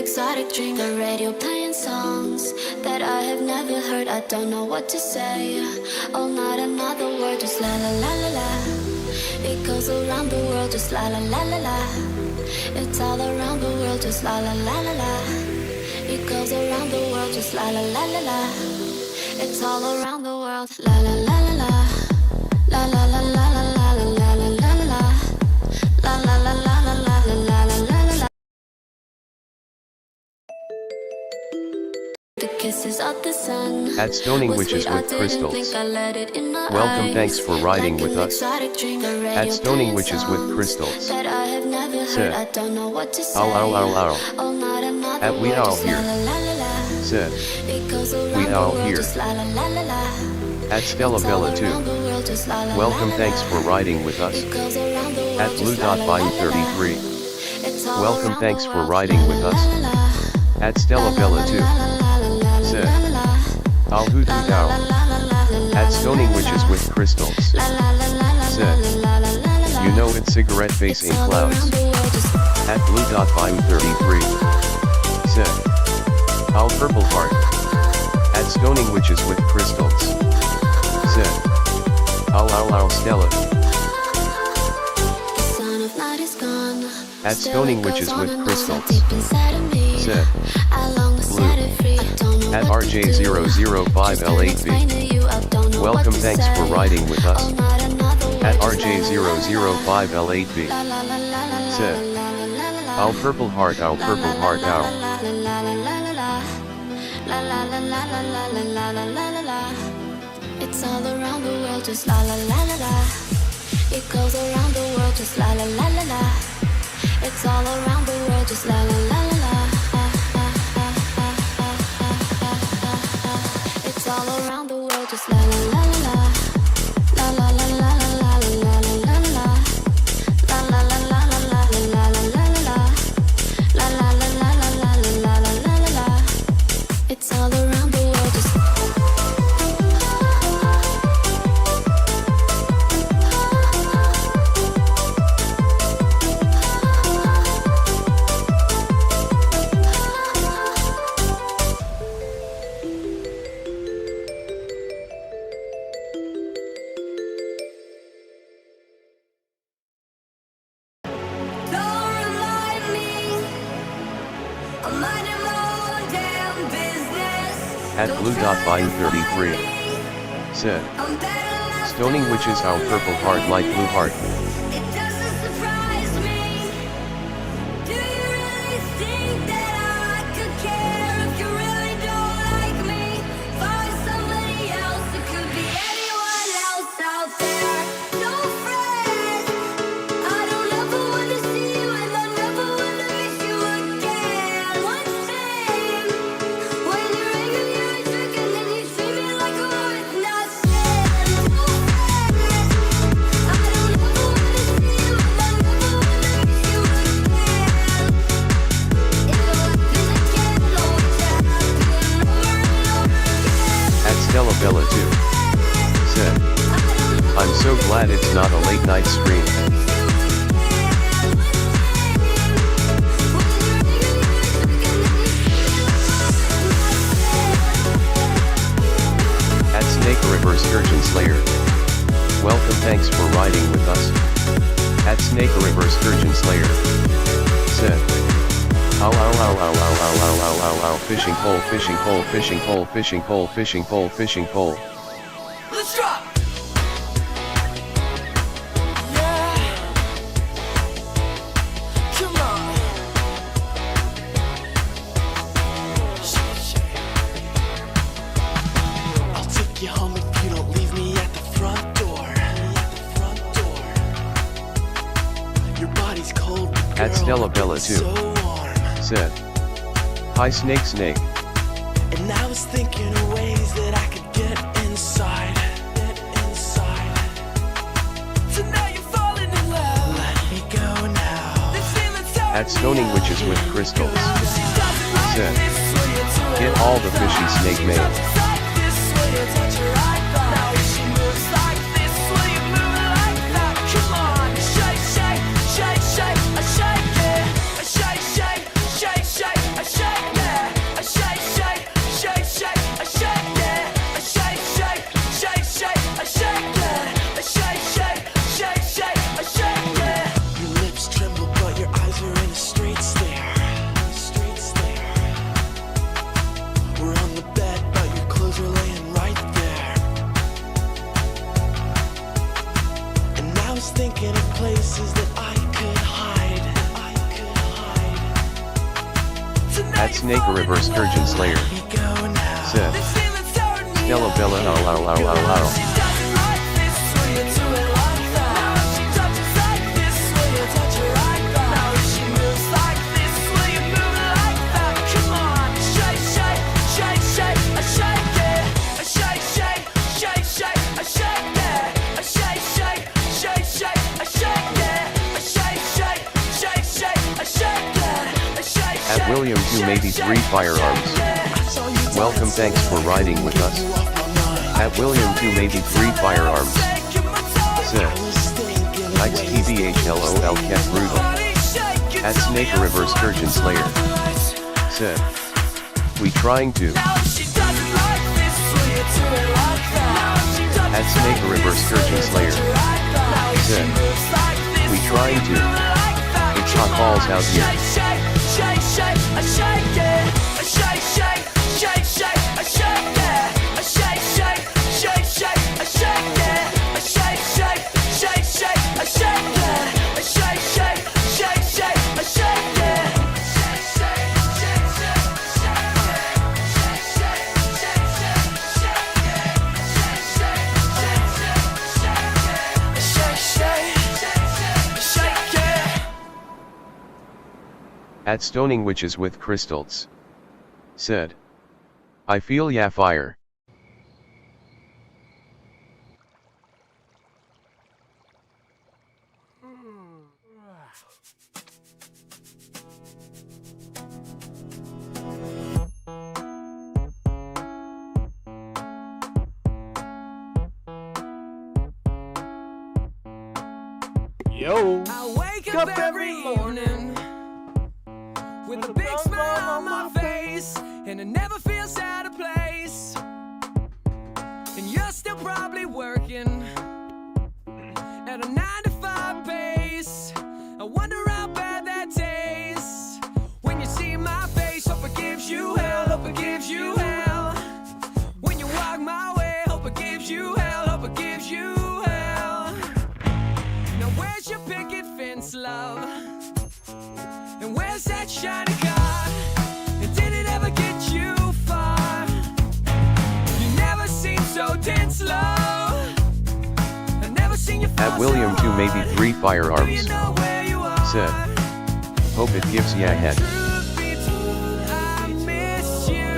exotic drink. The radio playing songs that I have never heard. I don't know what to say. Oh, not another word, just la la la la la. It goes around the world, just la la la la la. It's all around the world, just la la la la la. It goes around the world, just la la la la la. It's all around the world, la la la la la. La la la la la la la la la la la. La la la la la la la la la la. The kisses of the sun. At Stoning Witches with Crystals. Welcome, thanks for riding with us. At Stoning Witches with Crystals. Said, ow ow ow ow. At we owl here. Said, we owl here. At Stella Bella too. Welcome, thanks for riding with us. At Blue Dot Bayou 33. Welcome, thanks for riding with us. At Stella Bella too. Said, I'll hoot hoot owl. At Stoning Witches with Crystals. Said, you know it's cigarette face in clouds. At Blue Dot Bayou 33. Said, I'll purple heart. At Stoning Witches with Crystals. Said, ow ow ow Stella. At Stoning Witches with Crystals. Said, blue. At RJ005L8B. Welcome, thanks for riding with us. At RJ005L8B. Said, ow purple heart ow purple heart ow. It's all around the world, just la la la la la. It goes around the world, just la la la la la. It's all around the world, just la la la la la. It's all around the world, just la la la la la. La la la la la la la la la la. La la la la la la la la la la. La la la la la la la la la la. It's all around the world, just. At Blue Dot Bayou 33. Said, Stoning Witches our purple heart like blue heart. Stella Bella too. Said, I'm so glad it's not a late night stream. At Snake River Sturgeon Slayer. Welcome, thanks for riding with us. At Snake River Sturgeon Slayer. Said, ow ow ow ow ow ow ow ow ow ow fishing pole fishing pole fishing pole fishing pole fishing pole fishing pole. Let's drop. Yeah. Come on. I'll take you home if you don't leave me at the front door. Your body's cold, girl, at Stella Bella too. So warm. Said, hi Snake Snake. And I was thinking of ways that I could get inside. So now you're falling in love. Let me go now. At Stoning Witches with Crystals. Said, get all the fishy snake made. Shake, shake, shake, shake, shake, shake, shake, shake, shake, shake. At Snake a Reverse Sturgeon Slayer. Said. Stella Bella At William 2 maybe 3 firearms. Welcome, thanks for riding with us. At William 2 maybe 3 firearms. Said. XTBHLOL kept brutal. At Snake a Reverse Sturgeon Slayer. Said. We trying to. At Snake a Reverse Sturgeon Slayer. Said. We trying to. It's hot balls out here. At Stoning Witches with Crystals. Said. I feel ya fire. Yo! I wake up every morning with a big smile on my face, and it never feels out of place. And you're still probably working at a 9-to-5 pace. I wonder how bad that tastes when you see my face. Hope it gives you hell, hope it gives you hell. When you walk my way, hope it gives you hell, hope it gives you hell. Now where's your picket fence, love? And where's that shiny car? And did it ever get you far? You never seem so dead slow. I've never seen you fall At William so 2 maybe hard. 3 Do firearms. you know where you are? Said. Hope it gives ya head. Truth be told, I miss you.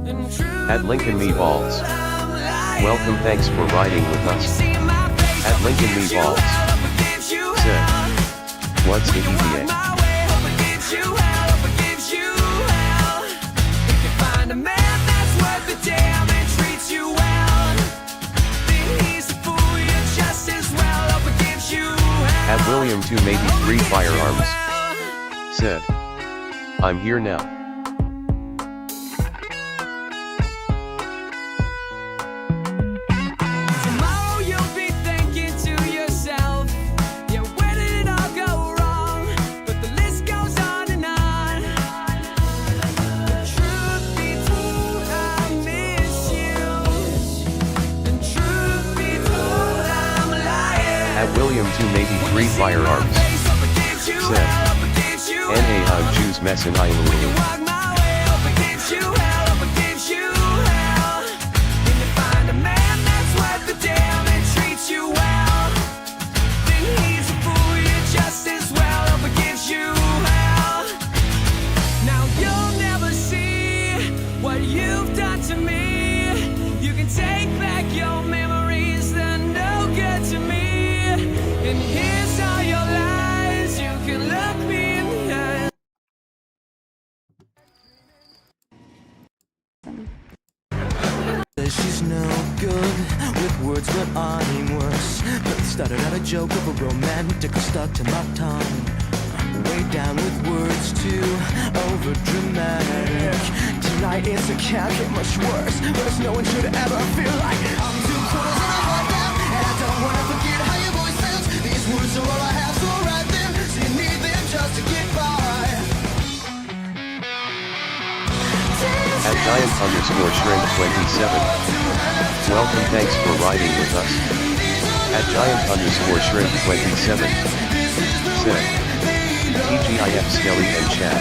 And truth At Lincoln be Meatballs. told, I'm lying. Welcome, thanks for riding with You us. see my face, At hope it Lincoln gives you Meatballs. hell, hope it gives you Said. hell. What's the When you walk EVA? my way, hope it gives you hell, hope it gives you hell. If you find a man that's worth a damn and treats you well, then he's a fool, you're just as well, hope it gives you hell. At William 2 maybe 3 firearms. Well, Said. I'm here now. tomorrow you'll be thinking to yourself, yeah, where did it all go wrong? But the list goes on and on. The truth be told, I miss you. And truth be told, I'm lying. At William 2 maybe 3 firearms. Said. N.A. I'm Jews messin' I When you lulu. walk my way, hope it gives you hell, hope it gives you hell. When you find a man that's worth a damn and treats you well, then he's a fool, you're just as well, hope it gives you hell. Now you'll never see what you've done to me. You can take back your memories, they're no good to me. And here's all your lies, you can look me in the eye. She's no good with words, but I'm worse. But started out a joke of a romantic stuck to my tongue. Way down with words too over dramatic. Tonight it's a can't get much worse, but no one should ever feel like I'm too close and I'm right now. And I don't wanna forget how your voice sounds. These words are all I have, so write them. So you need them just to get by. At Giant_Shrink27. Welcome, thanks for riding with us. At Giant_Shrink27. Said. TGIF Skelly and Chad.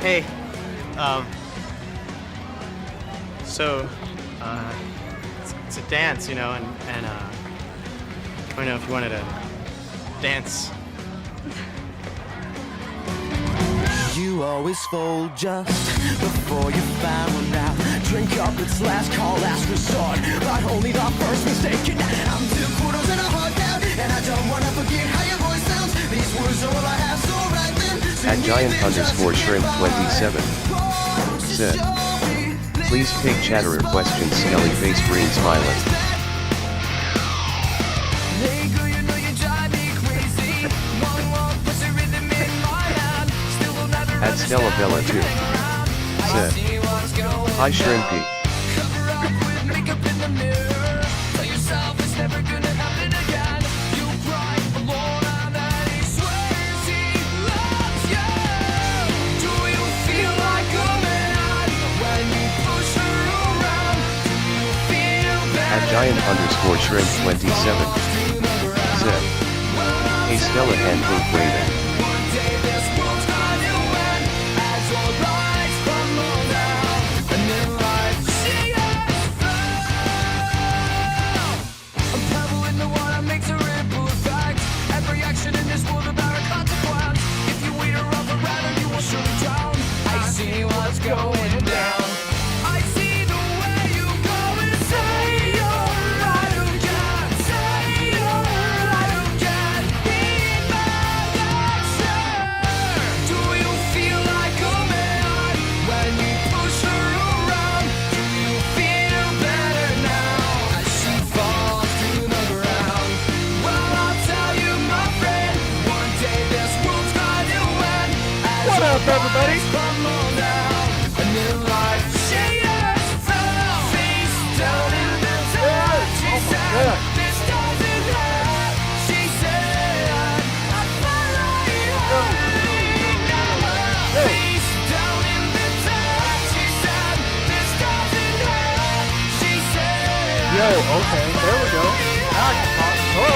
Hey. So, it's a dance, you know, and I don't know if you wanted to dance. You always fold just before you found out. Drink up, it's last call, last resort, but only the first mistake. And I'm 2 quarters and a heart down, and I don't wanna forget how your voice sounds. These words are all I have, so right then. At giant_shrimp27 said, please take chatterer questions, Skelly face green smiley. At Stella Bella 2 said, hi Shrimpy. At giant_shrimp27 said, hey Stella and Pink Raven. Everybody. Yo, okay, there we go. Now I can talk. Hello.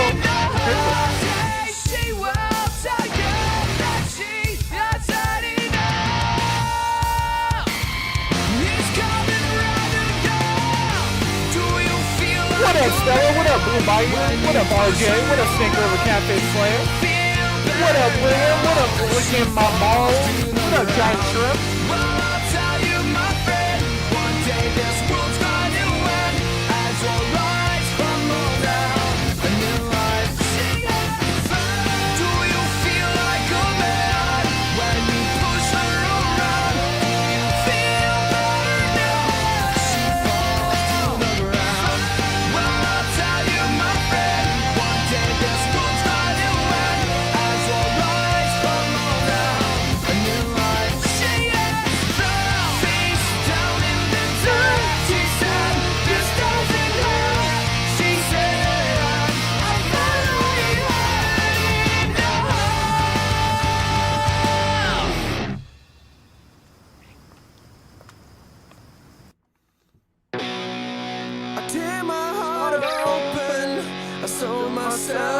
What up, Stella? What up, Blue Bayou? What up, RJ? What up, Snake River Cafe Slayer? What up, William? What up, Licking My Balls? What up, Giant Shrimp?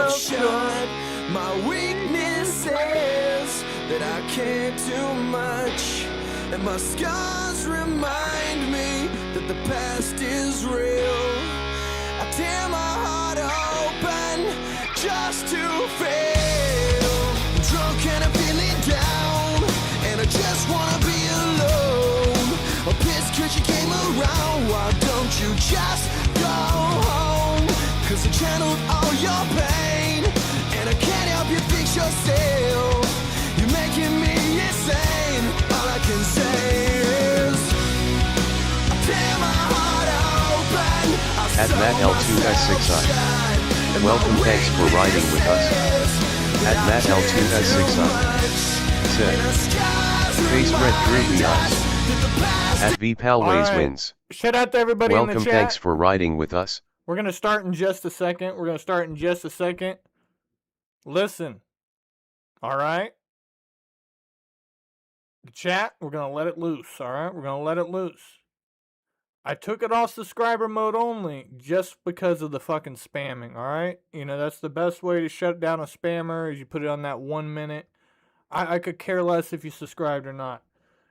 Shut. My weakness is that I care too much, and my scars remind me that the past is real. I tear my heart open just to fail. I'm drunk and I'm feeling down, and I just wanna be alone. I'm pissed 'cause you came around. Why don't you just go home? 'Cause I channeled all your pain, and I can't help you fix yourself. You're making me insane. All I can say is I tear my heart open. At MattL2S6I. Welcome, thanks for riding with us. At MattL2S6I. Said, face red droopy eyes. At VPalways wins. Shout out to everybody in the Welcome, chat. thanks for riding with us. We're going to start in just a second. Listen. All right? The chat, we're going to let it loose. All right? We're going to let it loose. I took it off subscriber mode only just because of the fucking spamming. All right? You know, that's the best way to shut down a spammer is you put it on that 1 minute. I could care less if you subscribed or not.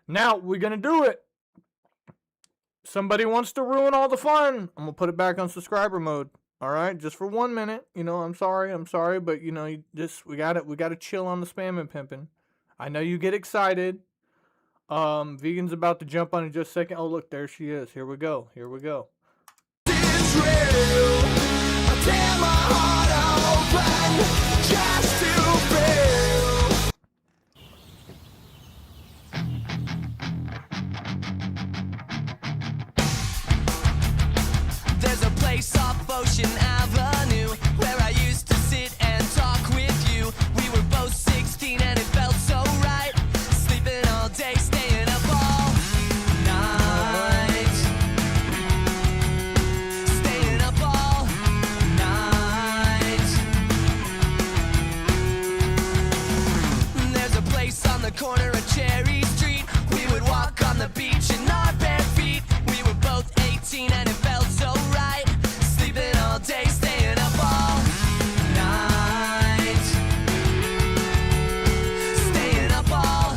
Now, we're going to do it. Somebody wants to ruin all the fun. I'm going to put it back on subscriber mode. All right, just for 1 minute. You know, I'm sorry, but you know, we got to chill on the spam and pimping. I know you get excited. Vegan's about to jump on in just a second. Oh, look, there she is. Here we go. It's real. I tear my heart open just to feel. There's a place off Ocean Avenue where I used to sit and talk with you. We were both 16 and it felt so right. Sleeping all day, staying up all night. Staying up all night. There's a place on the corner of Cherry Street. We would walk on the beach in our bare feet. We were both 18 and it felt so right. Sleeping all day, staying up all night. Staying up all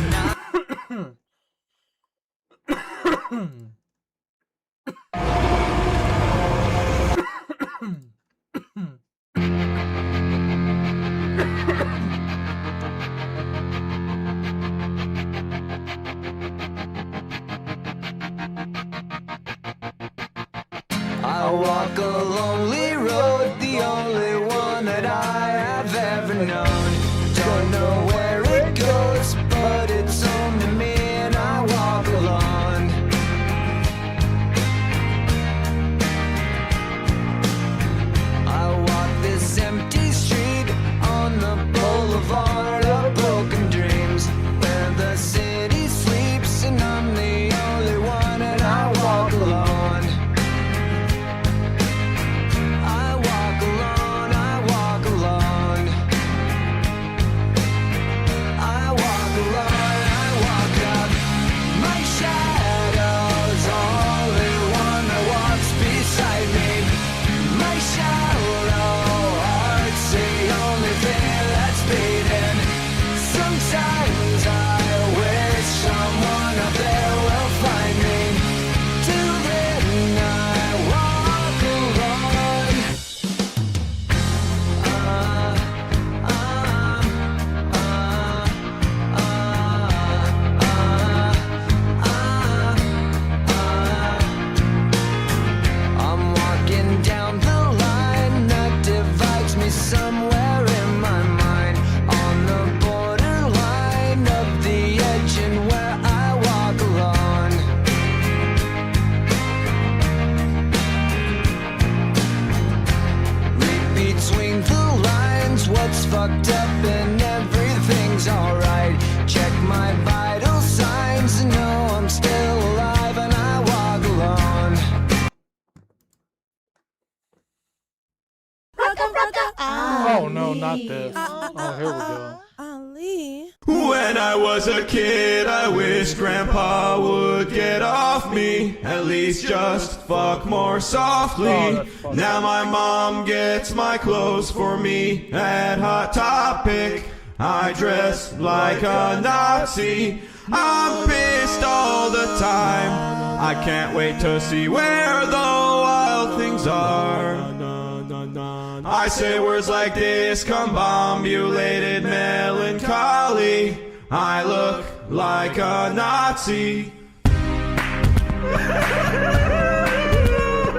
night. I walk a lonely road, the only one that I have ever known. Don't know where it goes, but it's home to me and I walk alone. I walk this empty street on the boulevard of broken dreams, where the city sleeps and I'm the only one and I walk alone. I walk alone, I walk alone. I walk alone, I walk up. My shadow's only one that walks beside me. My shallow heart's the only thing that's beating. Sometimes I wish someone up there will find me. Till then I walk alone. I'm walking down the line that divides me somewhere in my mind, on the borderline of the edge and where I walk alone. Read between the lines, what's fucked up and everything's alright. Check my vital signs and know I'm still alive and I walk alone. Oh, no, not this. Oh, here we go. Ali. When I was a kid, I wished Grandpa would get off me. At least just fuck more softly. Oh, that's funny. Now my mom gets my clothes for me at Hot Topic. I dress like a Nazi. I'm pissed all the time. I can't wait to see where the wild things are. I say words like discombobulated melancholy. I look like a Nazi.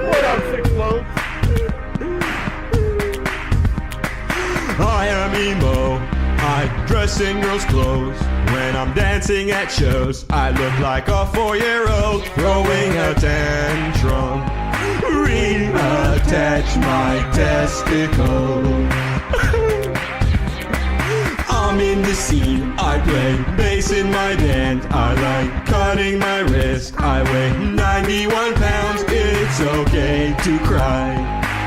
What up, Six Loads? I am emo. I dress in girls' clothes. When I'm dancing at shows, I look like a 4-year-old throwing a tantrum. Reattach my testicle. I'm in the scene, I play bass in my band. I like cutting my wrist. I weigh 91 pounds, it's okay to cry.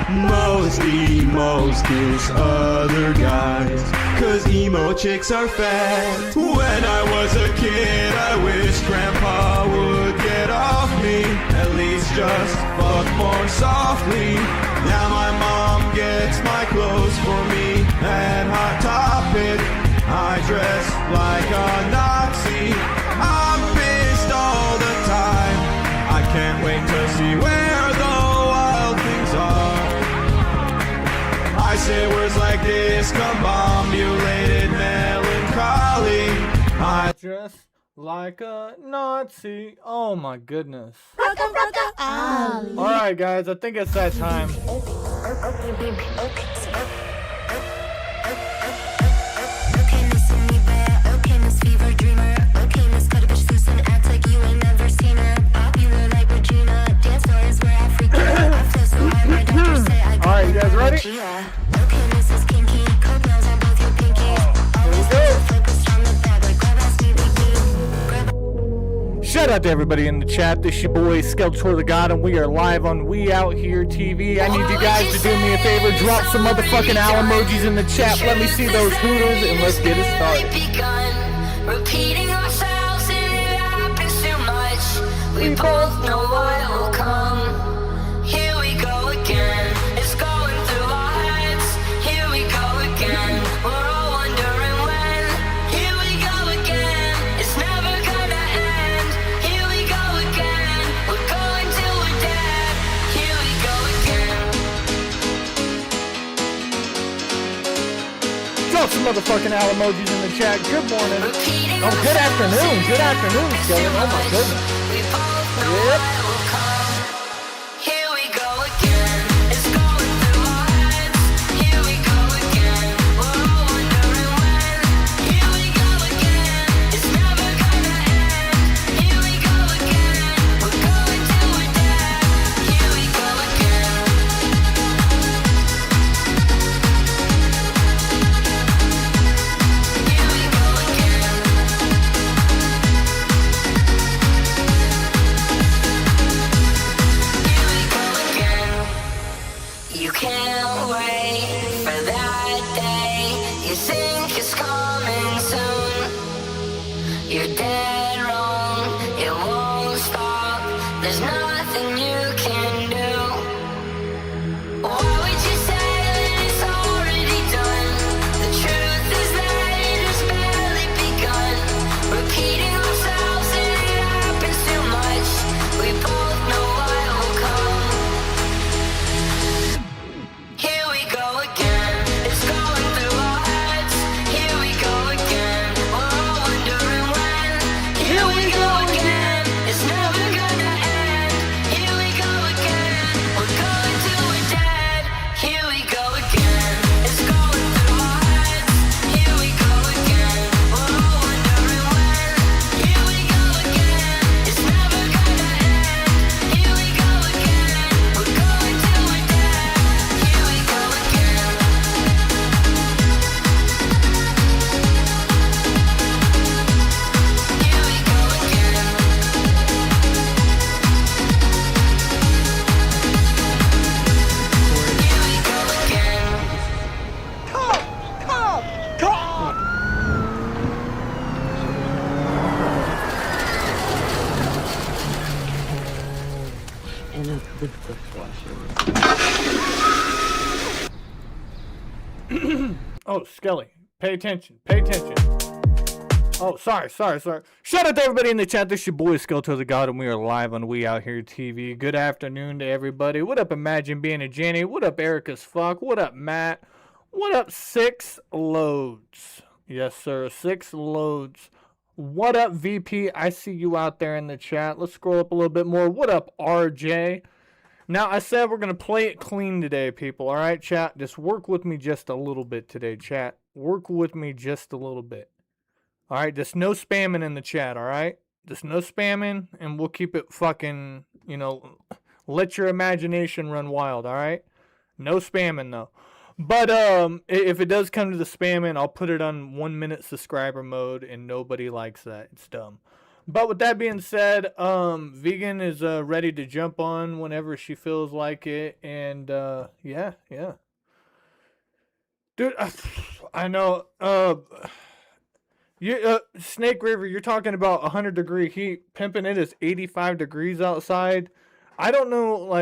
Most emos kiss other guys, 'cause emo chicks are fat. When I was a kid, I wish Grandpa would get off me. At least just fuck more softly. Now my mom gets my clothes for me at Hot Topic. I dress like a Nazi. I'm say words like discombobulated melancholy. I Just like a Nazi. Oh my goodness. Alright, guys, I think it's that time. Okay, Miss Sydney Bear, okay, Miss Fever Dreamer, okay, Miss Cut a Bitch Loose and act like you ain't never seen her. Popular like Regina, dance floors where I freak out. I feel so high, my doctors say I got Alright, you guys ready? Okay, Mrs. Kinky, coke nails on both your pinkies. Always focused on the bag like grab ass DVD. Shout out to everybody in the chat. This your boy Skeletor the God, and we are live on We Out Here TV. I need you guys to do me a favor. Drop some motherfucking owl emojis in the chat. Let me see those hooters, and let's get it started. Repeating ourselves and it happens too much. We both know what will come. Here we go again. It's going through our heads. Here we go again. We're all wondering when. Here we go again. It's never gonna end. Here we go again. We're going till we're dead. Here we go again. Drop some motherfucking owl emojis in the chat. Good morning. Oh, good afternoon. Good afternoon, Skeleton. Oh my goodness. We both know Yep. what will come. Here we go again. It's going through our heads. Here we go again. We're all wondering when. Here we go again. It's never gonna end. Here we go again. We're going till we're dead. Here we go again. Here we go again. Here we go again. You can't wait for that day. You think it's coming soon. You're dead wrong. It won't stop. There's nothing you can do. Why would you say that it's already done? The truth is that it has barely begun. Repeating ourselves and it happens too much. We both know what will come. Here we go again. It's going through our heads. Here we go again. We're all wondering when. Here we go again. It's never gonna end. Here we go again. We're going till we're dead. Here we go again. It's going through our heads. Here we go again. We're all wondering when. Here we go again. It's never gonna end. Here we go again. We're going till we're dead. Here we go again. Here we go again. Here we go again. Oh, Skelly, pay attention. Pay attention. Oh, sorry. Shout out to everybody in the chat. This is your boy Skeletor the God, and we are live on We Out Here TV. Good afternoon to everybody. What up, Imagine Being a Jenny? What up, Erica's Fuck? What up, Matt? What up, 6 Loads? Yes, sir, 6 Loads. What up, VP? I see you out there in the chat. Let's scroll up a little bit more. What up, RJ? Now, I said we're going to play it clean today, people. All right, chat? Just work with me just a little bit today, chat. Work with me just a little bit. All right? Just no spamming in the chat, all right? Just no spamming, and we'll keep it fucking, let your imagination run wild, all right? No spamming, though. But if it does come to the spamming, I'll put it on 1 minute subscriber mode, and nobody likes that. It's dumb. But with that being said, Vegan is ready to jump on whenever she feels like it, and yeah. Dude, I know. Snake River, you're talking about 100-degree heat. Pimping it is 85 degrees outside. I don't know,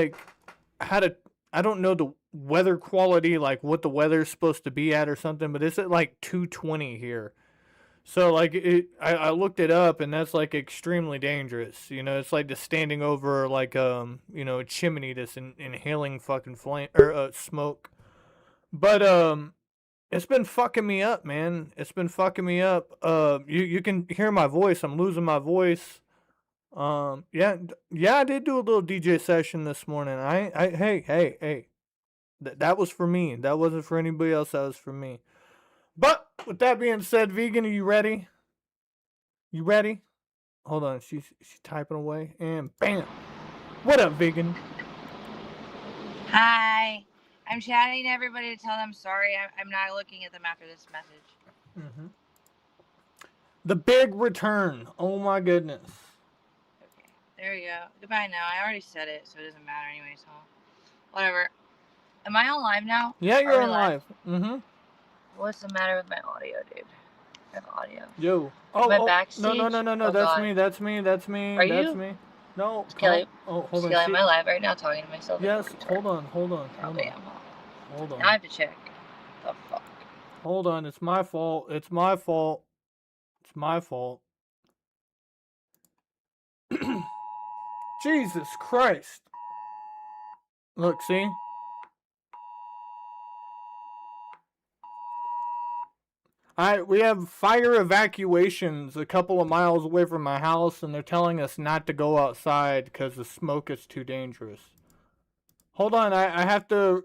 I don't know the weather quality, like what the weather's supposed to be at or something, but it's at like 220 here. So I looked it up, and that's like extremely dangerous. It's like just standing over like a chimney, just inhaling fucking flame or smoke. But it's been fucking me up, man. It's been fucking me up. You can hear my voice. I'm losing my voice. Yeah, I did do a little DJ session this morning. Hey. That was for me. That wasn't for anybody else. That was for me. But with that being said, vegan, are you ready? You ready? Hold on, she's typing away, and bam! What up, vegan? Hi. I'm chatting to everybody to tell them sorry. I'm not looking at them after this message. Mm-hmm. The big return. Oh my goodness. Okay. There we go. Goodbye now. I already said it, so it doesn't matter anyway, so whatever. Am I on live now? Yeah, you're on live. Mm-hmm. What's the matter with my audio, dude? I have audio. Yo. Backstage? No. Oh, That's God. me. That's me. Are you? Me. No. Kelly. Oh, hold on. Kelly, am I live right now talking to myself? Yes. Hold on. Probably am. Hold on. Now I have to check. The fuck? Hold on. It's my fault. It's my fault. Jesus Christ. Look, see? We have fire evacuations a couple of miles away from my house, and they're telling us not to go outside because the smoke is too dangerous. Hold on, I have to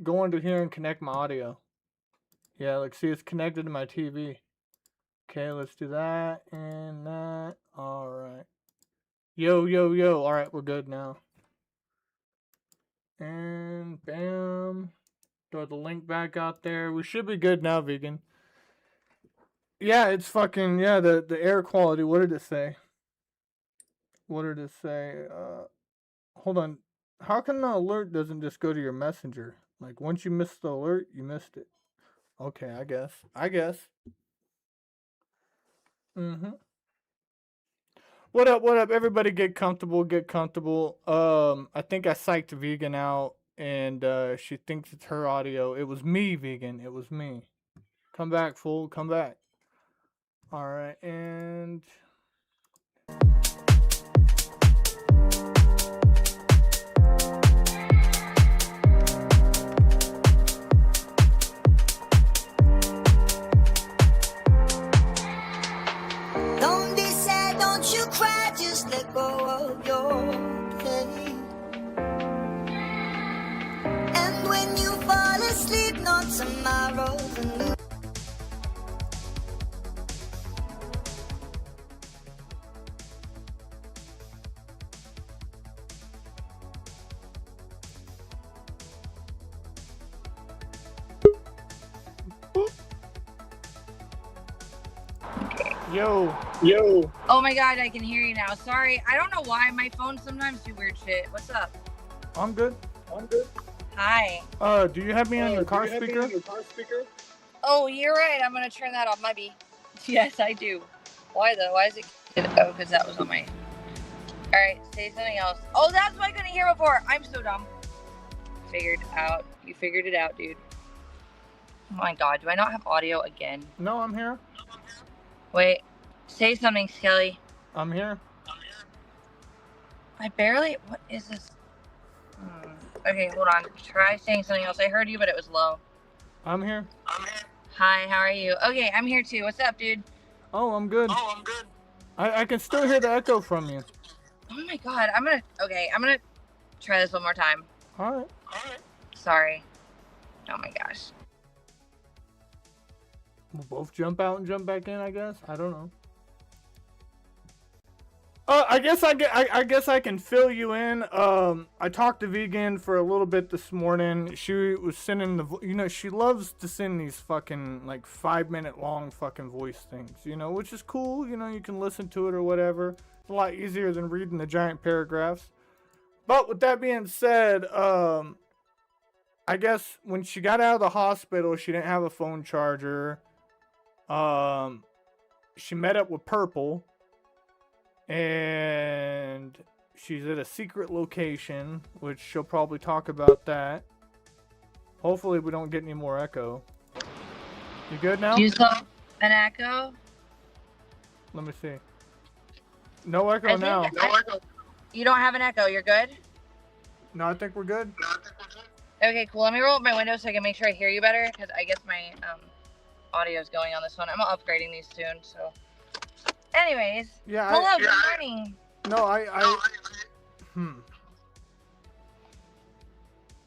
go into here and connect my audio. Yeah, like, see, it's connected to my TV. Okay, let's do that and that. Alright. Yo. Alright, we're good now. And bam. Throw the link back out there. We should be good now, vegan. Yeah, it's fucking, yeah, the air quality. What did it say? Hold on. How come the alert doesn't just go to your messenger? Like, once you missed the alert, you missed it. Okay, I guess. Mm-hmm. What up? Everybody get comfortable. I think I psyched vegan out, and she thinks it's her audio. It was me, vegan. It was me. Come back, fool. Come back. Alright, and... Don't be sad, don't you cry, just let go of your pain. And when you fall asleep, not tomorrow, the new. Yo. Oh my God, I can hear you now. Sorry, I don't know why my phone sometimes do weird shit. What's up? I'm good. Hi. Do you have me on your car speaker? Oh, you're right. I'm gonna turn that off. Might be. Yes, I do. Why though? Why is it? Oh, because that was on my. All right, say something else. Oh, that's what I couldn't hear before. I'm so dumb. You figured it out, dude. Oh my God, do I not have audio again? No, I'm here. Wait, say something, Skelly. I'm here. I barely. What is this? Okay, hold on. Try saying something else. I heard you, but it was low. I'm here. Hi, how are you? Okay, I'm here too. What's up, dude? Oh, I'm good. I can still hear the echo from you. Oh my God, I'm gonna try this one more time. Alright. Sorry. Oh my gosh. We'll both jump out and jump back in, I guess. I don't know. I guess I can fill you in. I talked to Vegan for a little bit this morning. She was sending she loves to send these fucking like 5-minute long fucking voice things, which is cool. You can listen to it or whatever. It's a lot easier than reading the giant paragraphs. But with that being said, I guess when she got out of the hospital, she didn't have a phone charger. She met up with Purple. And she's at a secret location, which she'll probably talk about that. Hopefully we don't get any more echo. You good now? Do you saw an echo? Let me see. No echo now. You don't have an echo. You're good? No, I think we're good. Okay, cool. Let me roll up my window so I can make sure I hear you better, because I guess my audio is going on this one. I'm upgrading these soon, so. Anyways. Yeah. Hello, good morning. No,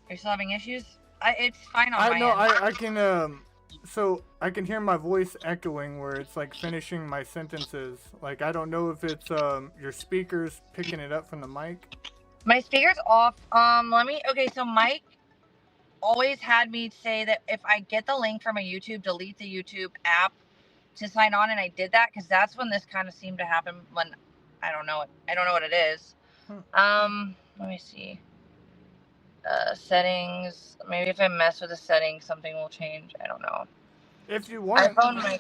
You're still having issues? It's fine on my end. I can so I can hear my voice echoing where it's like finishing my sentences. Like I don't know if it's your speakers picking it up from the mic. My speaker's off. Okay, so Mike always had me say that if I get the link from a YouTube, delete the YouTube app to sign on, and I did that because that's when this kind of seemed to happen when I don't know what it is. Let me see. Settings. Maybe if I mess with the settings, something will change. I don't know. If you want,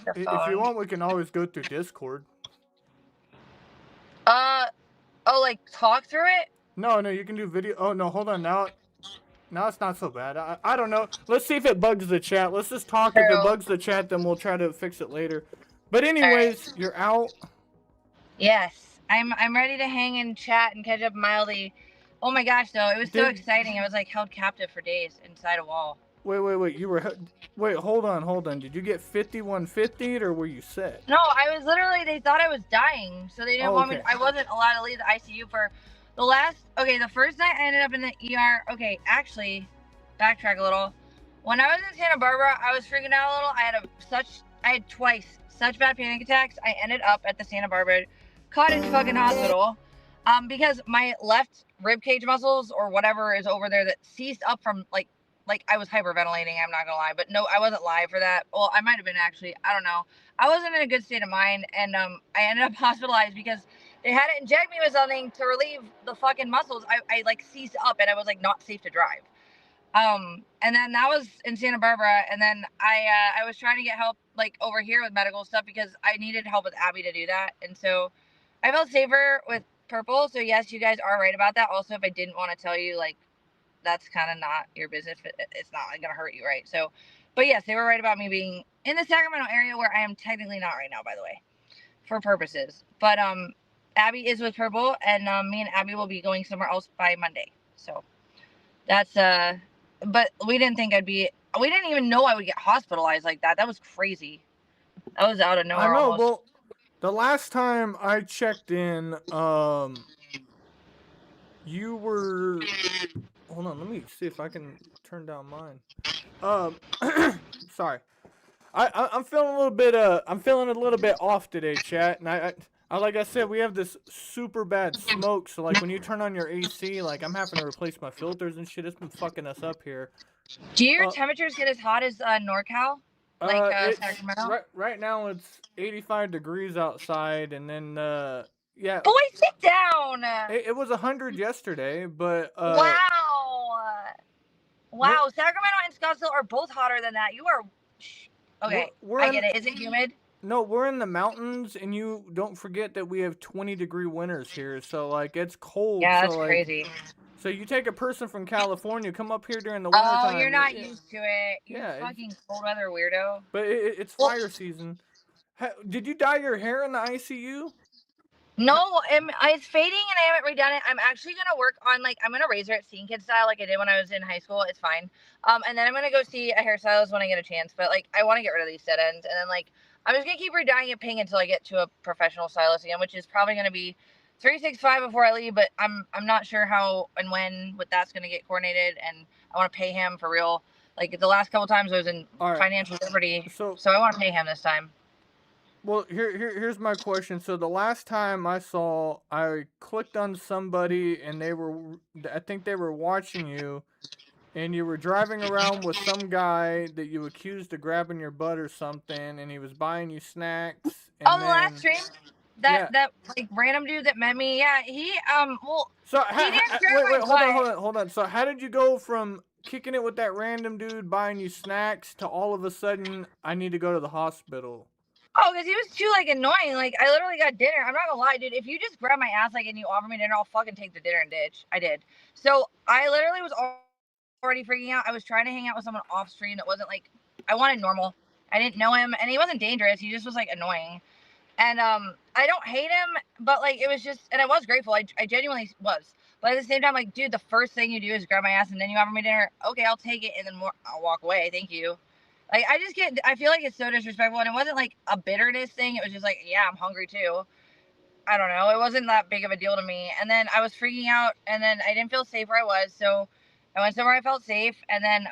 if you want, we can always go through Discord. Like talk through it? No, you can do video. Oh no, hold on now. Now it's not so bad. I don't know. Let's see if it bugs the chat. Let's just talk. True. If it bugs the chat, then we'll try to fix it later. But anyways, right. You're out. Yes, I'm ready to hang and chat and catch up mildly. Oh my gosh, though, it was so exciting. I was like held captive for days inside a wall. Wait. You were. Wait, hold on. Did you get 5150'd or were you sick? No, I was literally. They thought I was dying, so they didn't want me. I wasn't allowed to leave the ICU for the first night I ended up in the ER. Okay, actually, backtrack a little. When I was in Santa Barbara, I was freaking out a little. I had twice such bad panic attacks. I ended up at the Santa Barbara Cottage fucking hospital, because my left rib cage muscles or whatever is over there that seized up from like I was hyperventilating. I'm not gonna lie, but no, I wasn't live for that. Well, I might have been actually. I don't know. I wasn't in a good state of mind, and I ended up hospitalized because they had to inject me with something to relieve the fucking muscles. I like seized up, and I was like not safe to drive. And then that was in Santa Barbara, and then I was trying to get help like over here with medical stuff because I needed help with Abby to do that, and so I felt safer with purple. So yes, you guys are right about that. Also, if I didn't want to tell you, like, that's kind of not your business. It's not gonna hurt you, right? So, but yes, they were right about me being in the Sacramento area where I am technically not right now, by the way, for purposes. But Abby is with purple, and me and Abby will be going somewhere else by Monday. So that's but we didn't think we didn't even know I would get hospitalized like that. That was crazy. That was out of nowhere. I know. Almost. Well, the last time I checked in, you were. Hold on, let me see if I can turn down mine. Sorry, I'm feeling a little bit. I'm feeling a little bit off today, chat. And I like I said, we have this super bad smoke. So like when you turn on your AC, like I'm having to replace my filters and shit. It's been fucking us up here. Do your temperatures get as hot as NorCal? Like Sacramento? Right now it's 85 degrees outside, and then yeah. Boy, sit down. It was 100 yesterday, but Wow, Sacramento and Scottsdale are both hotter than that. You are okay. I get it. Is it humid? No, we're in the mountains, and you don't forget that we have 20-degree winters here. So like it's cold. Yeah, that's like, crazy. So you take a person from California, come up here during the winter time. Oh, you're not used to it. You're fucking cold weather weirdo. But it's fire season. Did you dye your hair in the ICU? No, it's fading and I haven't redone it. I'm actually gonna work on I'm gonna razor it scene kid style like I did when I was in high school. It's fine. And then I'm gonna go see a hairstylist when I get a chance. But I want to get rid of these dead ends, and then I'm just gonna keep redyeing it pink until I get to a professional stylist again, which is probably gonna be 365 before I leave. But I'm not sure how and when that's gonna get coordinated, and I want to pay him for real. Like the last couple times I was in financial jeopardy, so I want to pay him this time. Well, here's my question. So the last time I clicked on somebody and I think they were watching you, and you were driving around with some guy that you accused of grabbing your butt or something, and he was buying you snacks. And the last stream? That random dude that met me, yeah, he So wait, hold on. So how did you go from kicking it with that random dude buying you snacks to all of a sudden I need to go to the hospital? Oh, because he was too annoying. I literally got dinner. I'm not gonna lie, dude. If you just grab my ass and you offer me dinner, I'll fucking take the dinner and ditch. I did. So I literally was already freaking out. I was trying to hang out with someone off stream that wasn't I wanted normal. I didn't know him, and he wasn't dangerous. He just was annoying. And I don't hate him, but like it was just, and I was grateful. I genuinely was. But at the same time, like, dude, the first thing you do is grab my ass, and then you offer me dinner. Okay, I'll take it, and then I'll walk away. Thank you. Like, I feel like it's so disrespectful, and it wasn't like a bitterness thing. It was just like, yeah, I'm hungry too. I don't know. It wasn't that big of a deal to me. And then I was freaking out, and then I didn't feel safe where I was, so I went somewhere I felt safe, and then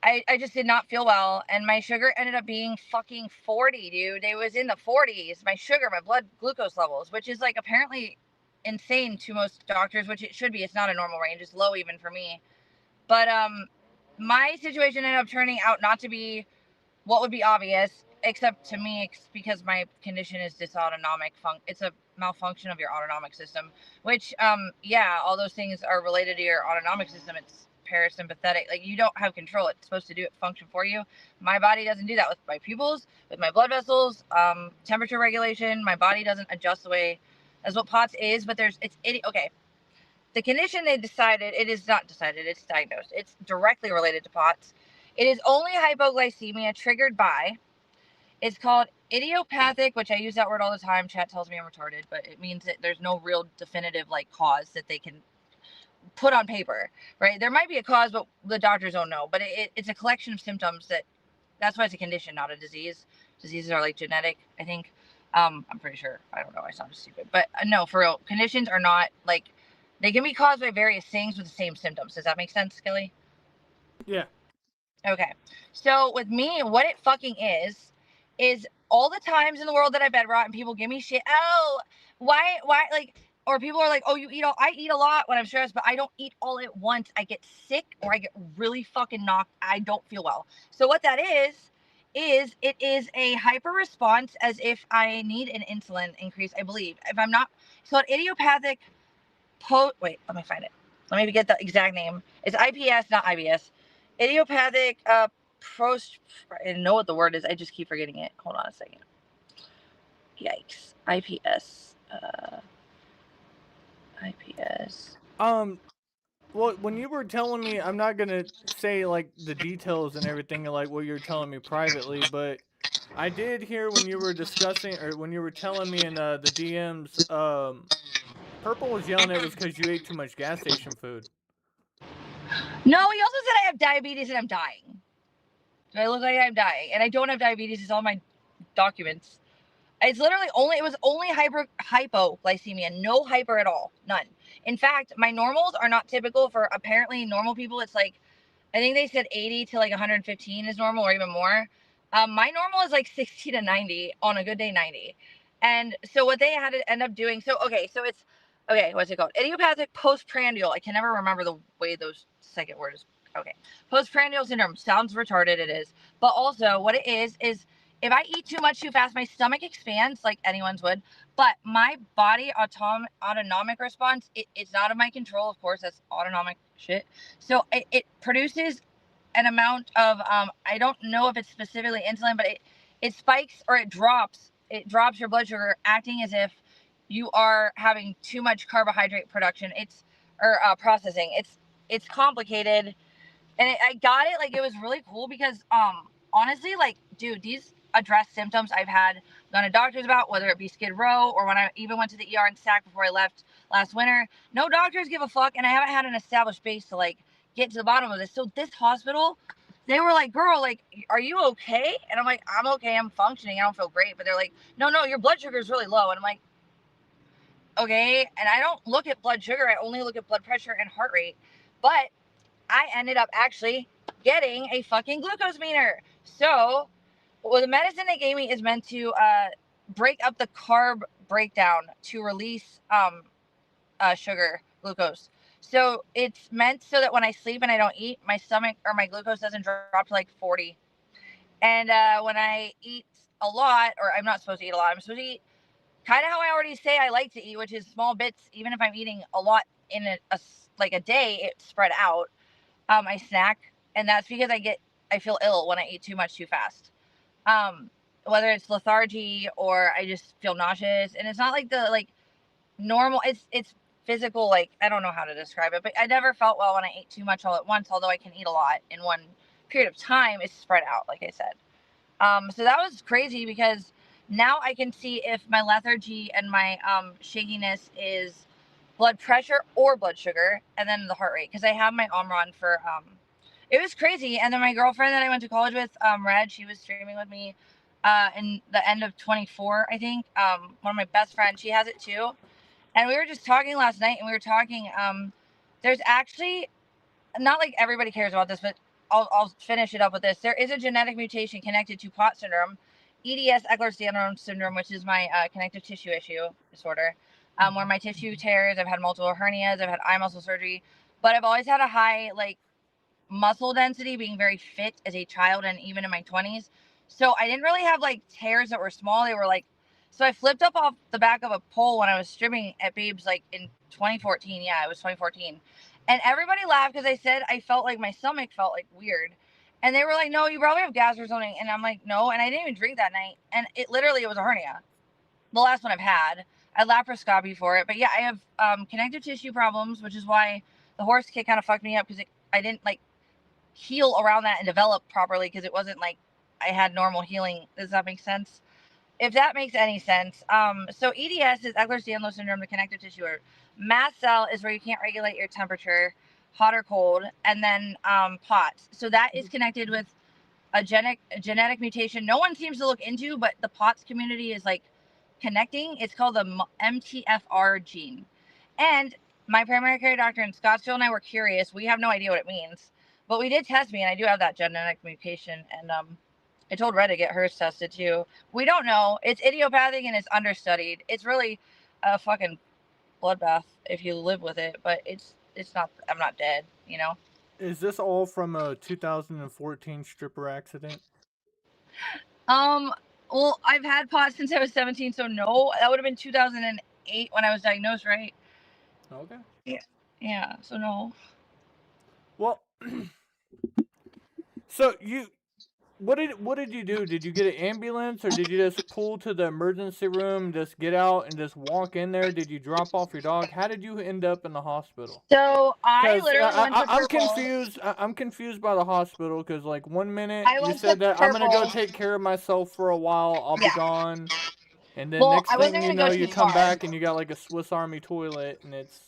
I just did not feel well, and my sugar ended up being fucking 40, dude. It was in the 40s. My sugar, my blood glucose levels, which is like apparently insane to most doctors, which it should be. It's not a normal range. It's low even for me. But my situation ended up turning out not to be what would be obvious, except to me, because my condition is dysautonomic. It's a malfunction of your autonomic system, which, yeah, all those things are related to your autonomic system. It's parasympathetic. Like, you don't have control. It's supposed to do it function for you. My body doesn't do that with my pupils, with my blood vessels, temperature regulation. My body doesn't adjust the way as what POTS is, but okay. The condition they decided, it is not decided, it's diagnosed. It's directly related to POTS. It is only hypoglycemia triggered by, it's called idiopathic, which I use that word all the time. Chat tells me I'm retarded, but it means that there's no real definitive like cause that they can put on paper, right? There might be a cause, but the doctors don't know. But it's a collection of symptoms that's why it's a condition, not a disease. Diseases are like genetic, I think. I'm pretty sure. I don't know. I sound stupid, but no, for real, conditions are not like, they can be caused by various things with the same symptoms. Does that make sense, Skilly? Yeah. Okay. So with me, what it fucking is all the times in the world that I bed rot and people give me shit. Oh, why, like, or people are like, oh, I eat a lot when I'm stressed, but I don't eat all at once. I get sick or I get really fucking knocked. I don't feel well. So what that is it is a hyper response as if I need an insulin increase, I believe. If I'm not, so an idiopathic wait, let me find it. Let me get the exact name. It's IPS, not IBS. Idiopathic I know what the word is. I just keep forgetting it. Hold on a second. Yikes. IPS. IPS. Well, when you were telling me, I'm not gonna say like the details and everything like what you're telling me privately, but I did hear when you were discussing or when you were telling me in the DMs, Purple was yelling it was because you ate too much gas station food. No, he also said I have diabetes and I'm dying. Do I look like I'm dying? And I don't have diabetes. It's all my documents. It's literally it was only hypoglycemia, no hyper at all, none. In fact, my normals are not typical for apparently normal people. It's like, I think they said 80 to like 115 is normal or even more. My normal is like 60 to 90, on a good day 90. And so what they had to end up doing, so it's, what's it called? Idiopathic postprandial. I can never remember the way those second word is. Okay. Postprandial syndrome. Sounds retarded, it is. But also what it is if I eat too much too fast, my stomach expands like anyone's would. But my body autonomic response, it's not of my control, of course, that's autonomic shit. So it produces an amount of, I don't know if it's specifically insulin, but it spikes or it drops your blood sugar, acting as if you are having too much carbohydrate production. Processing. It's complicated. And I got it, like, it was really cool because, honestly, like, dude, these address symptoms I've had gone to doctors about, whether it be Skid Row or when I even went to the ER in SAC before I left last winter. No doctors give a fuck, and I haven't had an established base to, like, get to the bottom of this. So this hospital, they were like, girl, like, are you okay? And I'm like, I'm okay, I'm functioning, I don't feel great. But they're like, no, your blood sugar is really low. And I'm like, okay. And I don't look at blood sugar, I only look at blood pressure and heart rate. But I ended up actually getting a fucking glucose meter. So, the medicine they gave me is meant to break up the carb breakdown to release sugar, glucose. So it's meant so that when I sleep and I don't eat, my stomach or my glucose doesn't drop to like 40. And when I eat a lot, or I'm not supposed to eat a lot, I'm supposed to eat kind of how I already say I like to eat, which is small bits. Even if I'm eating a lot in a day, it's spread out. I snack, and that's because I feel ill when I eat too much too fast. Whether it's lethargy or I just feel nauseous, and it's not like the like normal. It's physical. Like, I don't know how to describe it, but I never felt well when I ate too much all at once. Although I can eat a lot in one period of time, it's spread out, like I said. So that was crazy because Now I can see if my lethargy and my shakiness is blood pressure or blood sugar, and then the heart rate, because I have my Omron for it was crazy. And then my girlfriend that I went to college with, Red, she was streaming with me in the end of 24, I think. One of my best friends, she has it too. And we were just talking last night, and we were talking, there's actually, not like everybody cares about this, but I'll finish it up with this. There is a genetic mutation connected to POT syndrome, EDS, Ehlers-Danlos syndrome, which is my connective tissue issue disorder, where my tissue tears. I've had multiple hernias. I've had eye muscle surgery, but I've always had a high muscle density, being very fit as a child and even in my 20s. So I didn't really have tears that were small. They were so I flipped up off the back of a pole when I was streaming at Babes in 2014. Yeah, it was 2014. And everybody laughed because I said I felt like my stomach felt weird. And they were like, no, you probably have gas or something. And I'm like, no. And I didn't even drink that night. And it was a hernia. The last one I've had. I had laparoscopy for it. But yeah, I have connective tissue problems, which is why the horse kick kind of fucked me up, because I didn't heal around that and develop properly, because it wasn't I had normal healing. Does that make sense? If that makes any sense. So EDS is Ehlers-Danlos syndrome, the connective tissue. Or mast cell is where you can't regulate your temperature, hot or cold. And then POTS. So that is connected with a genetic mutation no one seems to look into, but the POTS community is connecting. It's called the MTFR gene. And my primary care doctor in Scottsdale and I were curious. We have no idea what it means, but we did test me, and I do have that genetic mutation. And I told Red to get hers tested too. We don't know. It's idiopathic and it's understudied. It's really a fucking bloodbath if you live with it, but it's not. I'm not dead, you know. Is this all from a 2014 stripper accident? Well, I've had pot since I was 17, so no. That would have been 2008 when I was diagnosed, right? Okay. Yeah. So no. Well, so what did you do? Did you get an ambulance, or did you just pull to the emergency room, just get out and just walk in there? Did you drop off your dog? How did you end up in the hospital? So I literally went to I'm Purple. confused. I'm confused by the hospital, because 1 minute I you went said to that I'm gonna go Purple. take care of myself for a while. I'll be Yeah. gone, and then Well, next I wasn't thing you gonna know, go you too come far. back and you got a Swiss Army toilet, and it's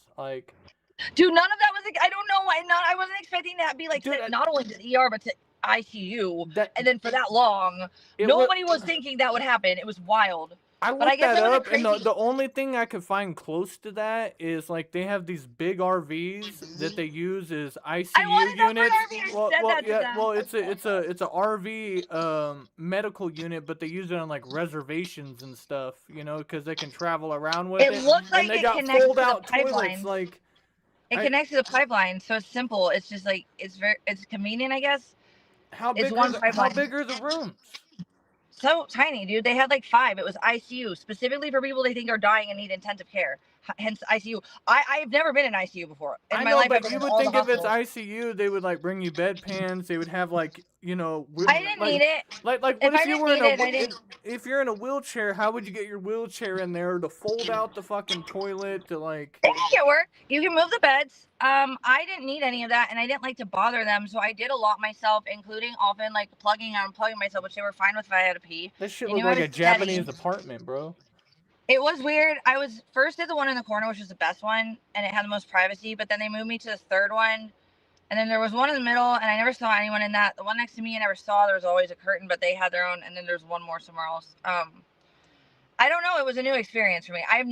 Dude, none of that was I don't know. I wasn't expecting that to be Dude, sent not only to the ER but to ICU, that and then for that long. it Nobody was thinking that would happen. It was wild. I But I looked guess that it was a up, and crazy. the only thing I could find close to that is they have these big RVs that they use as ICU I wanted that for an units. RV. I said that to them. Well, it's a RV medical unit, but they use it on reservations and stuff, because they can travel around with it. It looks like and they it got connects to fold the out toilets. pipelines. It connects to the pipeline, so it's simple. It's just it's convenient, I guess. How It's big one how pipeline. big are the rooms? So tiny, dude. They had 5. It was ICU, specifically for people they think are dying and need intensive care. Hence ICU. I've never been in ICU before. In my life, I've been you in would all think the if it's hospitals. ICU, they would bring you bedpans. They would have I didn't need it. what If if I you didn't were in need a it, I didn't. if you're in a wheelchair? How would you get your wheelchair in there to fold out the fucking toilet to They make it work. You can move the beds. I didn't need any of that, and I didn't like to bother them, so I did a lot myself, including often plugging and unplugging myself, which they were fine with if I had to pee. That shit They looked knew I like was a steady. Japanese apartment, bro. It was weird. I was first at the one in the corner, which was the best one, and it had the most privacy. But then they moved me to the third one, and then there was one in the middle, and I never saw anyone in that. The one next to me, I never saw. There was always a curtain, but they had their own. And then there's one more somewhere else. I don't know. It was a new experience for me. I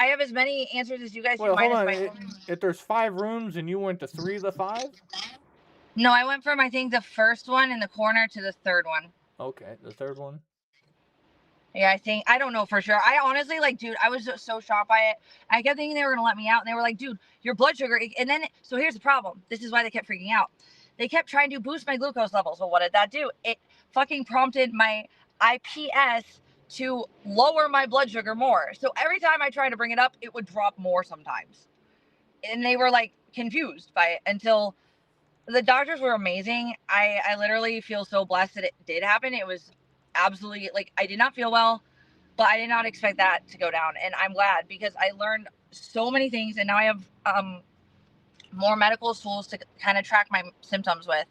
have as many answers as you guys do. Wait, hold on. If there's 5 rooms and you went to 3 of the 5? No, I went from I think the first one in the corner to the third one. Okay, the third one. Yeah, I don't know for sure. I honestly dude, I was so shocked by it. I kept thinking they were gonna let me out, and they were like, dude, your blood sugar. And then, so here's the problem. This is why they kept freaking out. They kept trying to boost my glucose levels. Well, what did that do? It fucking prompted my IPS to lower my blood sugar more. So every time I tried to bring it up, it would drop more sometimes. And they were confused by it until the doctors were amazing. I literally feel so blessed that it did happen. It was absolutely I did not feel well, but I did not expect that to go down, and I'm glad because I learned so many things, and now I have more medical tools to kind of track my symptoms with.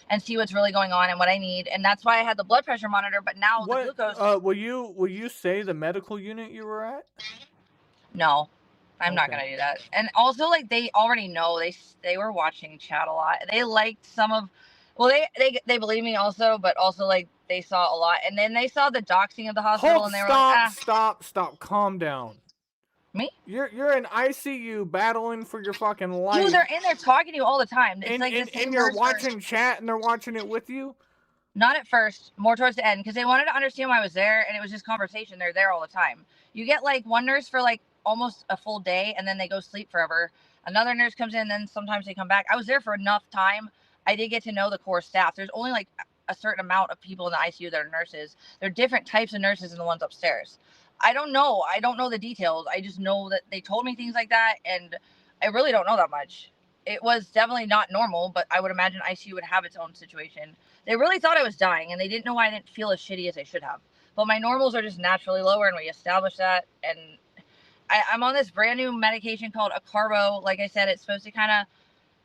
and see what's really going on and what I need. And that's why I had the blood pressure monitor. But now the glucose. Will you say the medical unit you were at? No, I'm not gonna do that. And also, like, they already know they were watching chat a lot. They liked some of, well, they believe me also, but also like they saw a lot, and then they saw the doxing of the hospital, and they were like, stop, calm down. Me? You're in ICU battling for your fucking life. Dude, they're in there talking to you all the time. It's and you're watching chat, and they're watching it with you. Not at first, more towards the end, because they wanted to understand why I was there, and it was just conversation. They're there all the time. You get like one nurse for like almost a full day, and then they go sleep forever. Another nurse comes in, then sometimes they come back. I was there for enough time. I did get to know the core staff. There's only like a certain amount of people in the ICU that are nurses. There are different types of nurses than the ones upstairs. I don't know the details. I just know that they told me things like that, and I really don't know that much. It was definitely not normal, but I would imagine ICU would have its own situation. They really thought I was dying, and they didn't know why I didn't feel as shitty as I should have. But my normals are just naturally lower, and we established that. And I'm on this brand new medication called a carbo. Like I said, it's supposed to kind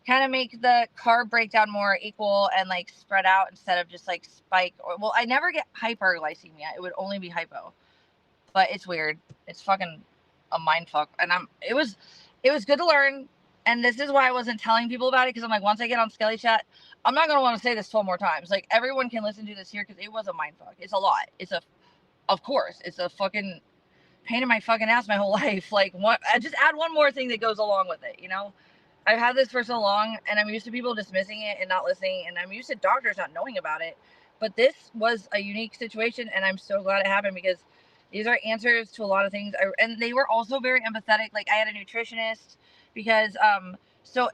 of make the carb breakdown more equal and like spread out instead of just like spike. Well, I never get hyperglycemia. It would only be hypo. But it's weird. It's fucking a mind fuck. And it was good to learn. And this is why I wasn't telling people about it, because I'm like, once I get on Skelly Chat, I'm not going to want to say this 12 more times. Like, everyone can listen to this here, because it was a mind fuck. It's a lot. Of course, it's a fucking pain in my fucking ass my whole life. Like, I just add one more thing that goes along with it, you know? I've had this for so long, and I'm used to people dismissing it and not listening, and I'm used to doctors not knowing about it. But this was a unique situation, and I'm so glad it happened, because these are answers to a lot of things. And they were also very empathetic. Like, I had a nutritionist, because so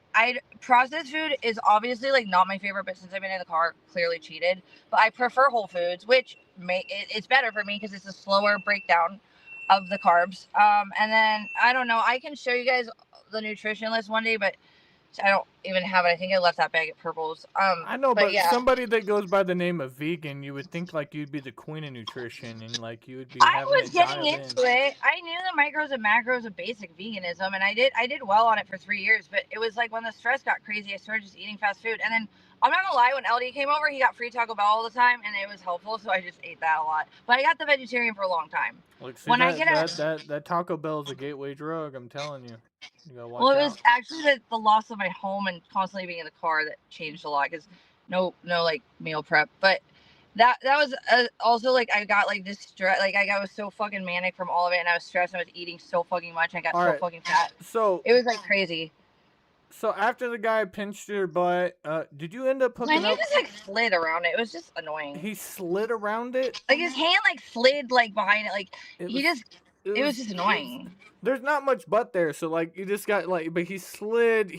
processed food is obviously like not my favorite, but since I've been in the car, clearly cheated. But I prefer whole foods, which it's better for me because it's a slower breakdown of the carbs. And then I don't know, I can show you guys the nutrition list one day, but I don't even have it. I think I left that bag at Purple's. I know, but yeah. Somebody that goes by the name of vegan, you would think like you'd be the queen of nutrition, and like you would be. I was getting into it. I knew the micros and macros of basic veganism, and I did well on it for 3 years. But it was like when the stress got crazy, I started just eating fast food. And then I'm not gonna lie, when LD came over, he got free Taco Bell all the time, and it was helpful. So I just ate that a lot. But I got the vegetarian for a long time. Look, see, that Taco Bell is a gateway drug. I'm telling you. You gotta watch well, it out. was actually the loss of my home and constantly being in the car that changed a lot, because no like meal prep. But that was also like I got like this stress, like I was so fucking manic from all of it, and I was stressed. And I was eating so fucking much. I got so fucking fat. So it was like crazy. So after the guy pinched your butt, did you end up hooking up? My hand just like slid around it. It was just annoying. He slid around it? Like his hand like slid like behind it. Like it was just annoying. There's not much butt there, so like you just got like, but he slid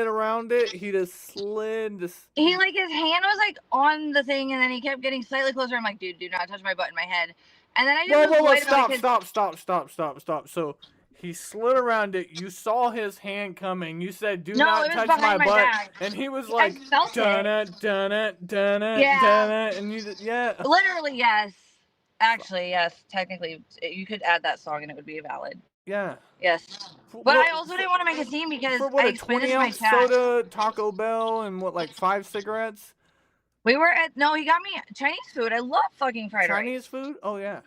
around it. He just slid. He like his hand was like on the thing, and then he kept getting slightly closer. I'm like, dude, do not touch my butt in my head. And then I just stop. So he slid around it. You saw his hand coming. You said, "Do not touch my butt," back. And he was like, done it, and you literally yes. Actually, yes. Technically, you could add that song and it would be valid. Yeah. Yes. But I also didn't want to make a scene because I explained this to my chat. Soda, Taco Bell, and like 5 cigarettes? We were at he got me Chinese food. I love fucking fried rice. Chinese food? Oh yeah.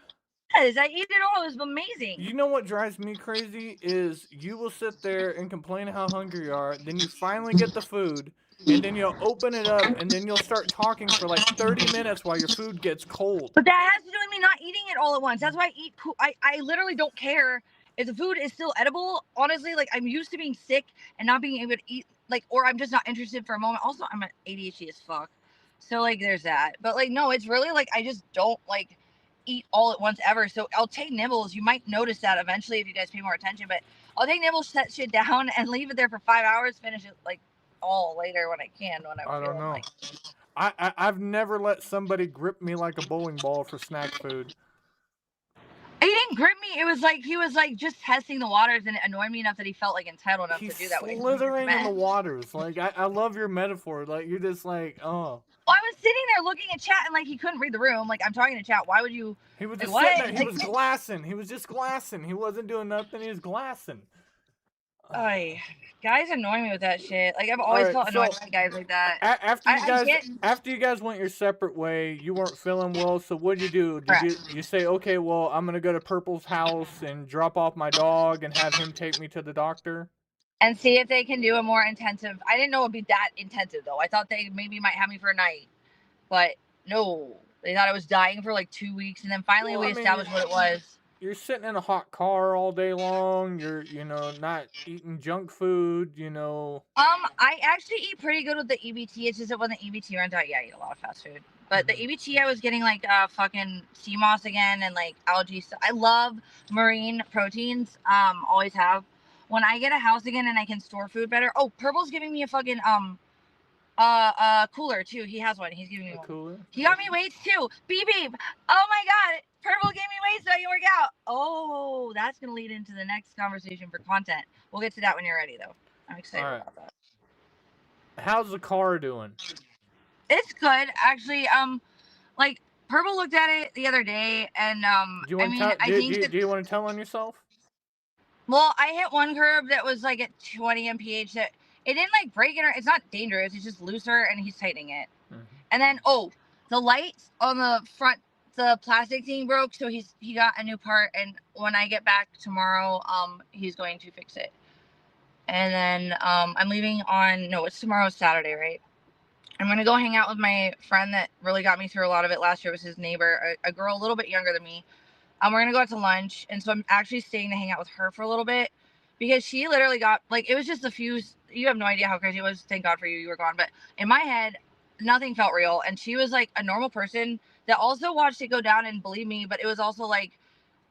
Yes, I eat it all. It was amazing. You know what drives me crazy is you will sit there and complain how hungry you are, then you finally get the food, and then you'll open it up, and then you'll start talking for like 30 minutes while your food gets cold. But that has to do with me not eating it all at once. That's why I eat I literally don't care if the food is still edible. Honestly, like I'm used to being sick and not being able to eat, like, or I'm just not interested for a moment. Also, I'm an ADHD as fuck. So like there's that. But like no, it's really like I just don't like eat all at once ever. So I'll take nibbles. You might notice that eventually if you guys pay more attention, but I'll take nibbles, set shit down, and leave it there for 5 hours, finish it like all later when I can. I don't know. I've never let somebody grip me like a bowling ball for snack food. He didn't grip me. It was like he was like just testing the waters, and it annoyed me enough that he felt like entitled enough to do that. He's slithering in the waters. Like I love your metaphor. Like you're just like, oh. Well, I was sitting there looking at chat, and like he couldn't read the room. Like I'm talking to chat. Why would you? He was just sitting there. He was glassing. He was just glassing. He wasn't doing nothing. He was glassing. Guys annoy me with that shit. Like I've All always right, felt annoyed so by guys like that. after you I guys get went your separate way, you weren't feeling well. So what'd you do? Did correct. you say, okay, well, I'm gonna go to Purple's house and drop off my dog and have him take me to the doctor? And see if they can do a more intensive. I didn't know it'd be that intensive though. I thought they maybe might have me for a night, but no. They thought I was dying for like 2 weeks, and then finally Well, we I mean, established what it was. you're sitting in a hot car all day long. You're, not eating junk food. I actually eat pretty good with the EBT. It's just that when the EBT runs out, yeah, I eat a lot of fast food. But the EBT, I was getting like fucking sea moss again and like algae stuff. I love marine proteins. Always have. When I get a house again and I can store food better. Oh, Purple's giving me a fucking cooler too. He has one. He's giving me A one. cooler. He got me weights too. Beep beep. Oh my god. Purple gave me weights so I can work out. Oh, that's gonna lead into the next conversation for content. We'll get to that when you're ready though. I'm excited about that. How's the car doing? It's good, actually. Like Purple looked at it the other day, and Do you want do you want to tell on yourself? Well, I hit one curb that was like at 20 mph. That it didn't like break it, or it's not dangerous. It's just looser, and he's tightening it. Mm-hmm. And then the lights on the front, the plastic thing broke, so he got a new part. And when I get back tomorrow, he's going to fix it. And then I'm leaving on it's tomorrow, Saturday, right? I'm gonna go hang out with my friend that really got me through a lot of it last year. It was his neighbor, a girl a little bit younger than me. We're gonna go out to lunch, and so I'm actually staying to hang out with her for a little bit because she literally got like it was just a few. You have no idea how crazy it was. Thank God for you, you were gone. But in my head, nothing felt real, and she was like a normal person that also watched it go down and believed me. But it was also like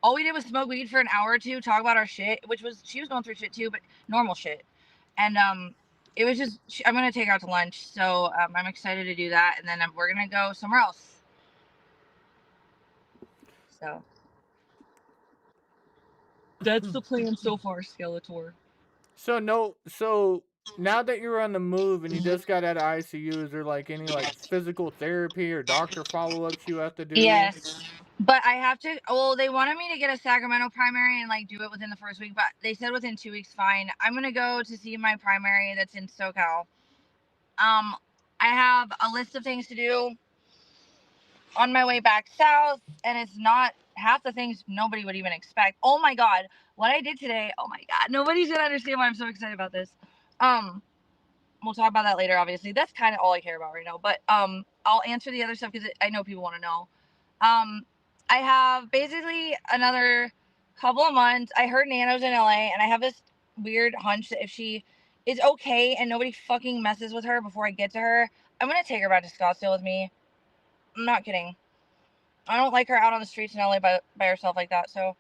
all we did was smoke weed for an hour or two, talk about our shit, which was she was going through shit too, but normal shit. And it was just I'm gonna take her out to lunch, so I'm excited to do that, and then we're gonna go somewhere else. So that's the plan so far, Skeletor. So now that you're on the move and you just got out of ICU, is there like any like physical therapy or doctor follow-ups you have to do? Yes, but I have to. Well, they wanted me to get a Sacramento primary and like do it within the first week, but they said within 2 weeks, fine. I'm gonna go to see my primary that's in SoCal. I have a list of things to do on my way back south, and it's not half the things nobody would even expect. Oh my god, what I did today! Oh my god, nobody's gonna understand why I'm so excited about this. We'll talk about that later. Obviously, that's kind of all I care about right now. But I'll answer the other stuff because I know people want to know. I have basically another couple of months. I heard Nano's in LA, and I have this weird hunch that if she is okay and nobody fucking messes with her before I get to her, I'm gonna take her back to Scottsdale with me. I'm not kidding. I don't like her out on the streets in LA by herself like that. So,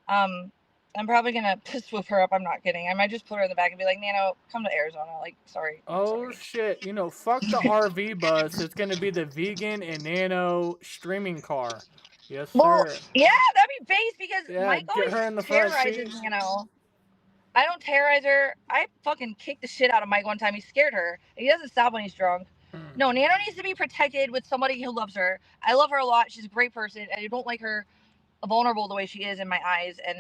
I'm probably gonna swoop her up. I'm not kidding. I might just put her in the back and be like, Nano, come to Arizona. Like, sorry. Oh shit! Fuck the RV bus. It's gonna be the vegan and Nano streaming car. Yes, sir. Well, yeah, that'd be base because Mike get her in the always front terrorizes seat. Nano. I don't terrorize her. I fucking kicked the shit out of Mike one time. He scared her. He doesn't stop when he's drunk. No, Nano needs to be protected with somebody who loves her. I love her a lot. She's a great person, and I don't like her vulnerable the way she is in my eyes. And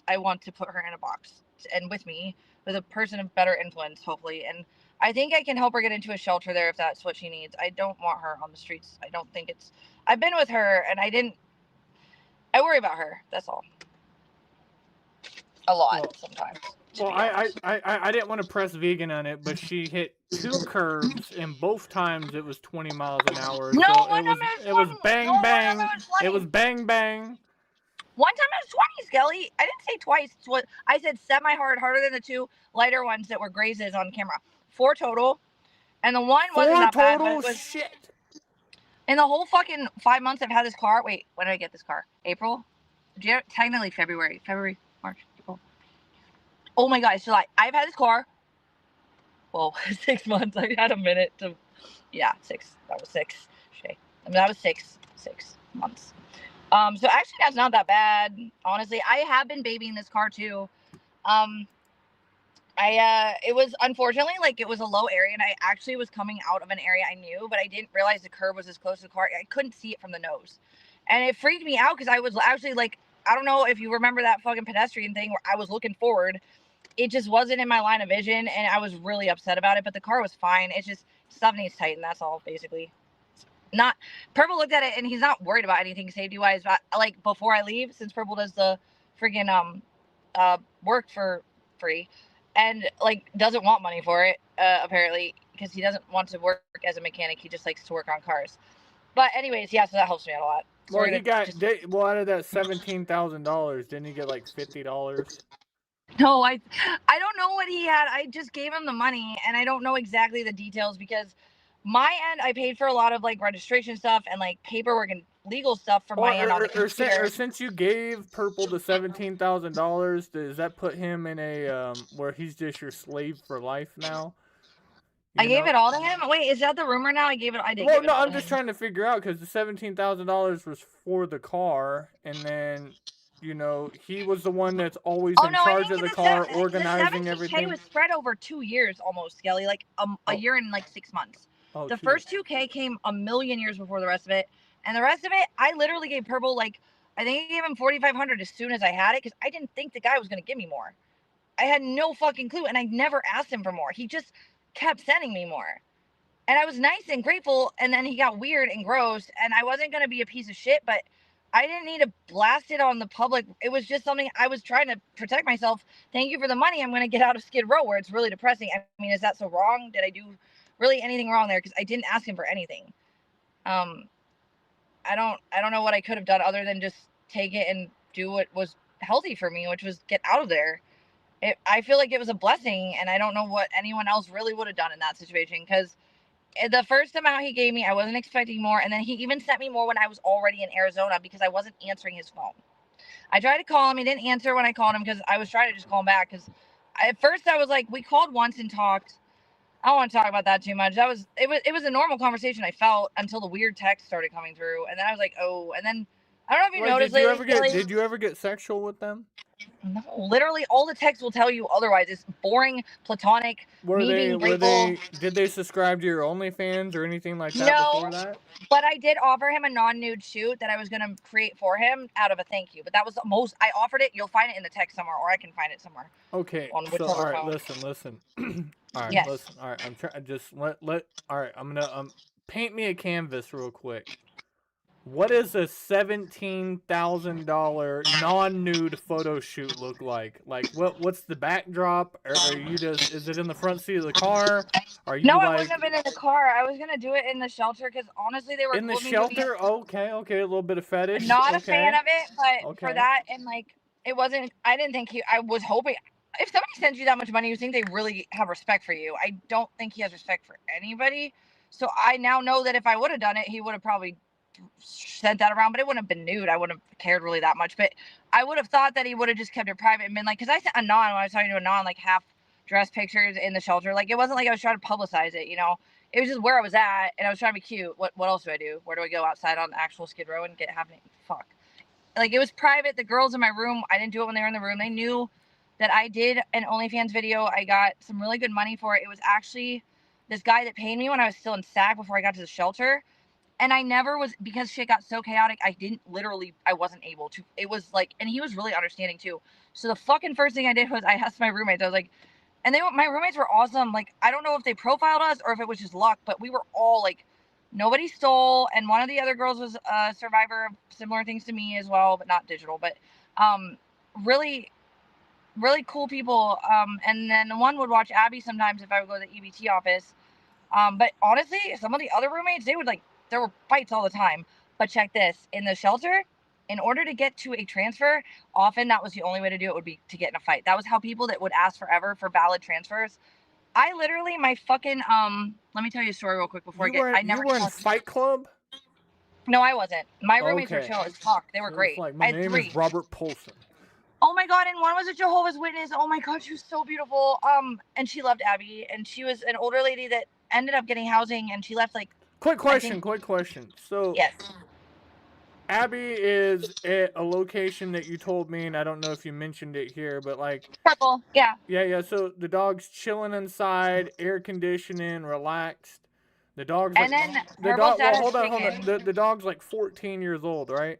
I want to put her in a box and with me, with a person of better influence, hopefully. And I think I can help her get into a shelter there if that's what she needs. I don't want her on the streets. I don't think it's. I've been with her, and I worry about her. That's all. A lot sometimes. Well, I didn't want to press vegan on it, but she hit 2 curbs, and both times it was 20 miles an hour. No, so it was bang bang. It was bang bang. One time it was 20, Skelly. I didn't say twice. I said semi-hard, harder than the 2 lighter ones that were grazes on camera. 4 total, and the one wasn't that bad. 4 total? Shit. In the whole fucking 5 months I've had this car. Wait, when did I get this car? April? Technically February, March, April. Oh my god, so I've had this car. Well, 6 months. I had a minute to. Yeah, 6. That was 6. Shay. I mean, that was 6 months. So actually that's not that bad. Honestly, I have been babying this car too. It was unfortunately it was a low area, and I actually was coming out of an area I knew, but I didn't realize the curb was as close to the car. I couldn't see it from the nose, and it freaked me out because I was actually I don't know if you remember that fucking pedestrian thing where I was looking forward, it just wasn't in my line of vision, and I was really upset about it. But the car was fine. It's just stuff needs tightened. That's all, basically. Not Purple looked at it, and he's not worried about anything safety wise. But like before I leave, since Purple does the freaking work for free, and like doesn't want money for it apparently, because he doesn't want to work as a mechanic. He just likes to work on cars. But anyways, yeah, so that helps me out a lot. So well, he got out of that $17,000, didn't he get like $50? No, I don't know what he had. I just gave him the money, and I don't know exactly the details because my end I paid for a lot of like registration stuff and like paperwork and legal stuff from my end on the computer. Or since you gave Purple the $17,000, does that put him in a where he's just your slave for life now? I gave it all to him. Wait, is that the rumor now? I did. Well, no, I'm just trying to figure out because the $17,000 was for the car, and then he was the one that's always in charge of the car, organizing everything. The $17K was spread over 2 years almost, Skelly, like a year and like 6 months. Oh, the first $2K came a million years before the rest of it, and the rest of it, I literally gave Purple like I think I gave him $4,500 as soon as I had it because I didn't think the guy was gonna give me more. I had no fucking clue, and I never asked him for more. He just kept sending me more. And I was nice and grateful, and then he got weird and gross, and I wasn't going to be a piece of shit, but I didn't need to blast it on the public. It was just something I was trying to protect myself. Thank you for the money. I'm going to get out of Skid Row, where it's really depressing. I mean, is that so wrong? Did I do really anything wrong there? Because I didn't ask him for anything. I don't know what I could have done other than just take it and do what was healthy for me, which was get out of there. I feel like it was a blessing, and I don't know what anyone else really would have done in that situation, because the first amount he gave me, I wasn't expecting more, and then he even sent me more when I was already in Arizona because I wasn't answering his phone. I tried to call him. He didn't answer when I called him because I was trying to just call him back, because at first I was like, we called once and talked. I don't want to talk about that too much. It was a normal conversation, I felt, until the weird text started coming through, and then I was like, oh, and then I don't know if you noticed. Did you ever get sexual with them? No, literally all the texts will tell you otherwise. It's boring, platonic. Did they subscribe to your OnlyFans or anything like that before that? But I did offer him a non-nude shoot that I was gonna create for him out of a thank you. But that was the most I offered it. You'll find it in the text somewhere, or I can find it somewhere. Okay. So all right, listen. All right, yes. Listen. All right, I'm trying. Just let. All right, I'm gonna paint me a canvas real quick. What does a $17,000 non-nude photo shoot look like? Like, what's the backdrop? Are you just? Is it in the front seat of the car? Are you? No, it wouldn't have been in the car. I was gonna do it in the shelter because honestly, they were in the shelter. Okay, a little bit of fetish. Not a fan of it, but for that and like it wasn't. I didn't think I was hoping. If somebody sends you that much money, you think they really have respect for you. I don't think he has respect for anybody. So I now know that if I would have done it, he would have probably sent that around, but it wouldn't have been nude. I wouldn't have cared really that much, but I would have thought that he would have just kept it private and been like, because I sent Anon when I was talking to Anon, like half dress pictures in the shelter. Like it wasn't like I was trying to publicize it, it was just where I was at, and I was trying to be cute. What else do I do? Where do I go outside on the actual Skid Row and fuck? Like it was private. The girls in my room, I didn't do it when they were in the room. They knew that I did an OnlyFans video. I got some really good money for it. It was actually this guy that paid me when I was still in SAC before I got to the shelter. And I never was, because shit got so chaotic, I wasn't able to. It was like, and he was really understanding too. So the fucking first thing I did was I asked my roommates, I was like, and my roommates were awesome. Like, I don't know if they profiled us or if it was just luck, but we were all like, nobody stole. And one of the other girls was a survivor of similar things to me as well, but not digital, but really, really cool people. And then one would watch Abby sometimes if I would go to the EBT office. But honestly, some of the other roommates, they would like, there were fights all the time. But check this, in the shelter, in order to get to a transfer, often that was the only way to do it, would be to get in a fight. That was how people that would ask forever for valid transfers. I literally, my fucking, let me tell you a story real quick before you were in Fight Club? No, I wasn't. My roommates were chill as fuck. They were great. Like, my name is Robert Polson. Oh my God, and one was a Jehovah's Witness. Oh my God, she was so beautiful. And she loved Abby, and she was an older lady that ended up getting housing, and she left like. Quick question. So yes. Abby is at a location that you told me, and I don't know if you mentioned it here, but like Purple, yeah. Yeah. So the dog's chilling inside, air conditioning, relaxed. The dog's and like, then the dog. Well, hold on. The dog's like 14 years old, right?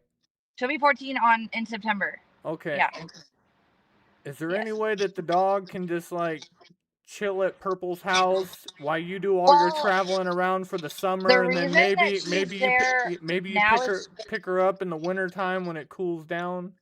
She'll be 14 in September. Okay. Yeah. Is there Yes. any way that the dog can just like chill at Purple's house while you do all your Well, traveling around for the the summer, and then reason that maybe she's there you now is pick her up in the wintertime when it cools down?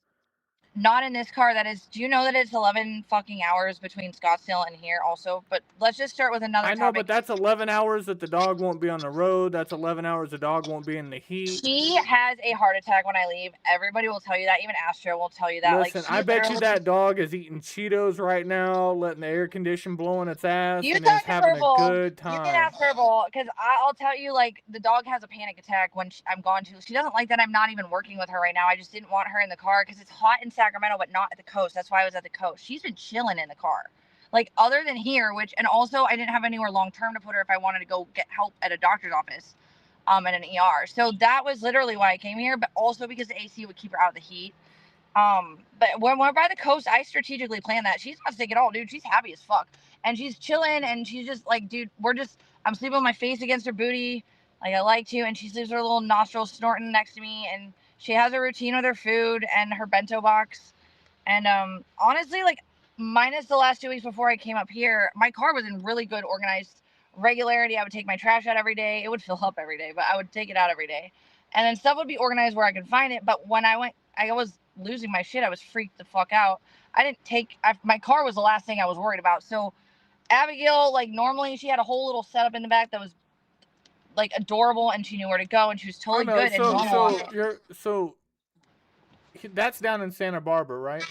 not in this car. That is, do you know that it's 11 fucking hours between Scottsdale and here also? But let's just start with another I know, but topic. that's 11 hours that the dog won't be on the road. That's 11 hours the dog won't be in the heat. She has a heart attack when I leave. Everybody will tell you that. Even Astro will tell you that. Listen, Like, I she bet you literally. that dog is eating Cheetos right now, letting the air condition blow in its ass, You and is talk to having a Purple. good You can time. ask Purple, because I'll tell you, like, the dog has a panic attack when I'm gone too. She doesn't like that I'm not even working with her right now. I just didn't want her in the car because it's hot in Sacramento, but not at the coast. That's why I was at the coast. She's been chilling in the car. Like, other than here, and also I didn't have anywhere long term to put her if I wanted to go get help at a doctor's office, at an ER. So that was literally why I came here, but also because the AC would keep her out of the heat. But when we're by the coast, I strategically planned that. She's not sick at all, dude. She's happy as fuck. And she's chilling, and she's just like, dude, I'm sleeping with my face against her booty, like I like to, and she sleeps with her little nostrils snorting next to me, and she has a routine with her food and her bento box. And honestly, like, minus the last 2 weeks before I came up here, my car was in really good organized regularity. I would take my trash out every day. It would fill up every day, but I would take it out every day. And then stuff would be organized where I could find it. But when I was losing my shit. I was freaked the fuck out. My car was the last thing I was worried about. So Abigail, like, normally she had a whole little setup in the back that was like adorable, and she knew where to go, and she was totally good and normal. That's down in Santa Barbara, right?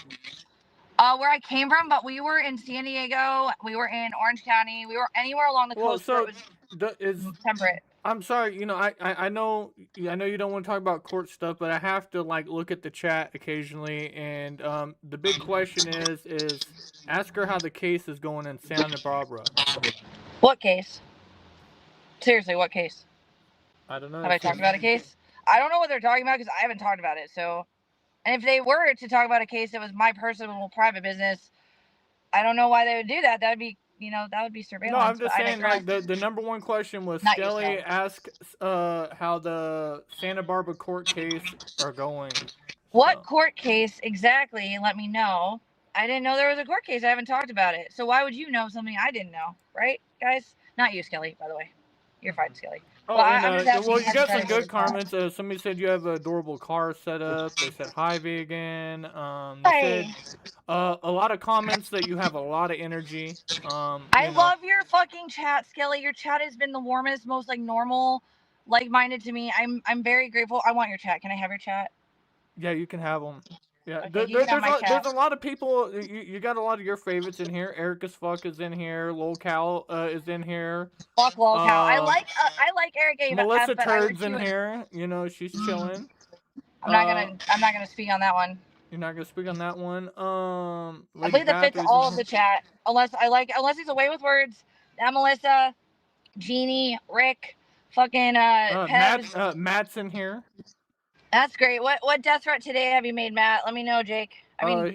Where I came from, but we were in San Diego, we were in Orange County, we were anywhere along the coast where it was temperate. I'm sorry, I know you don't want to talk about court stuff, but I have to like look at the chat occasionally, and the big question is ask her how the case is going in Santa Barbara. What case? Seriously, what case? I don't know. Have I talked about a case? I don't know what they're talking about because I haven't talked about it. So, and if they were to talk about a case that was my personal private business, I don't know why they would do that. That would be, that would be surveillance. No, I'm just saying, like, the number one question was Skelly asked how the Santa Barbara court case are going. What court case exactly? Let me know. I didn't know there was a court case. I haven't talked about it. So why would you know something I didn't know, right, guys? Not you, Skelly, by the way. You're fine, Skelly. Oh, well, you got some good comments. Somebody said you have an adorable car set up. They said hi, vegan. They said a lot of comments that you have a lot of energy. I love your fucking chat, Skelly. Your chat has been the warmest, most like normal, like-minded to me. I'm very grateful. I want your chat. Can I have your chat? Yeah, you can have them. Yeah, Okay, there's a lot of people. You got a lot of your favorites in here. Eric as fuck is in here. Lol Cal is in here. Fuck Lol Cal. I like Eric A. Melissa Turd's in here. She's chilling. I'm not gonna speak on that one. You're not gonna speak on that one. I believe that fits all of the chat. Unless he's away with words. Melissa, Jeannie, Rick, fucking Matt's in here. That's great. What death threat today have you made, Matt? Let me know, Jake.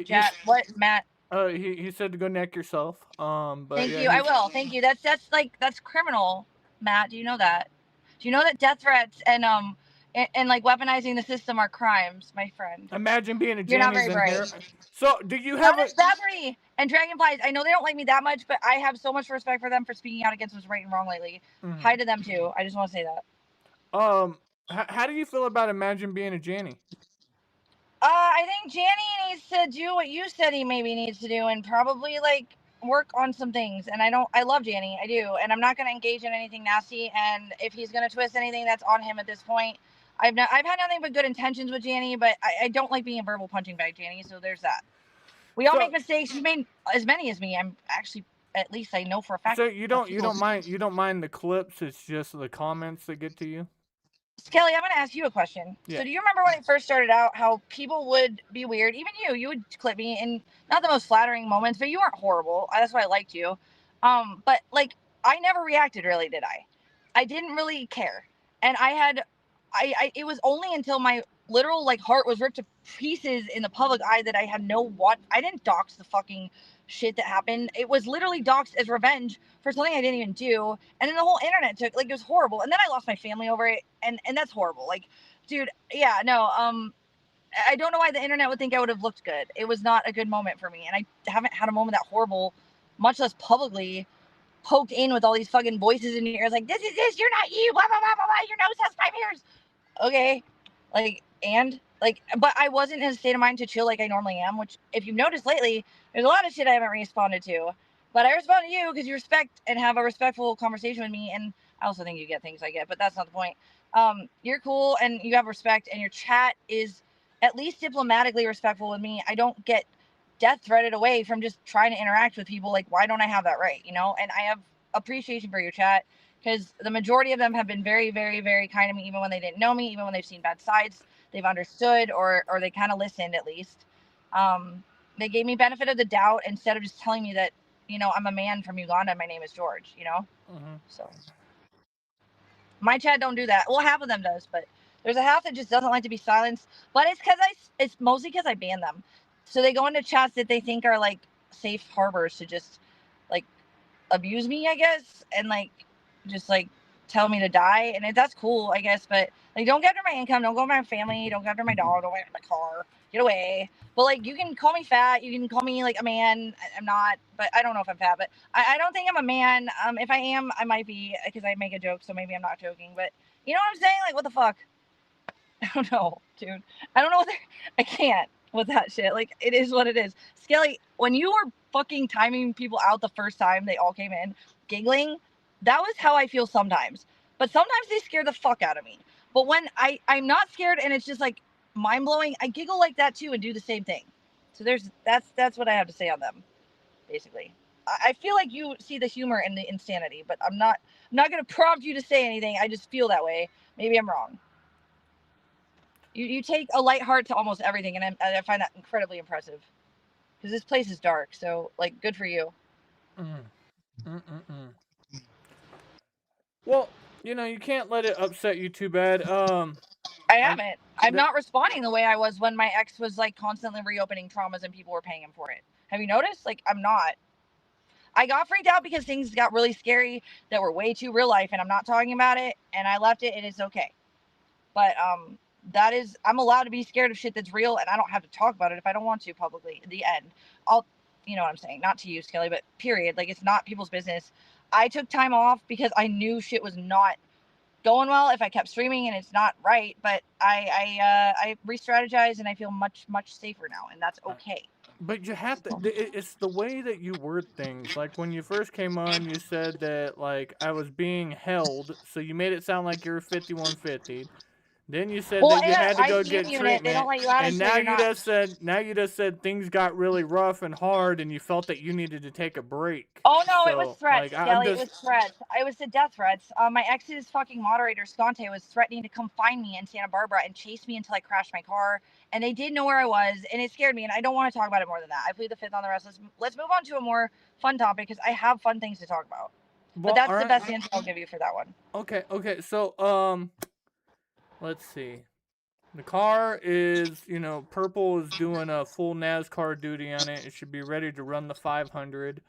Chat. What, Matt? He said to go neck yourself. But thank you. I will. Thank you. That's criminal, Matt. Do you know that? Do you know that death threats and like weaponizing the system are crimes, my friend? Imagine being a You're not very bright. Here. So, do you have Battery and Dragonflies? I know they don't like me that much, but I have so much respect for them for speaking out against what's right and wrong lately. Mm-hmm. Hi to them too. I just want to say that. How do you feel about Imagine being a Janny? I think Janny needs to do what you said he maybe needs to do, and probably like work on some things. And I love Janny, I do, and I'm not going to engage in anything nasty. And if he's going to twist anything, that's on him at this point. I've had nothing but good intentions with Janny, but I don't like being a verbal punching bag, Janny. So there's that. We all make mistakes. You made as many as me. I'm actually, at least I know for a fact. So you don't mind the clips? It's just the comments that get to you. Kelly, I'm going to ask you a question. Yeah. So do you remember when it first started out how people would be weird? Even you would clip me in not the most flattering moments, but you weren't horrible. That's why I liked you. But like, I never reacted really, did I? I didn't really care. And it was only until my literal like heart was ripped to pieces in the public eye that I had I didn't dox the fucking shit that happened. It was literally doxed as revenge for something I didn't even do. And then the whole internet took, like, it was horrible. And then I lost my family over it. And that's horrible. Like, dude, yeah, no, I don't know why the internet would think I would have looked good. It was not a good moment for me, and I haven't had a moment that horrible, much less publicly poked in with all these fucking voices in your ears, like, this is this, you're not you, blah blah blah blah blah, your nose has 5 ears. Okay, but I wasn't in a state of mind to chill like I normally am, which, if you've noticed lately, there's a lot of shit I haven't responded to. But I respond to you because you respect and have a respectful conversation with me, and I also think you get things I get, but that's not the point. You're cool and you have respect, and your chat is at least diplomatically respectful with me. I don't get death threatened away from just trying to interact with people. Like, why don't I have that right? And I have appreciation for your chat, because the majority of them have been very, very, very kind to me, even when they didn't know me, even when they've seen bad sides, they've understood, or they kind of listened at least. They gave me benefit of the doubt instead of just telling me that, I'm a man from Uganda, my name is George, So my chat don't do that. Well, half of them does, but there's a half that just doesn't like to be silenced. But it's mostly because I ban them. So they go into chats that they think are like safe harbors to just like abuse me, I guess, and like just like tell me to die, and that's cool, I guess, but like, don't go after my income, don't go after my family, don't go after my dog, don't go after my car, get away. But like, you can call me fat, you can call me like a man. I'm not, but I don't know if I'm fat, but I don't think I'm a man. If I am, I might be, because I make a joke, so maybe I'm not joking, but you know what I'm saying? Like, what the fuck? I don't know, dude. I don't know what I can't with that shit. Like, it is what it is. Skelly, when you were fucking timing people out the first time they all came in, giggling, that was how I feel sometimes. But sometimes they scare the fuck out of me. But when I'm not scared and it's just like mind blowing, I giggle like that too and do the same thing. So that's what I have to say on them, basically. I feel like you see the humor in the insanity, but I'm not gonna prompt you to say anything. I just feel that way. Maybe I'm wrong. You take a light heart to almost everything, and I find that incredibly impressive. Because this place is dark, so like, good for you. Well, you can't let it upset you too bad. I haven't. I'm not responding the way I was when my ex was like constantly reopening traumas and people were paying him for it. Have you noticed? Like, I'm not. I got freaked out because things got really scary that were way too real life, and I'm not talking about it, and I left it, and it's okay. But I'm allowed to be scared of shit that's real, and I don't have to talk about it if I don't want to publicly. In the end, you know what I'm saying? Not to you, Skelly, but period. Like, it's not people's business. I took time off because I knew shit was not going well if I kept streaming, and it's not right. But I re-strategized, and I feel much, much safer now, and that's okay. But you have to. It's the way that you word things. Like, when you first came on, you said that like I was being held, so you made it sound like you're 5150. Then you said that you had to go get treatment, they don't let you out and now you just said things got really rough and hard, and you felt that you needed to take a break. Oh no, so, it was threats, like, Skelly. It was threats. It was the death threats. My ex's fucking moderator, Scante, was threatening to come find me in Santa Barbara and chase me until I crashed my car. And they did know where I was, and it scared me. And I don't want to talk about it more than that. I plead the fifth on the rest. Let's move on to a more fun topic, because I have fun things to talk about. But that's the best answer I'll give you for that one. Okay. So let's see. The car is, purple is doing a full NASCAR duty on it. It should be ready to run the 500.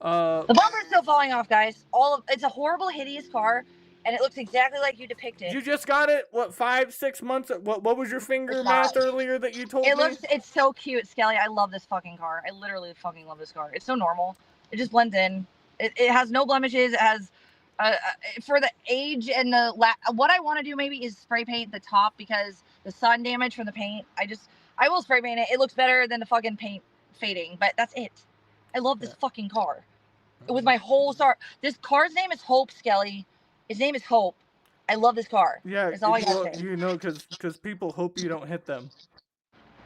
The bumper's still falling off, guys. It's a horrible, hideous car, and it looks exactly like you depicted. You just got it? What, 5-6 months? What was your finger math earlier that you told me? It's so cute, Skelly. I love this fucking car. I literally fucking love this car. It's so normal. It just blends in. It has no blemishes. It has, for the age and what I want to do maybe is spray paint the top, because the sun damage from the paint. I will spray paint it. It looks better than the fucking paint fading, but that's it. I love this fucking car. With my whole heart. This car's name is Hope, Skelly. His name is Hope. I love this car. Yeah, that's all I gotta say. Because people hope you don't hit them.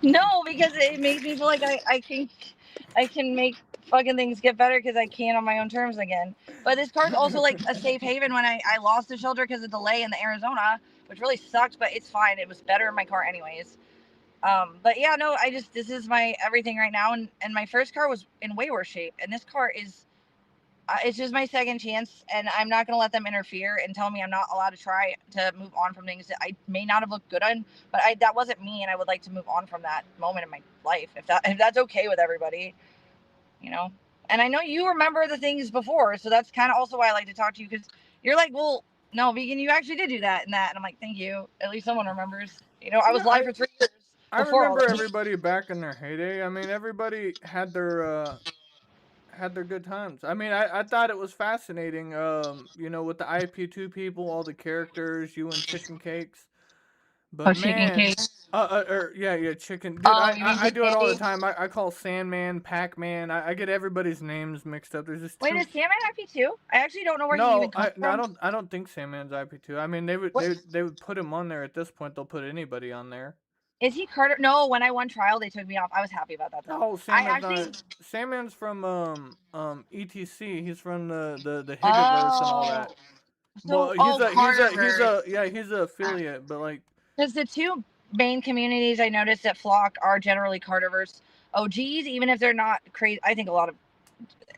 No, because it makes me feel like I can make fucking things get better, because I can on my own terms again. But this car's also like a safe haven when I lost the shelter because of delay in the Arizona, which really sucked, but it's fine. It was better in my car anyways. But yeah, no, this is my everything right now, and my first car was in way worse shape, and this car is, it's just my second chance, and I'm not going to let them interfere and tell me I'm not allowed to try to move on from things that I may not have looked good on, but that wasn't me, and I would like to move on from that moment in my life, if that's okay with everybody, And I know you remember the things before, so that's kind of also why I like to talk to you, because you're like, well, no, Vegan, you actually did do that and that, and I'm like, thank you. At least someone remembers. I was live for 3 years. I before all remember this. everybody back in their heyday. I mean, everybody had their good times. I mean, I thought it was fascinating. With the IP2 people, all the characters, you and Chicken Cakes. Oh, But chicken man, cake. yeah, chicken. Dude, Oh, you mean I do it all the candy? time. I call Sandman, Pac-Man. I get everybody's names mixed up. There's just Wait, too. is Sandman IP2? I actually don't know where he even No, comes from. I don't think Sandman's IP2. I mean, What they would put him on there at this point. They'll put anybody on there. is he, Carter? No, when I won trial, they took me off. I was happy about that though. Oh, I Sandman's actually. not. Sandman's from ETC. He's from the Higaverse and all Oh, that. so Well, Carterverse. he's a affiliate, but like Because the two main communities I noticed at Flock are generally Carterverse OGs, even if they're not crazy. I think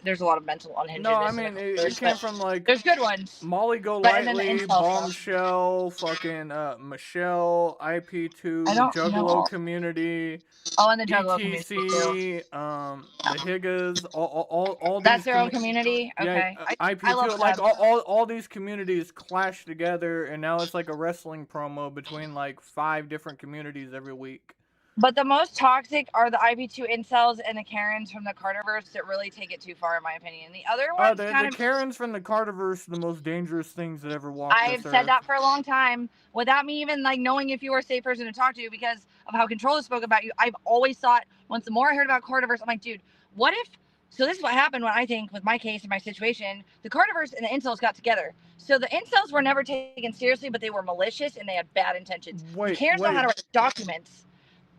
there's a lot of mental no, I unhingedness in the mean it Carterverse, came but from like there's good ones. Molly But and then the Golightly, incel stuff. Bombshell, fucking Michelle, IP2, I the don't Juggalo know. community, Oh, and the Juggalo community too. ETC, the Higas, all That's these their own community. yeah, Okay, I love IP2, like Pebs. all these communities clash together, and now it's like a wrestling promo between like 5 different communities every week. But the most toxic are the IP2 incels and the Karens from the Carterverse that really take it too far, in my opinion. The other ones The kind of. Karens from the Carterverse are the most dangerous things that ever walked I've this said earth. that for a long time without me even like knowing if you were a safe person to talk to because of how Controller spoke about you. I've always thought once the more I heard about Carterverse, I'm like, dude, what if? So this is what happened when I think with my case and my situation, the Carterverse and the incels got together. So the incels were never taken seriously, but they were malicious and they had bad intentions. The Karens know how to write documents,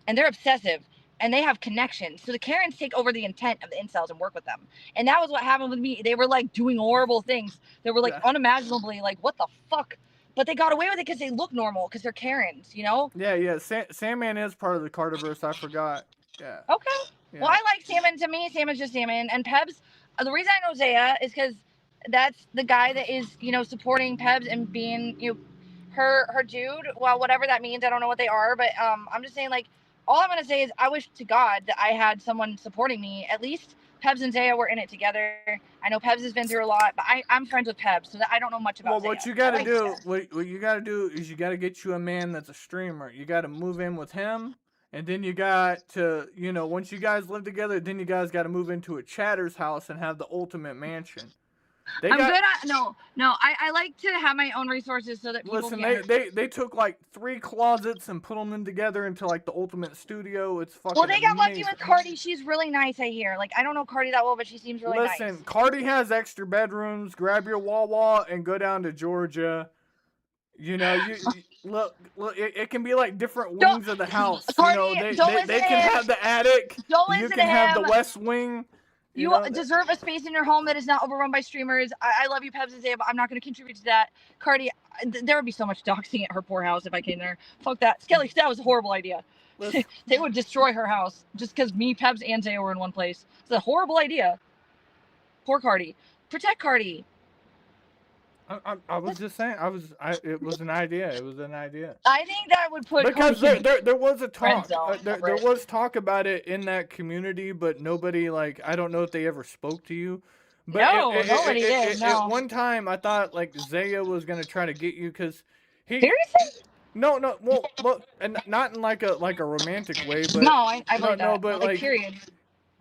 and they're obsessive and they have connections. So the Karens take over the intent of the incels and work with them. And that was what happened with me. They were like doing horrible things. They were like unimaginably like, what the fuck? But they got away with it because they look normal because they're Karens, you know? Yeah. Sandman is part of the Carterverse. I forgot. Yeah. Okay. Yeah. Well, I like Salmon. To me, Salmon's just Salmon. And Pebs, the reason I know Zaya is because that's the guy that is, supporting Pebs and being, her dude. Well, whatever that means, I don't know what they are, but I'm just saying, like, all I'm gonna say is I wish to God that I had someone supporting me. At least Pebs and Zaya were in it together. I know Pebs has been through a lot, but I'm friends with Pebs, so that I don't know much about. Well, Zaya. what you gotta do, what you gotta do is you gotta get you a man that's a streamer. You gotta move in with him, and then you got to, once you guys live together, then you guys gotta move into a chatter's house and have the ultimate mansion. I'm good at no. I like to have my own resources so that people listen. can't. They took like 3 closets and put them in together into like the ultimate studio. It's fucking. Well, they got amazing. lucky with Cardi. She's really nice, I hear. Like, I don't know Cardi that well, but she seems really nice. Listen, Cardi has extra bedrooms. Grab your Wawa and go down to Georgia. You look. It can be like different wings of the house. Cardi, they can have the attic. Don't you listen can to have him. the west wing. You deserve a space in your home that is not overrun by streamers. I love you, Pebs and Zaya, but I'm not going to contribute to that. Cardi, there would be so much doxing at her poor house if I came there. Fuck that. Skelly, that was a horrible idea. They would destroy her house just because me, Pebs, and Zaya were in one place. It's a horrible idea. Poor Cardi. Protect Cardi. I was just saying. It was an idea. It was an idea. I think that would put because there was a talk. There right? was talk about it in that community, but nobody like I don't know if they ever spoke to you. But nobody did. No. At one time, I thought like Zaya was gonna try to get you because he. Seriously? No, well, and not in like a romantic way, but no, I believe that. No, but like period.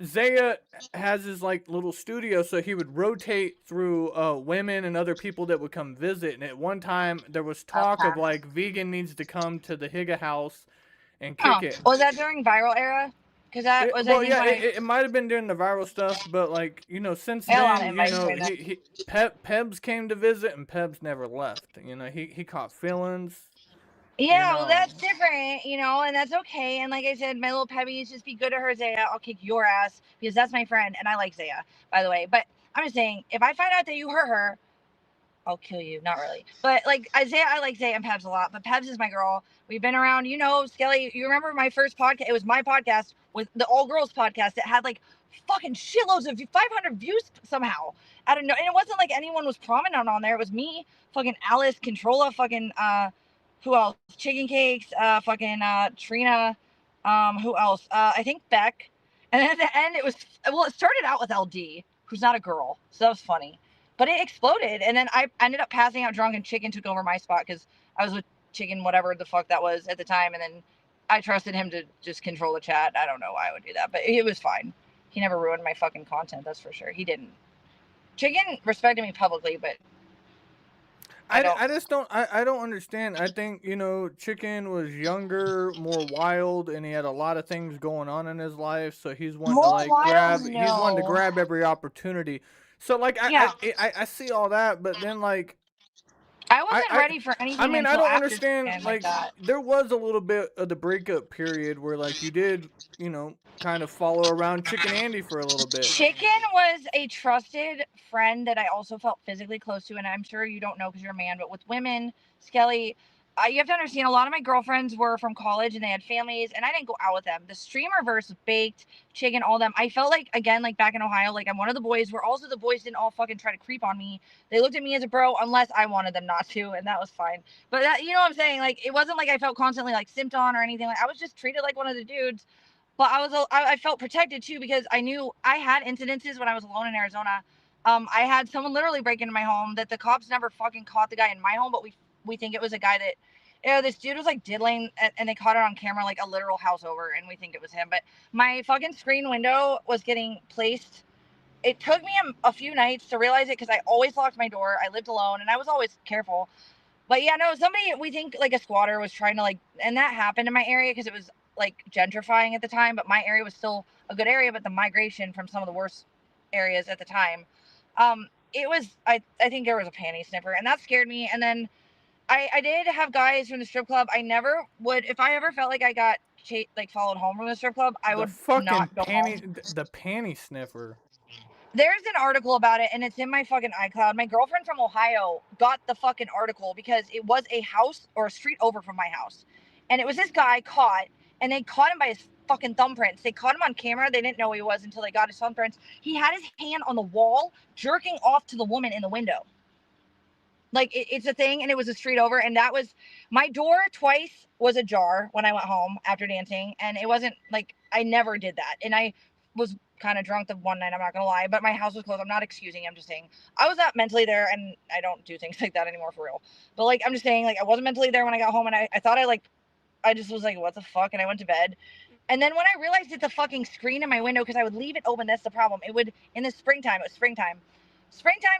Zaya has his like little studio, so he would rotate through women and other people that would come visit. And at one time, there was talk of like vegan needs to come to the Higa house and kick it. Was that during viral era? Because that was. It might have been during the viral stuff, but like since then, Pebs came to visit and Pebs never left. He caught feelings. Yeah, well, that's different, and that's okay. And like I said, my little Pebbies, just be good to her, Zaya. I'll kick your ass because that's my friend, and I like Zaya, by the way. But I'm just saying, if I find out that you hurt her, I'll kill you. Not really. But like Zaya, I like Zaya and Pebs a lot. But Pebs is my girl. We've been around, Skelly. You remember my first podcast? It was my podcast with the all girls podcast that had like fucking shitloads of 500 views somehow. I don't know. And it wasn't like anyone was prominent on there. It was me, fucking Alice, Controlla, fucking who else? Chicken Cakes, Trina, who else? I think Beck. And then at the end, it started out with LD, who's not a girl, so that was funny. But it exploded, and then I ended up passing out drunk, and Chicken took over my spot because I was with Chicken, whatever the fuck that was at the time, and then I trusted him to just control the chat. I don't know why I would do that, but it was fine. He never ruined my fucking content, that's for sure. He didn't. Chicken respected me publicly, but I just don't I don't understand. I think, Chicken was younger, more wild, and he had a lot of things going on in his life, so he's wanting to more like wild, he's wanting to no. grab every opportunity. So like Yeah. I see all that, but then like I wasn't ready for anything I until don't after understand. Chicken like Like that. there was a little bit of the breakup period where like you did, kind of follow around Chicken Andy for a little bit. Chicken was a trusted friend that I also felt physically close to, and I'm sure you don't know because you're a man, but with women, Skelly, you have to understand a lot of my girlfriends were from college and they had families, and I didn't go out with them. The streamerverse, Baked, Chicken, all them. I felt like, again, like back in Ohio, like I'm one of the boys where also the boys didn't all fucking try to creep on me. They looked at me as a bro unless I wanted them not to, and that was fine. But that, you know what I'm saying? Like it wasn't like I felt constantly like simped on or anything. Like I was just treated like one of the dudes. But I felt protected too because I knew I had incidences when I was alone in Arizona. I had someone literally break into my home that the cops never fucking caught the guy in my home, but we think it was a guy that, this dude was like diddling, and they caught it on camera like a literal house over, and we think it was him. But my fucking screen window was getting placed. It took me a few nights to realize it because I always locked my door. I lived alone and I was always careful. But yeah, no, somebody, we think like a squatter was trying to like, and that happened in my area because it was like gentrifying at the time, but my area was still a good area, but the migration from some of the worst areas at the time, it was, I think there was a panty sniffer, and that scared me. And then I did have guys from the strip club. I never would, if I ever felt like I got like followed home from the strip club, I The would fucking not go home. the panty sniffer. There's an article about it, and it's in my fucking iCloud. My girlfriend from Ohio got the fucking article because it was a house or a street over from my house. And it was this guy caught, and they caught him by his fucking thumbprints. They caught him on camera. They didn't know who he was until they got his thumbprints. He had his hand on the wall, jerking off to the woman in the window. Like it's a thing, and it was a street over, and that was my door twice was ajar when I went home after dancing, and it wasn't like I never did that, and I was kind of drunk the one night, I'm not gonna lie, but my house was closed. I'm not excusing, I'm just saying I was not mentally there, and I don't do things like that anymore for real. But like I'm just saying, like I wasn't mentally there when I got home, and I thought I just was like, what the fuck, and I went to bed. And then when I realized it's a fucking screen in my window, because I would leave it open, that's the problem. It would, in the springtime, it was springtime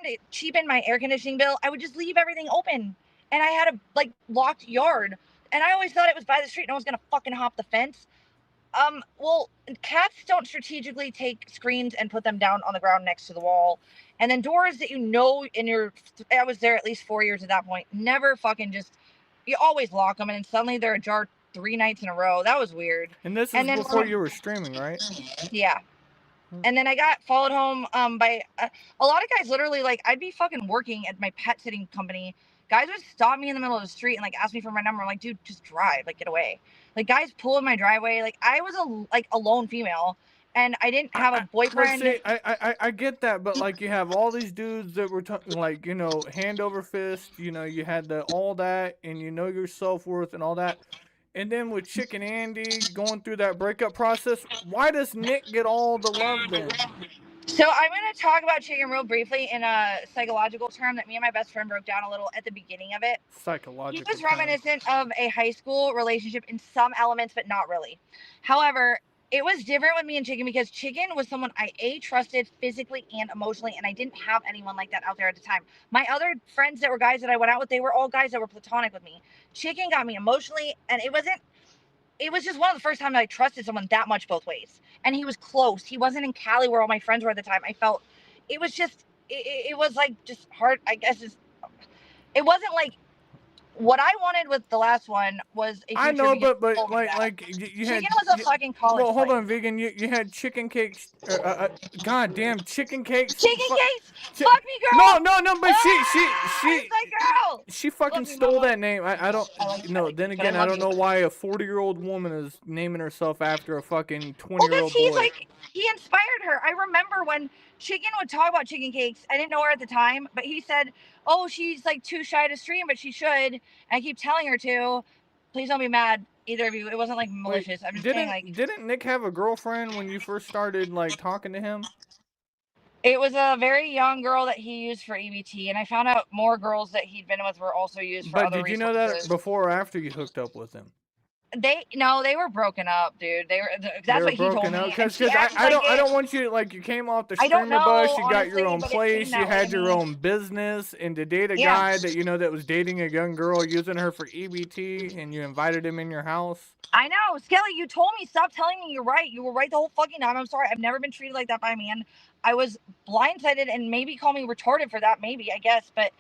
to cheapen my air conditioning bill, I would just leave everything open. And I had a like locked yard. And I always thought it was by the street. No one's gonna fucking hop the fence. Well, cats don't strategically take screens and put them down on the ground next to the wall. And then doors that I was there at least 4 years at that point, never fucking just, you always lock them, and then suddenly they're ajar 3 nights in a row. That was weird. And this is before you were streaming, right? Yeah. And then I got followed home by a lot of guys. Literally, like I'd be fucking working at my pet sitting company. Guys would stop me in the middle of the street and like ask me for my number. I'm like, dude, just drive, like get away. Like guys pull in my driveway. Like I was a lone female, and I didn't have a boyfriend. See, I get that, but like you have all these dudes that were like hand over fist. You had all that, and your self-worth and all that. And then with Chicken Andy going through that breakup process, why does Nick get all the love then? So I'm going to talk about Chicken real briefly in a psychological term that me and my best friend broke down a little at the beginning of it. Psychological. He was reminiscent of a high school relationship in some elements, but not really. However, it was different with me and Chicken because Chicken was someone I trusted physically and emotionally, and I didn't have anyone like that out there at the time. My other friends that were guys that I went out with, they were all guys that were platonic with me. Chicken got me emotionally, and it was just one of the first times I trusted someone that much both ways. And he was close. He wasn't in Cali where all my friends were at the time. I felt it was just, it was like just hard, I guess. It wasn't like, what I wanted with the last one was a I know, but like you had Chicken was a fucking college. Well, hold on, vegan. You had chicken cakes. Goddamn chicken cakes. Chicken cakes. Fuck me, girl. No. But girl. She fucking stole that name. I don't. No. Then again, I don't know why a 40-year-old woman is naming herself after a fucking 20-year-old boy. He's like, he inspired her. I remember when Chicken would talk about chicken cakes. I didn't know her at the time, but he said, oh, she's like too shy to stream, but she should. And I keep telling her to. Please don't be mad, either of you. It wasn't like malicious. I'm just saying, like, didn't Nick have a girlfriend when you first started like talking to him? It was a very young girl that he used for EBT, and I found out more girls that he'd been with were also used for other resources. But did you know that before or after you hooked up with him? they were broken up, dude. That's what he told me. Because And she acted I like don't want you, like, you came off the I don't streamer bus, know, you got your honestly, own but it place, seemed you that way had to your me. own business, and to date a Yeah. guy that you know that was dating a young girl, using her for EBT, and you invited him in your house. I know, Skelly, you told me, stop telling me you're right. You were right the whole fucking time. I'm sorry. I've never been treated like that by a man. I was blindsided, and maybe call me retarded for that, maybe, I guess, but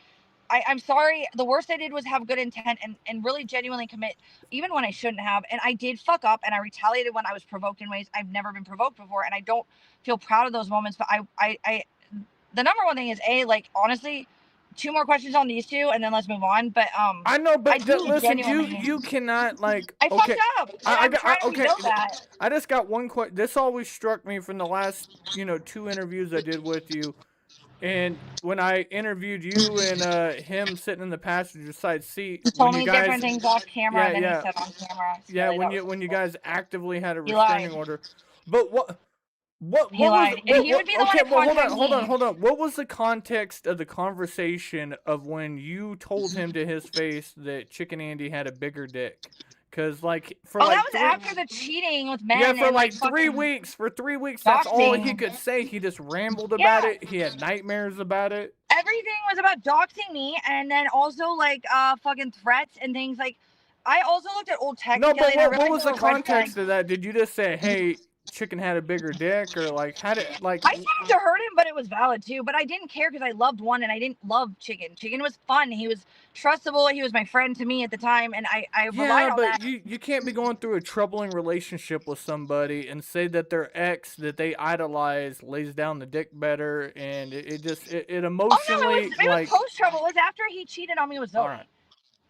I'm sorry. The worst I did was have good intent and really genuinely commit, even when I shouldn't have. And I did fuck up, and I retaliated when I was provoked in ways I've never been provoked before. And I don't feel proud of those moments. But the number one thing is, like, honestly, 2 more questions on these 2, and then let's move on. But I know, but listen, genuinely, you cannot, like, I okay, fucked up. And I'm trying to rebuild that. I just got one question. This always struck me from the last, 2 interviews I did with you. And when I interviewed you and him sitting in the passenger side seat, He when told you me guys, different things off camera, and then yeah, he said on camera. yeah, Skelly, when you guys actively had a He restraining lied. order, but what He was lied. And he would be the one okay? to Well, contact hold me. on. What was the context of the conversation of when you told him to his face that Chicken Andy had a bigger dick? Because, like, for Oh, like that was after the cheating with men. yeah, for and, like fucking 3 weeks. For 3 weeks, that's all he doxing. could say. He just rambled about Yeah. it. He had nightmares about it. Everything was about doxing me, and then also like fucking threats and things. Like, I also looked at old text. No, but Kelly, and I what realized was there the were red context flags. of that? Did you just say, "Hey, Chicken had a bigger dick," or like, how did like? I said it to hurt him, but it was valid too. But I didn't care because I loved one, and I didn't love Chicken. Chicken was fun. He was trustable. He was my friend to me at the time, and I relied on that. You can't be going through a troubling relationship with somebody and say that their ex that they idolize lays down the dick better, and it emotionally it was post trouble. It was after he cheated on me with Zoe. All right.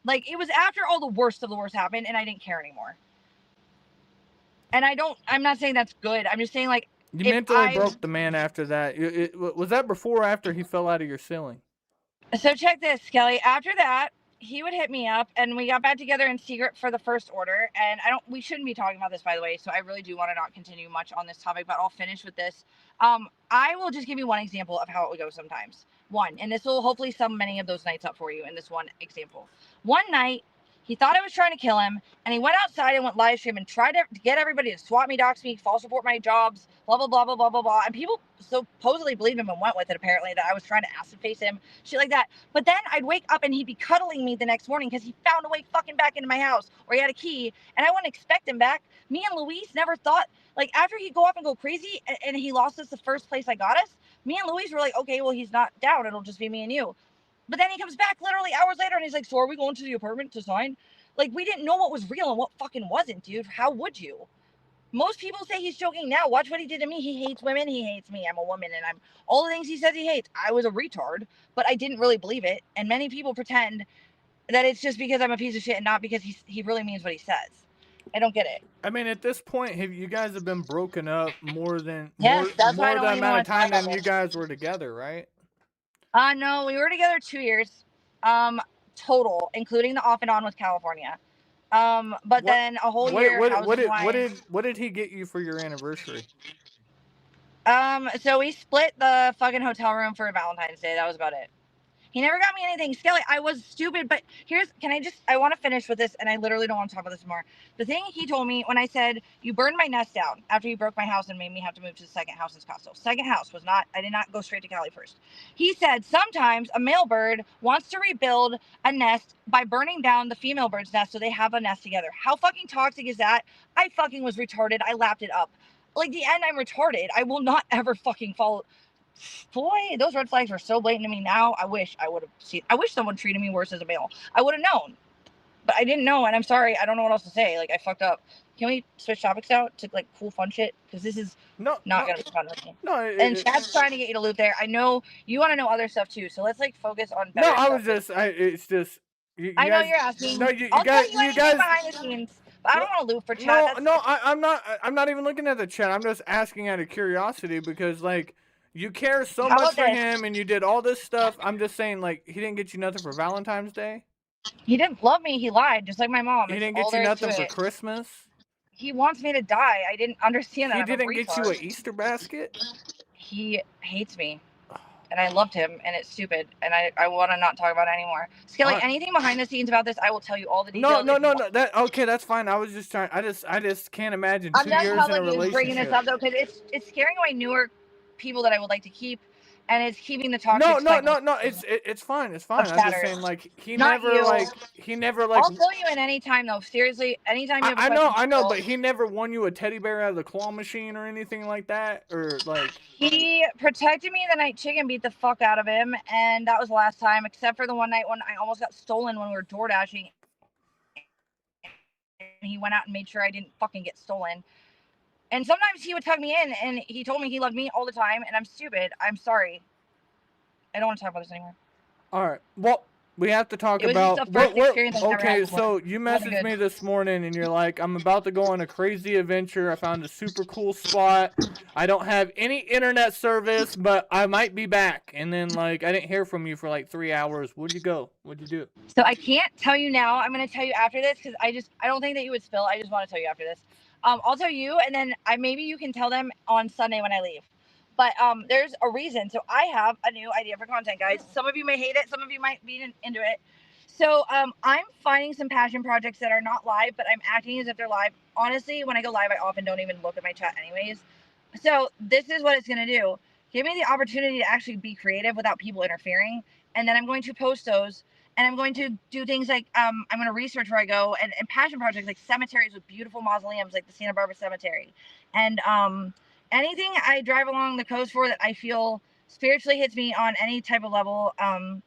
Like, it was after all the worst of the worst happened, and I didn't care anymore. And I'm not saying that's good. I'm just saying, like, You mentally broke the man after that. Was that before or after he fell out of your ceiling? So check this, Kelly. After that, he would hit me up, and we got back together in secret for the first order. And we shouldn't be talking about this, by the way. So I really do want to not continue much on this topic, but I'll finish with this. I will just give you one example of how it would go sometimes. One, and this will hopefully sum many of those nights up for you in this one example. One night, he thought I was trying to kill him, and he went outside and went live stream and tried to get everybody to swat me, dox me, false report my jobs, blah, blah, blah, blah, blah, blah, blah. And people supposedly believed him and went with it, apparently, that I was trying to acid face him, shit like that. But then I'd wake up and he'd be cuddling me the next morning because he found a way fucking back into my house, or he had a key, and I wouldn't expect him back. Me and Luis never thought, like, after he'd go off and go crazy and he lost us the first place I got us, me and Luis were like, okay, well, he's not down. It'll just be me and you. But then he comes back literally hours later and he's like, so are we going to the apartment to sign? Like, we didn't know what was real and what fucking wasn't, dude. How would you? Most people say he's joking now. Watch what he did to me. He hates women. He hates me. I'm a woman, and I'm all the things he says he hates. I was a retard, but I didn't really believe it. And many people pretend that it's just because I'm a piece of shit and not because he really means what he says. I don't get it. I mean, at this point, you guys have been broken up more than Yes, that's why I don't the even amount wanna of time talk about than you it. guys were together, right? No, we were together 2 years, total, including the off and on with California. But then a whole year. What did he get you for your anniversary? So we split the fucking hotel room for Valentine's Day. That was about it. He never got me anything. Skelly, I was stupid, but I want to finish with this, and I literally don't want to talk about this more. The thing he told me when I said, you burned my nest down after you broke my house and made me have to move to the second house in Scottsdale. Second house I did not go straight to Cali first. He said, sometimes a male bird wants to rebuild a nest by burning down the female bird's nest so they have a nest together. How fucking toxic is that? I fucking was retarded. I lapped it up. Like, the end, I'm retarded. I will not ever fucking follow. Boy, those red flags are so blatant to me now. I wish I would have seen. I wish someone treated me worse as a male. I would have known, but I didn't know, and I'm sorry. I don't know what else to say. Like, I fucked up. Can we switch topics out to like cool, fun shit? Because this is not gonna be fun with me. No, and Chad's trying to get you to loop there. I know you want to know other stuff too, so let's like focus on. No, I was just. It's just. I know you're asking. No, I'll tell you guys behind the scenes. But I don't want to loop for Chad. I'm not. I'm not even looking at the chat. I'm just asking out of curiosity because like. You care so much for him, and you did all this stuff. I'm just saying, like, he didn't get you nothing for Valentine's Day? He didn't love me. He lied, just like my mom. He didn't get you nothing for Christmas? He wants me to die. I didn't understand that. He didn't get you an Easter basket? He hates me. and I loved him, and it's stupid, and I want to not talk about it anymore. Skelly, anything behind the scenes about this, I will tell you all the details. No. That's fine. I was just trying. I just can't imagine 2 years in a relationship. Bringing this up though, because it's scaring away newer people that I would like to keep, and it's keeping the toxic. No. It's fine. It's fine. I'm just saying, like he never. I'll fill you in anytime though. Seriously, anytime you have I know, but he never won you a teddy bear out of the claw machine or anything like that, or like. He protected me the night Chicken beat the fuck out of him, and that was the last time, except for the one night when I almost got stolen when we were door dashing. He went out and made sure I didn't fucking get stolen. And sometimes he would tug me in, and he told me he loved me all the time, and I'm stupid. I'm sorry. I don't want to talk about this anymore. All right. Well, we have to talk about. Okay, so you messaged me this morning, and you're like, "I'm about to go on a crazy adventure. I found a super cool spot. I don't have any internet service, but I might be back." And then, like, I didn't hear from you for like 3 hours. Where'd you go? What'd you do? So I can't tell you now. I'm gonna tell you after this because I don't think that you would spill. I just want to tell you after this. I'll tell you, and then maybe you can tell them on Sunday when I leave. But there's a reason. So I have a new idea for content, guys. Some of you may hate it. Some of you might be into it. So I'm finding some passion projects that are not live, but I'm acting as if they're live. Honestly, when I go live, I often don't even look at my chat anyways. So this is what it's going to do. Give me the opportunity to actually be creative without people interfering. And then I'm going to post those. And I'm going to do things like I'm going to research where I go and passion projects like cemeteries with beautiful mausoleums like the Santa Barbara Cemetery. And anything I drive along the coast for that I feel spiritually hits me on any type of level. I'm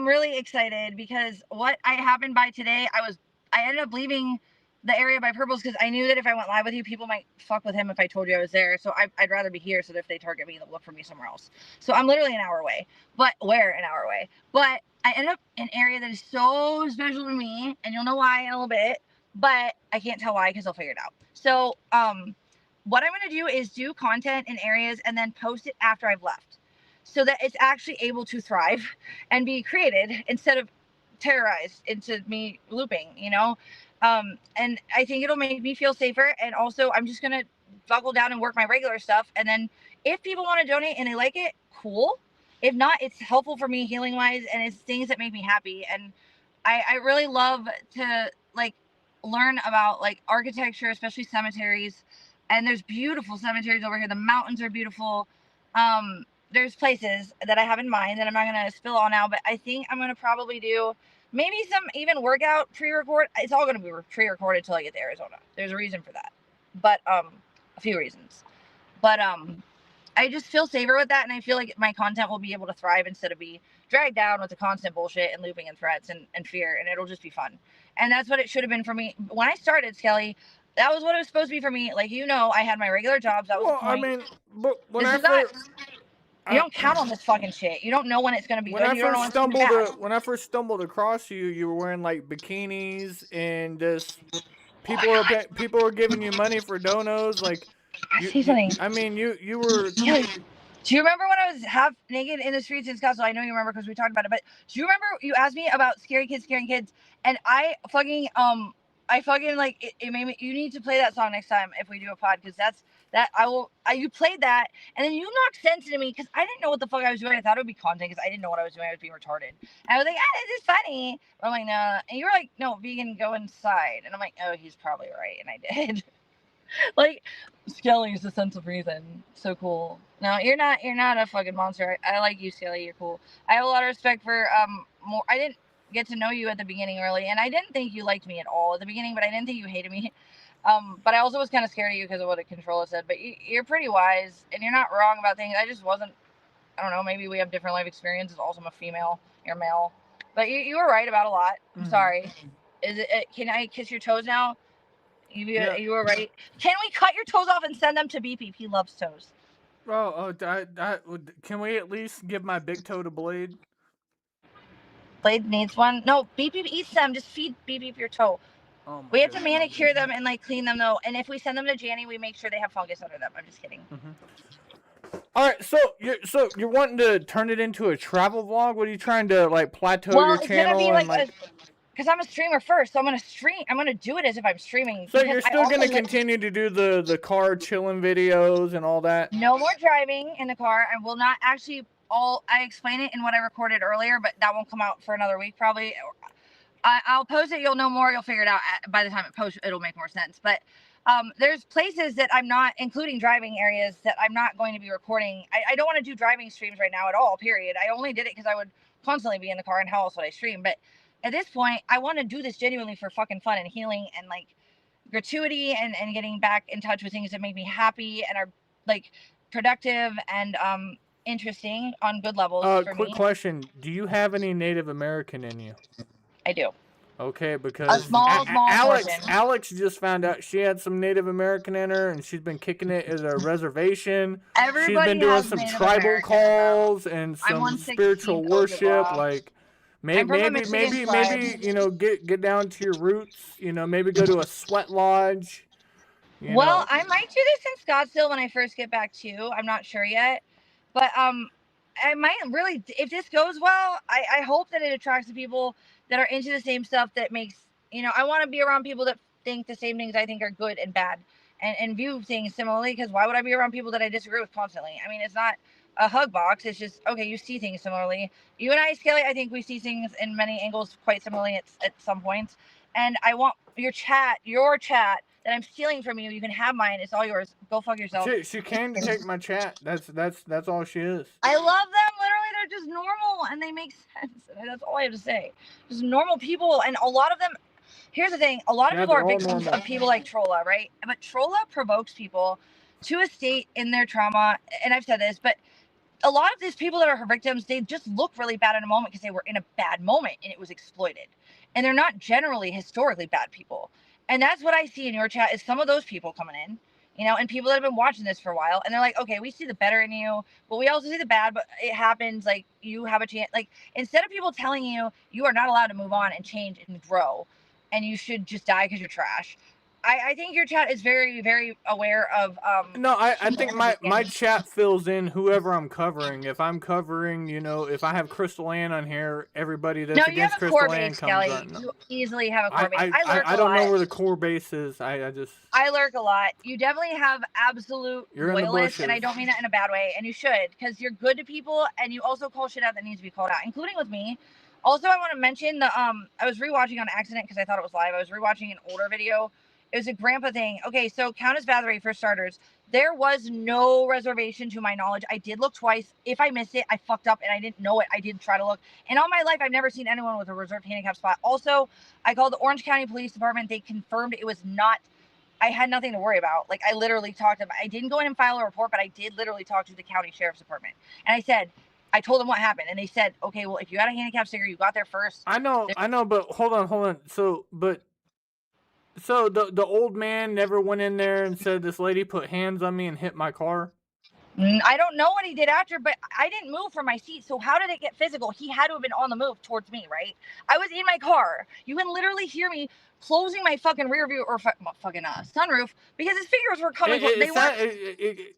really excited because what I happened by today, I ended up leaving the area by Purples because I knew that if I went live with you, people might fuck with him if I told you I was there. So I'd rather be here so that if they target me, they'll look for me somewhere else. So I'm literally an hour away. But I ended up in an area that is so special to me, and you'll know why in a little bit, but I can't tell why because I'll figure it out. So what I'm going to do is do content in areas and then post it after I've left so that it's actually able to thrive and be created instead of terrorized into me looping, you know? And I think it'll make me feel safer. And also I'm just going to buckle down and work my regular stuff. And then if people want to donate and they like it, cool. If not, it's helpful for me healing wise. And it's things that make me happy. And I really love to like learn about like architecture, especially cemeteries. And there's beautiful cemeteries over here. The mountains are beautiful. There's places that I have in mind that I'm not going to spill all now, but I think I'm going to probably do maybe some even workout pre-record. It's all going to be pre-recorded till I get to Arizona. There's a reason for that, but a few reasons. But I just feel safer with that, and I feel like my content will be able to thrive instead of be dragged down with the constant bullshit and looping and threats and fear, and it'll just be fun. And that's what it should have been for me when I started, Skelly. That was what it was supposed to be for me. Like, you know, I had my regular jobs. That was the point. I mean, but when you don't count on this fucking shit. You don't know when it's gonna be good. When I first stumbled across you, you were wearing like bikinis and just people were giving you money for donos. Like, you were. Do you remember when I was half naked in the streets in Scottsdale? I know you remember because we talked about it. But do you remember you asked me about scaring kids, and I fucking like it made me. You need to play that song next time if we do a pod because you played that and then you knocked sense into me because I didn't know what the fuck I was doing. I thought it would be content because I didn't know what I was doing. I was being retarded. And I was like, this is funny. But I'm like, no. And you were like, no, vegan, go inside. And I'm like, oh, he's probably right. And I did. Like, Skelly is the sense of reason. So cool. No, you're not a fucking monster. I like you, Skelly. You're cool. I have a lot of respect for more. I didn't get to know you at the beginning really, and I didn't think you liked me at all at the beginning, but I didn't think you hated me. But I also was kind of scared of you because of what a controller said. But you're pretty wise, and you're not wrong about things. I just wasn't. I don't know. Maybe we have different life experiences. Also, I'm a female. You're male. But you were right about a lot. I'm sorry. Is it? Can I kiss your toes now? You were right. Can we cut your toes off and send them to Beep Beep? He loves toes. Can we at least give my big toe to Blade? Blade needs one. No, Beep Beep eats them. Just feed Beep Beep your toe. We have to manicure them and like clean them though. And if we send them to Janny, we make sure they have fungus under them. I'm just kidding. All right, so you're wanting to turn it into a travel vlog? What are you trying to like plateau your channel? It's gonna be like because I'm a streamer first, so I'm gonna stream. I'm gonna do it as if I'm streaming. So you're still gonna continue to do the car chilling videos and all that? No more driving in the car. I will not actually. I explain it in what I recorded earlier, but that won't come out for another week probably. I'll post it. You'll know more. You'll figure it out by the time it posts. It'll make more sense. But there's places that I'm not, including driving areas, that I'm not going to be recording. I don't want to do driving streams right now at all. Period. I only did it because I would constantly be in the car, and how else would I stream? But at this point, I want to do this genuinely for fucking fun and healing and like gratuity and getting back in touch with things that make me happy and are like productive and interesting on good levels for me. Quick question: do you have any Native American in you? I do. Okay, because small Alex just found out she had some Native American in her, and she's been kicking it at a reservation. Everybody she's been doing some Native tribal American calls and some spiritual worship. Like maybe you know, get down to your roots. You know, maybe go to a sweat lodge. Well, I might do this in Scottsdale when I first get back too. I'm not sure yet, but I might really, if this goes well, I hope that it attracts the people that are into the same stuff that makes, you know, I want to be around people that think the same things I think are good and bad and view things similarly, because why would I be around people that I disagree with constantly? I mean, it's not a hug box. It's just, okay, you see things similarly. You and I, Skelly, I think we see things in many angles quite similarly at some points. And I want your chat that I'm stealing from you. You can have mine. It's all yours. Go fuck yourself. She can take my chat. That's all she is. I love them. Literally, they're just normal and they make sense. That's all I have to say. Just normal people, and a lot of them. Here's the thing: a lot of people are victims of people like Trolla, right? But Trolla provokes people to a state in their trauma, and I've said this, but a lot of these people that are her victims, they just look really bad in a moment because they were in a bad moment and it was exploited, and they're not generally historically bad people. And that's what I see in your chat is some of those people coming in, you know, and people that have been watching this for a while, and they're like, okay, we see the better in you, but we also see the bad, but it happens, like, you have a chance. Like, instead of people telling you you are not allowed to move on and change and grow, and you should just die because you're trash, I think your chat is very, very aware of no, I think my chat fills in whoever I'm covering. If I'm covering, you know, if I have Crystal Ann on here, everybody that's against Crystal Ann comes on. You easily have a core base. I don't know where the core base is. I lurk a lot. You definitely have absolute loyalists, and I don't mean that in a bad way, and you should, because you're good to people and you also call shit out that needs to be called out, including with me. Also, I want to mention the I was rewatching on accident because I thought it was live. I was rewatching an older video. It was a grandpa thing. Okay, so Countess Bathory, for starters, there was no reservation to my knowledge. I did look twice. If I missed it, I fucked up and I didn't know it. I did try to look. And all my life, I've never seen anyone with a reserved handicap spot. Also, I called the Orange County Police Department. They confirmed it was not, I had nothing to worry about. Like, I literally talked to them. I didn't go in and file a report, but I did literally talk to the county sheriff's department. And I told them what happened. And they said, okay, well, if you got a handicap sticker, you got there first. I know, but hold on. So the old man never went in there and said this lady put hands on me and hit my car? I don't know what he did after, but I didn't move from my seat. So how did it get physical? He had to have been on the move towards me, right? I was in my car. You can literally hear me closing my fucking rear view or fucking sunroof because his fingers were coming.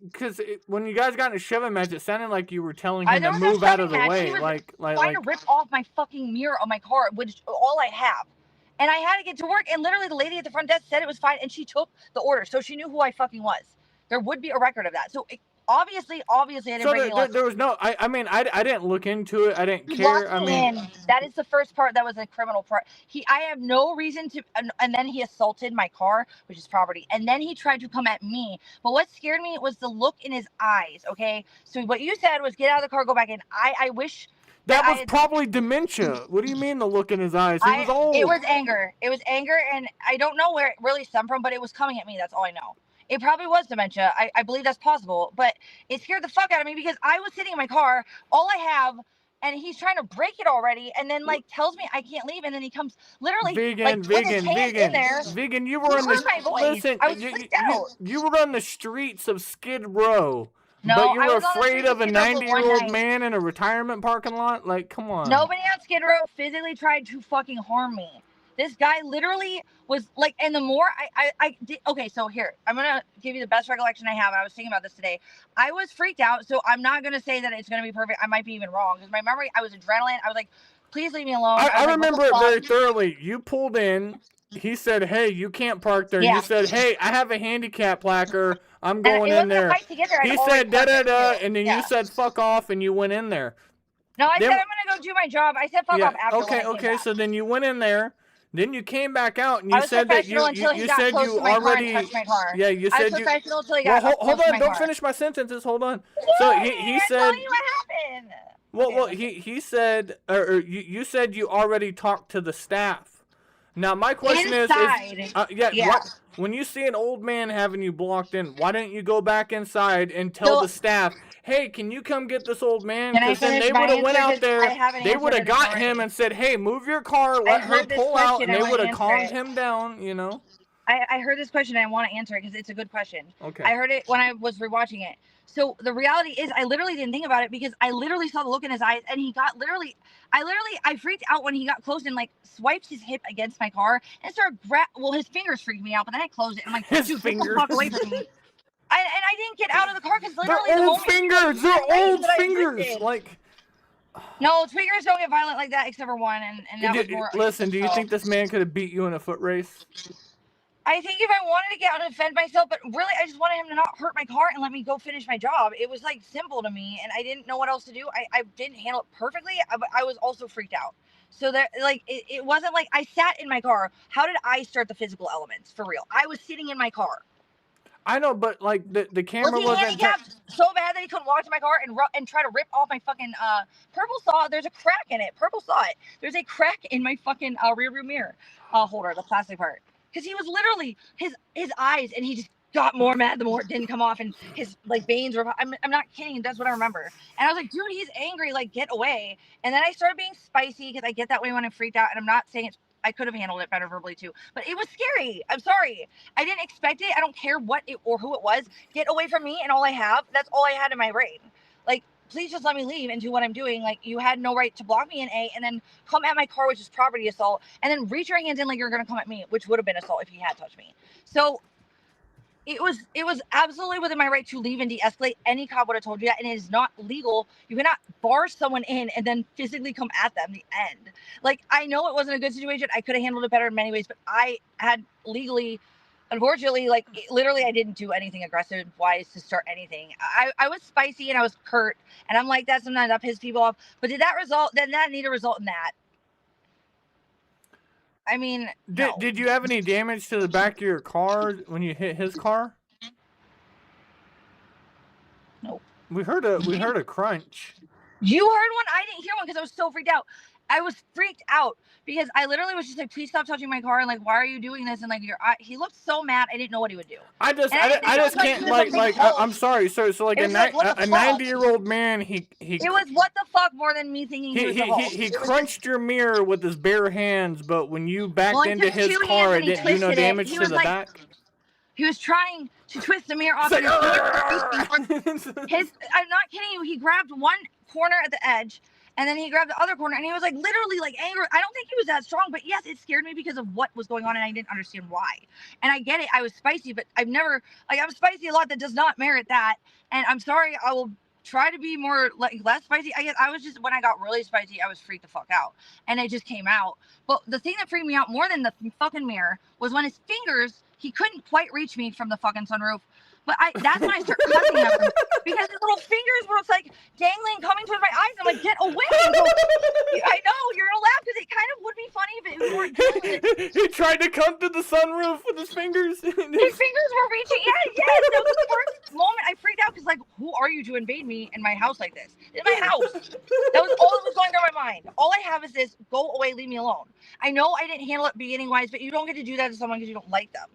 Because when you guys got in a shoving match, it sounded like you were telling him to move out of the way. He was trying to rip off my fucking mirror of my car, which all I have. And I had to get to work, and literally the lady at the front desk said it was fine, and she took the order, so she knew who I fucking was. There would be a record of that. So obviously, I didn't bring any there was no. I mean, I didn't look into it. I didn't care. I mean, that is the first part. That was a criminal part. I have no reason to. And then he assaulted my car, which is property. And then he tried to come at me. But what scared me was the look in his eyes. Okay, so what you said was get out of the car, go back in. I wish. That was probably dementia. What do you mean the look in his eyes? He was old. It was anger. It was anger, and I don't know where it really stemmed from, but it was coming at me. That's all I know. It probably was dementia. I believe that's possible, but it scared the fuck out of me because I was sitting in my car, all I have, and he's trying to break it already, and then like tells me I can't leave, and then he comes literally vegan. You were you were on the streets of Skid Row. No, but you were afraid of a 90-year-old man in a retirement parking lot? Like, come on. Nobody on Skid Row physically tried to fucking harm me. This guy literally was like, and the more I did, okay, so here, I'm going to give you the best recollection I have. And I was thinking about this today. I was freaked out, so I'm not going to say that it's going to be perfect. I might be even wrong because my memory, I was adrenaline. I was like Please leave me alone. I was remember like, it very thoroughly. You pulled in. He said, "Hey, you can't park there." Yeah. You said, "Hey, I have a handicap placard. I'm And going it in wasn't a there." fight to get there. I'd He already said, "Da parked da it, da," too. and then Yeah. you said, "Fuck off," and you went in there. No, I Then- said I'm gonna go do my job. I said fuck off after. Okay, when I came okay. back. So then you went in there. Then you came back out and I you was said that you professional until he got said close you to my car already and touched my car. Yeah, you I said was you professional until he Well, got hold close to on, my don't car. finish my sentences. Hold on. What? So he I'm said telling you what happened. Well, Okay, well, okay. he said, or you said you already talked to the staff. Now my question Inside. is, Yeah. what when you see an old man having you blocked in, why don't you go back inside and tell So- the staff, hey, can you come get this old man? Can I Because then finish they my would have went answer? out 'Cause there, I haven't they would have answered it got already. him and said, hey, move your car, let her heard this pull out, question, and I they wanna would have answer calmed it. him down, you know? I heard this question and I want to answer it because it's a good question. Okay. I heard it when I was rewatching it. So the reality is I literally didn't think about it because I literally saw the look in his eyes and he got I freaked out when he got close and like swipes his hip against my car and started his fingers freaked me out, but then I closed it and I'm like, His dude, fingers. get the fuck away from me. And I didn't get out of the car because literally They're the old moment fingers. They're old fingers. Like, no, fingers don't get violent like that except for one, and that was more. listen, do you so. think this man could have beat you in a foot race? I think if I wanted to get out and defend myself, but really I just wanted him to not hurt my car and let me go finish my job. It was like simple to me, and I didn't know what else to do. I didn't handle it perfectly, but I was also freaked out. So that like it wasn't like I sat in my car. How did I start the physical elements for real? I was sitting in my car. I know, but like the camera Was he wasn't. handicapped so bad that he couldn't walk to my car and try to rip off my fucking Purple saw? There's a crack in it. Purple saw it. There's a crack in my fucking rear view mirror holder, the plastic part. Because he was literally his eyes, and he just got more mad the more it didn't come off, and his like veins were. I'm not kidding. That's what I remember. And I was like, dude, he's angry. Like, get away. And then I started being spicy because I get that way when I'm freaked out. And I'm not saying I could have handled it better verbally too, but it was scary. I'm sorry. I didn't expect it. I don't care what it or who it was. Get away from me and all I have. That's all I had in my brain. Like, please just let me leave and do what I'm doing. Like, you had no right to block me in A and then come at my car, which is property assault, and then reach your hands in like you're going to come at me, which would have been assault if he had touched me. So it was absolutely within my right to leave and de-escalate. Any cop would have told you that, and it is not legal. You cannot bar someone in and then physically come at them. The end. Like, I know it wasn't a good situation. I could have handled it better in many ways, but I had legally, unfortunately, like literally, I didn't do anything aggressive wise to start anything. I was spicy and I was curt, and I'm like that sometimes. That pissed people off. But did that result? Then that need to result in that. I mean, no. Did you have any damage to the back of your car when you hit his car? Nope. We heard a crunch. You heard one? I didn't hear one because I was so freaked out. I was freaked out because I literally was just like, please stop touching my car, and like, why are you doing this? And like, he looked so mad. I didn't know what he would do. I just And can't I'm sorry, sir. So like It a was like, what the fuck? 90-year-old man, he It was what the fuck more than me thinking he was the Hulk. he It was crunched your mirror with his bare hands, but when you backed Well, he into took his 2 car, it hands and he didn't do no twisted it. damage He to was the like- back. He was trying to twist the mirror off. It's like, I'm not kidding you. He grabbed one corner at the edge, and then he grabbed the other corner, and he was like literally like angry. I don't think he was that strong, but yes, it scared me because of what was going on, and I didn't understand why. And I get it. I was spicy, but I'm spicy a lot. That does not merit that. And I'm sorry. I will try to be more like less spicy. I guess I was just, when I got really spicy, I was freaked the fuck out, and it just came out. But the thing that freaked me out more than the fucking mirror was when his fingers, he couldn't quite reach me from the fucking sunroof. But that's when I start cussing at him because his little fingers were like dangling, coming towards my eyes. I'm like, get away! I know you're gonna laugh because it kind of would be funny if it weren't doing it. He tried to come to the sunroof with his fingers. His fingers were reaching. Yes. That was the first moment I freaked out because, like, who are you to invade me in my house like this? In my house. That was all that was going through my mind. All I have is this: go away, leave me alone. I know I didn't handle it beginning wise, but you don't get to do that to someone because you don't like them.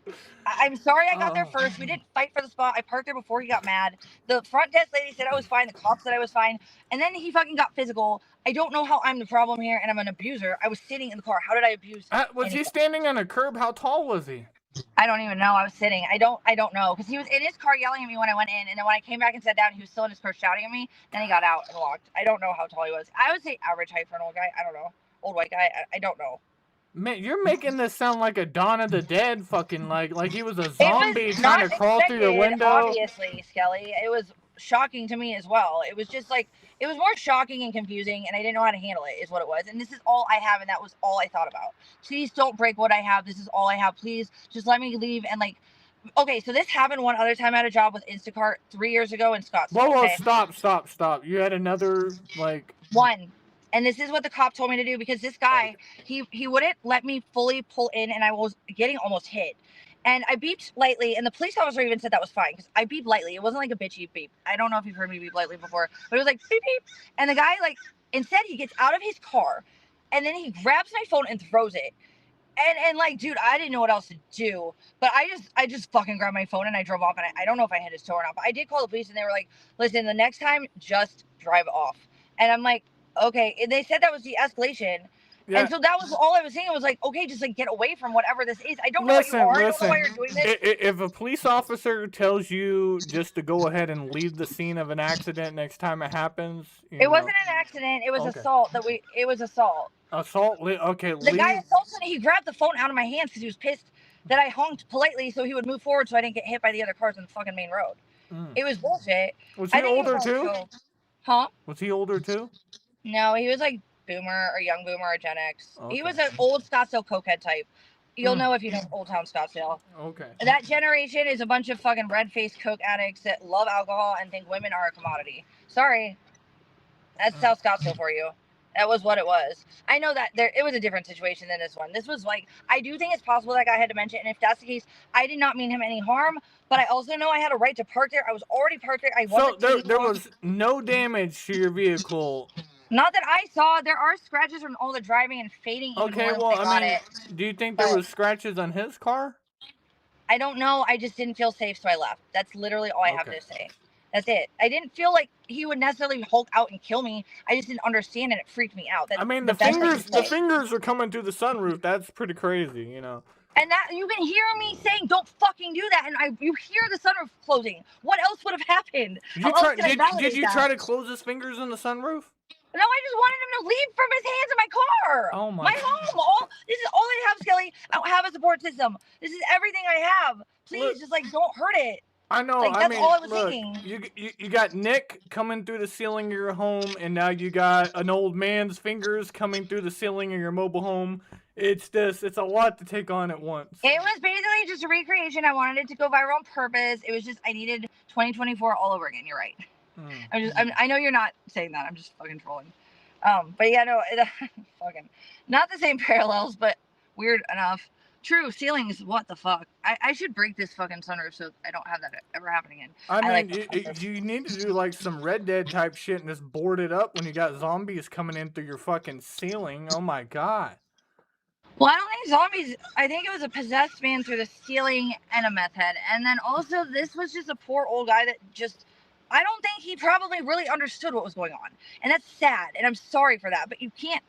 I'm sorry I got there first. We didn't fight for the spot. I parked there before he got mad. The front desk lady said I was fine. The cop said I was fine. And then he fucking got physical. I don't know how I'm the problem here, and I'm an abuser. I was sitting in the car. How did I abuse? Was he standing on a curb? How tall was he? I don't even know. I was sitting. I don't know because he was in his car yelling at me when I went in, and then when I came back and sat down, he was still in his car shouting at me. Then he got out and walked. I don't know how tall he was. I would say average height for an old guy. I don't know. Old white guy. I don't know. Man, you're making this sound like a Dawn of the Dead fucking like he was a zombie trying to crawl through the window. Obviously, Skelly. It was shocking to me as well. It was just like, it was more shocking and confusing, and I didn't know how to handle it, is what it was. And this is all I have, and that was all I thought about. Please don't break what I have. This is all I have. Please just let me leave. And like, okay, so this happened one other time at a job with Instacart 3 years ago in Scottsdale. Whoa, Okay? stop. You had another, like... One. And this is what the cop told me to do, because this guy, he wouldn't let me fully pull in, and I was getting almost hit. And I beeped lightly, and the police officer even said that was fine, because I beeped lightly. It wasn't like a bitchy beep. I don't know if you've heard me beep lightly before, but it was like beep beep. And the guy, like, instead he gets out of his car, and then he grabs my phone and throws it. And like, dude, I didn't know what else to do, but I just fucking grabbed my phone and I drove off. And I don't know if I hit his toe or not, but I did call the police, and they were like, listen, the next time, just drive off. And I'm like, okay. And they said that was de-escalation. Yeah. And so that was all I was saying. It was like, okay, just like get away from whatever this is. I don't know what you are. I don't know why you're doing this. If a police officer tells you just to go ahead and leave the scene of an accident next time it happens, it wasn't an accident. It was assault. It was assault. Assault? Okay. The guy assaulted me. He grabbed the phone out of my hands because he was pissed that I honked politely so he would move forward so I didn't get hit by the other cars on the fucking main road. It was bullshit. Was he older too? Huh? Was he older too? No, he was like boomer or young boomer or Gen X. Okay. He was an old Scottsdale cokehead type. You'll know if you know Old Town Scottsdale. Okay. That generation is a bunch of fucking red-faced coke addicts that love alcohol and think women are a commodity. Sorry. That's South Scottsdale for you. That was what it was. I know that it was a different situation than this one. This was like, I do think it's possible that guy had dementia, and if that's the case, I did not mean him any harm, but I also know I had a right to park there. I was already parked there. So there was no damage to your vehicle. Not that I saw. There are scratches from all the driving and fading. Okay, well, I mean, do you think there was scratches on his car? I don't know. I just didn't feel safe, so I left. That's literally all I have to say. That's it. I didn't feel like he would necessarily Hulk out and kill me. I just didn't understand, and it freaked me out. That's I mean, the fingers are coming through the sunroof. That's pretty crazy, you know. And that you've been hearing me saying, "Don't fucking do that," and you hear the sunroof closing. What else would have happened? Did you try to close his fingers in the sunroof? No, I just wanted him to leave from his hands in my car. Oh my! My home. This is all I have, Skelly. I don't have a support system. This is everything I have. Please, just like don't hurt it. I know. Like, that's all I was thinking. You got Nick coming through the ceiling of your home, and now you got an old man's fingers coming through the ceiling of your mobile home. It's a lot to take on at once. It was basically just a recreation. I wanted it to go viral on purpose. It was just I needed 2024 all over again. You're right. I know you're not saying that. I'm just fucking trolling. But yeah, no, fucking not the same parallels, but weird enough. True, ceilings, what the fuck? I should break this fucking sunroof so I don't have that ever happen again. I mean, you need to do like some Red Dead type shit and just board it up when you got zombies coming in through your fucking ceiling. Oh my god. Well, I don't think zombies. I think it was a possessed man through the ceiling and a meth head. And then also, this was just a poor old guy that just... I don't think he probably really understood what was going on. And that's sad. And I'm sorry for that. But you can't...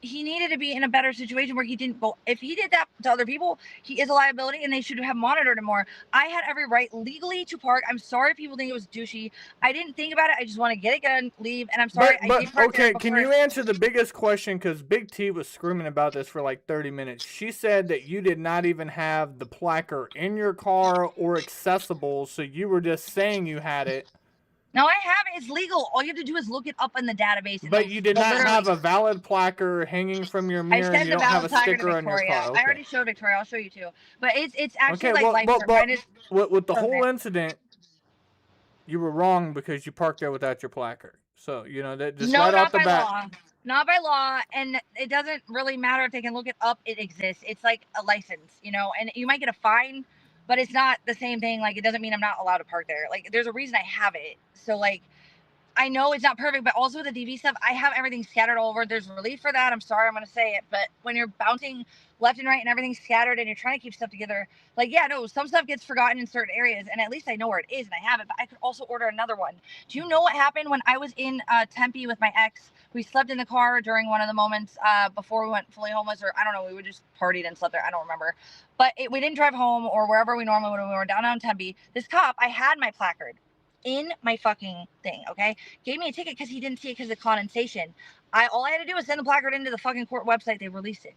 He needed to be in a better situation where he didn't go. If he did that to other people, he is a liability, and they should have monitored him more. I had every right legally to park. I'm sorry if people think it was douchey. I didn't think about it. I just want to get it done, leave, and I'm sorry. Okay, can you answer the biggest question? Because Big T was screaming about this for like 30 minutes. She said that you did not even have the placard in your car or accessible, so you were just saying you had it. No, I have it. It's legal. All you have to do is look it up in the database. But you did not have a valid placard hanging from your mirror. You don't have a sticker on your car. Okay. I already showed Victoria. I'll show you too. But it's actually like life. With the whole incident, you were wrong because you parked there without your placard. So you know that just right off the bat. Not by law, and it doesn't really matter if they can look it up. It exists. It's like a license, you know, and you might get a fine. But it's not the same thing. Like, it doesn't mean I'm not allowed to park there. Like, there's a reason I have it. So, like, I know it's not perfect, but also the DV stuff, I have everything scattered all over. There's relief for that. I'm sorry I'm going to say it. But when you're bouncing left and right and everything's scattered and you're trying to keep stuff together, like, yeah, no, some stuff gets forgotten in certain areas. And at least I know where it is and I have it. But I could also order another one. Do you know what happened when I was in Tempe with my ex? We slept in the car during one of the moments before we went fully homeless, or I don't know, we would just partied and slept there. I don't remember. But we didn't drive home or wherever we normally would when we were downtown Tempe. This cop, I had my placard in my fucking thing, okay? Gave me a ticket because he didn't see it because of condensation. All I had to do was send the placard into the fucking court website. They released it.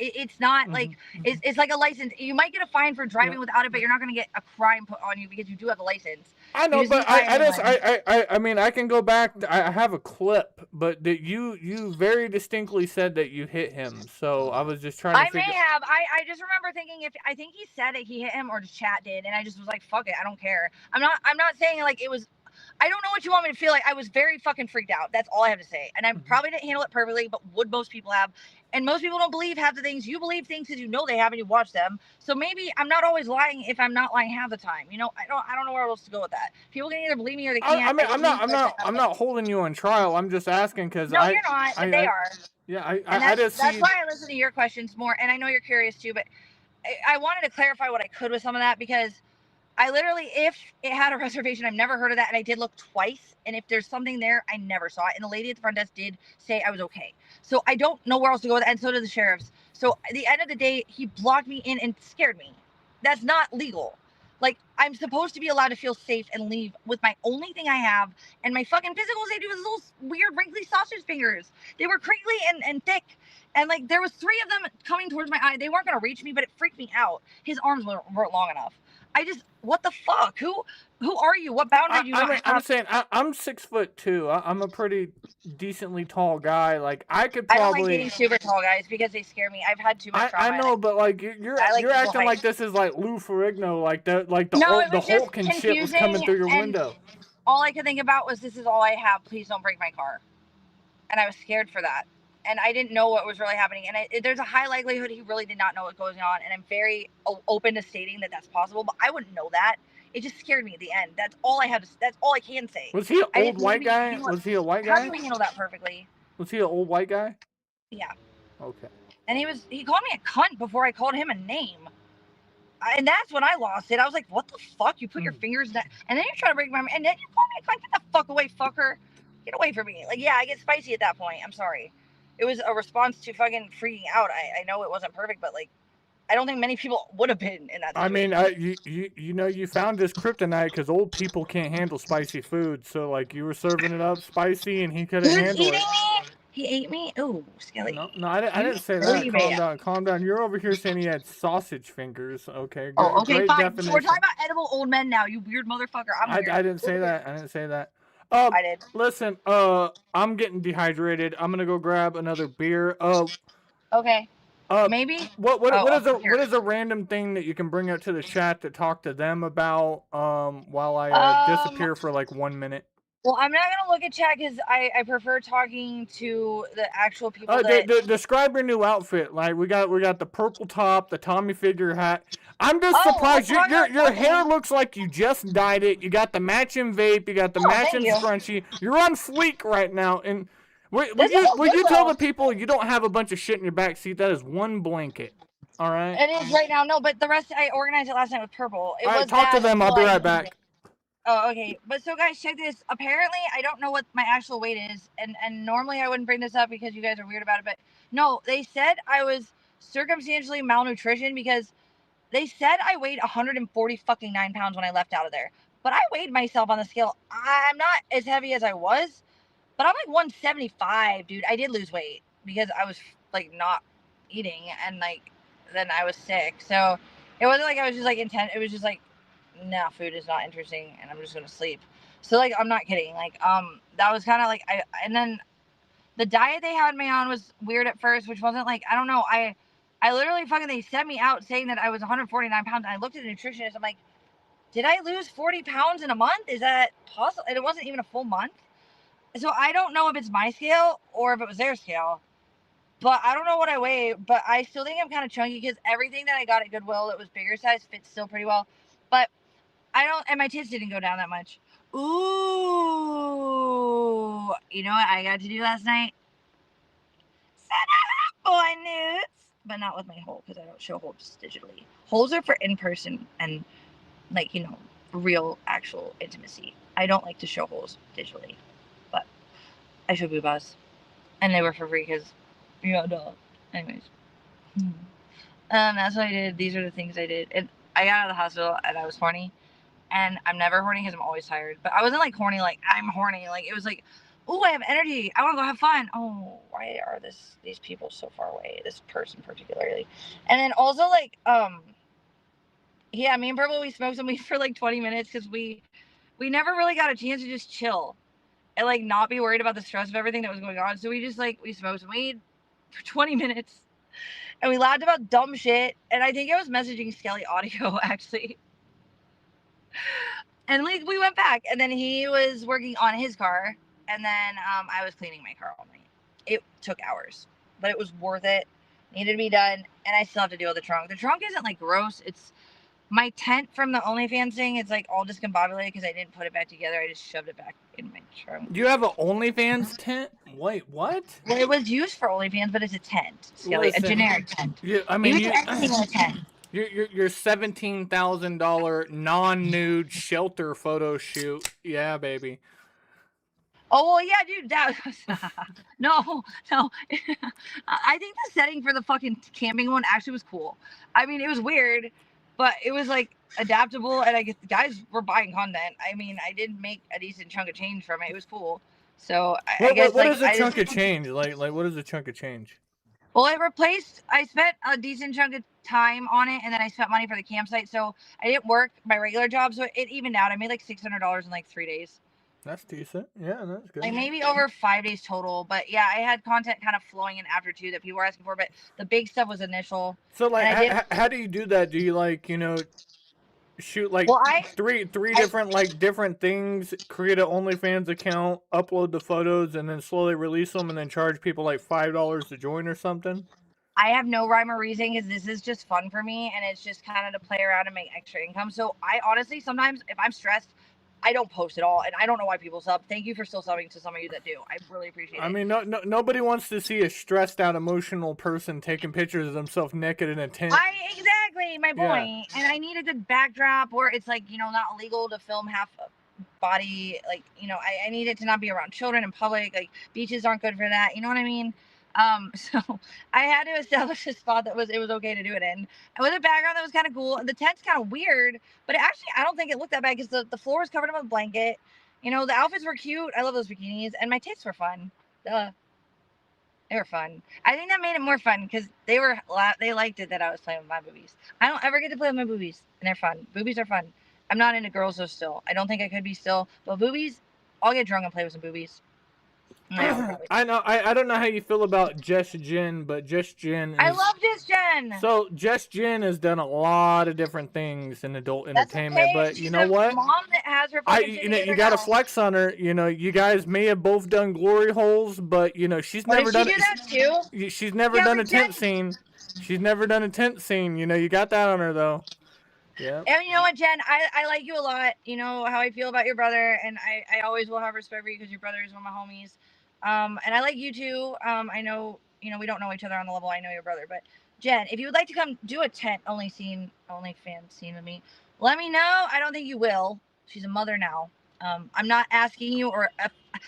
It's not like it's like a license. You might get a fine for driving without it, but you're not going to get a crime put on you because you do have a license. I know, but I mean, I can go back. I have a clip, but that you very distinctly said that you hit him. So I was just trying to figure. I may have. I just remember thinking I think he said that he hit him or the chat did, and I just was like, fuck it, I don't care. I'm not saying like it was. I don't know what you want me to feel like. I was very fucking freaked out. That's all I have to say. And I probably didn't handle it perfectly, but would most people have? And most people don't believe half the things. You believe things because you know they have and you watch them. So maybe I'm not always lying if I'm not lying half the time. You know, I don't know where else to go with that. People can either believe me or they can't. I mean, I'm not holding you on trial. I'm just asking because no, you're not. But they are. Yeah, that's why I listen to your questions more, and I know you're curious too. But I wanted to clarify what I could with some of that because I literally, if it had a reservation, I've never heard of that, and I did look twice, and if there's something there, I never saw it, and the lady at the front desk did say I was okay. So I don't know where else to go with it, and so did the sheriffs. So at the end of the day, he blocked me in and scared me. That's not legal. Like, I'm supposed to be allowed to feel safe and leave with my only thing I have, and my fucking physical safety was those weird wrinkly sausage fingers. They were crinkly and thick, and like there was 3 of them coming towards my eye. They weren't gonna reach me, but it freaked me out. His arms weren't long enough. What the fuck? Who are you? What boundary do you have? I'm saying I'm 6'2". I'm a pretty decently tall guy. Like I could probably. I don't like dating super tall guys because they scare me. I've had too much trauma. I know, but like you're acting like this is like Lou Ferrigno, like the Hulk and shit was coming through your window. All I could think about was, this is all I have. Please don't break my car. And I was scared for that. And I didn't know what was really happening. And there's a high likelihood he really did not know what was going on. And I'm very open to stating that that's possible, but I wouldn't know that. It just scared me at the end. That's all I have. That's all I can say. Was he an old white guy? Was he a white guy? How do we handle that perfectly? Was he an old white guy? Yeah. Okay. And he called me a cunt before I called him a name. And that's when I lost it. I was like, what the fuck? You put your fingers down, and then you're trying to break my arm, and then you call me a cunt. Get the fuck away, fucker. Get away from me. Like, yeah, I get spicy at that point. I'm sorry. It was a response to fucking freaking out. I know it wasn't perfect, but like, I don't think many people would have been in that situation. I mean, you know, you found this kryptonite because old people can't handle spicy food. So like, you were serving it up spicy, and he couldn't handle it. Me? He ate me? Ooh, Skelly. No, I didn't say that. Calm down. You're over here saying he had sausage fingers. Okay. Oh, okay, fine. Definition. We're talking about edible old men now. You weird motherfucker. I didn't say that. I didn't say that. I did. Listen, I'm getting dehydrated. I'm gonna go grab another beer. Okay. Maybe. What is a random thing that you can bring up to the chat to talk to them about while I disappear for like 1 minute? Well, I'm not gonna look at chat because I prefer talking to the actual people. Describe your new outfit. Like we got the purple top, the Tommy figure hat. I'm just surprised. Your hair looks like you just dyed it. You got the matching vape. You got the matching scrunchie. You're on fleek right now. And would you tell the people you don't have a bunch of shit in your back seat? That is one blanket. All right. It is right now. No, but the rest I organized it last night with purple. All right, talk to them. I'll be right back. Oh, okay. But so guys, check this. Apparently, I don't know what my actual weight is, and normally I wouldn't bring this up because you guys are weird about it, but no, they said I was circumstantially malnutrition because they said I weighed 149 pounds when I left out of there. But I weighed myself on the scale. I'm not as heavy as I was, but I'm like 175, dude. I did lose weight because I was like not eating, and like then I was sick. So it wasn't like I was just like intent. It was just like, no, food is not interesting and I'm just gonna sleep. So like, I'm not kidding. Like that was kind of like and then the diet they had me on was weird at first, which wasn't like, I don't know, I literally fucking, they sent me out saying that I was 149 pounds, and I looked at the nutritionist. I'm like, did I lose 40 pounds in a month? Is that possible? And it wasn't even a full month. So I don't know if it's my scale or if it was their scale, but I don't know what I weigh, but I still think I'm kind of chunky because everything that I got at Goodwill that was bigger size fits still pretty well. But and my tits didn't go down that much. Ooh, you know what I got to do last night? Send a hot boy nudes, but not with my hole because I don't show holes digitally. Holes are for in person and like, you know, real actual intimacy. I don't like to show holes digitally, but I show boobas, and they were for free because duh. Anyways, that's what I did. These are the things I did, and I got out of the hospital and I was horny. And I'm never horny because I'm always tired. But I wasn't like horny, like I'm horny. Like it was like, ooh, I have energy. I want to go have fun. Oh, why are these people so far away? This person particularly. And then also like, yeah, me and Purple, we smoked some weed for like 20 minutes because we never really got a chance to just chill and like not be worried about the stress of everything that was going on. So we just like, we smoked some weed for 20 minutes and we laughed about dumb shit. And I think I was messaging Skelly audio actually. And like we went back and then he was working on his car and then I was cleaning my car all night. It took hours, but it was worth it. Needed to be done. And I still have to deal with the trunk. The trunk isn't like gross. It's my tent from the OnlyFans thing. It's like all discombobulated because I didn't put it back together. I just shoved it back in my trunk. You have an OnlyFans tent? Wait, what? Well, it was used for OnlyFans, but it's a tent, Skelly, a generic tent. I mean, you can do anything in a tent. Your $17,000 non-nude shelter photo shoot. Yeah, baby. Oh, well, yeah, dude, that was... no. I think the setting for the fucking camping one actually was cool. I mean, it was weird, but it was, like, adaptable, and I guess the guys were buying content. I mean, I did make a decent chunk of change from it. It was cool. So, I guess, what like... is a chunk of change? Like, what is a chunk of change? Well, it replaced... I spent a decent chunk of time on it, and then I spent money for the campsite, so I didn't work my regular job, so it evened out. I made, like, $600 in, like, 3 days. That's decent. Yeah, that's good. Like maybe over 5 days total, but yeah, I had content kind of flowing in after too that people were asking for, but the big stuff was initial. So like, how do you do that? Do you like, shoot like three different like different things, create an OnlyFans account, upload the photos, and then slowly release them, and then charge people like $5 to join or something? I have no rhyme or reason because this is just fun for me, and it's just kind of to play around and make extra income. So I honestly sometimes if I'm stressed, I don't post at all, and I don't know why people sub. Thank you for still subbing to some of you that do. I really appreciate it. I mean, nobody wants to see a stressed out, emotional person taking pictures of themselves naked in a tent. Exactly my point. Yeah. And I need a good backdrop where it's like, not illegal to film half body. Like, I need it to not be around children in public. Like, beaches aren't good for that. You know what I mean? So I had to establish a spot that it was okay to do it in, and with a background that was kind of cool. The tent's kind of weird, but actually I don't think it looked that bad because the floor was covered up with a blanket. The outfits were cute. I love those bikinis, and my tits were fun. Duh. They were fun. I think that made it more fun because they liked it that I was playing with my boobies. I don't ever get to play with my boobies, and they're fun. Boobies are fun. I'm not into girls though still. I don't think I could be still, but boobies, I'll get drunk and play with some boobies. I know. I don't know how you feel about Jess Jen, but Jess Jen. I love Jess Jen. So Jess Jen has done a lot of different things in adult entertainment, okay. but She's you know what? Mom that has her you got to flex on her. You guys may have both done glory holes, but she's never done. Did she do that too? She's never done a tent scene. She's never done a tent scene. You got that on her though. Yeah. And you know what, Jen? I like you a lot. You know how I feel about your brother, and I always will have respect for you because your brother is one of my homies. And I like you too. I know, we don't know each other on the level I know your brother, but Jen, if you would like to come do a tent OnlyFans scene with me, let me know. I don't think you will. She's a mother now. I'm not asking you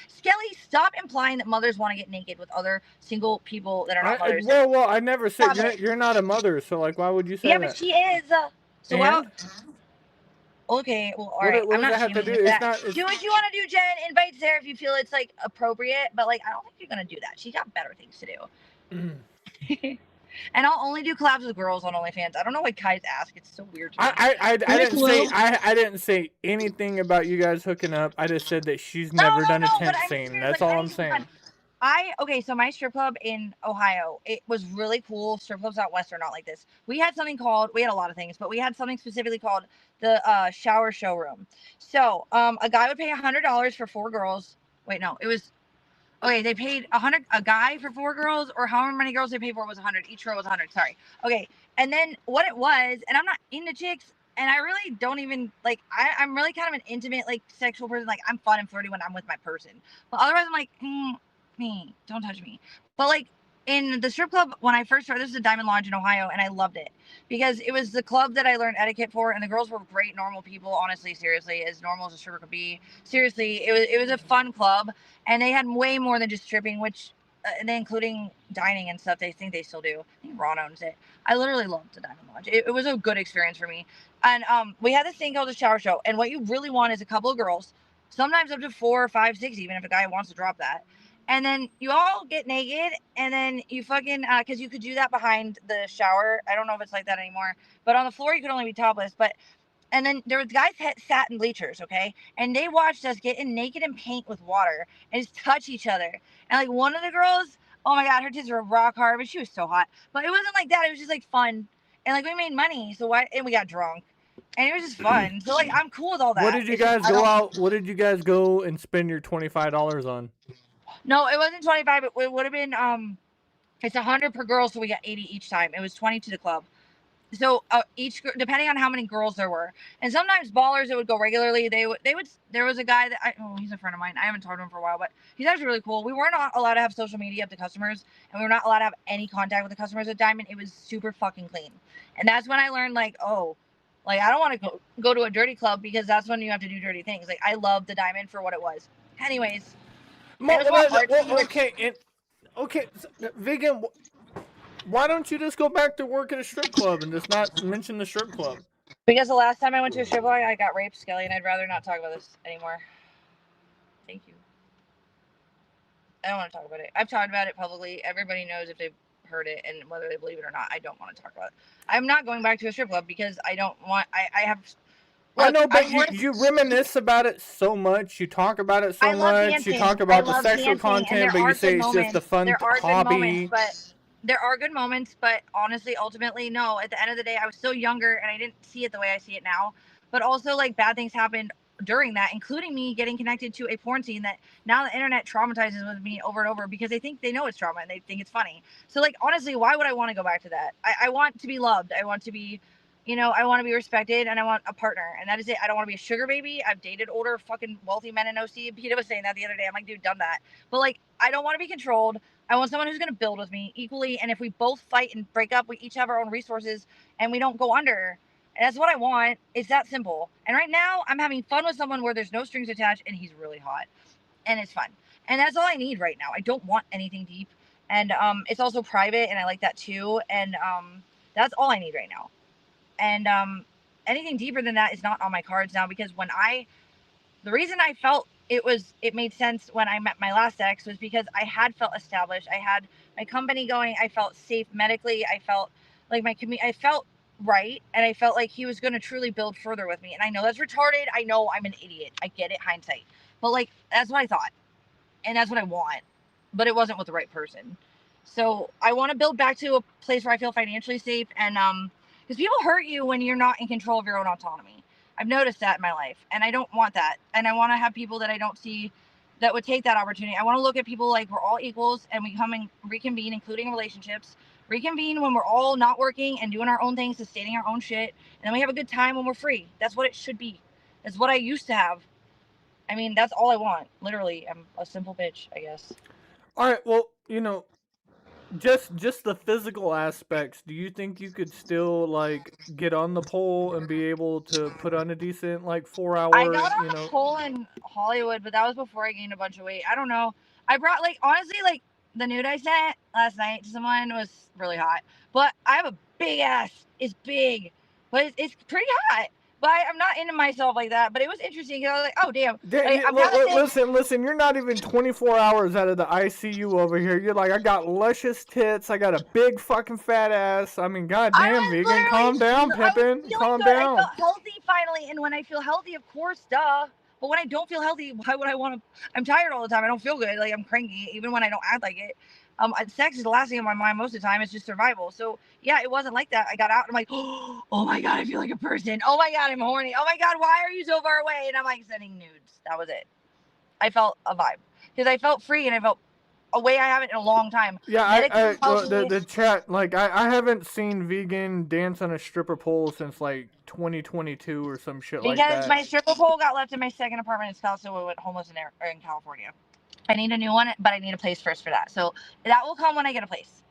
Skelly, stop implying that mothers want to get naked with other single people that are not mothers. Well, I never said you're not a mother, so like, why would you say that? Yeah, but she is. So well. Okay, well, all right. I'm not shaming you for that. Do what you want to do, Jen. Invite Sarah if you feel it's like appropriate, but like I don't think you're gonna do that. She's got better things to do. And I'll only do collabs with girls on OnlyFans. I don't know why guys ask. It's so weird. I didn't say anything about you guys hooking up. I just said that she's never done a tent scene. That's all I'm saying. So my strip club in Ohio, it was really cool. Strip clubs out west are not like this. We had a lot of things, but we had something specifically called the shower showroom. So a guy would pay $100 for 4 girls. Wait, no, it was, okay, they paid $100, a guy for 4 girls, or however many girls they paid for was $100. Each girl was $100, sorry. Okay, and then what it was, and I'm not into chicks, and I really don't even, like, I'm really kind of an intimate, like, sexual person. Like, I'm fun and flirty when I'm with my person. But otherwise, I'm like, me, don't touch me. But like in the strip club when I first started, this is a Diamond Lodge in Ohio, and I loved it because it was the club that I learned etiquette for, and the girls were great, normal people. Honestly, seriously, as normal as a stripper could be. Seriously, it was a fun club, and they had way more than just stripping, which including dining and stuff. They think they still do. I think Ron owns it. I literally loved the Diamond Lodge. It was a good experience for me. And we had this thing called the shower show, and what you really want is a couple of girls sometimes up to 4 or 5, 6, even if a guy wants to drop that. And then you all get naked, and then you fucking, because you could do that behind the shower. I don't know if it's like that anymore, but on the floor you could only be topless. But and then there was guys that sat in bleachers, okay, and they watched us get in naked and paint with water and just touch each other. And like one of the girls, oh my god, her tits were rock hard, but she was so hot. But it wasn't like that. It was just like fun, and like we made money, so why? And we got drunk, and it was just fun. So like I'm cool with all that. What did you It's just, guys go out? What did you guys go and spend your $25 on? No, it wasn't 25. It would have been it's 100 per girl, so we got 80 each time. It was 20 to the club. So each, depending on how many girls there were, and sometimes ballers it would go regularly. They would. There was a guy that he's a friend of mine. I haven't talked to him for a while, but he's actually really cool. We were not allowed to have social media up to customers, and we were not allowed to have any contact with the customers at Diamond. It was super fucking clean, and that's when I learned like, oh, like I don't want to go to a dirty club, because that's when you have to do dirty things. Like I love the Diamond for what it was. Anyways. Okay, Vegan, why don't you just go back to work at a strip club and just not mention the strip club? Because the last time I went to a strip club, I got raped, Skelly, and I'd rather not talk about this anymore. Thank you. I don't want to talk about it. I've talked about it publicly. Everybody knows if they've heard it, and whether they believe it or not, I don't want to talk about it. I'm not going back to a strip club because I don't want. I have. Look, I know, but you reminisce about it so much. You talk about it so much. Dancing. You talk about the sexual content, but you say it's just a fun hobby. There are good moments, but honestly, ultimately, no. At the end of the day, I was so younger, and I didn't see it the way I see it now. But also, like, bad things happened during that, including me getting connected to a porn scene that now the internet traumatizes with me over and over because they think they know it's trauma and they think it's funny. So, like, honestly, why would I want to go back to that? I want to be loved. I want to be, I want to be respected, and I want a partner, and that is it. I don't want to be a sugar baby. I've dated older fucking wealthy men in OC. Peter was saying that the other day. I'm like, dude, done that. But, like, I don't want to be controlled. I want someone who's going to build with me equally, and if we both fight and break up, we each have our own resources, and we don't go under. And that's what I want. It's that simple. And right now, I'm having fun with someone where there's no strings attached, and he's really hot, and it's fun. And that's all I need right now. I don't want anything deep, and it's also private, and I like that too. And that's all I need right now. And anything deeper than that is not on my cards now, because the reason I felt it made sense when I met my last ex was because I had felt established. I had my company going. I felt safe medically. I felt like I felt right, and I felt like he was going to truly build further with me. And I know that's retarded. I know I'm an idiot. I get it, hindsight. But like, that's what I thought, and that's what I want. But it wasn't with the right person. So I want to build back to a place where I feel financially safe, and because people hurt you when you're not in control of your own autonomy. I've noticed that in my life, and I don't want that. And I want to have people that I don't see that would take that opportunity. I want to look at people like we're all equals, and we come and reconvene, including relationships. Reconvene when we're all not working and doing our own things, sustaining our own shit, and then we have a good time when we're free. That's what it should be. That's what I used to have. I mean, that's all I want. Literally, I'm a simple bitch, I guess. All right, well, just the physical aspects, do you think you could still like get on the pole and be able to put on a decent like 4 hour? I got on the pole in Hollywood, but that was before I gained a bunch of weight. I don't know. I brought honestly the nude I sent last night to someone was really hot. But I have a big ass. It's big, but it's pretty hot. But I'm not into myself like that. But it was interesting because I was like, oh, damn. Listen, you're not even 24 hours out of the ICU over here. You're like, I got luscious tits. I got a big fucking fat ass. I mean, goddamn, Vegan. Calm down, Pippin. Calm down. I felt healthy finally. And when I feel healthy, of course, duh. But when I don't feel healthy, why would I want to? I'm tired all the time. I don't feel good. Like, I'm cranky, even when I don't act like it. Sex is the last thing on my mind most of the time. It's just survival. So yeah, it wasn't like that. I got out and I'm like, oh my God, I feel like a person. Oh my God, I'm horny. Oh my God, why are you so far away? And I'm like sending nudes. That was it. I felt a vibe because I felt free and I felt a way I haven't in a long time. Yeah, the chat, like, I haven't seen Vegan dance on a stripper pole since like 2022 or some shit like that. Because my stripper pole got left in my second apartment in Scottsdale when I went homeless in California. I need a new one, but I need a place first for that. So that will come when I get a place.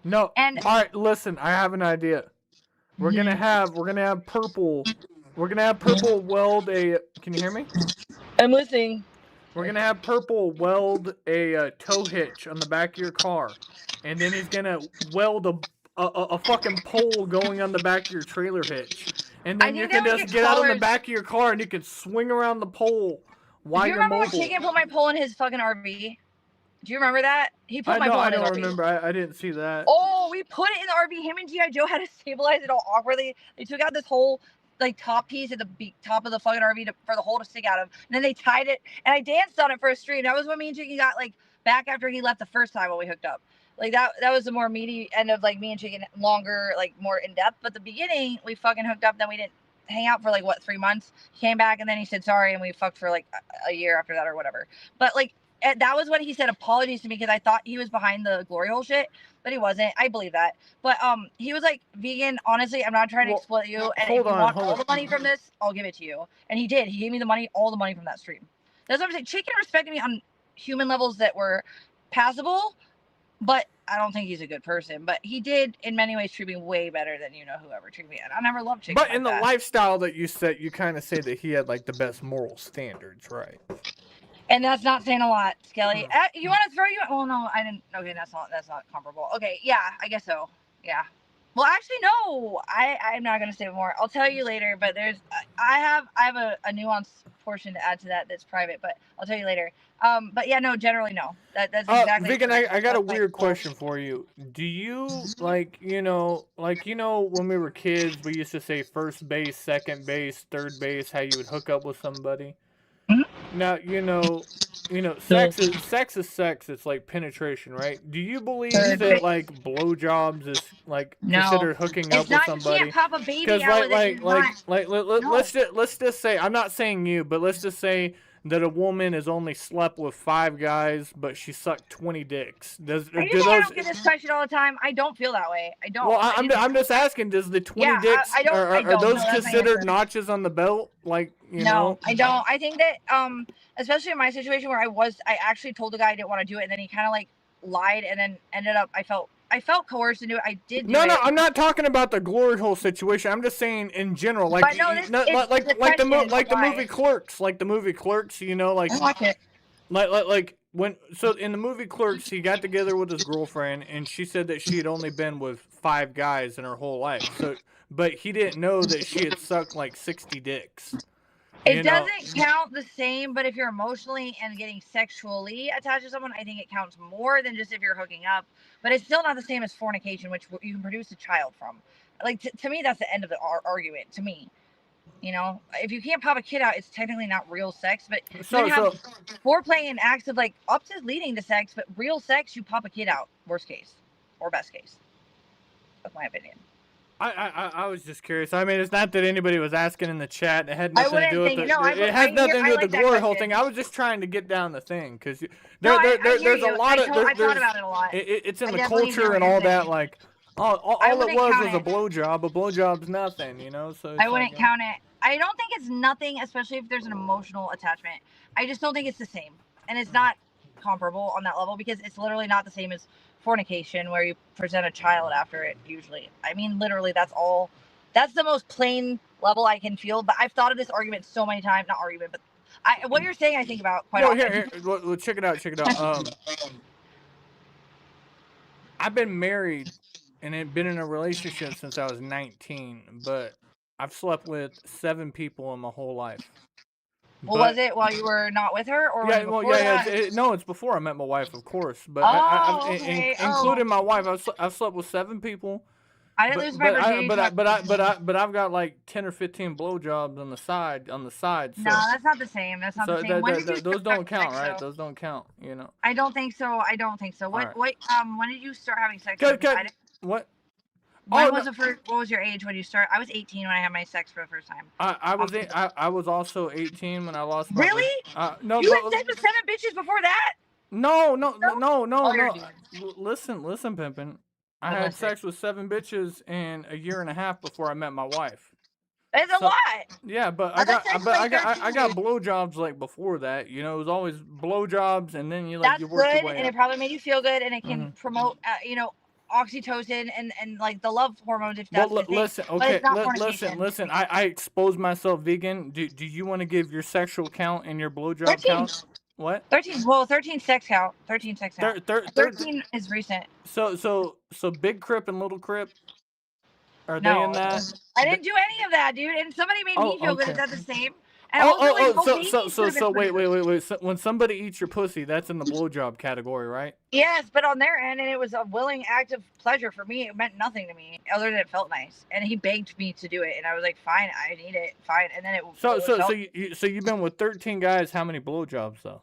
No. And all right, listen, I have an idea. We're gonna have Purple. We're gonna have Purple weld a. Can you hear me? I'm listening. We're gonna have Purple weld a tow hitch on the back of your car, and then he's gonna weld a fucking pole going on the back of your trailer hitch, and then you can just get out on the back of your car and you can swing around the pole while Do you you're remember when mobile. Chicken put my pole in his fucking RV? Do you remember that? He put my pole I in his don't RV. remember. I didn't see that. Oh, we put it in the RV. Him and G.I. Joe had to stabilize it all awkwardly. They took out this whole like top piece at the top of the fucking RV for the hole to stick out of. And then they tied it, and I danced on it for a stream. That was when me and Chicken got like back after he left the first time when we hooked up. Like that was the more meaty end of like me and Chicken, longer, like more in depth. But the beginning, we fucking hooked up. Then we didn't hang out for like what 3 months. He came back and then he said sorry, and we fucked for like a year after that or whatever. But like that was when he said apologies to me because I thought he was behind the glory hole shit, but he wasn't. I believe that. But he was like, vegan, honestly, I'm not trying to exploit you. And if you want all the money from this, I'll give it to you. And he did. He gave me the money, all the money from that stream. That's what I'm saying. Chicken respected me on human levels that were passable, but I don't think he's a good person. But he did, in many ways, treat me way better than whoever treated me. And I never loved Chicken. But in the lifestyle that you said, you kind of say that he had like the best moral standards, right? And that's not saying a lot, Skelly. You want to throw you? Oh no, I didn't. Okay, that's not comparable. Okay, yeah, I guess so. Yeah. Well, actually, no. I'm not gonna say more. I'll tell you later. But I have a nuanced portion to add to that that's private. But I'll tell you later. But yeah, no. Generally, no. That's exactly. Vegan, I got a weird question for you. Do you like when we were kids, we used to say first base, second base, third base, how you would hook up with somebody? Mm-hmm. Now sex is sex. It's like penetration, right? Do you believe that like blowjobs is like considered hooking up with somebody? You can't pop a baby out with it. Let's just say, I'm not saying you, but let's just say that a woman has only slept with 5 guys, but she sucked 20 dicks. I don't get this question all the time. I don't feel that way. I don't. Well, I'm just asking. Does the 20 dicks are those considered notches on the belt? Like No, I don't. I think that especially in my situation where I actually told the guy I didn't want to do it, and then he kind of like lied, and then ended up I felt coerced into it. I did do it. No, I'm not talking about the glory hole situation. I'm just saying in general, like the movie Clerks, like the movie Clerks. I watch it. Like in the movie Clerks, he got together with his girlfriend, and she said that she had only been with 5 guys in her whole life. So, but he didn't know that she had sucked like 60 dicks. It doesn't count the same, but if you're emotionally and getting sexually attached to someone, I think it counts more than just if you're hooking up. But it's still not the same as fornication, which you can produce a child from. Like, to me, that's the end of the argument, to me. If you can't pop a kid out, it's technically not real sex, but you can have foreplay and acts of, like, up to leading to sex, but real sex, you pop a kid out, worst case, or best case. That's my opinion. I was just curious. I mean, it's not that anybody was asking in the chat. It had nothing to do with it has nothing to do with the glory hole thing. I was just trying to get down the thing because there's a lot of I thought about it a lot. It's in the culture and all that. Like all it was a blowjob. A blowjob's nothing, So I wouldn't count it. I don't think it's nothing, especially if there's an emotional attachment. I just don't think it's the same, and it's not comparable on that level because it's literally not the same as fornication where you present a child after it. Usually, I mean, literally, that's the most plain level I can feel. But I've thought of this argument so many times. Not argument, but what you're saying I think about quite often. Here, well, check it out. I've been married and had been in a relationship since I was 19, but I've slept with 7 people in my whole life. Well, was it while you were not with her, or it's before I met my wife, of course. But including my wife, I've slept with 7 people. I didn't lose my virginity. But I've got like 10 or 15 blowjobs on the side. So. No, that's not the same. That's not the same. Those don't count, right? Those don't count. I don't think so. What? When did you start having sex? What? What was your age when you started? I was 18 when I had my sex for the first time. I was also 18 when I lost my. Really? No. You had sex with 7 bitches before that? No. Listen, pimpin'. I had sex with 7 bitches in a year and a half before I met my wife. It's a lot. Yeah, but I got blowjobs like before that. It was always blowjobs, and then you work your way That's good, and it probably made you feel good, and it can promote, oxytocin and like the love hormones. If that's listen. I exposed myself vegan. Do you want to give your sexual count and your blowjob count? What? 13. Well, 13 sex count. 13 sex count. 13 is recent. So big crip and little crip. Are No, they in that? I didn't do any of that, dude. And somebody made me feel good. Is that the same? And also, like, both babies could have been So pretty good. wait. So when somebody eats your pussy, that's in the blowjob category, right? Yes, but on their end, and it was a willing act of pleasure for me. It meant nothing to me other than it felt nice. And he begged me to do it, and I was like, "Fine, I need it, fine." And then it So felt. you've been with 13 guys. How many blowjobs though?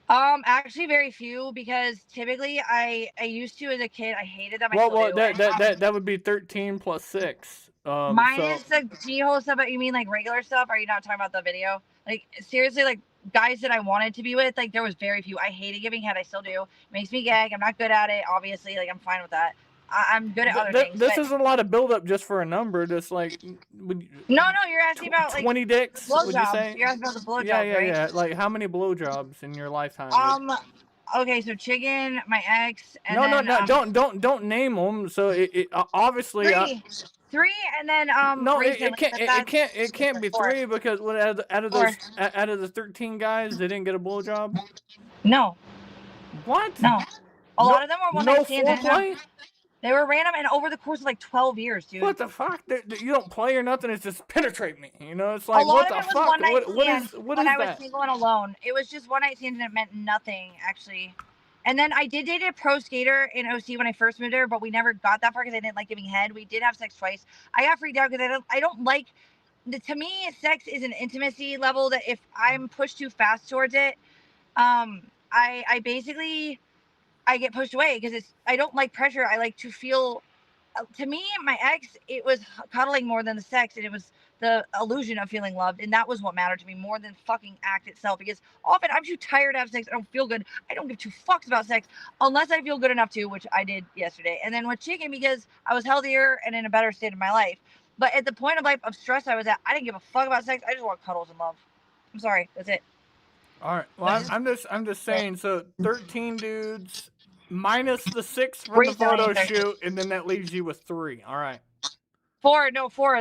Actually, very few because typically I used to as a kid. I hated them. I Well, still do. that would be 13 plus 6. Minus the G-hole stuff, but you mean like regular stuff? Are you not talking about the video? Like seriously, like guys that I wanted to be with, like there was very few. I hated giving head. I still do. It makes me gag. I'm not good at it. Obviously, like I'm fine with that. I'm good at other things. This isn't a lot of buildup just for a number. Just like No, you're asking about like 20 dicks. Would you say? You're asking about the blowjobs, right? Yeah. Like how many blowjobs in your lifetime? Okay, so chicken, my ex, and no. Don't name them. So it obviously. Three, and then No, recently, it can't be 3 because out of the 13 guys, they didn't get a blowjob. No. What? No. A lot of them were one night stands. Foreplay? They were random and over the course of like 12 years, dude. What the fuck? You don't play or nothing. It's just penetrate me. You know, it's like what the fuck? What is when I was single and alone. It was just one night stands and it meant nothing actually. And then I did date a pro skater in OC when I first moved there, but we never got that far because I didn't like giving head. We did have sex twice. I got freaked out because I don't like. To me, sex is an intimacy level that if I'm pushed too fast towards it, I basically I get pushed away because I don't like pressure. I like to feel. To me, my ex, it was cuddling more than the sex, and it was the illusion of feeling loved, and that was what mattered to me more than fucking act itself. Because often I'm too tired to have sex. I don't feel good. I don't give 2 fucks about sex unless I feel good enough to, which I did yesterday. And then with chicken, because I was healthier and in a better state of my life. But at the point of life of stress I was at, I didn't give a fuck about sex. I just want cuddles and love. I'm sorry. That's it. All right. Well, I'm just saying. So 13 dudes. Minus the 6 from the photo shoot, and then that leaves you with 3. All right. 4,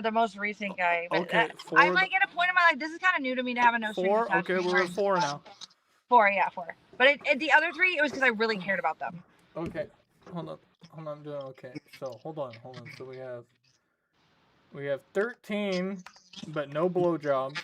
the most recent guy. But okay, 4. I'm like at a point in my life. This is kind of new to me to have a no strings attached. 4. Okay, we're at 4 now. 4, yeah, 4. But the other 3, it was because I really cared about them. Okay, hold on. I'm doing okay. So hold on. So we have 13, but no blowjobs.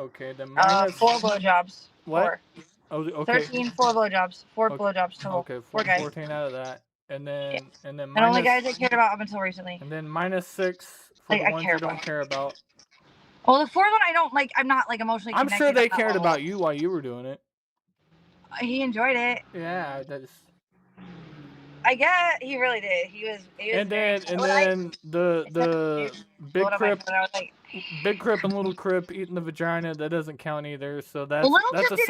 Okay, then minus 4 blowjobs. What? 4. Oh, okay. 13, 4 blowjobs. 4 blowjobs total. Okay, 4 guys. 14 out of that, and then and only guys I cared about up until recently. And then minus 6 for the ones you don't care about. Well, the 4th one I don't like. I'm not like emotionally connected. I'm sure they cared about you while you were doing it. He enjoyed it. Yeah, that's. I get he really did. He was and then the big crip, big crip and little crip eating the vagina, that doesn't count either. So that's a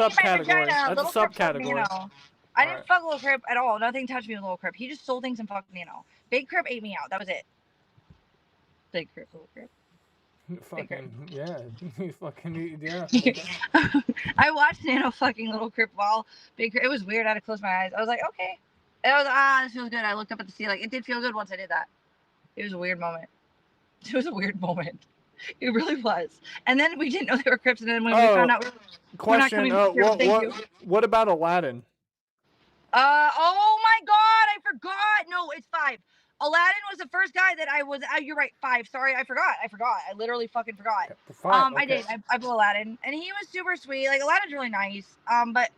subcategory. That's a subcategory. I didn't fuck little crip at all. Nothing touched me with little crip. He just stole things and fucked me and all. Big crip ate me out. That was it. Big crip, little crip. Fucking yeah, yeah. I watched Nano fucking little crip while Big crip. It was weird. I had to close my eyes. I was like, okay. And I was this feels good. I looked up at the ceiling. It did feel good once I did that. It was a weird moment. It was a weird moment. It really was. And then we didn't know they were Crips, and then when we found out, question. What about Aladdin? Oh my God, I forgot. No, it's 5. Aladdin was the first guy that I was. You're right, 5. Sorry, I forgot. I literally fucking forgot. I did. I blew Aladdin, and he was super sweet. Like Aladdin's really nice. But.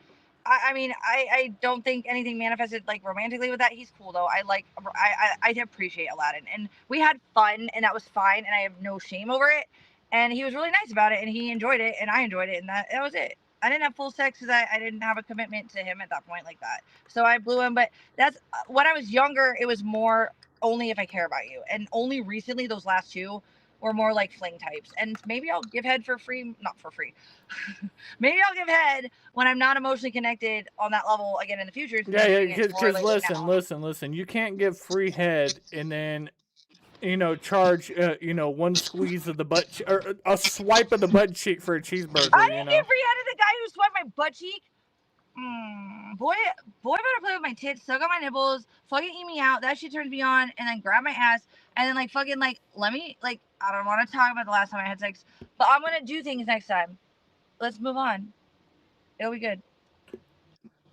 I mean, I don't think anything manifested like romantically with that. He's cool though. I appreciate Aladdin, and we had fun, and that was fine, and I have no shame over it. And he was really nice about it, and he enjoyed it, and I enjoyed it, and that was it. I didn't have full sex because I didn't have a commitment to him at that point like that. So I blew him, but that's when I was younger. It was more only if I care about you, and only recently those last 2 were more like fling types. And maybe I'll give head for free, not for free. Maybe I'll give head when I'm not emotionally connected on that level again in the future. Yeah, because listen. You can't give free head and then, charge, 1 squeeze of the butt or a swipe of the butt cheek for a cheeseburger. I didn't give free head to the guy who swiped my butt cheek. Boy better play with my tits, suck on my nipples, fucking eat me out. That shit turns me on, and then grab my ass, and then like fucking like let me like I don't want to talk about the last time I had sex, but I'm gonna do things next time. Let's move on. It'll be good.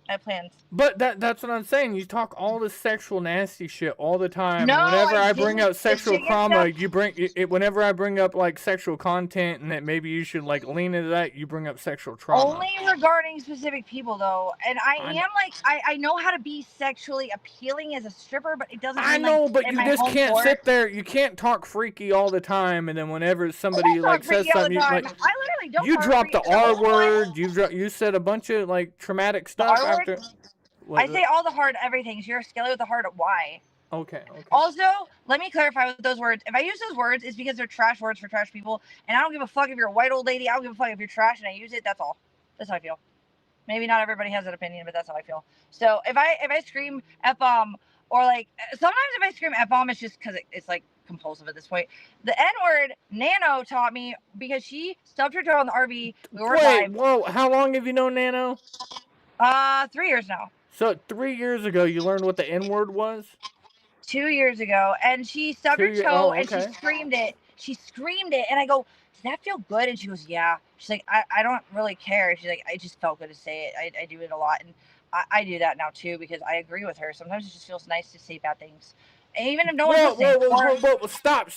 I have plans. But that's what I'm saying. You talk all this sexual nasty shit all the time. No, Whenever I didn't. bring up The sexual chicken trauma, stuff- you bring it. Whenever I bring up like sexual content and that maybe you should like lean into that, you bring up sexual trauma. Only regarding specific people though, and I know how to be sexually appealing as a stripper, but it doesn't mean I know, like, but in you my just home can't court. sit there. You can't talk freaky all the time, and then whenever somebody I like talk says freaky all the something, you, time. like I literally don't. you talk dropped the freaky. R word. You said a bunch of like traumatic stuff R word? after. What, I say all the hard everythings. You're a skelly with a hard Y. Okay. Also, let me clarify with those words. If I use those words, it's because they're trash words for trash people, and I don't give a fuck if you're a white old lady. I don't give a fuck if you're trash and I use it. That's all. That's how I feel. Maybe not everybody has that opinion, but that's how I feel. So if I scream F-bomb, or like sometimes if I scream F-bomb, it's just because it's like compulsive at this point. The N-word, Nano taught me because she stubbed her toe on the RV. We were Wait, whoa! How long have you known Nano? 3 years now. So 3 years ago, you learned what the N-word was? 2 years ago, and she stubbed her toe and she screamed it. She screamed it, and I go, "Does that feel good?" And she goes, "Yeah." She's like, I don't really care. She's like, "I just felt good to say it. I do it a lot, and I do that now too because I agree with her. Sometimes it just feels nice to say bad things, and even if no one's listening." Whoa! Stop!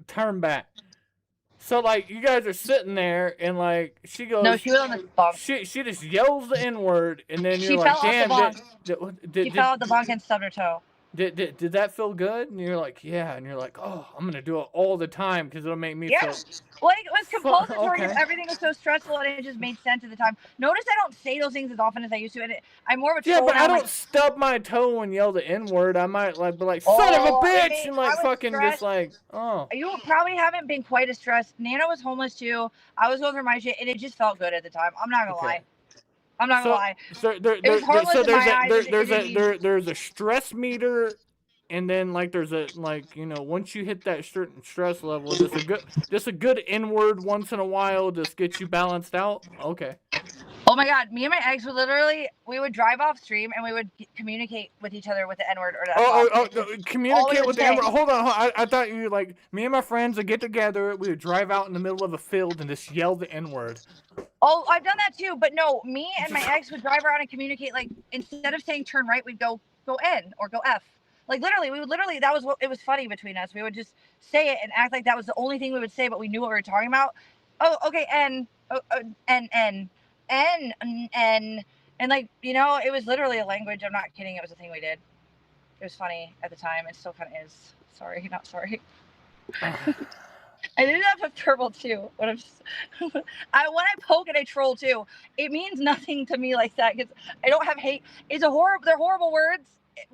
Turn back. So like you guys are sitting there and like she goes. No, she was on the bunk. She just yells the N-word and then you're she like, fell damn. Off the bunk. She fell off the bunk and stubbed her toe. Did that feel good? And you're like, yeah. And you're like, oh, I'm gonna do it all the time because it'll make me feel. Like it was compulsory. Okay. Everything was so stressful, and it just made sense at the time. Notice I don't say those things as often as I used to, and I'm more of a Yeah, troll but now, I don't like, stub my toe and yell the N-word. I might like be like, son of a bitch, and like fucking stressed. just like, oh. You probably haven't been quite as stressed. Nana was homeless too. I was going through my shit, and it just felt good at the time. I'm not gonna lie. I'm not gonna lie. So there's a stress meter. And then like there's a like once you hit that certain stress level, just a good N-word once in a while just gets you balanced out. Okay. Oh my God, me and my ex we would drive off stream and we would communicate with each other with the N-word or the communicate with the N-word. Hold on. I thought you like me and my friends would get together. We would drive out in the middle of a field and just yell the N-word. Oh, I've done that too, but no, me and my ex would drive around and communicate. Like instead of saying turn right, we'd go N or go F. Like literally, that was what it was funny between us. We would just say it and act like that was the only thing we would say, but we knew what we were talking about. Oh, okay, N, N, and like it was literally a language. I'm not kidding. It was a thing we did. It was funny at the time. It still kind of is. Sorry, not sorry. I did have a turtle too. When when I poke and I troll too, it means nothing to me like that because I don't have hate. They're horrible words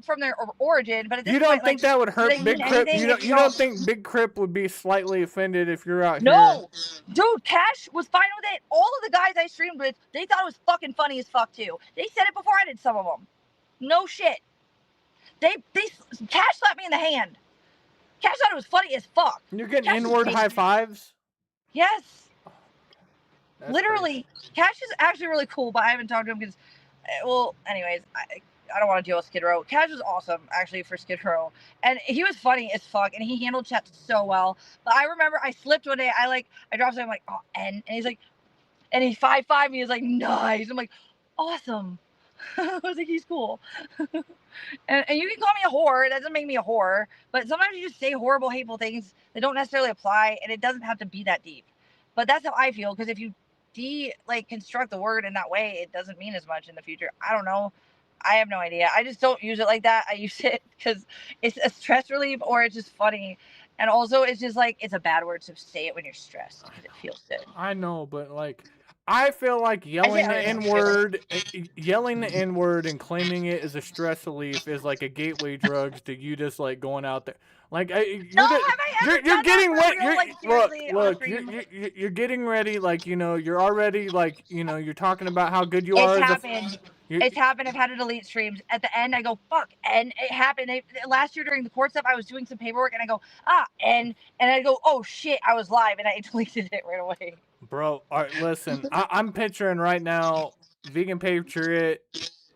from their origin, but at this you don't point, think like, that would hurt Big Crip? You don't think Big Crip would be slightly offended if you're out here? No, dude, Cash was fine with it. All of the guys I streamed with, they thought it was fucking funny as fuck too. They said it before I did. Some of them, no shit. Cash slapped me in the hand. Cash thought it was funny as fuck. You're getting N-word high fives? Yes. That's literally, crazy. Cash is actually really cool, but I haven't talked to him because, well, anyways, I don't want to deal with Skid Row. Cash was awesome, actually, for Skid Row. And he was funny as fuck, and he handled chat so well. But I remember I slipped one day. I dropped something, I'm like, oh, and he's like, and he 5'5" me. He was like, nice. I'm like, awesome. I was like, he's cool. and you can call me a whore. That doesn't make me a whore. But sometimes you just say horrible, hateful things that don't necessarily apply, and it doesn't have to be that deep. But that's how I feel, because if you construct the word in that way, it doesn't mean as much in the future. I don't know. I have no idea. I just don't use it like that. I use it because it's a stress relief, or it's just funny. And also, it's just like, it's a bad word, so say it when you're stressed because it feels good. I know, but like, I feel like yelling the N-word and claiming it as a stress relief is like a gateway drug to you just like going out there. Like you're getting ready. You're getting ready. Like you're already like you're talking about how good you are. It's happened. I've had to delete streams. At the end, I go, fuck. And it happened. Last year during the court stuff, I was doing some paperwork and I go, and I go, oh shit, I was live, and I deleted it right away. Bro, all right, listen. I'm picturing right now, Vegan Patriot.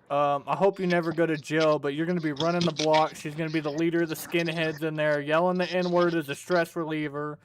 I hope you never go to jail, but you're going to be running the block. She's going to be the leader of the skinheads in there, yelling the N-word as a stress reliever.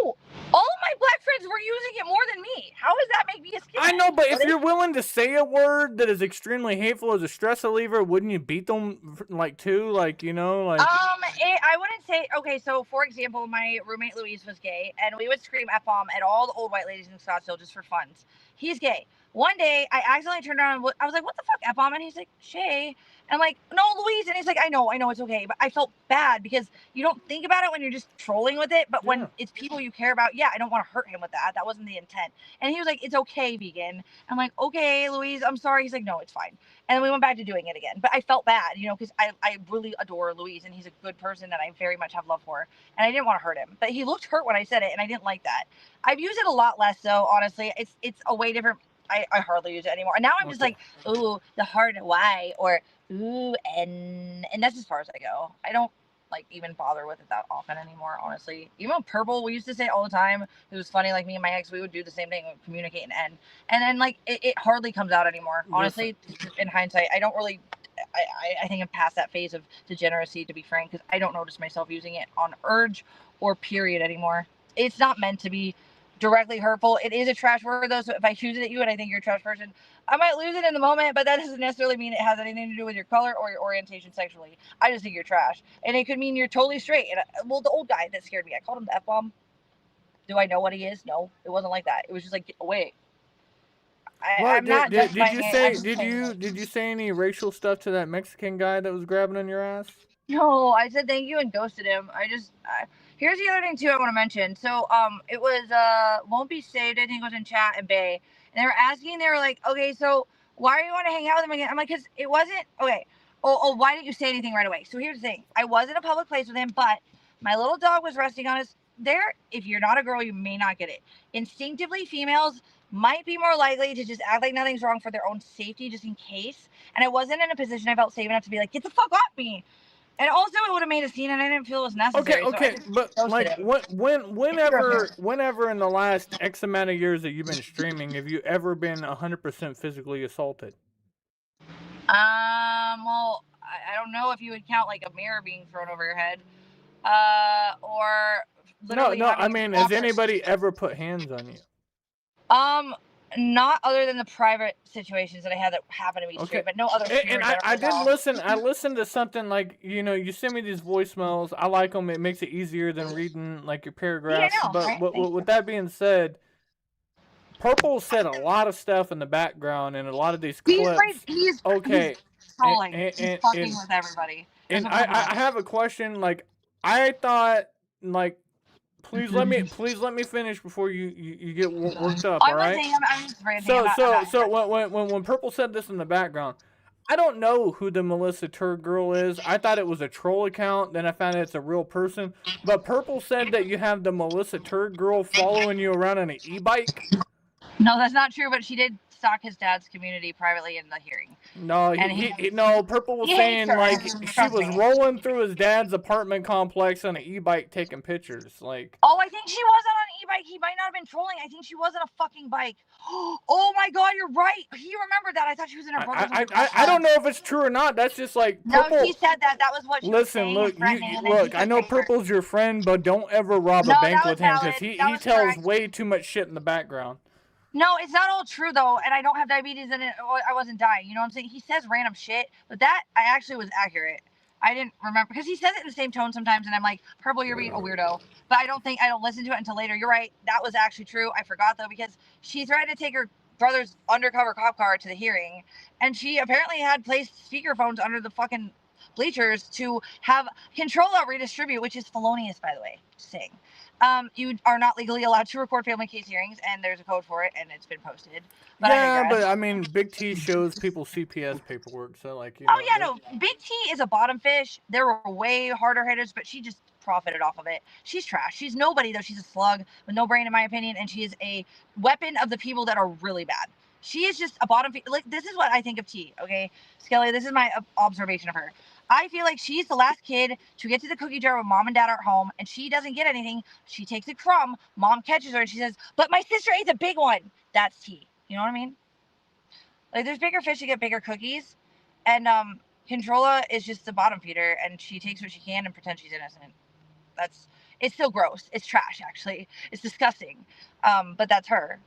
No! All of my black friends friends were using it more than me. How does that make me a skinhead? I know, but if you're willing to say a word that is extremely hateful as a stress reliever, wouldn't you beat them like too? Like, you know, like. I wouldn't say. Okay, so for example, my roommate Louise was gay, and we would scream F-bomb at all the old white ladies in Scottsdale just for fun. He's gay. One day, I accidentally turned around and I was like, "What the fuck, F-bomb?" And he's like, "Shay." And I'm like, "No, Louise." And he's like, I know, it's okay." But I felt bad because you don't think about it when you're just trolling with it. But when it's people you care about, yeah, I don't want to hurt him with that. That wasn't the intent. And he was like, "It's okay, vegan." I'm like, "Okay, Louise, I'm sorry." He's like, "No, it's fine." And then we went back to doing it again. But I felt bad, you know, because I really adore Louise, and he's a good person that I very much have love for. And I didn't want to hurt him. But he looked hurt when I said it, and I didn't like that. I've used it a lot less, though, honestly. It's a way different. I hardly use it anymore. And now I'm just like, ooh, the hard Y, or ooh, and that's as far as I go. I don't like even bother with it that often anymore, honestly. Even purple, we used to say it all the time. It was funny, like me and my ex, we would do the same thing, we would communicate and end. And then like it hardly comes out anymore. Honestly, in hindsight, I don't really I think I'm past that phase of degeneracy, to be frank, because I don't notice myself using it on urge or period anymore. It's not meant to be directly hurtful. It is a trash word, though, so if I choose it at you and I think you're a trash person, I might lose it in the moment, but that doesn't necessarily mean it has anything to do with your color or your orientation sexually. I just think you're trash. And it could mean you're totally straight. And well, the old guy that scared me, I called him the F-bomb. Do I know what he is? No, it wasn't like that. It was just like, wait. I'm not justifying it. Did you say any racial stuff to that Mexican guy that was grabbing on your ass? No, I said thank you and ghosted him. Here's the other thing too I want to mention. So it was won't be saved. I think it was in chat and Bay, and they were asking. They were like, okay, so why do you want to hang out with him again? I'm like, because it wasn't okay. Oh, why didn't you say anything right away? So here's the thing. I was in a public place with him, but my little dog was resting on his. If you're not a girl, you may not get it. Instinctively, females might be more likely to just act like nothing's wrong for their own safety, just in case. And I wasn't in a position I felt safe enough to be like, get the fuck off me. And also, it would have made a scene, and I didn't feel it was necessary. Okay, but like, whenever in the last X amount of years that you've been streaming, have you ever been 100% physically assaulted? Well, I don't know if you would count like a mirror being thrown over your head, or literally. No. I mean, has anybody ever put hands on you? Not other than the private situations that I had that happened to me straight, but no other. And I did listen. I listened to something like, you know, you send me these voicemails. I like them. It makes it easier than reading like your paragraphs. Yeah, I know, but right? with that being said, Purple said a lot of stuff in the background and a lot of these clips. He's okay. Trolling. He's fucking with everybody. And I have a question. Like, I thought, like, please let me finish before you get worked up. All right. I'm just ranting. So when Purple said this in the background, I don't know who the Melissa Turd girl is. I thought it was a troll account. Then I found out it's a real person. But Purple said that you have the Melissa Turd girl following you around on an e-bike. No, that's not true. But she did stalk his dad's community privately in the hearing. No, Purple was saying like she was rolling through his dad's apartment complex on an e-bike taking pictures. Like, oh, I think she wasn't on an e-bike. He might not have been trolling. I think she was on a fucking bike. Oh my God, you're right. He remembered that. I thought she was in her brother's. I don't know if it's true or not. That's just like Purple. No, he said that. That was what she was saying. Look, I know Purple's your friend, but don't ever rob a bank with him because he tells way too much shit in the background. No, it's not all true, though, and I don't have diabetes, and I wasn't dying. You know what I'm saying? He says random shit, but that I actually was accurate. I didn't remember, because he says it in the same tone sometimes, and I'm like, Purple, you're being a weirdo. But I don't listen to it until later. You're right. That was actually true. I forgot, though, because she tried to take her brother's undercover cop car to the hearing, and she apparently had placed speakerphones under the fucking bleachers to have Controlla redistribute, which is felonious, by the way, just saying. You are not legally allowed to record family case hearings, and there's a code for it, and it's been posted. But I mean, Big T shows people CPS paperwork, so like, you know. Oh yeah, no, Big T is a bottom fish. There were way harder hitters, but she just profited off of it. She's trash. She's nobody, though. She's a slug with no brain, in my opinion, and she is a weapon of the people that are really bad. She is just a bottom fish. Like, this is what I think of T, okay? Skelly, this is my observation of her. I feel like she's the last kid to get to the cookie jar when mom and dad are at home, and she doesn't get anything. She takes a crumb, mom catches her, and she says, but my sister ate the big one. That's T. You know what I mean? Like, there's bigger fish to get bigger cookies, and Controlla is just the bottom feeder, and she takes what she can and pretends she's innocent. It's still gross. It's trash, actually. It's disgusting. But that's her.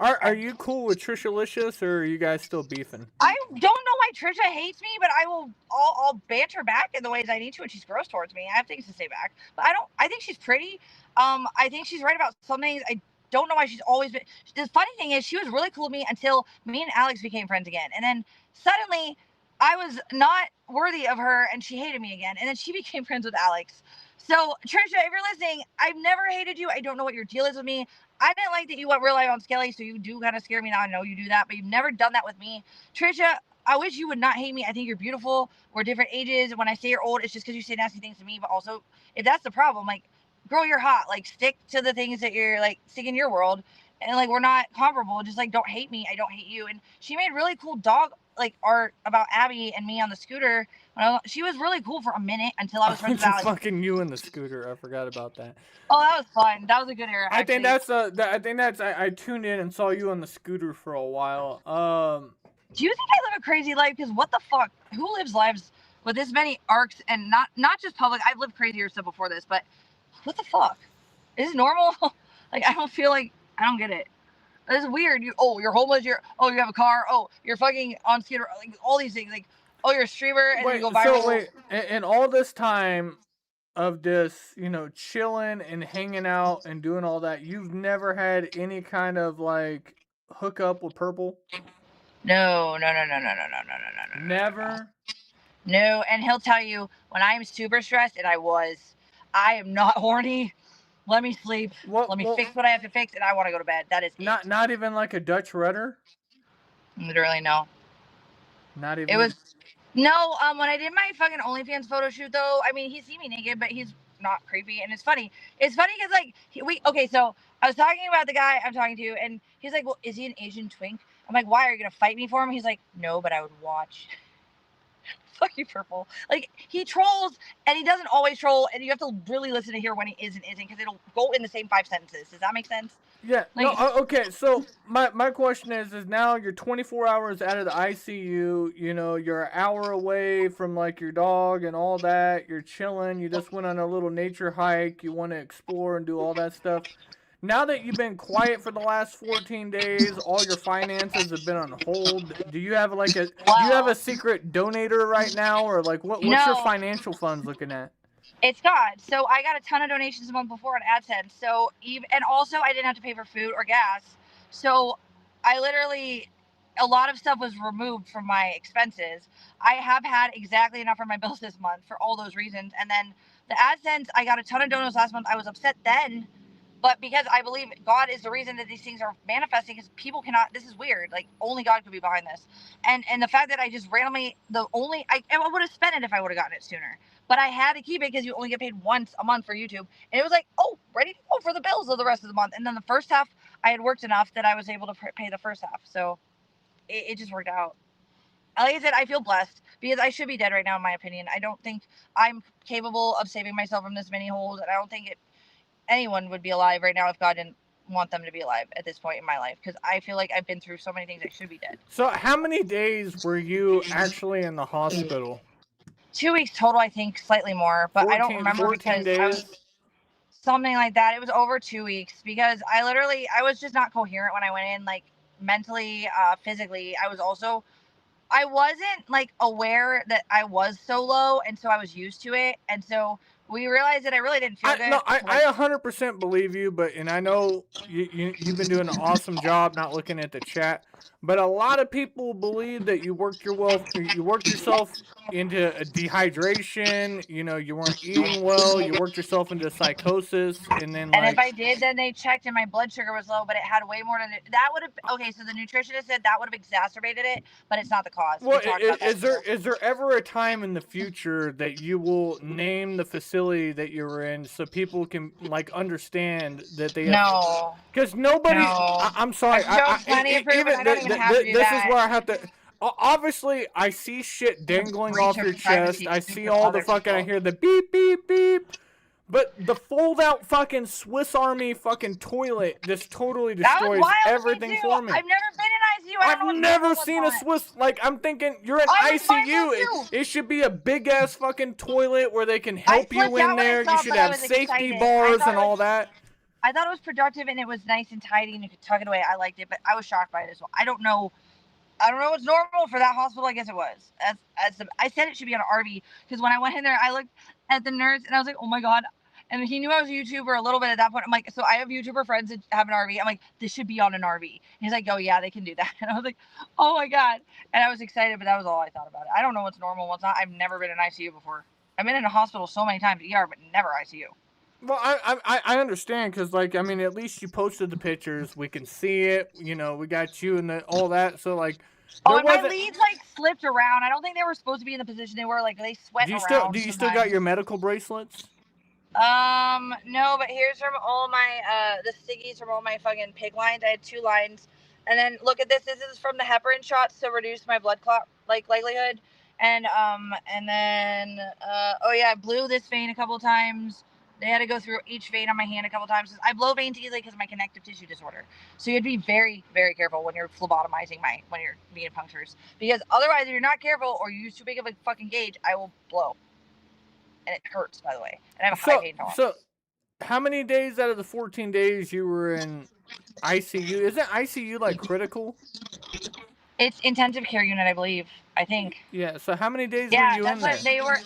Are you cool with Trishalicious, or are you guys still beefing? I don't know why Trisha hates me, but I'll banter back in the ways I need to, and she's gross towards me. I have things to say back, but I think she's pretty. I think she's right about some things. I don't know why she's always been. The funny thing is, she was really cool with me until me and Alex became friends again, and then suddenly I was not worthy of her, and she hated me again, and then she became friends with Alex. So Trisha, if you're listening, I've never hated you. I don't know what your deal is with me. I didn't like that you went real light on Skelly, so you do kind of scare me now. I know you do that, but you've never done that with me. Trisha, I wish you would not hate me. I think you're beautiful. We're different ages. When I say you're old, it's just because you say nasty things to me. But also, if that's the problem, like, girl, you're hot. Like, stick to the things that you're, like, stick in your world. And, like, we're not comparable. Just, like, don't hate me. I don't hate you. And she made really cool dog, like, art about Abby and me on the scooter. She was really cool for a minute until I was friends with Alex. Fucking you in the scooter. I forgot about that. Oh, that was fun. That was a good era. I think that's I tuned in and saw you on the scooter for a while. Do you think I live a crazy life? Because what the fuck? Who lives lives with this many arcs and not just public? I've lived crazier stuff before this, but what the fuck? Is this normal? Like, I don't feel like I don't get it. This is weird. You're homeless. You have a car. Oh, you're fucking on skater. Like, all these things. Like, oh, you're a streamer and you go viral. So wait, and all this time of this, chilling and hanging out and doing all that, you've never had any kind of like hookup with Purple? No. Never? No, and he'll tell you when I'm super stressed, and I am not horny. Let me sleep. Let me fix what I have to fix, and I want to go to bed. That is not even like a Dutch rudder? Literally no. Not even. It was no. When I did my fucking OnlyFans photo shoot, though, I mean, he's seen me naked, but he's not creepy, and it's funny. It's funny because like so I was talking about the guy I'm talking to, and he's like, "Well, is he an Asian twink?" I'm like, "Why, are you gonna fight me for him?" He's like, "No, but I would watch." Fuck you, Purple. Like, he trolls, and he doesn't always troll, and you have to really listen to hear when he is and isn't, because it'll go in the same 5 sentences. Does that make sense? Yeah. Like, no. Okay. So my question is now you're 24 hours out of the ICU. You're an hour away from like your dog and all that. You're chilling. You just went on a little nature hike. You want to explore and do all that stuff. Now that you've been quiet for the last 14 days, all your finances have been on hold. Do you have like do you have a secret donator right now, or like what's your financial funds looking at? It's God. So I got a ton of donations a month before on AdSense. So and also I didn't have to pay for food or gas. So I literally, a lot of stuff was removed from my expenses. I have had exactly enough for my bills this month for all those reasons. And then the AdSense, I got a ton of donos last month. I was upset then. But because I believe God is the reason that these things are manifesting, is people cannot, this is weird. Like, only God could be behind this. And the fact that I just randomly, I would have spent it if I would have gotten it sooner. But I had to keep it because you only get paid once a month for YouTube. And it was like, oh, ready to go for the bills of the rest of the month. And then the first half, I had worked enough that I was able to pay the first half. So it just worked out. Like I said, I feel blessed because I should be dead right now, in my opinion. I don't think I'm capable of saving myself from this many holes. And I don't think anyone would be alive right now if God didn't want them to be alive at this point in my life, because I feel like I've been through so many things. I should be dead. So how many days were you actually in the hospital? 2 weeks total, I think, slightly more, but I don't remember because days? I was something like that. It was over 2 weeks because I was just not coherent when I went in, like mentally, physically. I wasn't like aware that I was so low, and so I was used to it, and so we realized that I really didn't feel good. No, I 100% believe you, and I know you've been doing an awesome job not looking at the chat, but a lot of people believe that you worked yourself into a dehydration. You weren't eating well. You worked yourself into psychosis, and then if I did, then they checked and my blood sugar was low, but it had way more than that would have. Okay, so the nutritionist said that would have exacerbated it, but it's not the cause. Well, is there ever a time in the future that you will name the facility that you were in so people can like understand that they no, because nobody. No. I'm sorry. This is where I have to. Obviously, I see shit dangling off your chest. I see all the fucking. I hear the beep beep beep. But the fold-out fucking Swiss Army fucking toilet just totally destroys everything for me. I've never been in ICU. I don't know I've what's never normal, what's seen a not. Swiss. Like, I'm thinking you're in I was by ICU. myself, too. It should be a big ass fucking toilet where they can help you flipped in out when I there. saw You it, should but I have was safety excited. bars and all that. I thought it was productive and it was nice and tidy and you could tuck it away. I liked it, but I was shocked by it as well. I don't know what's normal for that hospital. I guess it was. I said it should be on an RV because when I went in there, I looked at the nurse and I was like, oh my god. And he knew I was a YouTuber a little bit at that point. I'm like, so I have YouTuber friends that have an RV. I'm like, this should be on an RV. And he's like, oh yeah, they can do that. And I was like, oh my god. And I was excited, but that was all I thought about it. I don't know what's normal, what's not. I've never been in ICU before. I've been in a hospital so many times, ER, but never ICU. Well, I understand because, like, I mean, at least you posted the pictures. We can see it. You know, we got you and all that. So, like, there and my wasn't. leads like slipped around. I don't think they were supposed to be in the position they were. Like they sweat around. Do you sometimes. still got your medical bracelets? No, but here's from all my the stickies from all my fucking pig lines. I had 2 lines, and then look at this. This is from the heparin shots to reduce my blood clot like likelihood, and then oh yeah, I blew this vein a couple times. They had to go through each vein on my hand a couple times. I blow veins easily because of my connective tissue disorder. So you have to be very, very careful when you're phlebotomizing when you're being punctures. Because otherwise, if you're not careful or you use too big of a fucking gauge, I will blow. And it hurts, by the way. And I have a high pain tolerance. So, how many days out of the 14 days you were in ICU? Isn't ICU like critical? It's intensive care unit, I believe. I think. Yeah. So how many days were you in there? They were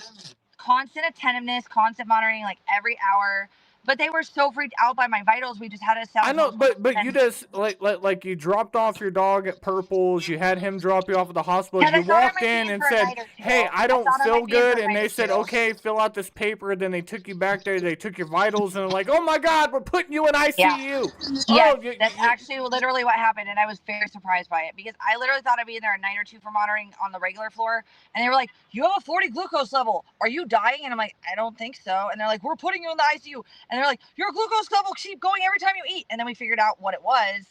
constant attentiveness, constant monitoring, like every hour. But they were so freaked out by my vitals. We just had to establish. I know, but you just like you dropped off your dog at Purple's. You had him drop you off at the hospital. You walked in and said, "Hey, I don't feel good," and they said, "Okay, fill out this paper." Then they took you back there. They took your vitals, and they're like, "Oh my God, we're putting you in ICU." Yeah, that's actually literally what happened, and I was very surprised by it because I literally thought I'd be in there a night or two for monitoring on the regular floor, and they were like, "You have a 40 glucose level. Are you dying?" And I'm like, "I don't think so." And they're like, "We're putting you in the ICU," and they're like, "Your glucose level keep going every time you eat." And then we figured out what it was,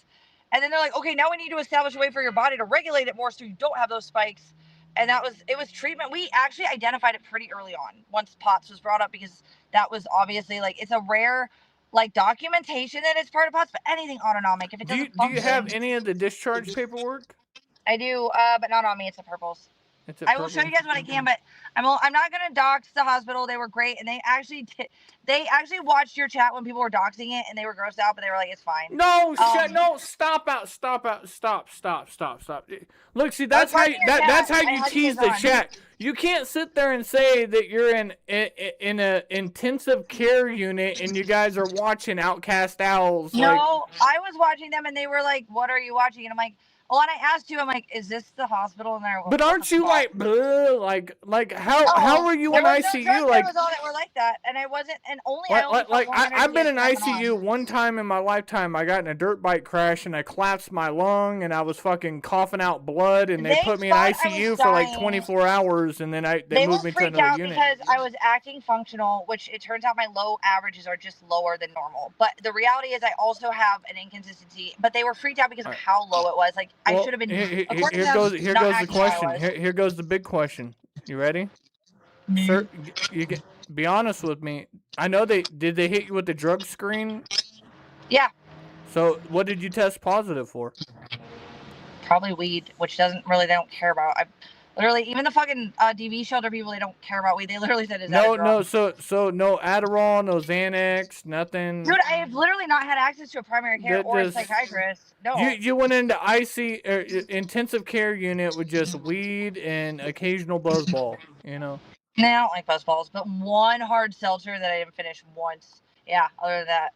and then they're like, "Okay, now we need to establish a way for your body to regulate it more so you don't have those spikes." And it was treatment. We actually identified it pretty early on once POTS was brought up because that was obviously like it's a rare like documentation that it's part of POTS, but anything autonomic if it doesn't function. Do you have any of the discharge paperwork? I do, but not on me. It's at Purple's. I will show you guys what I can, but I'm not gonna dox the hospital. They were great, and they actually watched your chat when people were doxing it, and they were grossed out, but they were like, "It's fine." No, stop. Look, see, that's how you tease the chat. You can't sit there and say that you're in a intensive care unit and you guys are watching Outcast Owls. No, I was watching them, and they were like, "What are you watching?" And I'm like, "Oh," and I asked you, I'm like, "Is this the hospital?" And they're but aren't you like, like how were you in ICU? There was all that were like that, and I wasn't, and only I've been in ICU one time in my lifetime. I got in a dirt bike crash and I collapsed my lung and I was fucking coughing out blood, and they put me in ICU for like 24 hours, and then they moved me to another unit. Because I was acting functional, which it turns out my low averages are just lower than normal. But the reality is I also have an inconsistency. But they were freaked out because of how low it was. Like I should have been. Here goes the question. Here goes the big question. You ready? Sir, be honest with me. I know did they hit you with the drug screen? Yeah. So what did you test positive for? Probably weed, which they don't care about. Literally, even the fucking DV shelter people, they don't care about weed. They literally said, "Is that a drug?" So no Adderall, no Xanax, nothing. Dude, I have literally not had access to a primary care or a psychiatrist. No. You went into intensive care unit with just weed and occasional buzzball, you know? No, I don't like buzzballs, but one hard seltzer that I didn't finish once. Yeah, other than that.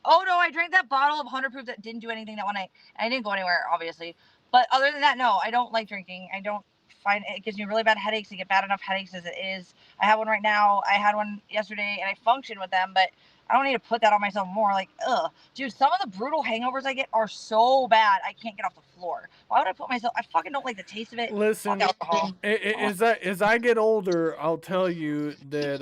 Oh, no, I drank that bottle of 100 proof that didn't do anything that one night. I didn't go anywhere, obviously. But other than that, no, I don't like drinking. I don't find it gives me really bad headaches. I get bad enough headaches as it is. I have one right now. I had one yesterday, and I function with them, but I don't need to put that on myself more. Like, ugh. Dude, some of the brutal hangovers I get are so bad, I can't get off the floor. Why would I put myself... I fucking don't like the taste of it. Listen, as I get older, I'll tell you that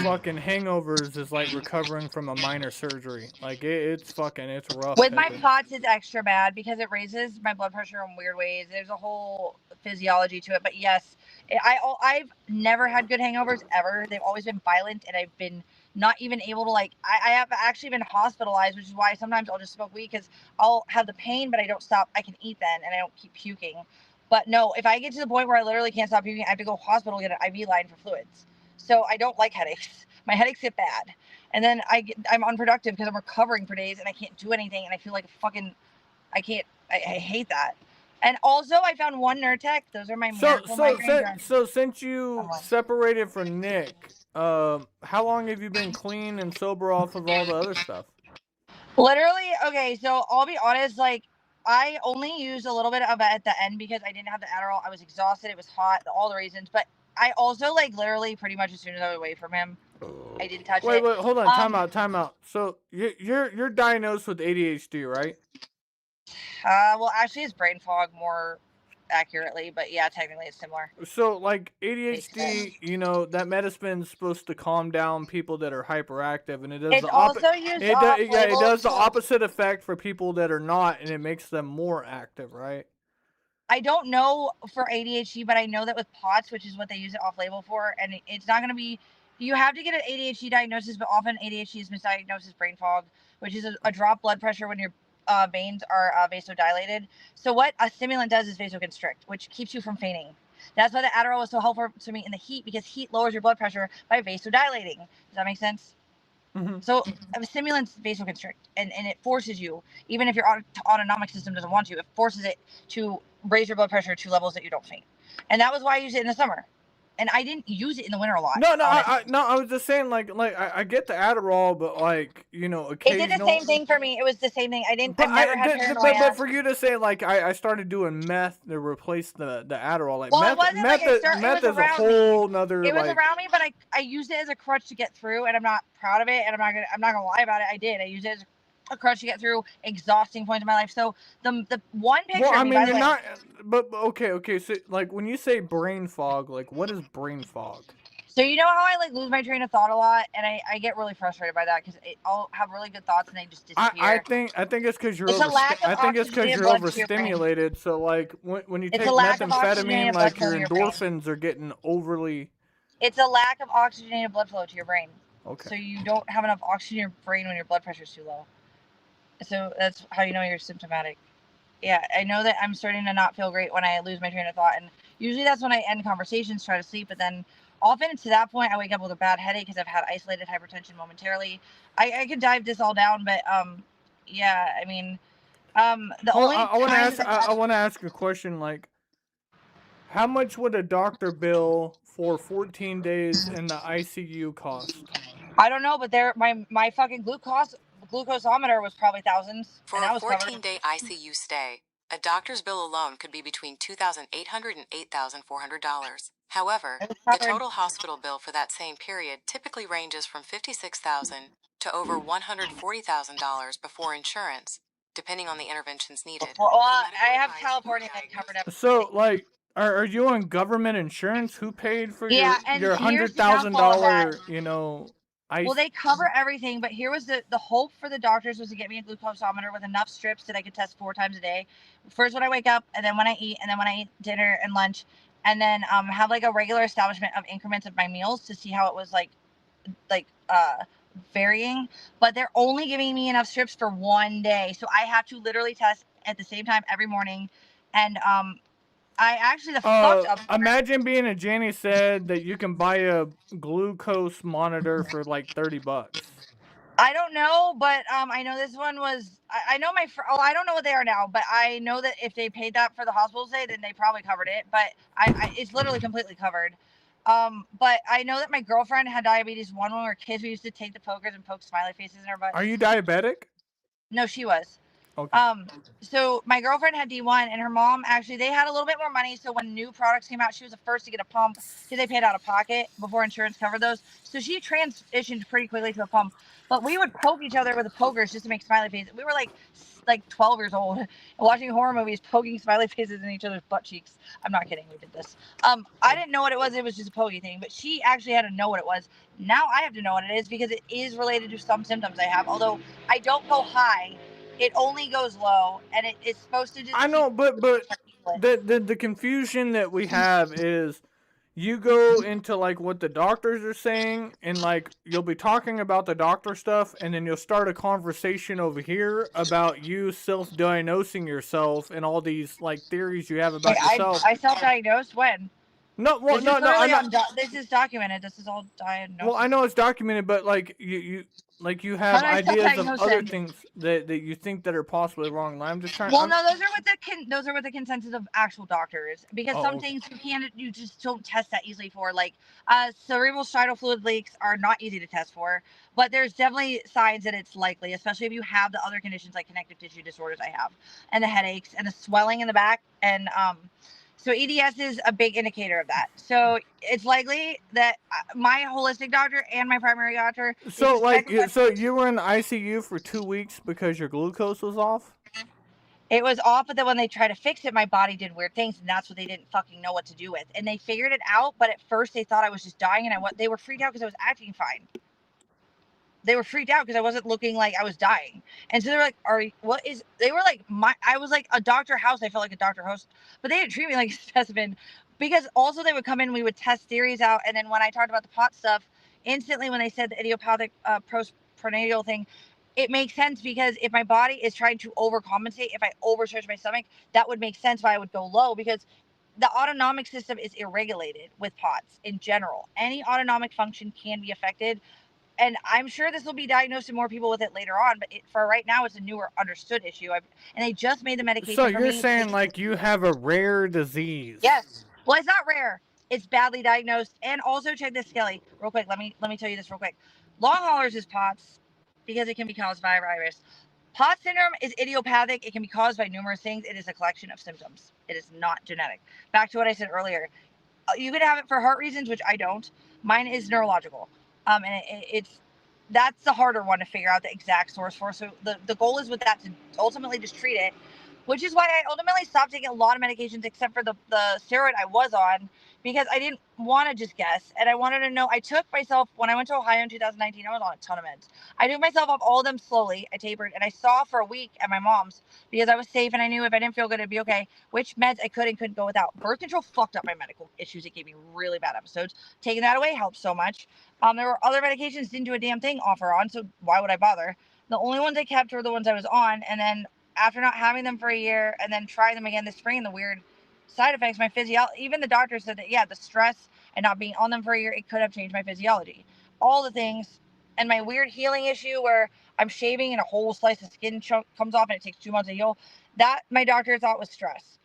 fucking hangovers is like recovering from a minor surgery. Like, it's rough. With my POTS, it's extra bad because it raises my blood pressure in weird ways. There's a whole physiology to it. But yes, I've never had good hangovers, ever. They've always been violent, and I've been not even able to I have actually been hospitalized, which is why sometimes I'll just smoke weed because I'll have the pain, but I don't stop. I can eat then, and I don't keep puking. But no, if I get to the point where I literally can't stop puking, I have to go to hospital, get an IV line for fluids. So I don't like headaches. My headaches get bad, and then I'm unproductive because I'm recovering for days and I can't do anything, and I feel like a fucking I can't. I hate that. And also, I found one Nurtec. Those are my miracle migraine. So since you separated from Nick, how long have you been clean and sober off of all the other stuff? Literally, okay. So I'll be honest. I only used a little bit of it at the end because I didn't have the Adderall. I was exhausted. It was hot. All the reasons. But I also literally pretty much as soon as I was away from him, I didn't touch it. Wait, hold on. Time out. So you're diagnosed with ADHD, right? Well, actually, it's brain fog more accurately, but yeah, technically it's similar. So ADHD, that medicine's supposed to calm down people that are hyperactive, and it does the opposite. It does the opposite effect for people that are not, and it makes them more active, right? I don't know for ADHD, but I know that with POTS, which is what they use it off-label for, and it's not going to be. You have to get an ADHD diagnosis, but often ADHD is misdiagnosed as brain fog, which is a drop blood pressure when your veins are vasodilated. So what a stimulant does is vasoconstrict, which keeps you from fainting. That's why the Adderall was so helpful to me in the heat, because heat lowers your blood pressure by vasodilating. Does that make sense? Mm-hmm. So stimulants vasoconstrict, and it forces you, even if your autonomic system doesn't want to, it forces it to raise your blood pressure to levels that you don't faint. And that was why I used it in the summer. And I didn't use it in the winter a lot. I was just saying, I get the Adderall, but occasionally. It did the same thing for me. It was the same thing. I never had paranoia. But for you to say, I started doing meth to replace the Adderall, well, meth is a whole nother. It was around me, but I used it as a crutch to get through, and I'm not proud of it, and I'm not gonna lie about it. I did. I used it as a crutch to get through exhausting points in my life. So the one picture. Well, I mean, you're not. But okay. So when you say brain fog, what is brain fog? So you know how I lose my train of thought a lot, and I get really frustrated by that because I'll have really good thoughts and they just disappear. I think it's because you're overstimulated. So when you take methamphetamine, your endorphins are getting overly. It's a lack of oxygenated blood flow to your brain. Okay. So you don't have enough oxygen in your brain when your blood pressure is too low. So that's how you know you're symptomatic. Yeah, I know that I'm starting to not feel great when I lose my train of thought, and usually that's when I end conversations, try to sleep, but then often to that point I wake up with a bad headache because I've had isolated hypertension momentarily. I could dive this all down, but yeah, I mean, the only I want to ask a question, how much would a doctor bill for 14 days in the ICU cost? I don't know, but my fucking glucosometer was probably thousands. For a 14-day ICU stay, a doctor's bill alone could be between $2,800 and $8,400. However, the total hospital bill for that same period typically ranges from $56,000 to over $140,000 before insurance, depending on the interventions needed. Well, I have California that covered everything. So, are you on government insurance? Who paid for your $100,000, Well, they cover everything, but here was the hope for the doctors was to get me a glucosometer with enough strips that I could test 4 times a day. First when I wake up, and then when I eat, and then when I eat dinner and lunch, and then have a regular establishment of increments of my meals to see how it was varying. But they're only giving me enough strips for 1 day, so I have to literally test at the same time every morning, and I actually fucked up. Imagine being a Janie said that you can buy a glucose monitor for $30. I don't know, but I know this one was. I know I don't know what they are now, but I know that if they paid that for the hospital stay, then they probably covered it. But it's literally completely covered. But I know that my girlfriend had diabetes 1 when we were kids. We used to take the pokers and poke smiley faces in her butt. Are you diabetic? No, she was. Okay. So my girlfriend had D1, and her mom they had a little bit more money. So when new products came out, she was the first to get a pump because they paid out of pocket before insurance covered those. So she transitioned pretty quickly to a pump. But we would poke each other with the pokers just to make smiley faces. We were like 12 years old and watching horror movies, poking smiley faces in each other's butt cheeks. I'm not kidding. We did this. I didn't know what it was. It was just a pokey thing. But she actually had to know what it was. Now I have to know what it is because it is related to some symptoms I have. Although I don't go high. It only goes low, and it's supposed to just. I know, but the confusion that we have is you go into like what the doctors are saying, and like you'll be talking about the doctor stuff, and then you'll start a conversation over here about you self-diagnosing yourself and all these like theories you have Hey, about yourself. I self-diagnosed when? No, well, This is no, I'm literally not. this is documented. This is all Well, I diagnosis. know it's documented, but like you How have did I ideas of self-diagnose other it? things that you think that are possibly wrong. I'm just trying. Well, no, those are with the consensus of actual doctors, because Oh, some okay. things you just don't test that easily for. Like cerebral striatal fluid leaks are not easy to test for, but there's definitely signs that it's likely, especially if you have the other conditions like connective tissue disorders I have, and the headaches and the swelling in the back, and so EDS is a big indicator of that. So it's likely that my holistic doctor and my primary doctor, they So just check like, with my. so you were in the ICU for 2 weeks because your glucose was off. It was off, but then when they tried to fix it, my body did weird things, and that's what they didn't fucking know what to do with. And they figured it out, but at first they thought I was just dying, and they were freaked out because I was acting fine. They were freaked out because I wasn't looking like I was dying, and so they were like, "Are what is?" They were like, I was like a Doctor House. I felt like a Doctor House, but they didn't treat me like a specimen, because also they would come in, we would test theories out, and then when I talked about the pot stuff, instantly when they said the idiopathic postprandial thing, it makes sense, because if my body is trying to overcompensate, if I overstretch my stomach, that would make sense why I would go low, because the autonomic system is irregulated with POTS in general. Any autonomic function can be affected, and I'm sure this will be diagnosed in more people with it later on. But for right now, it's a newer understood issue. And they just made the So medication for you're me. saying like you have a rare disease. Yes. Well, it's not rare. It's badly diagnosed. And also check this, Skelly, real quick. Let me tell you this real quick. Long haulers is POTS because it can be caused by a virus. POTS syndrome is idiopathic. It can be caused by numerous things. It is a collection of symptoms. It is not genetic. Back to what I said earlier. You could have it for heart reasons, which I don't. Mine is neurological, and it's that's the harder one to figure out the exact source for. So the goal is with that to ultimately just treat it, which is why I ultimately stopped taking a lot of medications except for the steroid I was on, because I didn't want to just guess, and I wanted to know. I took myself, when I went to Ohio in 2019, I was on a ton of meds. I took myself off all of them slowly. I tapered, and I saw for a week at my mom's, because I was safe and I knew if I didn't feel good it'd be okay, which meds I could and couldn't go without. Birth control fucked up my medical issues. It gave me really bad episodes. Taking that away helped so much. There were other medications, didn't do a damn thing off or on, so why would I bother? The only ones I kept were the ones I was on, and then after not having them for a year and then trying them again this spring, and the weird side effects, my physiology, even the doctor said that, yeah, the stress and not being on them for a year, it could have changed my physiology. All the things, and my weird healing issue where I'm shaving and a whole slice of skin chunk comes off and it takes 2 months to heal, that my doctor thought was stress,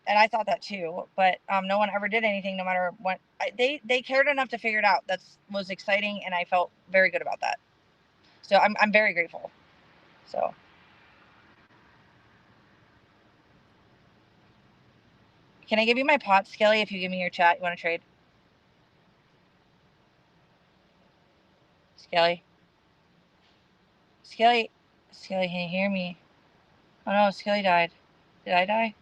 and I thought that too. But no one ever did anything, no matter what. They cared enough to figure it out. That was exciting, and I felt very good about that. So I'm very grateful. So can I give you my pot, Skelly? If you give me your chat, you want to trade? Skelly, Skelly, Skelly, can you hear me? Oh no, Skelly died. Did I die?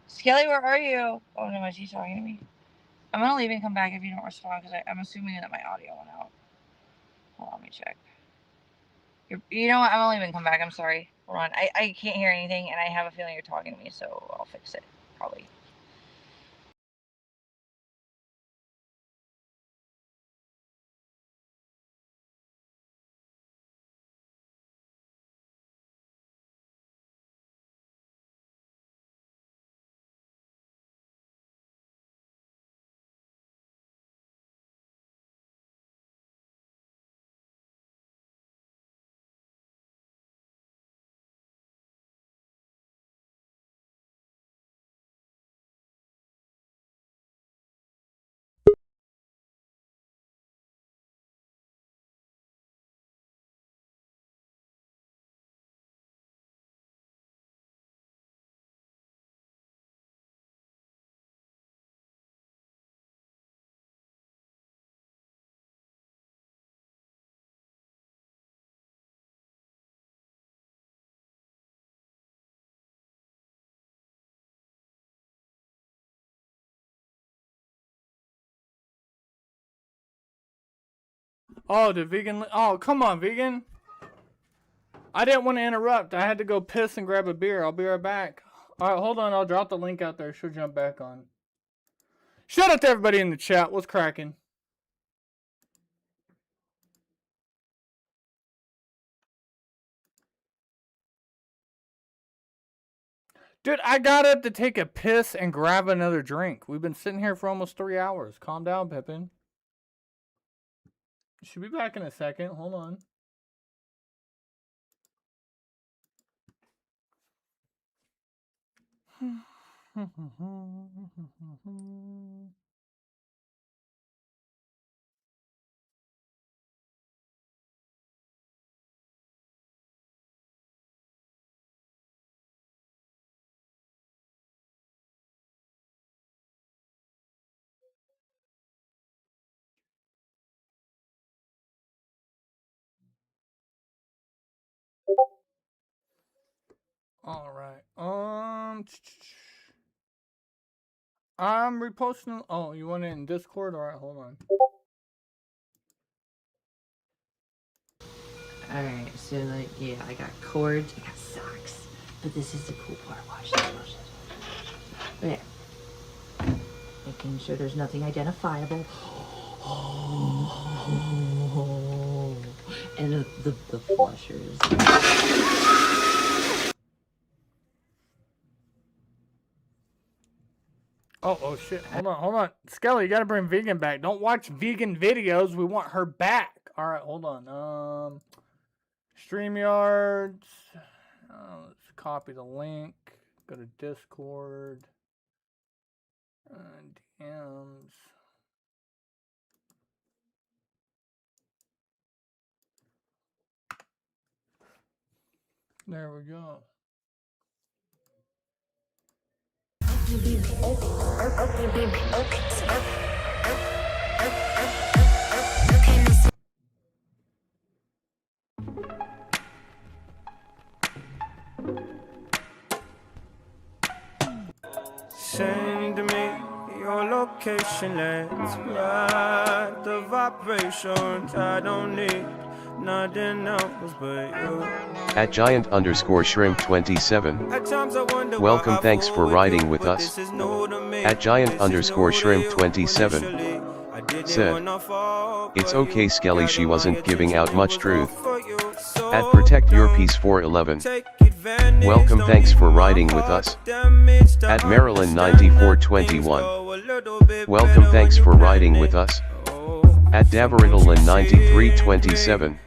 Skelly, where are you? Oh no, is he talking to me? I'm gonna leave and come back if you don't respond, because I'm assuming that my audio went out. Hold on, let me check. You know what? I'm only gonna come back. I'm sorry. Hold on. I can't hear anything, and I have a feeling you're talking to me, so I'll fix it. Probably. Oh, the vegan. Oh, come on, vegan. I didn't want to interrupt. I had to go piss and grab a beer. I'll be right back. All right, hold on. I'll drop the link out there. She'll jump back on. Shout out to everybody in the chat. What's cracking? Dude, I got up to take a piss and grab another drink. We've been sitting here for almost 3 hours. Calm down, Pippin. Should be back in a second. Hold on. All right. I'm reposting. Oh, you want it in Discord? All right, hold on. Alright, so like, yeah, I got cords, I got socks, but this is the cool part. Watch this. Okay. Making sure there's nothing identifiable. And the flushers. Oh shit. Hold on. Skelly, you gotta bring Vegan back. Don't watch vegan videos. We want her back. Alright, hold on. StreamYards. Let's copy the link. Go to Discord. DMs. There we go. Send me your location, let's ride the vibrations. I don't need nothing else but you. At Giant_Shrimp27. Welcome, thanks for riding with us. At Giant_Shrimp27. Said, it's okay Skelly, she wasn't giving out much truth. At Protect Your Peace 411. Welcome, thanks for riding with us. At Maryland 9421. Welcome, thanks for riding with us. At Daveritalin 9327.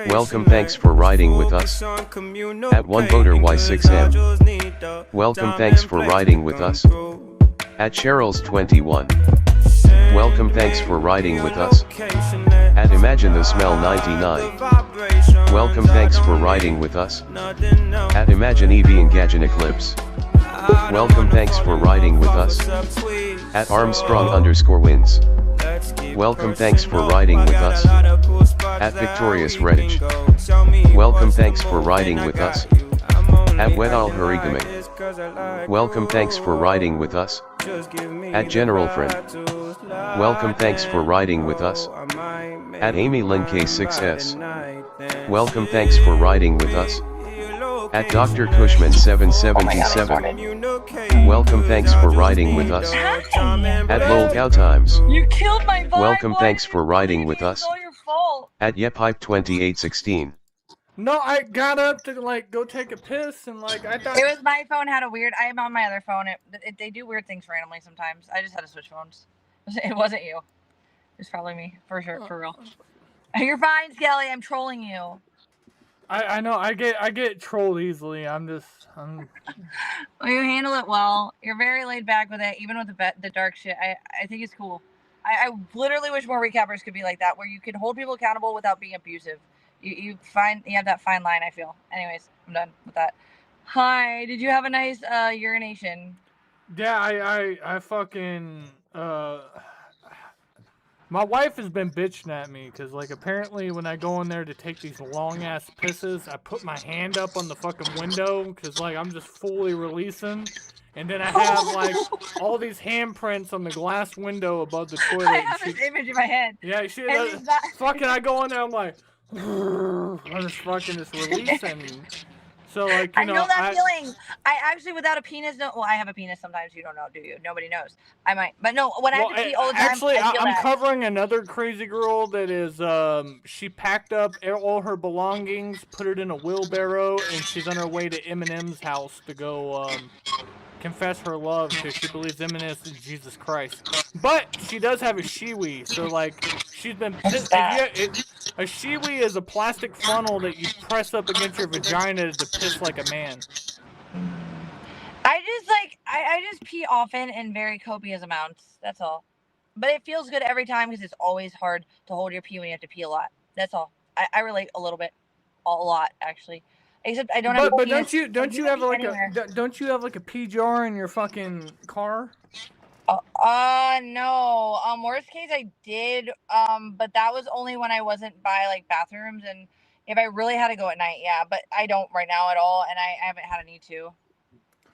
Welcome, thanks for riding with us. At One Voter Y6M. Welcome, thanks for riding with us. At Cheryl's 21. Welcome, thanks for riding with us. At Imagine the Smell 99. Welcome, thanks for riding with us. At Imagine Evie Engagin Eclipse. Welcome, thanks for riding with us. At Armstrong_wins. Welcome, thanks for riding with us. At Victorious Reg. Welcome, thanks for riding with us. At Wedal Harigame. Welcome, thanks for riding with us. At General Friend. Welcome, thanks for riding with us. At Amy Lynn K6S. Welcome, thanks for riding with us. At Dr. Cushman 777. Welcome, thanks for riding with us. At Lol Cow Times. You killed my vibe. Welcome, thanks for riding with us. It's all your fault. At Yepipe 2816. No, I got up to like go take a piss and like I thought It was my phone had a weird. I am on my other phone. They do weird things randomly sometimes. I just had to switch phones. It wasn't you. It was probably me for sure, for real. You're fine, Skelly. I'm trolling you. I know I get trolled easily. I'm Well, you handle it well. You're very laid back with it, even with the dark shit. I think it's cool. I literally wish more recappers could be like that, where you can hold people accountable without being abusive. You have that fine line, I feel. Anyways, I'm done with that. Hi, did you have a nice urination? Yeah, I fucking my wife has been bitching at me because like apparently when I go in there to take these long ass pisses, I put my hand up on the fucking window because like I'm just fully releasing, and then I have like all these handprints on the glass window above the toilet. I have this image in my head. Yeah, you see that? Fucking I go in there, I'm like, I'm just fucking just releasing. So like, I know that feeling. I actually, without a penis, no. Well, I have a penis sometimes. You don't know, do you? Nobody knows. I might, but no. When I have to pee all the time, actually, I feel I'm that. covering another crazy girl that is. She packed up all her belongings, put it in a wheelbarrow, and she's on her way to Eminem's house to go confess her love because she believes Eminem is Jesus Christ. But she does have a shiwi, so like she's been. What's that? A shiwi is a plastic funnel that you press up against your vagina to piss like a man. I just like I just pee often in very copious amounts. That's all. But it feels good every time because it's always hard to hold your pee when you have to pee a lot. That's all. I relate a little bit, a lot actually. Except I don't have a But penis. don't you have like anywhere. don't you have like a pee jar in your fucking car? No. Worst case I did. But that was only when I wasn't by like bathrooms and if I really had to go at night, yeah. But I don't right now at all, and I haven't had a need to.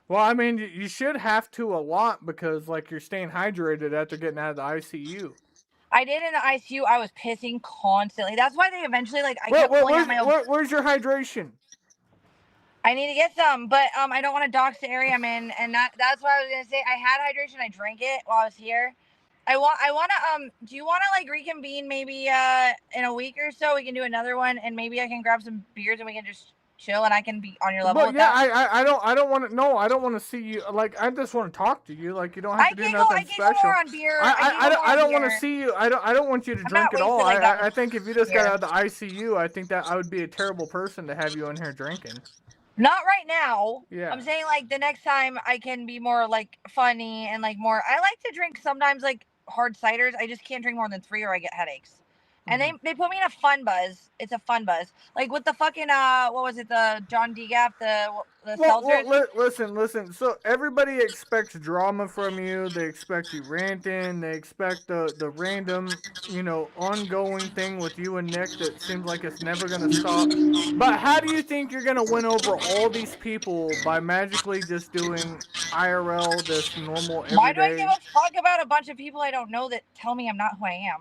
Well, I mean, you should have to a lot because like you're staying hydrated after getting out of the ICU. I did in the ICU. I was pissing constantly. That's why they eventually like I kept pulling out my own. Where's your hydration? I need to get some, but I don't want to dox the area I'm in, and that's what I was gonna say. I had hydration. I drank it while I was here. I want to do you want to like reconvene maybe in a week or so? We can do another one, and maybe I can grab some beers and we can just chill, and I can be on your level. But yeah, I don't want to. No, I don't want to see you. Like I just want to talk to you. Like you don't have to do nothing special. I can go more on beer. I don't want to see you. I don't want you to drink at all. I think if you just got out of the ICU, I think that I would be a terrible person to have you in here drinking. Not right now. Yeah. I'm saying like the next time I can be more like funny and like more. I like to drink sometimes like hard ciders. I just can't drink more than 3 or I get headaches. And they put me in a fun buzz. It's a fun buzz. Like with the fucking what was it, the John Degaff, the seltzers? Listen. So everybody expects drama from you. They expect you ranting. They expect the random, ongoing thing with you and Nick that seems like it's never gonna stop. But how do you think you're gonna win over all these people by magically just doing IRL, this normal everyday? Why do I give a fuck about a bunch of people I don't know that tell me I'm not who I am?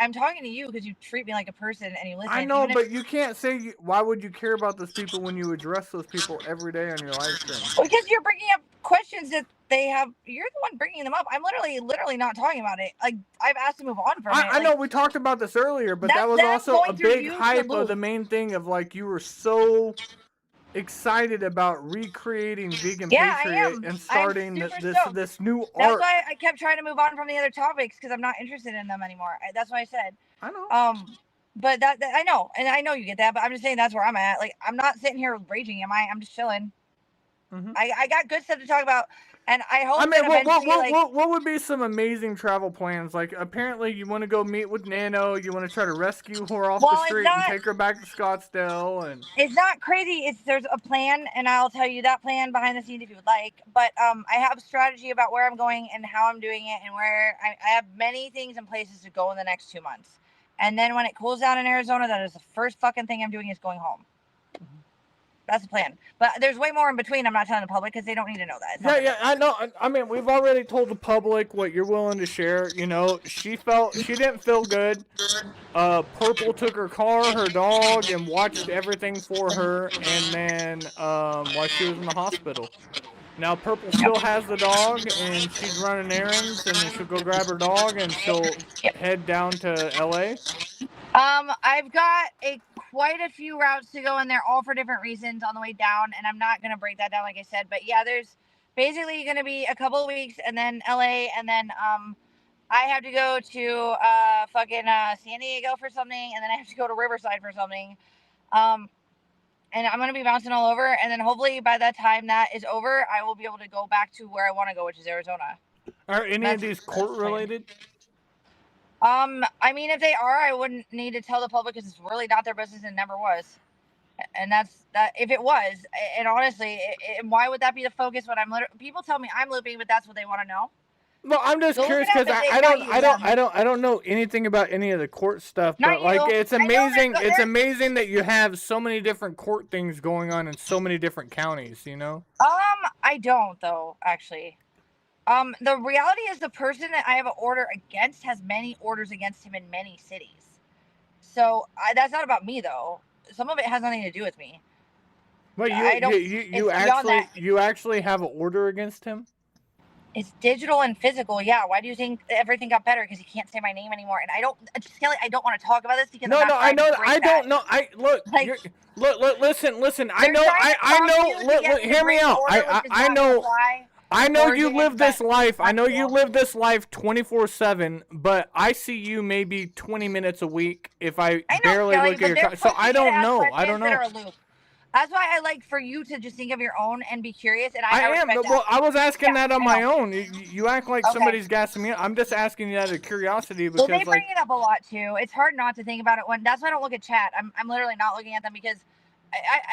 I'm talking to you because you treat me like a person and you listen. I know, but you can't say. Why would you care about those people when you address those people every day on your live stream? Because you're bringing up questions that they have. You're the one bringing them up. I'm literally not talking about it. Like I've asked to move on from it. I know we talked about this earlier, but that was also a big hype of the main thing of like you were so excited about recreating Vegan Patriot and starting this new art. That's why I kept trying to move on from the other topics because I'm not interested in them anymore. That's what I said. I know. But that I know, and I know you get that. But I'm just saying that's where I'm at. Like I'm not sitting here raging, am I? I'm just chilling. Mm-hmm. I got good stuff to talk about. And I hope. I mean, what would be some amazing travel plans? Like, apparently, you want to go meet with Nano. You want to try to rescue her off the street and take her back to Scottsdale. And it's not crazy. There's a plan, and I'll tell you that plan behind the scenes if you would like. But I have strategy about where I'm going and how I'm doing it, and where I have many things and places to go in the next 2 months. And then when it cools down in Arizona, that is the first fucking thing I'm doing is going home. That's the plan. But there's way more in between. I'm not telling the public because they don't need to know that. Yeah, I know. I mean, we've already told the public what you're willing to share. She didn't feel good. Purple took her car, her dog, and watched everything for her. And then while she was in the hospital. Now Purple still has the dog, and she's running errands, and then she'll go grab her dog, and she'll head down to LA. I've got quite a few routes to go, and they're all for different reasons on the way down, and I'm not going to break that down like I said, but yeah, there's basically going to be a couple of weeks, and then LA, and then I have to go to fucking San Diego for something, and then I have to go to Riverside for something, and I'm going to be bouncing all over, and then hopefully by that time that is over, I will be able to go back to where I want to go, which is Arizona. Are any of these court-related? I mean, if they are, I wouldn't need to tell the public because it's really not their business and never was. And that's that. If it was, and honestly, why would that be the focus when people tell me I'm looping, but that's what they want to know. Well, I'm just curious because I don't know anything about any of the court stuff, but like it's amazing. It's amazing that you have so many different court things going on in so many different counties. I don't though, actually. The reality is the person that I have an order against has many orders against him in many cities. So that's not about me though. Some of it has nothing to do with me. Wait, I don't. you actually have an order against him? It's digital and physical. Yeah. Why do you think everything got better? Because he can't say my name anymore. And I don't, Kelly. I don't want to talk about this because I'm not trying to break that. don't know. Look. Like, Listen. I they're know. trying to I talk know. you to get me to Hear me break out. order, which is I not gonna know. fly. I know you Origins, live this but life. I not know you cool. live this life 24/7. But I see you maybe 20 minutes a week if I I know, barely Kelly, look but at they're your. So pushing I you to don't ask know. I questions don't that know. are aloof. That's why I like for you to just think of your own and be curious, and I I am, respect but that. well, I was asking that on I my know. own. You act like Okay. somebody's gassing me up. I'm just asking you out of curiosity Well, they because, bring like, it up a lot too. It's hard not to think about it when. That's why I don't look at chat. I'm literally not looking at them because,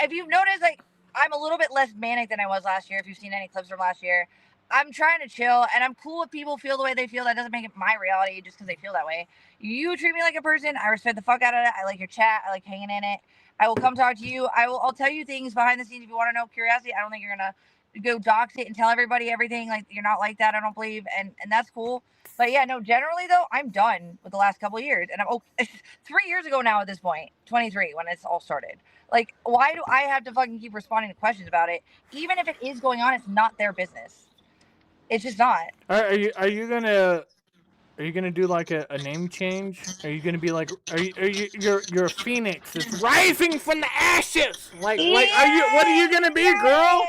if you've noticed, like I'm a little bit less manic than I was last year. If you've seen any clips from last year, I'm trying to chill, and I'm cool if people feel the way they feel. That doesn't make it my reality just because they feel that way. You treat me like a person. I respect the fuck out of it. I like your chat. I like hanging in it. I will come talk to you. I'll tell you things behind the scenes if you want to know. Curiosity. I don't think you're gonna go dox it and tell everybody everything. Like you're not like that. I don't believe, and that's cool. But yeah, no. Generally though, I'm done with the last couple of years, and I'm 3 years ago now at this point, 23 when it's all started. Like, why do I have to fucking keep responding to questions about it? Even if it is going on, it's not their business. It's just not. are you gonna do like a name change? Are you gonna be like, you're a phoenix? It's rising from the ashes. Like, what are you gonna be, girl?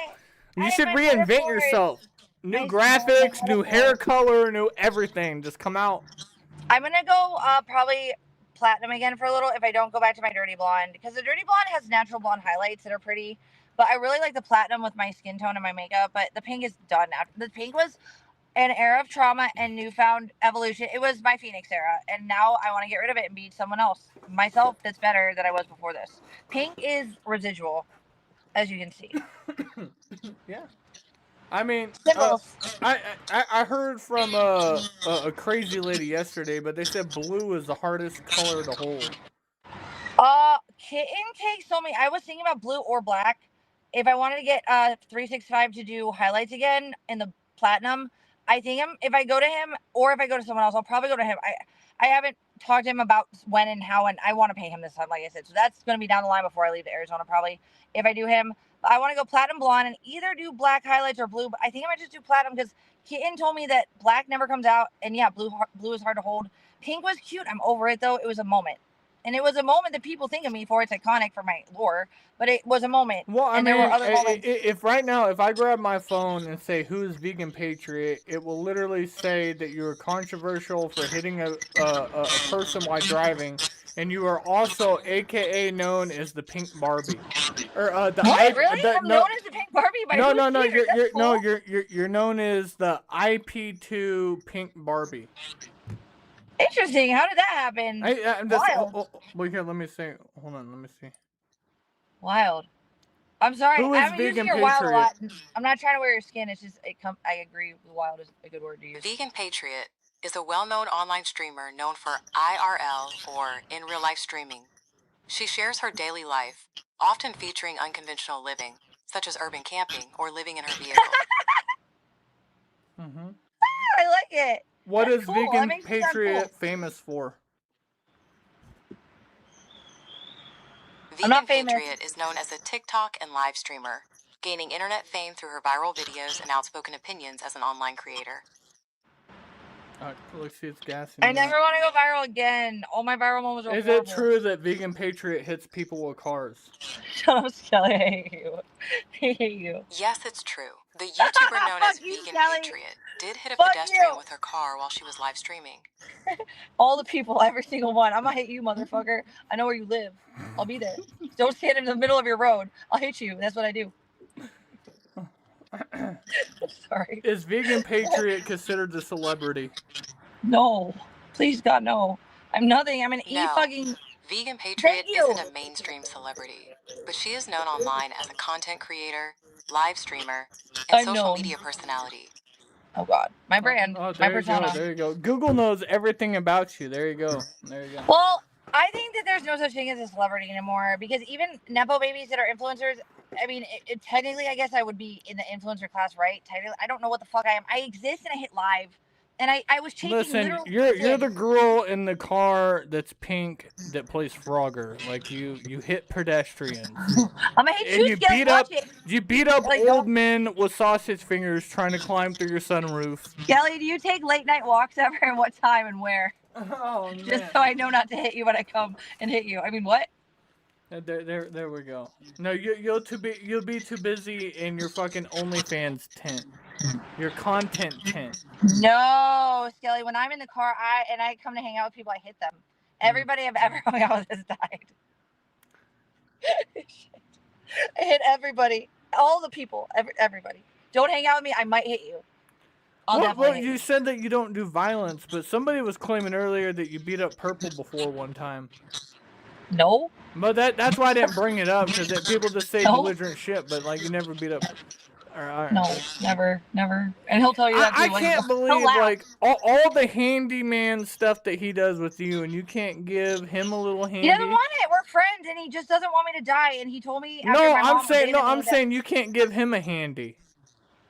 You should reinvent yourself. New graphics, new hair color, new everything. Just come out. I'm gonna go probably platinum again for a little if I don't go back to my dirty blonde, because the dirty blonde has natural blonde highlights that are pretty, but I really like the platinum with my skin tone and my makeup. But the pink is done now. The pink was an era of trauma and newfound evolution. It was my Phoenix era, and now I want to get rid of it and be someone else, myself, that's better than I was before this. Pink is residual, as you can see. Yeah. I mean, Symbols. I heard from a crazy lady yesterday, but they said blue is the hardest color to hold. Kitten Cake told me I was thinking about blue or black. If I wanted to get 365 to do highlights again in the platinum, I think if I go to him or if I go to someone else, I'll probably go to him. I haven't talked to him about when and how, and I want to pay him this time, like I said. So that's going to be down the line before I leave to Arizona, probably. If I do him, I want to go platinum blonde and either do black highlights or blue. But I think I might just do platinum because Kitten told me that black never comes out, and yeah, blue is hard to hold. Pink was cute. I'm over it though. It was a moment. And it was a moment that people think of me for. It's iconic for my lore, but it was a moment. Well, I and mean, there were other moments. if right now, if I grab my phone and say who's vegan patriot, it will literally say that you are controversial for hitting a person while driving, and you are also AKA known as the Pink Barbie. Or Really? I'm known as the Pink Barbie by no, you're known as the IP2 Pink Barbie. Interesting. How did that happen? Wild. Well, here, let me see. Hold on, let me see. Wild. I'm sorry. Who is I'm Vegan using your wild a lot. Patriot? I'm not trying to wear your skin. It's just I agree. Wild is a good word to use. Vegan Patriot is a well-known online streamer known for IRL or in real life streaming. She shares her daily life, often featuring unconventional living, such as urban camping or living in her vehicle. Mm-hmm. I like it. What That's is cool. Vegan Patriot famous for? Vegan Patriot is known as a TikTok and live streamer, gaining internet fame through her viral videos and outspoken opinions as an online creator. Let's see, it's gassing. I never want to go viral again. All my viral moments are horrible. Is it true that Vegan Patriot hits people with cars? Shut up, Skelly. I hate you. I hate you. Yes, it's true. The YouTuber known as Vegan Patriot did hit a pedestrian with her car while she was live streaming. All the people, every single one. I'm gonna hit you, motherfucker. I know where you live. I'll be there. Don't stand in the middle of your road. I'll hit you. That's what I do. Sorry. Is Vegan Patriot considered a celebrity? No. Please, God, no. I'm nothing. I'm an e-fucking... Vegan Patriot isn't a mainstream celebrity, but she is known online as a content creator, live streamer, and social media personality. Oh, God. My brand. My persona. There you go. Google knows everything about you. There you go. There you go. Well, I think that there's no such thing as a celebrity anymore because even Nepo babies that are influencers, I mean, technically, I guess I would be in the influencer class, right? Technically, I don't know what the fuck I am. I exist and I hit live And I was chasing Listen, literally you're the kids. girl in the car that's pink that plays Frogger. Like you hit pedestrians. I'm gonna hit And you, Skelly. Watch it. you beat up Like, old don't. men with sausage fingers trying to climb through your sunroof. Skelly, do you take late night walks ever, and what time and where? Oh man. Just so I know not to hit you when I come and hit you. I mean, what? There we go. No, you'll be too busy in your fucking OnlyFans tent, your content tent. No, Skelly. When I'm in the car, I come to hang out with people, I hit them. Everybody I've ever hung out with has died. I hit everybody, all the people, everybody. Don't hang out with me. I might hit you. Well, you said that you don't do violence, but somebody was claiming earlier that you beat up Purple before one time. No. But that's why I didn't bring it up, because people just say belligerent shit, but like you never beat up. No, never. And he'll tell you that. I can't believe like all the handyman stuff that he does with you, and you can't give him a little handy. He doesn't want it. We're friends, and he just doesn't want me to die. And he told me. I'm saying you can't give him a handy.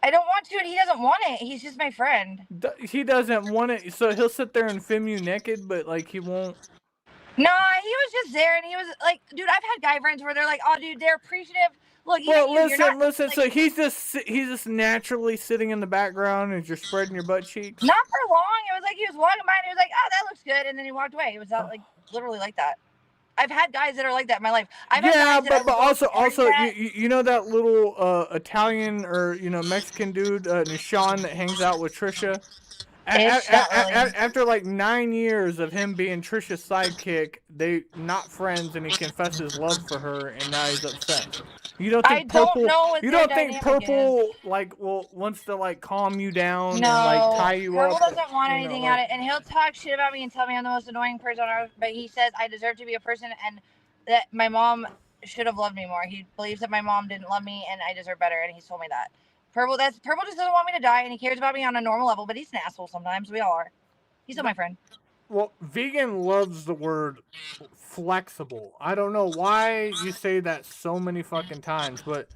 I don't want to, and he doesn't want it. He's just my friend. He doesn't want it, so he'll sit there and film you naked, but like he won't. No, he was just there, and he was like, dude, I've had guy friends where they're like, oh, dude, they're appreciative. Look, listen. Like, so he's just naturally sitting in the background as you're spreading your butt cheeks. Not for long. It was like he was walking by, and he was like, oh, that looks good, and then he walked away. It was like literally like that. I've had guys that are like that in my life. But also, you know that little Italian or Mexican dude, Nishan, that hangs out with Trisha. After like 9 years of him being Trisha's sidekick, they not friends, and he confessed his love for her, and now he's upset. You don't think Purple like wants to like calm you down and like tie you up? Purple doesn't want anything out of it, and he'll talk shit about me and tell me I'm the most annoying person on earth. But he says I deserve to be a person, and that my mom should have loved me more. He believes that my mom didn't love me, and I deserve better, and he's told me that. Purple just doesn't want me to die, and he cares about me on a normal level, but he's an asshole sometimes. We all are. He's still my friend. Well, Vegan loves the word flexible. I don't know why you say that so many fucking times, but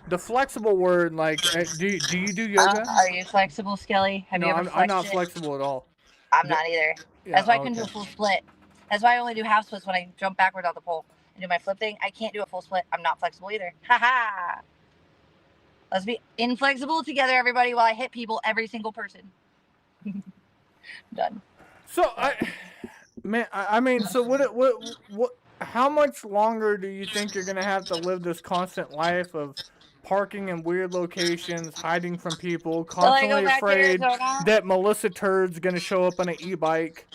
the flexible word, like, do you do yoga? Are you flexible, Skelly? Have you ever flexed I'm not flexible at all. I'm not either. That's why I couldn't do a full split. That's why I only do half splits when I jump backwards off the pole and do my flip thing. I can't do a full split. I'm not flexible either. Ha ha! Let's be inflexible together, everybody, while I hit people, every single person. Done. So I mean, so what? How much longer do you think you're gonna have to live this constant life of parking in weird locations, hiding from people, constantly afraid that Melissa Turd's gonna show up on an e-bike?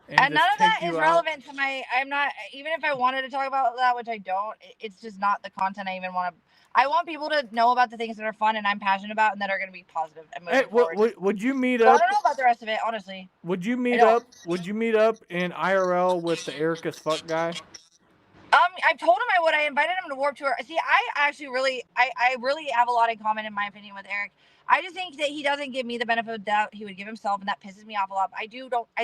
And none of that is relevant to my. I'm not. Even if I wanted to talk about that, which I don't, it's just not the content I even want to. I want people to know about the things that are fun and I'm passionate about and that are going to be positive and moving forward. Would you meet up? up? I don't know about the rest of it, honestly. Would you meet up? Would you meet up in IRL with the Eric as fuck guy? I told him I would. I invited him to Warped Tour. See, I actually really have a lot in common in my opinion with Eric. I just think that he doesn't give me the benefit of the doubt he would give himself, and that pisses me off a lot. I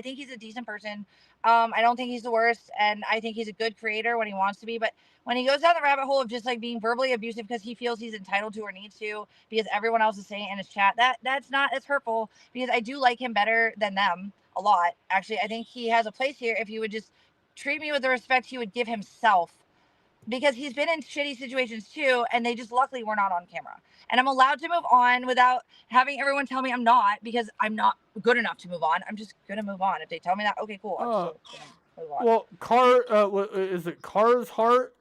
think he's a decent person. I don't think he's the worst, and I think he's a good creator when he wants to be. But when he goes down the rabbit hole of just like being verbally abusive because he feels he's entitled to or needs to, because everyone else is saying it in his chat, that's hurtful. Because I do like him better than them a lot. Actually, I think he has a place here if he would just treat me with the respect he would give himself. Because he's been in shitty situations too, and they just luckily were not on camera. And I'm allowed to move on without having everyone tell me I'm not, because I'm not good enough to move on. I'm just gonna move on. If they tell me that, okay, cool. Well, is it Car's Heart?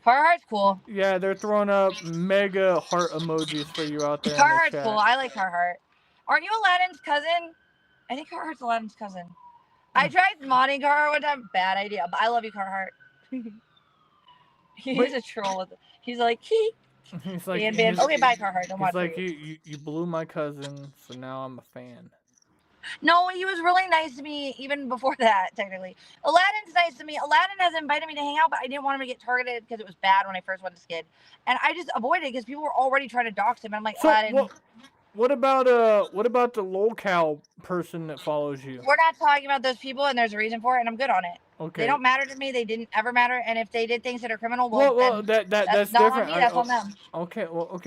Carhartt's cool. Yeah, they're throwing up mega heart emojis for you out there. Carhartt's cool. I like Carhartt. Aren't you Aladdin's cousin? I think Carhartt's Aladdin's cousin. I tried modding Carhartt one time. Bad idea. But I love you, Carhartt. He's a troll. He's like, he's like, okay, bye, Carhartt. Don't watch. He's like, you blew my cousin, so now I'm a fan. No, he was really nice to me even before that, technically. Aladdin's nice to me. Aladdin has invited me to hang out, but I didn't want him to get targeted because it was bad when I first went to Skid. And I just avoided it because people were already trying to dox him. And I'm like, so, Aladdin. What about the lolcow person that follows you? We're not talking about those people, and there's a reason for it, and I'm good on it. Okay. They don't matter to me. They didn't ever matter. And if they did things that are criminal, well, then that's not on different. me. That's on them. Okay,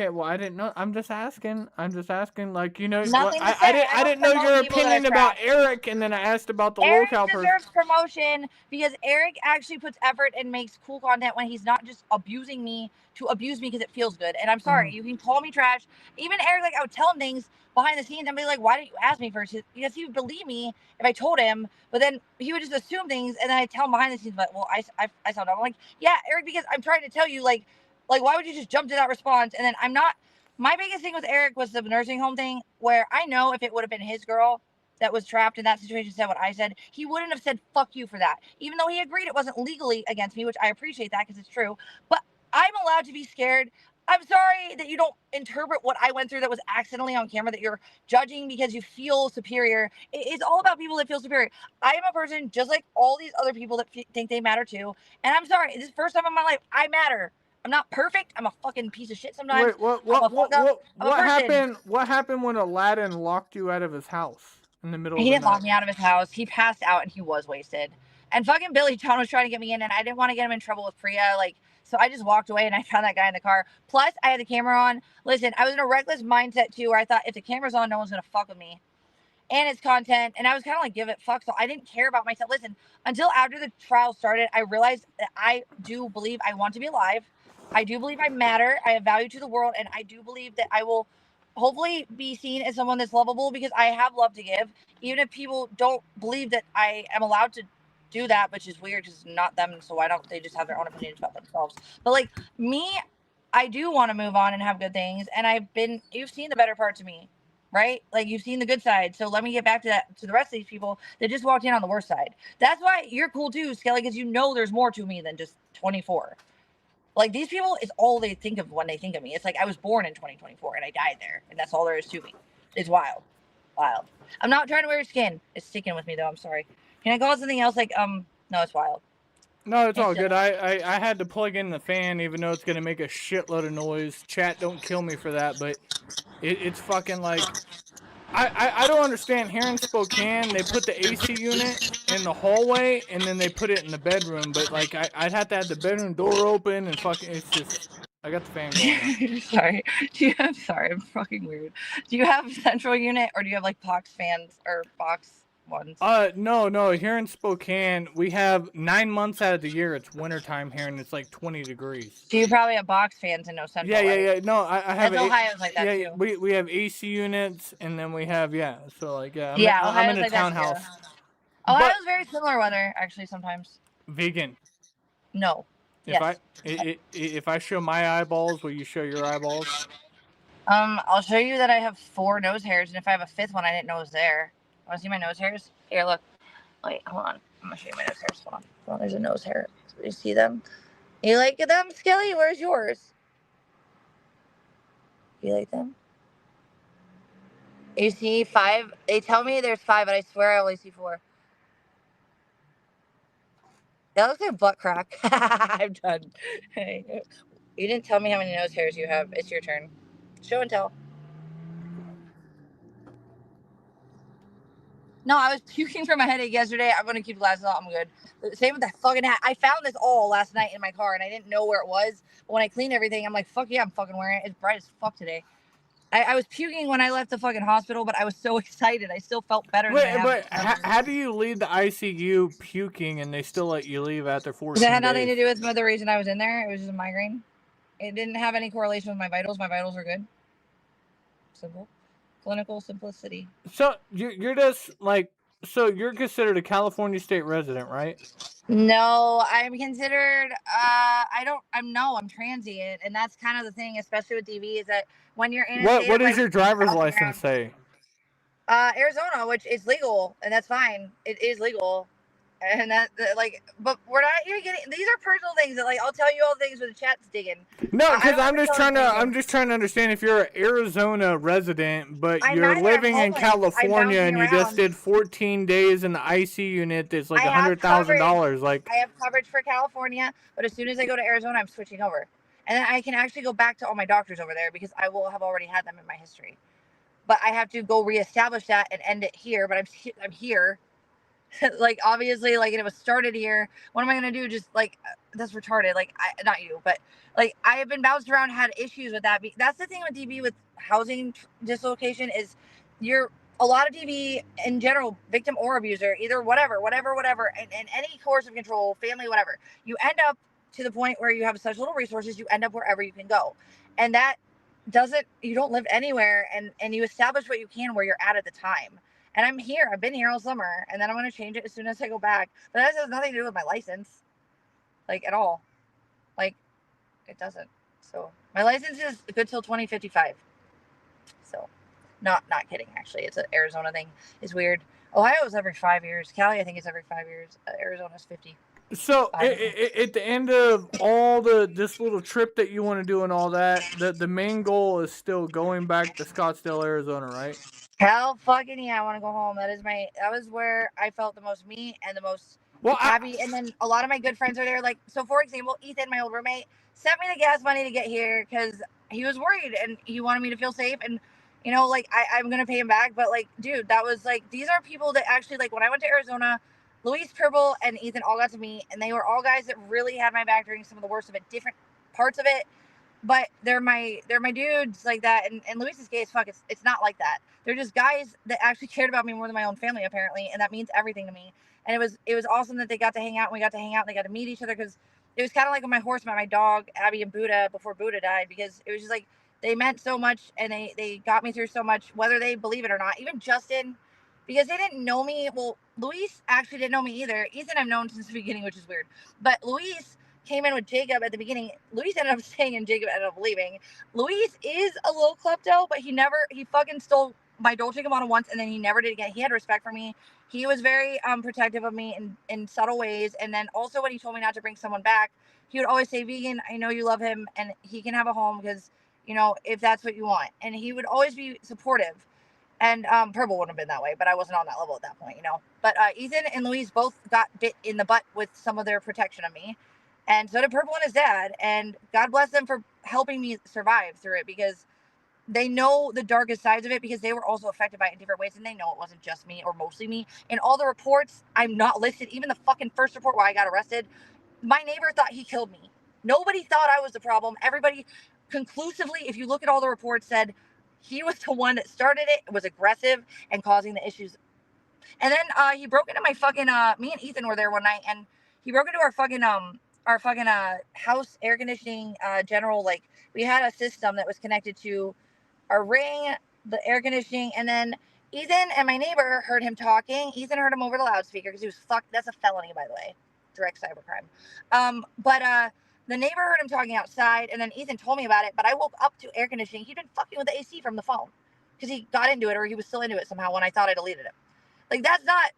well, I didn't know. I'm just asking. Like, you know, Nothing to say. I don't didn't know promote your people that are opinion about trash. Eric, and then I asked about the Eric locale person. deserves promotion because Eric actually puts effort and makes cool content when he's not just abusing me to abuse me because it feels good. And I'm sorry, you can call me trash. Even Eric, like I would tell him things behind the scenes and be like, "Why didn't you ask me first?" Because he would believe me if I told him, but then he would just assume things, and then I tell him behind the scenes, "But well, I saw it." I'm like, "Yeah, Eric, because I'm trying to tell you, like why would you just jump to that response?" And then I'm not. My biggest thing with Eric was the nursing home thing, where I know if it would have been his girl that was trapped in that situation said what I said, he wouldn't have said fuck you for that. Even though he agreed it wasn't legally against me, which I appreciate that because it's true. But I'm allowed to be scared. I'm sorry that you don't interpret what I went through that was accidentally on camera, that you're judging because you feel superior. It's all about people that feel superior. I am a person just like all these other people that think they matter too. And I'm sorry, this is the first time in my life I matter. I'm not perfect. I'm a fucking piece of shit sometimes. Wait, what happened? What happened when Aladdin locked you out of his house in the middle of He the didn't night? lock me out of his house. He passed out and he was wasted. And fucking Billy John was trying to get me in, and I didn't want to get him in trouble with Priya. So I just walked away and I found that guy in the car. Plus, I had the camera on. Listen, I was in a reckless mindset too, where I thought if the camera's on, no one's gonna fuck with me. And it's content, and I was kind of like, give it fuck. So I didn't care about myself. Listen, until after the trial started, I realized that I do believe I want to be alive. I do believe I matter. I have value to the world, and I do believe that I will hopefully be seen as someone that's lovable because I have love to give. Even if people don't believe that I am allowed to do that, which is weird because it's not them, so why don't they just have their own opinions about themselves? But like me, I do want to move on and have good things, and you've seen the better parts of me, right? Like you've seen the good side. So let me get back to that, to the rest of these people that just walked in on the worst side. That's why you're cool too, Skelly, because you know there's more to me than just 24. Like these people is all they think of when they think of me. It's like I was born in 2024 and I died there, and that's all there is to me. It's wild. Wild. I'm not trying to wear skin. It's sticking with me though. I'm sorry. Can I call it something else? No, it's wild. No, it's all good. I had to plug in the fan, even though it's gonna make a shitload of noise. Chat, don't kill me for that, but it's fucking like I don't understand. Here in Spokane, they put the AC unit in the hallway and then they put it in the bedroom. But like I'd have to have the bedroom door open and fucking. It's just I got the fan going. Sorry. Sorry, I'm fucking weird. Do you have central unit or do you have like box fans or box ones? No. Here in Spokane, we have 9 months out of the year. It's wintertime here, and it's like 20 degrees. So you probably have box fans and no central. Yeah. No, I have. That's Ohio's like that yeah, too. we have AC units, and then we have So like I'm Ohio's in a like townhouse. Ohio's very similar weather actually sometimes. Vegan. No. If I show my eyeballs, will you show your eyeballs? I'll show you that I have 4 nose hairs, and if I have a 5th one, I didn't know was there. Want to see my nose hairs? Here, look. Wait, hold on. I'm gonna show you my nose hairs. Hold on. There's a nose hair. You see them? You like them, Skelly? Where's yours? You like them? You see 5? They tell me there's 5, but I swear I only see 4. That looks like butt crack. I'm done. Hey, you didn't tell me how many nose hairs you have. It's your turn. Show and tell. No, I was puking from my headache yesterday. I'm gonna keep glasses on. I'm good. Same with that fucking hat. I found this all last night in my car, and I didn't know where it was. But when I cleaned everything, I'm like, fuck yeah, I'm fucking wearing it. It's bright as fuck today. I was puking when I left the fucking hospital, but I was so excited. I still felt better. But how do you leave the ICU puking and they still let you leave after 14 days? That had nothing to do with the reason I was in there. It was just a migraine. It didn't have any correlation with my vitals. My vitals are good. Simple. Clinical simplicity. So you're just like, so you're considered a California state resident, right? No, I'm considered, I'm transient. And that's kind of the thing, especially with DV, is that when you're in what does your driver's license say? Arizona, which is legal, and that's fine. It is legal. And but we're not even getting, these are personal things that I'll tell you all things with the chat's digging. No, because I'm just trying to understand if you're an Arizona resident, but you're living in California and you just did 14 days in the IC unit that's like $100,000. Like I have coverage for California, but as soon as I go to Arizona, I'm switching over. And then I can actually go back to all my doctors over there because I will have already had them in my history. But I have to go reestablish that and end it here, but I'm here. Like, obviously, like, it was started here. What am I gonna do? Just like, that's retarded. Like, not you, but like, I have been bounced around, had issues with that. That's the thing with DV, with housing dislocation, is you're a lot of DV in general, victim or abuser, either whatever, and any course of control, family, whatever. You end up to the point where you have such little resources, you end up wherever you can go, and that doesn't. You don't live anywhere, and you establish what you can where you're at the time. And I'm here. I've been here all summer, and then I'm going to change it as soon as I go back. But that has nothing to do with my license, like, at all. Like, it doesn't. So my license is good till 2055. So, not kidding. Actually, it's an Arizona thing. It's weird. Ohio's every 5 years. Cali, I think, is every 5 years. Arizona's 50. So at the end of all this little trip that you want to do and all that, the main goal is still going back to Scottsdale, Arizona, right? Hell fucking yeah, I want to go home. That was where I felt the most me and the most happy. And then a lot of my good friends are there. Like, so for example, Ethan, my old roommate, sent me the gas money to get here because he was worried and he wanted me to feel safe. And, you know, like, I'm going to pay him back. But, like, dude, that was like, these are people that actually, like, when I went to Arizona, Luis, Purple, and Ethan all got to meet. And they were all guys that really had my back during some of the worst of it, different parts of it. But they're my dudes like that, and Luis is gay as fuck. It's not like that. They're just guys that actually cared about me more than my own family, apparently, and that means everything to me. And it was awesome that they got to hang out, and we got to hang out, and they got to meet each other, because it was kind of like when my horse met my dog, Abby and Buddha, before Buddha died, because it was just like they meant so much, and they got me through so much, whether they believe it or not. Even Justin, because they didn't know me. Well, Luis actually didn't know me either. Ethan I've known since the beginning, which is weird. But Luis came in with Jacob at the beginning. Luis ended up staying and Jacob ended up leaving. Luis is a little klepto, but he fucking stole my Dolce & Gabbana once, and then he never did again. He had respect for me. He was very protective of me in subtle ways. And then also when he told me not to bring someone back, he would always say, Vegan, I know you love him and he can have a home because, you know, if that's what you want. And he would always be supportive. And Purple wouldn't have been that way, but I wasn't on that level at that point, you know. But Ethan and Luis both got bit in the butt with some of their protection of me. And so did Purple and his dad. And God bless them for helping me survive through it, because they know the darkest sides of it, because they were also affected by it in different ways. And they know it wasn't just me or mostly me. In all the reports, I'm not listed. Even the fucking first report where I got arrested, my neighbor thought he killed me. Nobody thought I was the problem. Everybody conclusively, if you look at all the reports, said he was the one that started it, was aggressive and causing the issues. And then he broke into my fucking me and Ethan were there one night, and he broke into our fucking house air conditioning general. Like, we had a system that was connected to our ring, the air conditioning, and then Ethan and my neighbor heard him talking. Ethan heard him over the loudspeaker because he was fucked. That's a felony, by the way, direct cybercrime. But the neighbor heard him talking outside, and then Ethan told me about it. But I woke up to air conditioning. He'd been fucking with the AC from the phone because he got into it, or he was still into it somehow when I thought I deleted him. Like, that's not.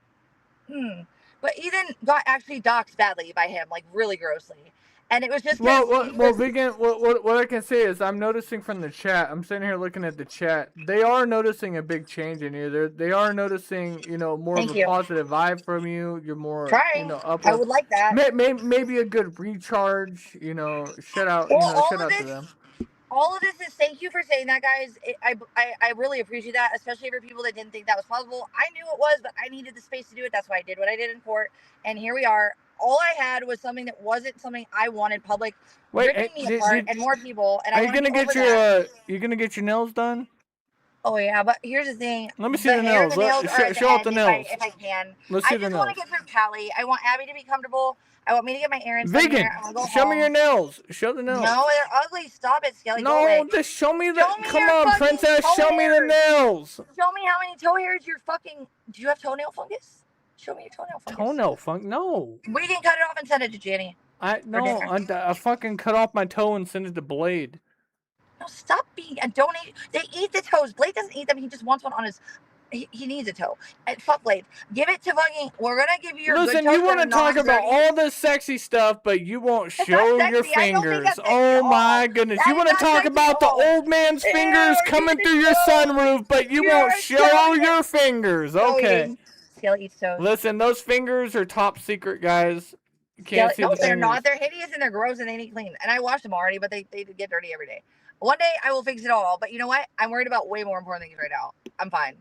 But Ethan got actually doxxed badly by him, like really grossly. And it was just Vegan, what I can say is I'm noticing from the chat. I'm sitting here looking at the chat. They are noticing a big change in you. They are noticing, you know, more of a positive vibe from you. You're more, you know, up. I would like that. Maybe a good recharge. You know, shout out to them. All of this is, thank you for saying that, guys. I really appreciate that, especially for people that didn't think that was possible. I knew it was, but I needed the space to do it. That's why I did what I did in court, and here we are. All I had was something that wasn't something I wanted public ripping me apart, and more people. And are you gonna get your nails done? Oh yeah, but here's the thing. Let me see the nails. Show off the nails if I can. Let's see the nails. I just want to get through Cali. I want Abby to be comfortable. I want me to get my errands done. Vegan, show me your nails. Show the nails. No, they're ugly. Stop it, Skelly. No, just show me the. Come on, princess. Show me the nails. Show me how many toe hairs you're fucking. Do you have toenail fungus? Show me your toenail fungus. Toenail fungus? No. We can cut it off and send it to Jenny. I fucking cut off my toe and send it to Blade. No, stop being a donate. They eat the toes. Blade doesn't eat them. He just wants one on his. He needs a toe. Fuck Blade. Give it to fucking. We're gonna give you your. Listen, you want to talk about all this sexy stuff, but you won't show your fingers. Oh my goodness! You want to talk about the old man's fingers coming through your sunroof, but you won't show your fingers. Okay. Skelly eats toes. Listen, those fingers are top secret, guys. You can't see the fingers. They're not. They're hideous and they're gross and they need clean. And I wash them already, but they get dirty every day. One day I will fix it all. But you know what? I'm worried about way more important things right now. I'm fine.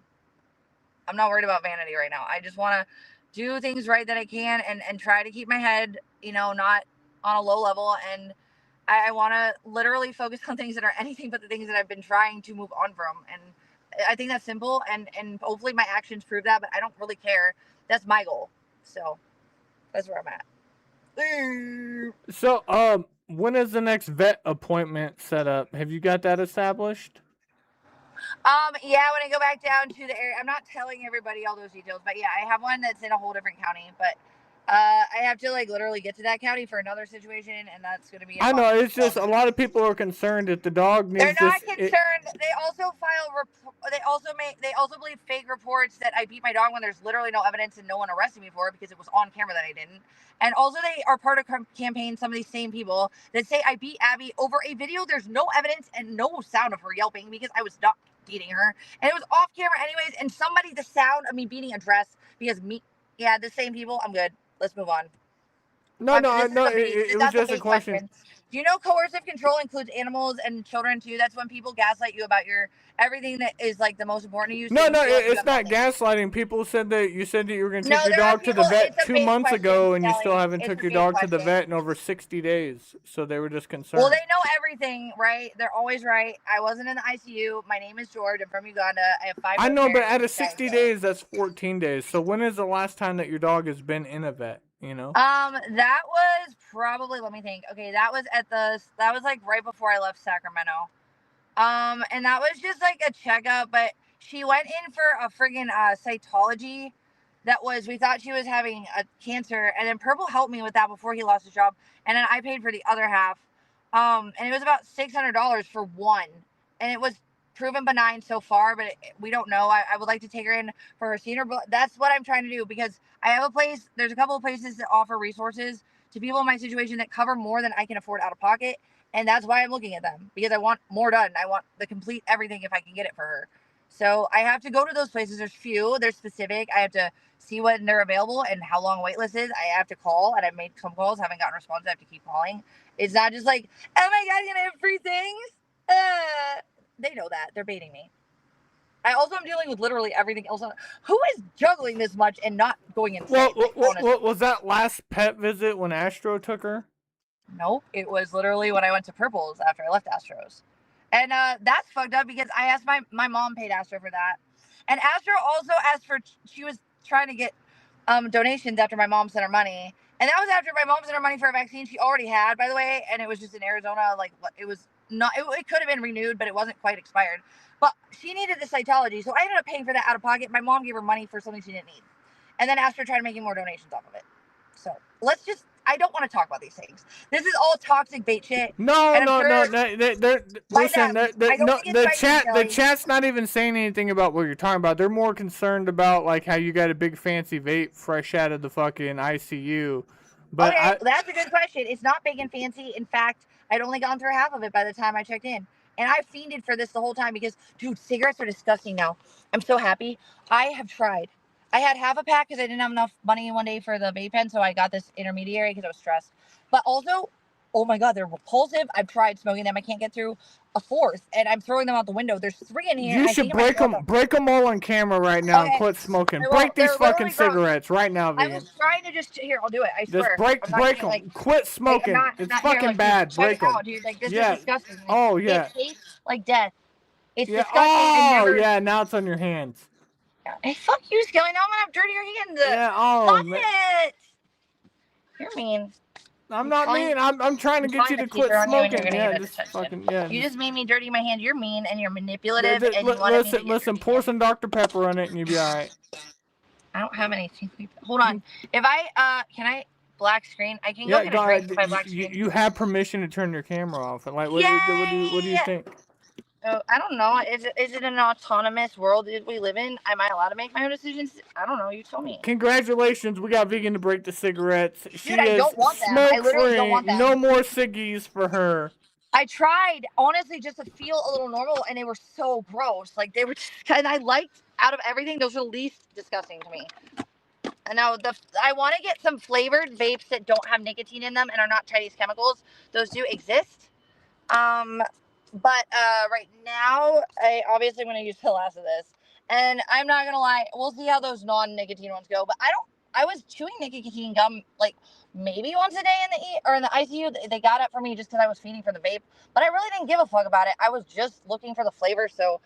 I'm not worried about vanity right now. I just want to do things right that I can, and try to keep my head, not on a low level. And I want to literally focus on things that are anything but the things that I've been trying to move on from. And I think that's simple, and hopefully my actions prove that, but I don't really care. That's my goal. So that's where I'm at. So, when is the next vet appointment set up? Have you got that established? Yeah, when I go back down to the area, I'm not telling everybody all those details, but yeah, I have one that's in a whole different county, but I have to literally get to that county for another situation, and that's going to be I know, it's just a lot of people are concerned that the dog needs They're not this. concerned. They also they also believe fake reports that I beat my dog when there's literally no evidence and no one arrested me for it because it was on camera that I didn't. And also they are part of campaign, some of these same people that say I beat Abby over a video. There's no evidence and no sound of her yelping because I was not beating her. And it was off camera anyways. And the sound of me beating a dress because the same people. I'm good. Let's move on. No, it was just a question. Do you know coercive control includes animals and children too? That's when people gaslight you about everything that is the most important to you. No, it's not gaslighting. People said that you said that you were going to take your dog to the vet 2 months ago, and you still haven't took your dog to the vet in over 60 days. So they were just concerned. Well, they know everything, right? They're always right. I wasn't in the ICU. My name is George. I'm from Uganda. I have 5. I know, but out of 60 days, that's 14 days. So when is the last time that your dog has been in a vet? That was probably, let me think. Okay, that was right before I left Sacramento. And that was just a checkup, but she went in for a friggin' cytology. We thought she was having a cancer, and then Purple helped me with that before he lost his job, and then I paid for the other half. And it was about $600 for one, and it was proven benign so far, but we don't know. I would like to take her in for her senior, but that's what I'm trying to do because I have there's a couple of places that offer resources to people in my situation that cover more than I can afford out of pocket. And that's why I'm looking at them, because I want more done. I want the complete everything if I can get it for her. So I have to go to those places. There's few, they're specific. I have to see when they're available and how long wait list is. I have to call, and I've made some calls, haven't gotten a response. I have to keep calling. It's not just oh my God, gonna have free things. They know that. They're baiting me. I also am dealing with literally everything else. Who is juggling this much and not going insane? What was that last pet visit when Astro took her? Nope. It was literally when I went to Purple's after I left Astro's. And that's fucked up because I asked my mom paid Astro for that. And Astro also asked she was trying to get donations after my mom sent her money. And that was after my mom sent her money for a vaccine she already had, by the way. And it was just in Arizona. It was not, it could have been renewed, but it wasn't quite expired. But she needed the cytology. So I ended up paying for that out of pocket. My mom gave her money for something she didn't need. And then Astro tried making more donations off of it. So I don't want to talk about these things. This is all toxic bait shit. No. Listen, the chat's not even saying anything about what you're talking about. They're more concerned about how you got a big fancy vape fresh out of the fucking ICU. But okay, that's a good question. It's not big and fancy. In fact, I'd only gone through half of it by the time I checked in. And I fiended for this the whole time because, dude, cigarettes are disgusting now. I'm so happy. I have tried. I had half a pack because I didn't have enough money one day for the vape pen, so I got this intermediary because I was stressed. But also, oh my God, they're repulsive. I've tried smoking them. I can't get through a fourth, and I'm throwing them out the window. There's 3 in here. You should break them all on camera right now and quit smoking. Break these fucking cigarettes right now, vegan. I was trying to here, I'll do it. I swear. Just break them. Quit smoking. It's fucking bad. Break them. Dude, this is disgusting. Oh, yeah. It tastes like death. It's disgusting. Oh, yeah, now it's on your hands. Hey, fuck you, Skelly. Now I'm gonna have dirtier hands. Yeah, it. You're mean. I'm not mean. I'm trying to get you to quit smoking. You just made me dirty my hand. You're mean and you're manipulative. And listen. Pour some Dr. Pepper on it and you'll be all right. I don't have any. Hold on. If I can I black screen? I can go get a drink if I black screen. You have permission to turn your camera off. And what do you think? Oh, I don't know. Is it an autonomous world that we live in? Am I allowed to make my own decisions? I don't know. You tell me. Congratulations. We got vegan to break the cigarettes. Dude, I don't want them. I literally don't want them. No more ciggies for her. I tried, honestly, just to feel a little normal, and they were so gross. They were just, and I liked, out of everything, those are the least disgusting to me. And now I want to get some flavored vapes that don't have nicotine in them and are not Chinese chemicals. Those do exist. But right now, I obviously am going to use the last of this. And I'm not going to lie, we'll see how those non-nicotine ones go. But I was chewing nicotine gum like maybe once a day in the ICU. They got it for me just because I was feeding for the vape, but I really didn't give a fuck about it. I was just looking for the flavor, so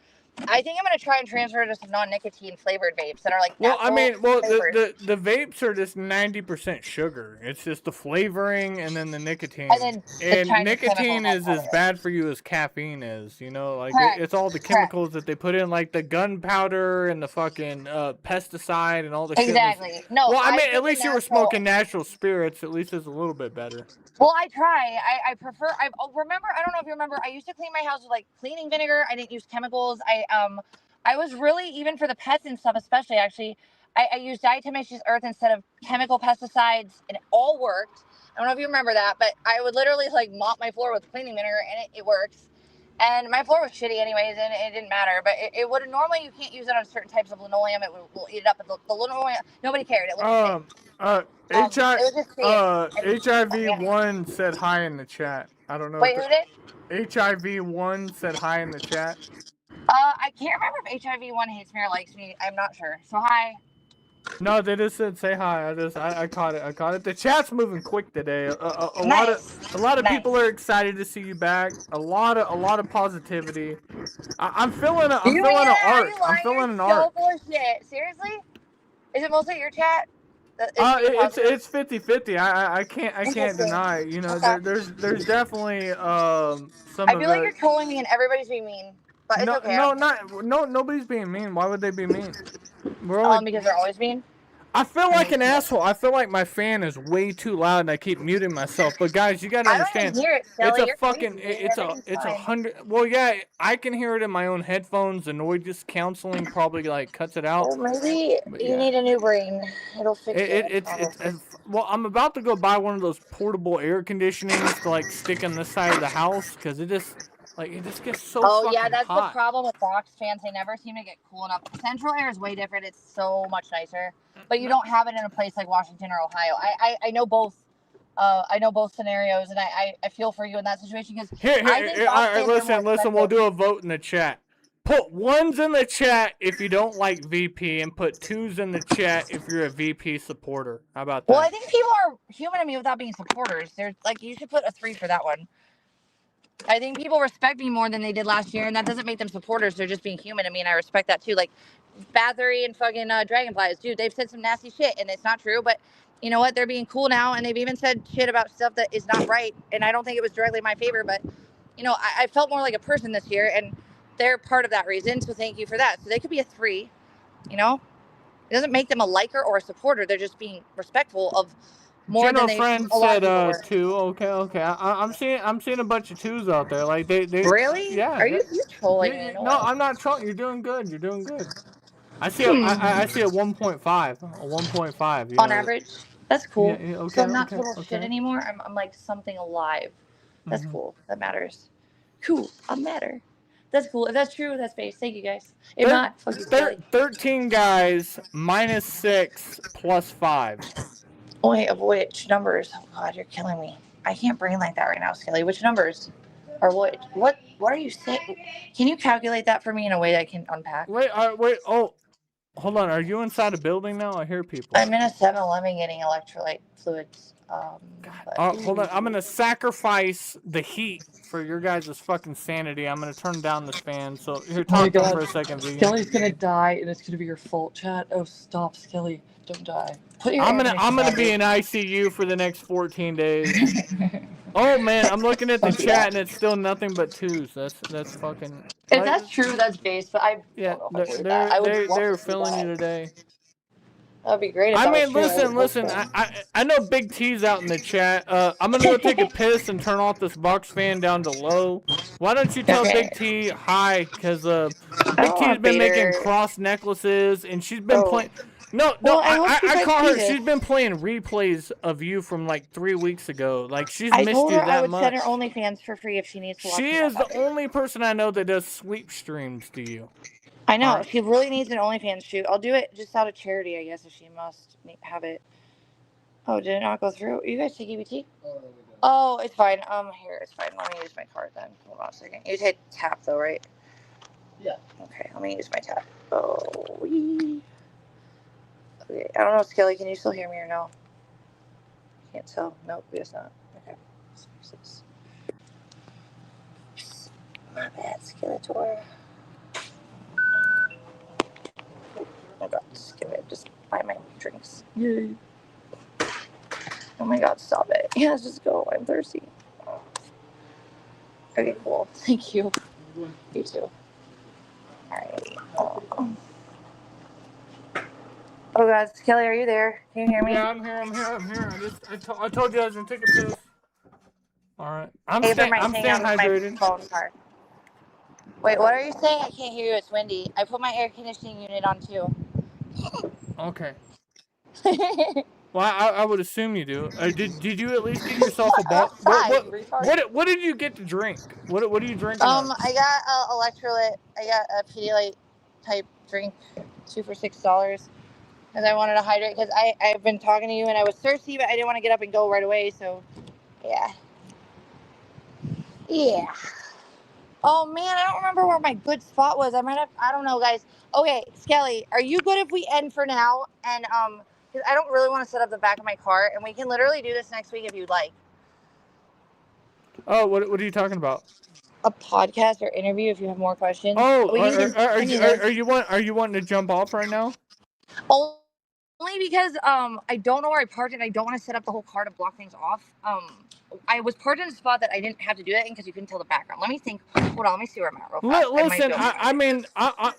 I think I'm gonna try and transfer to some non-nicotine flavored vapes that are like Well, I mean, flavors. the vapes are just 90% sugar. It's just the flavoring and then the nicotine. And then the And Chinese nicotine chemicals is on as it. bad for you as caffeine is. You know, like Correct. it's all the chemicals that they put in, like the gunpowder and the fucking pesticide and all the Exactly. shit. No, Well, I mean, I at take least a you were natural. smoking natural spirits. At least it's a little bit better. Well, I try. I prefer. I remember. I don't know if you remember. I used to clean my house with like cleaning vinegar. I didn't use chemicals. I was really, even for the pets and stuff, especially actually. I used diatomaceous earth instead of chemical pesticides, and it all worked. I don't know if you remember that, but I would literally like mop my floor with cleaning vinegar, and it works. And my floor was shitty anyways, and it didn't matter. But it would normally, you can't use it on certain types of linoleum. It will eat it up. But the linoleum, nobody cared. It wouldn't stick. It was just safe. HIV1 said hi in the chat. I don't know Wait, who did? HIV1 said hi in the chat. I can't remember if HIV1 hates me or likes me. I'm not sure. So hi. No, they just said say hi. I caught it. I caught it. The chat's moving quick today. A Nice. lot of people are excited to see you back. A lot of positivity. I'm feeling an Do you hear arc. that? Are you I'm lying? feeling an You're so arc. full of shit. Seriously? Is it mostly your chat? It's being positive? It's 50-50. I can't Interesting. deny. You know, Okay. there's definitely some I of feel like it. you're trolling me and everybody's being mean, but it's okay. Nobody's being mean. Why would they be mean? We're only Because they're always mean. I feel like an asshole. I feel like my fan is way too loud and I keep muting myself. But guys, you gotta I don't even understand. hear it, It's Shelly. a You're fucking. crazy, dude. It's Everything's fine. 100. Well, yeah, I can hear it in my own headphones. The noise counseling probably like cuts it out. Well, maybe But you yeah, need a new brain. It'll fix it's well. I'm about to go buy one of those portable air conditionings to like stick on this side of the house because it just gets so Oh yeah, fucking that's the hot. problem with box fans. They never seem to get cool enough. Central air is way different. It's so much nicer, but you don't have it in a place like Washington or Ohio. I know both. I know both scenarios, and I feel for you in that situation because I think box fans are more Listen. We'll expensive. do a vote in the chat. Put ones in the chat if you don't like VP, and put twos in the chat if you're a VP supporter. How about that? Well, I think people are human to me without being supporters. There's like you should put a 3 for that one. I think people respect me more than they did last year, and that doesn't make them supporters. They're just being human to me, and I respect that too. Like Bathory and fucking Dragonflies, dude, they've said some nasty shit, and it's not true, but you know what? They're being cool now, and they've even said shit about stuff that is not right, and I don't think it was directly in my favor, but you know, I felt more like a person this year, and they're part of that reason, so thank you for that. So they could be a 3, you know? It doesn't make them a liker or a supporter. They're just being respectful of more General than friend a lot said of people were. 2. Okay. I'm seeing a bunch of 2s out there. Like they Really? yeah. Are you trolling me? No, I'm not trolling. You're doing good. You're doing good. I see I see a 1.5. A 1.5. You On know. average? That's cool. Yeah, okay, So I'm not total okay. shit anymore. I'm like something alive. That's cool. That matters. Cool. I matter. That's cool. If that's true, that's base. Thank you guys. If not, fuck you, Kelly. 13 guys minus 6 plus 5. Wait, of which numbers? Oh god, you're killing me. I can't brain like that right now, Skelly. Which numbers? Or what? What are you saying? Can you calculate that for me in a way that I can unpack? Wait. Oh, hold on. Are you inside a building now? I hear people. I'm in a 7-Eleven getting electrolyte fluids. Hold on. I'm gonna sacrifice the heat for your guys' fucking sanity. I'm gonna turn down this fan. So here, talk to him for a second, vegan. Skelly's gonna die, and it's gonna be your fault, chat. Oh, stop, Skelly. Don't die. I'm gonna be in ICU for the next 14 days. Oh man, I'm looking at the chat and it's still nothing but 2s. That's fucking. If that's true, that's base. But I yeah, don't know if I believe that. I would love they're to see feeling that. you today. That'd be great if I that mean, was true. listen. I know Big T's out in the chat. I'm gonna go take a piss and turn off this box fan down to low. Why don't you tell Big T hi? Cause Big T's been making cross necklaces and she's been playing. No, I call her. She's been playing replays of you from like 3 weeks ago. Like she's missed you that much. I told her I would send her OnlyFans for free if she needs to watch. She is the only person I know that does sweep streams to you. I know. If she really needs an OnlyFans shoot, I'll do it just out of charity, I guess, if she must have it. Oh, did it not go through? You guys take EBT? Oh, it's fine. Here, it's fine. Let me use my card then. Hold on a second. You hit tap though, right? Yeah. Okay, let me use my tap. Oh, wee. Okay, I don't know, Skelly, can you still hear me or no? Can't tell. Nope, I guess not. Okay. My bad, Skeletor. Oh god, just buy my drinks. Yay. Oh my god, stop it. Yeah, just go. I'm thirsty. Okay, cool. Thank you. You too. Alright. Oh god, Kelly, are you there? Can you hear me? Yeah, I'm here. I told you I was gonna take a piss. All right. I'm Either might staying hang out with my hydrated. phone card. Wait, what are you saying? I can't hear you. It's windy. I put my air conditioning unit on too. Okay. Well, I would assume you do. Did you at least get yourself a ball? Outside, you retard. What did you get to drink? What are you drinking? I got electrolyte. I got a Pedialyte type drink, 2 for $6, because I wanted to hydrate. Because I've been talking to you and I was thirsty, but I didn't want to get up and go right away. So, yeah. Oh man, I don't remember where my good spot was. I don't know, guys. Okay, Skelly, are you good if we end for now? And because I don't really want to set up the back of my car, and we can literally do this next week if you'd like. Oh, what are you talking about? A podcast or interview if you have more questions. Oh, Are you wanting to jump off right now? Only because I don't know where I parked and I don't want to set up the whole car to block things off. I was parked in a spot that I didn't have to do that in because you couldn't tell the background. Let me think. Hold on, let me see where I'm at real fast. Listen, I mean,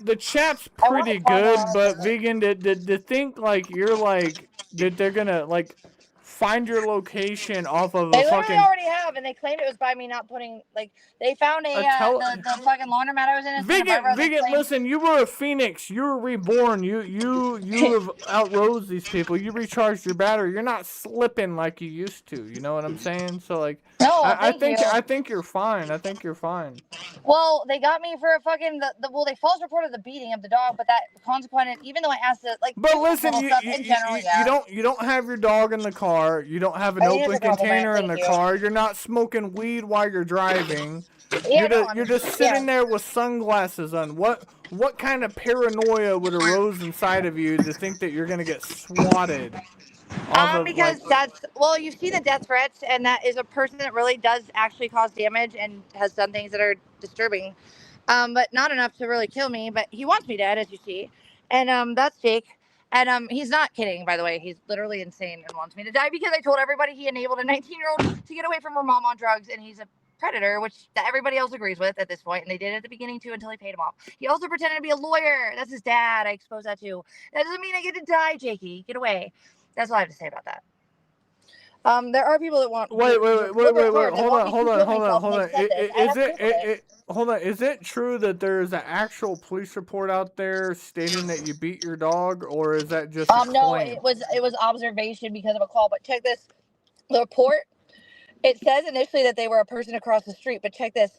the chat's pretty good, but vegan, to think like you're like that they're gonna like find your location off of They literally already have, and they claimed it was by me not putting, like, they found the fucking laundromat I was in. Vegan, listen, you were a phoenix. You were reborn. You have outrose these people. You recharged your battery. You're not slipping like you used to. You know what I'm saying? So like, no, I think you're fine. I think you're fine. Well, they got me for a fucking they false reported the beating of the dog, but that consequently, even though I asked it, like, but listen, you don't have your dog in the car. You don't have an open container in the car. You're not smoking weed while you're driving. You're just sitting there with sunglasses on. What kind of paranoia would arose inside of you to think that you're gonna get swatted? Because you see the death threats, and that is a person that really does actually cause damage and has done things that are disturbing, but not enough to really kill me. But he wants me dead, as you see, and that's Jake. And he's not kidding, by the way. He's literally insane and wants me to die because I told everybody he enabled a 19-year-old to get away from her mom on drugs, and he's a predator, which everybody else agrees with at this point, and they did it at the beginning too until he paid him off. He also pretended to be a lawyer. That's his dad. I exposed that too. That doesn't mean I get to die, Jakey. Get away. That's all I have to say about that. There are people that want. Wait. Hold on. Is it true that there's an actual police report out there stating that you beat your dog, or is that just a claim? No, it was observation because of a call. But check this, the report. It says initially that they were a person across the street, but check this.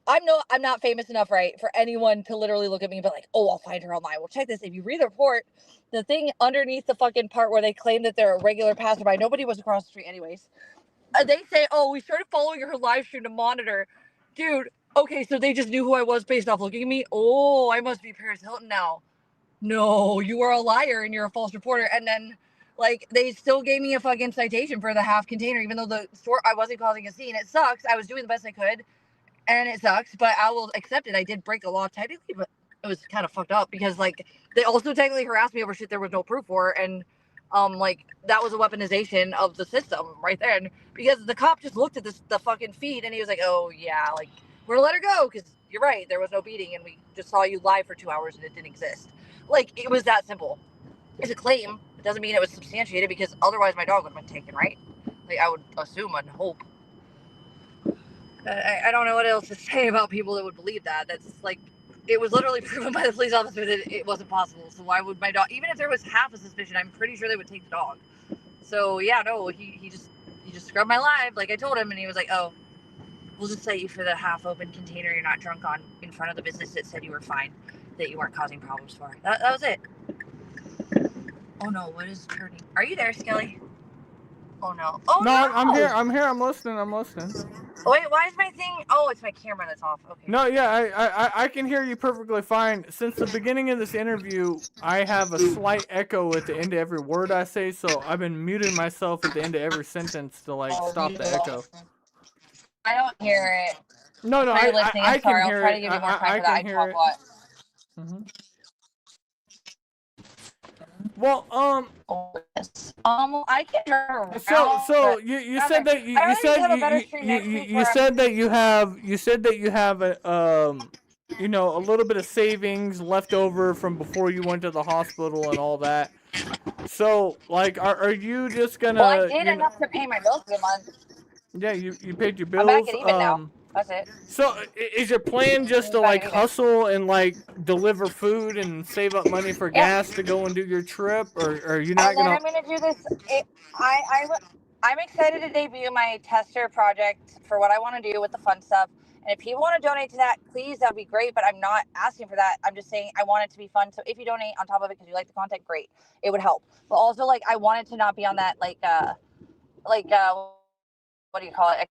I'm not famous enough, right, for anyone to literally look at me and be like, oh, I'll find her online. Well, check this. If you read the report, the thing underneath the fucking part where they claim that they're a regular passerby, nobody was across the street anyways. They say, oh, we started following her live stream to monitor. Dude, okay, so they just knew who I was based off looking at me? Oh, I must be Paris Hilton now. No, you are a liar and you're a false reporter. And then, like, they still gave me a fucking citation for the half container, even though I wasn't causing a scene. It sucks. I was doing the best I could. And it sucks, but I will accept it. I did break the law technically, but it was kind of fucked up because, like, they also technically harassed me over shit there was no proof for, and like, that was a weaponization of the system right there. And because the cop just looked at the fucking feed and he was like, oh yeah, like, we're gonna let her go because you're right, there was no beating and we just saw you live for 2 hours and it didn't exist. Like, it was that simple. It's a claim. It doesn't mean it was substantiated because otherwise my dog would have been taken, right? Like, I would assume and hope. I don't know what else to say about people that would believe that. That's like, it was literally proven by the police officer that it wasn't possible. So why would my dog, even if there was half a suspicion, I'm pretty sure they would take the dog. So yeah, no, he just scrubbed my life like I told him, and he was like, oh, we'll just cite you for the half open container you're not drunk on in front of the business that said you were fine, that you weren't causing problems for. That was it. Oh no, what is turning? Are you there, Skelly? Oh no. Oh No, no. I'm here. I'm here. I'm listening. I'm listening. Wait, why is my thing? Oh, it's my camera that's off. Okay. No, yeah, I can hear you perfectly fine. Since the beginning of this interview, I have a slight echo at the end of every word I say, so I've been muting myself at the end of every sentence to like stop the echo. I don't hear it. No, I I I'm sorry. can I'll hear try it. to give you more time I for that. I can hear talk it. a lot. Mm-hmm. Well, I can turn So you said that you said that you have a you know, a little bit of savings left over from before you went to the hospital and all that. So like, are you just gonna? Well, I did enough to pay my bills for the month. Yeah, you paid your I'm back bills. at even now. That's it. So is your plan just to like hustle and like deliver food and save up money for gas to go and do your trip, or are you not And then gonna? I'm gonna do this. I'm excited to debut my tester project for what I want to do with the fun stuff. And if people want to donate to that, please, that'd be great. But I'm not asking for that. I'm just saying I want it to be fun. So if you donate on top of it because you like the content, great. It would help. But also, like, I want it to not be on that what do you call it?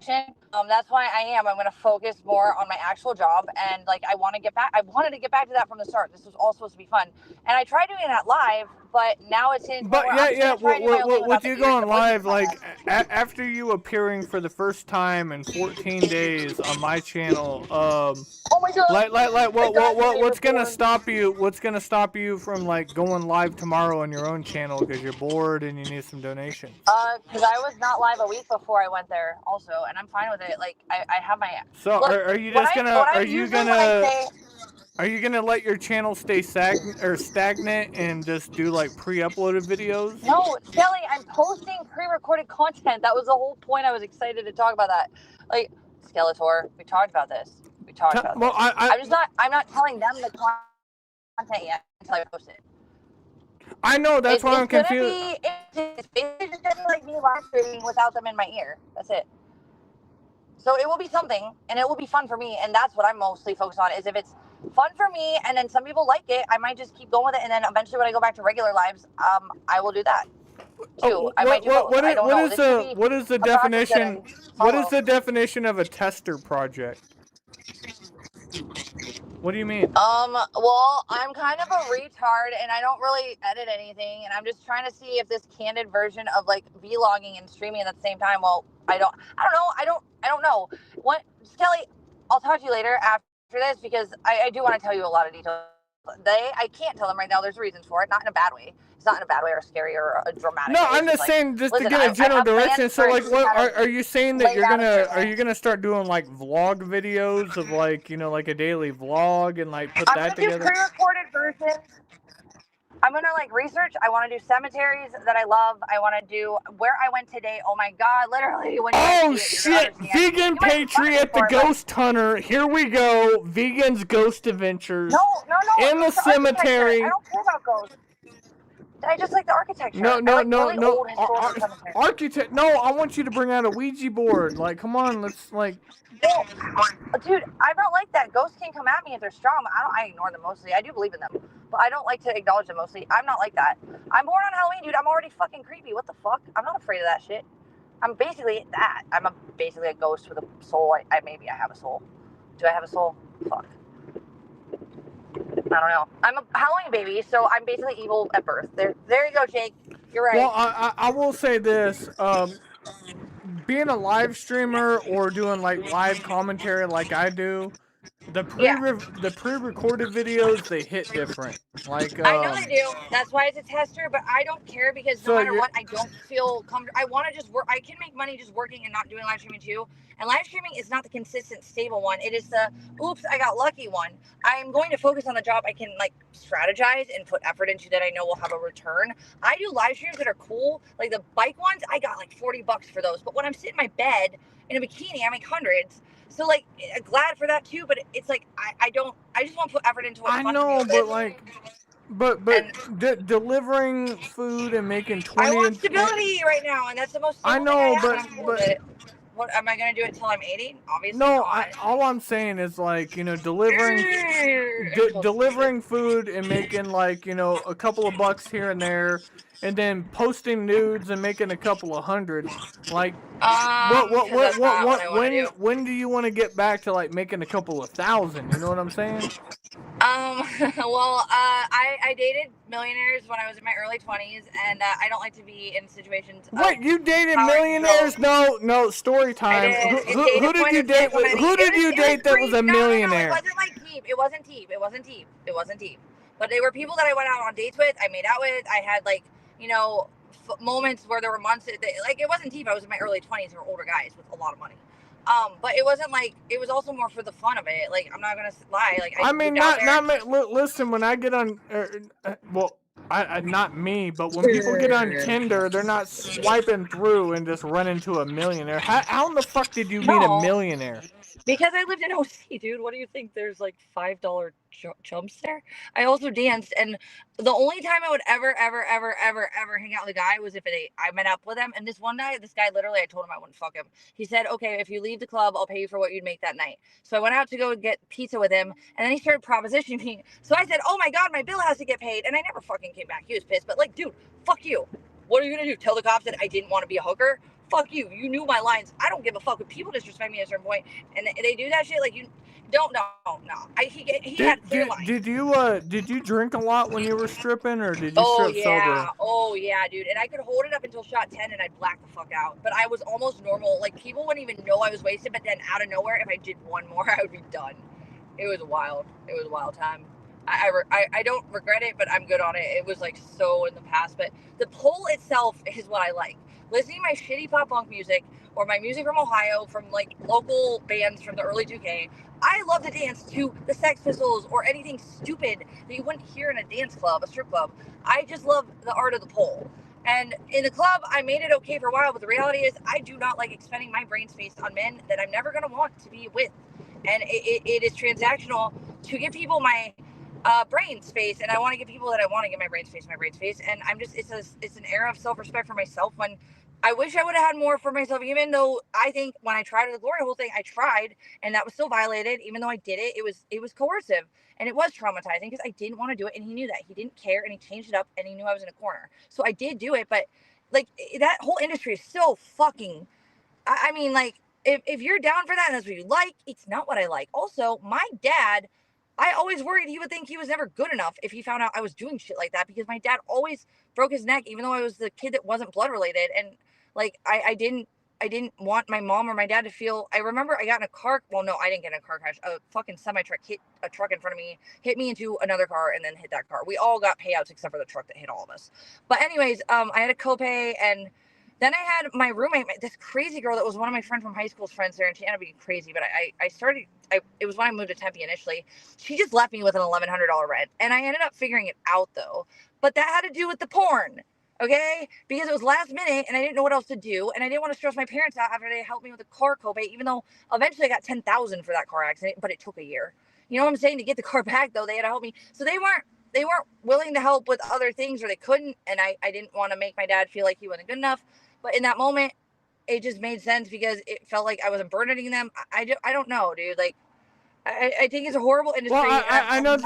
That's why I'm going to focus more on my actual job, and like I wanted to get back to that from the start. This was all supposed to be fun, and I tried doing that live, but now it's in. But with you going live, like after you appearing for the first time in 14 days on my channel, oh my God, what's gonna stop you? What's gonna stop you from like going live tomorrow on your own channel because you're bored and you need some donations? Because I was not live a week before I went there, also, and I'm fine with it. Like I have my. So look, are you just gonna? Are you gonna let your channel stay stagnant and just do like pre-uploaded videos? No, Shelly, I'm posting pre-recorded content. That was the whole point. I was excited to talk about that. Like Skeletor, we talked about this. Well, I'm not telling them the content yet until I post it. I know, that's why I'm confused. It's basically just gonna be like me live streaming without them in my ear. That's it. So it will be something, and it will be fun for me, and that's what I'm mostly focused on. Is if it's fun for me, and then some people like it, I might just keep going with it, and then eventually when I go back to regular lives, I will do that too. I might do both. I don't know. What is the definition? What is the definition of a tester project? What do you mean? Well, I'm kind of a retard and I don't really edit anything, and I'm just trying to see if this candid version of like vlogging and streaming at the same time. Well, I don't know. What, Kelly, I'll talk to you later after this because I do want to tell you a lot of details. I can't tell them right now. There's reasons for it, not in a bad way. It's not in a bad way or scary or a dramatic way. No, I'm just saying just to get a general direction. So like, what are you saying that are you gonna start doing like vlog videos of like, you know, like a daily vlog and like put that together? I'm gonna do pre-recorded versions. I'm gonna like research. I want to do cemeteries that I love. I want to do where I went today. Oh my God, literally. Oh shit! Vegan Patriot, the Ghost Hunter. Here we go. Vegan's Ghost Adventures. No. In the cemetery. I don't care about ghosts. I just like the architecture. No. Architect. No, I want you to bring out a Ouija board. Like, come on, let's like. Dude, I don't like that. Ghosts can come at me if they're strong. I ignore them mostly. I do believe in them, but I don't like to acknowledge them mostly. I'm not like that. I'm born on Halloween, dude. I'm already fucking creepy. What the fuck? I'm not afraid of that shit. I'm basically that. I'm basically a ghost with a soul. Maybe I have a soul. Do I have a soul? Fuck. I don't know. I'm a Halloween baby, so I'm basically evil at birth. There you go, Jake. You're right. Well, I will say this. Being a live streamer or doing like live commentary like I do, the pre-recorded videos, they hit different. Like I know they do. That's why it's a tester, but I don't care because no matter what, I don't feel comfortable. I want to just work. I can make money just working and not doing live streaming too. And live streaming is not the consistent, stable one. It is the oops, I got lucky one. I'm going to focus on the job I can like strategize and put effort into that I know will have a return. I do live streams that are cool, like the bike ones. I got like $40 for those. But when I'm sitting in my bed in a bikini, I make hundreds. So like, glad for that too. But it's like I just want to put effort into what's fun. I know, but like. But delivering food and making 20. I want stability right now, and that's the most. I know, What am I gonna do it till I'm 80? Obviously No, not. all I'm saying is like, delivering food and making like, a couple of bucks here and there, and then posting nudes and making a couple of hundred. Like, Because that's not what I want to do. when do you want to get back to like making a couple of thousand? You know what I'm saying? Well, I dated millionaires when I was in my early 20s, and I don't like to be in situations. What, you dated millionaires? No, story time. Who did you date? Who did you date that was a millionaire? No, it wasn't like deep. It wasn't deep. But they were people that I went out on dates with. I made out with. I had like, moments where there were months that, like, it wasn't deep. I was in my early 20s. They were older guys with a lot of money. But it wasn't like, it was also more for the fun of it. Like, I'm not gonna lie. Like, Listen. When I get on, not me, but when people get on Tinder, they're not swiping through and just run into a millionaire. How in the fuck did you meet a millionaire? Because I lived in OC, dude. What do you think? There's like $5 chumps there. I also danced, and the only time I would ever hang out with a guy was if I met up with him. And this one night, this guy literally, I told him I wouldn't fuck him. He said, "Okay, if you leave the club, I'll pay you for what you'd make that night." So I went out to go get pizza with him, and then he started propositioning me. So I said, "Oh my god, my bill has to get paid," and I never fucking came back. He was pissed, but like, dude, fuck you. What are you gonna do? Tell the cops that I didn't want to be a hooker? Fuck you. You knew my lines. I don't give a fuck if people disrespect me at a certain point, and they do that shit. Like, you don't know. No. He had clear lines. Did you drink a lot when you were stripping, or did you strip sober? Oh yeah, dude. And I could hold it up until shot 10, and I'd black the fuck out. But I was almost normal. Like, people wouldn't even know I was wasted. But then out of nowhere, if I did one more, I would be done. It was wild. It was a wild time. I don't regret it, but I'm good on it. It was like so in the past. But the pull itself is what I like. Listening to my shitty pop punk music, or my music from Ohio, from like local bands from the early 2K. I love to dance to the Sex Pistols or anything stupid that you wouldn't hear in a dance club, a strip club. I just love the art of the pole. And in the club, I made it okay for a while, but the reality is I do not like expending my brain space on men that I'm never going to want to be with. And it is transactional to give people my brain space, and I want to give people that I want to give my brain space. And I'm just, it's an era of self-respect for myself, when I wish I would have had more for myself, even though I think when I tried the glory hole thing, I tried, and that was still violated. Even though I did it, it was coercive, and it was traumatizing because I didn't want to do it, and he knew that. He didn't care, and he changed it up, and he knew I was in a corner. So I did do it, but like, that whole industry is so fucking, I mean, like, if you're down for that and that's what you like, it's not what I like. Also, my dad, I always worried he would think he was never good enough if he found out I was doing shit like that, because my dad always broke his neck, even though I was the kid that wasn't blood related. And like, I didn't want my mom or my dad to feel. I remember I got in a car. Well, no, I didn't get in a car crash. A fucking semi-truck hit a truck in front of me, hit me into another car, and then hit that car. We all got payouts except for the truck that hit all of us. But anyways, I had a copay, and then I had my roommate, this crazy girl that was one of my friends from high school's friends there, and she ended up being crazy. But it was when I moved to Tempe initially. She just left me with an $1,100 rent, and I ended up figuring it out though. But that had to do with the porn. Okay, because it was last minute and I didn't know what else to do, and I didn't want to stress my parents out after they helped me with the car copay, even though eventually I got $10,000 for that car accident, but it took a year. You know what I'm saying? To get the car back though, they had to help me. So they weren't willing to help with other things, or they couldn't, and I didn't want to make my dad feel like he wasn't good enough. But in that moment, it just made sense because it felt like I wasn't burdening them. I don't know, dude. Like, I think it's a horrible industry. Well, I know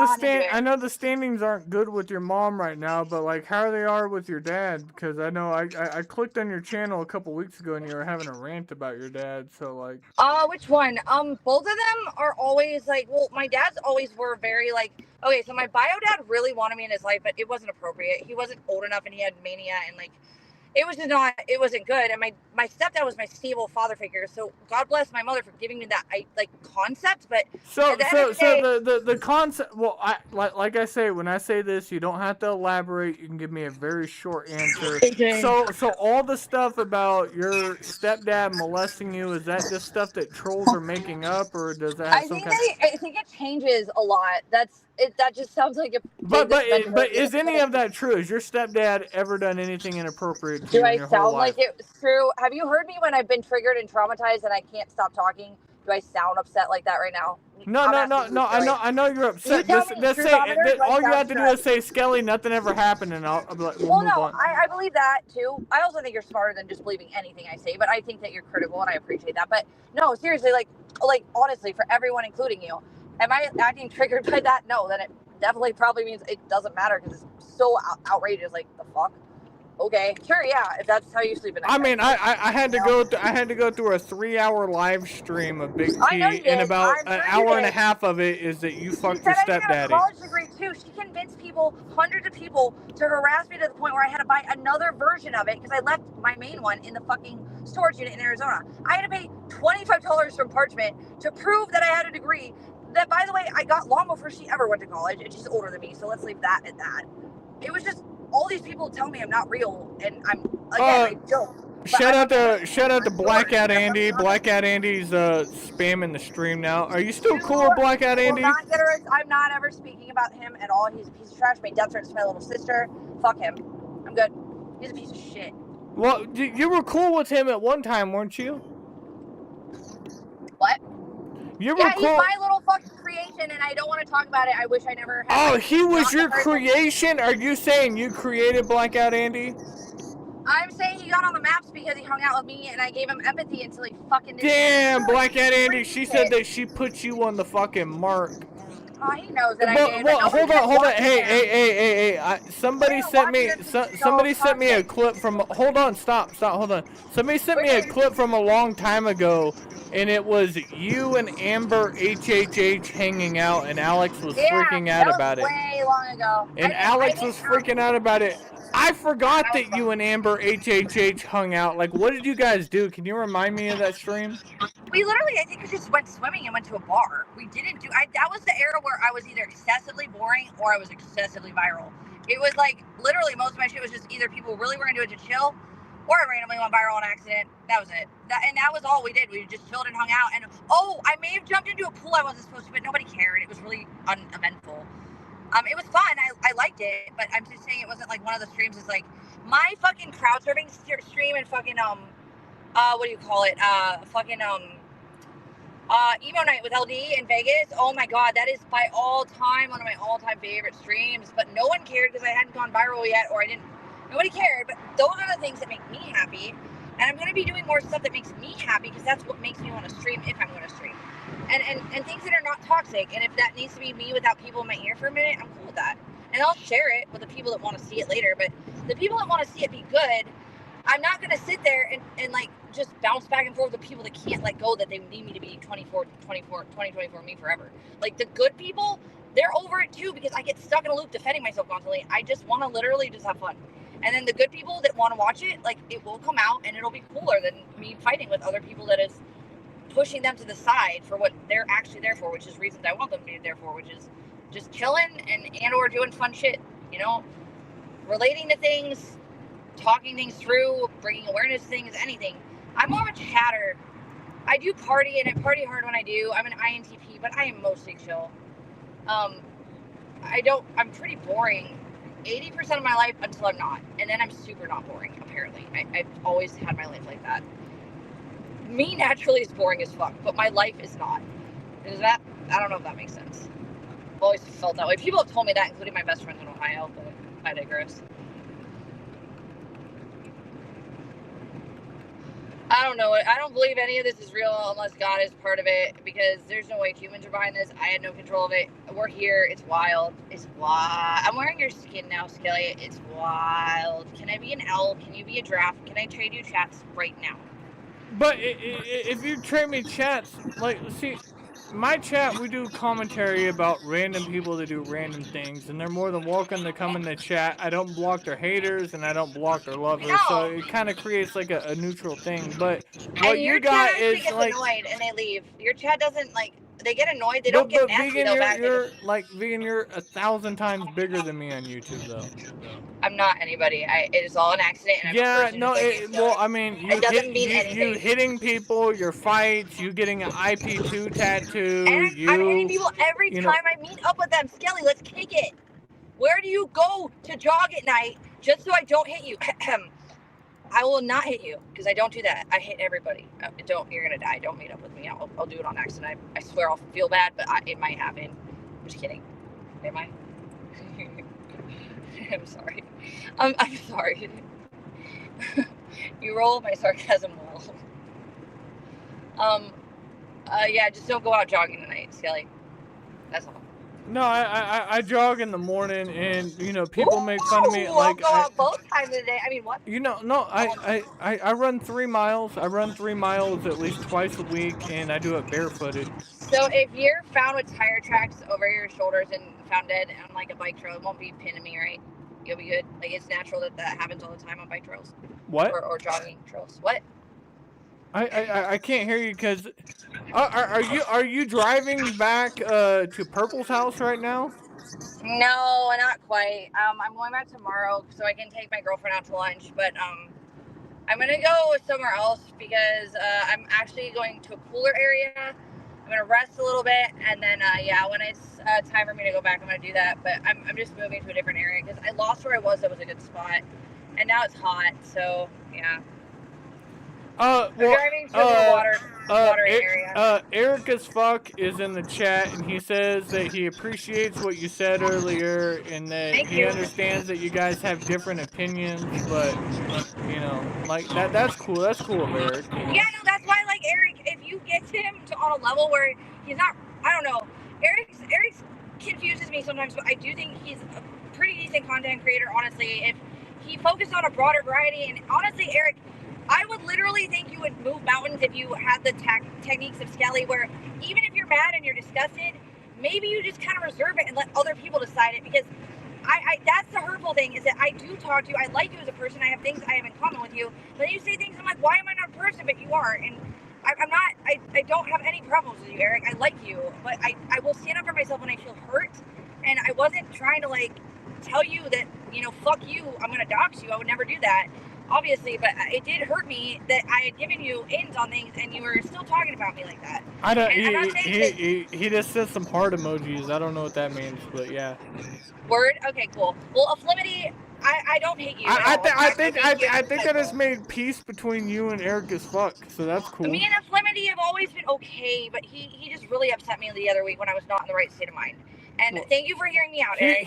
I know the standings aren't good with your mom right now, but like, how they are with your dad? Because I know I clicked on your channel a couple weeks ago and you were having a rant about your dad. So like, which one? Both of them are always like, well, my dad's always were very like, okay, so my bio dad really wanted me in his life, but it wasn't appropriate. He wasn't old enough, and he had mania, and like, it wasn't good. And my stepdad was my stable father figure. So God bless my mother for giving me that concept. But the concept. Well, like I say, when I say this, you don't have to elaborate. You can give me a very short answer. Okay. So all the stuff about your stepdad molesting you, is that just stuff that trolls are making up, or does that have I think it changes a lot. That just sounds like a. But is any of that true? Has your stepdad ever done anything inappropriate to you in your whole life? Do I sound like it's true? Have you heard me when I've been triggered and traumatized and I can't stop talking? Do I sound upset like that right now? No. I know you're upset. You tell me Just say thermometers, like, all you sounds have to do good. is say Skelly. Nothing ever happened, and I'll be like, we'll Well, move no, on. I believe that too. I also think you're smarter than just believing anything I say, but I think that you're critical and I appreciate that. But no, seriously, like honestly, for everyone, including you, am I acting triggered by that? No, then it definitely probably means it doesn't matter because it's so outrageous. Like, the fuck? Okay, sure, yeah, if that's how you sleep at night. I mean, I had to go through a 3-hour live stream of Big I know T, you and did. about I'm an sure you hour and a did. half of it is that you She fucked said your I didn't have a stepdaddy. college degree too. She convinced people, hundreds of people, to harass me to the point where I had to buy another version of it because I left my main one in the fucking storage unit in Arizona. I had to pay $25 from Parchment to prove that I had a degree that, by the way, I got long before she ever went to college, and she's older than me, so let's leave that at that. It was just all these people tell me I'm not real, and I'm, again, I joke. Shout out to Blackout Andy. Blackout Andy's spamming the stream now. Are you still cool with Blackout Andy? I'm not ever speaking about him at all. He's a piece of trash. Made death threats to my little sister. Fuck him. I'm good. He's a piece of shit. Well, you were cool with him at one time, weren't you? What? You were yeah, cool. He's my little fucking creation, and I don't want to talk about it. I wish I never had. Oh, he was your creation? Are you saying you created Blackout Andy? I'm saying he got on the maps because he hung out with me, and I gave him empathy until he fucking didn't. Damn, Blackout Andy. She said that she put you on the fucking mark. Oh, he knows that I did. Well, hold on. Hey. Somebody sent me a clip from. Hold on, stop. Hold on. Somebody sent me a clip from a long time ago, and it was you and Amber HHH hanging out, and Alex was freaking out about it. Way long ago. And Alex was freaking out about it. I forgot that you and Amber HHH hung out. Like, what did you guys do? Can you remind me of that stream? We literally, I think we just went swimming and went to a bar. We didn't do, that was the era where I was either excessively boring or I was excessively viral. It was like, literally most of my shit was just either people really were into it to chill or I randomly went viral on accident. That was it. And that was all we did. We just chilled and hung out. And, I may have jumped into a pool I wasn't supposed to, but nobody cared. It was really uneventful. It was fun. I liked it, but I'm just saying it wasn't like one of the streams is like my fucking crowd surfing stream and fucking, what do you call it? Emo night with LD in Vegas. Oh my God, that is by all time one of my all-time favorite streams. But no one cared because I hadn't gone viral yet, or nobody cared. But those are the things that make me happy, and I'm going to be doing more stuff that makes me happy because that's what makes me want to stream if I'm going to stream. And things that are not toxic. And if that needs to be me without people in my ear for a minute, I'm cool with that. And I'll share it with the people that want to see it later. But the people that want to see it be good, I'm not going to sit there and like just bounce back and forth with the people that can't let go that they need me to be 24 me forever. Like the good people, they're over it too because I get stuck in a loop defending myself constantly. I just want to literally just have fun. And then the good people that want to watch it, like it will come out and it'll be cooler than me fighting with other people that is pushing them to the side for what they're actually there for, which is reasons I want them to be there for, which is just chilling and or doing fun shit, you know, relating to things, talking things through, bringing awareness to things, anything. I'm more of a chatter. I do party and I party hard when I do. I'm an INTP, but I am mostly chill. I'm pretty boring 80% of my life until I'm not. And then I'm super not boring, apparently. I've always had my life like that. Me naturally is boring as fuck, but my life is not. Is that? I don't know if that makes sense. I've always felt that way. People have told me that, including my best friends in Ohio, but I digress. I don't know. I don't believe any of this is real unless God is part of it, because there's no way humans are behind this. I had no control of it. We're here. It's wild. It's wild. I'm wearing your skin now, Skelly. It's wild. Can I be an L? Can you be a giraffe? Can I trade you chats right now? But if you trade me chats, like, see, my chat, we do commentary about random people that do random things, and they're more than welcome to come in the chat. I don't block their haters, and I don't block their lovers, so it kind of creates like a neutral thing. But what you got is like, annoyed and they leave. Your chat doesn't like. They get annoyed. They don't get nasty though. Vegan, you're 1,000 times bigger than me on YouTube, though. I'm not anybody. It is all an accident. And I mean, you hitting people, your fights, you getting an IP2 tattoo. I'm hitting people every time I meet up with them. Skelly, let's kick it. Where do you go to jog at night just so I don't hit you? I will not hit you because I don't do that. I hit everybody. You're gonna die. Don't meet up with me. I'll do it on accident. I swear I'll feel bad, but it might happen. I'm just kidding. Am I? I'm sorry. I'm sorry. You roll my sarcasm well. Yeah, just don't go out jogging tonight, Skelly. That's all. No, I jog in the morning, and people make fun of me. Like, I'll go out both times of the day. I mean, what? No, I run 3 miles. I run 3 miles at least twice a week, and I do it barefooted. So if you're found with tire tracks over your shoulders and found dead on like a bike trail, it won't be pinning me, right? You'll be good. Like, it's natural that happens all the time on bike trails. What? Or jogging trails. What? I can't hear you because are you driving back to Purple's house right now? No, not quite. I'm going back tomorrow so I can take my girlfriend out to lunch, but I'm gonna go somewhere else because I'm actually going to a cooler area. I'm gonna rest a little bit, and then yeah, when it's time for me to go back, I'm gonna do that. But I'm just moving to a different area because I lost where I was. That was a good spot, and now it's hot. So yeah. Well, driving to a water area. Eric as fuck is in the chat, and he says that he appreciates what you said earlier, and that he understands that you guys have different opinions, but like that's cool. That's cool of Eric. Yeah, no, that's why, like, Eric, if you get to him on a level where he's not, I don't know, Eric's confuses me sometimes, but I do think he's a pretty decent content creator, honestly. If he focused on a broader variety, and honestly, Eric, I would literally think you would move mountains if you had the techniques of Skelly, where even if you're mad and you're disgusted, maybe you just kind of reserve it and let other people decide it, because I that's the hurtful thing, is that I do talk to you, I like you as a person, I have things I have in common with you, but then you say things, I'm like, why am I not a person? But you are, and I don't have any problems with you, Eric. I like you, but I will stand up for myself when I feel hurt, and I wasn't trying to, like, tell you that, fuck you, I'm gonna dox you. I would never do that, obviously, but it did hurt me that I had given you ins on things and you were still talking about me like that. I don't. He just said some heart emojis. I don't know what that means, but yeah. Word. Okay, cool. Well, Afflimity, I don't hate you. I think that has made peace between you and Eric as fuck. So that's cool. Me and Afflimity have always been okay, but he just really upset me the other week when I was not in the right state of mind. And thank you for hearing me out, Eric.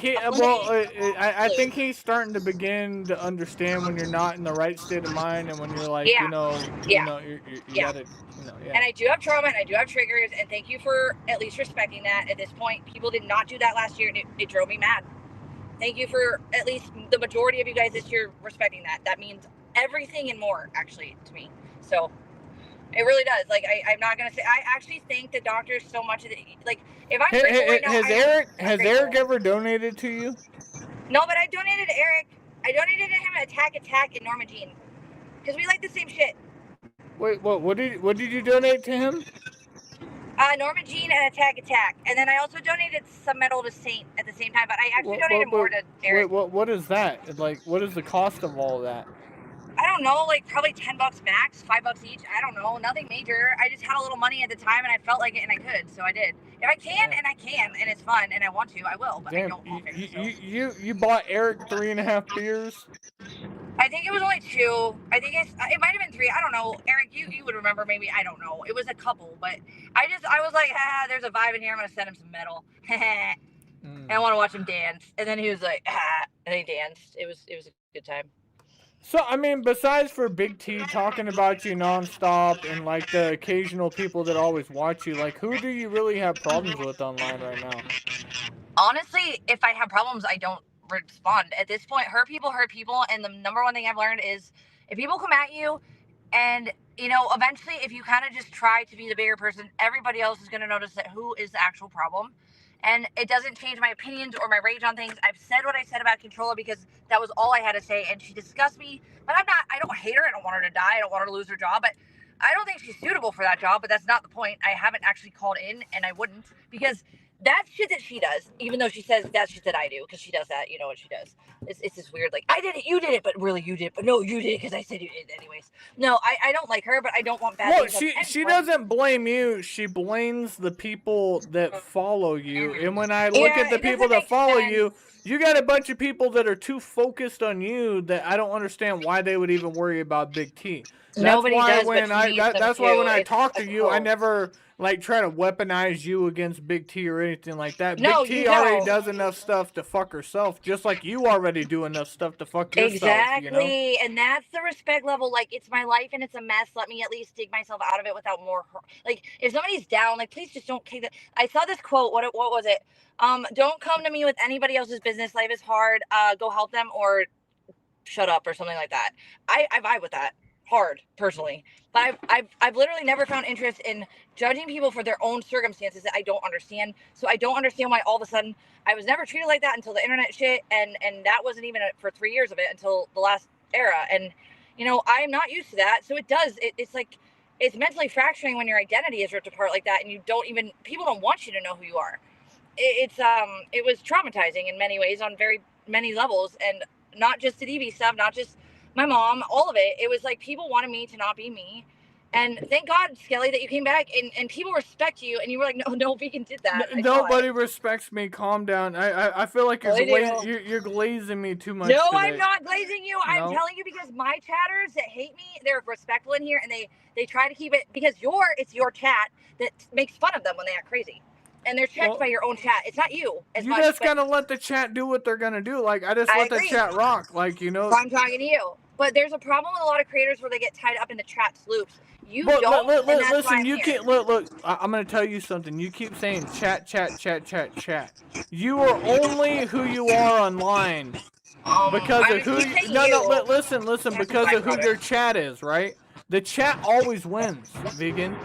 I think he's starting to begin to understand when you're not in the right state of mind, and when you're like, you gotta, And I do have trauma, and I do have triggers, and thank you for at least respecting that. At this point, people did not do that last year, and it drove me mad. Thank you for at least the majority of you guys this year respecting that. That means everything and more, actually, to me. So it really does. Like, I'm not gonna say. I actually thank the doctors so much. Like, if I'm grateful right now, has Eric ever donated to you? No, but I donated to Eric. I donated to him an Attack and Norma Jean, because we like the same shit. Wait, what did you donate to him? Norma Jean and Attack, and then I also donated some metal to Saint at the same time. But I actually donated more to Eric. Wait, what is that? Like, what is the cost of all of that? I don't know, like probably $10 max, $5 each. I don't know, nothing major. I just had a little money at the time, and I felt like it, and I could, so I did. If I can, and I can, and it's fun, and I want to, I will. But damn, I don't. You bought Eric 3.5 beers? I think it was only 2. I think it might have been 3. I don't know, Eric. You would remember, maybe. I don't know. It was a couple, but I was like, there's a vibe in here. I'm gonna send him some metal. And I want to watch him dance. And then he was like, and he danced. It was a good time. So, I mean, besides for Big T talking about you nonstop and, like, the occasional people that always watch you, like, who do you really have problems with online right now? Honestly, if I have problems, I don't respond. At this point, hurt people, and the number one thing I've learned is if people come at you and, eventually if you kind of just try to be the bigger person, everybody else is going to notice that who is the actual problem. And it doesn't change my opinions or my rage on things. I've said what I said about Controlla because that was all I had to say. And she disgusts me. But I don't hate her. I don't want her to die. I don't want her to lose her job. But I don't think she's suitable for that job. But that's not the point. I haven't actually called in, and I wouldn't. Because That's shit that she does, even though she says that's shit that I do, because she does that. You know what she does. It's this weird, like, I did it, you did it, but really you did it. But no, you did it because I said you did it anyways. No, I don't like her, but I don't want bad Well, things. she doesn't blame you. She blames the people that follow you. And when I look at the people that follow you, you got a bunch of people that are too focused on you that I don't understand why they would even worry about Big T. Nobody does, but she needs them that's why when too. I It's talk to you, I cool. never like try to weaponize you against Big T or anything like that. No, Big T you already don't. does enough stuff to fuck herself, just like you already do enough stuff to fuck yourself. Exactly, You know? and that's the respect level. Like, it's my life and it's a mess. Let me at least dig myself out of it without more. Like, if somebody's down, like, please just don't kick it. I saw this quote. What was it? Don't come to me with anybody else's business. Life is hard. Go help them or shut up or something like that. I vibe with that hard personally, but I've literally never found interest in judging people for their own circumstances that I don't understand. So I don't understand why all of a sudden I was never treated like that until the internet shit, and that wasn't even for 3 years of it until the last era. And you know, I'm not used to that. So it's like it's mentally fracturing when your identity is ripped apart like that, and you don't even, people don't want you to know who you are. It was traumatizing in many ways on very many levels, and not just the DV stuff, not just my mom, all of it. It was like people wanted me to not be me. And thank God, Skelly, that you came back and people respect you. And you were like, no, Vegan did that. Nobody respects me. Calm down. I feel like you're glazing me too much. No, today. I'm not glazing you. I'm telling you because my chatters that hate me, they're respectful in here, and they try to keep it because it's your chat that makes fun of them when they act crazy. And they're checked by your own chat. It's not you. You just gotta let the chat do what they're gonna do. Like, I just let the chat rock. Like, you know. So I'm talking to you. But there's a problem with a lot of creators where they get tied up in the chat loops. You don't. And that's listen, why I'm you here. can't look. I'm gonna tell you something. You keep saying chat. You are only who you are online because of who. Listen. Because of who your chat is, right? The chat always wins, Vegan.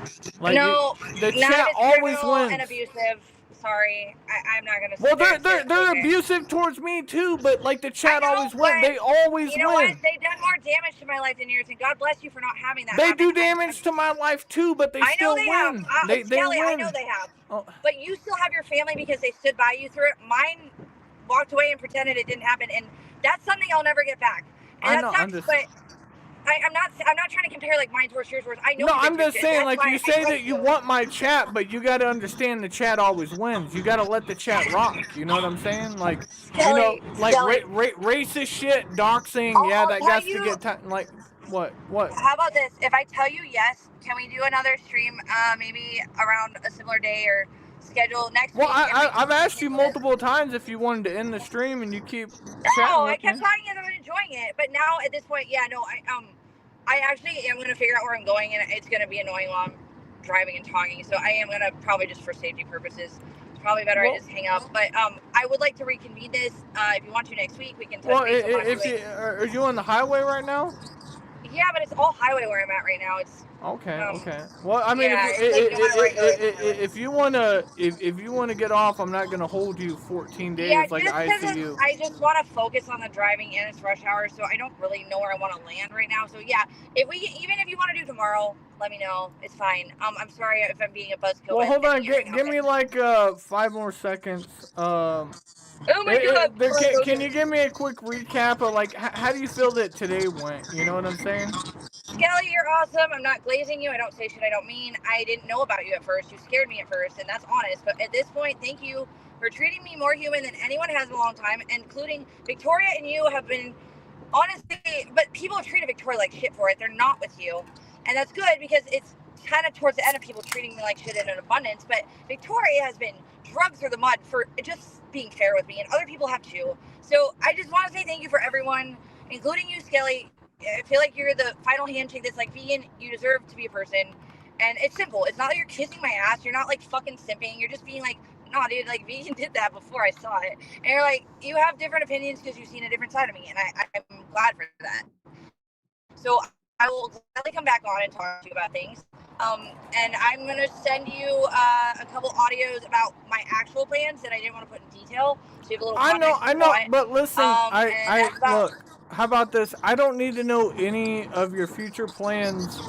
Like, no, the chat always wins. And abusive. Sorry, I'm not gonna. Well, they're abusive towards me too, but like the chat always wins. They always you know win. What? They've done more damage to my life than yours, and God bless you for not having that. They do damage to my life too, but they still win. They Skelly, win. I know they have. Oh. But you still have your family because they stood by you through it. Mine walked away and pretended it didn't happen, and that's something I'll never get back. And I'm not trying to compare like mine's worse, yours worse. I know. No, I'm just saying, like, you say that you want my chat, but you got to understand the chat always wins. You got to let the chat rock. You know what I'm saying? Like, Skelly, you know, like racist shit, doxing. That got to get like what? How about this? If I tell you yes, can we do another stream? Maybe around a similar day or schedule next week. Well, I've asked you multiple times if you wanted to end the stream, and you keep. No, I kept talking and I'm enjoying it, but now at this point, yeah, no, I actually am gonna figure out where I'm going, and it's gonna be annoying while I'm driving and talking. So I am gonna probably just for safety purposes, it's probably better I just hang up. But I would like to reconvene this. If you want to next week, we can touch base. Are you on the highway right now? Yeah, but it's all highway where I'm at right now. It's okay. Well, I mean, if you wanna get off, I'm not gonna hold you 14 days like ICU. I just want to focus on the driving and it's rush hour, so I don't really know where I want to land right now. So yeah, even if you want to do tomorrow, let me know. It's fine. I'm sorry if I'm being a buzzkill. Well, hold on. Give me like 5 more seconds. Oh my God! Can you give me a quick recap of like how do you feel that today went? You know what I'm saying? Skelly, you're awesome. I'm not glazing you. I don't say shit I don't mean. I didn't know about you at first. You scared me at first, and that's honest. But at this point, thank you for treating me more human than anyone has in a long time, including Victoria and you have been, honestly, but people have treated Victoria like shit for it. They're not with you. And that's good because it's kind of towards the end of people treating me like shit in an abundance. But Victoria has been drugged through the mud for just being fair with me, and other people have too. So I just want to say thank you for everyone, including you, Skelly. I feel like you're the final handshake that's like, Vegan, you deserve to be a person. And it's simple. It's not that you're kissing my ass. You're not like fucking simping. You're just being like, no, dude, like Vegan did that before I saw it. And you're like, you have different opinions because you've seen a different side of me. And I'm glad for that. So I will gladly come back on and talk to you about things. And I'm going to send you a couple audios about my actual plans that I didn't want to put in detail. So you have a little I know, but listen, look. how about this? I don't need to know any of your future plans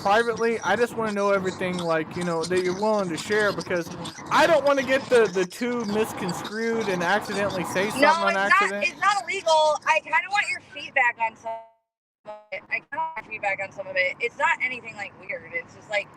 privately. I just want to know everything, like, that you're willing to share, because I don't want to get the two misconstrued and accidentally say No, something on it's not. accident. It's not illegal. I kind of want your feedback on some of it. It's not anything like weird. It's just like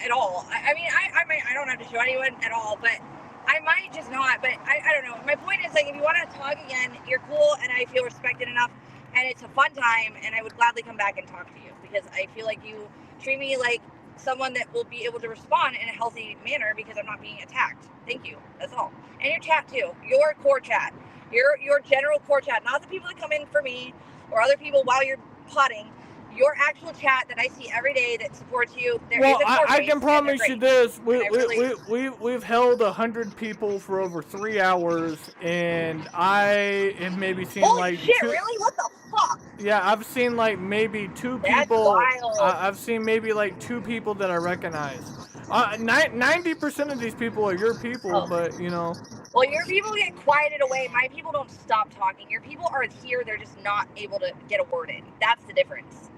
at all. I mean, I don't have to show anyone at all, but I might just not. But I don't know. My point is, like, if you want to talk again, you're cool, and I feel respected enough, and it's a fun time, and I would gladly come back and talk to you because I feel like you treat me like someone that will be able to respond in a healthy manner because I'm not being attacked. Thank you. That's all. And your chat too. Your core chat. Your general core chat. Not the people that come in for me or other people while you're potting. Your actual chat that I see every day that supports you. Well, I can promise you this: we've held 100 people for over 3 hours, and I have maybe seen holy like shit! two. Really? What the fuck? Yeah, I've seen like maybe two That's people. wild. I've seen maybe like two people that I recognize. 90% of these people are your people, but Well, your people get quieted away. My people don't stop talking. Your people are here. They're just not able to get a word in. That's the difference.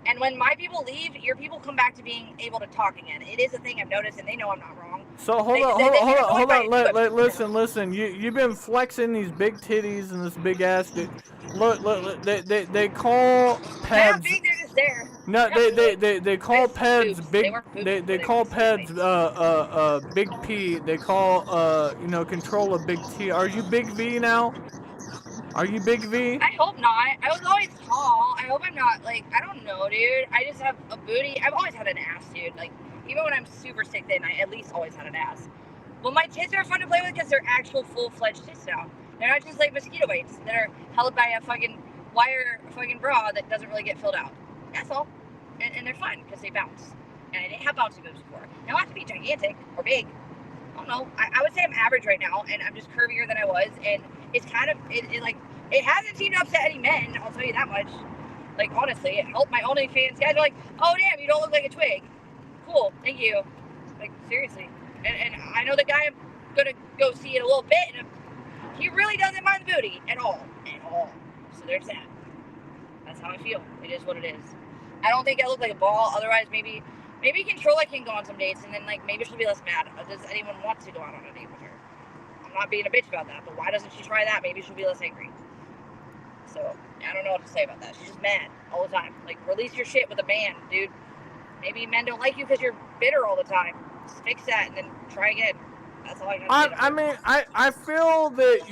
And when my people leave, your people come back to being able to talk again. It is a thing I've noticed, and they know I'm not wrong. So hold on. Listen. You've been flexing these big titties and this big ass. Look. They call peds. They're not big. They're just there. No, they call peds boobs. big. They weren't boobs, They but call anyways. peds big P. They call control a big T. Are you big V now? Are you big V? I hope not. I was always tall. I hope I'm not, like, I don't know, dude. I just have a booty. I've always had an ass, dude. Like, even when I'm super sick thin, I at least always had an ass. Well, my tits are fun to play with because they're actual full-fledged tits now. They're not just like mosquito bites that are held by a fucking wire fucking bra that doesn't really get filled out. That's all. And they're fun because they bounce. And I didn't have bouncy boobs before. Now I have to be gigantic or big. I don't know. I would say I'm average right now, and I'm just curvier than I was, and it's kind of, it hasn't seemed to upset any men, I'll tell you that much. Like, honestly, it helped my OnlyFans guys are like, oh, damn, you don't look like a twig. Cool, thank you. Like, seriously. And I know the guy I'm gonna go see in a little bit, and he really doesn't mind the booty at all. At all. So there's that. That's how I feel. It is what it is. I don't think I look like a ball, otherwise maybe Control I can go on some dates, and then, like, maybe she'll be less mad. Does anyone want to go out on a date with her? I'm not being a bitch about that, but why doesn't she try that? Maybe she'll be less angry. So, I don't know what to say about that. She's just mad all the time. Like, release your shit with a man, dude. Maybe men don't like you because you're bitter all the time. Just fix that and then try again. That's all I got to say. I mean, I feel that,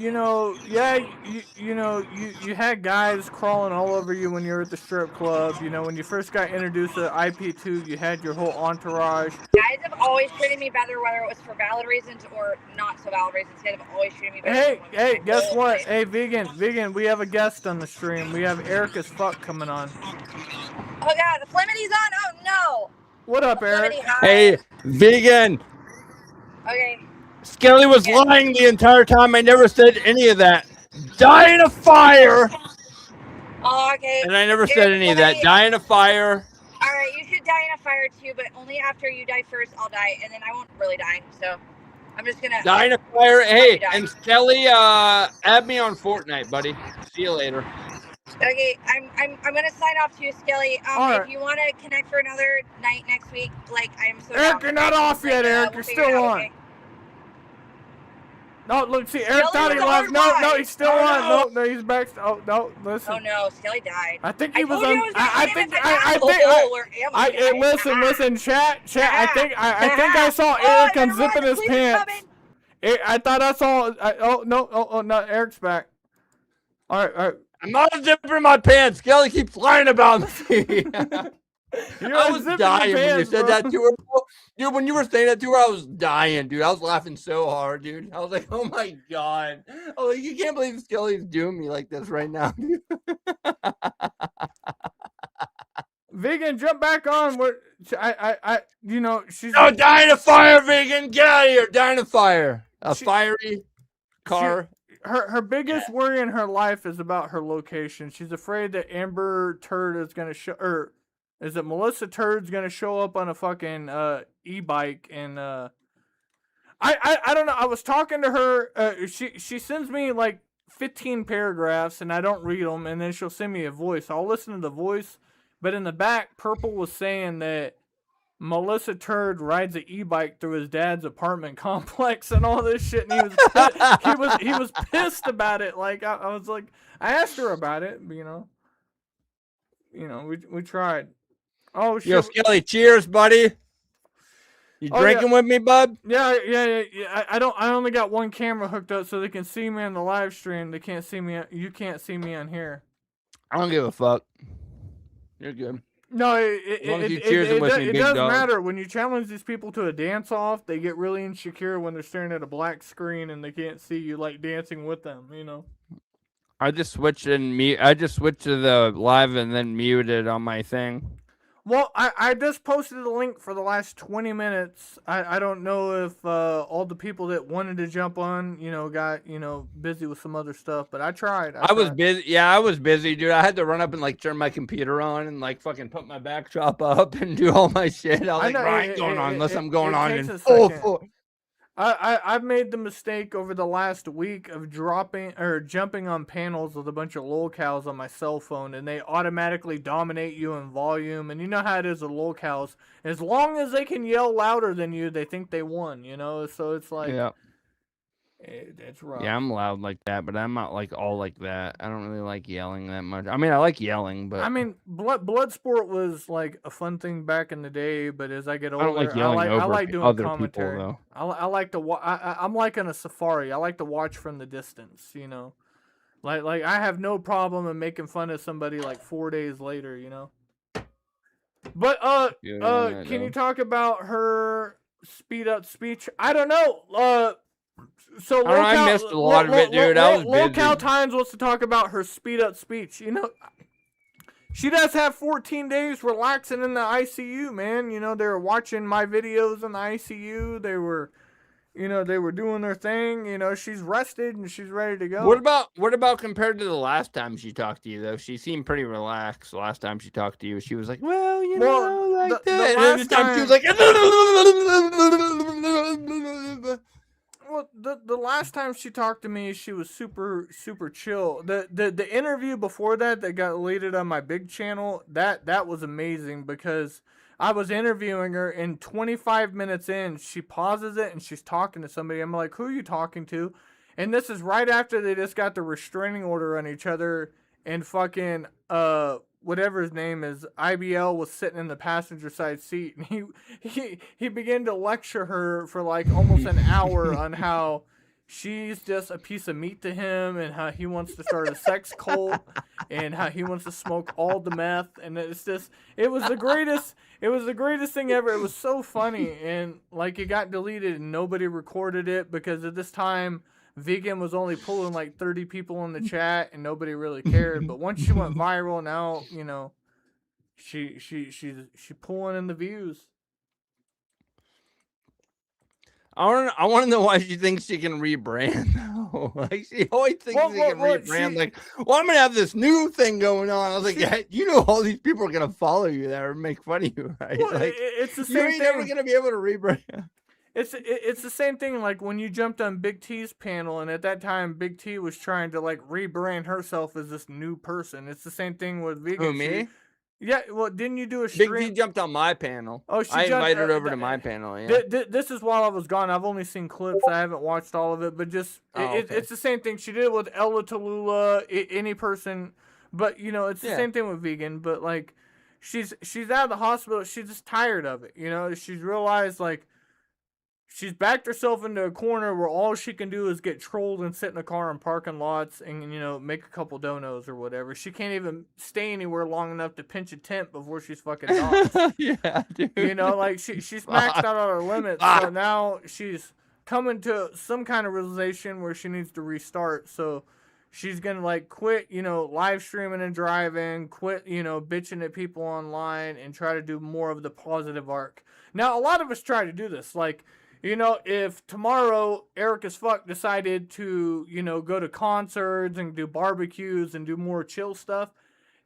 you had guys crawling all over you when you were at the strip club. When you first got introduced to IP2, you had your whole entourage. Guys have always treated me better, whether it was for valid reasons or not so valid reasons. Guys have always treated me better. Hey, guess what? Hey, vegan, we have a guest on the stream. We have Eric as fuck coming on. Oh god, the Flimity's on? Oh no! What up, Eric? Hey, vegan. Okay. Skelly was lying the entire time. I never said any of that. Die in a fire. Oh, okay. And I never said any of that. Die in a fire. Alright, you should die in a fire too, but only after you die first, I'll die, and then I won't really die, so I'm just gonna Die in a fire. Hey, and Skelly, add me on Fortnite, buddy. See you later. Okay, I'm gonna sign off to you, Skelly. Right. If you want to connect for another night next week, like, I'm so Eric, down. you're not off yet, Eric. You're still on. Okay? No, look, see, Eric thought he left. No, he's still on. No, he's back. Oh, no, listen. Oh no, Skelly died. I think he was on. Listen, chat. I think I saw Eric unzipping his pants. I thought I saw. Oh no, Eric's back. All right. I'm not unzipping my pants. Skelly keeps lying about me. I was dying when you said that to her. Dude, when you were saying that to her, I was dying, dude. I was laughing so hard, dude. I was like, oh my God. I was like, you can't believe Skelly's doing me like this right now, dude. Vegan, jump back on. She's. No, die in a fire, Vegan. Get out of here. Die in a fire. Fiery car. Her biggest worry in her life is about her location. She's afraid that Amber Turd is going to show, or is it Melissa Turd's going to show up on a fucking e-bike, and I don't know. I was talking to her. She sends me like 15 paragraphs, and I don't read them, and then she'll send me a voice. I'll listen to the voice, but in the back, Purple was saying that Melissa Turd rides an e-bike through his dad's apartment complex and all this shit, and he was pissed about it. Like I was like, I asked her about it, but, you know, we tried. Oh shit! Yo, Skelly, cheers, buddy. You drinking with me, bud? Yeah. I only got one camera hooked up so they can see me on the live stream. They can't see me. You can't see me on here. I don't give a fuck. You're good. No, it does matter. When you challenge these people to a dance-off, they get really insecure when they're staring at a black screen and they can't see you, like, dancing with them, you know? I just switched to the live and then muted on my thing. Well, I just posted a link for the last 20 minutes. I don't know if all the people that wanted to jump on, got, busy with some other stuff, but I tried. I was busy. Yeah, I was busy, dude. I had to run up and, like, turn my computer on and, like, fucking put my backdrop up and do all my shit. I was like, I ain't going on unless I'm going on in full force. I've made the mistake over the last week of jumping on panels with a bunch of lolcows on my cell phone, and they automatically dominate you in volume. And you know how it is with lolcows. As long as they can yell louder than you, they think they won, So it's like, yeah. It's rough. Yeah, I'm loud like that, but I'm not like all like that. I don't really like yelling that much. I mean, I like yelling, but Bloodsport was like a fun thing back in the day. But as I get older, I don't like yelling over I like doing other commentary. people, though. I like to I'm like on a safari. I like to watch from the distance. Like I have no problem in making fun of somebody like 4 days later. But can you talk about her speed up speech? I don't know. So I missed a lot of it, dude. I was busy. Locale Times wants to talk about her speed up speech. She does have 14 days relaxing in the ICU, man. They were watching my videos in the ICU. They were doing their thing. She's rested and she's ready to go. What about compared to the last time she talked to you, though? She seemed pretty relaxed the last time she talked to you. She was like, well, like that. And this time she was like, well, the last time she talked to me, she was super, super chill. The interview before that got deleted on my big channel, that was amazing because I was interviewing her and 25 minutes in, she pauses it and she's talking to somebody. I'm like, who are you talking to? And this is right after they just got the restraining order on each other and fucking, whatever his name is, IBL was sitting in the passenger side seat, and he began to lecture her for like almost an hour on how she's just a piece of meat to him, and how he wants to start a sex cult, and how he wants to smoke all the meth, and it was the greatest thing ever. It was so funny, and like it got deleted and nobody recorded it because at this time Vegan was only pulling like 30 people in the chat and nobody really cared. But once she went viral, now she's pulling in the views. I want to know why she thinks she can rebrand though. Like she always thinks she can rebrand. Like, well, I'm gonna have this new thing going on. I was like, yeah, all these people are gonna follow you there and make fun of you, right? Well, like, it's the same you ain't thing. never gonna be able to rebrand. It's the same thing like when you jumped on Big T's panel, and at that time Big T was trying to like rebrand herself as this new person. It's the same thing with Vegan. Who, me? Yeah, well, didn't you do a stream? Big T jumped on my panel. Oh, I invited her over to my panel. Yeah. This is while I was gone. I've only seen clips. I haven't watched all of it, but just it's the same thing. She did it with Ella Tallulah, any person, but it's the same thing with Vegan. But like, she's out of the hospital. She's just tired of it. She's realized like. She's backed herself into a corner where all she can do is get trolled and sit in a car in parking lots and, make a couple donos or whatever. She can't even stay anywhere long enough to pinch a tent before she's fucking done. Yeah, dude. Like she's maxed out on her limits. So now she's coming to some kind of realization where she needs to restart. So she's going to like quit, live streaming and driving, quit, bitching at people online and try to do more of the positive arc. Now, a lot of us try to do this. Like, if tomorrow Eric as Fuck decided to, go to concerts and do barbecues and do more chill stuff,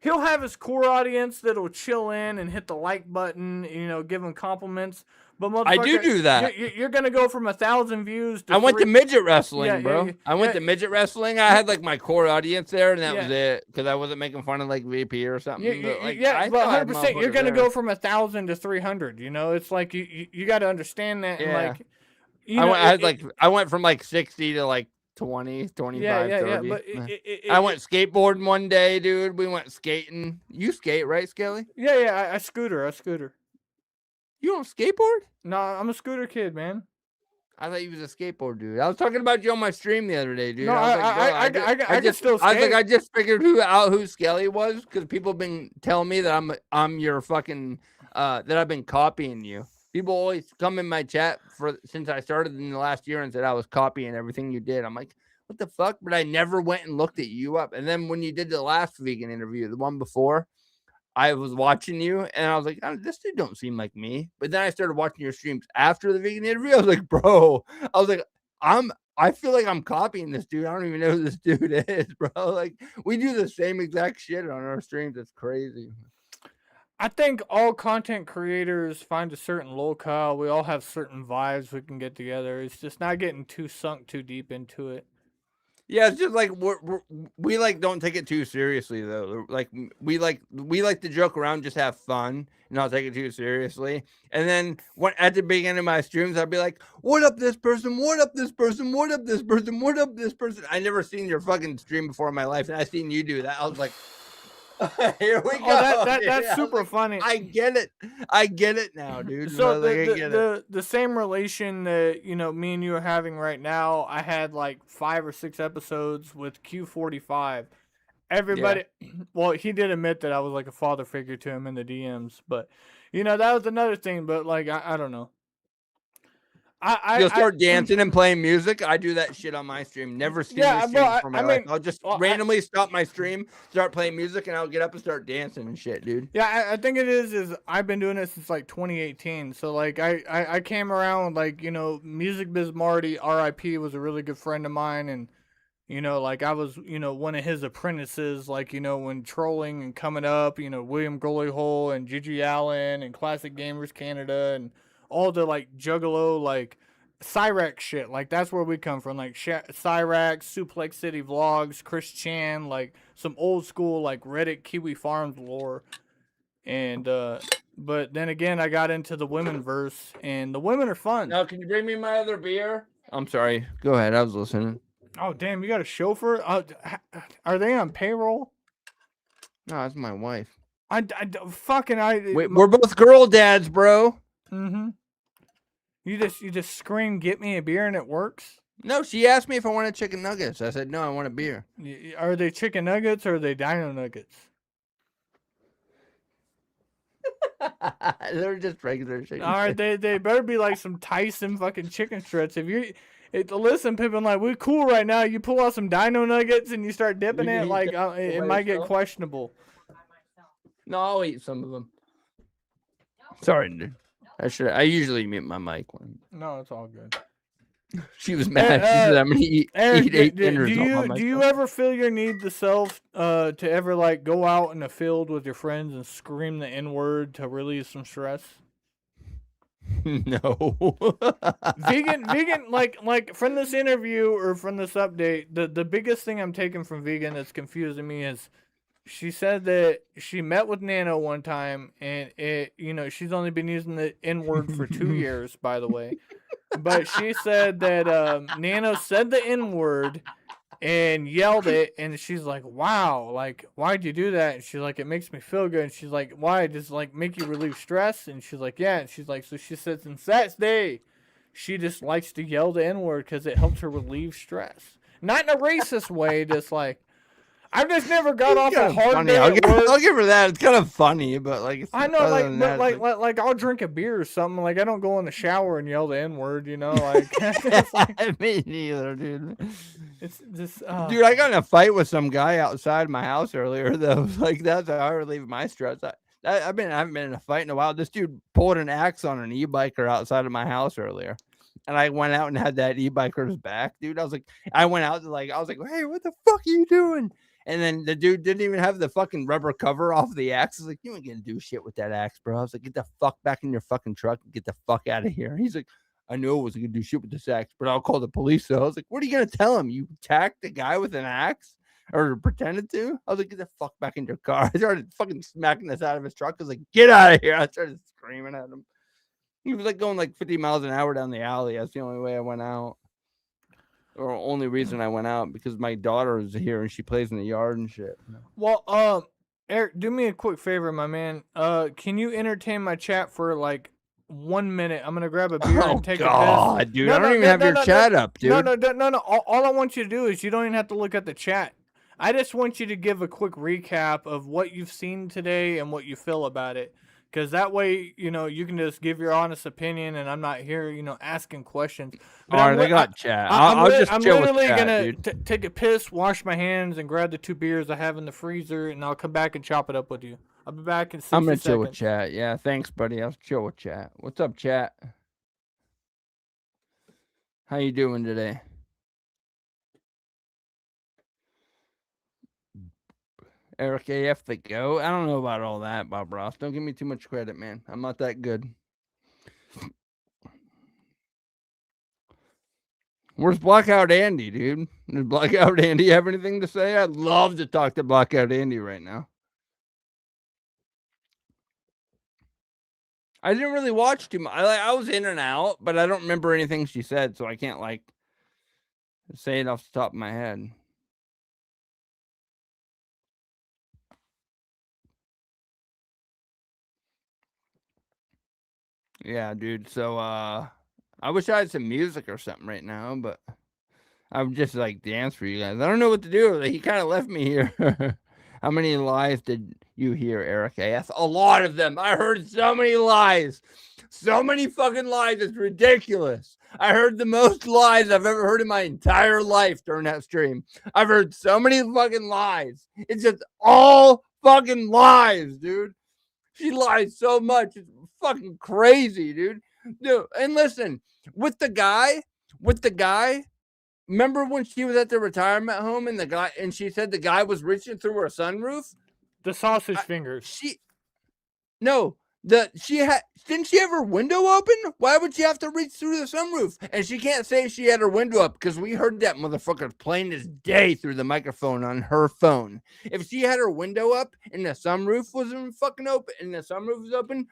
he'll have his core audience that'll chill in and hit the like button, give him compliments. But I do that. You're gonna go from 1,000 views to I went to midget wrestling, bro. yeah, I went to midget wrestling. I had like my core audience there, and that Yeah. was it, because I wasn't making fun of like VP or something. But, like, but still had 100%, you're motherfuckers gonna there. go from 1,000 to 300. It's like you got to understand that, and Yeah. like, I went from like 60 to like 20, 25, 30. But I went skateboarding one day, dude. We went skating. You skate, right, Skelly? Yeah, I scooter. You don't skateboard? No, I'm a scooter kid, man. I thought you was a skateboard dude. I was talking about you on my stream the other day, dude. No, I can still skate. I was like, I just figured who Skelly was, because people have been telling me that I'm your fucking that I've been copying you. People always come in my chat since I started in the last year and said I was copying everything you did. I'm like, what the fuck? But I never went and looked at you up. And then when you did the last vegan interview, the one before, I was watching you and I was like, oh, this dude don't seem like me. But then I started watching your streams after the vegan interview. I was like, bro, I feel like I'm copying this dude. I don't even know who this dude is, bro. Like, we do the same exact shit on our streams. It's crazy. I think all content creators find a certain locale. We all have certain vibes we can get together. It's just not getting sunk too deep into it. Yeah, it's just like we like don't take it too seriously though. Like we like to joke around, just have fun, and not take it too seriously. And then at the beginning of my streams, I'd be like, "What up, this person? What up, this person? What up, this person? What up, this person?" I never seen your fucking stream before in my life, and I seen you do that. I was like, here we go. That's super funny. I get it now, dude. So the same relation that me and you are having right now, I had like 5 or 6 episodes with Q45. Everybody, well, he did admit that I was like a father figure to him in the DMs, but that was another thing. But like I don't know. You'll start dancing and playing music. I do that shit on my stream. Never seen your stream before my life. I'll just randomly stop my stream, start playing music, and I'll get up and start dancing and shit, dude. Yeah, I think it is I've been doing it since like 2018. So like I came around like Music Biz Marty, R.I.P. was a really good friend of mine, and like I was one of his apprentices. Like when trolling and coming up, William Goalie Hole and Gigi Allen and Classic Gamers Canada and all the like Juggalo, like Cyrax shit, like that's where we come from, like Cyrax, Suplex City Vlogs, Chris Chan, like some old school like Reddit Kiwi Farms lore. And but then again, I got into the women verse, and the women are fun. Now, can you bring me my other beer? I'm sorry. Go ahead. I was listening. Oh damn, you got a chauffeur? Are they on payroll? No, that's my wife. Wait, we're both girl dads, bro. Mm-hmm. You just scream, "Get me a beer," and it works? No, she asked me if I wanted chicken nuggets. I said, no, I want a beer. Are they chicken nuggets or are they dino nuggets? They're just regular chicken. All right, they better be like some Tyson fucking chicken strips. Listen, Pippin, like, we're cool right now. You pull out some dino nuggets and you start dipping it, like, it might get questionable. No, I'll eat some of them. Sorry, dude. I usually mute my mic when. No, it's all good. She was mad. She said, "I'm gonna eat 8 dinners." Do you ever feel your need to ever like go out in the field with your friends and scream the N-word to relieve some stress? No. vegan, like from this interview or from this update, the biggest thing I'm taking from vegan that's confusing me is, she said that she met with Nano one time, and she's only been using the N-word for 2 years, by the way. But she said that Nano said the N-word and yelled it, and she's like, wow, like, why'd you do that? And she's like, it makes me feel good. And she's like, why? Does like make you relieve stress? And she's like, yeah. And she's like, so she said since that day, she just likes to yell the N-word because it helps her relieve stress. Not in a racist way, just like, I've just never got off a hard day. I'll give her that. It's kind of funny, but like, I know, like I'll drink a beer or something. Like, I don't go in the shower and yell the N-word, like. Me neither, dude. It's just, dude, I got in a fight with some guy outside my house earlier, though. Like, that's how I relieve my stress. I haven't been in a fight in a while. This dude pulled an axe on an e-biker outside of my house earlier. And I went out and had that e-biker's back, dude. I went out to I was like, hey, what the fuck are you doing? And then the dude didn't even have the fucking rubber cover off the axe. I was like, you ain't gonna do shit with that axe, bro. I was like, get the fuck back in your fucking truck and get the fuck out of here. And he's like, I know I wasn't gonna do shit with this axe, but I'll call the police. So I was like, what are you gonna tell him? You attacked the guy with an axe? Or pretended to? I was like, get the fuck back in your car. I started fucking smacking this out of his truck. I was like, get out of here. I started screaming at him. He was like going like 50 miles an hour down the alley. That's the only way I went out. Or only reason I went out because my daughter is here and she plays in the yard and shit. Well, Eric, do me a quick favor, my man. Can you entertain my chat for like 1 minute? I'm gonna grab a beer and take a piss. Dude, I don't even have your chat up, dude. No. All I want you to do is you don't even have to look at the chat. I just want you to give a quick recap of what you've seen today and what you feel about it. Because that way, you know, you can just give your honest opinion, and I'm not here, you know, asking questions. But all right, I got chat. I'm literally gonna take a piss, wash my hands, and grab the 2 beers I have in the freezer, and I'll come back and chop it up with you. I'll be back in 60 seconds. I'm gonna chill with chat. Yeah, thanks, buddy. I'll chill with chat. What's up, chat? How you doing today? Eric AF the GOAT. I don't know about all that, Bob Ross. Don't give me too much credit, man. I'm not that good. Where's Blackout Andy, dude? Does Blackout Andy have anything to say? I'd love to talk to Blackout Andy right now. I didn't really watch too much. I was in and out, but I don't remember anything she said, so I can't like say it off the top of my head. Yeah, dude. So I wish I had some music or something right now, but I would just like dance for you guys. I don't know what to do. He kind of left me here. How many lies did you hear, Eric AF? A lot of them. I heard so many lies. So many fucking lies. It's ridiculous. I heard the most lies I've ever heard in my entire life during that stream. I've heard so many fucking lies. It's just all fucking lies, dude. She lies so much. It's fucking crazy, dude. And listen, with the guy, remember when she was at the retirement home and she said the guy was reaching through her sunroof? The sausage fingers. Didn't she have her window open? Why would she have to reach through the sunroof? And she can't say she had her window up because we heard that motherfucker plain as day through the microphone on her phone. If she had her window up and the sunroof wasn't fucking open and the sunroof was open,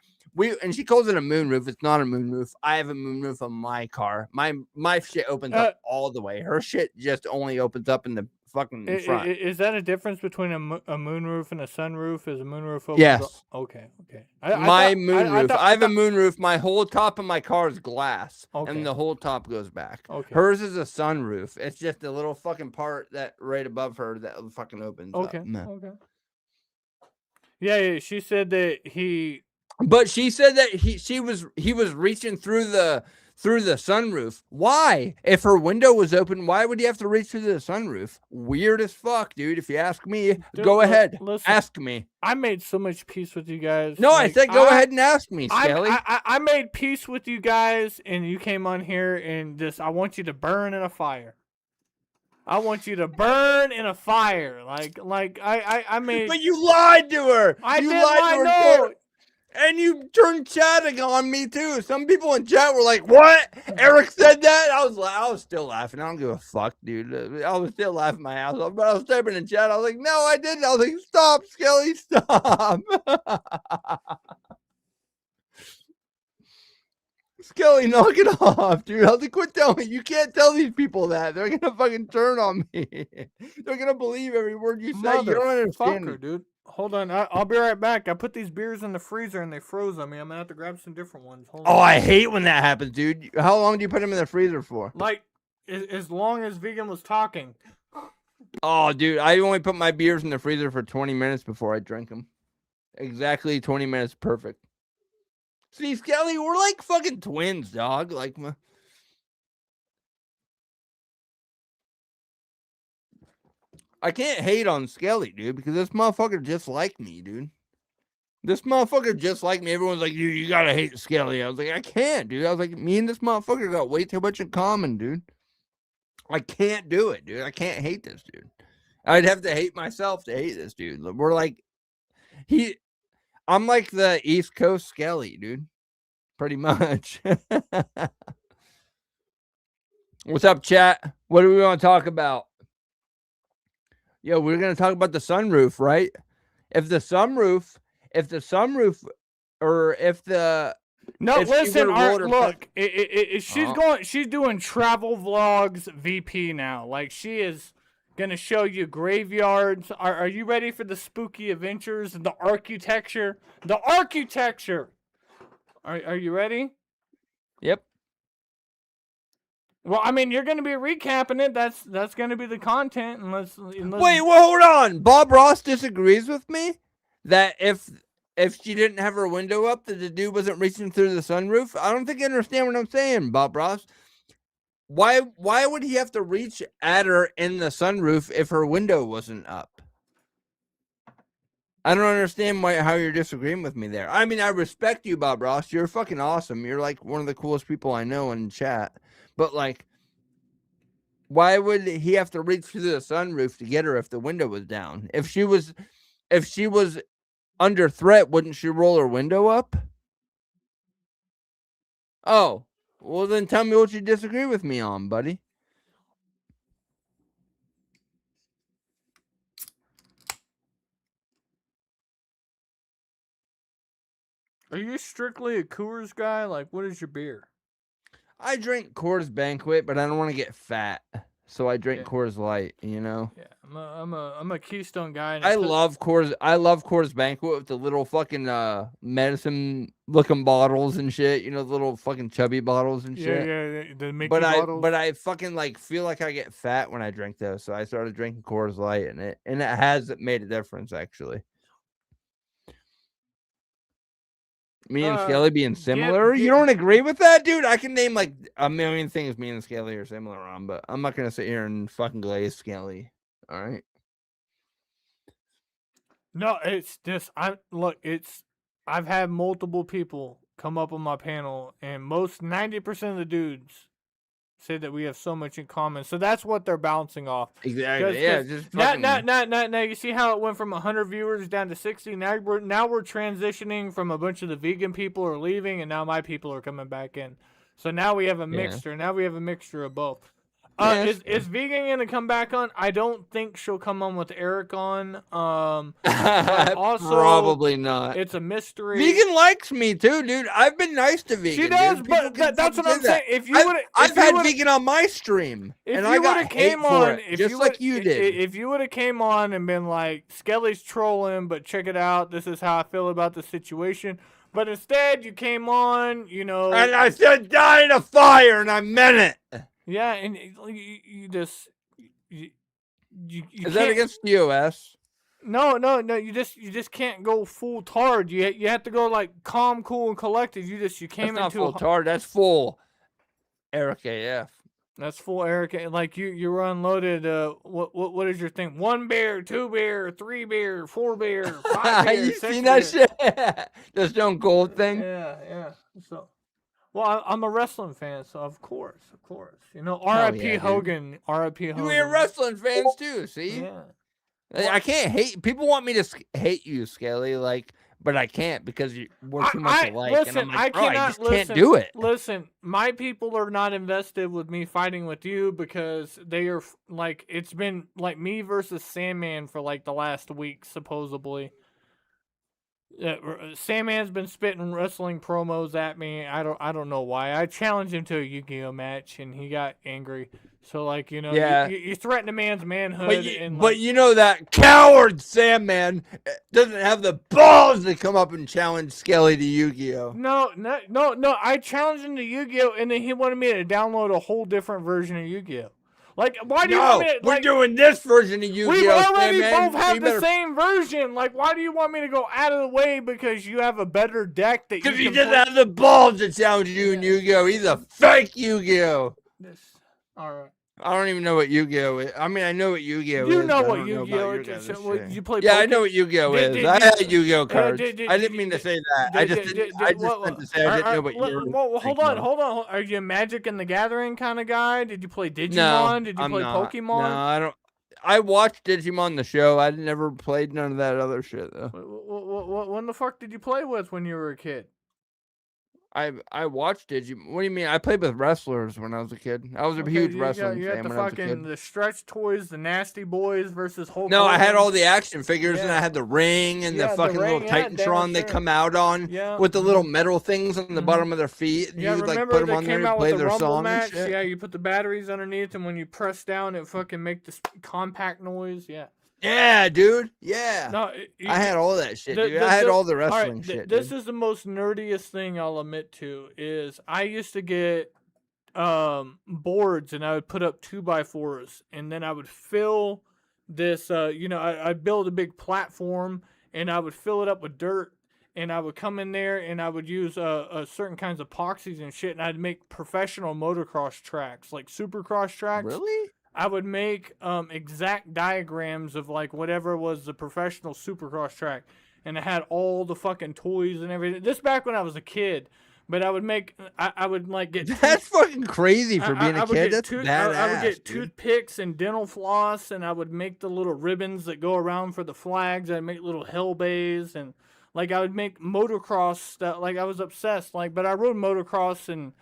and she calls it a moonroof. It's not a moonroof. I have a moonroof on my car. My shit opens up all the way. Her shit just only opens up in the fucking front. Is that a difference between a moonroof and a sunroof? Is a moonroof open? Yes. Okay. My moonroof. I have a moonroof. My whole top of my car is glass, and the whole top goes back. Okay. Hers is a sunroof. It's just a little fucking part that right above her that fucking opens up. Okay. Yeah, she said that he. But she said that he was reaching through the sunroof. Why? If her window was open, why would he have to reach through the sunroof? Weird as fuck, dude. If you ask me, go ahead. Listen, ask me. I made so much peace with you guys. No, I said go ahead and ask me, Skelly. I made peace with you guys, and you came on here and I want you to burn in a fire. I want you to burn in a fire. Like I made. But you lied to her. You lied to her. No. And you turned chatting on me too. Some people in chat were like, "What? Eric said that?" I was still laughing. I don't give a fuck, dude. I was still laughing my ass off, but I was typing in chat. I was like, "No, I didn't." I was like, "Stop, Skelly, stop." Skelly, knock it off, dude. I was like, quit telling me. You can't tell these people that. They're gonna fucking turn on me. They're gonna believe every word you say. You don't understand me, dude. Hold on, I'll be right back. I put these beers in the freezer and they froze on me. I'm gonna have to grab some different ones. Hold on. I hate when that happens, dude. How long do you put them in the freezer for? Like, as long as Vegan was talking. Oh, dude, I only put my beers in the freezer for 20 minutes before I drink them. Exactly 20 minutes, perfect. See, Skelly, we're like fucking twins, dog. Like, I can't hate on Skelly, dude, because this motherfucker just like me, dude. This motherfucker just like me. Everyone's like, dude, you gotta hate Skelly. I was like, I can't, dude. I was like, me and this motherfucker got way too much in common, dude. I can't do it, dude. I can't hate this dude. I'd have to hate myself to hate this dude. We're like, I'm like the East Coast Skelly, dude. Pretty much. What's up, chat? What do we want to talk about? Yo, we're going to talk about the sunroof, right? If the sunroof, or if the... No, if listen, look, Uh-huh. she's doing travel vlogs VP now. Like, she is going to show you graveyards. Are you ready for the spooky adventures and the architecture? The architecture! Are you ready? Yep. Well, I mean, you're going to be recapping it. That's going to be the content. Unless Wait, well, hold on. Bob Ross disagrees with me that if she didn't have her window up, that the dude wasn't reaching through the sunroof. I don't think you understand what I'm saying, Bob Ross. Why would he have to reach at her in the sunroof if her window wasn't up? I don't understand how you're disagreeing with me there. I mean, I respect you, Bob Ross. You're fucking awesome. You're like one of the coolest people I know in chat. But like, why would he have to reach through the sunroof to get her if the window was down? If she was under threat, wouldn't she roll her window up? Oh, well then tell me what you disagree with me on, buddy. Are you strictly a Coors guy? Like, what is your beer? I drink Coors Banquet, but I don't want to get fat, so I drink Coors Light. You know. Yeah, I'm a Keystone guy. I love Coors. I love Coors Banquet with the little fucking medicine looking bottles and shit. You know, the little fucking chubby bottles and shit. Yeah, the Mickey bottles. But I fucking like feel like I get fat when I drink those, so I started drinking Coors Light, and it has made a difference actually. Me and Skelly being similar? You don't agree with that, dude? I can name like a million things me and Skelly are similar on, but I'm not gonna sit here and fucking glaze Skelly. All right. No, it's just I've had multiple people come up on my panel, and 90% of the dudes say that we have so much in common. So that's what they're bouncing off. Exactly. Yeah. Just now. You see how it went from 100 viewers down to 60. Now we're transitioning from a bunch of the vegan people are leaving, and now my people are coming back in. So now we have a mixture. Yeah. Now we have a mixture of both. Is Vegan gonna come back on? I don't think she'll come on with Eric on. Also, probably not. It's a mystery. Vegan likes me too, dude. I've been nice to Vegan. She does, but that's what I'm saying. If you would, I've had Vegan on my stream, and I got hate for it, just like you did. If you would have came on and been like, Skelly's trolling, but check it out. This is how I feel about the situation. But instead, you came on, you know, and I said, "Die in a fire," and I meant it. Yeah, and you just is that against the US? No. You just can't go full tard. You have to go like calm, cool, and collected. You came that's into not full tard. That's full Eric AF. That's full Eric. Like you were unloaded. What is your thing? 1 beer, 2 beer, 3 beer, 4 beer, 5 beer. You seen that shit? The Stone Cold thing. Yeah. So. Well, I'm a wrestling fan, so of course. You know, R.I.P. Hogan. R.I.P. Hogan. We're wrestling fans too, see? Yeah. I can't hate. People want me to hate you, Skelly, but I can't because we're too much alike. Listen, and I'm like, I just can't do it. Listen, my people are not invested with me fighting with you because they are like, it's been like me versus Sandman for like the last week, supposedly. Sandman's been spitting wrestling promos at me. I don't know why. I challenged him to a Yu-Gi-Oh match and he got angry. So like, you know, you threaten a man's manhood. But you know that coward Sandman doesn't have the balls to come up and challenge Skelly to Yu-Gi-Oh. No. I challenged him to Yu-Gi-Oh and then he wanted me to download a whole different version of Yu-Gi-Oh. Like, why do you want me to... we're doing this version of Yu-Gi-Oh! We already both have the same version. Like, why do you want me to go out of the way because you have a better deck that you can Because he doesn't have the balls to challenge you in Yu-Gi-Oh! He's a fake Yu-Gi-Oh! All right. I don't even know what Yu-Gi-Oh! is. I mean, I know what Yu-Gi-Oh! is. You know what Yu-Gi-Oh! is. You play yeah, I know what Yu-Gi-Oh! is. I had Yu-Gi-Oh! cards. I didn't mean to say that. I just meant to say I didn't know what you were hold on. Are you a Magic and the Gathering kind of guy? Did you play Digimon? Did you play Pokemon? No, I don't. I watched Digimon the show. I never played none of that other shit though. When the fuck did you play with when you were a kid? I watched Digimon. What do you mean? I played with wrestlers when I was a kid. I was a huge wrestling fan when I was a kid. The stretch toys, the Nasty Boys versus Hulk No, Hogan. I had all the action figures, and I had the ring and the fucking little Titantron they come out on with the little metal things on the bottom of their feet. Yeah, you could remember like put them they on there came and out play with the their Rumble song match? and shit. Yeah, you put the batteries underneath, and when you press down, it fucking make this compact noise. Yeah. Yeah, dude. Yeah. No, I had all that shit, dude. I had all the wrestling shit. This dude. is the most nerdiest thing I'll admit to is I used to get boards and I would put up 2x4s and then I would fill this I'd build a big platform and I would fill it up with dirt and I would come in there and I would use certain kinds of epoxies and shit and I'd make professional motocross tracks like supercross tracks. Really? I would make exact diagrams of like whatever was the professional supercross track, and it had all the fucking toys and everything. This back when I was a kid, but I would make I would like get that's fucking crazy for being a kid. That's badass. I would get dude. toothpicks and dental floss, and I would make the little ribbons that go around for the flags. I'd make little hell bays and like I would make motocross stuff. Like I was obsessed. Like, but I rode motocross and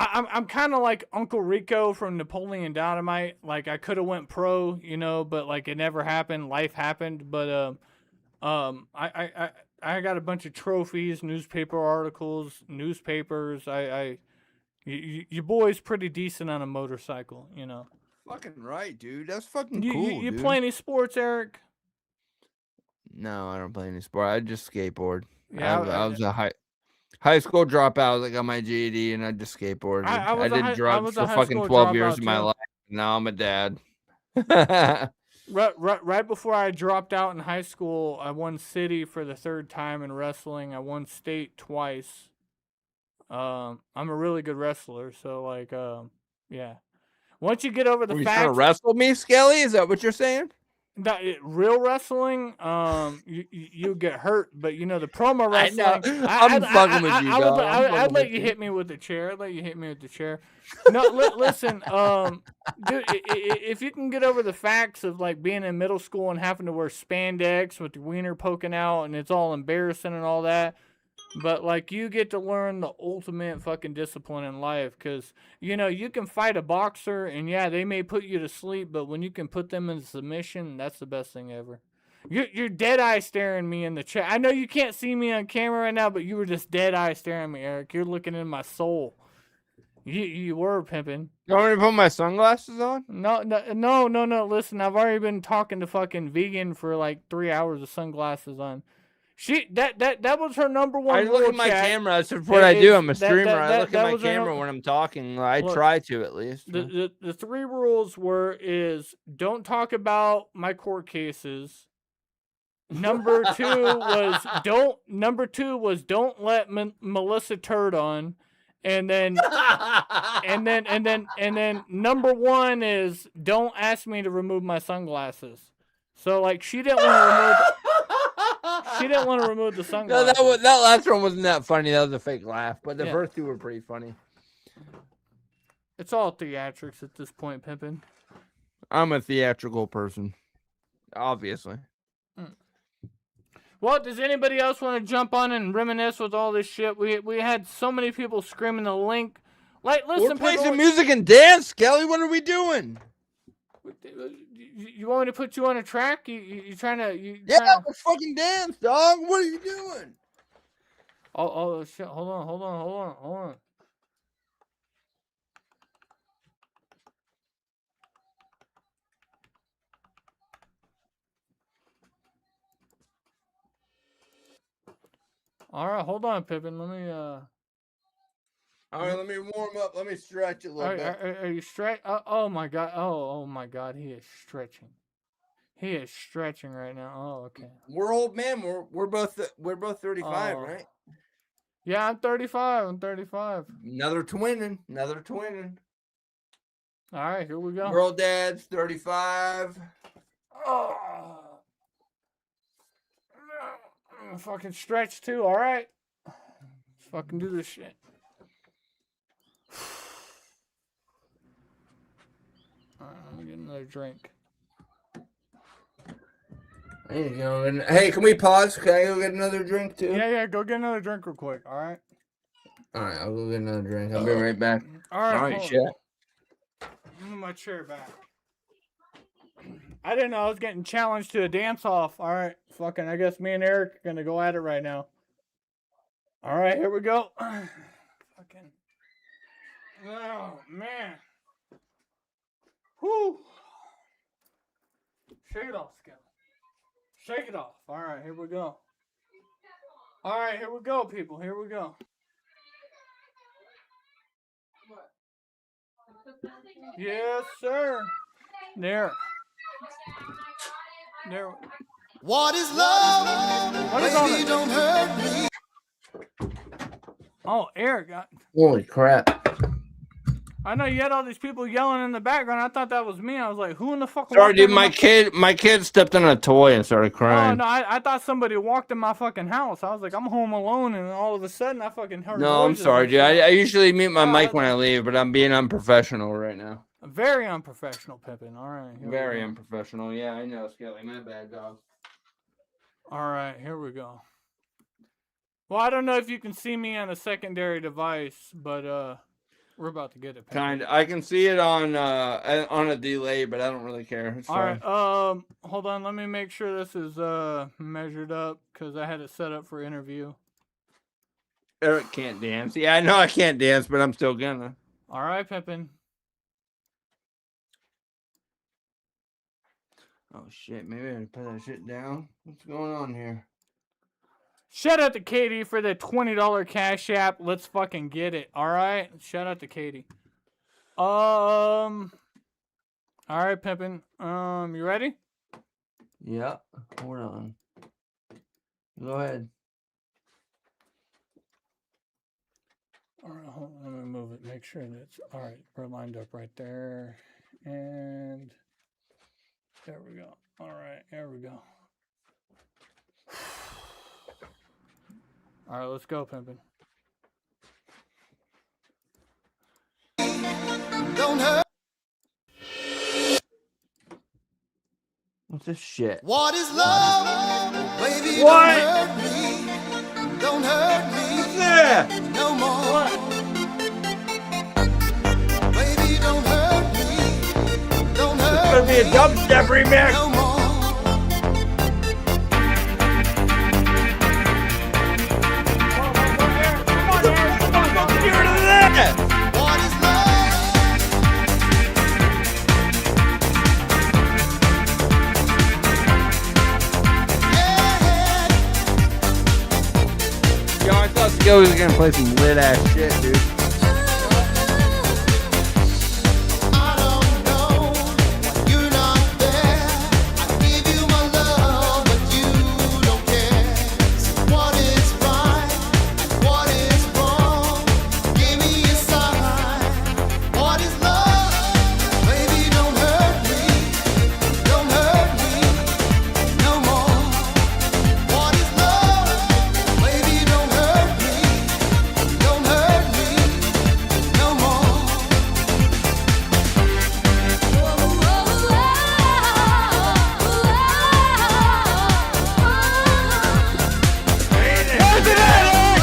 I'm kind of like Uncle Rico from Napoleon Dynamite. Like I could have went pro, but like it never happened. Life happened, but I got a bunch of trophies, newspaper articles, newspapers. Your boy's pretty decent on a motorcycle, Fucking right, dude. That's fucking you, cool. You dude. play any sports, Eric? No, I don't play any sport. I just skateboard. Yeah, I was a high school dropout. I got my GED and I just skateboarded. I did drugs for fucking 12 years of my life. Now I'm a dad. Right before I dropped out in high school, I won city for the third time in wrestling. I won state twice. I'm a really good wrestler, so yeah. Once you get over the Are you fact, trying to wrestle me, Skelly? Is that what you're saying? Real wrestling, you get hurt, but the promo wrestling. I'm fucking with you, dog. I'd let you hit me with the chair. No, listen, dude, if you can get over the facts of like being in middle school and having to wear spandex with your wiener poking out and it's all embarrassing and all that. But like you get to learn the ultimate fucking discipline in life because you can fight a boxer and yeah they may put you to sleep, but when you can put them in submission, that's the best thing ever. You're dead eye staring me in the chat. I know you can't see me on camera right now, but you were just dead eye staring at me, Eric. You're looking in my soul. You were pimping. You want me to put my sunglasses on? No. Listen, I've already been talking to fucking vegan for like 3 hours with sunglasses on. That was her number one. I look at my camera. That's what I do. I'm a streamer. I look at my camera when I'm talking. I try to at least. The 3 rules is don't talk about my court cases. Number 2 was don't let Melissa turd on. And then number 1 is don't ask me to remove my sunglasses. So like she didn't want to remove the sunglasses. No, that last one wasn't that funny. That was a fake laugh. But the first 2 were pretty funny. It's all theatrics at this point, Pimpin'. I'm a theatrical person, obviously. Well, does anybody else want to jump on and reminisce with all this shit? We had so many people screaming the link. Like, listen, we're playing some music and dance, Kelly. What are we doing? You want me to put you on a track? You trying to? We're fucking dance, dog. What are you doing? Oh shit! Hold on. All right, hold on, Pippin. Let me. All right, let me warm up. Let me stretch a little bit. Are you stretch? Oh my god! Oh my god! He is stretching. He is stretching right now. Oh, okay. We're old man. We're both 35, right? Yeah, I'm 35. Another twinning. All right, here we go. Girl dad's 35. Oh. Fucking stretch too. All right. Let's fucking do this shit. Alright, let me get another drink. Hey, can we pause? Can I go get another drink too? Yeah, go get another drink real quick, alright? Alright, I'll go get another drink. I'll be right back. Alright, shit. Move my chair back. I didn't know I was getting challenged to a dance-off. Alright, fucking, I guess me and Eric are gonna go at it right now. Alright, here we go. Fucking. Oh, man. Whew. Shake it off, Skelly. Shake it off. Alright, here we go. Alright, here we go, people. Here we go. Yes, sir. There. What is love? What is all Baby, that? don't hurt me. Oh, Eric. Holy crap. I know you had all these people yelling in the background. I thought that was me. I was like, who in the fuck? Sorry, walked dude. into My kid stepped on a toy and started Oh, crying. no, I thought somebody walked in my fucking house. I was like, I'm home alone, and all of a sudden I fucking heard No, I'm noises sorry, and dude. shit. I usually mute my mic when I leave, but I'm being unprofessional right now. Very unprofessional, Pippin. All right. Very unprofessional. Yeah, I know, Skelly. My bad, dog. All right, here we go. Well, I don't know if you can see me on a secondary device, but we're about to get it. Kind of. I can see it on a delay, but I don't really care. It's All fine. right. Hold on. Let me make sure this is measured up because I had it set up for interview. Eric can't dance. Yeah, I know I can't dance, but I'm still gonna. All right, Pippin. Oh shit! Maybe I can put that shit down. What's going on here? Shout out to Katie for the $20 cash app. Let's fucking get it. All right. Shout out to Katie. All right, Pippin. You ready? Yeah. Hold on. Go ahead. All right, hold on. Let me move it. Make sure that's all right. We're lined up right there, and there we go. All right, there we go. All right, let's go, Pimpin'. Don't hurt. What's this shit? What is love? Baby, What? don't hurt me. Don't hurt me. What's that? No more. What? Baby, don't hurt me. Don't hurt It's gonna be a dubstep remix. no more. Get rid of that. What is love? Yo, I thought Skelly was gonna play some lit ass shit, dude. I don't know. You're not there. I give you my love, but you don't care. So what is right? What is wrong? Give me a sign. What is love? Baby, don't hurt me. Don't hurt me no more. What is love? Baby, don't hurt me. Don't hurt me no more. Where's it at, Eric?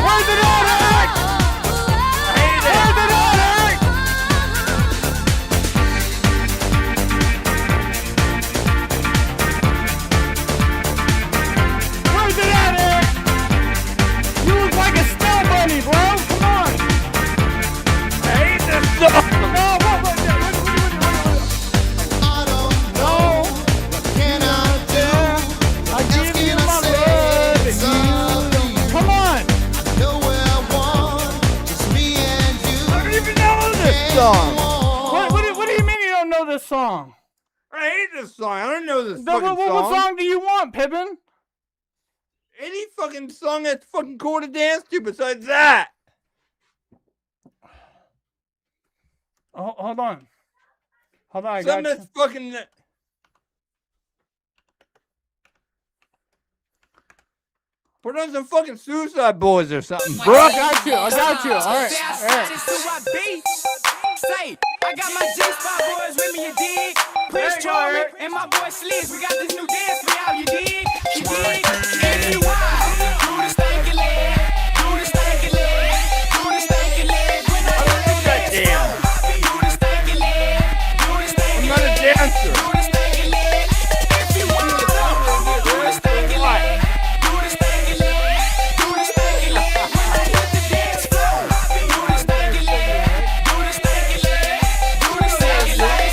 Where's it at, Eric? I hate it. Where's it at, Eric? Where's it at, Eric? You look like a snow bunny, bro. Come on. I hate this song. No, what? I don't know. What can I do? I give you my love and you. Come on. Know where I want. Just me and you. I don't even know this song. What do you mean you don't know this song? I hate this song. I don't know this The- fucking what song. song do you want, Pippin? Any fucking song that's fucking cool to dance to besides that. Oh, hold on. Hold on, I Something got that's fucking. Put on some fucking Suicide Boys or something, you. bro. I got you. All right. All right. Say, I I got my G-Spot boys with me, you dig? Push Charlie and my boy Sliz. We got this new dance for y'all, you dig? You dig? If you wild, do the stanky leg, do the stanky leg, do the stanky leg. When I hit the dance floor, do the stanky leg, do the stanky leg. I'm not a dancer. Do the stanky leg. If you wild, do the stanky leg, do the stanky leg, do the stanky leg. When I hit the dance floor, do the stanky leg, do the stanky leg, do the stanky leg.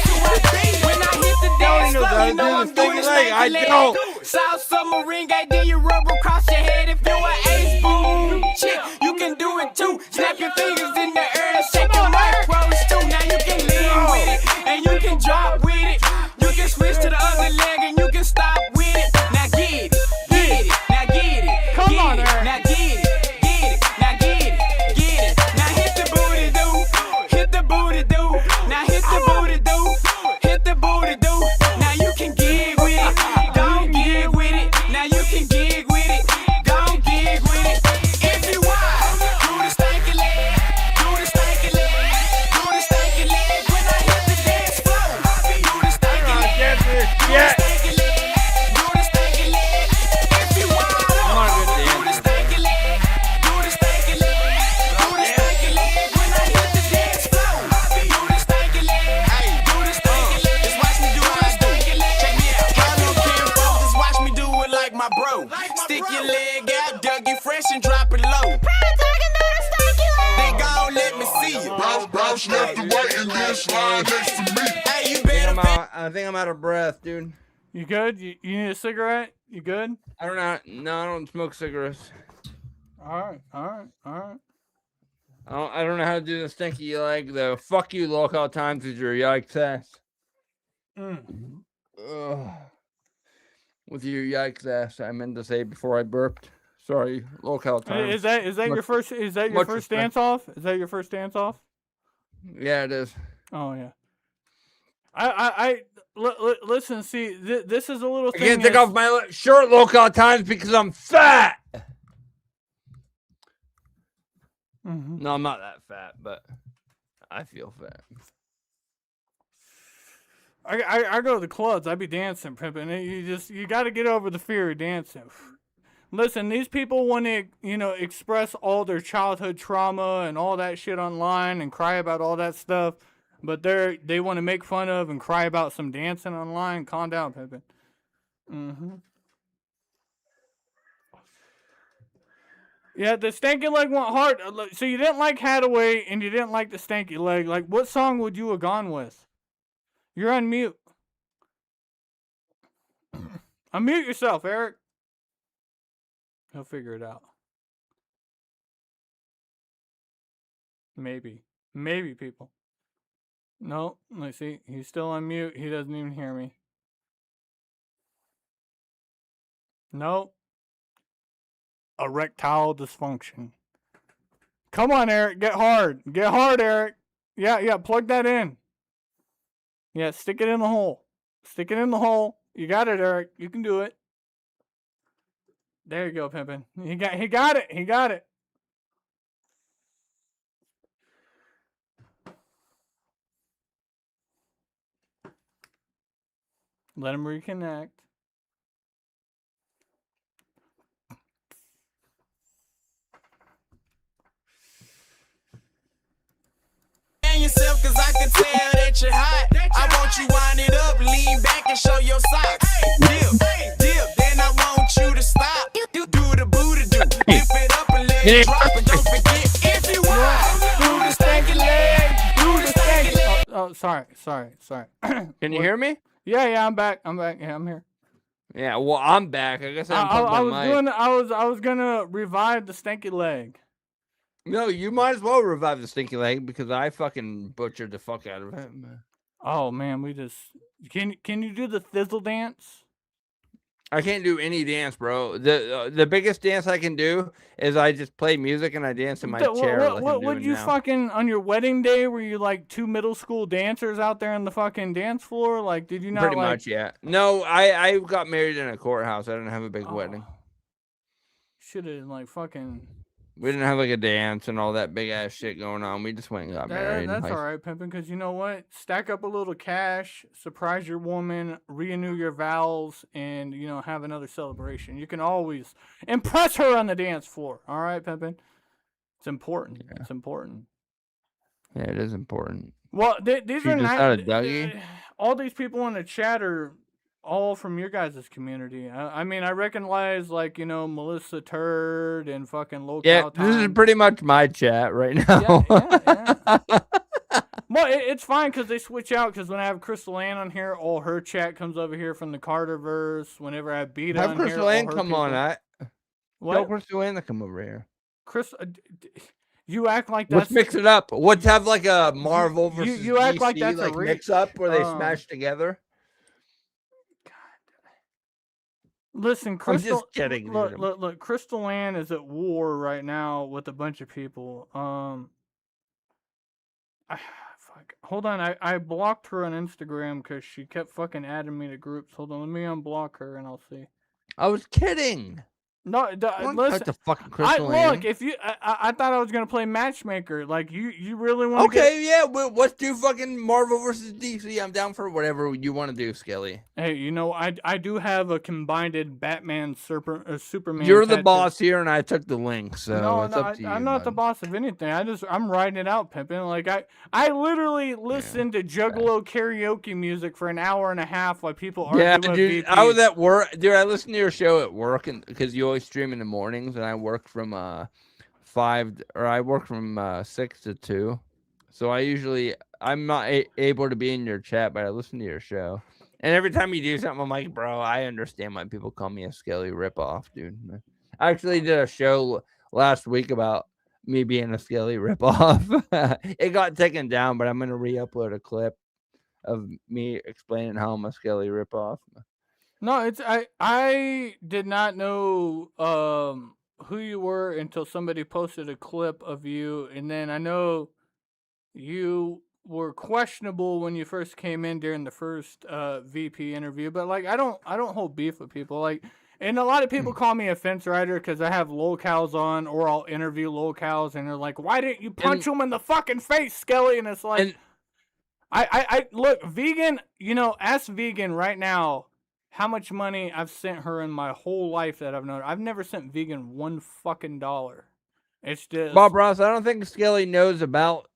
When I hit the dance floor, you know I'm doing the stanky leg. South submarine, guy, then you rub across your head. If you're an ace boom chick, you can do it too. Snap your fingers in the air, shake your micros too. Now you can lean with it, and you can drop with it. You can switch to the other leg, and you can stop with it. Now get it, get it, now get it. Come on, now get it, get it, now get it, get it. Now hit the booty do, hit the booty do. Now hit the booty do, hit the booty do. Now you can gig with it, don't gig with it. Now you can gig with it, don't gig with it. If you want, do the stanky leg, do the stanky leg, do the stanky leg. When I hit the dance floor, do the stanky leg, do the stanky leg, do the stanky leg. If you want, do the stanky leg, do the stanky leg, do the stanky leg. When I hit the dance floor, do the stanky leg, do the stanky leg. Just watch me do what I do. Check me out. I don't care, folks. Just watch me do it like my bro. Stick your leg out, Dougie Fresh, and drop it low. They gon' let me see you. Bounce left to right and then slide next to me. Hey, you better. I think I'm out of breath, dude. You good? You need a cigarette? You good? I don't know. No, I don't smoke cigarettes. All right, all right, all right. I don't know how to do the stinky leg though. Fuck you, local times with your yikes ass. Ugh. With your yikes ass, I meant to say before I burped. Sorry, local times. Is that your first? Is that your first dance off? Is that your first dance off? Yeah, it is. Oh yeah. Listen. See, this is a little I thing. can't take off my shirt local times because I'm fat. No, I'm not that fat, but I feel fat. I go to the clubs. I be dancing, pimping. You got to get over the fear of dancing. Listen, these people want to, express all their childhood trauma and all that shit online and cry about all that stuff, but they want to make fun of and cry about some dancing online. Calm down, pimping. Yeah, the stanky leg went hard. So you didn't like Hadaway and you didn't like the stanky leg. Like, what song would you have gone with? You're on mute. Unmute yourself, Eric. He'll figure it out. Maybe. Maybe, people. No, let's see. He's still on mute. He doesn't even hear me. Nope. Erectile dysfunction. Come on, Eric. Get hard. Get hard, Eric. Yeah, plug that in. Yeah, stick it in the hole. Stick it in the hole. You got it, Eric. You can do it. There you go, pimpin'. He got it. He got it. Let him reconnect. Yourself, cause I can tell that you're hot. I want you wind it up, lean back and show your socks. Dip, then I want you to stop. Do the booty do. Lift it up and let it drop. And don't forget, if you want, do the stanky leg. Do the stanky leg. Oh, sorry. Can you hear me? Yeah, I'm back. Yeah, I'm here. Yeah, well, I'm back. I guess I was gonna revive the stanky leg. No, you might as well revive the stinky leg because I fucking butchered the fuck out of it. Oh man, can you do the thizzle dance? I can't do any dance, bro. The biggest dance I can do is I just play music and I dance in my chair. What would you fucking on your wedding day? Were you like two middle school dancers out there on the fucking dance floor? Like, did you not? Pretty much, yeah. No, I got married in a courthouse. I didn't have a big wedding. Should have like fucking. We didn't have like a dance and all that big ass shit going on. We just went and got married. That's all right, pimping. Because you know what? Stack up a little cash, surprise your woman, renew your vows, and have another celebration. You can always impress her on the dance floor. All right, pimping. It's important. Yeah. It's important. Yeah, it is important. Well, these she are just had a Dougie. All these people in the chat are all from your guys' community. I mean, I recognize Melissa Turd and fucking Low Yeah, this is pretty much my chat right now. Yeah. Well, it's fine because they switch out. Because when I have Crystal Ann on here, all her chat comes over here from the Carterverse. Whenever I have Beta on here, Crystal Ann come on. Tell Crystal Ann to come over here. You act like that's... Let's mix it up. Let's have like a Marvel versus you act DC, like that's a mix up where they smash together. Listen, Crystal. I'm just kidding. Look. Crystal Ann is at war right now with a bunch of people. Hold on. I blocked her on Instagram because she kept fucking adding me to groups. Hold on. Let me unblock her and I'll see. I was kidding. No, listen. The fucking Crystal Ann. Look, if you, I thought I was gonna play matchmaker. Like you really want to? Okay, yeah. Let's do fucking Marvel versus DC. I'm down for whatever you want to do, Skelly. Hey, I do have a combined Batman Superman. You're the boss here, and I took the link, so it's up to you. I'm not the boss of anything. I'm writing it out, pimping. Like I literally listened to Juggalo karaoke music for an hour and a half while people argue with dude. VP. I was at work, dude. I listened to your show at work, and because you always stream in the mornings, and I work from 6 to 2. So I'm not able to be in your chat, but I listen to your show. And every time you do something, I'm like, bro, I understand why people call me a Skelly ripoff, dude. I actually did a show last week about me being a Skelly ripoff. It got taken down, but I'm gonna re-upload a clip of me explaining how I'm a Skelly ripoff. No, it's I did not know who you were until somebody posted a clip of you, and then I know you were questionable when you first came in during the first VP interview, but like I don't hold beef with people. Like, and a lot of people call me a fence rider because I have locals on, or I'll interview locals, and they're like, "Why didn't you punch him in the fucking face, Skelly?" And it's like, I look, Vegan. Ask Vegan right now how much money I've sent her in my whole life that I've known. I've never sent Vegan $1 fucking dollar. It's just Bob Ross. I don't think Skelly knows about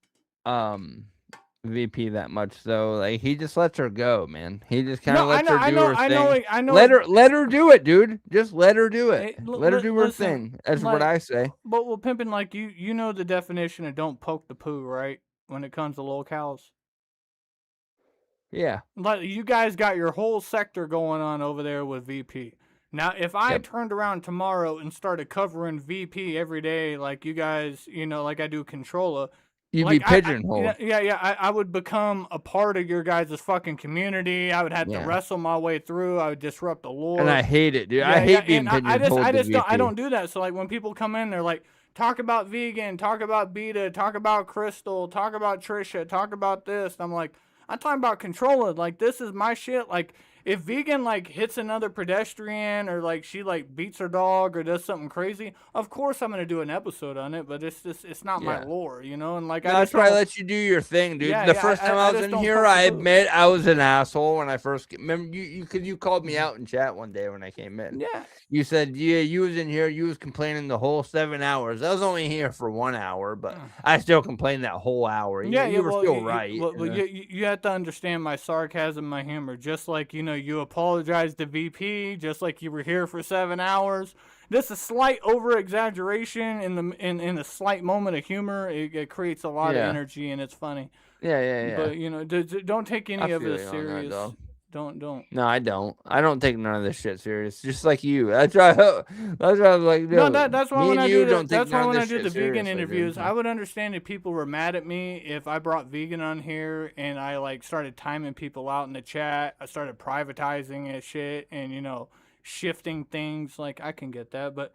VP that much, so like he just lets her go, man. He just kind of lets her do her thing. I know. Let her do it, dude. Just let her do it. Let her do her thing. That's what I say. But pimping, like you know the definition of don't poke the poo, right? When it comes to locals. Yeah. Like you guys got your whole sector going on over there with VP. Now, if I turned around tomorrow and started covering VP every day, like you guys, like I do Controlla, you'd be pigeonholed. I would become a part of your guys' fucking community. I would have to wrestle my way through. I would disrupt the lore. And I hate it, dude. I hate being pigeonholed. I don't do that. So like when people come in, they're like, talk about Vegan, talk about Beta, talk about Crystal, talk about Trisha, talk about this. And I'm like, I'm talking about Controlla. Like, this is my shit. Like, if Vegan, like, hits another pedestrian or, like, she, like, beats her dog or does something crazy, of course I'm going to do an episode on it, but it's not my lore, And, like, that's why I let you do your thing, dude. The first time I was in here, I admit I was an asshole when I first remember you called me out in chat one day when I came in. Yeah. You said, you was in here, you was complaining the whole 7 hours. I was only here for 1 hour, but I still complained that whole hour. You were still right. You have to understand my sarcasm, my humor. Just like, you apologized to VP, just like you were here for 7 hours. Just a slight over-exaggeration in a slight moment of humor. It creates a lot of energy, and it's funny. Yeah. But, don't take any of it serious. Don't. No, I don't. I don't take none of this shit serious. Just like you. That's why I was like, no, that's why when I do the vegan interviews, I would understand if people were mad at me if I brought vegan on here and I like started timing people out in the chat. I started privatizing and shit and shifting things. Like I can get that, but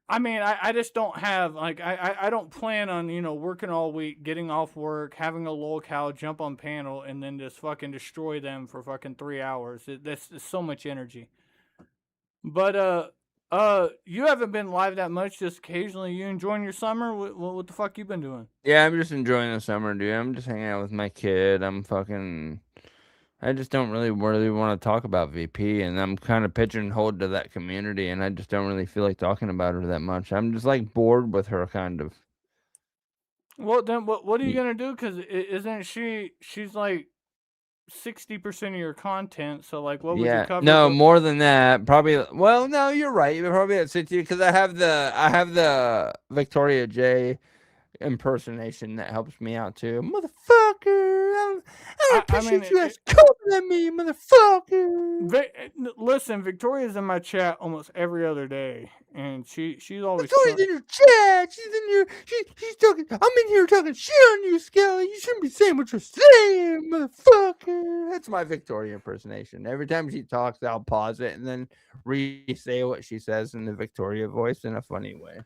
I mean, I just don't have, like, I don't plan on, working all week, getting off work, having a locale, jump on panel, and then just fucking destroy them for fucking 3 hours. That's so much energy. But, You haven't been live that much. Just occasionally. You enjoying your summer? What the fuck you been doing? Yeah, I'm just enjoying the summer, dude. I'm just hanging out with my kid. I just don't really want to talk about VP, and I'm kind of pigeonholed to that community, and I just don't really feel like talking about her that much. I'm just like bored with her, kind of. Well, then what are you gonna do? Because isn't she's like 60% of your content. So like, what would you Yeah, cover? no, more than that. Probably. Well, no, you're right. You're probably at 60 because I have the Victoria J impersonation that helps me out too. Motherfucker, I don't appreciate you guys calling at me, motherfucker. Listen, Victoria's in my chat almost every other day, and she's always Victoria's in your chat. She's in your she's talking. I'm in here talking shit on you, Skelly. You shouldn't be saying what you're saying, motherfucker. That's my Victoria impersonation. Every time she talks, I'll pause it and then re-say what she says in the Victoria voice in a funny way.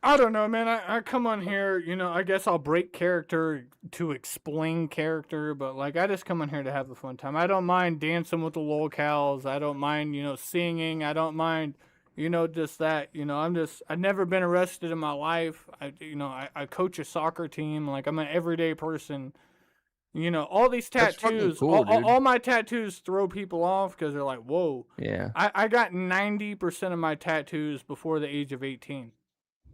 I don't know, man. I come on here, I guess I'll break character to explain character, but like I just come on here to have a fun time. I don't mind dancing with the locals. I don't mind, singing. I don't mind, just that. I've never been arrested in my life. I coach a soccer team. Like I'm an everyday person. All these tattoos, cool, all my tattoos throw people off because they're like, whoa. Yeah. I got 90% of my tattoos before the age of 18.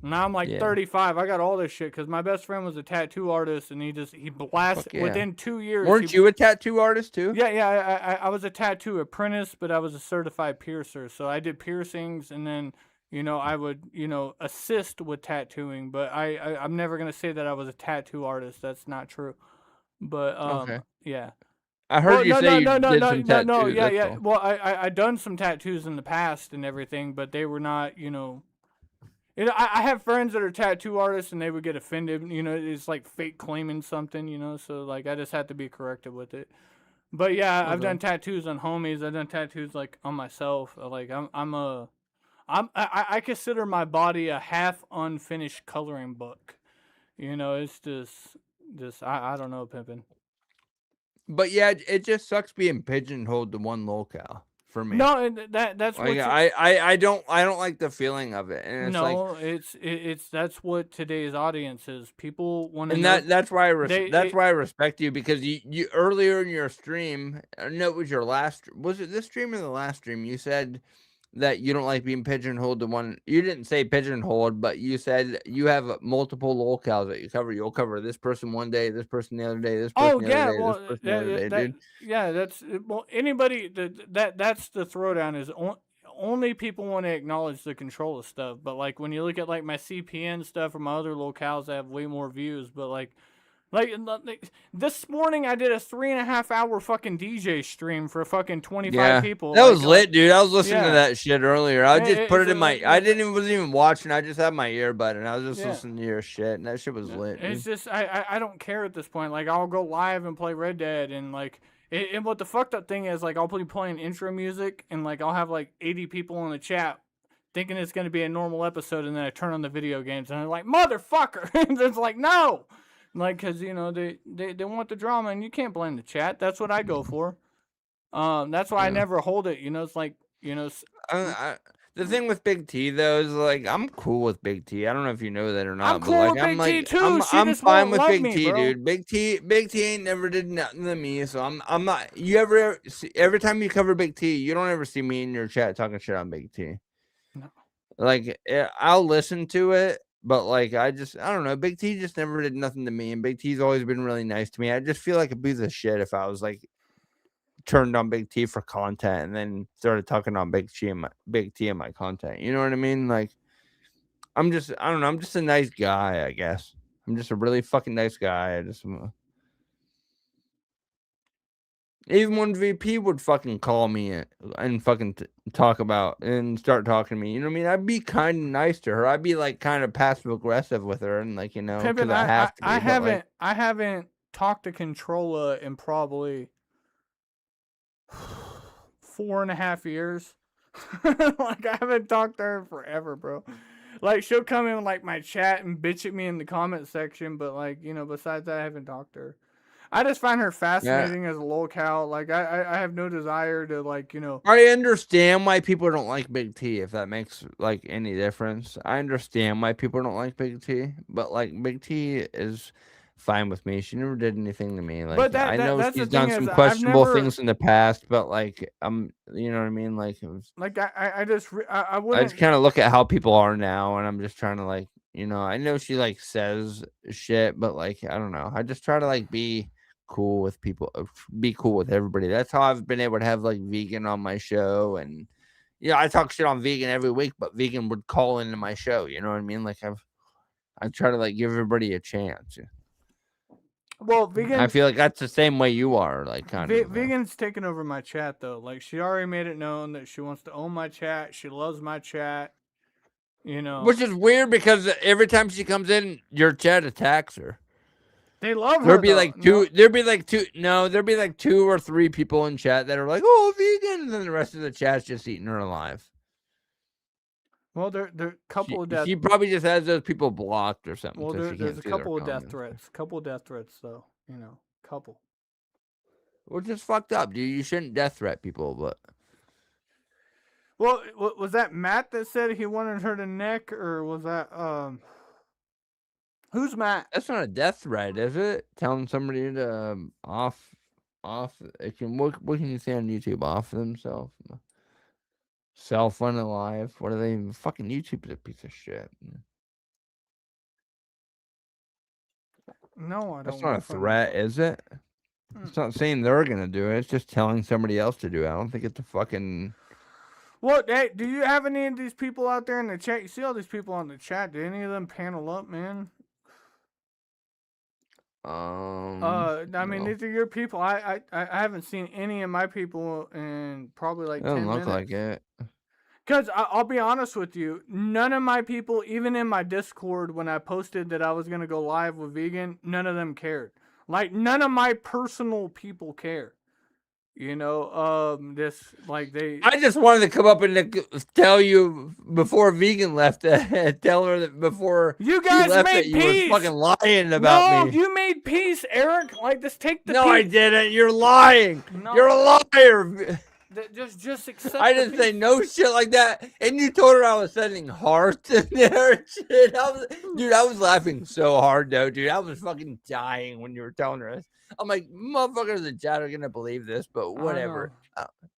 Now I'm like 35. I got all this shit because my best friend was a tattoo artist, and he blasted within 2 years. Weren't you a tattoo artist too? Yeah. I was a tattoo apprentice, but I was a certified piercer. So I did piercings, and then I would assist with tattooing. But I'm never gonna say that I was a tattoo artist. That's not true. But Okay. yeah. I heard you say you did some tattoos. No, yeah. Well, I done some tattoos in the past and everything, but they were not, I have friends that are tattoo artists, and they would get offended. It's like fake claiming something. So like I just had to be corrected with it. But yeah, I've done tattoos on homies. I've done tattoos like on myself. Like I consider my body a half unfinished coloring book. It's just I don't know, pimping. But yeah, it just sucks being pigeonholed to one locale. For me. No, that's like, what I don't like the feeling of it. And it's no, like, it's that's what today's audience is. People want to, and that's why I respect you, because you earlier in your stream, no, it was your last. Was it this stream or the last stream? You said that you don't like being pigeonholed to one. You didn't say pigeonholed, but you said you have multiple locales that you cover. You'll cover this person one day, this person the other day, this person the other day, this person the other day, dude. Yeah, that's anybody that's the throwdown is only people want to acknowledge the control of stuff. But like when you look at like my CPN stuff or my other locales, I have way more views. But like this morning, I did a 3.5 hour fucking DJ stream for fucking 25 people. That was lit, dude. I was listening to that shit earlier. I just put it in my. I wasn't even watching. I just had my earbud and I was just listening to your shit, and that shit was lit. It's just I don't care at this point. Like I'll go live and play Red Dead, and like and what the fucked up thing is, like I'll be playing intro music, and like I'll have like 80 people in the chat thinking it's gonna be a normal episode, and then I turn on the video games and they're like, motherfucker. And it's like, no. Like, because, they want the drama, and you can't blame the chat. That's what I go for. That's why I never hold it. It's like, the thing with Big T, though, is, like, I'm cool with Big T. I don't know if you know that or not. I'm cool with Big T, too. I'm fine with Big T, dude. Big T ain't never did nothing to me, so I'm not. Every time you cover Big T, you don't ever see me in your chat talking shit on Big T. No. Like, I'll listen to it. But, like, I don't know. Big T just never did nothing to me. And Big T's always been really nice to me. I just feel like a piece of shit if I was, like, turned on Big T for content and then started talking on Big T in my content. You know what I mean? Like, I don't know. I'm just a nice guy, I guess. I'm just a really fucking nice guy. Even when VP would fucking call me and fucking talk about and start talking to me, you know what I mean? I'd be kind of nice to her. I'd be like kind of passive aggressive with her, and like, because I have to. I haven't talked to Controlla in probably 4.5 years. Like I haven't talked to her forever, bro. Like she'll come in like my chat and bitch at me in the comment section, but like besides that, I haven't talked to her. I just find her fascinating as a lolcow. Like I have no desire to I understand why people don't like Big T, if that makes like any difference. I understand why people don't like Big T, but like Big T is fine with me. She never did anything to me. Like But I know that's the she's thing done is some I've questionable never things in the past, but like you know what I mean? Like I just I I wouldn't. just kind of look at how people are now, and I'm just trying to like, I know she like says shit, but like I don't know. I just try to like be cool with people, be cool with everybody. That's how I've been able to have like vegan on my show, and I talk shit on vegan every week, but vegan would call into my show. You know what I mean? Like I try to like give everybody a chance. Well, I vegan. feel like that's the same way you are, like kind of. Vegan's taking over my chat though. Like she already made it known that she wants to own my chat. She loves my chat. Which is weird because every time she comes in, your chat attacks her. They love her. There'd be like two. There'd be like two. No, there'd be like 2 or 3 people in chat that are like, "Oh, vegan," and then the rest of the chat's just eating her alive. Well, there a couple of death. She probably just has those people blocked or something. Well, So there's a couple of death threats. Couple of death threats, though. Couple. Which is fucked up, dude. You shouldn't death threat people, but. Well, was that Matt that said he wanted her to neck, or was that who's Matt? That's not a death threat, is it? Telling somebody to off. It can what can you say on YouTube? Off themselves. Self unalive. What are they even? Fucking YouTube is a piece of shit. No, I don't. That's not a threat, is it? It's not saying they're gonna do it. It's just telling somebody else to do it. I don't think it's a fucking. What? Hey, do you have any of these people out there in the chat? You see all these people on the chat? Did any of them panel up, man? I mean, these are your people. I haven't seen any of my people in probably like 10 minutes. Doesn't look like it. Because I'll be honest with you, none of my people, even in my Discord, when I posted that I was going to go live with vegan, none of them cared. Like, none of my personal people care. I just wanted to come up and tell you before vegan left, tell her that before you guys left made that you peace. were fucking lying about me. No, you made peace, Eric. Like, just take the No, peace. I didn't. You're lying. No. You're a liar. Just accept. I didn't say no shit like that. And you told her I was sending hearts in there and shit. I was laughing so hard though, dude. I was fucking dying when you were telling her this. I'm like, motherfuckers in the chat are gonna believe this, but whatever.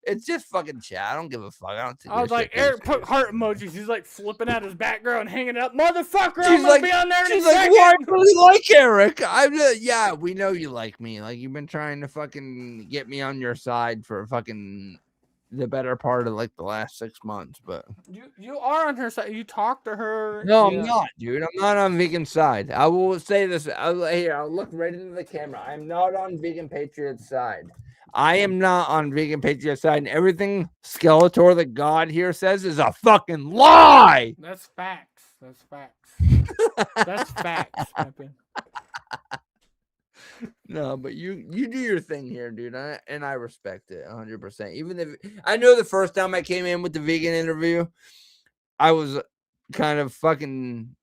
It's just fucking chat. I don't give a fuck. I was like, Eric put heart emojis. He's like flipping out his background, hanging up. Motherfucker, I'm gonna be on there in a second. She's like, why do you like Eric? Yeah, we know you like me. Like, you've been trying to fucking get me on your side for fucking the better part of like the last 6 months, but you are on her side. You talk to her. No, I'm not, dude. I'm not on vegan side. I will say this. I'll look right into the camera. I'm not on vegan patriot side. I am not on vegan patriot side, and everything Skeletor the God here says is a fucking lie. That's facts. That's facts. That's facts, Pippin. No, but you do your thing here, dude, and I respect it 100%. Even if I know the first time I came in with the vegan interview, I was kind of fucking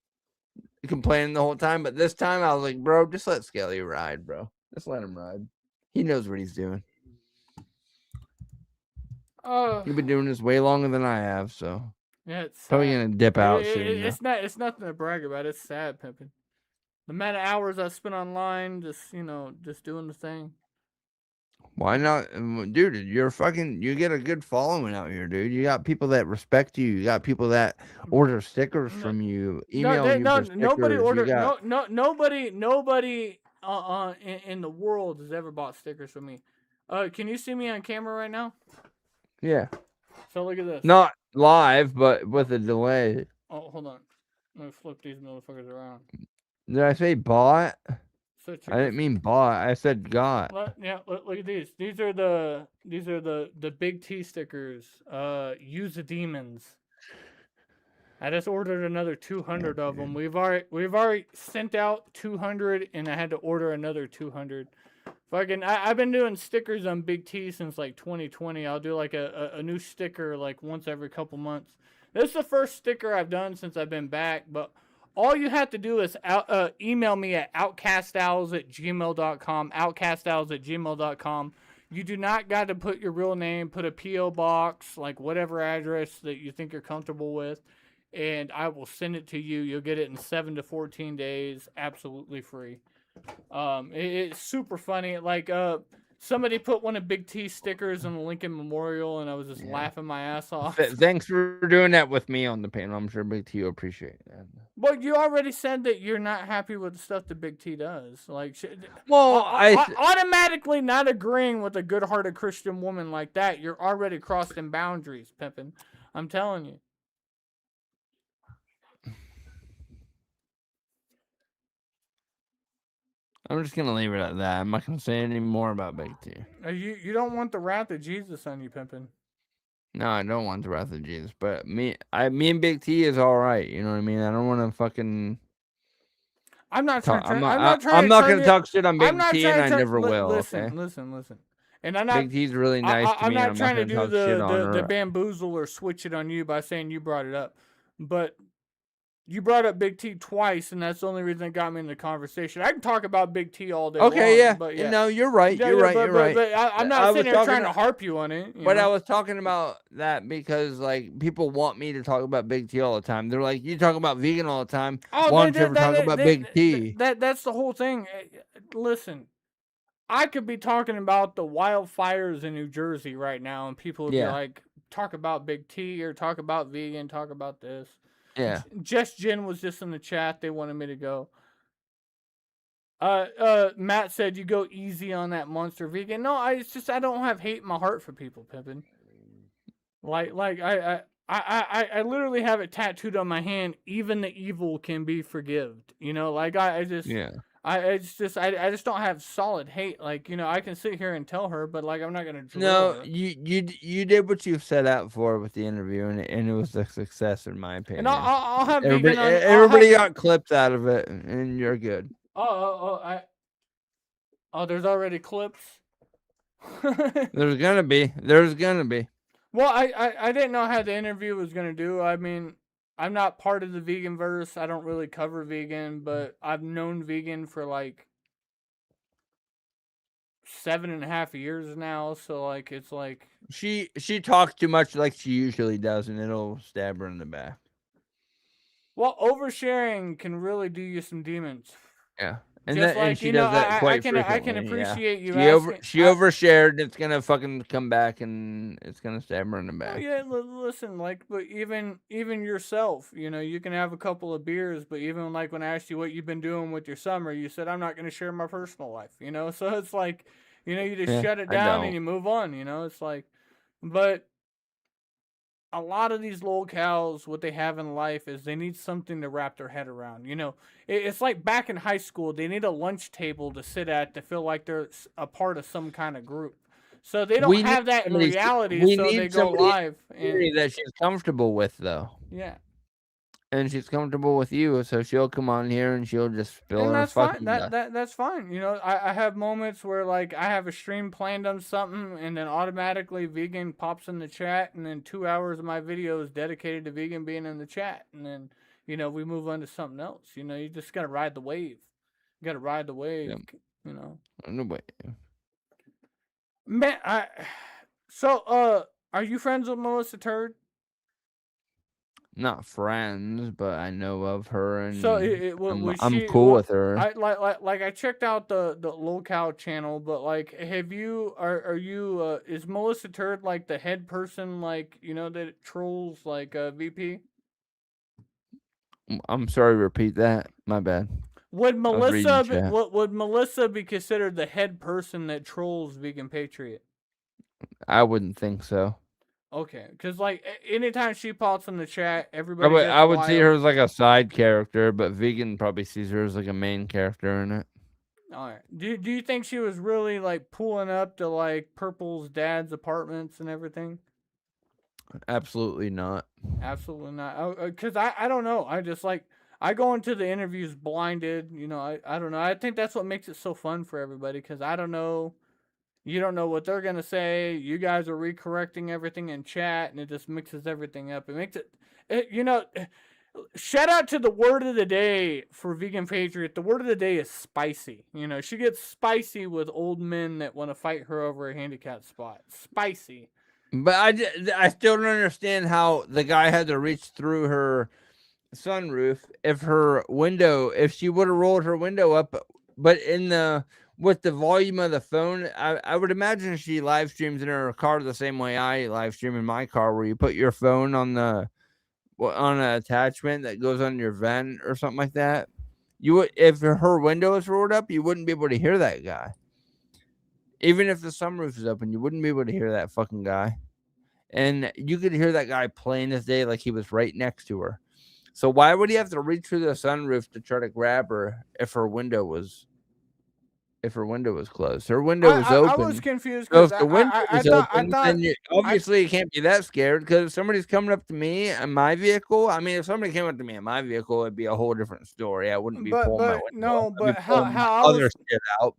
complaining the whole time, but this time I was like, bro, just let Skelly ride, bro. Just let him ride. He knows what he's doing. You've been doing this way longer than I have, so yeah, it's probably gonna dip out soon. It's nothing to brag about. It's sad, Pippin. The amount of hours I spent online, just doing the thing. Why not, dude? You get a good following out here, dude. You got people that respect you. You got people that order stickers from you, email you for stickers. Nobody ordered. Nobody in the world has ever bought stickers from me. Can you see me on camera right now? Yeah. So look at this. Not live, but with a delay. Oh, hold on. Let me flip these motherfuckers around. Did I say bought? I didn't mean bought. I said got. Look at these. These are the big T stickers. Use the demons. I just ordered another 200 of them. We've already sent out 200, and I had to order another 200. I've been doing stickers on Big T since like 2020. I'll do like a new sticker like once every couple months. This is the first sticker I've done since I've been back, but all you have to do is email me at outcastowls@gmail.com, outcastowls@gmail.com. You do not got to put your real name, put a P.O. box, like whatever address that you think you're comfortable with, and I will send it to you. You'll get it in 7 to 14 days, absolutely free. It's super funny. Like, somebody put one of Big T's stickers on the Lincoln Memorial, and I was just laughing my ass off. Thanks for doing that with me on the panel. I'm sure Big T will appreciate that. Well, you already said that you're not happy with the stuff that Big T does. Like, well, automatically not agreeing with a good-hearted Christian woman like that, you're already crossing boundaries, Pimpin'. I'm telling you. I'm just gonna leave it at that. I'm not gonna say any more about Big T. You don't want the wrath of Jesus on you, Pimpin'. No, I don't want the wrath of Jesus. But me and Big T is all right. You know what I mean? I don't want to fucking. I'm not trying. I'm not gonna talk shit on Big T, and I never will. Listen. And I'm not. Big T's really nice to me. I'm not trying to do the bamboozle or switch it on you by saying you brought it up, but you brought up Big T twice, and that's the only reason that got me in the conversation. I can talk about Big T all day long. Yeah. But yeah. No, you're right. You're right. But I'm not sitting there trying to harp you on it. But I was talking about that because, like, people want me to talk about Big T all the time. They're like, you talk about vegan all the time. Why don't you ever talk about Big T? That's the whole thing. Listen, I could be talking about the wildfires in New Jersey right now, and people would be like, talk about Big T or talk about vegan, talk about this. Yeah. Just Jen was just in the chat. They wanted me to go. Matt said you go easy on that monster vegan. No, I don't have hate in my heart for people, Pippin. Like I literally have it tattooed on my hand. Even the evil can be forgiven. You know, like I just don't have solid hate. Like, you know, I can sit here and tell her, but like I'm not gonna drill her. You did what you set out for with the interview, and it was a success in my opinion. And I'll have everybody got clips out of it, and you're good. There's already clips. There's gonna be. Well, I didn't know how the interview was gonna do. I mean, I'm not part of the vegan verse. I don't really cover vegan, but I've known vegan for like 7.5 years now. So like, it's like she talks too much like she usually does, and it'll stab her in the back. Well, oversharing can really do you some demons. Yeah. And she does that quite frequently. I can appreciate you. She overshared. It's gonna fucking come back, and it's gonna stab her in the back. Oh, yeah, listen, like, but even yourself, you know, you can have a couple of beers, but even like when I asked you what you've been doing with your summer, you said I'm not gonna share my personal life, you know. So it's like, you know, you just shut it down and you move on, you know. It's like, but a lot of these locals, what they have in life is they need something to wrap their head around. You know, it's like back in high school, they need a lunch table to sit at to feel like they're a part of some kind of group. So they don't have that in reality, so they go live. That she's comfortable with, though. Yeah. And she's comfortable with you, so she'll come on here and she'll just spill her fucking fine. That's fine. You know, I have moments where like I have a stream planned on something, and then automatically vegan pops in the chat, and then 2 hours of my video is dedicated to vegan being in the chat, and then you know we move on to something else. You know, you just gotta ride the wave. You gotta ride the wave. Yep. You know. No way. Man, are you friends with Melissa Turd? Not friends, but I know of her, and so I'm cool with her. I checked out the locale channel, but like, have you are you is Melissa Turd like the head person, like, you know, that trolls like VP? I'm sorry, repeat that. My bad. Would Melissa be considered the head person that trolls Vegan Patriot? I wouldn't think so. Okay, because like anytime she pops in the chat, everybody. I would see her as like a side character, but Vegan probably sees her as like a main character in it. All right. Do you think she was really like pulling up to like Purple's dad's apartments and everything? Absolutely not. Absolutely not. Because I don't know. I just like I go into the interviews blinded. You know, I don't know. I think that's what makes it so fun for everybody, because I don't know. You don't know what they're going to say. You guys are recorrecting everything in chat, and it just mixes everything up. It makes it you know, Shout out to the word of the day for Vegan Patriot. The word of the day is spicy. She gets spicy with old men that want to fight her over a handicap spot. Spicy. But I still don't understand how the guy had to reach through her sunroof if she would have rolled her window up, but with the volume of the phone, I would imagine she live streams in her car the same way I live stream in my car, where you put your phone on an attachment that goes on your vent or something like that. You would, if her window is rolled up, you wouldn't be able to hear that guy. Even if the sunroof is open, you wouldn't be able to hear that fucking guy. And you could hear that guy plain as day, like he was right next to her. So why would he have to reach through the sunroof to try to grab her if her window was closed? Her window was open. I was confused So because if the window was open, thought then obviously you can't be that scared, because if somebody's coming up to me in my vehicle, I mean, if somebody came up to me in my vehicle, it'd be a whole different story. I wouldn't be pulling my window up. I'd be pulling my other shit out,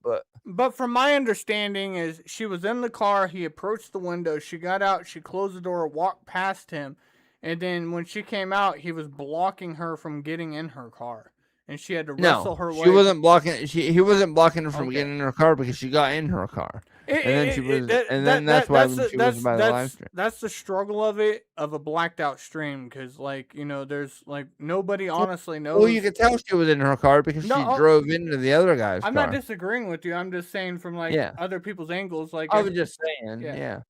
But from my understanding is she was in the car, he approached the window, she got out, she closed the door, walked past him, and then when she came out, he was blocking her from getting in her car. And she had to wrestle her way. He wasn't blocking her from getting in her car, because she got in her car. That's why she was by the live stream. That's the struggle of a blacked out stream, because there's nobody honestly knows. Well, you could tell she was in her car because she drove into the other guy's car. I'm not disagreeing with you. I'm just saying from other people's angles. I was just saying, yeah.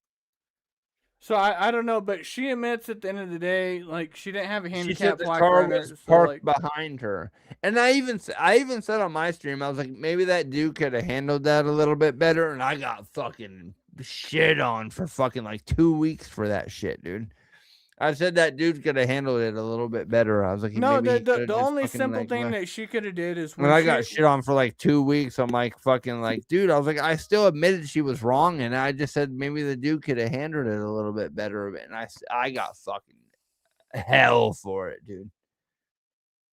So I don't know, but she admits at the end of the day, she didn't have a handicap the plaque car on her, was parked behind her. And I even said on my stream, I was like, maybe that dude could have handled that a little bit better. And I got fucking shit on for fucking 2 weeks for that shit, dude. I said that dude could have handled it a little bit better. I was like, no, the only simple thing that she could have did is when I got shit on for 2 weeks, I'm dude, I was like, I still admitted she was wrong, and I just said maybe the dude could have handled it a little bit better, and I got fucking hell for it, dude.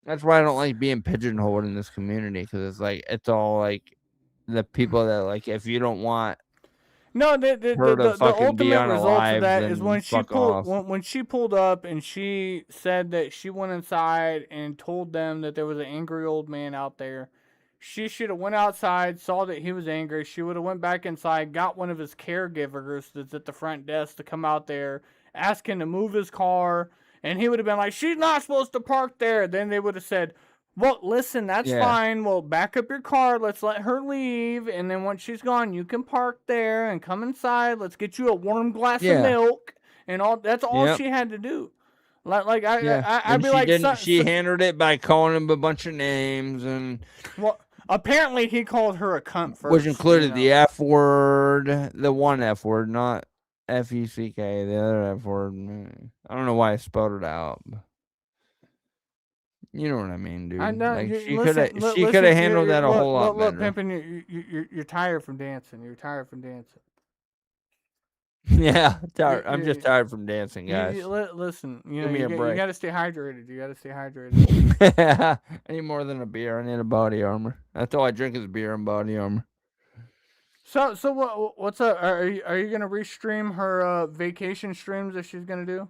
That's why I don't like being pigeonholed in this community, because it's all the people that if you don't want. No, the ultimate result of that is when she pulled up and she said that she went inside and told them that there was an angry old man out there. She should have went outside, saw that he was angry. She would have went back inside, got one of his caregivers that's at the front desk to come out there, ask him to move his car, and he would have been like, she's not supposed to park there. Then they would have said, well, listen, that's fine. Well, back up your car. Let's let her leave. And then once she's gone, you can park there and come inside. Let's get you a warm glass of milk. And all. That's all she had to do. I'd be like... She handled it by calling him a bunch of names. And well, apparently he called her a cunt first. Which included the F word. The one F word, not F-E-C-K. The other F word. I don't know why I spelled it out. You know what I mean, dude. I know. She could have handled that a whole lot better. Look, Pimpin', you're tired from dancing. You're tired from dancing. Yeah, tired. I'm just tired from dancing, guys. Listen, give me a break. You got to stay hydrated. You got to stay hydrated. I need more than a beer. I need a body armor. That's all I drink is beer and body armor. So what's up? Are you gonna restream her vacation streams that she's gonna do?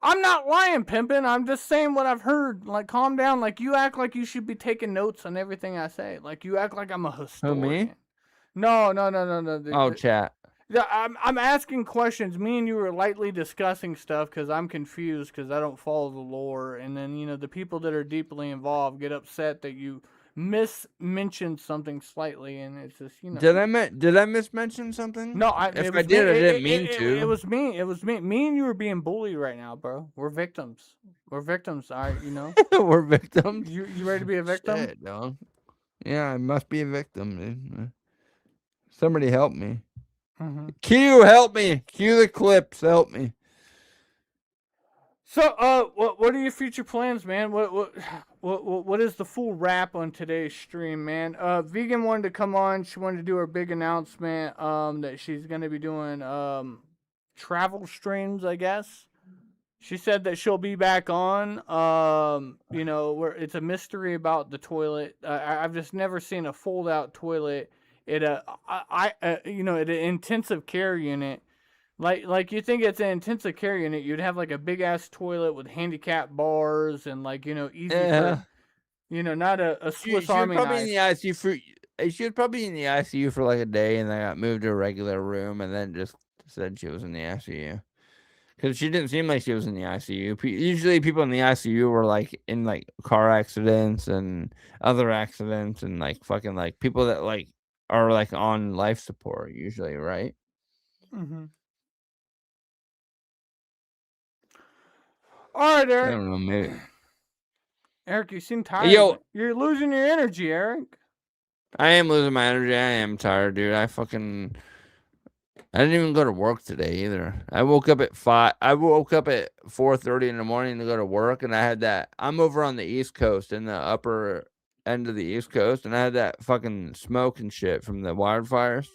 I'm not lying, Pimpin'. I'm just saying what I've heard. Calm down. You act like you should be taking notes on everything I say. You act like I'm a historian. Who, me? No. Chat. I'm asking questions. Me and you were lightly discussing stuff because I'm confused because I don't follow the lore. And then, the people that are deeply involved get upset that you mentioned something slightly, and it's just Did I mismention something? No, if I did, I didn't mean to. It was me. Me and you were being bullied right now, bro. We're victims. All right, We're victims. You ready to be a victim? Shit, dog. Yeah, I must be a victim, dude. Somebody help me. Mm-hmm. Q, help me. Cue the clips. Help me. So, what are your future plans, man? What is the full wrap on today's stream, man? Vegan wanted to come on. She wanted to do her big announcement, that she's gonna be doing travel streams, I guess. She said that she'll be back on. Where it's a mystery about the toilet. I've just never seen a fold-out toilet at an intensive care unit. Like you think it's an intensive care unit, you'd have like a big ass toilet with handicap bars and like, easy for, not a Swiss She was Army probably in knife. the ICU for. She was probably in the ICU for like a day, and then got moved to a regular room, and then just said she was in the ICU. Because she didn't seem like she was in the ICU. Usually, people in the ICU were like in like car accidents and other accidents, and like fucking like people that like are like on life support. Usually, right? Mm-hmm. All right, I Eric. don't know, maybe. Eric, you seem Hey, tired. yo, You're losing your energy, Eric. I am losing my energy. I am tired, dude. I didn't even go to work today either. I woke up at 5. I woke up at 4:30 in the morning to go to work, and I had that. I'm over on the East Coast, in the upper end of the East Coast, and I had that fucking smoke and shit from the wildfires.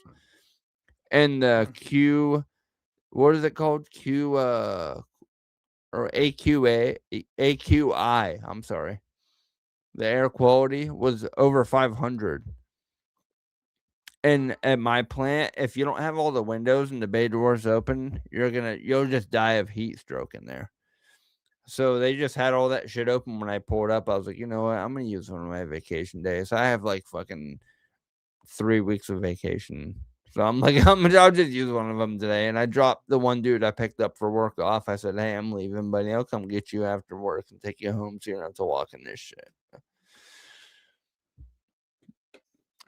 And the Q, what is it called? Or AQI. I'm sorry. The air quality was over 500. And at my plant, if you don't have all the windows and the bay doors open, you'll just die of heat stroke in there. So they just had all that shit open when I pulled up. I was like, you know what? I'm gonna use one of my vacation days. I have like fucking 3 weeks of vacation. So I'm like, I'll just use one of them today. And I dropped the one dude I picked up for work off. I said, hey, I'm leaving, buddy. I'll come get you after work and take you home so you don't have to walk in this shit.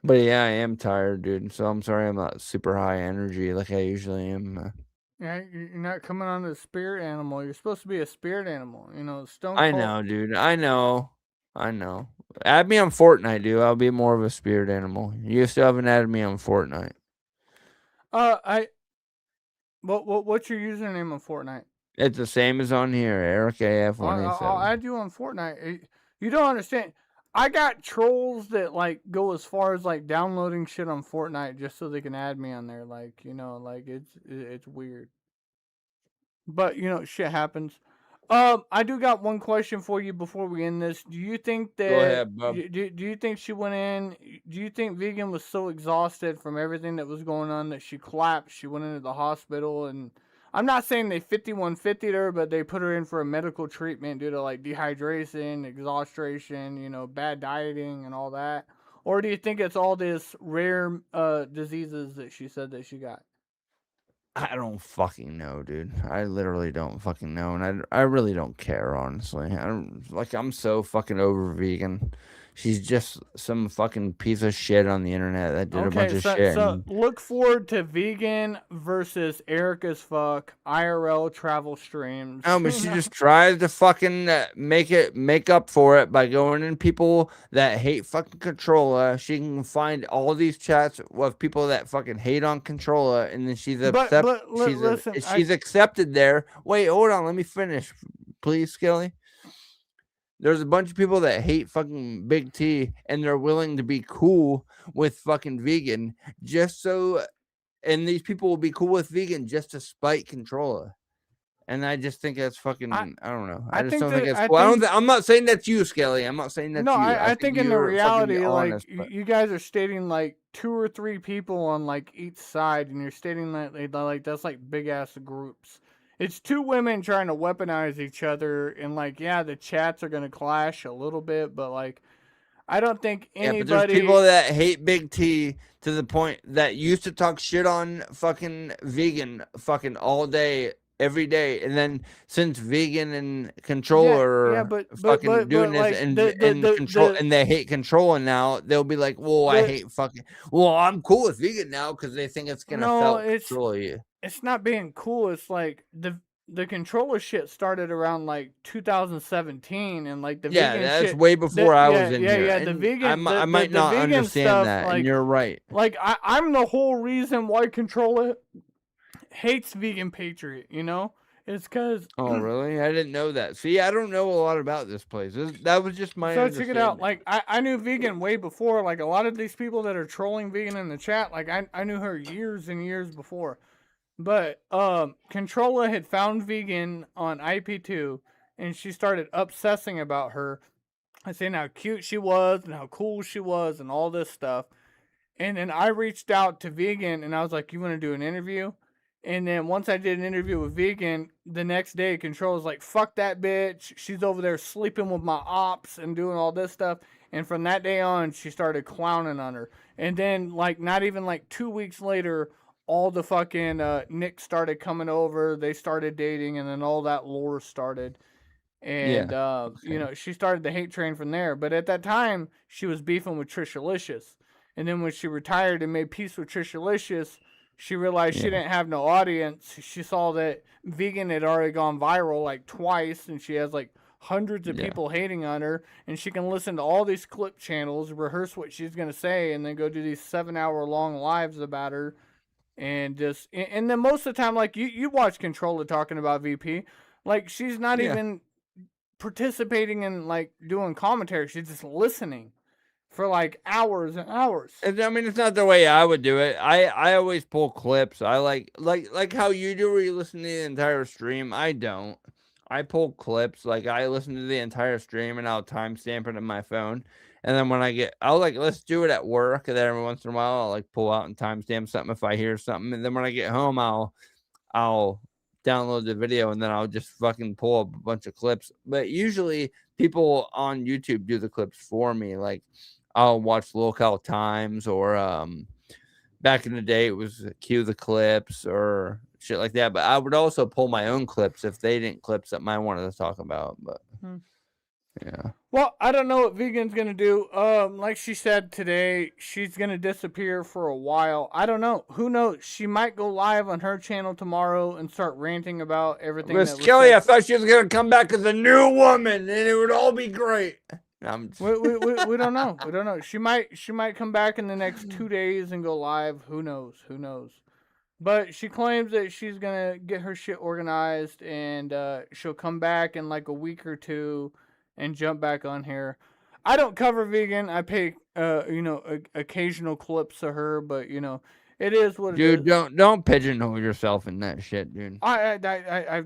But yeah, I am tired, dude. So I'm sorry I'm not super high energy like I usually am. Yeah, you're not coming on the spirit animal. You're supposed to be a spirit animal. Stone I Cold. know, dude. I know. Add me on Fortnite, dude. I'll be more of a spirit animal. You still haven't added me on Fortnite. What's your username on Fortnite? It's the same as on here, Eric AF187. I'll add you on Fortnite. You don't understand. I got trolls that like go as far as like downloading shit on Fortnite just so they can add me on there. Like like it's weird. But shit happens. I do got one question for you before we end this. Do you think that Go ahead, bub. do you think she went in? Do you think Vegan was so exhausted from everything that was going on that she collapsed? She went into the hospital, and I'm not saying they 5150'd her, but they put her in for a medical treatment due to like dehydration, exhaustion, bad dieting, and all that. Or do you think it's all this rare diseases that she said that she got? I don't fucking know, dude. I literally don't fucking know, and I really don't care, honestly. I'm so fucking over Vegan. She's just some fucking piece of shit on the internet that did a bunch of shit. So look forward to Vegan versus Erica's fuck IRL travel streams. Oh, but she just tries to fucking make up for it by going in people that hate fucking Controller. She can find all these chats with people that fucking hate on Controller, and then she's accepted there. Wait, hold on, let me finish, please, Skelly. There's a bunch of people that hate fucking Big T, and they're willing to be cool with fucking Vegan just so, and these people will be cool with Vegan just to spite Controller. And I just think that's fucking. I don't know. I just don't think that's cool. I'm not saying that's you, Skelly. I'm not saying that's you. I think in the reality, honest, like you guys are stating like 2 or 3 people on like each side, and you're stating that like that's like big ass groups. It's 2 women trying to weaponize each other, and like yeah, the chats are gonna clash a little bit, but like I don't think anybody. Yeah, but there's people that hate Big T to the point that used to talk shit on fucking Vegan fucking all day, every day, and then since Vegan and Controller fucking doing this and they hate Controller now, they'll be like, well, I hate fucking. Well, I'm cool with Vegan now because they think it's gonna control you. It's not being cool. It's like the Controller shit started around like 2017, and like the vegan that's shit, way before I was in here. Yeah, the vegan. I might not understand stuff, that, and you're right. Like I'm the whole reason why Controller hates Vegan Patriot. It's because. Oh really? I didn't know that. See, I don't know a lot about this place. That was just my. So check it out. Like I knew Vegan way before. Like a lot of these people that are trolling Vegan in the chat, like I knew her years and years before. But Controller had found Vegan on IP2, and she started obsessing about her. I saying how cute she was and how cool she was and all this stuff. And then I reached out to Vegan, and I was like, "You want to do an interview?" And then once I did an interview with Vegan, the next day Control was like, fuck that bitch. She's over there sleeping with my ops and doing all this stuff. And from that day on, she started clowning on her. And then, like, not even like 2 weeks later, all the fucking Nick started coming over. They started dating, and then all that lore started. And, you know, she started the hate train from there. But at that time, she was beefing with Trishalicious. And then when she retired and made peace with Trishalicious, she realized she didn't have no audience. She saw that Vegan had already gone viral like twice, and she has like hundreds of people hating on her. And she can listen to all these clip channels, rehearse what she's going to say, and then go do these 7-hour-long lives about her. And just, and then most of the time, like you watch Controller talking about VP, like she's not even participating in like doing commentary. She's just listening for like hours and hours. I mean, it's not the way I would do it. I always pull clips. I like how you do, where you listen to the entire stream. I don't. I pull clips. Like, I listen to the entire stream and I'll timestamp it on my phone. And then when I'll like, let's do it at work. And then every once in a while, I'll like pull out and timestamp something if I hear something. And then when I get home, I'll download the video and then I'll just fucking pull up a bunch of clips. But usually people on YouTube do the clips for me. Like, I'll watch Local Times, or back in the day it was Cue the Clips or shit like that. But I would also pull my own clips if they didn't clip something I wanted to talk about. But yeah. Well, I don't know what Vegan's gonna do. Like she said today, she's gonna disappear for a while. I don't know. Who knows? She might go live on her channel tomorrow and start ranting about everything. Miss Kelly, I thought she was gonna come back as a new woman, and it would all be great. We don't know. We don't know. She might come back in the next 2 days and go live. Who knows? Who knows? But she claims that she's gonna get her shit organized, and she'll come back in like a week or two and jump back on here. I don't cover Vegan. I pay occasional clips of her, but you know, it is what it is. Dude, don't pigeonhole yourself in that shit, dude. I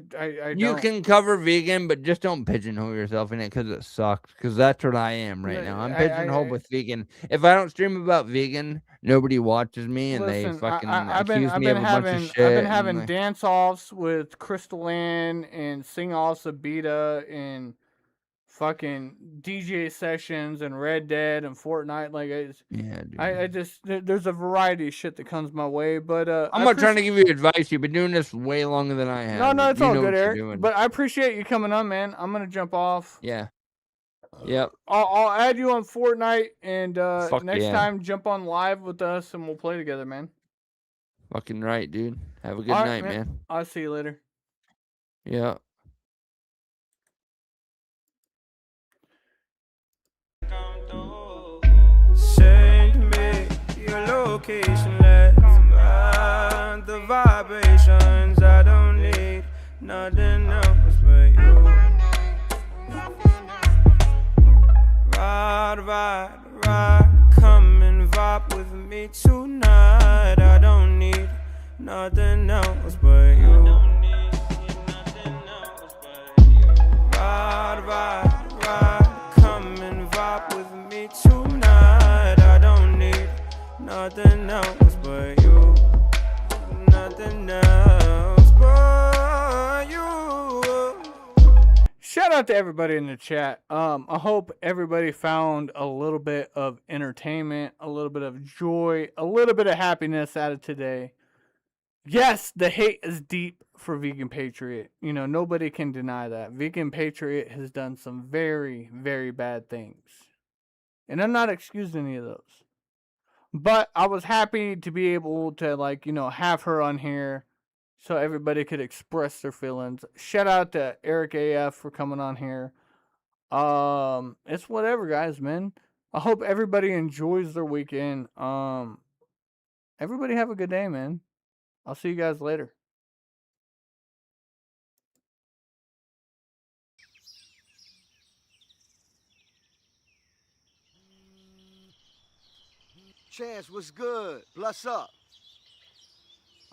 You can cover Vegan, but just don't pigeonhole yourself in it, because it sucks. Because that's what I am right now. I'm pigeonholed with Vegan. If I don't stream about Vegan, nobody watches me, and they fucking accuse me of a bunch of shit. I've been having dance-offs with Crystal Ann and sing-offs of Beta and fucking DJ sessions and Red Dead and Fortnite. Like, dude. There's a variety of shit that comes my way, but I'm not trying to give you advice. You've been doing this way longer than I have. No, it's all good, Eric. But I appreciate you coming on, man. I'm gonna jump off. Yeah. Yep. I'll add you on Fortnite, and next time jump on live with us and we'll play together, man. Fucking right, dude. Have a good night, man. I'll see you later. Yeah. Send me your location, let's find the vibrations. I don't need nothing else but you. Ride, come and vibe with me tonight. I don't need nothing else but you. Ride, come and vibe with me tonight. I don't need nothing else but you. Nothing else but you. Shout out to everybody in the chat. I hope everybody found a little bit of entertainment, a little bit of joy, a little bit of happiness out of today. Yes, the hate is deep for Vegan Patriot. You know, nobody can deny that. Vegan Patriot has done some very, very bad things. And I'm not excusing any of those. But I was happy to be able to, have her on here so everybody could express their feelings. Shout out to Eric AF for coming on here. It's whatever, guys, man. I hope everybody enjoys their weekend. Everybody have a good day, man. I'll see you guys later. Chance, what's good? Bless up.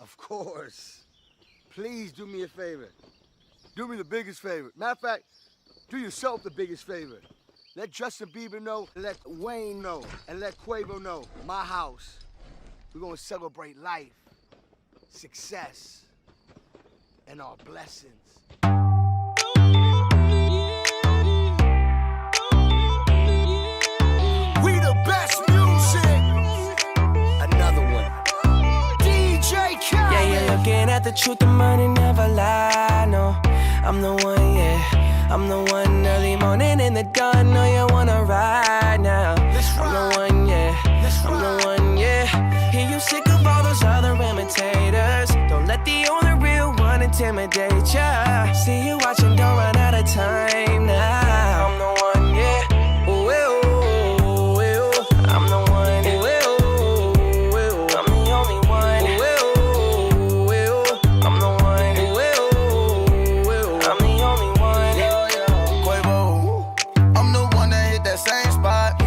Of course. Please do me a favor. Do me the biggest favor. Matter of fact, do yourself the biggest favor. Let Justin Bieber know, let Wayne know, and let Quavo know. My house. We're gonna celebrate life, success, and our blessings. We the best music. Another one. DJ Khaled. Yeah, you're looking at the truth, the money never lie, no. I'm the one, yeah. I'm the one early morning in the dawn. Know you wanna ride now. I'm the one, yeah. I'm the one, yeah. Hear you sick of all those other imitators. Don't let the only real one intimidate ya. See you watching, don't run out of time now. I'm the one, yeah. Ooh, ooh, ooh. I'm the one, ooh, ooh, ooh. I'm the only one, ooh, ooh. I'm the one, ooh, ooh. I'm the only one. Quavo, I'm the one that hit that same spot.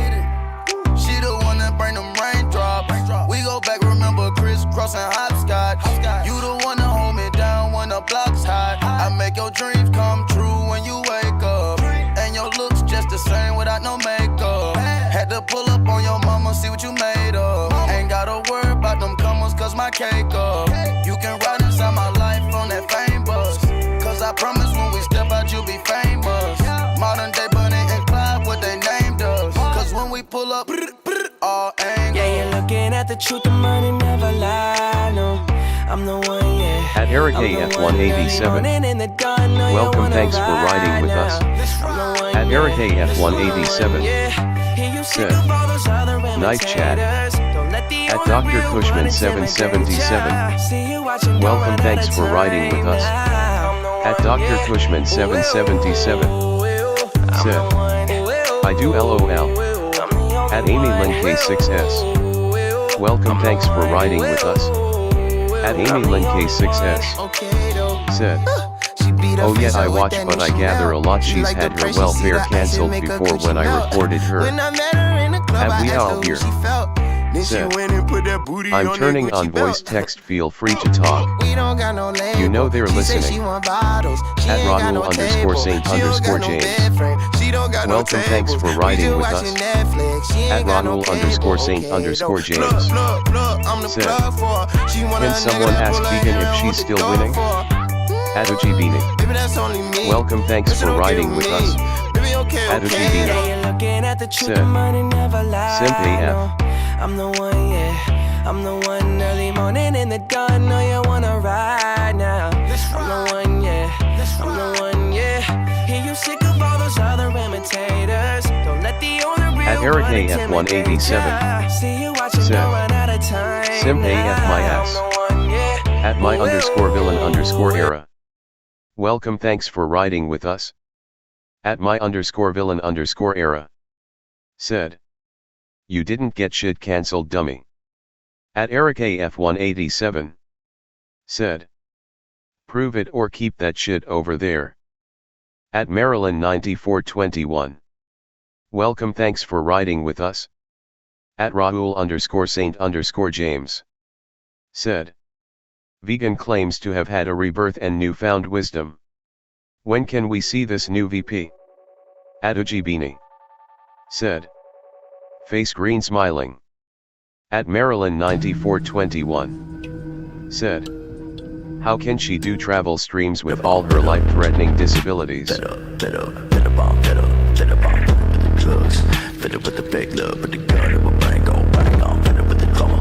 She the one that bring them raindrops. We go back, remember crisscrossing hopscotch. You the one that hold me down when the block's hot. I make your dreams come true when you wake up. And your looks just the same without no makeup. Had to pull up on your mama, see what you made of. Ain't gotta worry about them comers, cause my cake up. You can ride inside my life on that fame bus. Cause I promise when we step out, you'll be famous. Modern day Bunny and Clyde, what they named us. Cause when we pull up, all angles. Yeah, you're looking at the truth, the money never lie, no. I'm the one, yeah. At Eric AF187. Welcome, thanks for riding with us. At Eric AF187. Said. Night chat. At Dr. Cushman 777. Welcome, thanks for riding with us. At Dr. Cushman 777. Said. I do LOL. At Amy Lynn K6S. Welcome, thanks for riding with us. At Amy Lynn K6S. Said. Oh yeah, I watch, but I gather a lot she's had her welfare cancelled before when I reported her. Have we all here? Said. I'm turning on voice text, feel free to talk. You know they're listening. At Ronald_Saint_James. Welcome, thanks for riding with us. At Ronald_Saint_James. Said. Can someone ask Vegan if she's still winning? At Ujibini. Welcome, thanks for riding with us. At Ujibini. Said. Simp AF. I'm the one, yeah. I'm the one early morning in the dawn. Know you wanna ride now. I'm the one, yeah. I'm the one, yeah. Hear you sick of all those other imitators. Don't let the only real at Eric AF187. Said. Simp AF my ass. At my_villain_era. Welcome, thanks for riding with us. At my_villain_era. Said. You didn't get shit cancelled, dummy. At Eric AF187. Said. Prove it or keep that shit over there. At Marilyn9421. Welcome, thanks for riding with us. At Rahul_Saint_James. Said. Vegan claims to have had a rebirth and newfound wisdom. When can we see this new VP? At Ujibini. Said. Face green smiling. At Marilyn9421. Said. How can she do travel streams with all her life-threatening disabilities? Fed up with the drugs. Fed up with the fake love, with the gun of a brain go bang on. Fed up with the drama.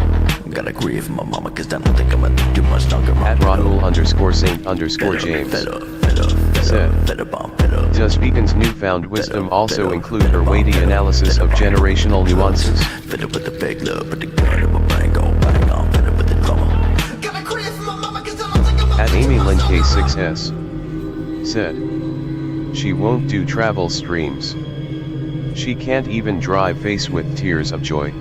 Gotta grieve for my mama, cause I don't think I'm gonna do much longer. At Rahul_Saint_James. Said. Does Vegan's newfound wisdom also include her weighty analysis of generational nuances? Fed up with the fake love, with the gun of a brain go bang on. Fed up with the drama. At Amy Lynn K6S. Said. She won't do travel streams. She can't even drive face with tears of joy.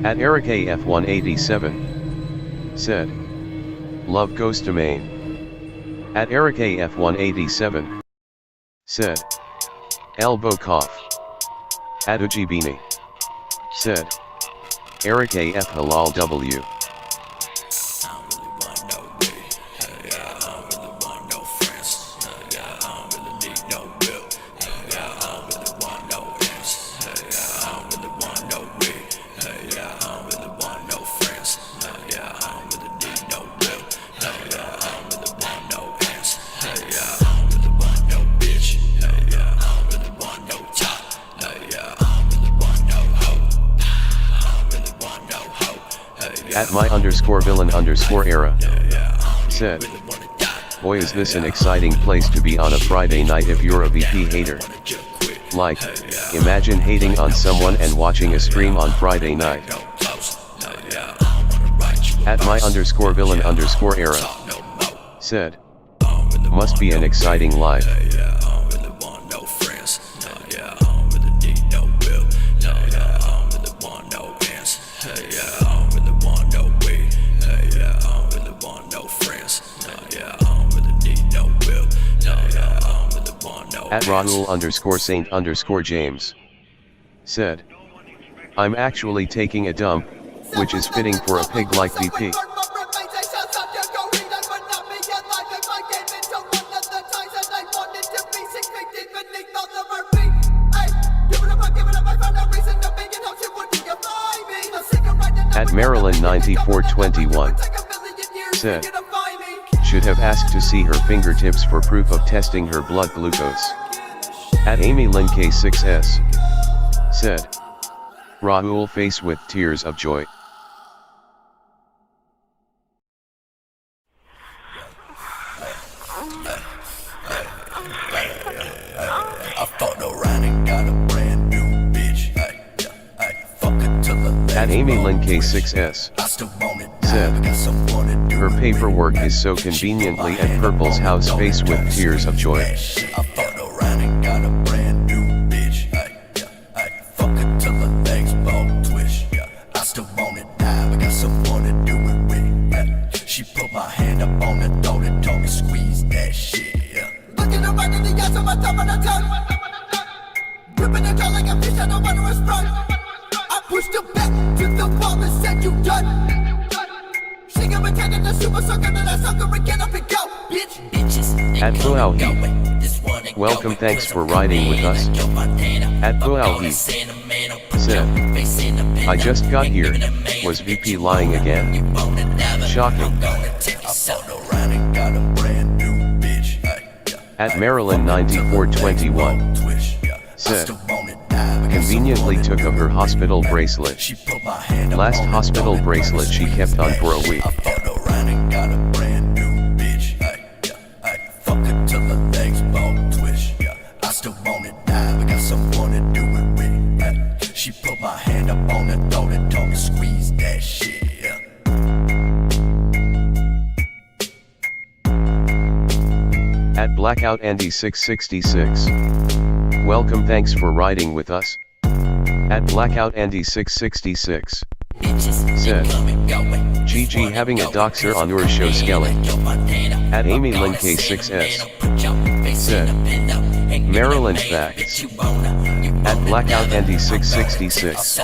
At Eric AF187. Said. Love goes to Maine. At Eric AF187. Said. Elbow cough. At Ujibini. Said. Eric AF Halal W. At my_villain_era. Said, boy is this an exciting place to be on a Friday night if you're a VP hater. Like, imagine hating on someone and watching a stream on Friday night. At my_villain_era. Said, must be an exciting life. At Raul_Saint_James. Said, I'm actually taking a dump, which is fitting for a pig like VP. At Marilyn9421. Said, should have asked to see her fingertips for proof of testing her blood glucose. At AmyLynK6S. Said, Raul face with tears of joy. At AmyLynK6S. Said, her paperwork is so conveniently at Purple's house face with tears of joy. She put my hand up on the throat and told me squeeze that shit. Looking right in the eyes of my thumb and I tongue. Gripping the jaw like a fish out of water and sprung. I pushed her back to the wall and said you done. She got me tending the super sucker and I sucker and get up and go, bitch. Bitches. At Puauhi. Welcome, thanks for riding with us. At Puauhi. Said, I just got here, was VP lying again? Shocking. At Marilyn9421. Said, conveniently took of her hospital bracelet. Last hospital bracelet she kept on for a week. She put my hand up on the throat and told me squeeze that shit. At Blackout Andy 666. Welcome, thanks for riding with us. At Blackout Andy 666. Said, GG having a doxer on your show Skelly. At AmyLynK6S. Said, Maryland facts. At Blackout Andy 666.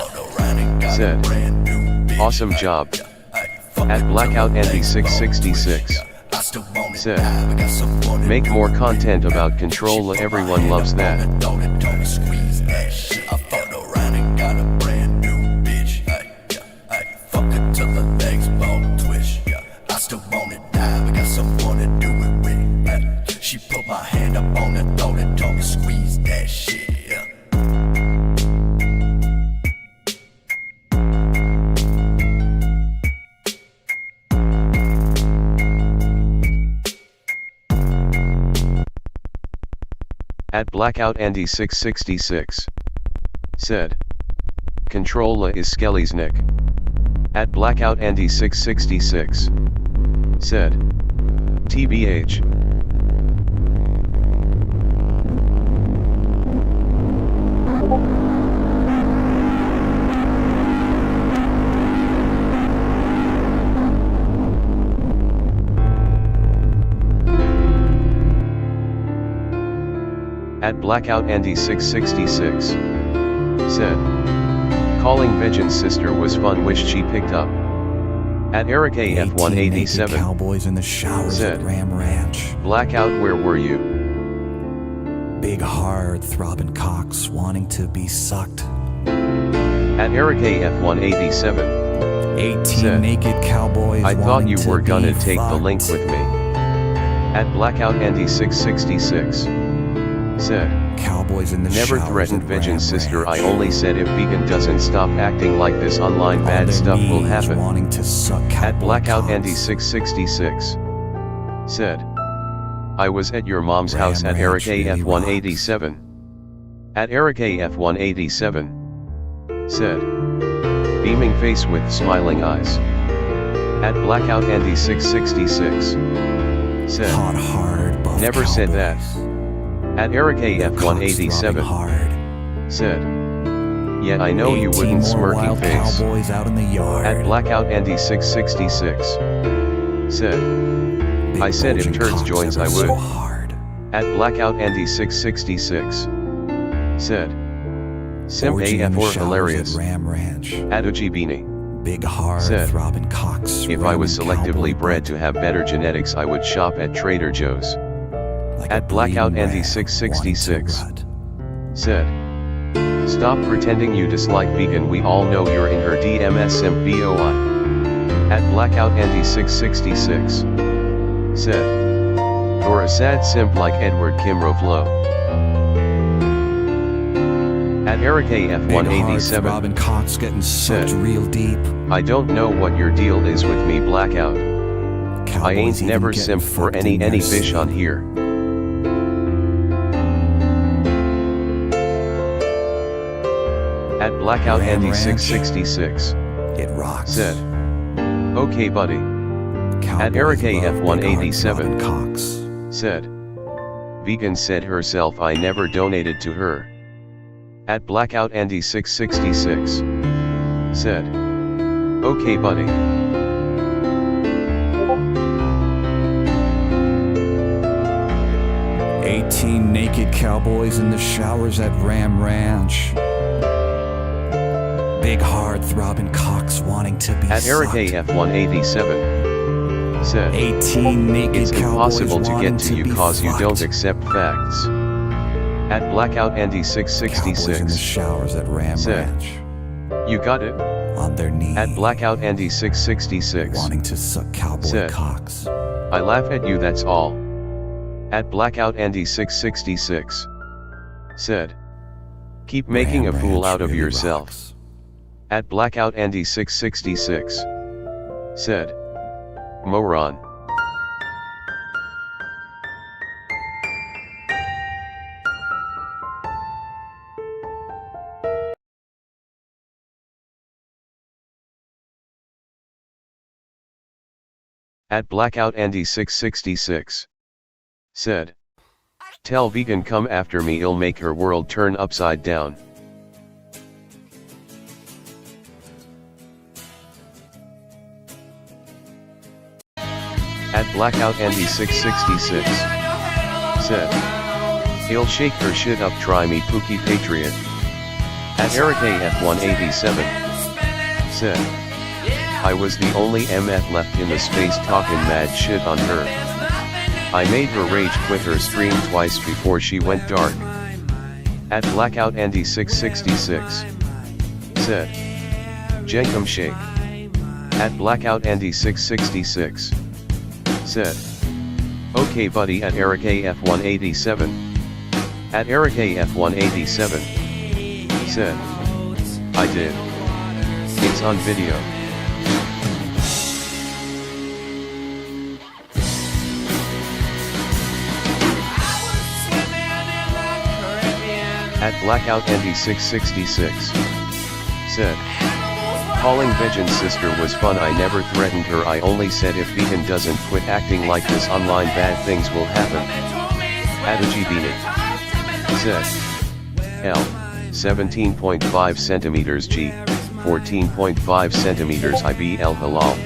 Said, awesome job. At Blackout Andy 666. Said, make more content about Control, everyone loves that. She put my hand up on the throat and told me squeeze that shit. At Blackout Andy 666. Said, Controlla is Skelly's nick. At Blackout Andy 666. Said, TBH. At Blackout Andy 666. Said, calling Vegean's sister was fun, wished she picked up. At Eric AF187. Cowboys in the showers said, at Ram Ranch. Blackout, where were you? Big hard throbbing cocks wanting to be sucked. At Eric AF187. 18 said, naked cowboys I thought you were gonna take fucked. the link with me. At Blackout Andy 666. Said. Cowboys in the Never showers threatened at Vegan Ram sister. Ranch. I only said if Vegan doesn't stop acting like this online bad stuff will happen. Wanting to suck At Blackout cocks. Andy 666. Said. I was at your mom's house at Eric AF187. At Eric AF187. Said. Beaming face with smiling eyes. At Blackout Andy 666. Said. Hot hard buff Never said that. cowboys. At Eric AF187. Hard. Said. Yeah, I know you 18 wouldn't more smirky wild face. cowboys out in the yard. At Blackout Andy 666. Said. I said if bulging Turds cocks joins ever I would. so hard. At Blackout Andy 666. Said. Simp Orgy in AF the or showers hilarious. At Ram Ranch. At Ojibini. Big hard Said. throbbing cocks. If I was ramming selectively cowboy bred butt to have better genetics I would shop at Trader Joe's. like At a Blackout bleeding Andy ram 666. wanting to rut. Said. Stop pretending you dislike Vegan, we all know you're in her DMS simp BOI. At Blackout Andy 666. Said. You're a sad simp like Edward Kimro Flo. At Eric Big hard AF187. throbbing cocks getting sucked Said. real deep. I don't know what your deal is with me, Blackout. Cowboys I ain't even never getting simped for fucked any in their fish sleep. on here. At Blackout Ram Andy Ranch. 666. It rocks. Said. Okay buddy. Cowboys Eric love big hard AF187. throbbing cocks. Said. Vegan said herself I never donated to her. At Blackout Andy 666. Said. Okay buddy. "18 naked cowboys in the showers at Ram Ranch. Big hard throbbing cocks wanting to be At Eric sucked. AF187. Said. 18 naked It's cowboys impossible to wanting get to you be cause you fucked. don't accept facts. At Blackout Andy Cowboys in the 666. showers at Ram Said. Ranch. You got it? On their knees. At Blackout Andy 666. Wanting to suck cowboy Said. cocks. I laugh at you, that's all. At Blackout Andy 666. Said. Keep making Ram a fool Ranch out of really yourself. rocks. At Blackout Andy 666. Said. Moron. At Blackout Andy 666. Said. Tell Vegan come after me, it'll make her world turn upside down. At Blackout Andy 666. Said. He'll shake her shit up, try me Pookie Patriot. At Eric AF187. Said. I was the only MF left in the space talking mad shit on her. I made her rage quit her stream twice before she went dark. At Blackout Andy 666. Said. Jenkum shake. At Blackout Andy 666. Said. Okay buddy. At Eric AF187. At Eric AF187. Said. I did. It's on video. At Blackout Andy 666. Said. Calling Vegan's sister was fun, I never threatened her, I only said if Vegan doesn't quit acting like this online bad things will happen. At Ojibini. Said. L. 17.5 centimeters G. 14.5 centimeters IBL halal.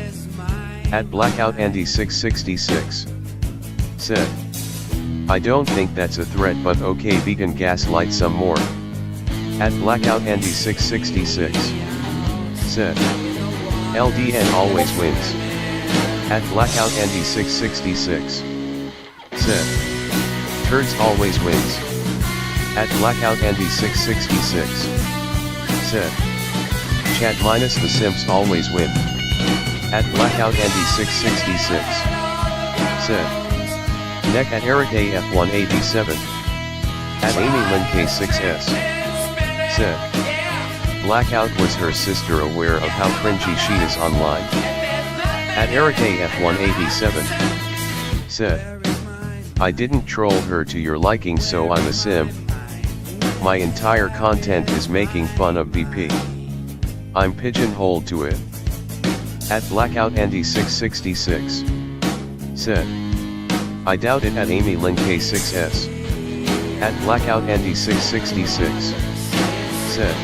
At Blackout Andy 666. Said. I don't think that's a threat, but okay, Vegan gaslight some more. At Blackout Andy 666. Said. LDN always wins. At Blackout Andy 666. Said. Turds always wins. At Blackout Andy 666. Said. Chat minus the simps always win. At Blackout Andy 666. Said. Neck at Eric AF187. At Amy Lynn K6S. Said. Blackout was her sister aware of how cringy she is online. At Eric AF187. Said. I didn't troll her to your liking, so I'm a simp. My entire content is making fun of VP. I'm pigeonholed to it. At Blackout Andy 666. Said. I doubt it. At Amy Lynn K6S. At Blackout Andy 666. Said.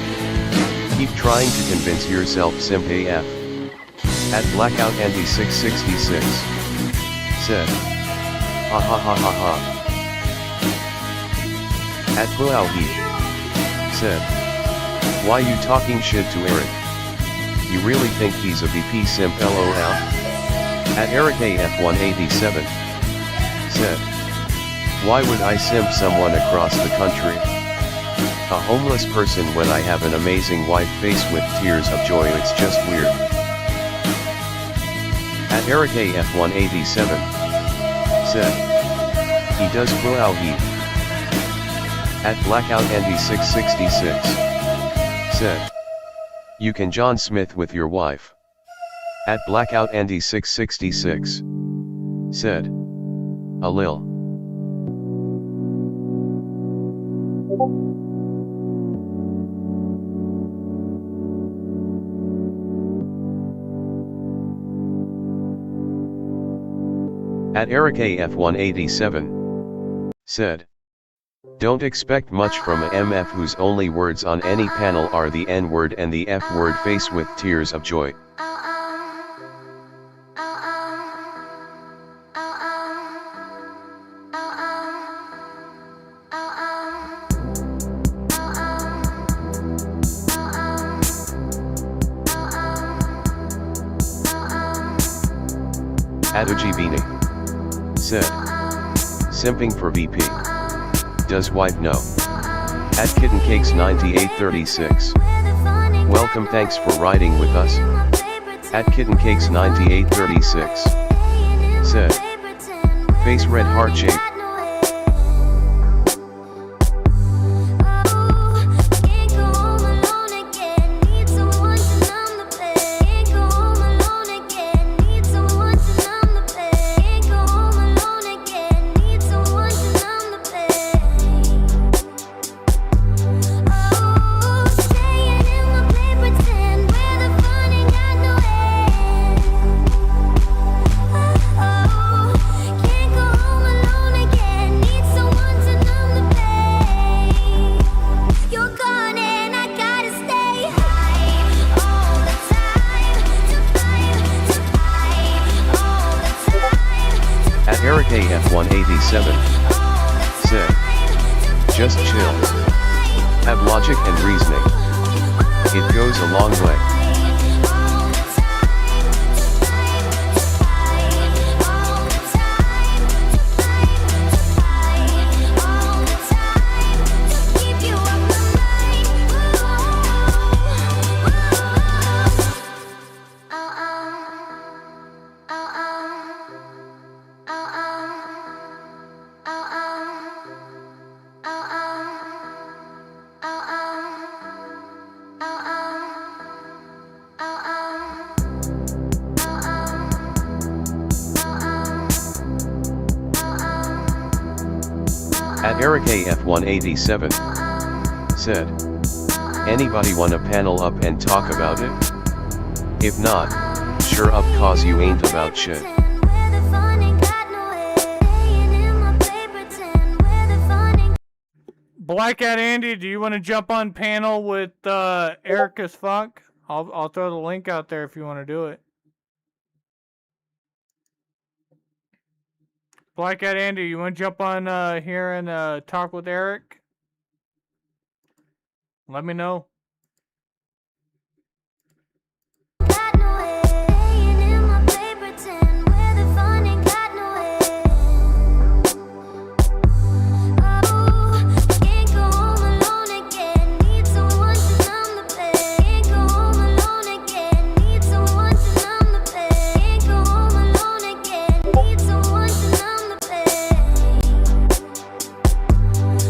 Keep trying to convince yourself, simp AF. At Blackout Andy 666. Said. Ha ha ha ha ha. At Puao Heat. Said. Why you talking shit to Eric? You really think he's a VP simp LOL? At Eric AF187. Said. Why would I simp someone across the country? A homeless person when I have an amazing wife faced with tears of joy, it's just weird. At Eric AF187. Said. He does Puao Heat. At Blackout Andy 666. Said. You can John Smith with your wife. At Blackout Andy 666. Said. A lil. At Eric AF187. Said. Don't expect much from a MF whose only words on any panel are the N-word and the F-word face with tears of joy. At Ujibini. Said. Simping for VP. Does wife know? At KittenCakes 9836. Welcome, thanks for riding with us. At KittenCakes 9836. Said. Face red heart shape. Eric AF187. Said. Just chill. Have logic and reasoning. It goes a long way. At Eric AF187. Said. Anybody wanna panel up and talk about it? If not, sure up, cause you ain't about shit. Black Cat Andy, do you want to jump on panel with Erica's Funk? I'll throw the link out there if you want to do it. Black Cat Andy, you want to jump on here and talk with Eric? Let me know.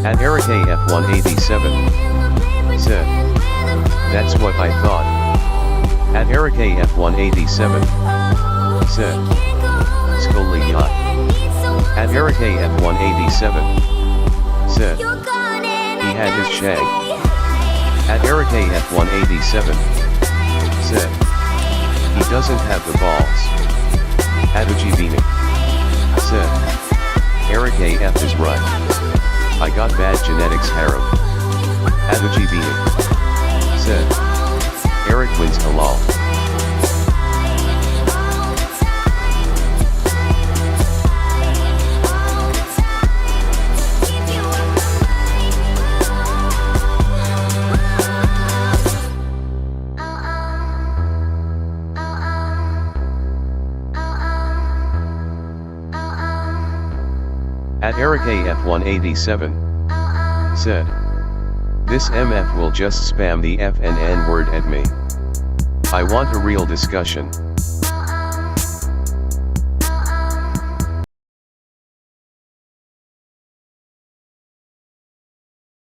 At Eric AF187. Said. That's what I thought. At Eric AF187. Said. Scolia. At Eric AF187. Said. He had his shag. At Eric AF187. Said. He doesn't have the balls. At Ujibini. Said. Eric AF is right. I got bad genetics harem. At Ujibini. Said. Eric wins halal. At Eric AF187. Said. This MF will just spam the F and N word at me. I want a real discussion.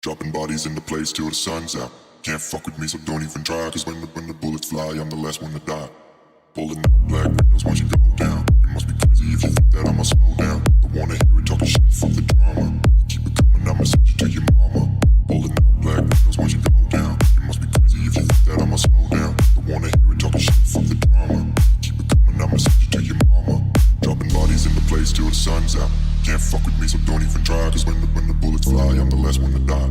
Dropping bodies in the place till the sun's out. Can't fuck with me, so don't even try. Cause when the bullets fly, I'm the last one to die. Pulling up black windows once you go down. You must be crazy if you think that I'ma slow down. Don't wanna hear it talking shit, fuck the drama. Keep it coming, I'ma send you to your mama. Pulling up black windows once you go down. You must be crazy if you think that I'ma slow down. Don't wanna hear it talking shit, fuck the drama. Keep it coming, I'ma send you to your mama. Dropping bodies in the place till the sun's out. Can't fuck with me, so don't even try. Cause when the bullets fly, I'm the last one to die.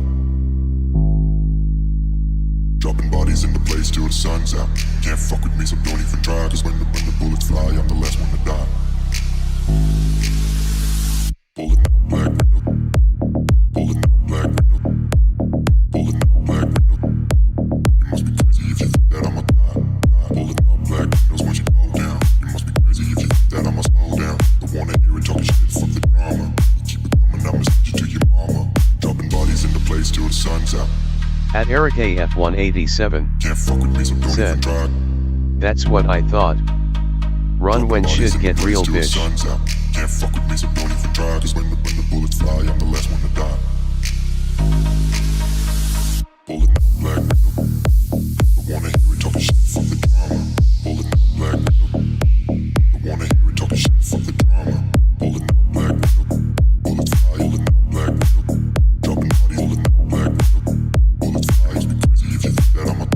Dropping bodies in the place till the sun's out. Can't fuck with me, so don't even try. Cause when the bullets fly, I'm the last one to die. Pulling up black window. Pulling up black window. Pulling up black window. You must be crazy if you think that I'ma die. Pulling up black windows once you go down. You must be crazy if you think that I'ma slow down. Don't wanna hear it talking shit, fuck the drama. Keep it coming, I'ma send you to your mama. Dropping bodies in the place till the sun's out. At Eric AF187. Said. That's what I thought. Run when shit get real, bitch. Can't fuck with me, so don't even try. Cause when the bullets fly, I'm the last one to die. Pulling up black window. Don't wanna hear it talking shit, fuck the drama. Pulling up black window. Don't wanna hear it talking shit, fuck the drama. Pulling up black window. Bullets fly, pulling up black window. Dropping bodies, pulling up black window. Bullets fly, you be crazy if you think that I'ma die.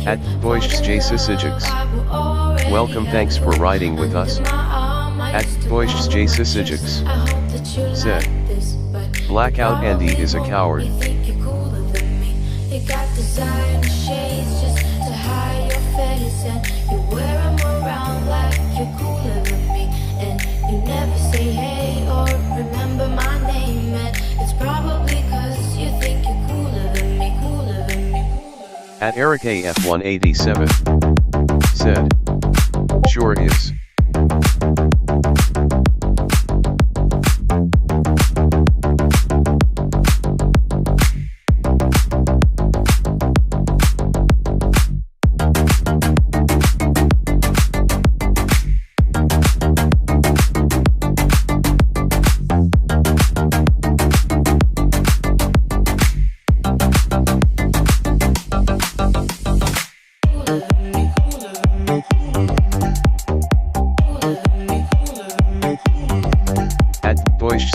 At Voice J Sisijigs. Welcome, thanks for riding with us. At Voice J Sisijigs. Said. Blackout Andy is a coward. At Eric AF187. Said. Sure is.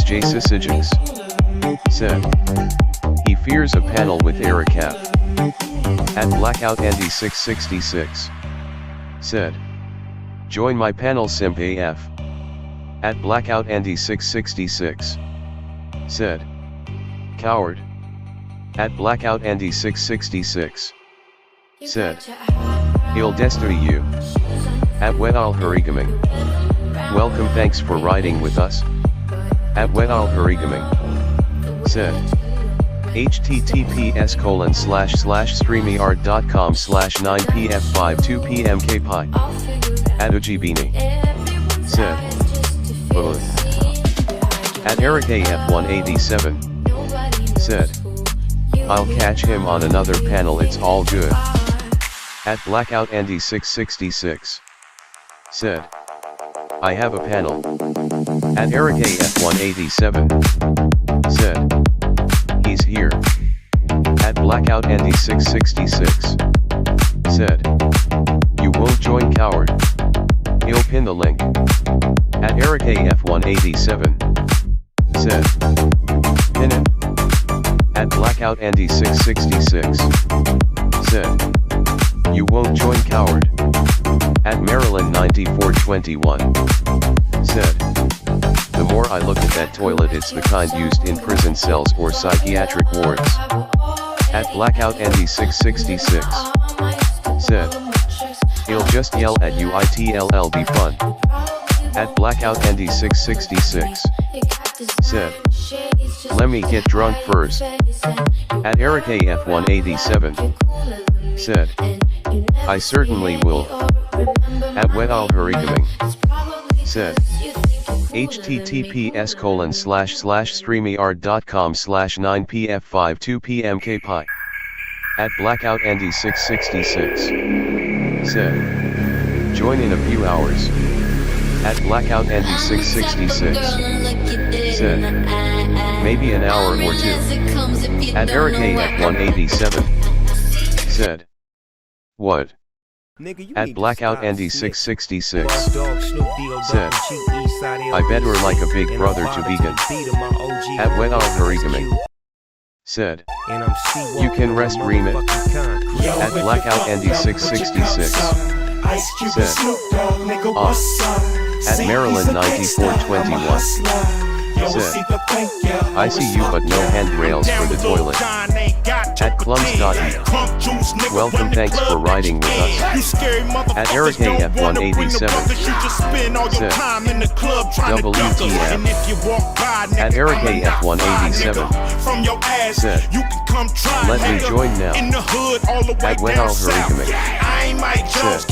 J Sisijigs. Said. He fears a panel with Ericap. At Blackout Andy 666. Said. Join my panel Simp AF. At Blackout Andy 666. Said. Coward. At Blackout Andy 666. Said. He'll destiny you. At Wedal Harigaming. Welcome, thanks for riding with us. At Wedal Harigaming. Said. https://streamyard.com/9pf52pmkpi. At Ujibini. Said. Both. At Eric AF187. Said. I'll catch him on another panel, it's all good. At Blackout Andy 666. Said. I have a panel. At Eric AF187. Said. He's here. At Blackout Andy 666. Said. You won't join, coward. He'll pin the link. At Eric AF187. Said. Pin it. At Blackout Andy 666. Said. You won't join, coward. At Maryland 9421. Said. The more I look at that toilet, it's the kind used in prison cells or psychiatric wards. At Blackout Andy 666. Said. He'll just yell at you, it'll be fun. At Blackout Andy 666. Said. Let me get drunk first. At Eric AF187. Said. I certainly will. At Wedal Harigaming. Said. https://streamyard.com/9pf52pmkpi. At Blackout Andy 666. Said. Join in a few hours. At Blackout Andy 666. Said. Maybe an hour or two. At Eric AF187. Said. What? At Blackout Andy 666. Said. I bet we're like a big brother to vegan. At Wedal Harigaming. Said. You can rest remit. At Blackout Andy 666. Said. At Maryland 9421. Said. I see you but no handrails for the toilet. At Clums.e. Welcome, thanks for riding with us. At Eric AF187. Said. WTF. At Eric AF187. Said. Let me join now. At Wedal Harigaming. Said.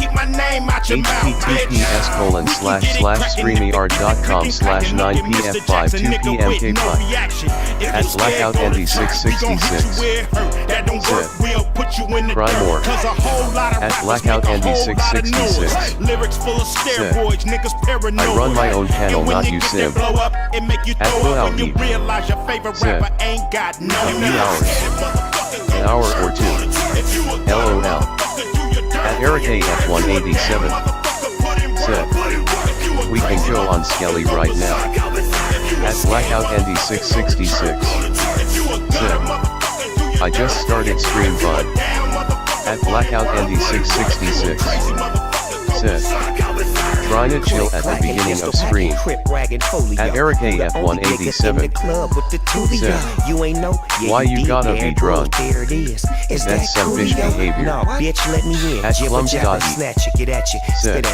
https://streamyard.com/9pf52pmkpi. At Blackout Andy 666. Said. Cry more. At Blackout Andy 666. Said. I run my own panel, not you, Sim. At Blowout E. Said. A few hours. An hour or two. LOL. At Eric AF187. Said. We can go on Skelly right now. At Blackout Andy 666. Said. I just started stream bud. At Blackout Andy 666. Said. Trying to chill at the beginning of stream. At Eric AF187. Said. Why you gotta be drunk? That's some bitch behavior. At Clums.e. Said.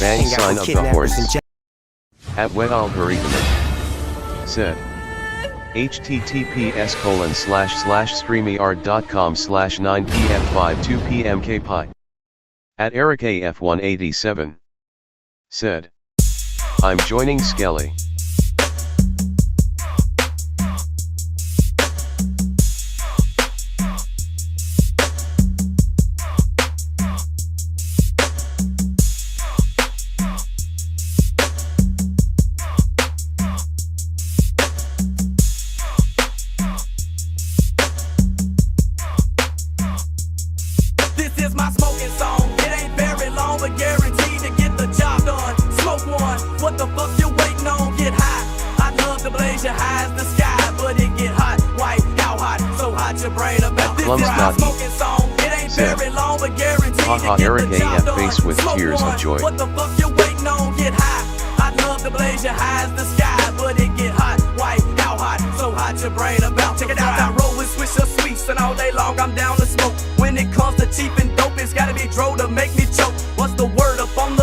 Bang sign of the horns. At Wedal Harigaming. Said. https://streamyard.com/9pf52pmkpi. At Eric AF187. Said. I'm joining Skelly. Said. Haha, Eric AF face with tears of joy. What the fuck you waiting on? Get high. I'd love to blaze your high as the sky, but it get hot, white, out hot, so hot your brain about. Check it out, I roll with Swisher Sweets, and all day long I'm down to smoke. When it comes to cheap and dope, it's gotta be dro to make me choke. What's the word up on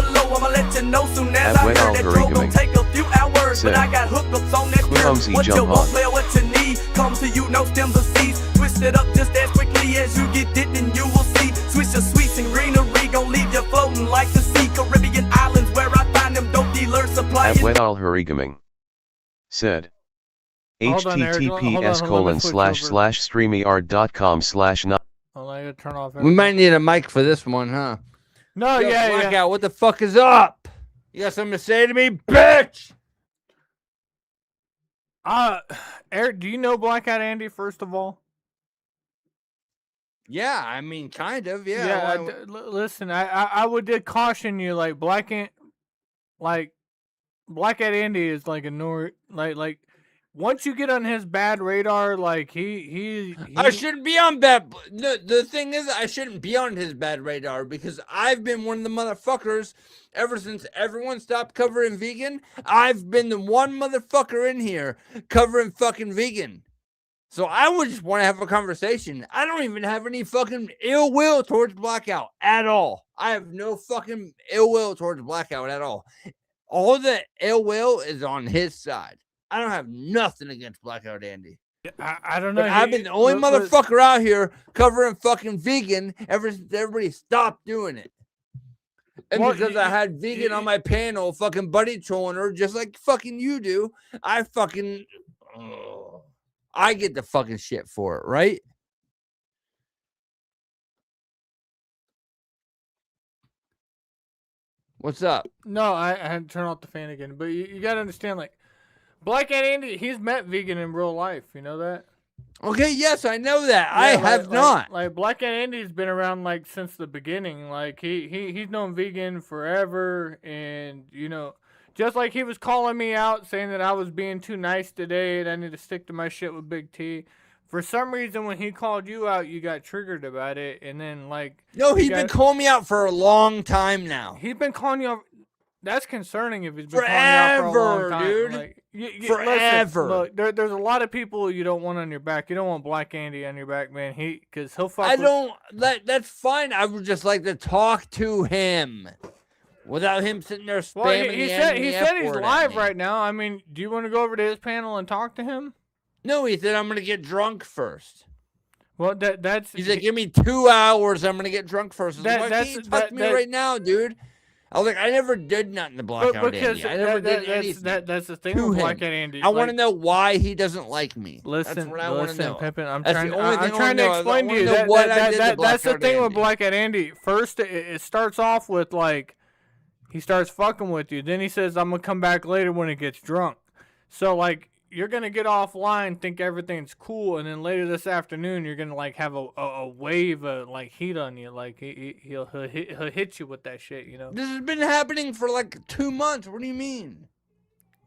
you know, soon as I heard that drove gon' take a few hours, but I got hookups on that curve. What you want, player, what you need, come to you, no stems or seeds. Twist it up just as quickly as you get it, and you will see. Switch your sweets and greenery, gon' leave you floating like the sea. Caribbean islands where I find them dope dealers supplying. Abwedal Harigaming said. https://streamyard.com/. Oh, I gotta turn off. We might need a mic for this one, huh? No, Yo, yeah, Blackout, yeah. what the fuck is up? You got something to say to me, bitch? Eric, do you know Blackout Andy? First of all. Yeah, I mean, kind of. Yeah. Listen, I would caution you, like Blackout Andy is like a like once you get on his bad radar, like he I shouldn't be on bad. The thing is, I shouldn't be on his bad radar because I've been one of the motherfuckers ever since everyone stopped covering vegan. I've been the one motherfucker in here covering fucking vegan. So I would just want to have a conversation. I don't even have any fucking ill will towards Blackout at all. I have no fucking ill will towards Blackout at all. All the ill will is on his side. I don't have nothing against Blackout Andy. I don't know. But I've been the only motherfucker out here covering fucking vegan ever since everybody stopped doing it. And because I had vegan on my panel, fucking buddy trolling her just like fucking you do, I fucking... I get the fucking shit for it, right? What's up? No, I had to turn off the fan again. But you got to understand, like, Blackout Andy, he's met vegan in real life. You know that? Okay, yes, I know that. Yeah, I have not. Like Blackout Andy's been around like since the beginning. Like he's known vegan forever, and you know, just like he was calling me out saying that I was being too nice today and I need to stick to my shit with Big T. For some reason, when he called you out, you got triggered about it, and then like he's been calling me out for a long time now. He's been calling you out. That's concerning if he's been calling you out for a long time, dude. Like, Forever. Listen, look, there's a lot of people you don't want on your back. You don't want Black Andy on your back, man. Because he'll fuck. I don't. That's fine. I would just like to talk to him without him sitting there spamming. Well, he said he's live right now. I mean, do you want to go over to his panel and talk to him? No, he said I'm gonna get drunk first. Well, that's. He said, give me 2 hours. I'm gonna get drunk first. Why can't you talk to me right now, dude? I was like, I never did nothing to Blackout Andy. I never did anything. That's the thing with Blackout Andy. I want to know why he doesn't like me. Listen, that's what I want to know. Pimpin', I'm that's trying to explain to you. That's the thing with Blackout Andy. First, it starts off with like, he starts fucking with you. Then he says, I'm gonna come back later when he gets drunk. So like, you're gonna get offline, think everything's cool, and then later this afternoon you're gonna like have a wave of like heat on you, like he'll hit you with that shit, you know. This has been happening for like 2 months. What do you mean?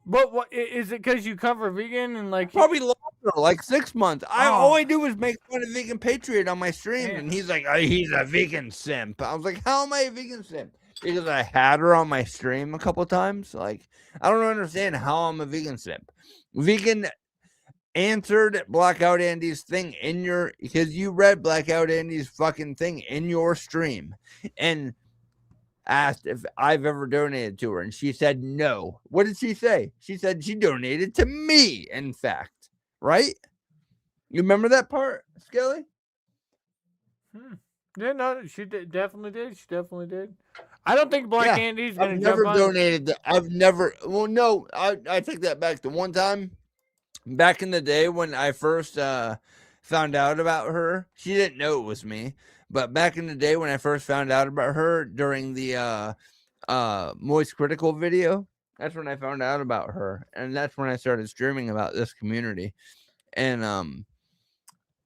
But what is it? Because you cover vegan and like probably longer, like 6 months. All I do is make fun of Vegan Patriot on my stream, and he's like, he's a vegan simp. I was like, how am I a vegan simp? Because I had her on my stream a couple times. Like, I don't understand how I'm a vegan simp. Vegan answered Blackout Andy's thing because you read Blackout Andy's fucking thing in your stream and asked if I've ever donated to her, and she said no. What did she say? She said she donated to me, in fact. Right? You remember that part, Skelly? Yeah, no, she definitely did. She definitely did. I don't think Black Andy's gonna I've jump never on. donated. I've never. Well, no, I take that back. The one time back in the day when I first found out about her, she didn't know it was me. But back in the day when I first found out about her during the Moist Critical video, that's when I found out about her, and that's when I started streaming about this community. And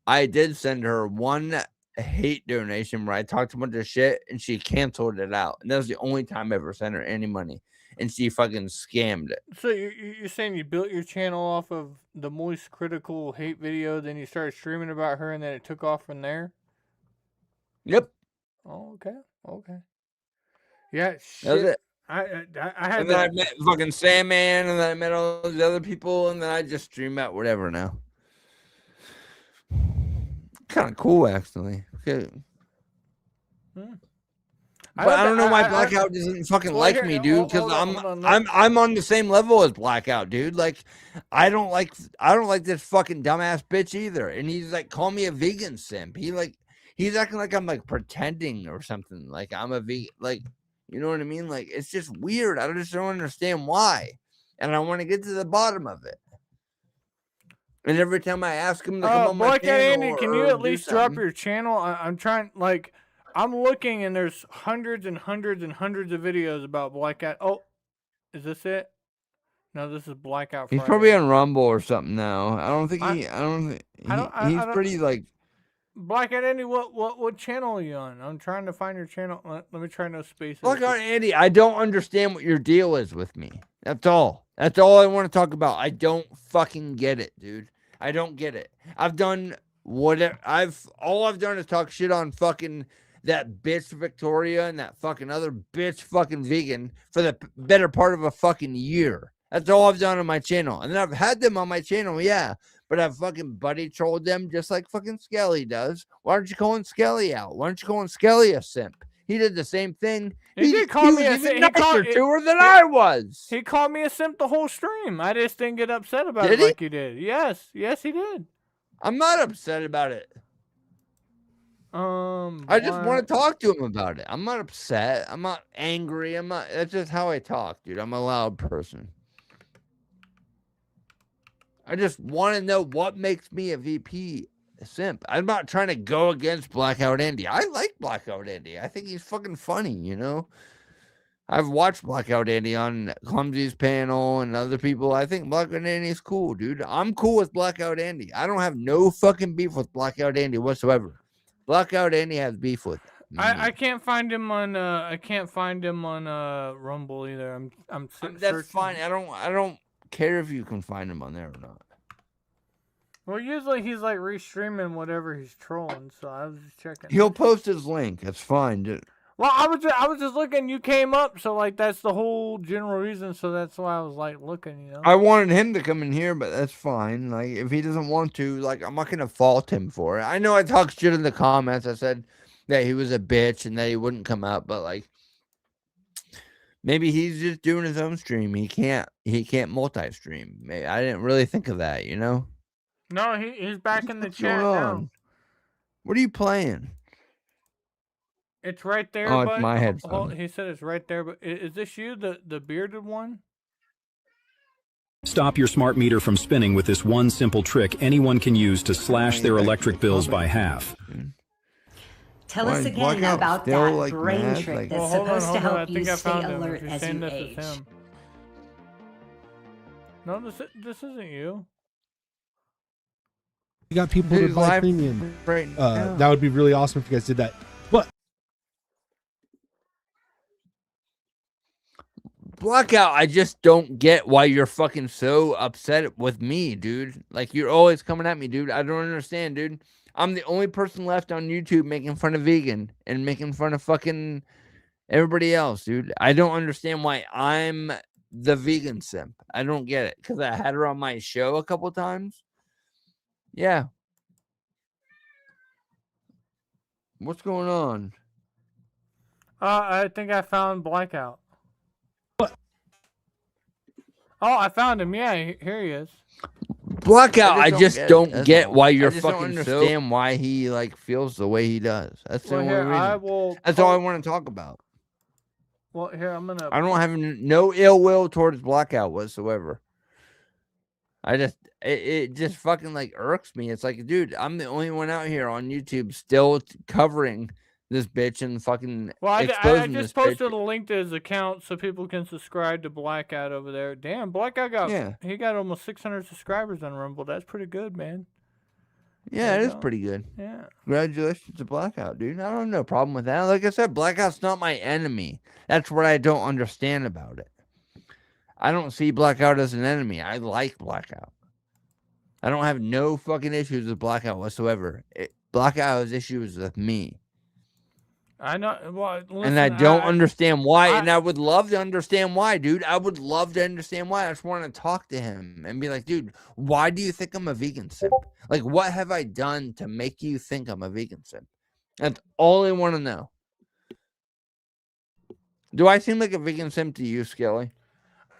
I did send her one hate donation where I talked a bunch of shit and she canceled it out, and that was the only time I ever sent her any money, and she fucking scammed it. So you're saying you built your channel off of the Moist Critical hate video, then you started streaming about her, and then it took off from there? Yep. Oh, okay. Yeah, shit. That was it. I had. And then I met fucking Sandman, and then I met all these other people, and then I just stream out whatever now. Kind of cool, actually. Okay. But I don't know why Blackout doesn't fucking like me, dude. Because I'm on the same level as Blackout, dude. Like, I don't like this fucking dumbass bitch either. And he's like, call me a vegan simp. He's acting like I'm like pretending or something. Like I'm a vegan. Like, you know what I mean? Like, it's just weird. I just don't understand why. And I want to get to the bottom of it. And every time I ask him to come on my channel, Andy, can you at least drop your channel? I'm trying, like, I'm looking and there's hundreds and hundreds and hundreds of videos about Blackout. Oh, is this it? No, this is Blackout Friday. He's probably on Rumble or something now. I don't think he's pretty like. Blackout Andy, what channel are you on? I'm trying to find your channel. Let me try no spaces. Blackout Andy, I don't understand what your deal is with me. That's all. That's all I want to talk about. I don't fucking get it, dude. I don't get it. I've done whatever. All I've done is talk shit on fucking that bitch Victoria and that fucking other bitch fucking vegan for the better part of a fucking year. That's all I've done on my channel. And then I've had them on my channel, yeah. But I've fucking buddy trolled them just like fucking Skelly does. Why aren't you calling Skelly out? Why aren't you calling Skelly a simp? He did the same thing. He did call me a simp. Than I was. He called me a simp the whole stream. I just didn't get upset about it like he did. Yes, he did. I'm not upset about it. I just want to talk to him about it. I'm not upset. I'm not angry. That's just how I talk, dude. I'm a loud person. I just want to know what makes me a VP simp. I'm not trying to go against Blackout Andy. I like Blackout Andy. I think he's fucking funny, you know? I've watched Blackout Andy on Clumsy's panel and other people. I think Blackout Andy is cool, dude. I'm cool with Blackout Andy. I don't have no fucking beef with Blackout Andy whatsoever. Blackout Andy has beef with me. I can't find him on Rumble either. I'm that's searching. Fine. I don't care if you can find him on there or not. Well, usually he's like restreaming whatever he's trolling, so I was just checking. He'll post his link. That's fine. Dude. Well, I was just looking. You came up, so like that's the whole general reason. So that's why I was like looking. You know. I wanted him to come in here, but that's fine. Like if he doesn't want to, like I'm not gonna fault him for it. I know I talked shit in the comments. I said that he was a bitch and that he wouldn't come up, but like maybe he's just doing his own stream. He can't multi-stream. Maybe I didn't really think of that. You know. No, he's back in the chat now. What are you playing? It's right there. Oh, it's my headphone. He said it's right there, but is this you, the bearded one? Stop your smart meter from spinning with this one simple trick anyone can use to slash their electric bills by half. Tell us again about that brain trick that's supposed to help you stay alert as you age. No, this isn't you. You got people to buy premium. That would be really awesome if you guys did that. But Blackout, I just don't get why you're fucking so upset with me, dude. Like you're always coming at me, dude. I don't understand, dude. I'm the only person left on YouTube making fun of vegan and making fun of fucking everybody else, dude. I don't understand why I'm the vegan simp. I don't get it because I had her on my show a couple times. Yeah. What's going on? I think I found Blackout. What? Oh, I found him. Yeah, here he is. Blackout, I just don't get why you're fucking understand why he like feels the way he does. That's the only reason. That's all I want to talk about. Well, here I'm gonna. I don't have no ill will towards Blackout whatsoever. It just fucking like irks me. It's like, dude, I'm the only one out here on YouTube still covering this bitch and fucking exposing I just posted a link to his account so people can subscribe to Blackout over there. Damn, Blackout got almost 600 subscribers on Rumble. That's pretty good, man. Yeah, it is pretty good. Yeah. Congratulations to Blackout, dude. I don't have no problem with that. Like I said, Blackout's not my enemy. That's what I don't understand about it. I don't see Blackout as an enemy. I like Blackout. I don't have no fucking issues with Blackout whatsoever. Blackout has issues with me. I know. Well, listen, and I don't understand why. And I would love to understand why, dude. I would love to understand why. I just want to talk to him and be like, dude, why do you think I'm a vegan simp? Like, what have I done to make you think I'm a vegan simp? That's all I want to know. Do I seem like a vegan simp to you, Skelly?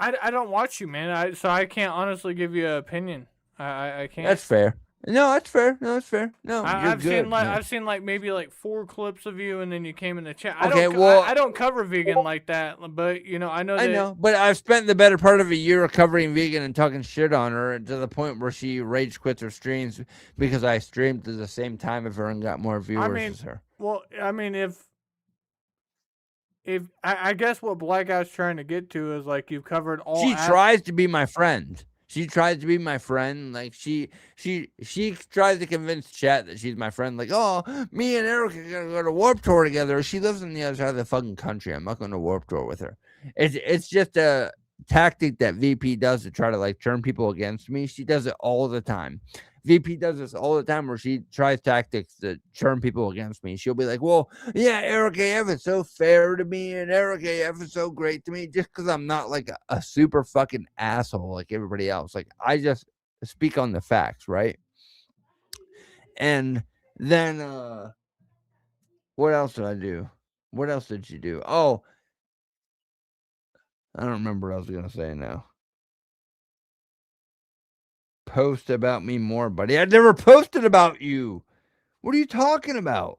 I don't watch you, man. So I can't honestly give you an opinion. I can't. That's fair. No, that's fair. No, that's fair. No, you're I've good. seen like maybe like 4 clips of you, and then you came in the chat. Okay, I don't cover vegan like that, but you know I know. I know, but I've spent the better part of a year covering vegan and talking shit on her to the point where she rage quits her streams because I streamed at the same time of her and got more viewers as her. Well, I mean, if I guess what Blackout's trying to get to is like you've covered all. She tries to be my friend. She tries to be my friend. Like she tries to convince chat that she's my friend. Like, oh, me and Eric are gonna go to Warp Tour together. She lives on the other side of the fucking country. I'm not going to Warp Tour with her. It's just a tactic that VP does to try to like turn people against me. She does it all the time. VP does this all the time where she tries tactics to turn people against me. She'll be like, well, yeah, Eric AF is so fair to me and Eric AF is so great to me just because I'm not like a super fucking asshole like everybody else. Like, I just speak on the facts, right? And then, what else did I do? What else did you do? Oh, I don't remember what I was going to say now. Post about me more, buddy. I never posted about you. What are you talking about?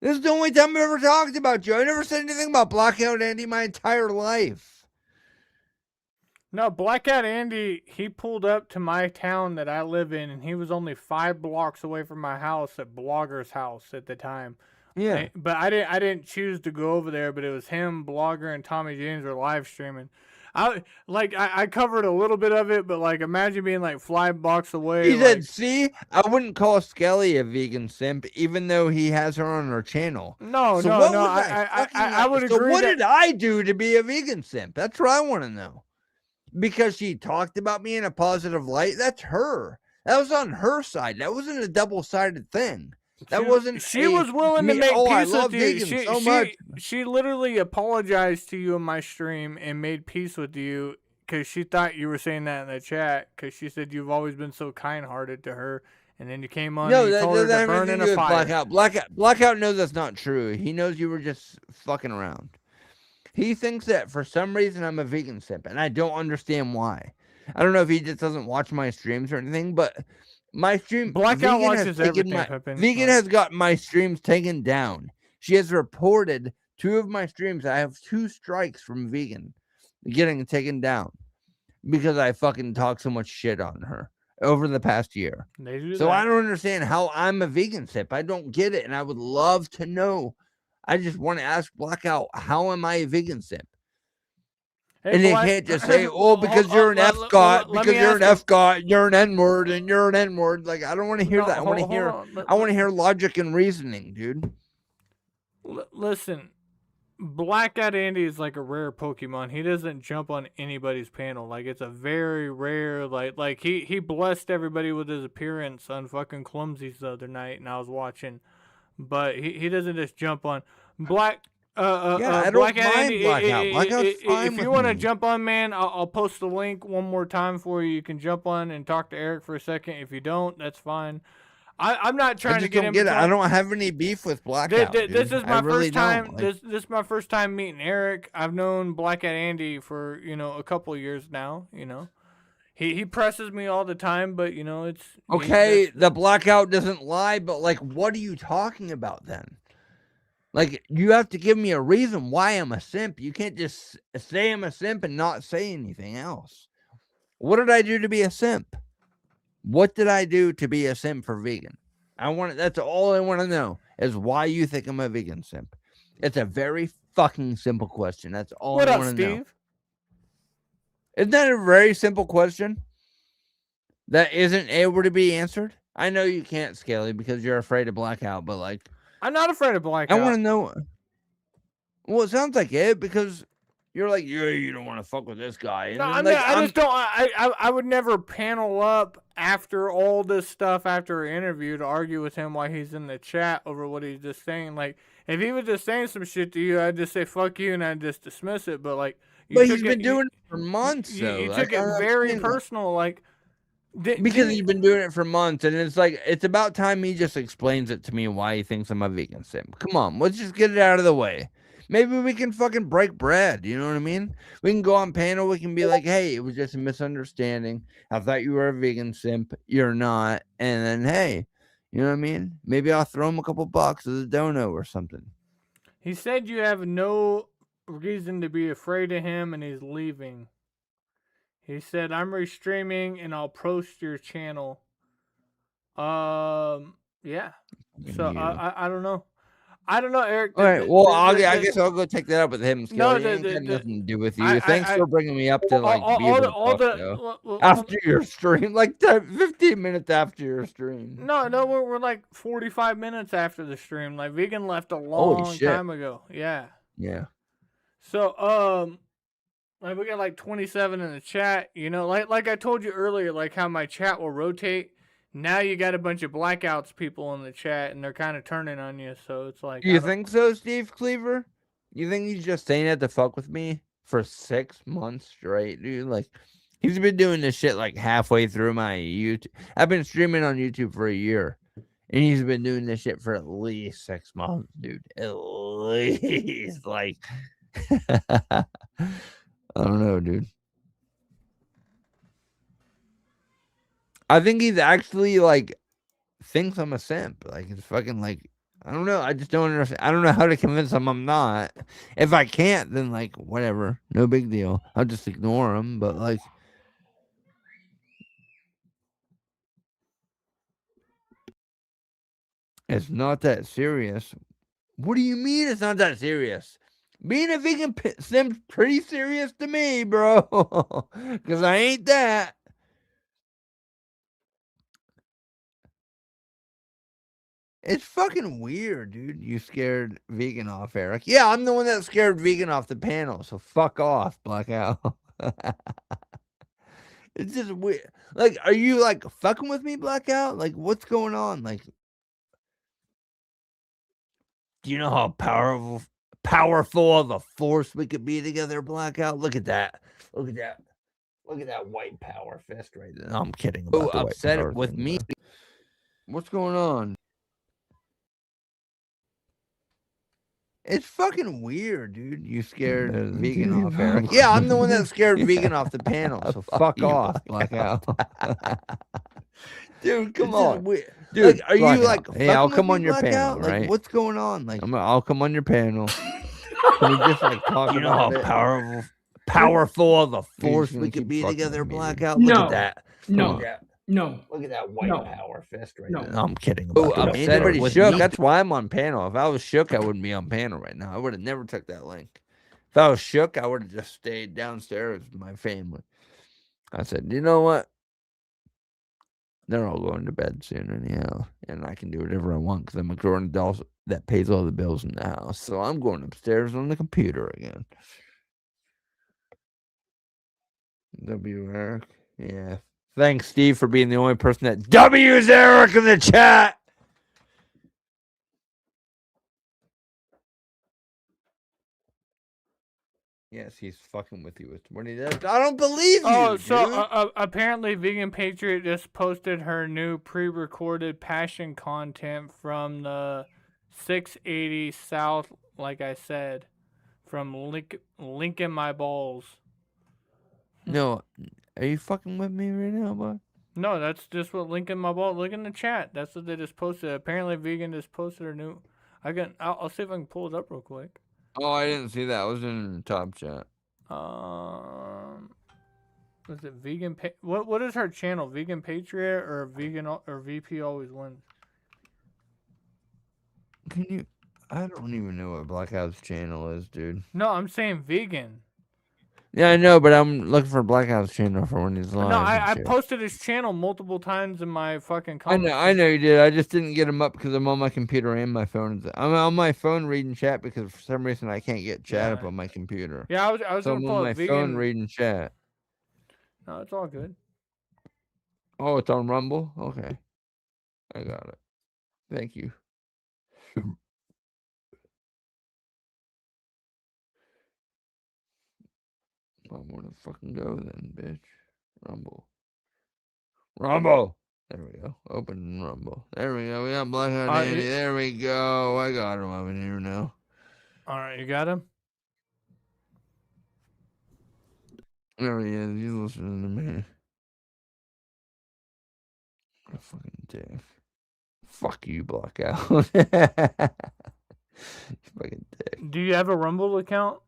This is the only time I've ever talked about you. I never said anything about Blackout Andy my entire life. No, Blackout Andy, he pulled up to my town that I live in, and he was only 5 blocks away from my house at Blogger's house at the time. Yeah. But I didn't choose to go over there, but it was him, Blogger, and Tommy James were live streaming. I covered a little bit of it, but like imagine being like 5 blocks away. He said, see, I wouldn't call Skelly a vegan simp, even though he has her on her channel. No. I would agree. So what did I do to be a vegan simp? That's what I want to know. Because she talked about me in a positive light, that's her. That was on her side. That wasn't a double-sided thing. That wasn't. She was willing to make peace with you. Much. She literally apologized to you in my stream and made peace with you because she thought you were saying that in the chat. Because she said you've always been so kind-hearted to her, and then you came on. and you told her to burn in a fire. Blackout knows that's not true. He knows you were just fucking around. He thinks that for some reason I'm a vegan simp, and I don't understand why. I don't know if he just doesn't watch my streams or anything, but. My stream, Blackout watches everything. Vegan has got my streams taken down. She has reported 2 of my streams. I have 2 strikes from Vegan getting taken down because I fucking talk so much shit on her over the past year. So I don't understand how I'm a vegan simp. I don't get it, and I would love to know. I just want to ask Blackout, how am I a vegan simp? And they can't just say, oh, because you're an F-God, because you're an F-God, you're an N-word, and you're an N-word. Like, I don't want to hear that. I want to hear logic and reasoning, dude. Listen, Blackout Andy is like a rare Pokemon. He doesn't jump on anybody's panel. Like, it's a very rare, like he blessed everybody with his appearance on fucking Clumsy's the other night, and I was watching. But he doesn't just jump on I don't mind Blackout. Blackout's fine if you want to jump on, man, I'll post the link one more time for you. You can jump on and talk to Eric for a second. If you don't, that's fine. I'm not trying to get him. I don't have any beef with Blackout. This is my first time. This is my first time meeting Eric. I've known Blackout Andy for a couple of years now. He presses me all the time, but it's okay. The Blackout doesn't lie, but like, what are you talking about then? Like, you have to give me a reason why I'm a simp. You can't just say I'm a simp and not say anything else. What did I do to be a simp? What did I do to be a simp for vegan? That's all I want to know is why you think I'm a vegan simp. It's a very fucking simple question. That's all I want to know. Isn't that a very simple question that isn't able to be answered? I know you can't, Scaly, because you're afraid of Blackout, but like, I'm not afraid of Blackout. I want to know. Well, it sounds like it because you're like, yeah, you don't want to fuck with this guy. And no, I just don't. I would never panel up after all this stuff after an interview to argue with him while he's in the chat over what he's just saying. Like, if he was just saying some shit to you, I'd just say fuck you and I'd just dismiss it. But like, he's been doing it for months. You took it very personal, like. Because he's been doing it for months, and it's like, it's about time he just explains it to me why he thinks I'm a vegan simp. Come on, let's just get it out of the way. maybe we can fucking break bread. You know what I mean? We can go on panel. We can be like, hey, it was just a misunderstanding. I thought you were a vegan simp. You're not. And then, hey, you know what I mean? Maybe I'll throw him a couple bucks as a dono or something. He said you have no reason to be afraid of him, and he's leaving. He said, I'm restreaming, and I'll post your channel. Yeah. So, I don't know. I don't know, Eric. All right. Well, I guess I'll go take that up with him. No, It ain't got nothing to do with you. Thanks for bringing me up to like after your stream, like 15 minutes after your stream. No, we're like 45 minutes after the stream. Like Vegan left a long time ago. Yeah. Yeah. So, like we got like 27 in the chat. You know, like I told you earlier, like how my chat will rotate. Now you got a bunch of blackouts people in the chat, and they're kind of turning on you. So it's like, Do you think so, Steve Cleaver? You think he's just saying that to fuck with me for 6 months straight, dude? Like, he's been doing this shit like halfway through my YouTube. I've been streaming on YouTube for a year, and he's been doing this shit for at least 6 months, dude. At least, like, I don't know, dude. I think he's actually like thinks I'm a simp. Like it's fucking like I don't know. I just don't understand. I don't know how to convince him I'm not. If I can't, then like whatever, no big deal. I'll just ignore him. But like, it's not that serious. What do you mean it's not that serious? Being a vegan simp's pretty serious to me, bro. Because I ain't that. It's fucking weird, dude. You scared vegan off, Eric. Yeah, I'm the one that scared vegan off the panel, so fuck off, Blackout. It's just weird. Like, are you like fucking with me, Blackout? Like, what's going on? Like, do you know how powerful of a force we could be together, Blackout? Look at that. Look at that. Look at that white power fist right there. No, I'm kidding about the upset white with me. What's going on? It's fucking weird, dude. You scared vegan off, Eric. Yeah, I'm the one that scared vegan off the panel, so fuck off, Blackout. Dude, come on. Dude, like, are you like hey, I'll come on your panel, right? Like, what's going on? Like, I'll come on your panel. Can we just like talk you know how powerful of a force we could be together, Blackout? Look at that. No. No. Look at that white power fist right there. No, I'm kidding. Everybody's shook. That's why I'm on panel. If I was shook, I wouldn't be on panel right now. I would have never took that link. If I was shook, I would have just stayed downstairs with my family. I said, you know what? They're all going to bed soon anyhow, and I can do whatever I want because I'm a grown adult that pays all the bills in the house. So I'm going upstairs on the computer again. W. Eric. Yeah. Thanks, Steve, for being the only person that W's Eric in the chat. Yes, he's fucking with you. What he does. I don't believe you. Oh, so apparently, Vegan Patriot just posted her new pre-recorded passion content from the 680 South. Like I said, from Lincoln My Balls. No. Are you fucking with me right now, boy? No, that's just what Lincoln My Ball. Look in the chat. That's what they just posted. Apparently, Vegan just posted her new. I'll see if I can pull it up real quick. Oh, I didn't see that. I was in the top chat. Is it Vegan? What is her channel? Vegan Patriot or Vegan or VP Always Wins? Can you? I don't even know what Blackout's channel is, dude. No, I'm saying Vegan. Yeah, I know, but I'm looking for Blackout's channel for when he's live. No, I posted his channel multiple times in my fucking comments. I know you did. I just didn't get him up because I'm on my computer and my phone. I'm on my phone reading chat because for some reason I can't get chat up on my computer. Yeah, I was on my phone reading chat. No, it's all good. Oh, it's on Rumble? Okay. I got it. Thank you. I'm gonna fucking go then, bitch. Rumble. There we go. Open Rumble. There we go. We got Blackout Dandy. There we go. I got him over here now. All right, you got him? Oh, yeah, you listening to me. A fucking dick. Fuck you, Blackout. Fucking dick. Do you have a Rumble account?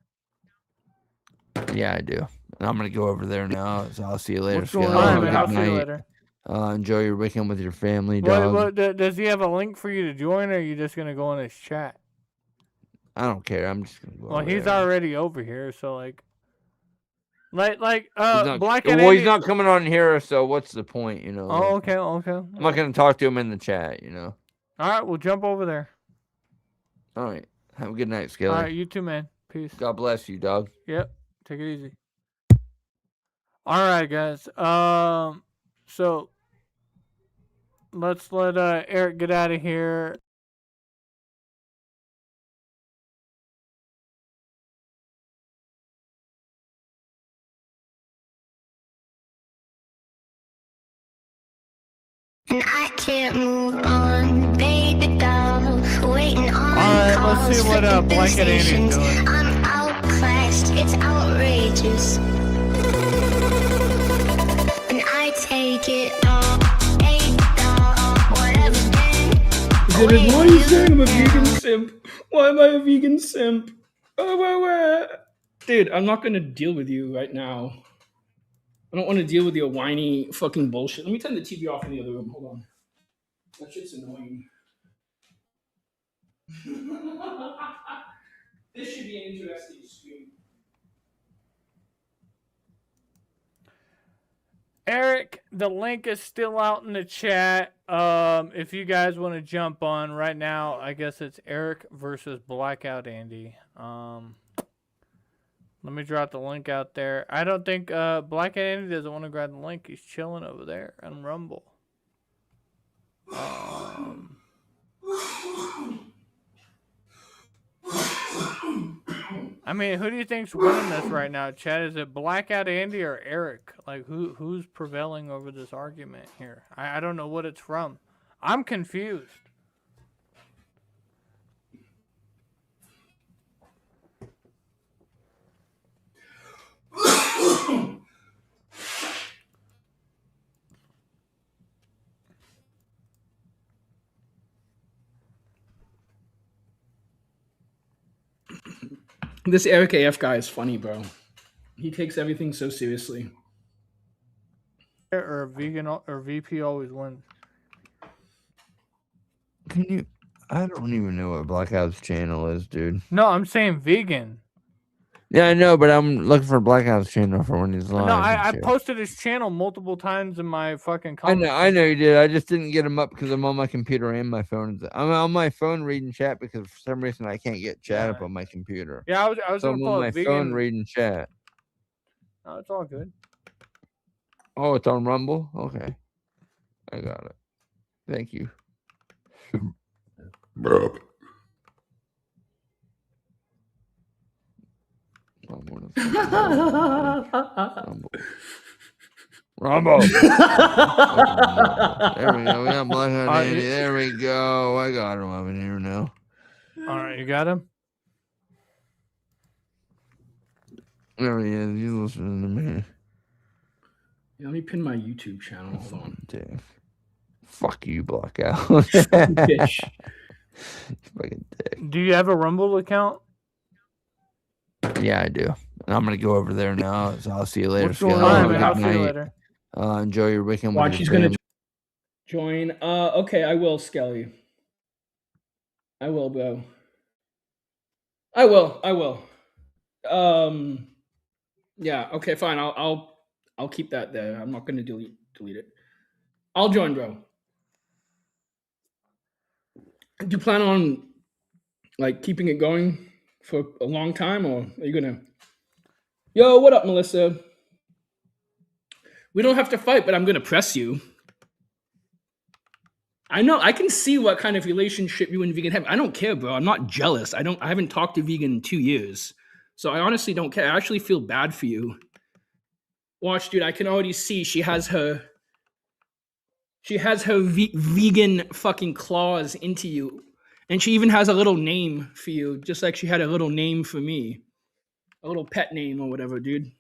Yeah, I do. And I'm going to go over there now, so I'll see you later. What's going on, man? I'll see you later. Enjoy your weekend with your family, dog. What, does he have a link for you to join, or are you just going to go in his chat? I don't care. I'm just going to go Well, over he's there. already over here, so like He's not coming on here, so what's the point, you know? Oh, okay. I'm not going to talk to him in the chat, you know? All right, we'll jump over there. All right. Have a good night, Skelly. All right, you too, man. Peace. God bless you, dog. Yep. Take it easy. All right, guys. So let's let Eric get out of here. And I can't move on, baby doll, waiting on Alright, let's see what Blanket Andy's doing. I'm outclassed, it's outrageous. And I take it all, baby doll, whatever been. Why are you saying I'm a vegan simp? Why am I a vegan simp? Dude, I'm not gonna deal with you right now. I don't want to deal with your whiny fucking bullshit. Let me turn the TV off in the other room. Hold on. That shit's annoying. This should be an interesting stream. Eric, the link is still out in the chat. If you guys want to jump on right now, I guess it's Eric versus Blackout Andy. Let me drop the link out there. I don't think Blackout Andy doesn't want to grab the link. He's chilling over there on Rumble. I mean, who do you think's winning this right now, Chad? Is it Blackout Andy or Eric? Like, who's prevailing over this argument here? I don't know what it's from. I'm confused. This Eric AF guy is funny, bro. He takes everything so seriously. Or vegan or VP always wins. Can you? I don't even know what Blackout's channel is, dude. No, I'm saying vegan. Yeah, I know, but I'm looking for Blackout's channel for when he's live. No, I posted his channel multiple times in my fucking comments. I know you did. I just didn't get him up because I'm on my computer and my phone. I'm on my phone reading chat because for some reason I can't get chat up on my computer. Yeah, I was so gonna I'm pull on my vegan. phone reading chat. No, it's all good. Oh, it's on Rumble? Okay. I got it. Thank you. Bro. Rumble. There we go. We got Blackout Andy. There we go. I got him over here now. All right, you got him? There he is. You listening to me. Yeah, let me pin my YouTube channel. Hold on. Dick. Fuck you, Blackout. Bitch. Fucking dick. Do you have a Rumble account? Yeah, I do. And I'm gonna go over there now, so I'll see you later. What's going on, man? I'll see you later. Enjoy your weekend. Watch, he's gonna join. Okay, I will, Skelly. I will, bro. I will. Yeah. Okay, fine. I'll keep that there. I'm not gonna delete it. I'll join, bro. Do you plan on like keeping it going for a long time, or are you gonna? Yo, what up, Melissa? We don't have to fight, but I'm gonna press you. I know. I can see what kind of relationship you and Vegan have. I don't care, bro. I'm not jealous. I haven't talked to Vegan in 2 years, so I honestly don't care. I actually feel bad for you. Watch, dude. I can already see she has her vegan fucking claws into you, And she even has a little name for you, just like she had a little name for me. A little pet name or whatever, dude.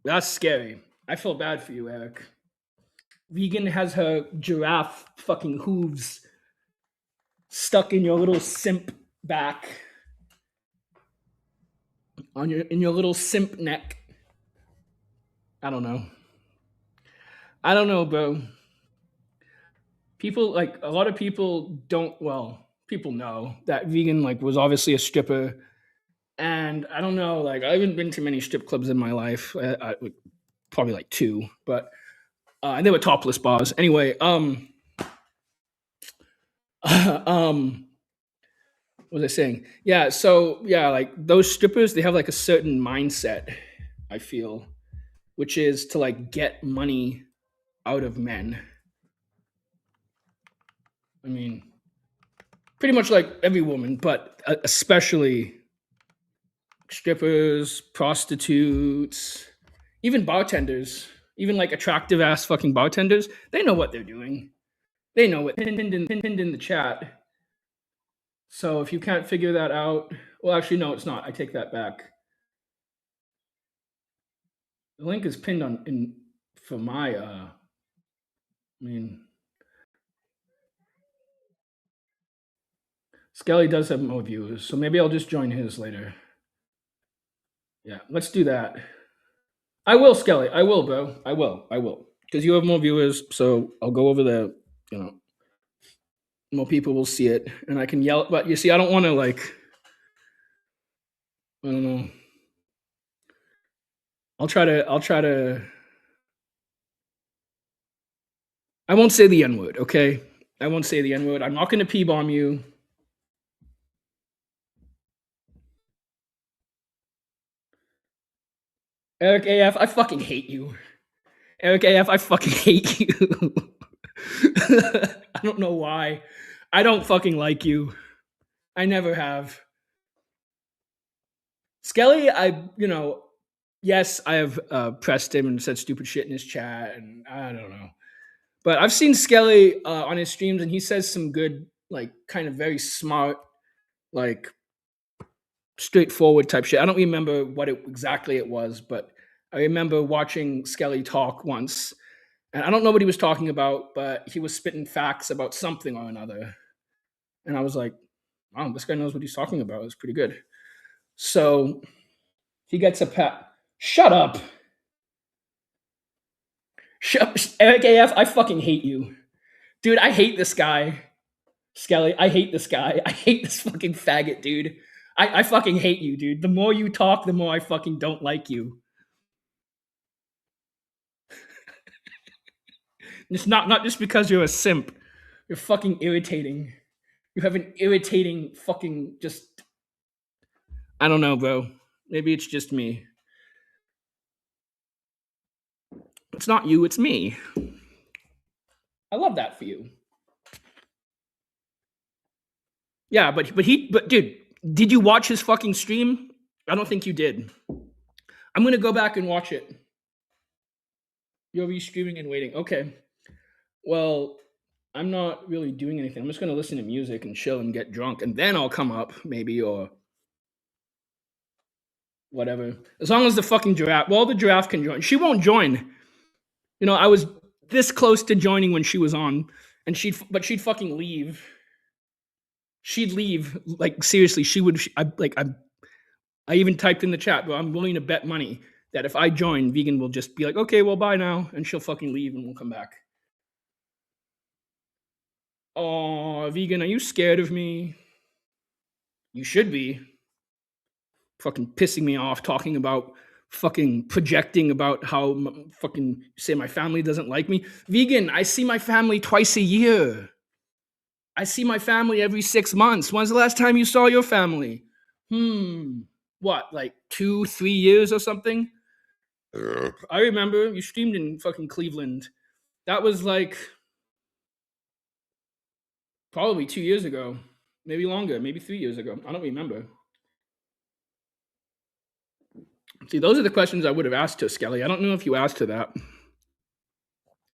That's scary. I feel bad for you, Eric. Vegan has her giraffe fucking hooves stuck in your little simp back. In your little simp neck. I don't know. I don't know, bro. People, like, a lot of people don't, well, people know that Vegan, like, was obviously a stripper. And I don't know, like, I haven't been to many strip clubs in my life. Probably like 2, but and they were topless bars. Anyway, what was I saying? Yeah, so yeah, like those strippers, they have like a certain mindset, I feel, which is to like get money out of men. I mean, pretty much like every woman, but especially strippers, prostitutes, even bartenders, even like attractive ass fucking bartenders, they know what they're doing. They know it. Pinned in the chat. So if you can't figure that out, well, actually, no, it's not. I take that back. The link is pinned for my. I mean, Skelly does have more viewers, so maybe I'll just join his later. Yeah, let's do that. I will, Skelly. I will, bro. I will. Because you have more viewers, so I'll go over there. You know, more people will see it, and I can yell. But you see, I don't want to like. I don't know. I'll try to. I won't say the N-word, okay? I won't say the N-word. I'm not going to P-bomb you. Eric AF, I fucking hate you. Eric AF, I fucking hate you. I don't know why. I don't fucking like you. I never have. Skelly, yes, I have pressed him and said stupid shit in his chat, and I don't know. But I've seen Skelly on his streams, and he says some good, like, kind of very smart, like, straightforward type shit. I don't remember what exactly it was, but I remember watching Skelly talk once, and I don't know what he was talking about, but he was spitting facts about something or another. And I was like, wow, this guy knows what he's talking about. It's pretty good. So he gets a pat. Shut up. Eric AF, I fucking hate you. Dude, I hate this guy. Skelly, I hate this guy. I hate this fucking faggot, dude. I fucking hate you, dude. The more you talk, the more I fucking don't like you. It's not just because you're a simp. You're fucking irritating. You have an irritating fucking just... I don't know, bro. Maybe it's just me. It's not you, it's me. I love that for you. Yeah, but dude, did you watch his fucking stream? I don't think you did. I'm gonna go back and watch it. You're restreaming and waiting. Okay. Well, I'm not really doing anything. I'm just gonna listen to music and chill and get drunk, and then I'll come up, maybe, or whatever. As long as the fucking giraffe, well, the giraffe can join. She won't join. You know, I was this close to joining when she was on, and she'd fucking leave. She'd leave. Like, seriously, she would. I even typed in the chat, but I'm willing to bet money that if I join, Vegan will just be like, okay, well, bye now, and she'll fucking leave and we'll come back. Oh, Vegan, are you scared of me? You should be. Fucking pissing me off, talking about fucking projecting about how fucking say my family doesn't like me. Vegan, I see my family twice a year. I see my family every 6 months. When's the last time you saw your family? What, like 2-3 years or something? I remember you streamed in fucking Cleveland. That was like probably 2 years ago, maybe longer, maybe 3 years ago. I don't remember. See, those are the questions I would have asked her, Skelly. I don't know if you asked her that.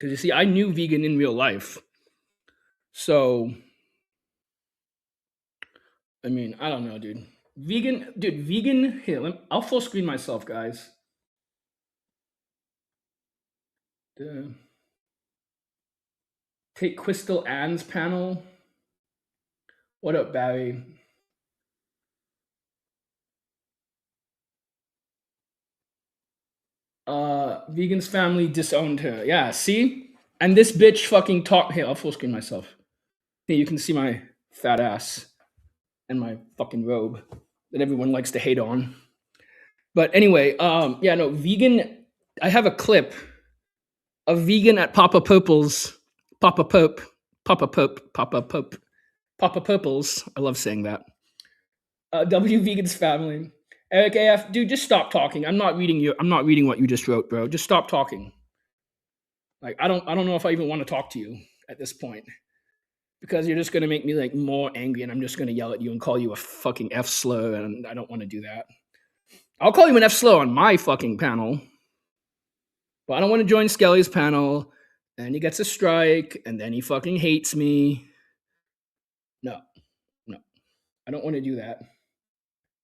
Because you see, I knew vegan in real life. So, I mean, I don't know, dude. Vegan. Here, I'll full screen myself, guys. Take Crystal Ann's panel. What up, Barry? Vegan's family disowned her. Yeah, see? And this bitch fucking talk. Here, I'll full screen myself. Here, you can see my fat ass and my fucking robe that everyone likes to hate on. But anyway, yeah, no, vegan. I have a clip of vegan at Papa Purple's. Papa Purples. I love saying that. W Vegan's family. Eric AF, dude, just stop talking. I'm not reading what you just wrote, bro. Just stop talking. Like, I don't know if I even want to talk to you at this point. Because you're just gonna make me like more angry, and I'm just gonna yell at you and call you a fucking F slur, and I don't want to do that. I'll call you an F slur on my fucking panel, but I don't want to join Skelly's panel, and he gets a strike, and then he fucking hates me. No, I don't want to do that.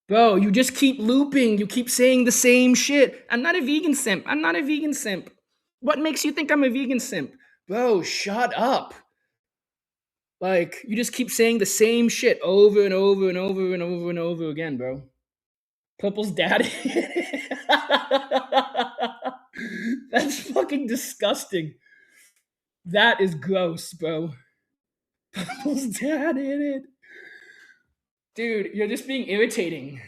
Bro, you just keep looping. You keep saying the same shit. I'm not a vegan simp. What makes you think I'm a vegan simp? Bro, shut up. Like, you just keep saying the same shit over and over and over and over and over again, bro. Purple's daddy. That's fucking disgusting. That is gross, bro. Purple's dad in it. Dude, you're just being irritating.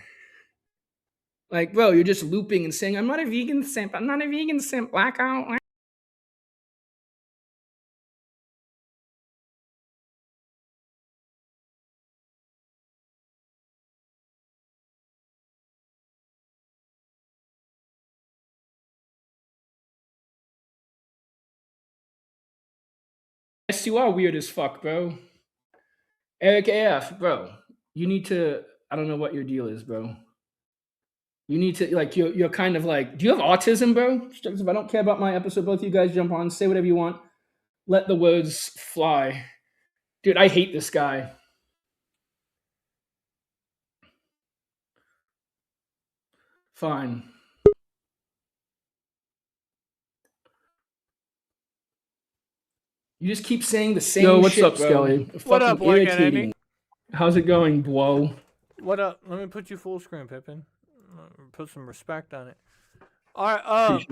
Like, bro, you're just looping and saying, I'm not a vegan simp. Blackout. Yes, you are weird as fuck, bro. Eric AF, bro. You need to, I don't know what your deal is, bro. You need to, like, you're kind of like, do you have autism, bro? If I don't care about my episode, both of you guys jump on, say whatever you want. Let the words fly. Dude, I hate this guy. Fine. You just keep saying the same shit. Yo, what's up, Skelly? What up, like enemy? How's it going, bro? What up? Let me put you full screen, Pippin. Put some respect on it. All right.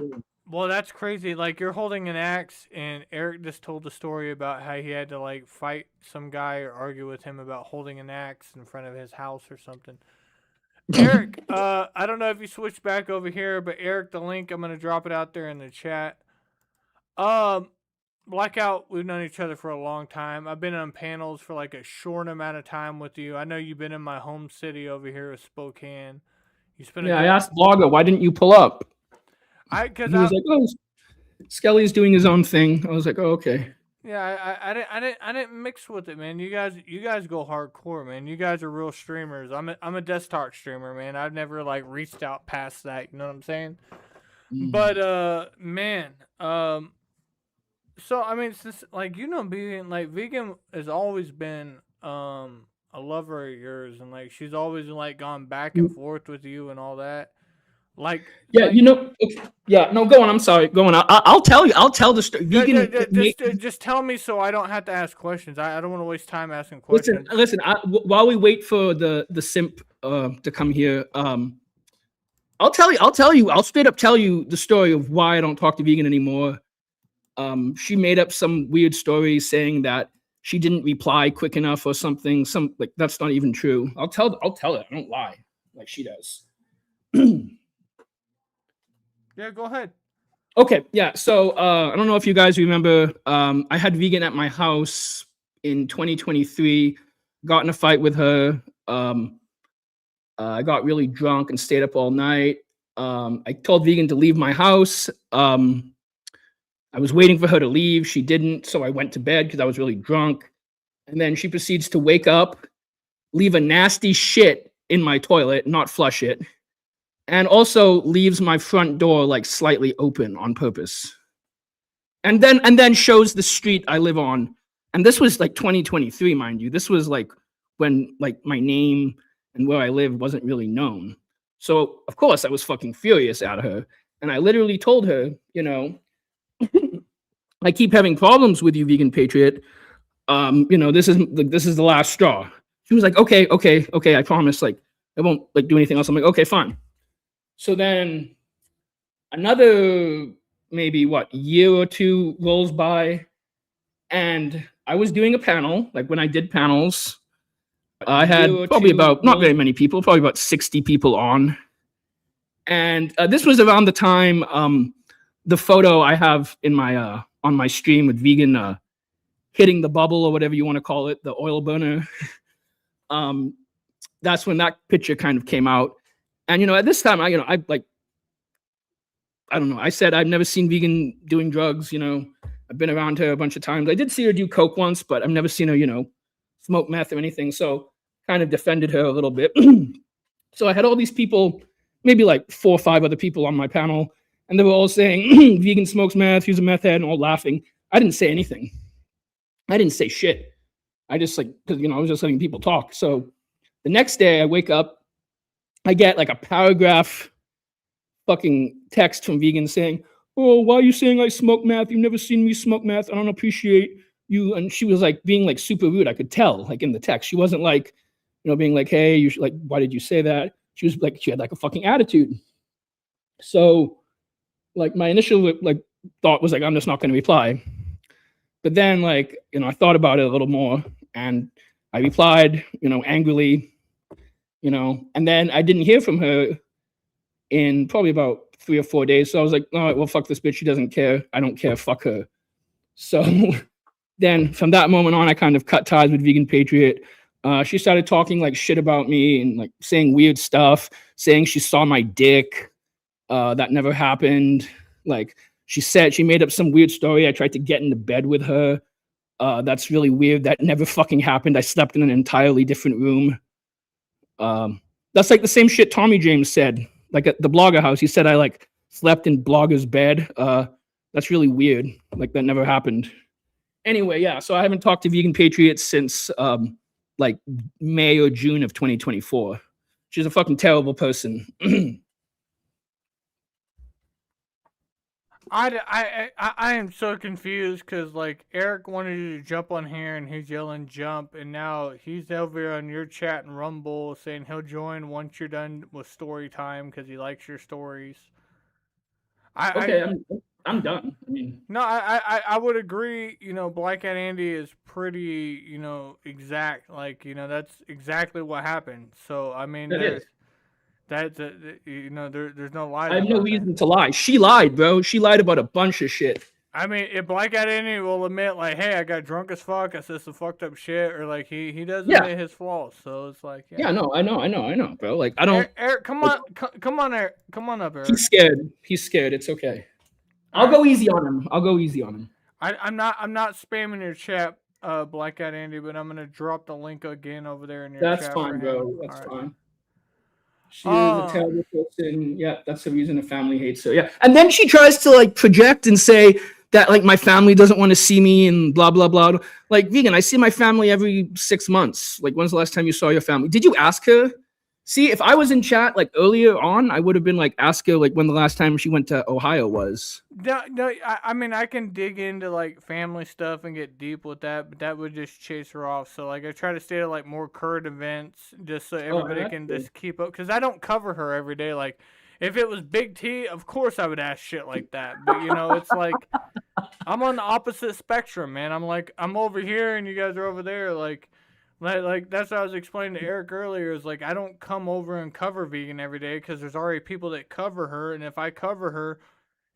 Well, that's crazy. Like, you're holding an axe, and Eric just told the story about how he had to, like, fight some guy or argue with him about holding an axe in front of his house or something. Eric, I don't know if you switched back over here, but Eric, the link, I'm going to drop it out there in the chat. Blackout, we've known each other for a long time. I've been on panels for like a short amount of time with you. I know you've been in my home city over here of Spokane. I asked Blogger, why didn't you pull up? He was like, oh, Skelly's doing his own thing. I was like, oh, okay. Yeah, I didn't mix with it, man. You guys go hardcore, man. You guys are real streamers. I'm a desktop streamer, man. I've never like reached out past that. You know what I'm saying? But man, so I mean, since like being like vegan has always been a lover of yours, and like she's always like gone back and forth with you and all that. Like, yeah, no, go on. I'm sorry, go on. I'll tell you. I'll tell the story. Vegan, just tell me so I don't have to ask questions. I don't want to waste time asking questions. Listen. While we wait for the simp to come here, I'll tell you. I'll straight up tell you the story of why I don't talk to vegan anymore. She made up some weird story saying that she didn't reply quick enough or something. Like that's not even true. I'll tell it. I don't lie like she does. Yeah, go ahead. Okay, yeah. So I don't know if you guys remember. I had vegan at my house in 2023. Got in a fight with her. I got really drunk and stayed up all night. I told vegan to leave my house. I was waiting for her to leave. She didn't, so I went to bed because I was really drunk. And then she proceeds to wake up, leave a nasty shit in my toilet, not flush it, and also leaves my front door like slightly open on purpose. and then shows the street I live on. And this was like 2023, mind you. This was like when like my name and where I live wasn't really known. So of course I was fucking furious at her. And I literally told her, you know, I keep having problems with you, vegan patriot. You know, this is the last straw. She was like, okay, I promise. Like, I won't like do anything else. I'm like, okay, fine. So then another maybe year or two rolls by, and I was doing a panel. Like when I did panels, I had probably about not very many people, probably about 60 people on. And this was around the time the photo I have in my on my stream with vegan hitting the bubble or whatever you want to call it, the oil burner. That's when that picture kind of came out. And, you know, at this time, I don't know. I said I've never seen vegan doing drugs. You know, I've been around her a bunch of times. I did see her do coke once, but I've never seen her, you know, smoke meth or anything. So kind of defended her a little bit. So I had all these people, maybe like 4 or 5 other people on my panel, and they were all saying, vegan smokes meth, he's a meth head, and all laughing. I didn't say anything. I didn't say shit. I just because, you know, I was just letting people talk. So the next day I wake up, I get like a paragraph fucking text from vegan saying, oh, why are you saying I smoke meth? You've never seen me smoke meth. I don't appreciate you. And she was like being like super rude. I could tell like in the text. She wasn't like, you know, being like, hey, you should, like, why did you say that? She was like, she had like a fucking attitude. So like my initial like thought was like, I'm just not going to reply. But then like, you know, I thought about it a little more and I replied, you know, angrily, you know, and then I didn't hear from her in probably about 3 or 4 days. So I was like, all right, well, fuck this bitch. She doesn't care. I don't care. Fuck her. So then from that moment on, I kind of cut ties with Vegan Patriot. She started talking like shit about me and like saying weird stuff, saying she saw my dick. That never happened. Like she said, she made up some weird story. I tried to get into bed with her. That's really weird. That never fucking happened. I slept in an entirely different room. That's like the same shit Tommy James said, like at the Blogger house. He said I like slept in Blogger's bed. That's really weird. Like that never happened. Anyway, yeah. So I haven't talked to Vegan Patriots since like May or June of 2024. She's a fucking terrible person. I am so confused because like Eric wanted you to jump on here and he's yelling jump, and now he's over on your chat and Rumble saying he'll join once you're done with story time because he likes your stories. I'm done. I mean, no, I would agree. You know, Black Cat Andy is pretty, you know, exact. Like, you know, that's exactly what happened. So I mean, you know, there's no lies. I have no reason to lie. She lied, bro. She lied about a bunch of shit. I mean, if Black Cat Andy will admit, like, hey, I got drunk as fuck, I said some fucked up shit, or like he does admit his flaws. So it's like, yeah, no, I know, bro. Like, I don't. Eric, come on, Eric, come on up, Eric. He's scared. He's scared. It's okay. I'll go easy on him. I'm not spamming your chat, Black Cat Andy, but I'm gonna drop the link again over there in your chat. That's fine, bro. That's fine. She is a terrible person. Yeah, that's the reason the family hates her. Yeah. And then she tries to like project and say that like my family doesn't want to see me and blah, blah, blah. Like, vegan, I see my family every 6 months. Like, when's the last time you saw your family? Did you ask her? See, if I was in chat like earlier on, I would have been like, ask her like when the last time she went to Ohio was. No, I mean, I can dig into like family stuff and get deep with that, but that would just chase her off. So like, I try to stay to like more current events just so everybody can just keep up. Because I don't cover her every day. Like, if it was Big T, of course I would ask shit like that. But you know, it's like I'm on the opposite spectrum, man. I'm like, I'm over here and you guys are over there. Like that's what I was explaining to Eric earlier. Is like I don't come over and cover vegan every day because there's already people that cover her, and if I cover her,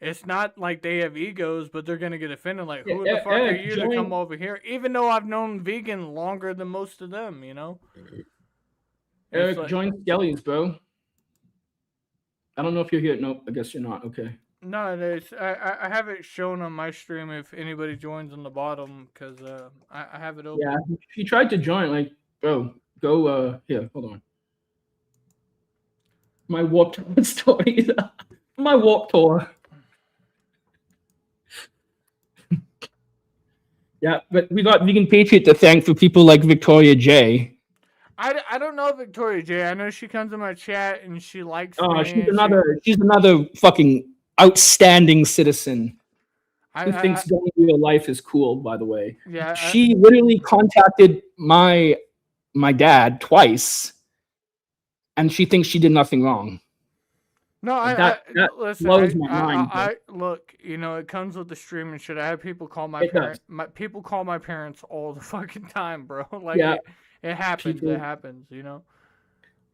it's not like they have egos, but they're gonna get offended. Like, who the fuck are you to come over here? Even though I've known vegan longer than most of them, you know. Eric, like, join Skelly's, bro. I don't know if you're here. Nope, I guess you're not. Okay. No, I have it shown on my stream if anybody joins on the bottom because I have it open. Yeah, he tried to join. Like, bro, go here. Hold on. My Warped Tour story. My Warped Tour. Yeah, but we got Vegan Patriot to thank for people like Victoria J. I don't know Victoria J. I know she comes in my chat and she likes me. Oh, she's another fucking outstanding citizen who thinks going real life is cool. By the way, yeah, she literally contacted my dad twice, and she thinks she did nothing wrong. No, that listen. blows my mind. I look, you know, it comes with the stream and shit. I have people call my people call my parents all the fucking time, bro. Like it happens. It happens, you know.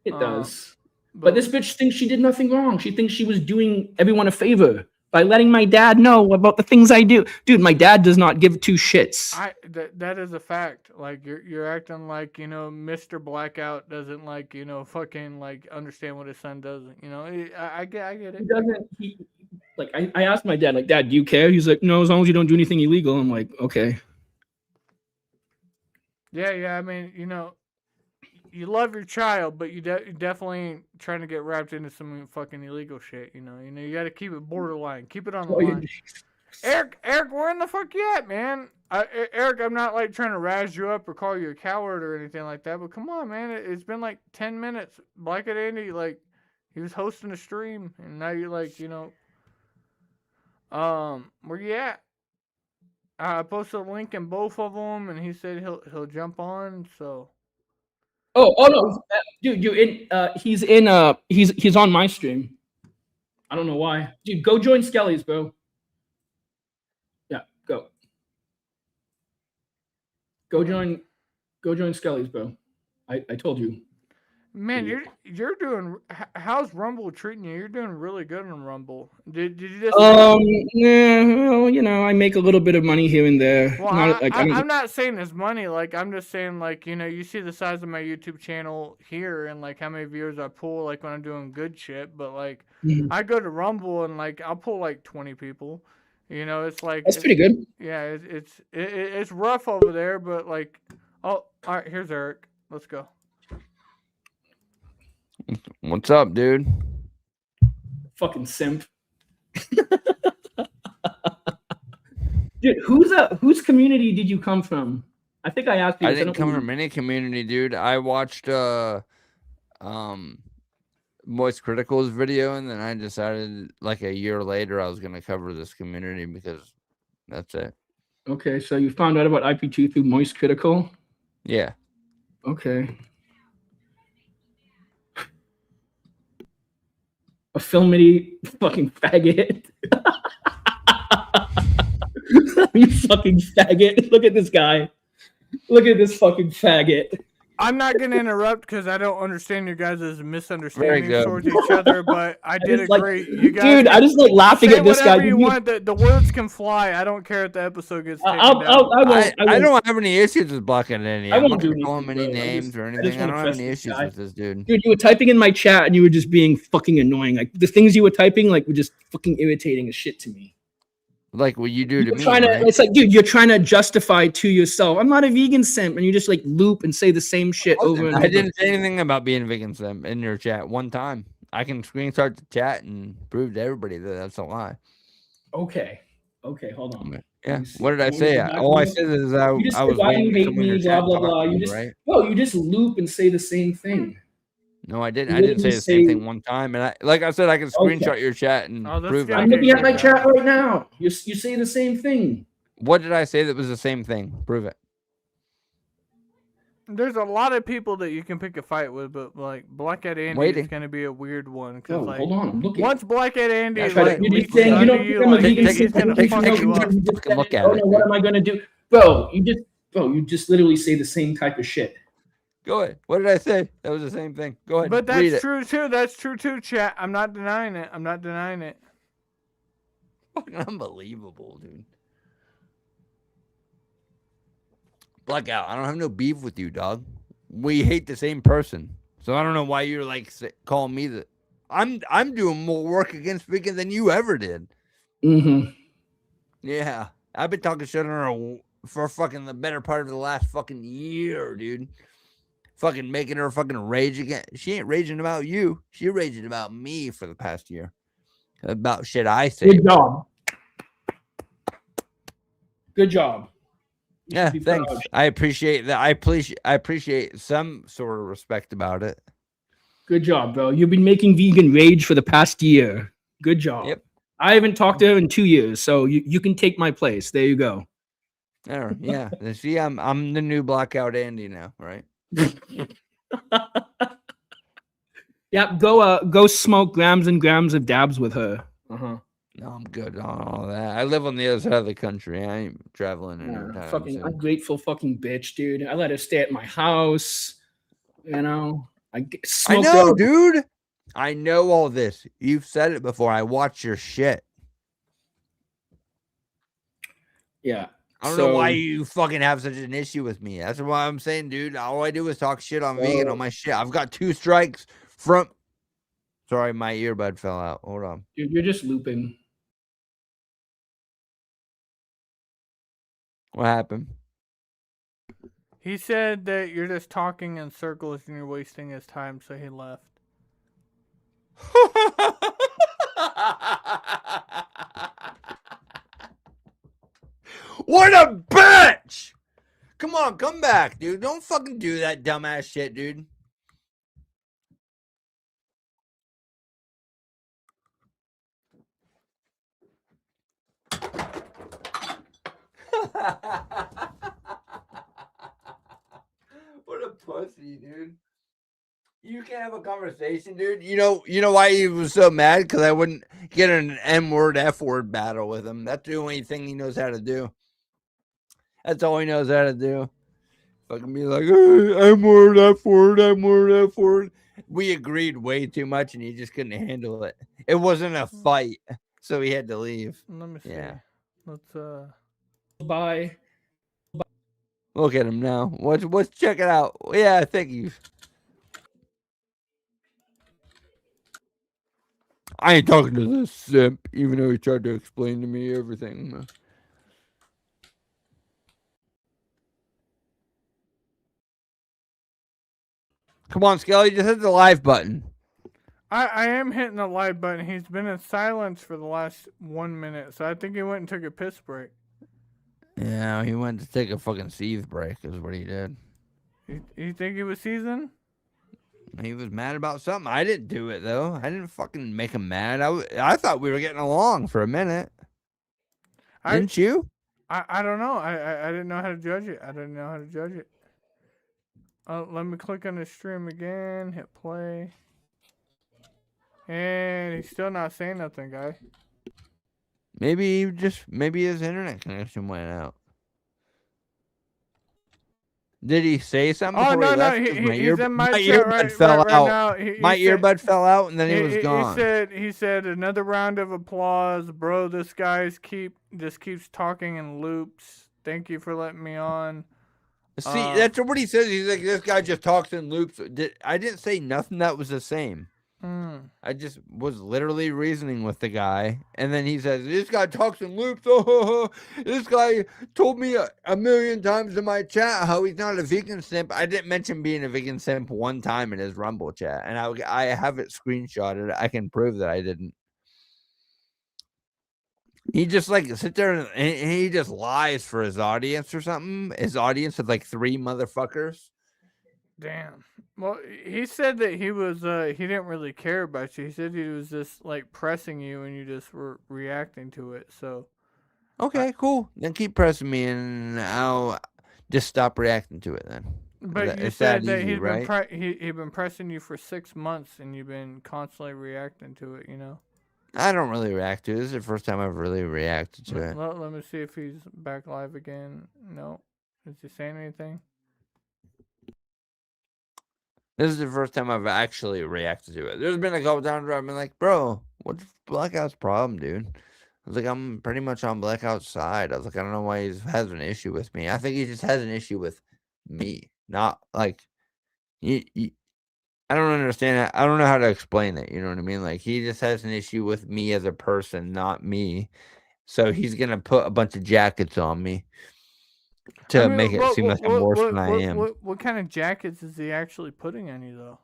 It does. But this bitch thinks she did nothing wrong. She thinks she was doing everyone a favor by letting my dad know about the things I do. Dude, my dad does not give two shits. That is a fact. Like you're acting like, you know, Mr. Blackout doesn't like, you know, fucking like understand what his son does. You know, I get it. He doesn't. I asked my dad, like, Dad, do you care? He's like, no, as long as you don't do anything illegal. I'm like, okay. Yeah. I mean, you know, you love your child, but you definitely ain't trying to get wrapped into some fucking illegal shit. You know, you got to keep it borderline, keep it on the line. Eric, where in the fuck you at, man? Eric, I'm not like trying to razz you up or call you a coward or anything like that, but come on, man, it's been like 10 minutes. Black and Andy, like, he was hosting a stream, and now you're like, you know, where you at? I posted a link in both of them, and he said he'll jump on, so. Oh no, dude, he's on my stream. I don't know why. Dude, go join Skelly's, bro. Yeah, go. Go join Skelly's, bro. I told you. Man, you're doing. How's Rumble treating you? You're doing really good on Rumble. Did you just? Yeah, well, you know, I make a little bit of money here and there. Well, I'm not saying it's money. Like, I'm just saying, like, you know, you see the size of my YouTube channel here and like how many viewers I pull, like when I'm doing good shit. But like, I go to Rumble and like I'll pull like 20 people. You know, it's like that's pretty good. Yeah, it's rough over there, but like, oh, all right, here's Eric. Let's go. What's up, dude? Fucking simp. Dude, whose community did you come from? I think I asked you. I didn't come from any community, dude. I watched Moist Critical's video, and then I decided like a year later I was gonna cover this community because that's it. Okay, so you found out about IP2 through Moist Critical? Yeah. Okay. A filmity fucking faggot. You fucking faggot. Look at this guy. Look at this fucking faggot. I'm not going to interrupt because I don't understand your guys' misunderstanding towards each other, but I did agree. You guys, dude, I just like laughing at this guy. You want. The words can fly. I don't care if the episode gets taken down. I don't have any issues with blocking any. I won't call him any names or anything. I don't have any issues with this dude. Dude, you were typing in my chat and you were just being fucking annoying. Like the things you were typing, like were just fucking irritating as shit to me. Like what you do to me. Right? It's like, dude, you're trying to justify to yourself. I'm not a vegan simp, and you just like loop and say the same shit over and over. I didn't say anything about being a vegan simp in your chat one time. I can screenshot the chat and prove to everybody that that's a lie. Okay, hold on. Yeah, what did I say? All I said is I was waiting for someone to blah blah blah. You just, right? No, you just loop and say the same thing. No, I didn't. I didn't say the same thing one time, and like I said, I can screenshot your chat and prove it. I'm looking at my chat right now. You say the same thing. What did I say that was the same thing? Prove it. There's a lot of people that you can pick a fight with, but like Blackhead Andy is going to be a weird one. Oh, like, hold on, I'm looking. Once Blackhead Andy is like, you look at it. What am I going to do, bro? You just literally say the same type of shit. Go ahead. What did I say? That was the same thing. Go ahead. But that's true too. That's true too, chat. I'm not denying it. Fucking unbelievable, dude. Blackout. I don't have no beef with you, dog. We hate the same person. So I don't know why you're like calling me that. I'm doing more work against vegan than you ever did. Mm-hmm. Yeah. I've been talking shit on her for fucking the better part of the last fucking year, dude. Fucking making her fucking rage again. She ain't raging about you. She raging about me for the past year. About shit I say. Good job. Good job. Yeah, thanks. Proud. I appreciate that. I appreciate some sort of respect about it. Good job, bro. You've been making vegan rage for the past year. Good job. Yep. I haven't talked to him in 2 years, so you can take my place. There you go. There, yeah. See, I'm the new Blackout Andy now, right? Yeah, go smoke grams and grams of dabs with her. No, I'm good on all that. I live on the other side of the country. I ain't traveling anytime Fucking soon. ungrateful fucking bitch, dude. I let her stay at my house. You know, I know, dude. I know all this. You've said it before. I watch your shit. Yeah. I don't know why you fucking have such an issue with me. That's why I'm saying, dude. All I do is talk shit on vegan on my shit. I've got 2 strikes from. Sorry, my earbud fell out. Hold on. Dude, you're just looping. What happened? He said that you're just talking in circles and you're wasting his time, so he left. What a bitch! Come on, come back, dude. Don't fucking do that dumbass shit, dude. What a pussy, dude. You can't have a conversation, dude. You know why he was so mad? Because I wouldn't get in an M-word, F-word battle with him. That's the only thing he knows how to do. That's all he knows how to do. Fucking be like, M-word, F-word, M-word, F-word. We agreed way too much, and he just couldn't handle it. It wasn't a fight, so he had to leave. Let me see. Yeah. Let's Bye. Look at him now. Let's check it out. Yeah, thank you. I ain't talking to this simp, even though he tried to explain to me everything. Come on, Skelly, just hit the live button. I am hitting the live button. He's been in silence for the last 1 minute, so I think he went and took a piss break. Yeah, he went to take a fucking seethe break is what he did. You think he was seasoned? He was mad about something. I didn't do it, though. I didn't fucking make him mad. I thought we were getting along for a minute. Didn't you? I don't know. I didn't know how to judge it. Let me click on the stream again. Hit play. And he's still not saying nothing, guy. Maybe his internet connection went out. Did he say something before he left? He's in my chat right now. My earbud fell out, and then he was gone. He said another round of applause, bro. This guy just keeps talking in loops. Thank you for letting me on. See, that's what he says. He's like, this guy just talks in loops. I didn't say nothing that was the same. I just was literally reasoning with the guy, and then he says, this guy talks in loops. This guy told me a million times in my chat how he's not a vegan simp. I didn't mention being a vegan simp one time in his Rumble chat, and I have it screenshotted. I can prove that I didn't. He just like sit there and he just lies for his audience or something. His audience of like 3 motherfuckers. Damn. Well, he said that he didn't really care about you. He said he was just like pressing you and you just were reacting to it. So okay, cool. Then keep pressing me and I'll just stop reacting to it then. But you said that he'd been pressing you for 6 months and you've been constantly reacting to it, you know? I don't really react to it. This is the first time I've really reacted to it. Let me see if he's back live again. No. Is he saying anything? This is the first time I've actually reacted to it. There's been a couple times where I've been like, bro, what's Blackout's problem, dude? I was like, I'm pretty much on Blackout's side. I was like, I don't know why he has an issue with me. I think he just has an issue with me. Not like, I don't understand that. I don't know how to explain it. You know what I mean? Like, he just has an issue with me as a person, not me. So he's going to put a bunch of jackets on me to make it seem like I'm worse than I am. What kind of jackets is he actually putting on you, though?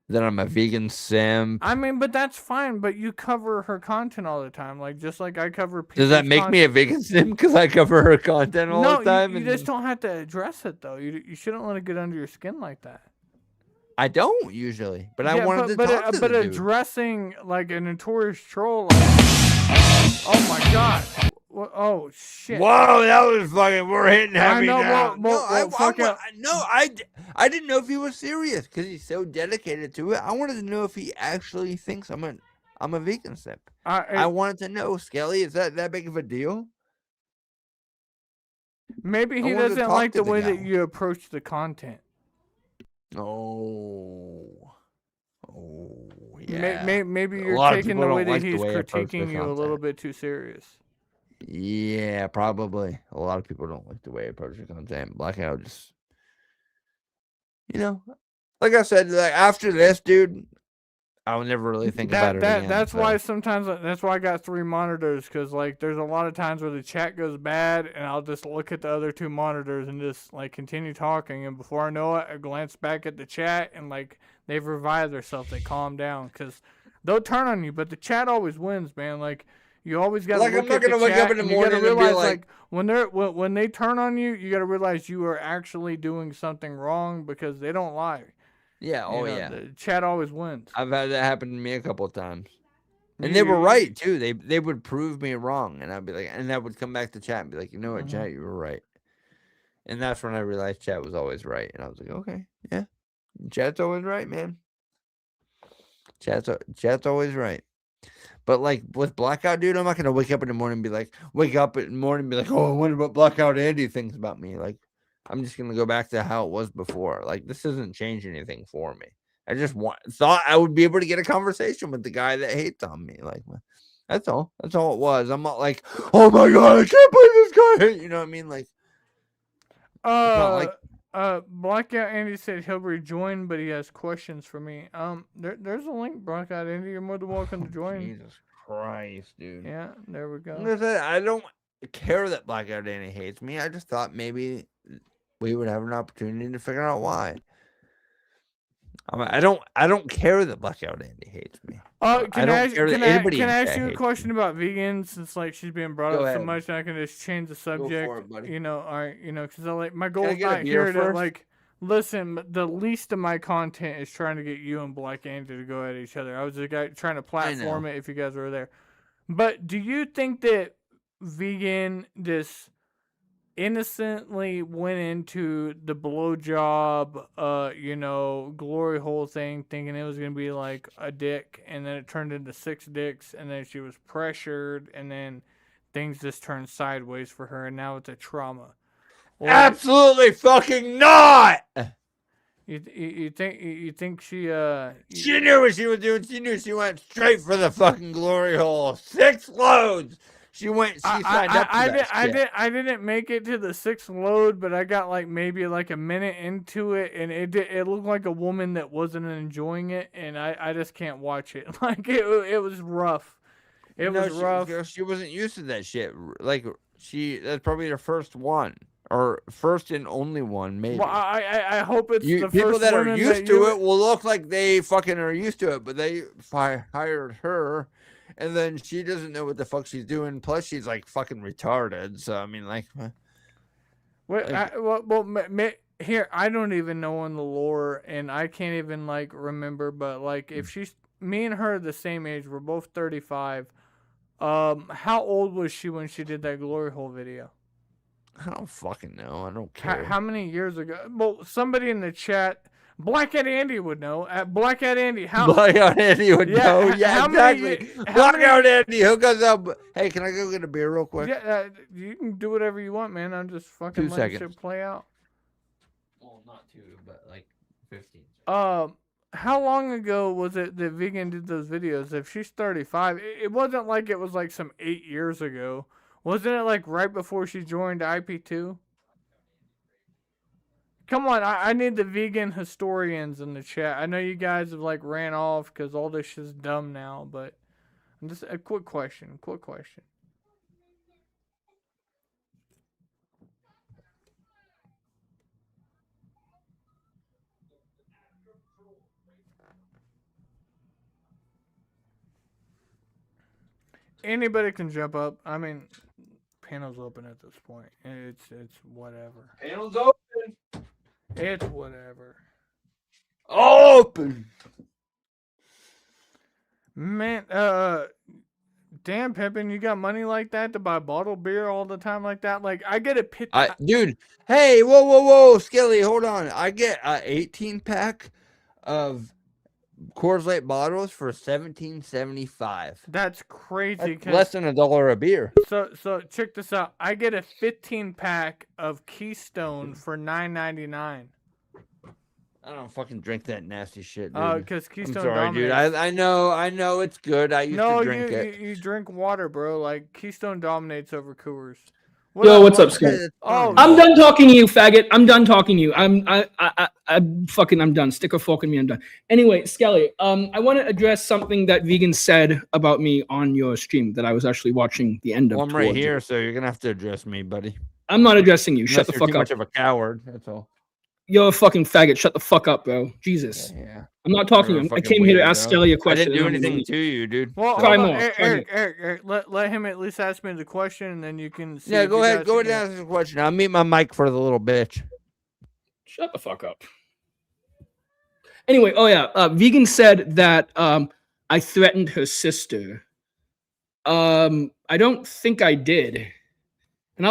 that I'm a vegan simp. I mean, but that's fine. But you cover her content all the time, like just like I cover. Does that make me a vegan simp because I cover her content all No, the time? you just don't have to address it though. You shouldn't let it get under your skin like that. I don't usually, but I wanted to talk to but the dude. addressing like a notorious troll. Like, oh my god! Oh shit! Whoa, that was fucking. We're hitting heavy I know. now. I I didn't know if he was serious because he's so dedicated to it. I wanted to know if he actually thinks I'm a vegan simp. I wanted to know, Skelly, is that big of a deal? Maybe he doesn't like the way that you approach the content. Yeah. Maybe you're taking the way that he's critiquing you a little bit too serious. Yeah, probably. A lot of people don't like the way I approach the content. Blackout just, like I said, like after this, dude, I would never really think about it again. That's why sometimes that's why I got 3 monitors, because like there's a lot of times where the chat goes bad and I'll just look at the other 2 monitors and just like continue talking, and before I know it, I glance back at the chat and like they've revived themselves, they calm down, because they'll turn on you, but the chat always wins, man. Like you always got to look at the chat. I'm not gonna wake up in the morning and realize like when they turn on you, you got to realize you are actually doing something wrong, because they don't lie. Yeah, yeah. The chat always wins. I've had that happen to me a couple of times. And they were right too. They would prove me wrong, and I'd be like, and I would come back to chat and be like, you know what, chat, you were right. And that's when I realized chat was always right, and I was like, okay, yeah, chat's always right, man. Chat's always right. But like with Blackout, dude, I'm not gonna wake up in the morning and be like, oh, I wonder what Blackout Andy thinks about me. Like, I'm just gonna go back to how it was before. Like, this doesn't change anything for me. I just thought I would be able to get a conversation with the guy that hates on me. Like, that's all. That's all it was. I'm not like, oh my god, I can't believe this guy. You know what I mean? Like, Blackout Andy said he'll rejoin, but he has questions for me. There's a link, Blackout Andy. You're more than welcome to join. Jesus Christ, dude. Yeah, there we go. I don't care that Blackout Andy hates me. I just thought maybe we would have an opportunity to figure out why. I don't care that Blackout Andy hates me. Can I ask you a question about vegans, since like she's being brought up so much, and I can just change the subject. Go for it, buddy. All right, because I like my goal is not here to like listen. The least of my content is trying to get you and Black Andy to go at each other. I was just trying to platform it if you guys were there. But do you think that vegan just innocently went into the blowjob, glory hole thing, thinking it was gonna be like a dick, and then it turned into 6 dicks, and then she was pressured, and then things just turned sideways for her, and now it's a trauma? Absolutely fucking not. You think she She knew what she was doing. She knew she went straight for the fucking glory hole. 6 loads. She signed up for that shit. I didn't make it to the 6th load, but I got like maybe like a minute into it, and it looked like a woman that wasn't enjoying it, and I just can't watch it. Like it was rough. It was rough. She wasn't used to that shit. Like that's probably her first one, or first and only one, maybe. Well, I hope it's the people first that are women used to it will look like they fucking are used to it, but they hired her. And then she doesn't know what the fuck she's doing. Plus, she's like fucking retarded. So I mean, like, here I don't even know in the lore, and I can't even like remember. But like, if me and her are the same age, we're both 35. How old was she when she did that glory hole video? I don't fucking know. I don't care. How many years ago? Well, somebody in the chat. Blackout Andy would know. Blackout Andy, Blackout Andy would know. Yeah, exactly. Blackout Andy, hook us up. Hey, can I go get a beer real quick? Yeah, you can do whatever you want, man. I'm just fucking letting shit play out. Well, not 2, but like 15. How long ago was it that Vegan did those videos? If she's 35, it wasn't like it was like some 8 years ago. Wasn't it like right before she joined IP2? Come on, I need the vegan historians in the chat. I know you guys have like ran off because all this shit's dumb now, but just a quick question. Anybody can jump up. I mean, panel's open at this point. It's whatever. Panel's open. It's whatever. Open. Man, damn, Pimpin', you got money like that to buy bottled beer all the time like that? Like, I get a dude. Hey, whoa, Skelly, hold on. I get a 18-pack of Coors Light bottles for $17.75. That's crazy. That's less than $1 a beer. So check this out. I get a 15-pack of Keystone for $9.99. I don't fucking drink that nasty shit, dude. Because Keystone. I'm sorry, dude. dominates. I know it's good. I used to drink it. You drink water, bro. Like Keystone dominates over Coors. What's up, Scott? Oh, I'm done talking to you, faggot. I'm done talking to you. I'm done. Stick a fork in me. I'm done. Anyway, Skelly, I want to address something that Vegan said about me on your stream that I was actually watching the end of. Well, I'm right here, so you're gonna have to address me, buddy. I'm not addressing you. Shut the fuck too up. Much of a coward. That's all. You're a fucking faggot. Shut the fuck up, bro. Jesus. Yeah. I'm not talking to you. I came here to ask Skelly a question. I didn't do anything to you, dude. Well, try more. Eric, let him at least ask me the question, and then you can see. Yeah, go ahead and ask the question. I'll mute my mic for the little bitch. Shut the fuck up. Anyway, Vegan said that I threatened her sister. I don't think I did. And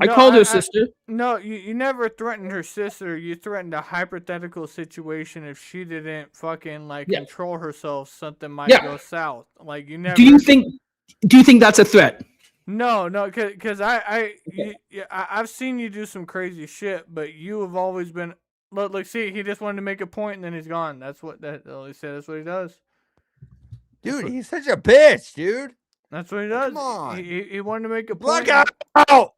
I called her sister. No, you never threatened her sister. You threatened a hypothetical situation if she didn't fucking control herself. Something might go south. Like you never. Do you think that's a threat? No, because I've seen you do some crazy shit, but you have always been. Look, see, he just wanted to make a point and then he's gone. That's what he said. That's what he does. Dude, he's such a bitch, dude. That's what he does. Come on. He wanted to make a point. Look out!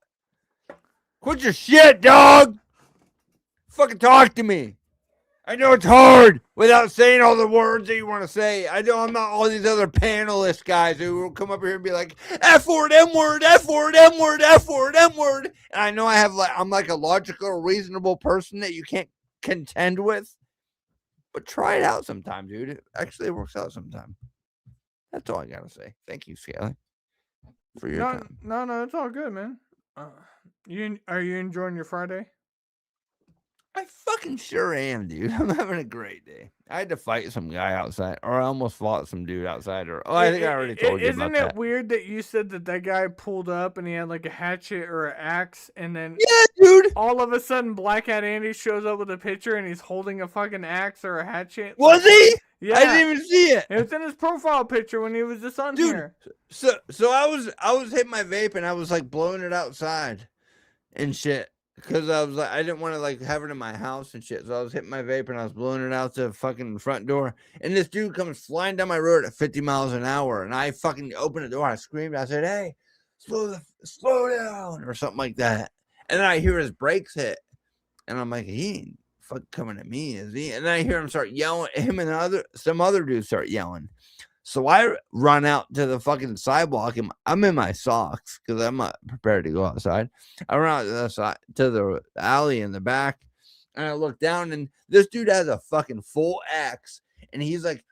Quit your shit, dog. Fucking talk to me. I know it's hard without saying all the words that you want to say. I know I'm not all these other panelist guys who will come up here and be like, F word, M word, F word, M word, F word, M word. And I know I'm like a logical, reasonable person that you can't contend with. But try it out sometime, dude. It actually works out sometime. That's all I gotta say. Thank you, Skelly, for your time. No, it's all good, man. Are you enjoying your Friday? I fucking sure am, dude. I'm having a great day. I had to fight some guy outside, or I almost fought some dude outside. I think I already told you about that. Isn't it weird that you said that guy pulled up and he had like a hatchet or an axe, and then dude, all of a sudden Black Hat Andy shows up with a picture and he's holding a fucking axe or a hatchet? Was he? Yeah, I didn't even see it. It was in his profile picture when he was just on here. So I was hitting my vape and I was like blowing it outside and shit. Because I was like, I didn't want to like have it in my house and shit. So I was hitting my vape and I was blowing it out the fucking front door. And this dude comes flying down my road at 50 miles an hour. And I fucking opened the door. I screamed. I said, hey, slow down or something like that. And then I hear his brakes hit. And I'm like, he ain't fucking coming at me, is he? And then I hear him start yelling. Him and some other dudes start yelling. So I run out to the fucking sidewalk, and I'm in my socks because I'm not prepared to go outside. I run out to the alley in the back, and I look down, and this dude has a fucking full axe, and he's like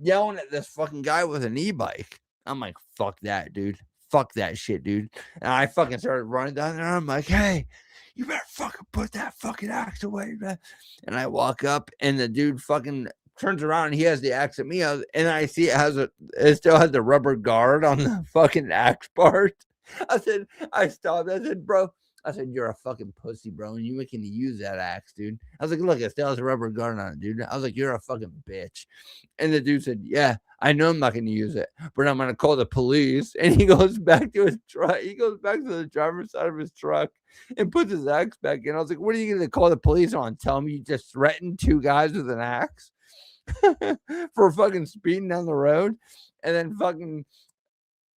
yelling at this fucking guy with an e-bike. I'm like, fuck that, dude. Fuck that shit, dude. And I fucking started running down there. I'm like, hey, you better fucking put that fucking axe away, man. And I walk up, and the dude fucking turns around and he has the axe at me, and I see it still has the rubber guard on the fucking axe part. I stopped. I said, bro, you're a fucking pussy, bro, and you can use that axe, dude. I was like, look, it still has a rubber guard on it, dude. I was like, you're a fucking bitch. And the dude said, yeah, I know I'm not going to use it, but I'm going to call the police. And he goes back to his truck. He goes back to the driver's side of his truck and puts his axe back in. I was like, what are you going to call the police on? Tell me you just threatened two guys with an axe for fucking speeding down the road? And then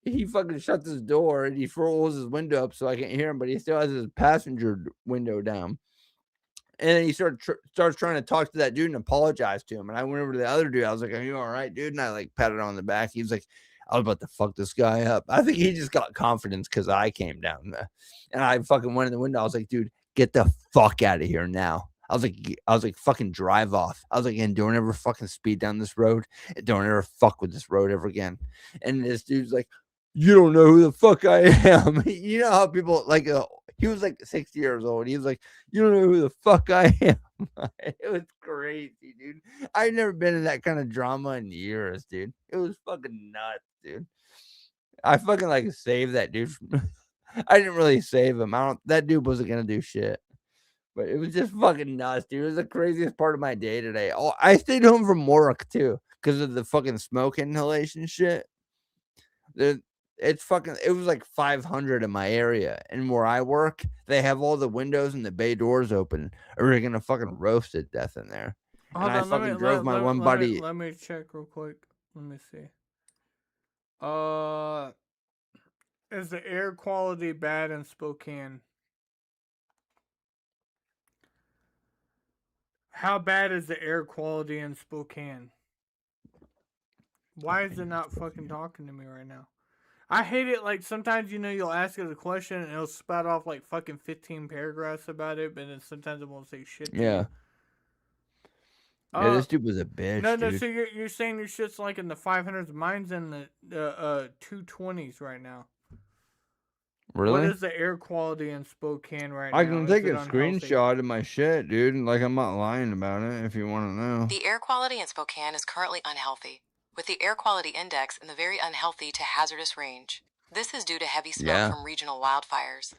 he fucking shuts his door and he rolls his window up so I can't hear him, but he still has his passenger window down. And then he starts trying to talk to that dude and apologize to him. And I went over to the other dude. I was like, are you all right, dude? And I like patted him on the back. He's like, I was about to fuck this guy up. I think he just got confidence because I came down there. And I fucking went in the window. I was like, dude, get the fuck out of here now. I was like, fucking drive off. I was like, and don't ever fucking speed down this road. And don't ever fuck with this road ever again. And this dude's like, you don't know who the fuck I am. You know how people like, he was like 60 years old. He was like, you don't know who the fuck I am. It was crazy, dude. I've never been in that kind of drama in years, dude. It was fucking nuts, dude. I fucking like saved that dude. I didn't really save him. That dude wasn't gonna do shit. But it was just fucking nuts, dude. It was the craziest part of my day today. Oh, I stayed home from work too because of the fucking smoke inhalation shit. It was like 500 in my area, and where I work, they have all the windows and the bay doors open, or we're gonna fucking roast to death in there. Hold and I on, fucking drove my one buddy. Let me check real quick. Let me see. Is the air quality bad in Spokane? How bad is the air quality in Spokane? Why is it not fucking talking to me right now? I hate it. Like, sometimes, you'll ask it a question and it'll spout off like fucking 15 paragraphs about it, but then sometimes it won't say shit to you. Yeah, this dude was a bitch. No, dude. so you're saying your shit's like in the 500s. Mine's in the 220s right now. Really? What is the air quality in Spokane right now? I can take a screenshot of my shit, dude. Like, I'm not lying about it if you want to know. The air quality in Spokane is currently unhealthy, with the air quality index in the very unhealthy to hazardous range. This is due to heavy smoke from regional wildfires.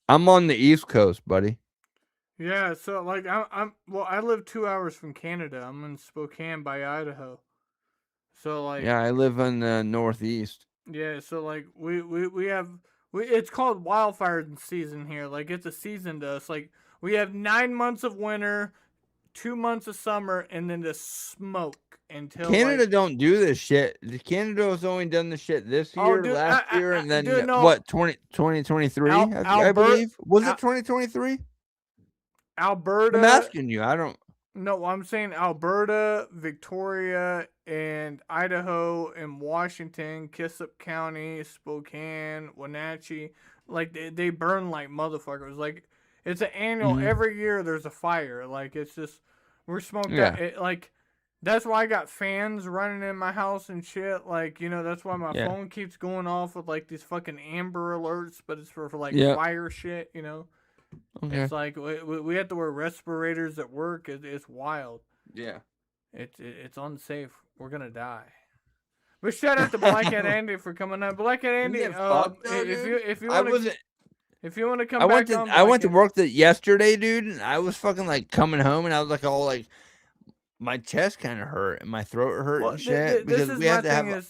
I'm on the East Coast, buddy. Yeah, so like I live 2 hours from Canada. I'm in Spokane by Idaho. So like Yeah, I live in the Northeast. Yeah, so like we have it's called wildfire season here. Like, it's a season to us. Like, we have 9 months of winter, 2 months of summer, and then the smoke until Canada don't do this shit. Canada has only done the shit this year, last year, and then 2023, I believe. Was it 2023? Alberta. I'm asking you. I don't. No, I'm saying Alberta, Victoria, and Idaho, and Washington, Kitsap County, Spokane, Wenatchee, like they burn like motherfuckers. Like, it's an annual. Every year there's a fire. Like, it's just we're smoking. Yeah. Like, that's why I got fans running in my house and shit. Like, that's why my phone keeps going off with like these fucking Amber Alerts, but it's for like fire shit. Okay. It's like we have to wear respirators at work. It's wild. Yeah. It's unsafe. We're gonna die. But shout out to Black Cat Andy for coming on. Black Cat Andy, if you want to come back on, I went to work yesterday, dude, and I was fucking like coming home, and I was like all like, my chest kind of hurt and my throat hurt and shit because we had to have.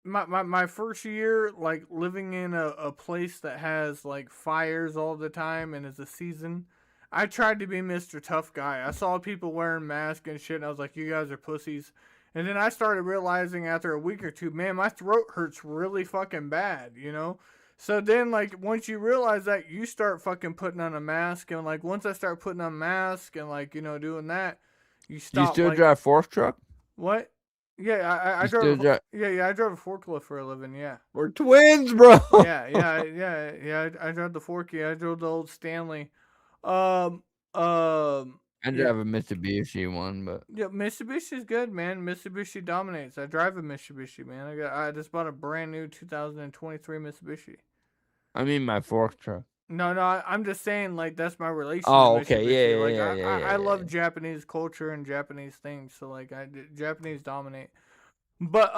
My first year, like, living in a place that has like fires all the time and is a season, I tried to be Mr. Tough Guy. I saw people wearing masks and shit, and I was like, you guys are pussies. And then I started realizing after a week or two, man, my throat hurts really fucking bad, So then, like, once you realize that, you start fucking putting on a mask. And, like, once I start putting on a mask and, like, doing that, you stop. You still drive fork truck? What? Yeah, I drove. I drove a forklift for a living. Yeah, we're twins, bro. Yeah. I drove the forky. I drove the old Stanley. I drive a Mitsubishi one, but yeah, Mitsubishi's good, man. Mitsubishi dominates. I drive a Mitsubishi, man. I just bought a brand new 2023 Mitsubishi. I mean my fork truck. No, I'm just saying, like, that's my relation. Oh, to okay, Mitsubishi. I love Japanese culture and Japanese things, so like, Japanese dominate. But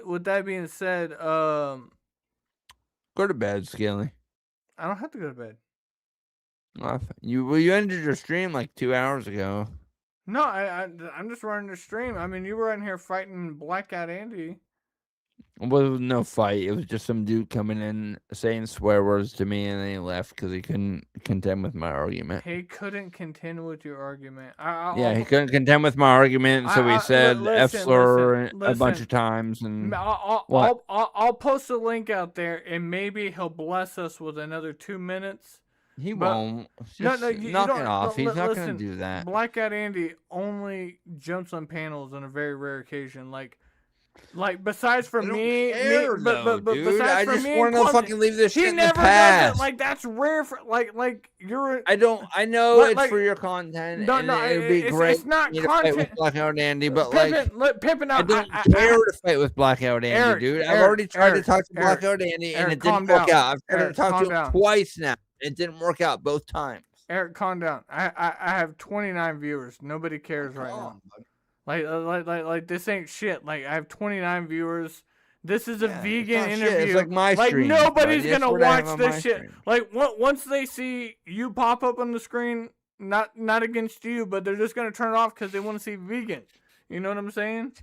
with that being said, go to bed, Skelly. I don't have to go to bed. You ended your stream like 2 hours ago. No, I'm just running the stream. I mean, you were in here fighting Black Cat Andy. Well, it was no fight. It was just some dude coming in saying swear words to me, and then he left because he couldn't contend with my argument. He couldn't contend with your argument. He couldn't contend with my argument, so he said F slur a bunch of times. And I'll post a link out there, and maybe he'll bless us with another 2 minutes. He won't. Knock it off. He's not going to do that. Black Cat Andy only jumps on panels on a very rare occasion. Like, Like besides for me, care, though, dude. besides I for just me want and to fucking leave this shit he in the never past. does it. Like that's rare for like you're. I know it's for your content. No, and no, it'd be great. It's not to fight with content. Blackout Andy, but Pimpin' I out. don't care to fight with Blackout Andy, Eric, dude. I've Eric, already tried Eric, to talk to Eric, Blackout Andy, and Eric, it didn't calm work down. out. I've tried Eric, to talk calm to him down. twice now. It didn't work out both times. Eric, calm down. I have 29 viewers. Nobody cares right now. Like this ain't shit. Like I have 29 viewers. This is a vegan interview. Shit. It's like my stream. Nobody's buddy. gonna watch this shit. Stream. Like once they see you pop up on the screen, not against you, but they're just gonna turn it off because they want to see vegan. You know what I'm saying?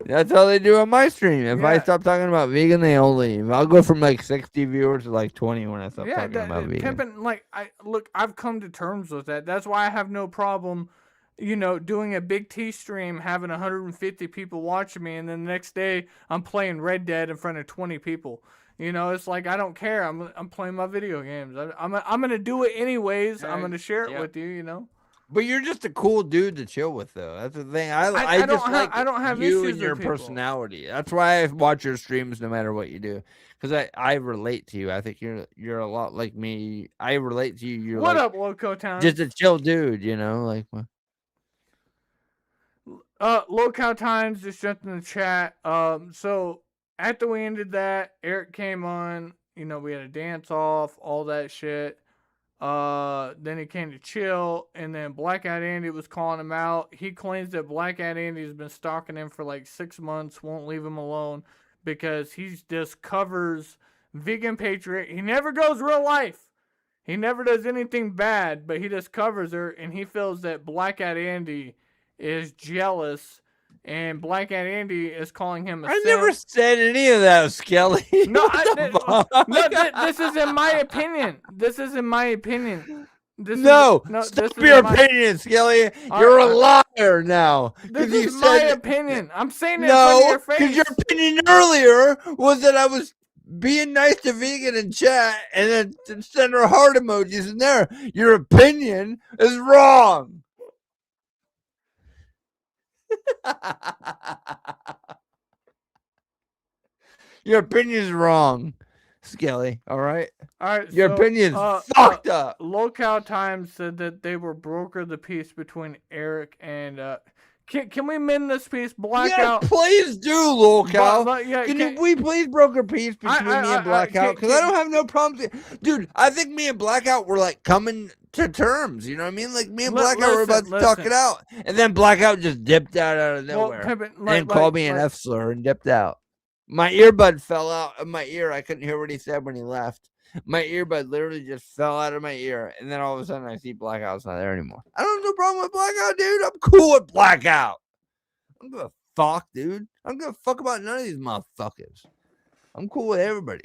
That's how they do on my stream. If I stop talking about vegan, they all leave. I'll go from like 60 viewers to like 20 when I stop talking about vegan. Pimpin', I've come to terms with that. That's why I have no problem, doing a big T stream, having 150 people watching me, and then the next day I'm playing Red Dead in front of 20 people. It's like I don't care. I'm playing my video games. I'm gonna do it anyways. I'm gonna share it with you. But you're just a cool dude to chill with, though. That's the thing. I don't have you and your personality. That's why I watch your streams no matter what you do, because I relate to you. I think you're a lot like me. I relate to you. You're what up, Loco Town? Just a chill dude, like. Local Times just jumped in the chat. So after we ended that, Eric came on. We had a dance off, all that shit. Then he came to chill, and then Blackout Andy was calling him out. He claims that Blackout Andy has been stalking him for like 6 months, won't leave him alone because he just covers Vegan Patriot. He never goes real life. He never does anything bad, but he just covers her, and he feels that Blackout Andy is jealous, and Blackout Andy is calling him a simp. Never said any of that, Skelly. No, this is in my opinion. This is in my opinion. Stop your opinion, Skelly. You're a liar now. This is my opinion. I'm saying it in front of your face. Because your opinion earlier was that I was being nice to vegan in chat and then send her heart emojis in there. Your opinion is wrong. Your opinion is wrong, Skelly. All right. Your opinion's fucked up. Local Times said that they were broker the peace between Eric and. Can we mend this piece? Blackout. Yeah, please do, Local. Can we please broker peace between me and Blackout? Because I don't have no problems. Dude, I think me and Blackout were like coming to terms. You know what I mean? Like me and Blackout were about to talk it out, and then Blackout just dipped out of nowhere and called me an F slur and dipped out. My earbud fell out of my ear. I couldn't hear what he said when he left. My earbud literally just fell out of my ear, and then all of a sudden I see Blackout's not there anymore. I don't have no problem with Blackout, dude. I'm cool with Blackout. I'm gonna fuck, dude. I'm gonna fuck about none of these motherfuckers. I'm cool with everybody.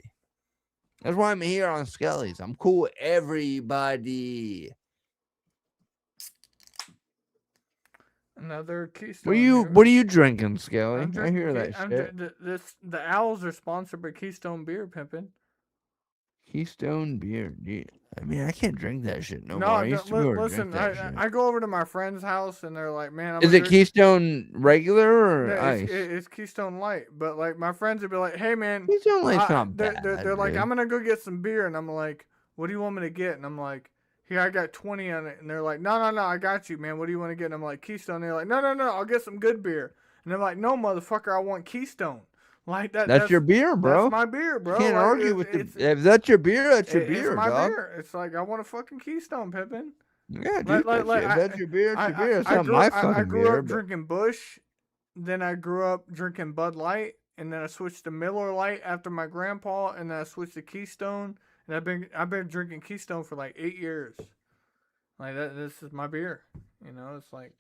That's why I'm here on Skelly's. I'm cool with everybody. Another Keystone. What are you drinking, Skelly? I hear that shit. The Owls are sponsored by Keystone Beer, pimpin'. Keystone Beer. I mean, I can't drink that shit no more. I used to listen, I go over to my friend's house and they're like, man, is it Keystone regular or ice? It's Keystone Light, but like my friends would be like, hey man, Keystone Light's not bad. They're like, I'm gonna go get some beer, and I'm like, what do you want me to get? And I'm like, here, I got 20 on it, and they're like, no, I got you, man. What do you want to get? And I'm like, Keystone. And they're like, no, I'll get some good beer. And I'm like, no, motherfucker, I want Keystone. Like that. That's your beer, bro. That's my beer, bro. You can't argue with if that's your beer. That's your beer, it's my dog. beer. It's like I want a fucking Keystone, Pippin. Yeah, dude. If that's your beer, it's your beer. It's not my fucking beer. I grew up drinking Busch, then I grew up drinking Bud Light, and then I switched to Miller Lite after my grandpa, and then I switched to Keystone, and I've been drinking Keystone for like 8 years. Like this is my beer. It's like.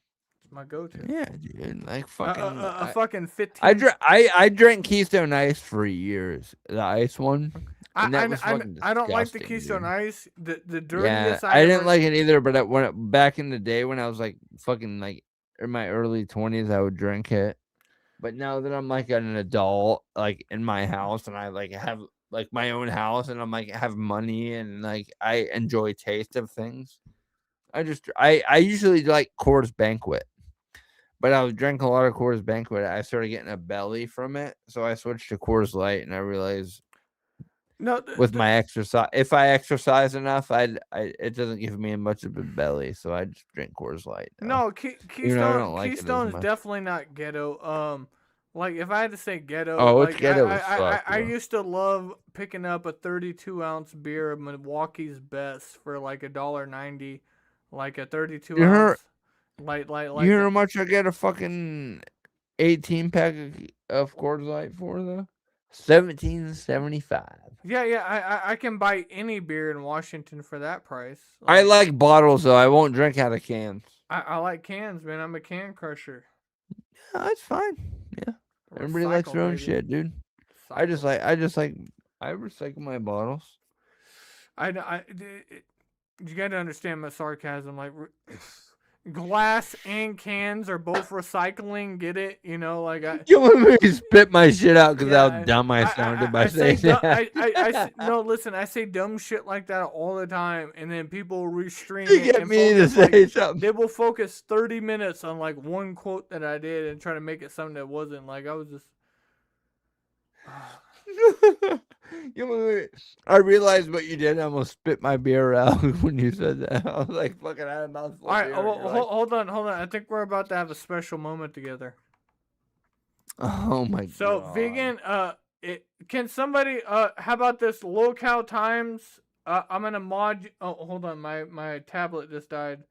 My go-to. Yeah, dude. Like fucking fucking 15. I drank Keystone Ice for years. The ice one. I don't like the Keystone Ice. The dirtiest. Yeah, I didn't like it either. But back in the day when I was like fucking like in my early 20s, I would drink it. But now that I'm like an adult, like in my house, and I like have like my own house, and I'm like have money, and like I enjoy taste of things. I usually like Coors Banquet. but I was drinking a lot of Coors Banquet. I started getting a belly from it, so I switched to Coors Light, and I realized with my exercise, if I exercise enough, it doesn't give me much of a belly, so I just drink Coors Light now. No, Keystone's definitely not ghetto. Like if I had to say ghetto, it's like ghetto as fuck, I bro. used to love picking up a 32-ounce beer of Milwaukee's Best for like $1.90, like a 32 You heard? ounce. Like You hear how much I get a fucking 18-pack of Coors Light for though? $17.75. Yeah, I can buy any beer in Washington for that price. I like bottles though. I won't drink out of cans. I like cans, man. I'm a can crusher. No, that's fine. Yeah, everybody likes their own shit, dude. I recycle my bottles. You got to understand my sarcasm. Like, glass and cans are both recycling. Get it? You know, like You want me to spit my shit out because how dumb I sounded by saying that. No, listen. I say dumb shit like that all the time, and then people restream You it. get and me to focus, say something. They will focus 30 minutes on like one quote that I did and try to make it something that wasn't. Like I was just. I realized what you did. I almost spit my beer out when you said that. I was like, fucking out of mouthful. All right, hold on. I think we're about to have a special moment together. Oh my god. So vegan, can somebody how about this Locale Times? I'm gonna mod. Oh, hold on, my tablet just died.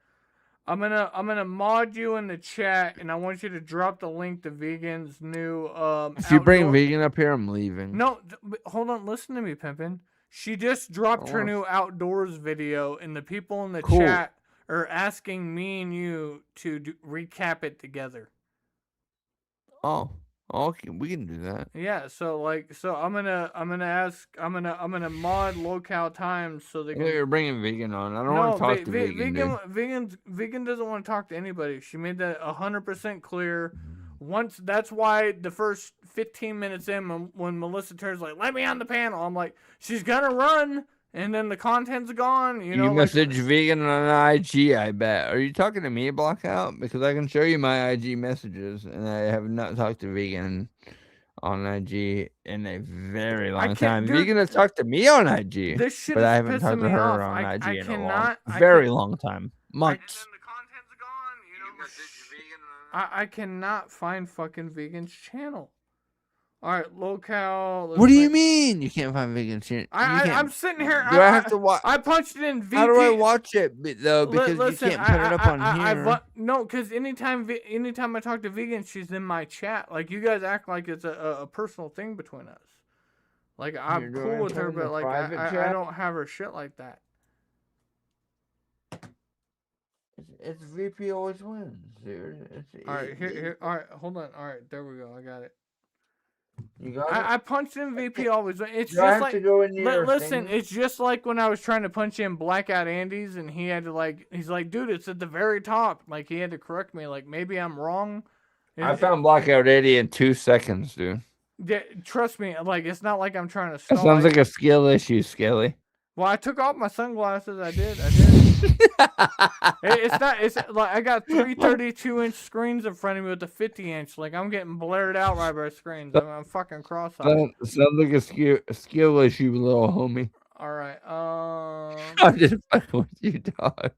I'm gonna mod you in the chat, and I want you to drop the link to Vegan's new If you bring Vegan up here, I'm leaving. No, hold on. Listen to me, Pimpin'. She just dropped her new outdoors video, and the people in the chat are asking me and you to recap it together. Oh, okay, we can do that. Yeah, so I'm gonna mod Locale Times so they can. You're bringing Vegan on. I don't want to talk to Vegan. Vegan doesn't want to talk to anybody. She made that 100% clear. That's why the first 15 minutes in, when Melissa turns like, "Let me on the panel," I'm like, she's gonna run, and then the content's gone. You know, message Vegan on IG, I bet. Are you talking to me, Blockout? Because I can show you my IG messages, and I have not talked to Vegan on IG in a very long time. Vegan has talked to me on IG, but I haven't talked to her on IG in a very long time. Months. I cannot find fucking Vegan's channel. All right, Locale. What do you mean you can't find Vegan's channel? I'm sitting here. Do I have to watch? I punched it in VP. How do I watch it though? Because you can't put it up on here. No, because anytime I talk to Vegan, she's in my chat. Like you guys act like it's a personal thing between us. Like I'm cool with her, but like I don't have her shit like that. It's VP always wins, dude. All right, here. All right, hold on. All right, there we go. I got it. You got it? I punched in VP always. It's Do just I have like to go in your listen. thing? It's just like when I was trying to punch in Blackout Andy's, and he had to he's like, dude, it's at the very top. Like he had to correct me. Like maybe I'm wrong. I found Blackout 80 in 2 seconds, dude. Yeah, trust me. Like it's not like I'm trying to. Stall. That sounds like a skill issue, Skelly. Well, I took off my sunglasses. I did. It's not. It's like I got 3 32-inch screens in front of me with a 50-inch. Like I'm getting blared out right by screens. I'm fucking cross-eyed. Sounds like a skill issue, little homie. All right. I'm just fucking with you, dog.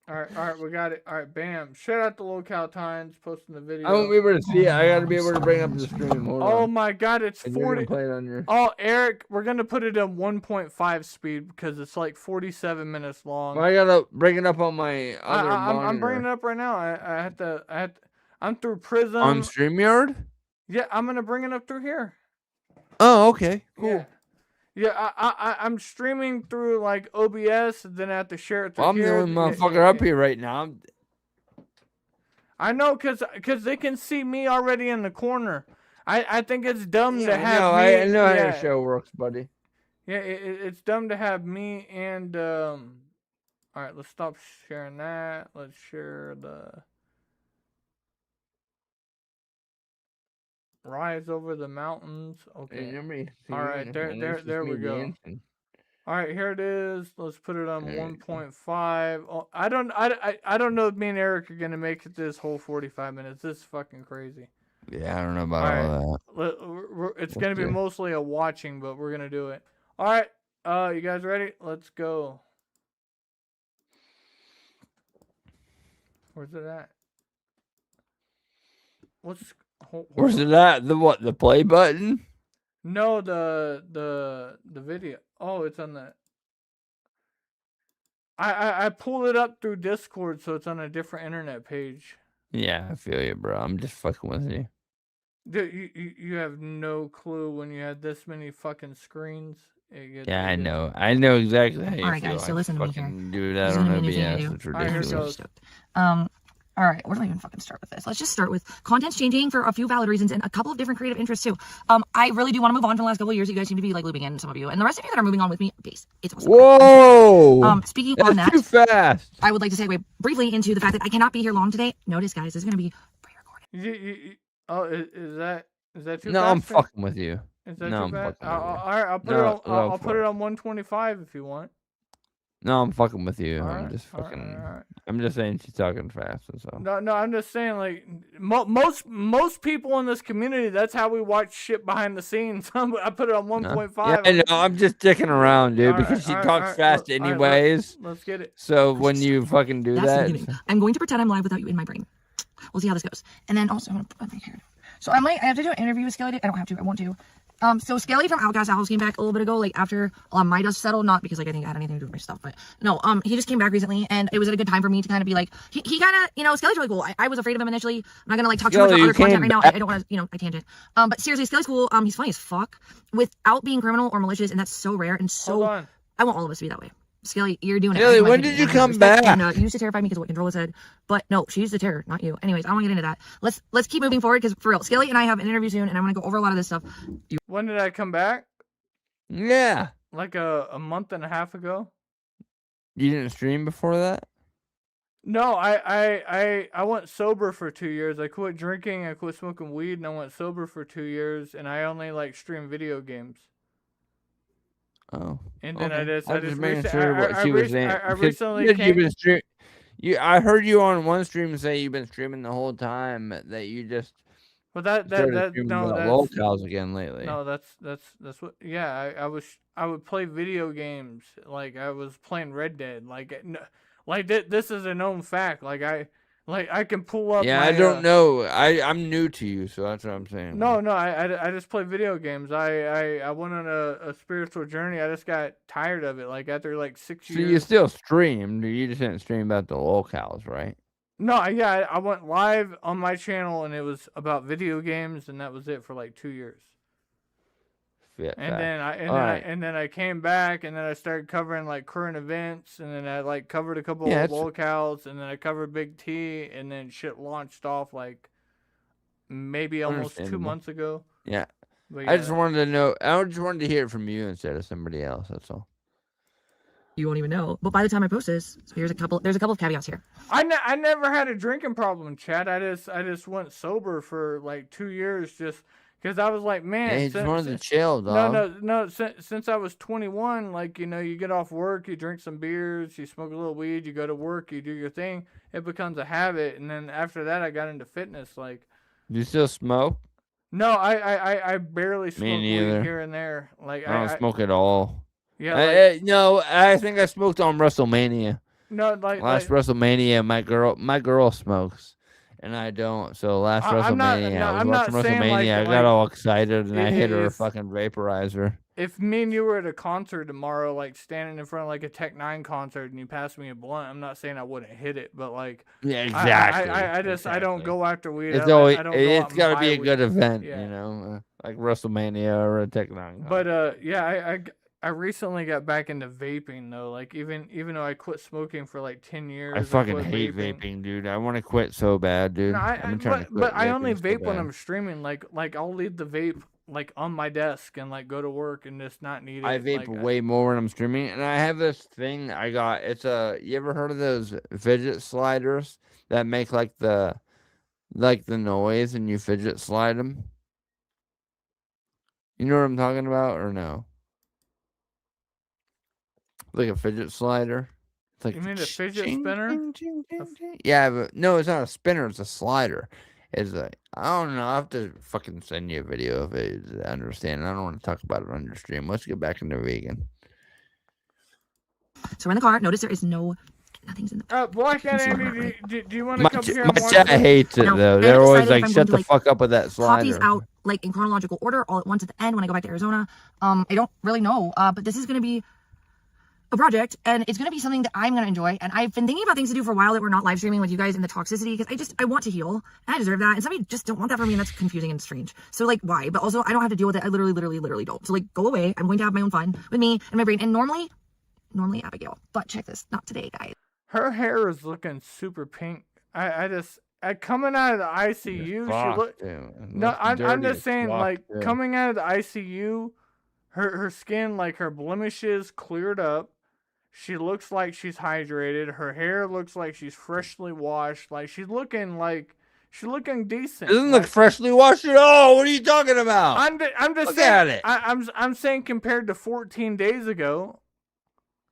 All right, we got it. All right, bam. Shout out to Locale Times posting the video. I won't be able to see it. I gotta be able to bring up the stream. Hold on. My god, it's 40. Play it on your... Oh, Eric, we're gonna put it at 1.5 speed because it's like 47 minutes long. Well, I gotta bring it up on my other monitor. I'm bringing it up right now. I had to. I'm through Prism. On StreamYard? Yeah, I'm gonna bring it up through here. Oh, okay, cool. Yeah, I'm streaming through like OBS, then I have to share it through here. I'm the only motherfucker up here right now. I know, cause they can see me already in the corner. I think it's dumb to have me. I know how your show works, buddy. Yeah, it's dumb to have me and all right, let's stop sharing that. Let's share the Rise Over the Mountains. Okay. All right, there we go. All right, here it is. Let's put it on 1.5. Oh, I don't know if me and Eric are gonna make it this whole 45 minutes. This is fucking crazy. Yeah, I don't know about all that. It's Let's gonna be see. mostly a watching, but we're gonna do it. All right, you guys ready? Let's go. Where's it at? Where's it at? The what? The play button? No, the video. Oh, it's on the. I pulled it up through Discord, so it's on a different internet page. Yeah, I feel you, bro. I'm just fucking with you. Dude, you have no clue when you had this many fucking screens. Yeah, I know. I know exactly how you All right, feel. guys. So listen to me here. Do This that is on gonna be a new thing I OBS. do. It's ridiculous. All right, where do I even fucking start with this? Let's just start with content's changing for a few valid reasons and a couple of different creative interests too. I really do want to move on from the last couple of years. You guys seem to be like looping in, some of you, and the rest of you that are moving on with me, peace. It's awesome. Whoa! Speaking That's on that, too fast. I would like to segue briefly into the fact that I cannot be here long today. Notice, guys, this is gonna be pre-recorded. Is that too No, fast? I'm fucking with you. Is that No, too I'm fast? fucking with you. All right, I'll put it on 125 if you want. No, I'm fucking with you. All I'm right, just all right, fucking. all right. I'm just saying she's talking fast. That's all. No, I'm just saying, like, most people in this community, that's how we watch shit behind the scenes. I put it on 1.5. Yeah, I know. I'm just dicking around, dude, because she talks fast all right, anyways. let's get it. So when you fucking do That's the that, beginning. I'm going to pretend I'm live without you in my brain. We'll see how this goes. And then also, I'm gonna put my hair. So I have to do an interview with Skelly. I don't have to. I want to. So Skelly from Outcast Owls came back a little bit ago, like after my dust settled, not because like I think it had anything to do with my stuff, but no, he just came back recently, and it was at a good time for me to kind of be like, he kind of, Skelly's really cool. I was afraid of him initially. I'm not gonna like talk too much about other content right now. I don't want to, I tangent. But seriously, Skelly's cool. He's funny as fuck without being criminal or malicious, and that's so rare and so. Hold on. I want all of us to be that way. Skelly, you're doing it. Skelly, when did you come back? And, you used to terrify me because of what Controla said, but no, she used to terror, not you. Anyways, I don't want to get into that. Let's keep moving forward because for real, Skelly and I have an interview soon, and I'm gonna go over a lot of this stuff. When did I come back? Yeah, like a month and a half ago. You didn't stream before that? No, I went sober for 2 years. I quit drinking, I quit smoking weed, and I went sober for 2 years, and I only like stream video games. Oh. And then okay. I just making recently, sure what she was saying. I Because recently you've been stream. I heard you on one stream say you've been streaming the whole time. That you just. Well, that's locals again lately. No, that's what. Yeah, I would play video games like I was playing Red Dead. This is a known fact. I can pull up. Yeah, my, I don't know. I'm new to you, so that's what I'm saying. No, I just play video games. I went on a spiritual journey. I just got tired of it. Like after 6 years. So you still streamed. You just didn't stream about the locals, right? No, yeah, I went live on my channel and it was about video games, and that was it for 2 years. Yeah, and then I came back, and then I started covering current events, and then I covered a couple of locales, and then I covered Big T, and then shit launched off maybe almost 2 months ago. Yeah. But I just wanted to know. I just wanted to hear it from you instead of somebody else. That's all. You won't even know. But by the time I post this, so there's a couple of caveats here. I never had a drinking problem, Chad. I just went sober for 2 years just because I was like, man. Yeah, he just wanted to chill, dog. No. Since I was 21, you get off work, you drink some beers, you smoke a little weed, you go to work, you do your thing. It becomes a habit, and then after that, I got into fitness. Do you still smoke? No, I barely smoke Me weed neither. here and there. I don't smoke at all. Yeah. No, I think I smoked on WrestleMania. No, last WrestleMania, my girl smokes, and I don't. So last WrestleMania, I was watching WrestleMania. I got all excited, and I hit her a fucking vaporizer. If me and you were at a concert tomorrow, standing in front of a Tech 9 concert, and you passed me a blunt, I'm not saying I wouldn't hit it, but yeah, exactly. I don't go after weed. It's got to be a good event, like WrestleMania or a Tech 9. But I recently got back into vaping though. Even though I quit smoking for 10 years. I fucking hate vaping, dude. I want to quit so bad, dude. No, I've been trying to quit. But I only so vape when bad. I'm streaming. I'll leave the vape on my desk and go to work and just not need it. I vape way more when I'm streaming, and I have this thing I got. You ever heard of those fidget sliders that make the noise and you fidget slide them? You know what I'm talking about or no? Like a fidget slider. It's like you mean a fidget spinner? Yeah, but no, it's not a spinner. It's a slider. It's like, I don't know. I have to fucking send you a video of it to understand. I don't want to talk about it on your stream. Let's get back into vegan. So we're in the car. Notice there is nothing's in the. Black Cat Andy, do you want to come here? My chat hates it though. They're always like, "Shut the fuck up with that slider." Pop these out like in chronological order, all at once at the end when I go back to Arizona. I don't really know, but this is gonna be a project, and it's gonna be something that I'm gonna enjoy. And I've been thinking about things to do for a while that we're not live streaming with you guys in the toxicity, because I want to heal and I deserve that. And some of you just don't want that from me, and that's confusing and strange. So like, why? But also, I don't have to deal with it. I literally don't. So like, go away. I'm going to have my own fun with me and my brain. And normally Abigail, but check this. Not today, guys. Her hair is looking super pink. Coming out of the ICU, she look. No, I'm just saying, like, coming out of the ICU, her skin, like her blemishes cleared up. She looks like she's hydrated. Her hair looks like she's freshly washed. Like she's looking decent. Doesn't look freshly washed at all. What are you talking about? I'm just Look saying. at it. I'm saying compared to 14 days ago.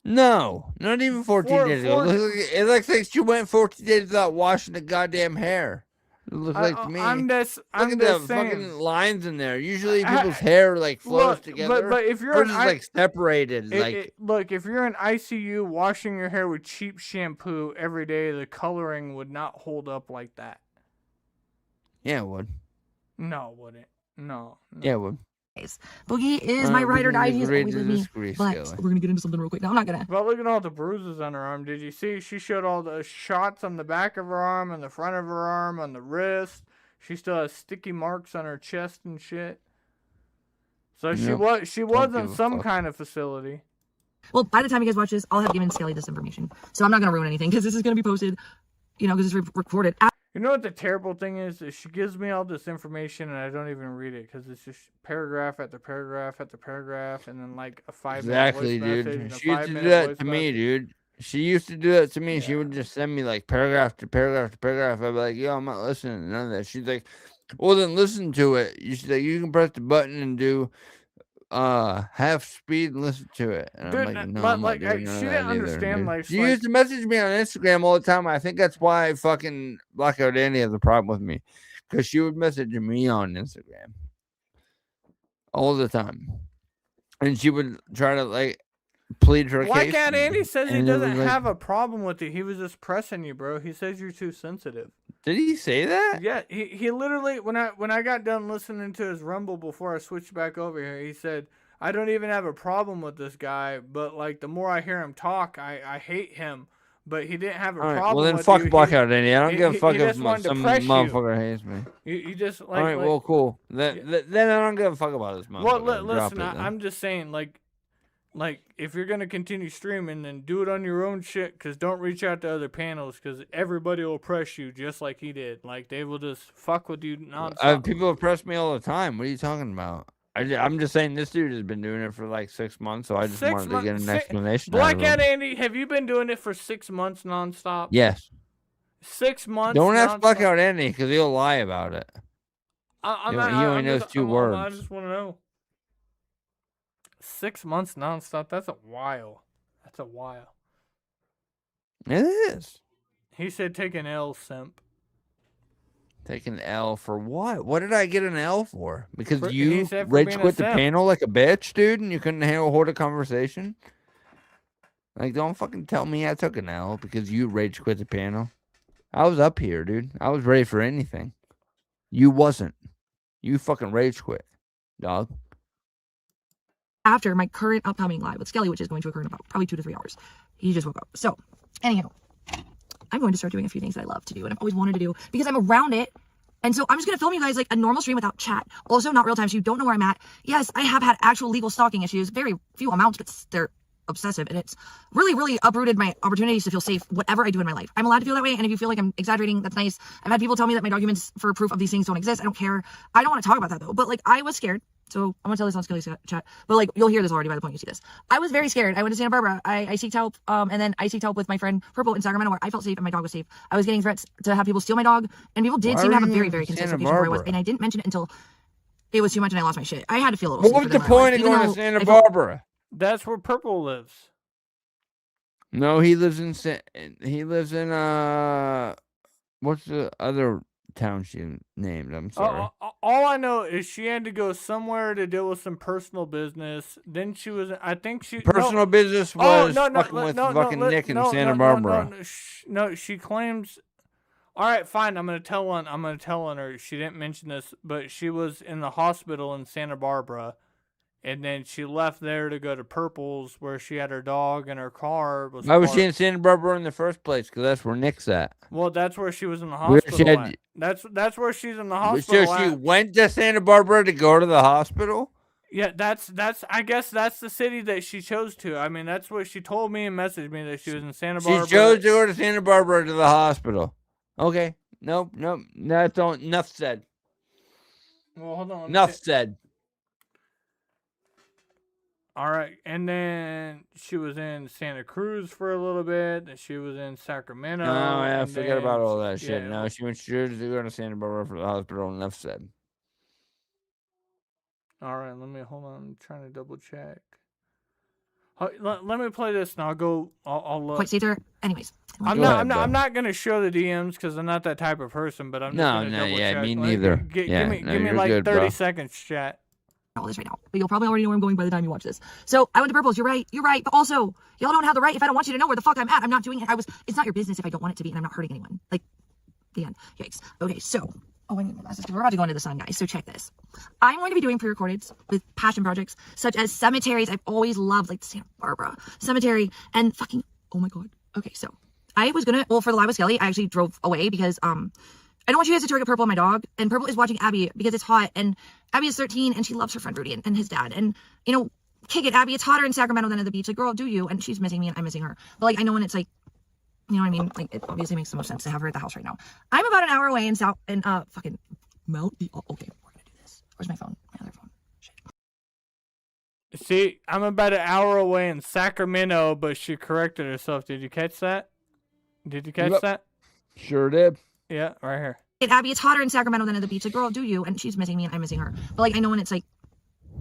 No, not even 14 days ago. It looks like she went 14 days without washing the goddamn hair. It looks like to me. I'm just saying. Fucking lines in there. Usually people's hair like flows together. But if you're hers is like separated. Look, if you're in ICU washing your hair with cheap shampoo every day, the coloring would not hold up like that. Yeah, it would. No, it wouldn't. No. Yeah, it would. Boogie is my ride or die. He's always with me. But we're gonna get into something real quick. No, I'm not gonna. But look at all the bruises on her arm. Did you see? She showed all the shots on the back of her arm, and the front of her arm, on the wrist. She still has sticky marks on her chest and shit. So she was in some kind of facility. Well, by the time you guys watch this, I'll have given Skelly this information. So I'm not gonna ruin anything because this is gonna be posted. Because it's recorded. You know what the terrible thing is? She gives me all this information and I don't even read it because it's just paragraph after paragraph after paragraph, and then like a 5-minute voice dude. She used to do that to me, dude. She used to do that to me. Yeah. She would just send me like paragraph to paragraph to paragraph. I'd be like, "Yo, I'm not listening to none of that." She's like, "Well, then listen to it." She's like, "You can press the button and do half speed and listen to it." And dude, I'm like, "No, but I'm like, not doing she didn't understand. Like, she used to message me on Instagram all the time. I think that's why I fucking Blackout Andy has a problem with me, because she would message me on Instagram all the time, and she would try to like plead her case. Blackout Andy says he doesn't have a problem with you. He was just pressing you, bro. He says you're too sensitive. Did he say that? Yeah, he literally, when I got done listening to his Rumble before I switched back over here, he said, "I don't even have a problem with this guy, but like the more I hear him talk, I hate him." But he didn't have a problem. Well, then with fuck you. Blackout Andy. I don't give a fuck if some motherfucker hates me. You just like. All right, well, cool. Then I don't give a fuck about this motherfucker. Well, listen, I'm just saying, like, if you're gonna continue streaming, then do it on your own shit. Cause don't reach out to other panels, cause everybody will press you just like he did. Like they will just fuck with you nonstop. People have pressed me all the time. What are you talking about? I'm just saying this dude has been doing it for like 6 months, so I just wanted to get an explanation. Blackout Andy, have you been doing it for 6 months nonstop? Yes. 6 months. Don't ask Blackout Andy because he'll lie about it. He only knows 2 words. I just want to know. 6 months nonstop. That's a while. It is. He said take an L, simp. Take an L for what? What did I get an L for? Because you for rage quit the panel like a bitch, dude, and you couldn't hold a conversation? Like, don't fucking tell me I took an L because you rage quit the panel. I was up here, dude. I was ready for anything. You wasn't. You fucking rage quit, dog. After my current upcoming live with Skelly, which is going to occur in about probably 2 to 3 hours. He just woke up. So, anyhow, I'm going to start doing a few things that I love to do and I've always wanted to do because I'm around it. And so I'm just going to film you guys like a normal stream without chat. Also, not real time, so you don't know where I'm at. Yes, I have had actual legal stalking issues. Very few amounts, but they're obsessive. And it's really uprooted my opportunities to feel safe, whatever I do in my life. I'm allowed to feel that way. And if you feel like I'm exaggerating, that's nice. I've had people tell me that my documents for proof of these things don't exist. I don't care. I don't want to talk about that though. But like, I was scared. So I'm gonna tell this on Skelly's chat, but like you'll hear this already by the point you see this. I was very scared. I went to Santa Barbara. I seeked help, and then I seeked help with my friend Purple in Sacramento, where I felt safe and my dog was safe. I was getting threats to have people steal my dog, and people did seem to have a very consistent location where I was, and I didn't mention it until it was too much and I lost my shit. I had to feel a little. What was the point of going to Santa Barbara? That's where Purple lives. No, he lives in what's the other town she named? I'm sorry. All I know is she had to go somewhere to deal with some personal business. Then she was, I think she Personal business was fucking with fucking Nick in Santa Barbara. No, she claims. All right, fine. I'm gonna tell on her. She didn't mention this, but she was in the hospital in Santa Barbara, and then she left there to go to Purple's, where she had her dog and her car. Why was she in Santa Barbara in the first place? Because that's where Nick's at. Well, that's where she was in the hospital. That's where she's in the hospital. So she went to Santa Barbara to go to the hospital? Yeah, that's. I guess that's the city that she chose to. I mean, that's what she told me and messaged me, that she was in Santa Barbara. She chose to go to Santa Barbara to the hospital. Okay. Nope. That's all. Enough said. Well, hold on. Enough said. All right, and then she was in Santa Cruz for a little bit. And she was in Sacramento. Oh, yeah, forget about all that shit. Yeah. No, she went straight to go to Santa Barbara for the hospital. Enough said. All right, hold on. I'm trying to double check. Let me play this, and I'll go. I'll look. Quite see her. Anyways, I'm not gonna show the DMs because I'm not that type of person. But I'm just gonna double check. Me neither. Give me like good, 30 seconds, chat. All this right now, but you'll probably already know where I'm going by the time you watch this. So I went to Purple's. You're right. But also, y'all don't have the right. If I don't want you to know where the fuck I'm at, I'm not doing it. It's not your business if I don't want it to be, and I'm not hurting anyone. Like, the end. Yikes. Okay, so. Oh, wait, we're about to go into the sun, guys. So check this. I'm going to be doing pre-recordeds with passion projects such as cemeteries. I've always loved, like Santa Barbara cemetery and fucking. Oh my god. Okay, so I was gonna. Well, for the live with Skelly, I actually drove away because I don't want you guys to target Purple and my dog. And Purple is watching Abby because it's hot, and Abby is 13 and she loves her friend Rudy and his dad. And kick it, Abby. It's hotter in Sacramento than at the beach. Like, girl, do you? And she's missing me and I'm missing her. But like, I know when it's like. You know what I mean? Like, it obviously makes the most sense to have her at the house right now. I'm about an hour away in fucking Mount. Okay, we're gonna do this. Where's my phone? My other phone. Shit. See, I'm about an hour away in Sacramento, but she corrected herself. Did you catch that? That? Sure did. Yeah, right here. Abby, it's hotter in Sacramento than at the beach. Like, girl, do you? And she's missing me and I'm missing her. But like, I know when it's like,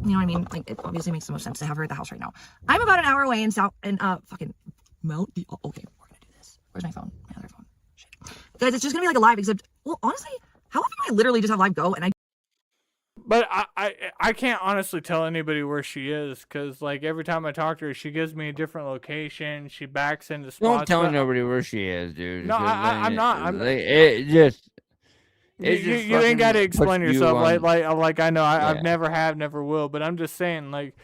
you know what I mean? Like, it obviously makes the most sense to have her at the house right now. I'm about an hour away in fucking Mount. Okay. Where's my phone? My other phone. Shit. Guys, it's just gonna be like a live, except, well, honestly, how often do I literally just have live go and But I can't honestly tell anybody where she is because, like, every time I talk to her, she gives me a different location. She backs into spots. Don't tell nobody where she is, dude. No, I'm not. You ain't got to explain yourself. Like I know I've never will. But I'm just saying, like,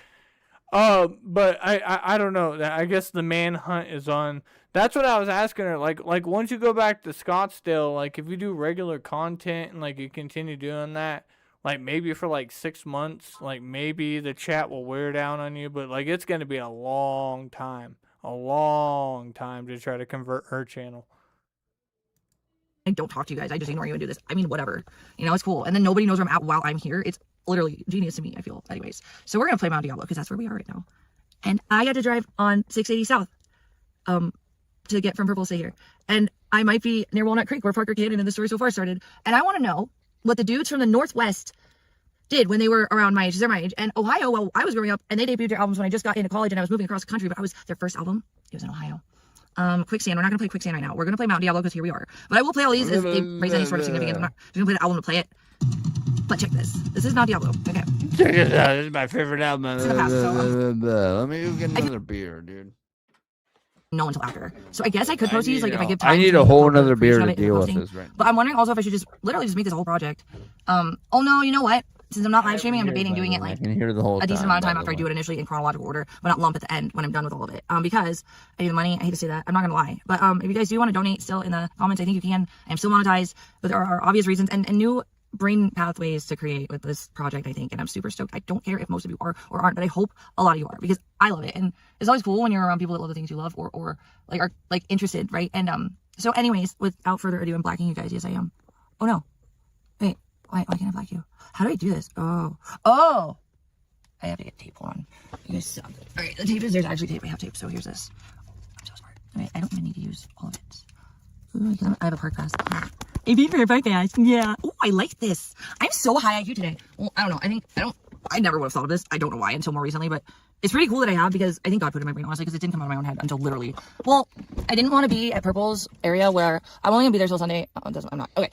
but I don't know. I guess the manhunt is on. That's what I was asking her. Like once you go back to Scottsdale, like if you do regular content and like you continue doing that, like maybe for like 6 months, like maybe the chat will wear down on you. But like it's gonna be a long time to try to convert her channel. I don't talk to you guys. I just ignore you and do this. I mean, whatever. It's cool. And then nobody knows where I'm at while I'm here. It's literally genius to me, I feel. Anyways, so we're gonna play Mount Diablo because that's where we are right now. And I got to drive on 680 South, to get from Purple to here. And I might be near Walnut Creek where Parker Cannon and the story so far started. And I want to know what the dudes from the Northwest did when they were around my age. They're my age. And Ohio, well, I was growing up and they debuted their albums when I just got into college and I was moving across the country, but their first album, it was in Ohio. Quicksand. We're not gonna play Quicksand right now. We're gonna play Mount Diablo because here we are. But I will play all these if they raise any sort of significance. I'm not just gonna play the album to play it. But check this. This is Mount Diablo. Okay. Check this out. This is my favorite album. Let me go get another beer, dude. No until after. So I guess I could post these like if I give time. I need a whole nother beer to deal with this right now. But I'm wondering also if I should just literally just make this whole project. Oh no, you know what? Since I'm not live streaming, I'm debating doing it like I can hear the whole a decent amount of time after I do it initially in chronological order, but not lump at the end when I'm done with all of it. Because I need the money. I hate to say that. I'm not gonna lie. But if you guys do want to donate still in the comments, I think you can. I am still monetized, but there are obvious reasons and new brain pathways to create with this project, I think, and I'm super stoked. I don't care if most of you are or aren't, but I hope a lot of you are because I love it. And it's always cool when you're around people that love the things you love or like are like interested, right? And so anyways, without further ado, I'm blacking you guys. Yes, I am. Oh no. Wait, why can't I black you? How do I do this? Oh. I have to get tape on. You guys suck. Alright, the tape is there's actually tape. I have tape, so here's this. I'm so smart. Alright, I don't even need to use all of it. Ooh, because I have a park pass. A beat for a park pass. Yeah. Ooh, I like this. I'm so high IQ today. Well, I don't know. I never would have thought of this. I don't know why until more recently, but It's pretty cool that I have because I think God put it in my brain, honestly, because it didn't come out of my own head until literally. Well, I didn't want to be at Purple's area where I'm only going to be there till Sunday. Oh, I'm not. Okay.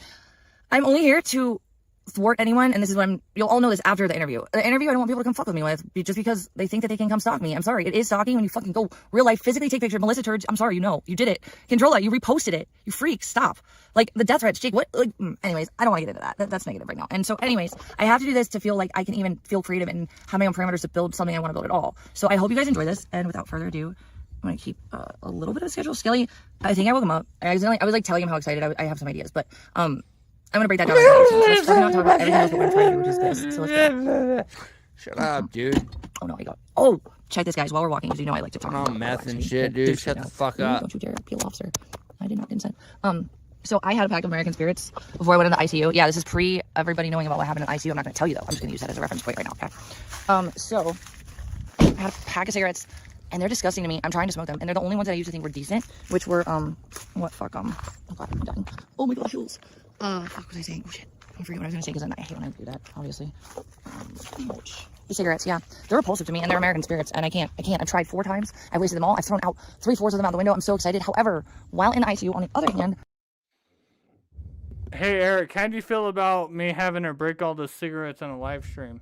I'm only here to thwart anyone, and this is what you'll all know this after the interview. The interview I don't want people to come fuck with me with, just because they think that they can come stalk me. I'm sorry, it is stalking when you fucking go real life, physically take pictures. Melissa Turge, I'm sorry, you did it. Controlla, you reposted it. You freak, stop. Like, the death threats, Jake, what? Like, anyways, I don't want to get into that. That's negative right now. And so, anyways, I have to do this to feel like I can even feel creative and have my own parameters to build something I want to build at all. So I hope you guys enjoy this, and without further ado, I'm going to keep a little bit of a schedule. Skelly, I think I woke him up. I was like telling him how excited I have some ideas, but, I'm gonna break that down. Let's not talk about everything else we're gonna try to do, which is this. So let's go. Shut up, dude. Oh no, I got. Oh, check this, guys. While we're walking, because you know I like to talk about meth and shit, dude. Shut the fuck up. Don't you dare peel off, sir. I did not consent. So I had a pack of American Spirits before I went into ICU. Yeah, this is pre everybody knowing about what happened in ICU. I'm not gonna tell you though. I'm just gonna use that as a reference point right now. Okay. So I had a pack of cigarettes, and they're disgusting to me. I'm trying to smoke them, and they're the only ones that I used to think were decent, which were what fuck oh god, I'm dying. Oh my god, Jules. Fuck was I saying? Oh shit. I forget what I was gonna say because I hate when I do that, obviously. The cigarettes, yeah. They're repulsive to me, and they're American Spirits, and I can't. I've tried 4 times. I've wasted them all. I've thrown out 3/4 of them out the window. I'm so excited. However, while in the ICU, on the other hand... Hey, Eric, how do you feel about me having her break all the cigarettes on a live stream?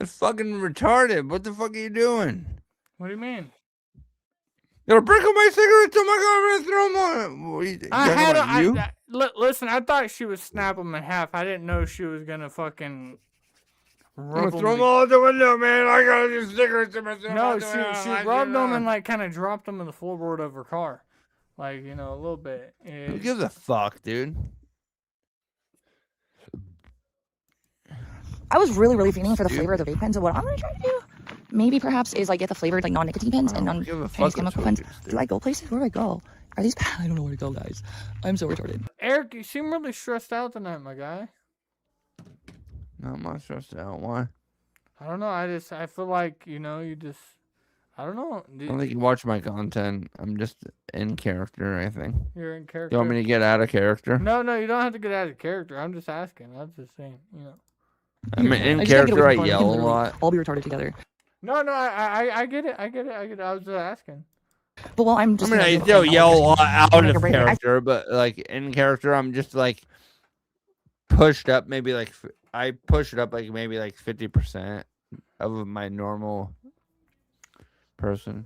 It's fucking retarded. What the fuck are you doing? What do you mean? You're breaking my cigarettes. Oh my god, I'm gonna throw them on. Listen, I thought she would snap them in half. I didn't know she was gonna fucking I'm gonna throw them all out the window, man. I got these cigarettes in my mouth. No, she rubbed them and like kind of dropped them in the floorboard of her car, like, you know, a little bit. Who gives a fuck, dude? I was really feeling for the flavor of the vape pens, and what I'm gonna try to do, maybe perhaps, is like get the flavored like non-nicotine pens and non-Chinese chemical pens. Do I go places? Where do I go? Are these? I don't know where to go, guys. I'm so retarded. Eric, you seem really stressed out tonight, my guy. No, I'm not stressed out. Why? I don't know. I feel like, you know, I don't know. I don't think you watch my content. I'm just in character, I think. You're in character. You want me to get out of character? No, you don't have to get out of character. I'm just asking. I'm just saying, you know. I mean, in character, I yell a lot. All be retarded together. No, I get it. I was just asking. But well, I'm just. I mean, I still yell a lot out of character, but like in character, I'm just like pushed up. Maybe like I push it up like maybe like 50% of my normal person.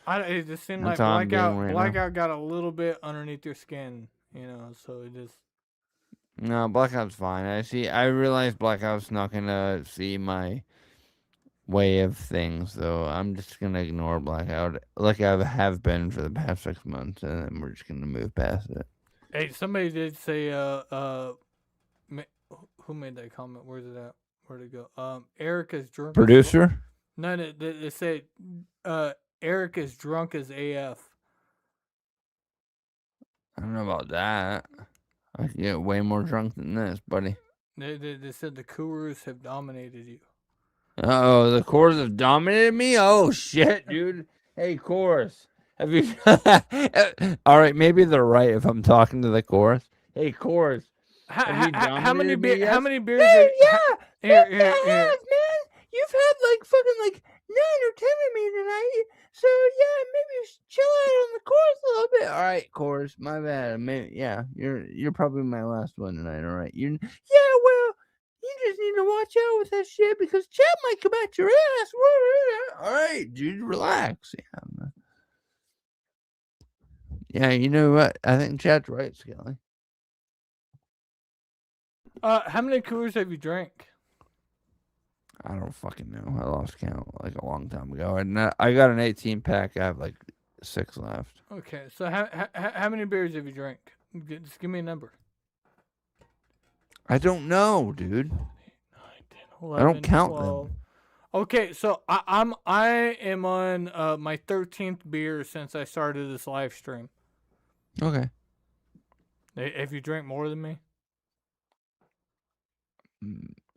It just seemed That's like how Blackout got a little bit underneath your skin, you know. So it just. No, Blackout's fine. I realize Blackout's not gonna see my way of things, though. I'm just gonna ignore Blackout like I have been for the past 6 months, and then we're just gonna move past it. Hey, somebody did say, who made that comment? Where's it at? Where'd it go? Eric is drunk. Producer? No, they said, Eric is drunk as AF. I don't know about that. I can get way more drunk than this, buddy. They said the Coors have dominated you. Oh, the Coors have dominated me? Oh, shit, dude. Hey, Coors. Have you... All right, maybe they're right if I'm talking to the Coors. Hey, Coors. How many beers? Hey, yeah, I have, man. You've had like fucking like 9 or 10 of me tonight. So yeah, maybe you should chill out on the Coors a little bit. All right, Coors, my bad. Yeah, you're probably my last one tonight. All right, well, you just need to watch out with that shit because Chad might come at your ass. All right, dude, relax. Yeah, you know what? I think Chad's right, Skelly. How many Coors have you drank? I don't fucking know. I lost count like a long time ago. I got an 18-pack. I have like 6 left. Okay, so how many beers have you drank? Just give me a number. I don't know, dude. 9, 10, 11, I don't count 12. Them. Okay, so I am on my 13th beer since I started this live stream. Okay. Have you drank more than me?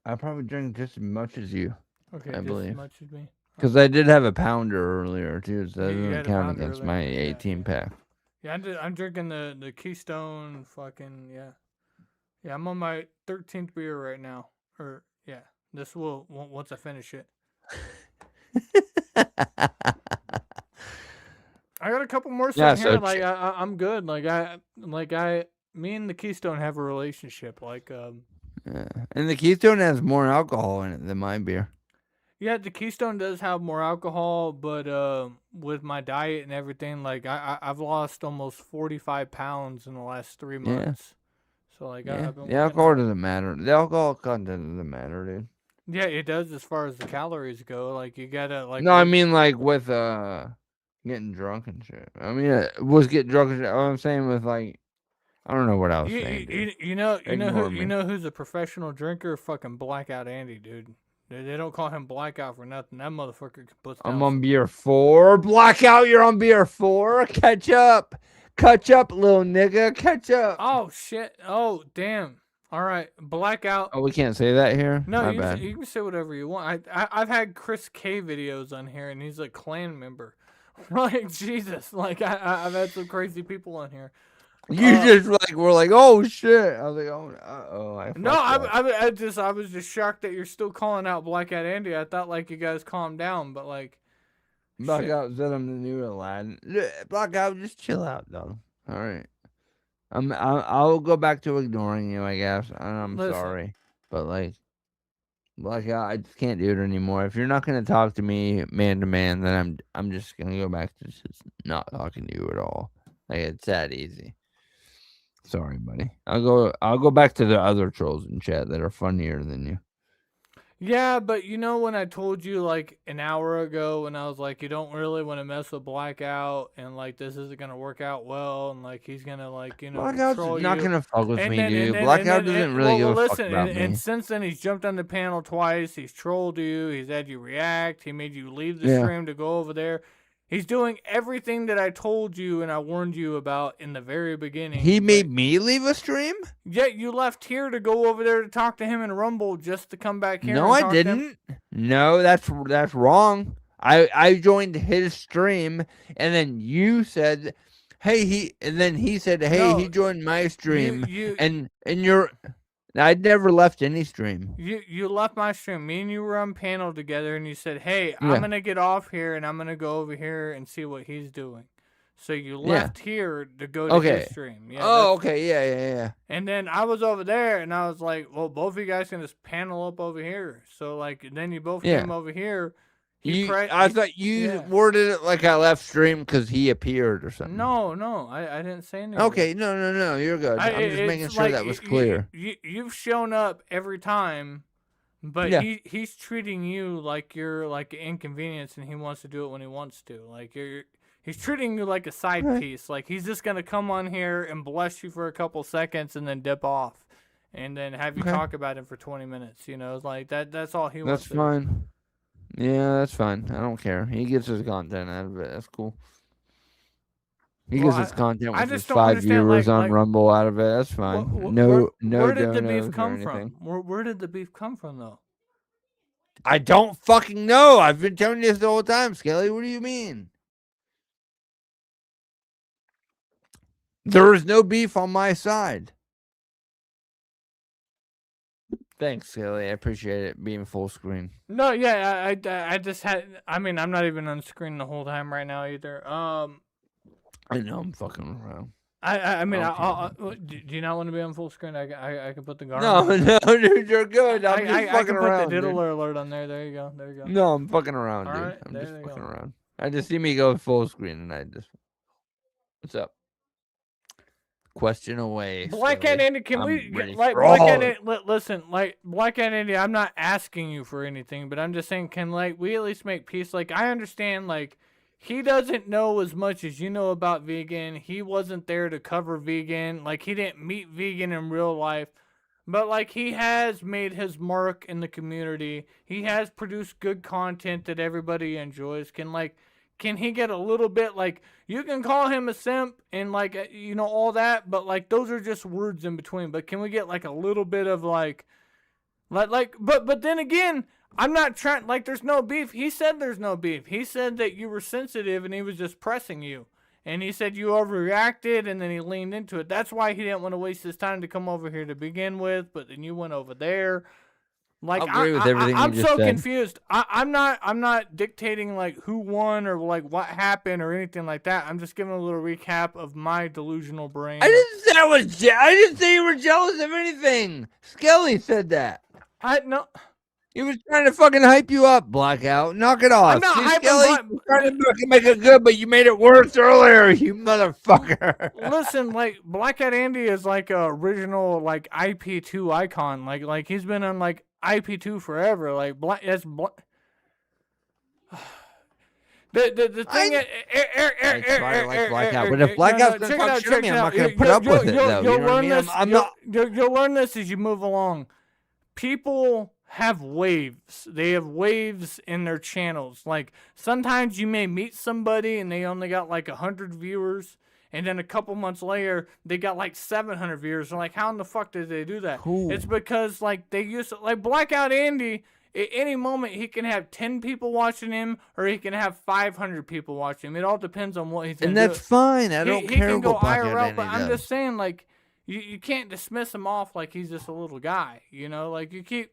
I probably drink just as much as you. Okay, I believe. As much as me. Because I did have a pounder earlier too, so that doesn't count against my 18-pack. Yeah, I'm drinking the Keystone fucking Yeah, I'm on my 13th beer right now. Or yeah, this will once I finish it. I got a couple more Yeah, sitting here. Like I'm good. Me and the Keystone have a relationship. Yeah. And the Keystone has more alcohol in it than my beer. Yeah, the Keystone does have more alcohol, but with my diet and everything, like I've lost almost 45 pounds in the last 3 months. So like Yeah, I've been the working alcohol out. doesn't matter. The alcohol content doesn't matter, dude. Yeah, it does as far as the calories go. Like you gotta No, I mean like with getting drunk and shit. I mean, was getting drunk and shit. I'm saying with like, I don't know what I was saying, dude. You know Ignore me. who's a professional drinker? Fucking Blackout Andy, dude. They don't call him Blackout for nothing. That motherfucker can put down I'm on beer 4. Blackout, you're on beer 4. Catch up, little nigga. Catch up. Oh shit! Oh damn! All right, Blackout. Oh, we can't say that here. No, My you bad. you can say whatever you want. I've had Chris K videos on here, and he's a clan member. Like Jesus, like I've had some crazy people on here. You just like were like, oh shit. I was like, oh, I No, fucked up. I was just shocked that you're still calling out Blackout Andy. I thought like you guys calmed down, but like. Blackout said I'm the new Aladdin. Blackout, just chill out, dog. All right. I'll go back to ignoring you, I guess. And I'm Listen. sorry, but like, I just can't do it anymore. If you're not gonna talk to me man to man, then I'm just gonna go back to just not talking to you at all. Like it's that easy. Sorry, buddy. I'll go back to the other trolls in chat that are funnier than you. Yeah, but you know when I told you like an hour ago when I was like, you don't really want to mess with Blackout and like this isn't gonna work out well and like he's gonna like Blackout's troll not you. gonna fuck with And me, then- dude. and then- Blackout and then- doesn't really give a fuck listen, about and me. since then he's jumped on the panel twice. He's trolled you. He's had you react. He made you leave the Yeah. stream to go over there. He's doing everything that I told you and I warned you about in the very beginning. He made me leave a stream? Yet you left here to go over there to talk to him in Rumble just to come back here. No, and I talk to him. didn't. No, that's wrong. I joined his stream, and then you said, "Hey, he," and then he said, "Hey, No, he joined my stream," you- and you're. I'd never left any stream. You left my stream. Me and you were on panel together, and you said, "Hey, Yeah. I'm gonna get off here, and I'm gonna go over here and see what he's doing." So you left here to go to Okay. his stream. Yeah, Oh, that's- okay. Yeah. And then I was over there, and I was like, "Well, both of you guys can just panel up over here." So like, then you both Yeah. came over here. I thought you worded it like I left stream because he appeared or something. No, I didn't say anything. Okay, no, you're good. I'm just making it's sure like that was clear. You've shown up every time, but Yeah. he's treating you like you're like an inconvenience, and he wants to do it when he wants to. Like he's treating you like a side Right. piece. Like he's just gonna come on here and bless you for a couple seconds and then dip off, and then have you Okay. talk about him for 20 minutes. You know, it's like that's all he wants. That's to fine. Yeah, that's fine. I don't care. He gets his content out of it. That's cool. He Well, gets his content I with his just don't 5 understand, viewers on like- Rumble out of it. That's fine. No where did the donos beef or come from? anything. Where did the beef come from though? I don't fucking know. I've been telling you this the whole time, Skelly. What do you mean? There is no beef on my side. Thanks, Skelly. I appreciate it being full screen. No, yeah, I just had. I mean, I'm not even on screen the whole time right now either. I know I'm fucking around. I mean, Okay. do you not want to be on full screen? I can put the guard. No, dude, you're good. I'm just I fucking can around. put the dude. diddler alert on there. There you go. There you go. No, I'm fucking around, All dude. right, I'm there just you fucking go. around. I just see me go full screen, and I just. What's up? Question away. Black Skelly. and Andy, can I'm we ready like for Black all and of it. Andy, listen, like Black and Andy? I'm not asking you for anything, but I'm just saying, can like we at least make peace? Like I understand, like he doesn't know as much as you know about vegan. He wasn't there to cover vegan. Like he didn't meet vegan in real life. But like he has made his mark in the community. He has produced good content that everybody enjoys. Can he get a little bit like you can call him a simp and like all that, but like those are just words in between. But can we get like a little bit of but then again, I'm not trying like there's no beef. He said there's no beef. He said that you were sensitive and he was just pressing you. And he said you overreacted and then he leaned into it. That's why he didn't want to waste his time to come over here to begin with, but then you went over there. Like I agree with everything I'm you just so said. confused. I'm not dictating like who won or like what happened or anything like that. I'm just giving a little recap of my delusional brain. I didn't say I didn't say you were jealous of anything. Skelly said that. No. He was trying to fucking hype you up, Blackout. Knock it off. I'm not See, hyping Skelly, you were trying to make it good, but you made it worse earlier, you motherfucker. Listen, like Blackout Andy is like a original like IP2 icon. Like he's been on like IP2 forever. Like the thing is, Blackout, but if Blackout's gonna talk shit to me, I'm not gonna put up with it though. You know what I mean? I'm not. You'll learn this as you move along. People have waves. They have waves in their channels. Like sometimes you may meet somebody and they only got like 100 viewers, and then a couple months later they got like 700 viewers. And like, how in the fuck did they do that? Cool. It's because like they used to, like Blackout Andy. At any moment he can have 10 people watching him, or he can have 500 people watching him. It all depends on what he's gonna And that's do. fine. I don't care can go what Blackout IRL, Andy but I'm does. just saying, like, you can't dismiss him off like he's just a little guy. You know, like you can't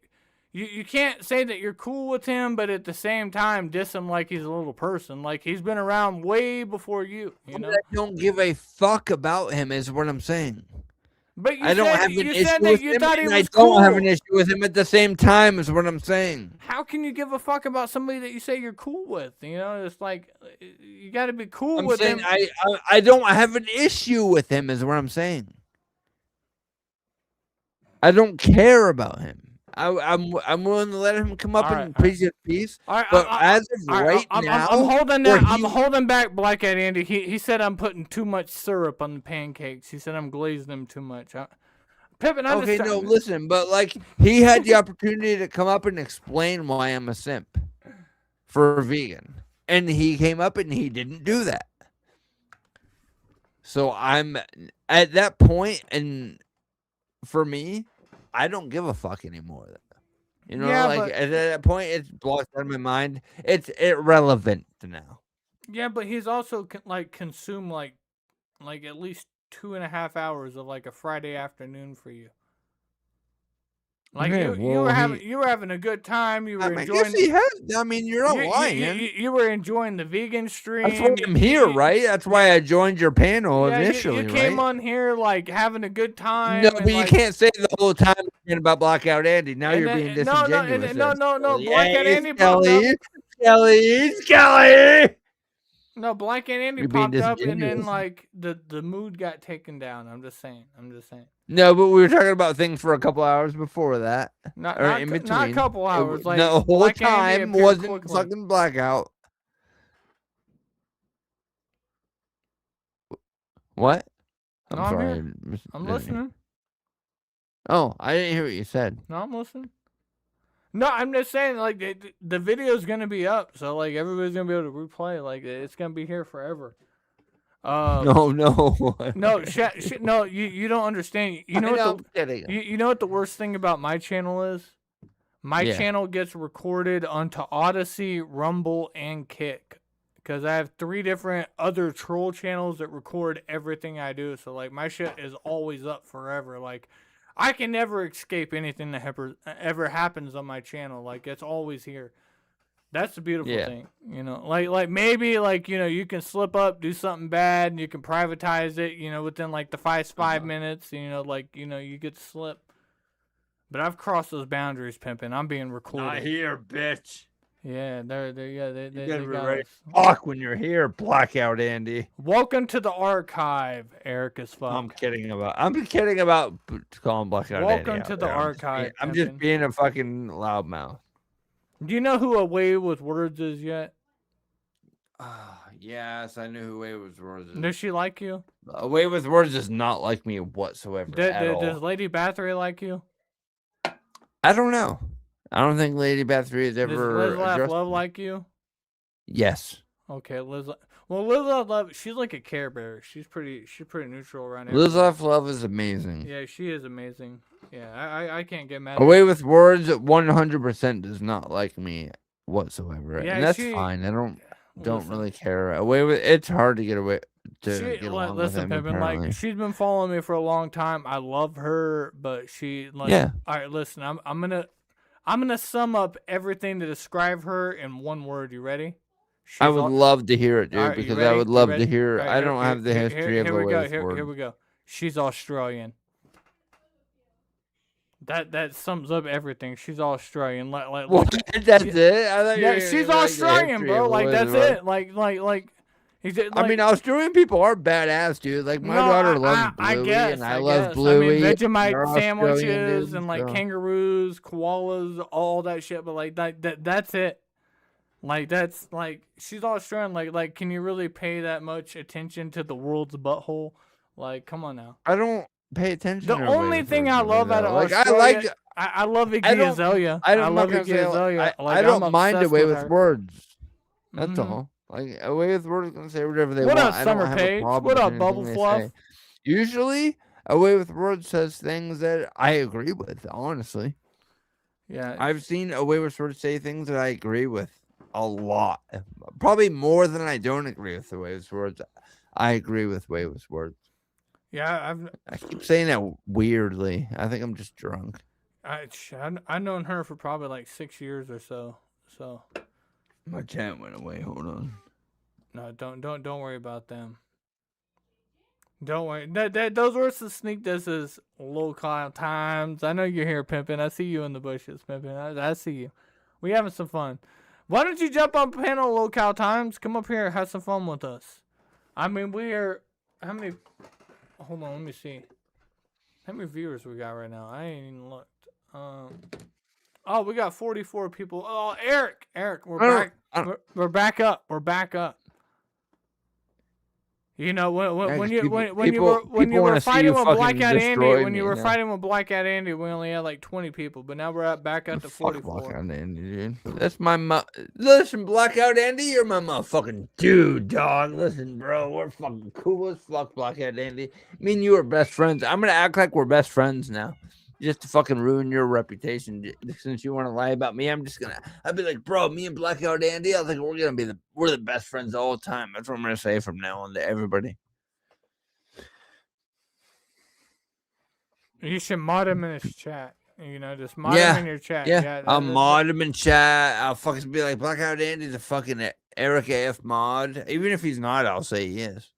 say that you're cool with him, but at the same time diss him like he's a little person. Like he's been around way before you. You know, I don't give a fuck about him. Is what I'm saying. But you I don't said, have an you issue said with that you him, thought he and was I don't cool. have an issue with him at the same time. Is what I'm saying. How can you give a fuck about somebody that you say you're cool with? You know, it's like you got to be cool I'm with saying him. I don't have an issue with him. Is what I'm saying. I don't care about him. I'm willing to let him come up and preach his piece. But as of right now, I'm holding that. I'm holding back Blackout Andy. He said I'm putting too much syrup on the pancakes. He said I'm glazing them too much. Pippin, I okay, just, no, listen, but like he had the opportunity to come up and explain why I'm a simp for a vegan, and he came up and he didn't do that. So I'm at that point, and for me, I don't give a fuck anymore. You know, Yeah, like but- at that point, it's blocked out of my mind. It's irrelevant now. Yeah, but he's also consumed like at least 2.5 hours of like a Friday afternoon for you. Like Okay, you were having a good time. You were I enjoying. guess he has. I mean, you're not lying. You were enjoying the vegan stream. That's why I'm here, right? That's why I joined your panel initially, you came right? on here like having a good time. No, and, but you like, can't say the whole time again about Blackout Andy. Now and you're then- being no, disingenuous. no. Blackout Hey, Andy popped up. Skelly. No, Blackout Andy You're being popped up, and then disingenuous. like the mood got taken down. I'm just saying. No, but we were talking about things for a couple hours before that. Not in between. not a couple hours. Like the whole Black Andy time appeared wasn't quickly. fucking Blackout. What? I'm No, I'm sorry. here. I'm listening. Oh, I didn't hear what you said. No, I'm listening. No, I'm just saying, like, the video's gonna be up, so like everybody's gonna be able to replay. Like, it's gonna be here forever. No. No, no, you don't understand. You know I know, what I'm kidding. you know what the worst thing about my channel is? My Yeah. channel gets recorded onto Odyssey, Rumble, and Kick. Because I have 3 different other troll channels that record everything I do. So, like, my shit is always up forever. Like, I can never escape anything that ever happens on my channel. Like, it's always here. That's the beautiful Yeah. thing. You know, like maybe, like, you know, you can slip up, do something bad, and you can privatize it, you know, within, like, the 5 minutes. You know, like, you know, you get to slip. But I've crossed those boundaries, pimping. I'm being recorded. Not here, bitch. Yeah, they You they gotta be got ready us. to talk when you're here, Blackout Andy. Welcome to the archive, Eric as fuck. I'm kidding about calling Blackout Andy. Welcome out to the there. archive, I'm just Pimpin'. being a fucking loudmouth. Do you know who Away with Words is yet? Yes, I knew who Away with Words is. Does she like you? Away with Words does not like me whatsoever at all. Does Lady Bathory like you? I don't know. I don't think Lady Bathory has Does ever Liz Laugh addressed Love me. like you? Yes. Okay, Liz. Well, Liz Laugh Love, she's like a Care Bear. She's pretty neutral around here. Liz Laugh Love is amazing. Yeah, she is amazing. Yeah, I can't get mad. Away with Words 100% does not like me whatsoever. Yeah, and that's she- fine. I don't Listen. really care. It's hard to get away to get along with Listen, him, Pimpin', apparently. like, she's been following me for a long time. I love her, but she, like, Yeah. all right, listen, I'm I'm gonna sum up everything to describe her in one word. You ready? I would love to hear it, dude, Alright, you because I ready? would You love to ready? hear. Alright, I don't have the history of here we Away go. with Words. Here we go. She's Australian. That sums up everything. She's Australian. What? That's it? I thought you were she's gonna, Australian, bro. Like that's it. Like. I mean, Australian people are badass, dude. Like my daughter loves Bluey, and I love Bluey. I mean, Vegemite They're Australian sandwiches dudes, and like so. kangaroos, koalas, all that shit. But like that's it. Like that's like she's Australian. Like, can you really pay that much attention to the world's butthole? Like, come on now. I don't pay attention. The to only thing I love out of like Australia, I love Iggy Azalea. I love Iggy Azalea. I don't mind Away with her. Words. That's all. Like Away with Words can say whatever they What want. up, I Summer don't have a Page? problem What with up, anything Bubble they Fluff? say. Usually, Away with Words says things that I agree with. Honestly, yeah, I've seen Away with Words say things that I agree with a lot. Probably more than I don't agree with Away with Words. I agree with Away with Words. Yeah, I keep saying that weirdly. I think I'm just drunk. I've known her for probably like 6 years or so. So my chat went away. Hold on. No, don't worry about them. Don't worry. Those were some sneak disses, local times. I know you're here, pimping. I see you in the bushes, pimping. I see you. We having some fun. Why don't you jump on panel Local Times? Come up here, have some fun with us. I mean, we are. How many? Hold on, let me see. How many viewers we got right now? I ain't even looked. Oh, we got 44 people. Oh, Eric, we're back. We're back up. We're back up. You know when you were fighting with Blackout Andy, when you were fighting with Blackout Andy, we only had like 20 people, but now we're back up to 44. Blackout Andy, dude. That's my listen, Blackout Andy, you're my motherfucking dude, dog. Listen, bro, we're fucking cool as fuck, Blackout Andy. Me and you are best friends. I'm gonna act like we're best friends now, just to fucking ruin your reputation. Since you want to lie about me, I'd be like, bro, me and Blackout Andy, I think we're the best friends all the time. That's what I'm gonna say from now on to everybody. You should mod him in his chat. You know, just mod him in your chat. Yeah, I'll mod him in chat. I'll fucking be like, Blackout Andy's a fucking Eric AF mod. Even if he's not, I'll say he is.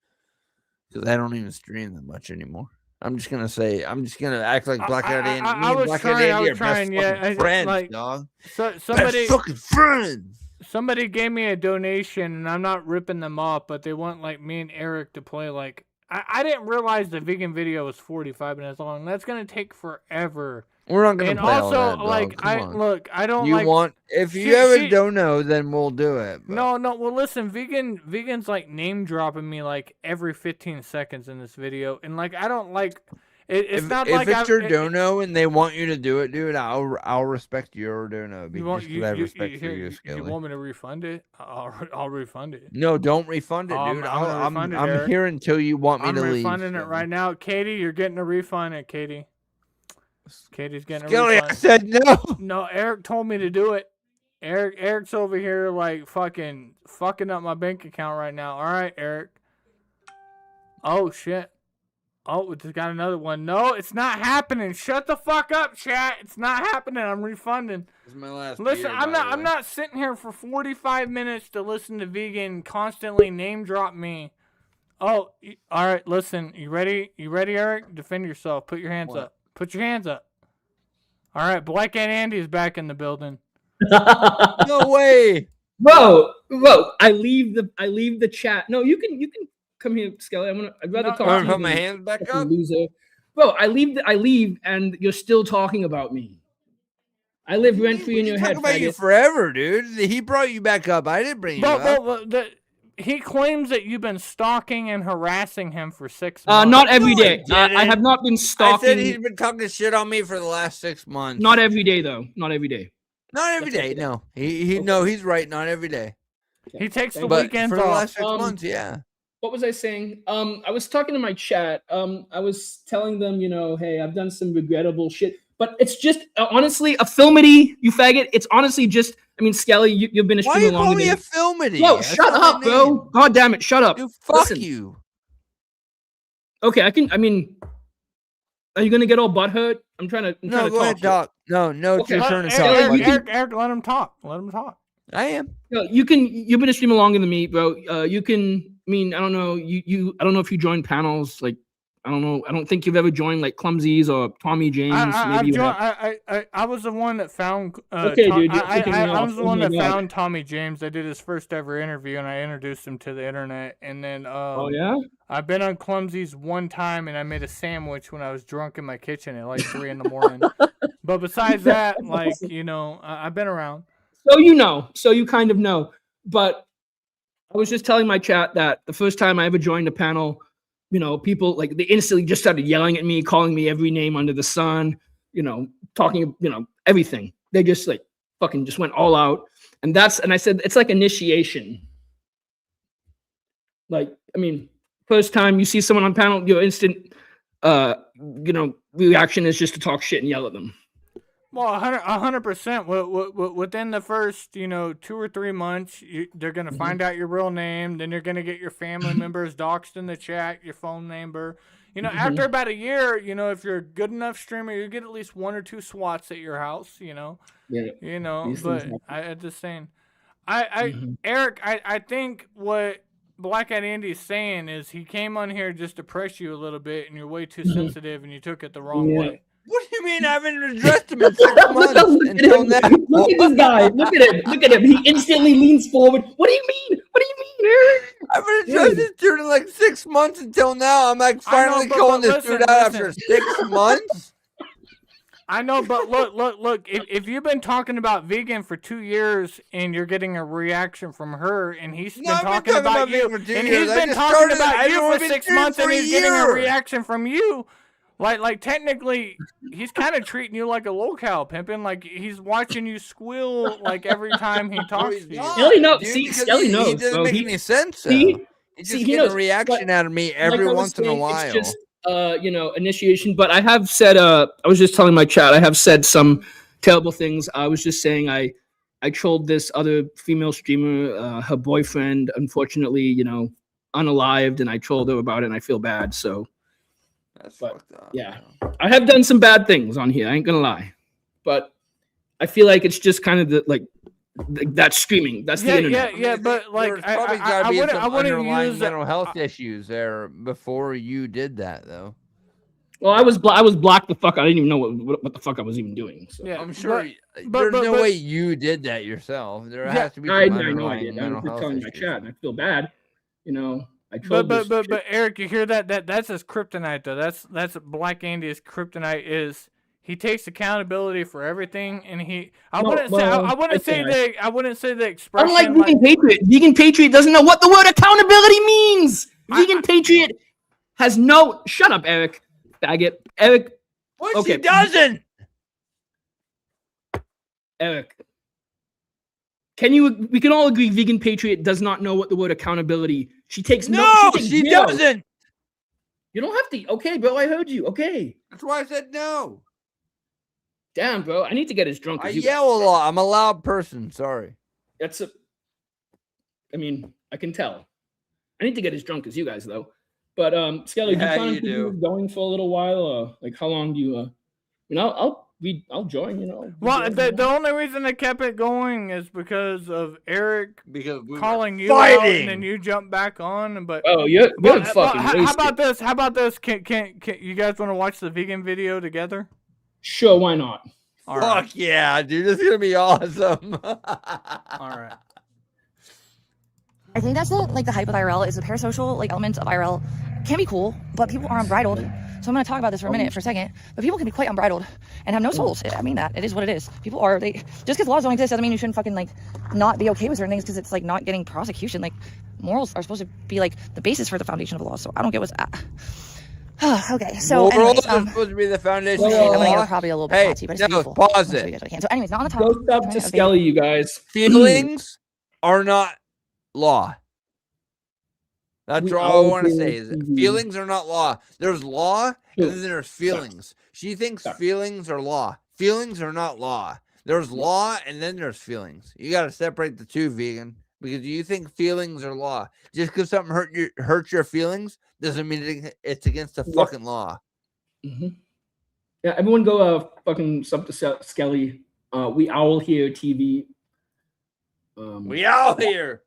Because I don't even stream that much anymore. I'm just gonna act like Blackout Andy. I was trying. Friends, like, dog. Somebody best fucking friends. Somebody gave me a donation, and I'm not ripping them off, but they want like me and Eric to play. Like, I didn't realize the vegan video was 45 minutes long. That's gonna take forever. We're not gonna and play also all that, dog. like Come on. I don't you like. Want if you ever don't know, then we'll do it. But. No. Well, listen, vegans like name dropping me like every 15 seconds in this video, and like I don't like. It's not like if it's your dono and they want you to do it, dude. I'll respect your dono because I have respect for you, Skelly. You want me to refund it? I'll refund it. No, don't refund it, dude. I'm here until you want me to leave. I'm refunding it right now, Katie. You're getting a refund, Katie. Katie's getting Skelly, a refund. I said no. No, Eric told me to do it. Eric's over here like fucking up my bank account right now. All right, Eric. Oh shit. Oh, we just got another one. No, it's not happening. Shut the fuck up, chat. It's not happening. I'm refunding. This is my last. Listen, beer, I'm not sitting here for 45 minutes to listen to vegan constantly name drop me. Oh, all right. Listen, you ready? You ready, Eric? Defend yourself. Put your hands up. Put your hands up. All right, Blackout Andy is back in the building. No way, bro. I leave the chat. No, you can come here, Skelly. I'd rather talk to you. Put my hands back up, loser. Bro, I leave, and you're still talking about me. I live rent free in your head. About you forever, dude. He brought you back up. I didn't bring you up. He claims that you've been stalking and harassing him for 6 months. Not every day. I have not been stalking. I said he's been talking shit on me for the last 6 months. Not every day, though. Not every day. Not every day. No, he's right. Not every day. He takes the but weekends for off. the last 6 months. Yeah. What was I saying? I was talking to my chat. I was telling them, hey, I've done some regrettable shit. But it's just, honestly, a filmity, you faggot. It's honestly just, Skelly, you've been a streamer longer. Why you call me a filmity? Whoa, shut up, bro. God damn it, shut up. Dude, fuck you. Okay, are you going to get all butthurt? I'm trying to go ahead, Doc. No, it's your turn to talk. Eric, let him talk. Let him talk. I am. You've been a streamer longer than me, bro. You can. I mean, I don't know. I don't know if you join panels. Like, I don't know. I don't think you've ever joined like Clumsies or Tommy James. I was the one that found. Okay, dude. I was the one that found Tommy James. I did his first ever interview, and I introduced him to the internet. And then, oh yeah, I've been on Clumsies one time, and I made a sandwich when I was drunk in my kitchen at like 3 a.m. But besides that, like I've been around. So you kind of know. But I was just telling my chat that the first time I ever joined a panel, people like they instantly just started yelling at me, calling me every name under the sun, talking, everything. They just like fucking just went all out. And I said, it's like initiation. Like, I mean, first time you see someone on panel, your instant, reaction is just to talk shit and yell at them. Well, 100%. Within the first, 2 or 3 months, they're going to find out your real name. Then you're going to get your family members doxed in the chat, your phone number. After about a year, if you're a good enough streamer, you get at least 1 or 2 SWATs at your house, Yeah. But I'm just saying. Eric, I think what Black Eyed Andy is saying is he came on here just to press you a little bit, and you're way too sensitive, and you took it the wrong way. What do you mean I haven't addressed him in 6 months until now? Look at this guy. Look at him. He instantly leans forward. What do you mean? Eric? I've been addressing this dude in like 6 months until now. I'm like finally calling this dude out after 6 months. I know, but look. If you've been talking about vegan for 2 years and you're getting a reaction from her, and he's been talking about you, and he's been talking about you for 6 months, and he's getting a reaction from you. Like technically, he's kind of treating you like a locale pimpin'. Like he's watching you squeal like every time he talks to you. Skelly knows. Skelly knows. He doesn't make any sense. He just gets a reaction out of me every once in a while. It's just initiation. But I have said. I was just telling my chat. I have said some terrible things. I was just saying I trolled this other female streamer. Her boyfriend, unfortunately, unalived, and I trolled her about it, and I feel bad. So. That's fucked up. Yeah, I have done some bad things on here. I ain't gonna lie, but I feel like it's just kind of that streaming. That's the internet. Yeah, but like I wouldn't use mental health issues there before you did that though. Well, I was blocked the fuck. I didn't even know what the fuck I was even doing. So. Yeah, I'm sure there's no way you did that yourself. There has to be some underlying mental health issues. My chat, and I feel bad. But Eric, you hear that's his kryptonite though. That's Black Andy's kryptonite is he takes accountability for everything, and I wouldn't say the expression. Unlike Vegan Patriot. Vegan Patriot doesn't know what the word accountability means. Vegan Patriot has no. Shut up, Eric. Faggot. Eric. What? Okay. She doesn't. Eric. We can all agree Vegan Patriot does not know what the word accountability. She takes she doesn't. You don't have to. Okay, bro, I heard you. Okay. That's why I said no. Damn, bro, I need to get as drunk as you. I yell a lot. I'm a loud person. Sorry. I mean, I can tell. I need to get as drunk as you guys, though. But Skelly, do you plan on going for a little while, or like how long do you? I'll join. Well, the only reason I kept it going is because of Eric calling you fighting. Out, and then you jump back on. But you're fucking. How about this? How about this? Can you guys want to watch the vegan video together? Sure, why not? All right. Fuck yeah, dude! This is gonna be awesome. All right. I think that's the hype with IRL is the parasocial elements of IRL can be cool, but people are unbridled. So I'm going to talk about this for a second. But people can be quite unbridled and have no souls. I mean that. It is what it is. People are just because laws don't exist doesn't mean you shouldn't fucking not be okay with certain things because it's not getting prosecution. Morals are supposed to be the basis for the foundation of the law. So I don't get what's okay. So morals are supposed to be the foundation of the law. I'm going to get probably a little bit potty, but it's beautiful. Pause it. So anyways, not on the topic. Go up to Skelly, you guys. Feelings are not law. That's all I want to say is feelings are not law. There's law and then there's feelings. She thinks feelings are law. Feelings are not law. There's law and then there's feelings. You got to separate the two, vegan, because you think feelings are law. Just because something hurts your feelings doesn't mean it's against the fucking law. Mm-hmm. Yeah, everyone go fucking sub to Skelly. We Owl here TV. We out here.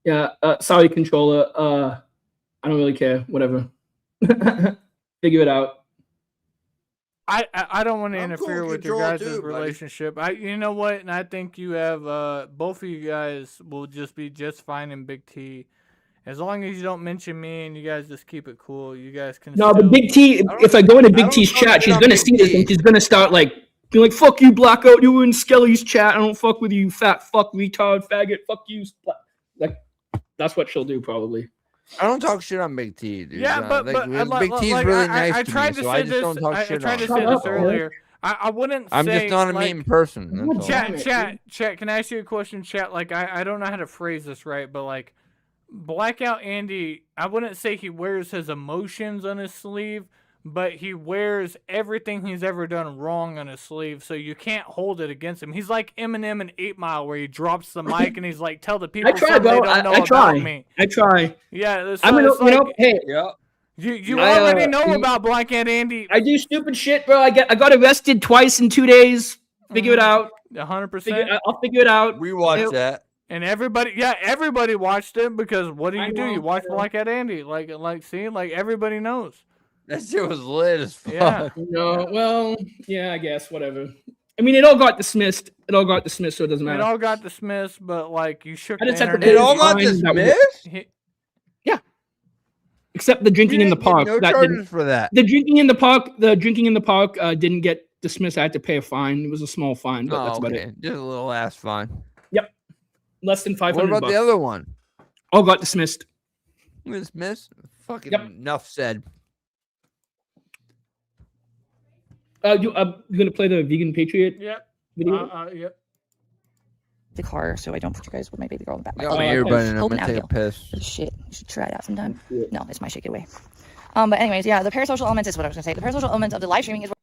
Yeah, sorry, controller. I don't really care. Whatever. Figure it out. I don't want to interfere cool with your control guys' too, buddy. relationship. You know what? And I think you have both of you guys will just be just fine in Big T. As long as you don't mention me and you guys just keep it cool, you guys can. No, but Big T. If I go into Big T's chat, she's gonna see this and she's gonna start like being like, "Fuck you, Blackout. You were in Skelly's chat. I don't fuck with you, fat fuck, retard, faggot. Fuck you." Like, that's what she'll do probably. I don't talk shit on Big T, dude. Yeah, but Big T's really nice I to tried me, to so say I just this. don't talk I shit tried on to him. say this earlier. I wouldn't. I'm say, just not a like, mean person. That's all. Chat. Can I ask you a question, chat? Like, I don't know how to phrase this right, but like, Blackout Andy, I wouldn't say he wears his emotions on his sleeve, but he wears everything he's ever done wrong on his sleeve, so you can't hold it against him. He's like Eminem in 8 Mile, where he drops the mic and he's like, "Tell the people I try, something bro. they don't know I try. about me." I try. Yeah, I'm gonna, you know, hey. Yeah. You already know about Blackout Andy. I do stupid shit, bro. I got arrested twice in 2 days. Figure it out. 100%. I'll figure it out. We watched that. And everybody watched it because what do? You watch Blackout Andy. Like, see, like everybody knows. That shit was lit as fuck. Yeah. No, well, yeah, I guess whatever. I mean, it all got dismissed. So it doesn't matter. It all got dismissed, but like you shook. I just the have to internet. It all got dismissed? Yeah. Except the drinking in the park. No charges for that. The drinking in the park didn't get dismissed. I had to pay a fine. It was a small fine, but that's about it. Just a little ass fine. Yep. Less than $500. What about the other one? All got dismissed. Dismissed? Fucking enough said. You gonna play the vegan patriot? Yep. Video? Yep. The car, so I don't put you guys with my baby girl in the back. I got my earbud and I'm gonna take a piss. Shit, you should try it out sometime. No, it's my shit. Get away. But anyways, yeah, the parasocial elements is what I was gonna say. The parasocial elements of the live streaming is.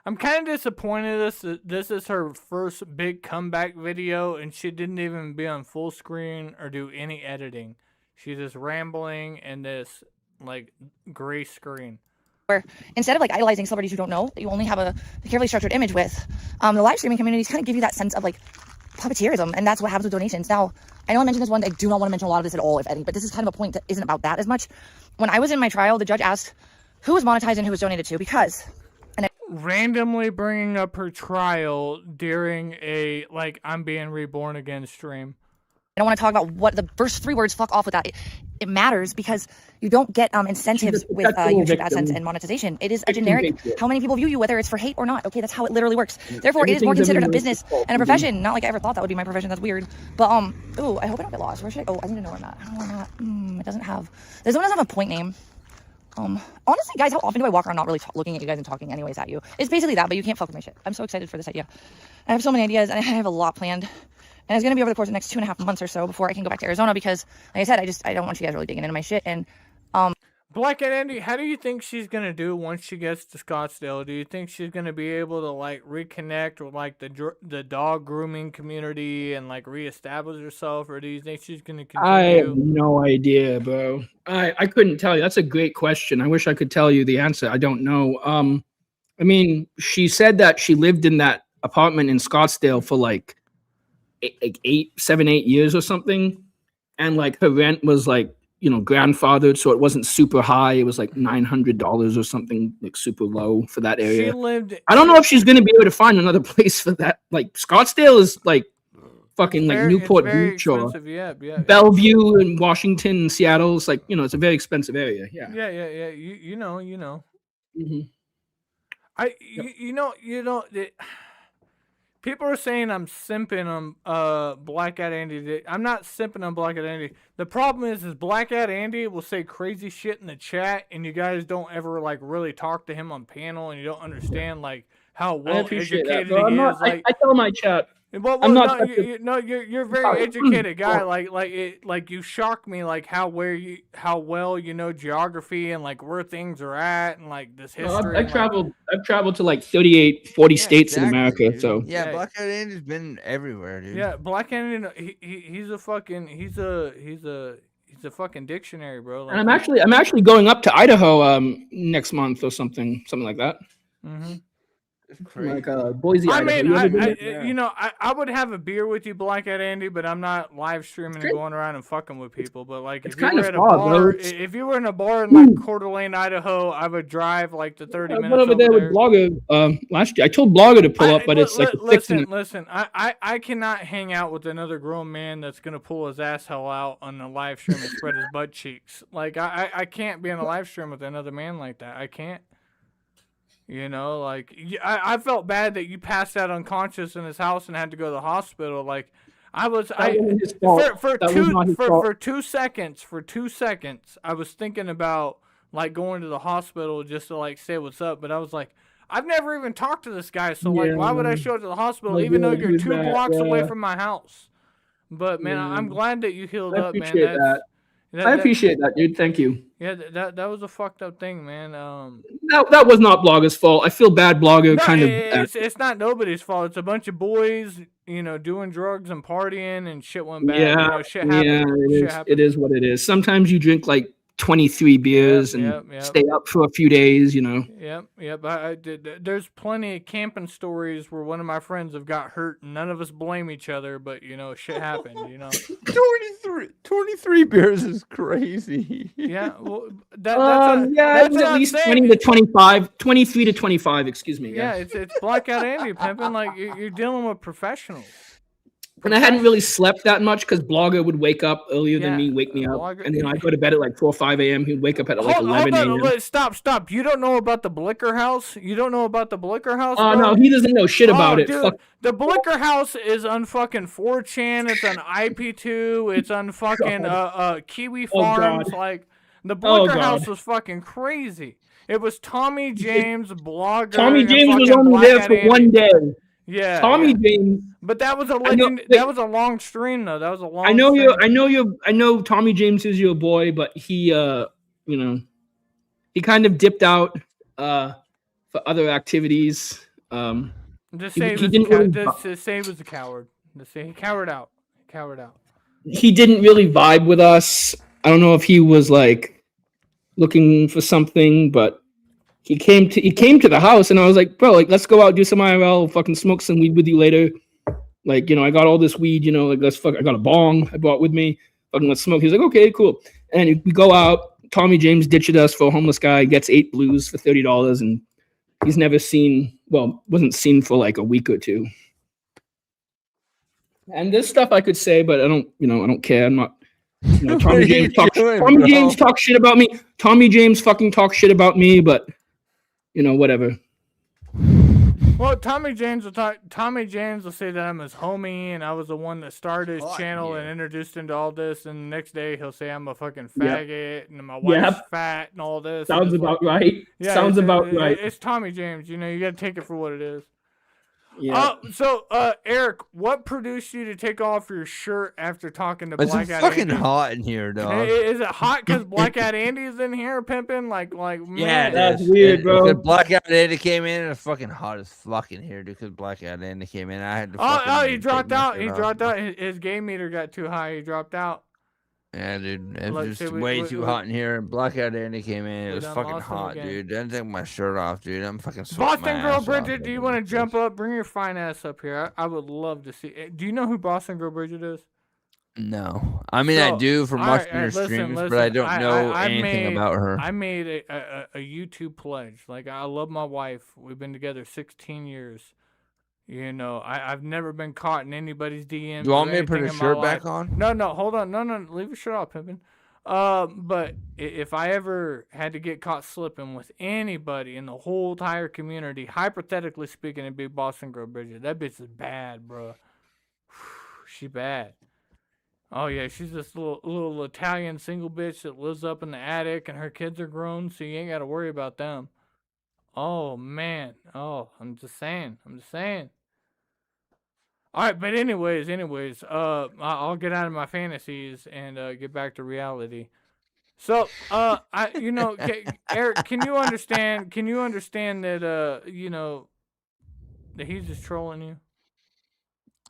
I'm kind of disappointed. This is her first big comeback video, and she didn't even be on full screen or do any editing. She's just rambling in this like gray screen. Where instead of like idolizing celebrities you don't know, that you only have a carefully structured image with, the live streaming communities kind of give you that sense of like puppeteerism, and that's what happens with donations. Now, I know I mentioned this one. I do not want to mention a lot of this at all, if any, but this is kind of a point that isn't about that as much. When I was in my trial, the judge asked who was monetized and who was donated to, because randomly bringing up her trial during a like I'm being reborn again stream. I don't want to talk about what the first 3 words. Fuck off with that. It matters because you don't get incentives with YouTube AdSense and monetization. It is a generic. How many people view you, whether it's for hate or not? Okay, that's how it literally works. Therefore, it is more considered a business and a profession. Not like I ever thought that would be my profession. That's weird. But ooh, I hope I don't get lost. Where should I go? I need to know where I'm at. I don't know where I'm at. It doesn't have. This one doesn't have a point name. Honestly, guys, how often do I walk around not really looking at you guys and talking anyways at you? It's basically that, but you can't fuck with my shit. I'm so excited for this idea. I have so many ideas, and I have a lot planned. And it's going to be over the course of the next 2.5 months or so before I can go back to Arizona because, like I said, I don't want you guys really digging into my shit. And Blackout Andy, how do you think she's going to do once she gets to Scottsdale? Do you think she's going to be able to like reconnect with like the dog grooming community and like reestablish herself, or do you think she's going to continue? I have no idea, bro. I couldn't tell you. That's a great question. I wish I could tell you the answer. I don't know. I mean, she said that she lived in that apartment in Scottsdale for like 7, 8 years or something, and like her rent was like, you know, grandfathered, so it wasn't super high. It was like $900 or something, like super low for that area. I don't know if she's gonna be able to find another place for that. Like Scottsdale is like fucking like Newport Beach or Bellevue and Washington and Seattle. It's like, you know, it's a very expensive area. Yeah. Yeah. You know. Mm-hmm. You know. People are saying I'm simping on Blackout Andy. I'm not simping on Blackout Andy. The problem is Blackout Andy will say crazy shit in the chat, and you guys don't ever like really talk to him on panel, and you don't understand like how well educated he is. Like, I tell my chat. Well, I'm not. You're a very educated guy. Like you shock me. Like how well you know geography and like where things are at and like this history. I've traveled to like 38, 40 states in America. Dude. So yeah, Blackout Andy's been everywhere, dude. Yeah, Blackout Andy. He's a fucking dictionary, bro. Like, and I'm actually going up to Idaho next month or something like that. Mm-hmm. Like Boise, I Idaho. mean, You ever been there? you know, I would have a beer with you, Black Eyed Andy, but I'm not live streaming and going around and fucking with people. But like, if you were at a bar, if you were in a bar in like Coeur d'Alene, Idaho, I would drive like the 30 minutes over there with Blogger last year. I told Blogger to pull up, but it's like listen. I cannot hang out with another grown man that's gonna pull his asshole out on a live stream and spread his butt cheeks. Like I can't be on a live stream with another man like that. I can't. You know, like I felt bad that you passed out unconscious in his house and had to go to the hospital. Like I was, for 2 seconds, I was thinking about like going to the hospital just to like say what's up. But I was like, I've never even talked to this guy, so like, why would I show up to the hospital even though you're 2 blocks away from my house? But man, I'm glad that you healed up, man. I appreciate that, dude. Thank you. Yeah, that was a fucked up thing, man. That was not Blogger's fault. I feel bad, Blogger. It's not nobody's fault. It's a bunch of boys, you know, doing drugs and partying, and shit went bad. Yeah, you know, shit happened. It is what it is. Sometimes you drink like 23 beers and stay up for a few days, you know. Yep. I did. There's plenty of camping stories where one of my friends have got hurt, and none of us blame each other, but you know, shit happened. You know, 23 beers is crazy. Yeah, well, that's at least 20 to 25, 23 to 25. Excuse me. Yeah, it's Black Eyed Andy pimping. Like you're dealing with professionals. And I hadn't really slept that much because Blogger would wake up earlier than me, wake me up. And then I'd go to bed at like 4 or 5 a.m. He'd wake up at like 11 a.m. Stop. You don't know about the Blicker House? You don't know about the Blicker House? Oh, no, he doesn't know shit about it. Dude, the Blicker House is on fucking 4chan. It's on IP2. It's on fucking Kiwi Farms. Like, the Blicker House was fucking crazy. It was Tommy James, Blogger. Tommy James was only there for 1 day. Yeah, Tommy James. But that was a legend. That was a long stream, though. That was a long. I know Tommy James is your boy, but he, you know, he kind of dipped out for other activities. Just say he was a coward. Just say he cowered out. He didn't really vibe with us. I don't know if he was like looking for something, but. He came to the house, and I was like, bro, like, let's go out, do some IRL, fucking smoke some weed with you later. Like, you know, I got all this weed, you know, like, I got a bong I brought with me. Fucking let's smoke. He's like, okay, cool. And we go out. Tommy James ditched us for a homeless guy, gets 8 blues for $30, and he's never wasn't seen for like a week or two. And there's stuff I could say, but I don't care. I'm not. You know, Tommy James talks shit about me. Tommy James fucking talks shit about me, but. You know, whatever. Well, Tommy James will say that I'm his homie and I was the one that started his channel and introduced him to all this. And the next day he'll say I'm a fucking faggot and my wife's fat and all this. Sounds about right. Yeah, Sounds about right. It's Tommy James. You know, you got to take it for what it is. Yeah. So, Eric, what produced you to take off your shirt after talking to Black Eyed Andy? It's fucking hot in here, dog. Is it hot because Black Eyed Andy's in here pimping? Like, man. Yeah, that's weird, bro. Black Eyed Andy came in and it's fucking hot as fuck in here, dude. Because Black Eyed Andy came in, I had to. He dropped out. His gay meter got too high. He dropped out. Yeah, dude, it was just way too hot in here. Black Eyed Andy came in. It was fucking hot, dude. Didn't take my shirt off, dude. I'm fucking sweating. Boston Girl Bridget, do you want to jump up? Bring your fine ass up here. I would love to see. Do you know who Boston Girl Bridget is? No, I mean I do from watching her streams, but I don't know anything about her. I made a YouTube pledge. Like I love my wife. We've been together 16 years. You know, I've never been caught in anybody's DM. You want me to put a shirt back on? No, hold on. No, leave your shirt off, pimpin'. But if I ever had to get caught slipping with anybody in the whole entire community, hypothetically speaking, it'd be Boston Girl Bridget. That bitch is bad, bro. She bad. Oh, yeah, she's this little Italian single bitch that lives up in the attic, and her kids are grown, so you ain't got to worry about them. Oh, man. Oh, I'm just saying. All right, but anyways, I'll get out of my fantasies and get back to reality. So, Eric, can you understand that, that he's just trolling you?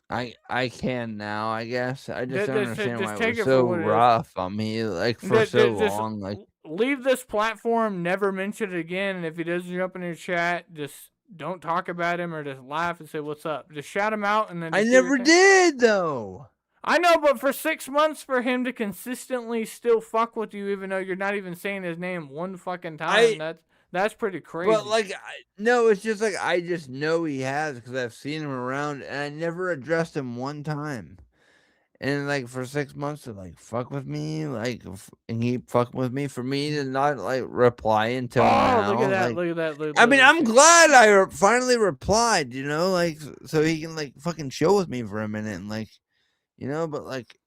I can now, I guess. I just don't understand why it was so rough on me, like, for so long. Like, leave this platform, never mention it again, and if he doesn't jump in your chat, just don't talk about him or just laugh and say what's up. Just shout him out and then. I never did though. I know, but for 6 months for him to consistently still fuck with you, even though you're not even saying his name one fucking time, that's pretty crazy. But like, no, it's just like I just know he has because I've seen him around, and I never addressed him one time. And like for 6 months to like fuck with me, like and keep fucking with me, for me to not like reply until now. Look at that! Like, look at that! Look I mean, at I'm glad I finally replied. You know, like so he can like fucking chill with me for a minute and like, you know. But like,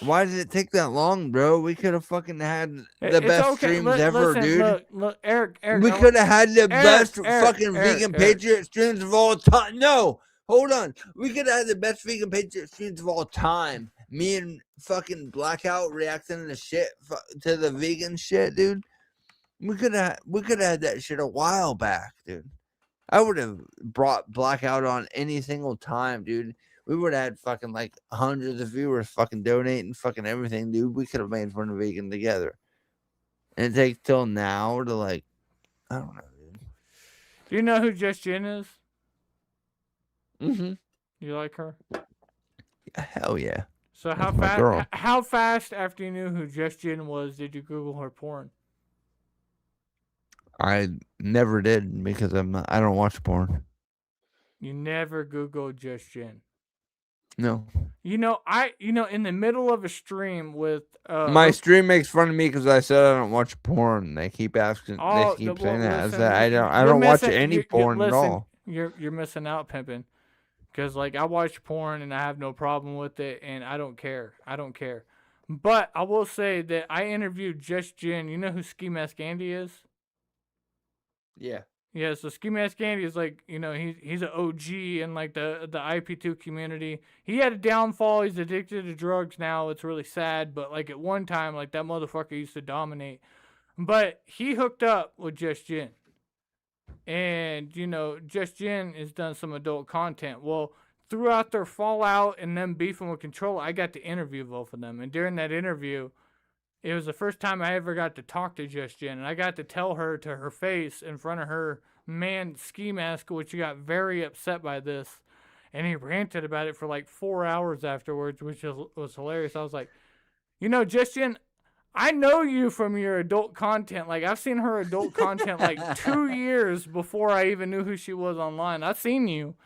why did it take that long, bro? We could have fucking had the best streams ever, listen, dude. Look, Eric. We could have had the best fucking vegan patriot streams of all time. No, hold on. We could have had the best vegan patriot streams of all time. Me and fucking Blackout reacting to shit to the vegan shit, dude. We could have had that shit a while back, dude. I would have brought Blackout on any single time, dude. We would have had fucking like hundreds of viewers fucking donating fucking everything, dude. We could have made fun of vegan together. And it takes till now to like, I don't know, dude. Do you know who Just Jen is? Mm-hmm. You like her? Yeah, hell yeah. So how fast after you knew who Just Jen was did you Google her porn? I never did because I don't watch porn. You never Googled Just Jen. No. In the middle of a stream with my stream makes fun of me because I said I don't watch porn. They keep asking. They keep saying that. I said I don't watch any porn at all. You're missing out, pimping. Because like I watch porn and I have no problem with it, and I don't care. But I will say that I interviewed Just Jen. You know who Ski Mask Andy is? Yeah. Yeah, so Ski Mask Andy is like, he's an OG in like the IP2 community. He had a downfall. He's addicted to drugs now. It's really sad, but like at one time, like that motherfucker used to dominate. But he hooked up with Just Jen. And, Just Jen has done some adult content. Well, throughout their fallout and them beefing with Control, I got to interview both of them. And during that interview, it was the first time I ever got to talk to Just Jen, and I got to tell her to her face in front of her man Ski Mask, which got very upset by this, and he ranted about it for like 4 hours afterwards, which was hilarious. I was like, Just Jen, I know you from your adult content. Like, I've seen her adult content like 2 years before I even knew who she was online. I've seen you.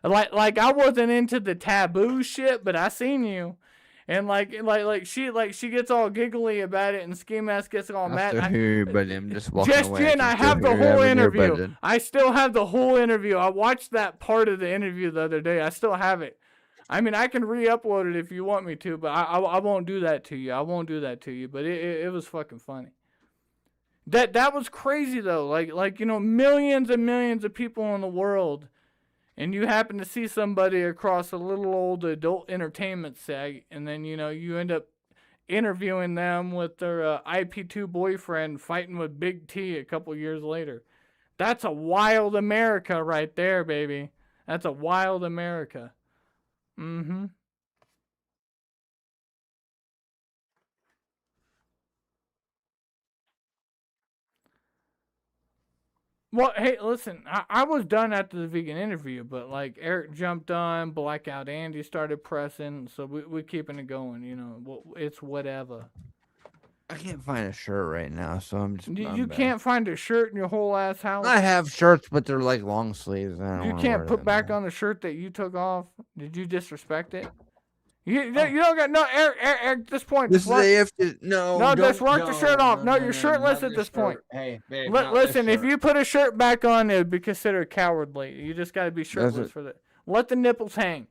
Like I wasn't into the taboo shit, but I seen you. And she gets all giggly about it, and Ski Mask gets all mad. I'm just walking Just away. Jen, I have the whole interview. I still have the whole interview. I watched that part of the interview the other day. I still have it. I mean, I can re-upload it if you want me to, but I won't do that to you. I won't do that to you. But it was fucking funny. That was crazy though. Like millions and millions of people in the world. And you happen to see somebody across a little old adult entertainment site, and then, you end up interviewing them with their IP2 boyfriend fighting with Big T a couple years later. That's a wild America right there, baby. That's a wild America. Mm-hmm. Well, hey, listen, I was done after the vegan interview, but like Eric jumped on, Blackout Andy started pressing, so we're keeping it going, it's whatever. I can't find a shirt right now, so I'm just. You can't find a shirt in your whole ass house? I have shirts, but they're like long sleeves. You can't put back on the shirt that you took off? Did you disrespect it? You don't got no Eric at this point. This is just work the shirt off. No, you're shirtless at this point. Hey, babe. Listen, if you put a shirt back on, it would be considered cowardly. You just got to be shirtless for that. Let the nipples hang.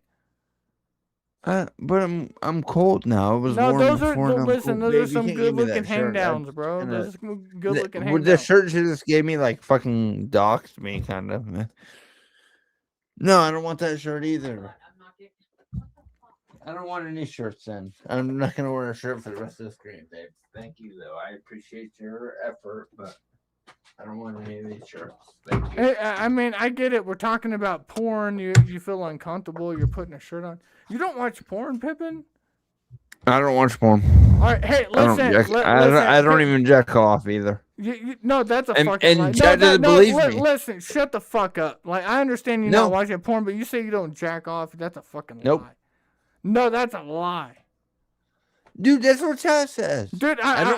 But I'm cold now. It was warm before. Listen, those are some good looking hang downs, bro. Those are good looking hang downs. The shirt she just gave me like fucking doxed me, kind of. No, I don't want that shirt either. I don't want any shirts then. I'm not going to wear a shirt for the rest of the stream, babe. Thank you, though. I appreciate your effort, but I don't want any of these shirts. Thank you. Hey, I mean, I get it. We're talking about porn. You feel uncomfortable. You're putting a shirt on. You don't watch porn, Pippin? I don't watch porn. All right, hey, listen. I don't even jack off either. No, that's a fucking lie. And Chad doesn't believe me. Listen, shut the fuck up. Like, I understand you're not watching porn, but you say you don't jack off. That's a fucking lie. No, that's a lie. Dude, that's what Chad says. Dude, don't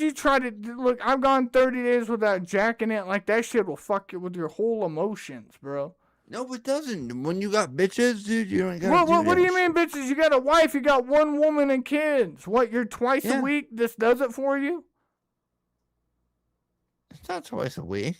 you try to look. I've gone 30 days without jacking it. Like, that shit will fuck you with your whole emotions, bro. No, it doesn't. When you got bitches, dude, you don't got. What do you mean, bitches? You got a wife. You got one woman and kids. What? You're twice a week. This does it for you. It's not twice a week.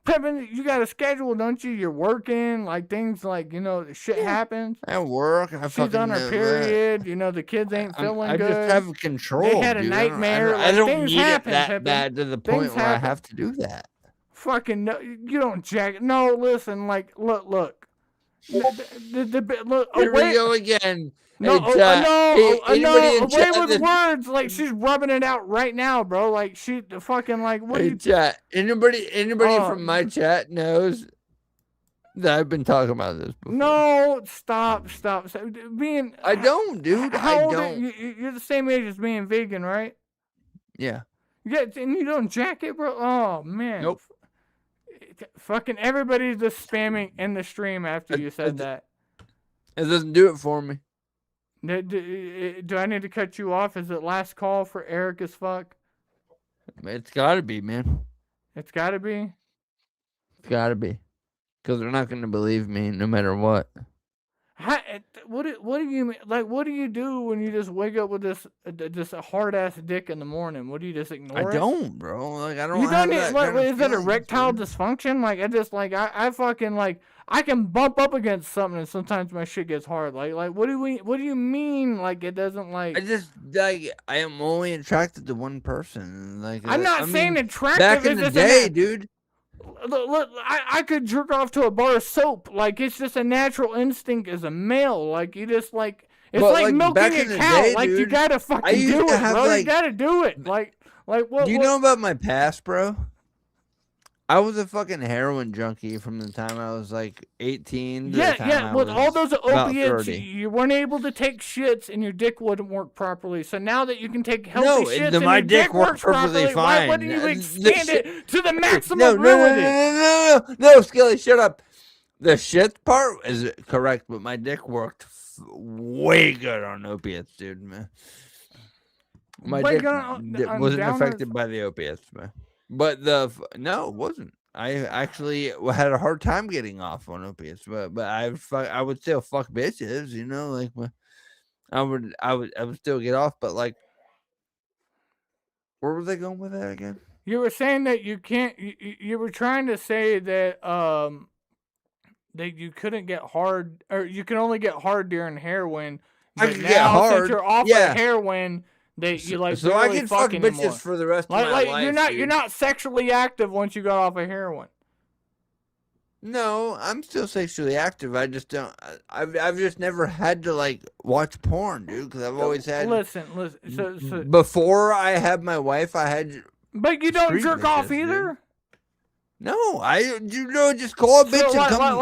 Pippin, you got a schedule, don't you? You're working, like things like, shit happens. I work. She's on her period. The kids ain't feeling good. I just have control. They had a nightmare. I don't need it that bad to the point where I have to do that. Fucking no, you don't jack. No, listen, like, look. Look, Here we go again. No, Anybody in away chat with words. Like, she's rubbing it out right now, bro. Like, she fucking, like, what Hey, chat. Anybody from my chat knows that I've been talking about this before. No, stop. I don't, dude. How old are you? You're the same age as me and vegan, right? Yeah. Yeah, and you don't jack it, bro? Oh, man. Nope. Fucking everybody's just spamming in the stream after you said that. It doesn't do it for me. Do I need to cut you off? Is it last call for Eric as fuck? It's gotta be, man. It's gotta be? It's gotta be. Because they're not gonna believe me no matter what. What do you mean? Like, what do you do when you just wake up with this a hard ass dick in the morning? What do you just ignore it? I don't, bro. Like, I don't. You don't have need, is that erectile dysfunction? Like, I fucking like I can bump up against something and sometimes my shit gets hard. Like what do you mean? Like, it doesn't like. I just I am only attracted to one person. Like, I'm not saying attractive. Back in the day, dude. Look, I could jerk off to a bar of soap. Like, it's just a natural instinct as a male. Like, you just like it's like milking a cow. Day, like, dude, you gotta fucking do it, bro. Like, you gotta do it. Like what? Do you know about my past, bro? I was a fucking heroin junkie from the time I was like 18 to the time I with was all those opiates, 30. you weren't able to take shits and your dick wouldn't work properly. So now that you can take healthy shits and my your dick worked works perfectly properly, fine. why wouldn't you expand it to the maximum No, Skilly, shut up. The shit part is correct, but my dick worked way good on opiates, dude, man. My dick wasn't affected by the opiates, man. But no, it wasn't. I actually had a hard time getting off on opiates, but I would still fuck bitches, like I would still get off, but like, where was I going with that again? You were saying that you can't. You were trying to say that that you couldn't get hard, or you can only get hard during heroin. But I can get hard. Since you're off of heroin, that you like. So I can fuck bitches for the rest of my life. You're not sexually active once you got off of heroin. No, I'm still sexually active. I just don't. I've just never had to like watch porn, dude. Because I've always had. Listen. So before I had my wife, I had. But you don't jerk off either. Dude. No, just call a bitch and come.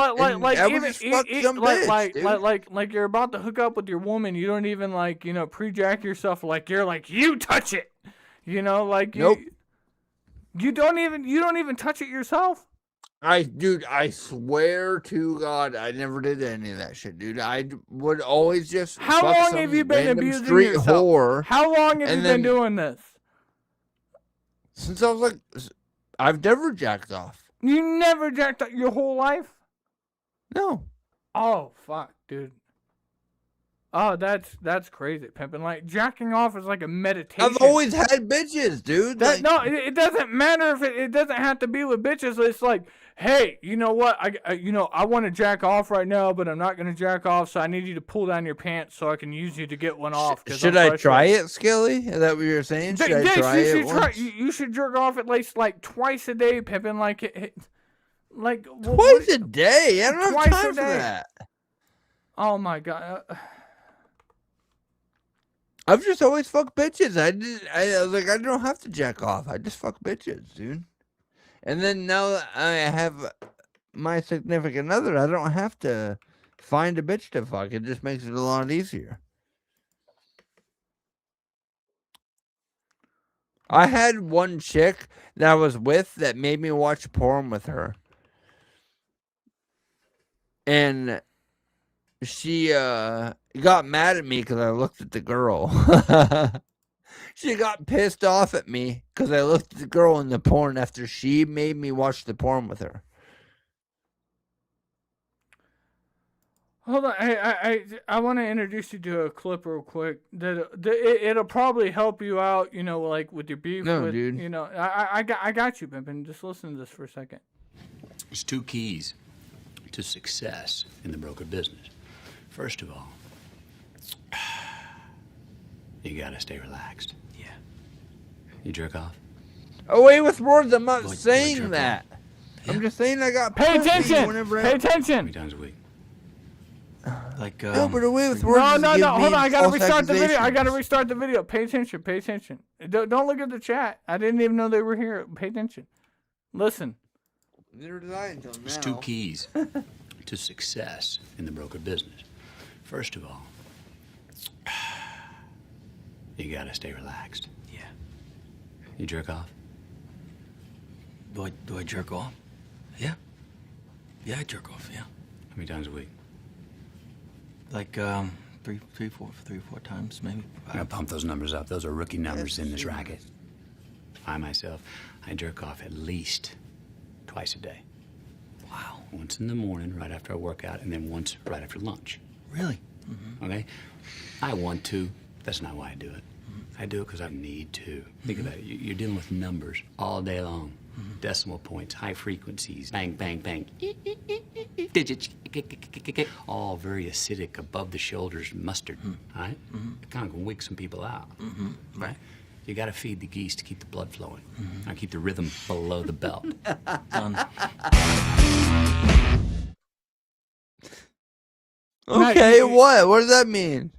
Like you're about to hook up with your woman, you don't even pre-jack yourself. Like you're like you touch it, Nope. You don't even touch it yourself. I swear to God, I never did any of that shit, dude. I would always just. How long have you been abusing yourself? Whore, How long have you been doing this? Since I was like. I've never jacked off. You never jacked off your whole life? No. Oh, fuck, dude. Oh, that's crazy, pimping. Like, jacking off is like a meditation. I've always had bitches, dude. No, it doesn't matter if it doesn't have to be with bitches. It's like, hey, you know what? I want to jack off right now, but I'm not going to jack off, so I need you to pull down your pants so I can use you to get one off. Should I try it, Skilly? Is that what you're saying? Should I try it once? You should jerk off at least like twice a day, pimping. Like twice a day? I don't have time for that. Oh my God. I've just always fucked bitches. I was like, I don't have to jack off. I just fuck bitches, dude. And then now that I have my significant other, I don't have to find a bitch to fuck. It just makes it a lot easier. I had one chick that I was with that made me watch porn with her. And she got mad at me because I looked at the girl. She got pissed off at me because I looked at the girl in the porn after she made me watch the porn with her. Hold on, I want to introduce you to a clip real quick. It'll probably help you out, you know, like with your beef. No, with, dude. You know, I got you, Pimpin. Just listen to this for a second. There's 2 keys to success in the broker business. First of all, you gotta stay relaxed. Yeah. You jerk off? Oh, wait, with words, I'm not saying that. I'm just saying I got Pay pussy attention. whenever Pay attention. How many times a week? Like, no, but away with words. No. Hold on, I gotta false restart the video. I accusations. gotta restart the video. Pay attention. Pay attention. Don't look at the chat. I didn't even know they were here. Pay attention. Listen. Neither did I until now. There's 2 keys to success in the broker business. First of all, you gotta stay relaxed. Yeah. You jerk off? Do I jerk off? Yeah. Yeah, I jerk off, yeah. How many times a week? Like, three, four times, maybe. I'm gonna pump those numbers up. Those are rookie numbers in this racket. I myself, I jerk off at least twice a day. Wow. Once in the morning, right after I work out, and then once right after lunch. Really? Okay? I want to. That's not why I do it. I do it because I need to. Think about it. You're dealing with numbers all day long. Decimal points, high frequencies, bang, bang, bang. Digits, all very acidic, above the shoulders mustard. All right? It kind of can wig some people out. Right? You got to feed the geese to keep the blood flowing. And keep the rhythm below the belt. Done. Okay, what? What does that mean?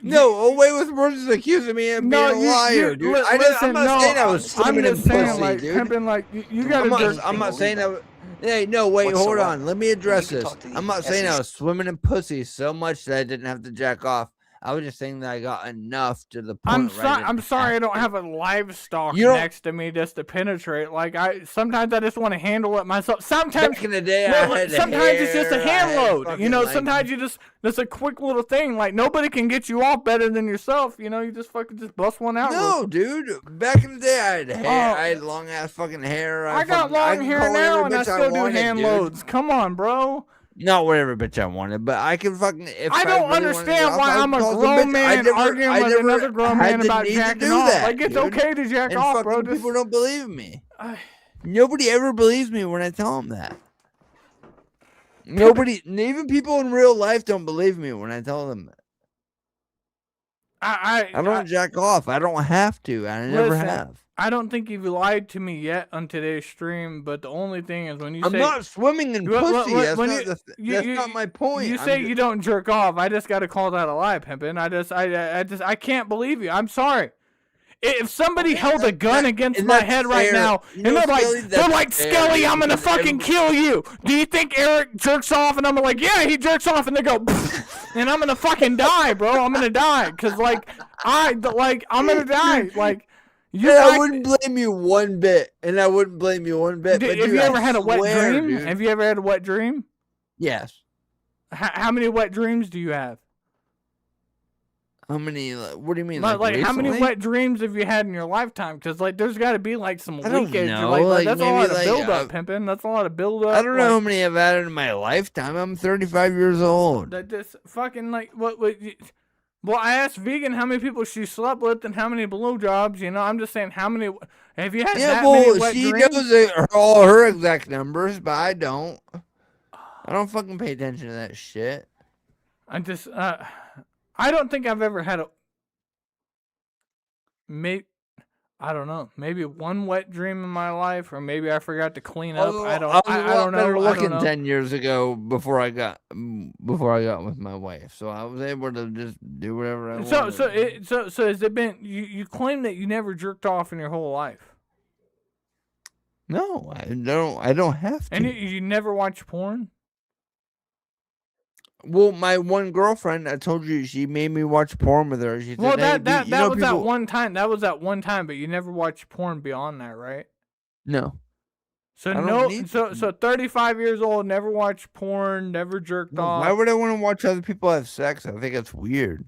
No, away with words is accusing me of being a liar, dude. I'm not saying I was swimming in pussy, dude. Pimpin', like, you gotta I'm not saying I was... Hey, no, wait, hold on. Let me address this. I'm not saying I was swimming in pussy so much that I didn't have to jack off. I was just saying that I got enough to the point. I'm sorry I don't have a livestock next to me just to penetrate. Like sometimes I just want to handle it myself. Sometimes back in the day, sometimes it's just a hand load. You know, sometimes you just a quick little thing. Like nobody can get you off better than yourself. You know, you just fucking just bust one out. No, dude. Back in the day, I had hair. I had long ass fucking hair. I got long hair now, and I still do hand loads. Come on, bro. Not whatever bitch I wanted, but I can fucking. If I don't understand why I'm a grown man arguing with another grown man about jacking off. Like it's okay to jack off, bro. People don't believe me. Nobody ever believes me when I tell them that. Nobody, even people in real life, don't believe me when I tell them that. I don't jack off. I don't have to. I never have. I don't think you've lied to me yet on today's stream, but the only thing is when you I'm say... not swimming in pussy. That's not my point. You say you don't jerk off. I just got to call that a lie, Pimpin'. I can't believe you. I'm sorry. If somebody held a gun against my head right now, and they're like, Skelly, I'm gonna fucking kill you. Do you think Eric jerks off? And I'm like, yeah, he jerks off, and they go, and I'm gonna fucking die, bro. I'm gonna die, cause I'm gonna die, like. I wouldn't blame you one bit, and I wouldn't blame you one bit. But have you ever had a wet dream? Dude. Have you ever had a wet dream? Yes. How many wet dreams do you have? How many? What do you mean? Like how many wet dreams have you had in your lifetime? Because like, there's got to be like some leakage. Like, that's a lot of build up, Pimpin'. That's a lot of build up. I don't know how many I've had in my lifetime. I'm 35 years old. That just fucking like what? Well, I asked Vegan how many people she slept with and how many blowjobs. You know, I'm just saying how many. Have you had many wet she dreams? knows all her exact numbers, but I don't. I don't fucking pay attention to that shit. I don't think I've ever had I don't know. Maybe one wet dream in my life, or maybe I forgot to clean up. I don't know. Better looking 10 years ago before I got with my wife, so I was able to just do whatever I wanted. So has it been? You claim that you never jerked off in your whole life. No, I don't have to. And you never watch porn. Well, my one girlfriend, I told you, she made me watch porn with her. She Well, said, that was that one time. That was that one time, but you never watched porn beyond that, right? No. So I don't no, need so 35 years old, never watched porn, never jerked off. Why would I want to watch other people have sex? I think it's weird.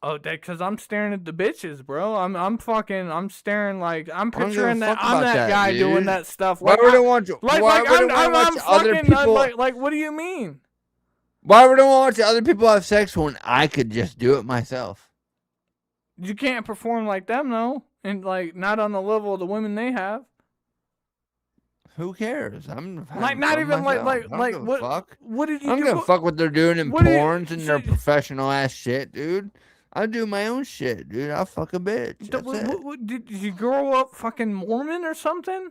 Oh, because I'm staring at the bitches, bro. I'm staring like I'm I don't give a picturing that fuck I'm about that guy dude. doing that stuff. Why Like, would I want you? Like, why like would I I'm want to watch other fucking people? like what do you mean? Why would I want to watch other people have sex when I could just do it myself? You can't perform like them though, and like not on the level of the women they have. Who cares? I'm like not even myself. like what? Fuck. What did you? I'm gonna fuck what they're doing in what do you- porns and their professional ass shit, dude. I do my own shit, dude. I'll fuck a bitch. That's it. Did you grow up fucking Mormon or something?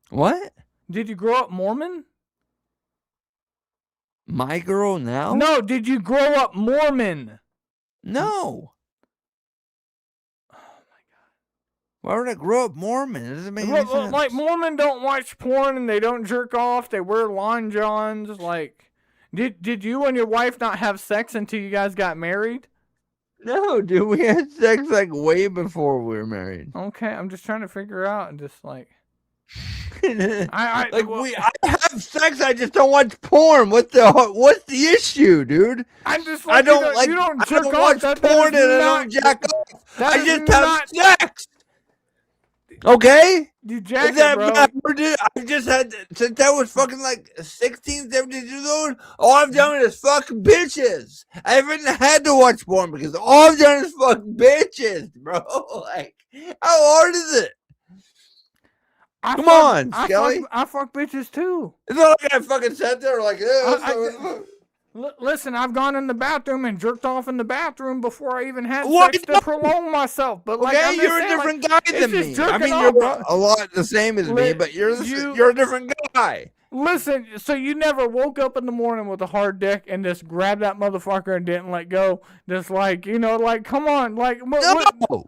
What? Did you grow up Mormon? My girl now? No, did you grow up Mormon? No. Why would I grow up Mormon? It doesn't make any sense. Like Mormon don't watch porn and they don't jerk off. They wear long johns. Like, did you and your wife not have sex until you guys got married? No, dude, we had sex like way before we were married. Okay, I'm just trying to figure out and just like. I have sex. I just don't watch porn. What's the issue, dude? I'm just like, you don't jerk off. watch porn and I don't jack off. I just have sex. Okay? You jack it, bro. I just had, since I was fucking like 16, 17 years old, all I've done is fuck bitches. I haven't had to watch porn because all I've done is fuck bitches, bro. Like, how hard is it? Come on, Skelly. I fuck bitches too. It's not like I fucking sat there like listen, I've gone in the bathroom and jerked off in the bathroom before I even had sex to prolong myself. But like, okay, I'm just you're saying, a different like, guy than me. I mean, off, you're bro. a lot the same as me, but you're a different guy. Listen, so you never woke up in the morning with a hard dick and just grabbed that motherfucker and didn't let go? Just like, like, come on, like, no.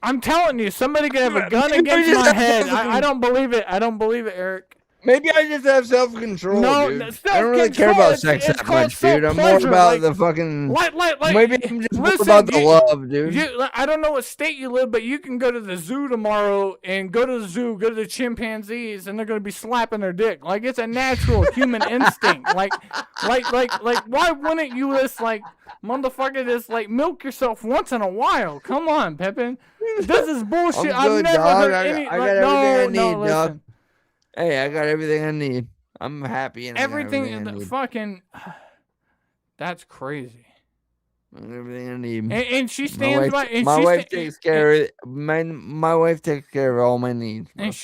I'm telling you, somebody could have a gun against my head. I don't believe it. I don't believe it, Eric. Maybe I just have self-control, no, dude. I don't really care about sex that much, dude. I'm more about the fucking... maybe I'm just more about the love, dude. I don't know what state you live, but you can go to the zoo tomorrow and go to the chimpanzees, and they're going to be slapping their dick. Like, it's a natural human instinct. Like, why wouldn't you just, like, motherfucker, just, like, milk yourself once in a while? Come on, Pepin. This is bullshit. I'm good, I've never dog. heard any... I got everything I need, listen. dog. Hey, I got everything I need. I'm happy and everything I got fucking. That's crazy. Everything I need. And she stands by. And my wife takes care of my wife takes care of all my needs. Bro. And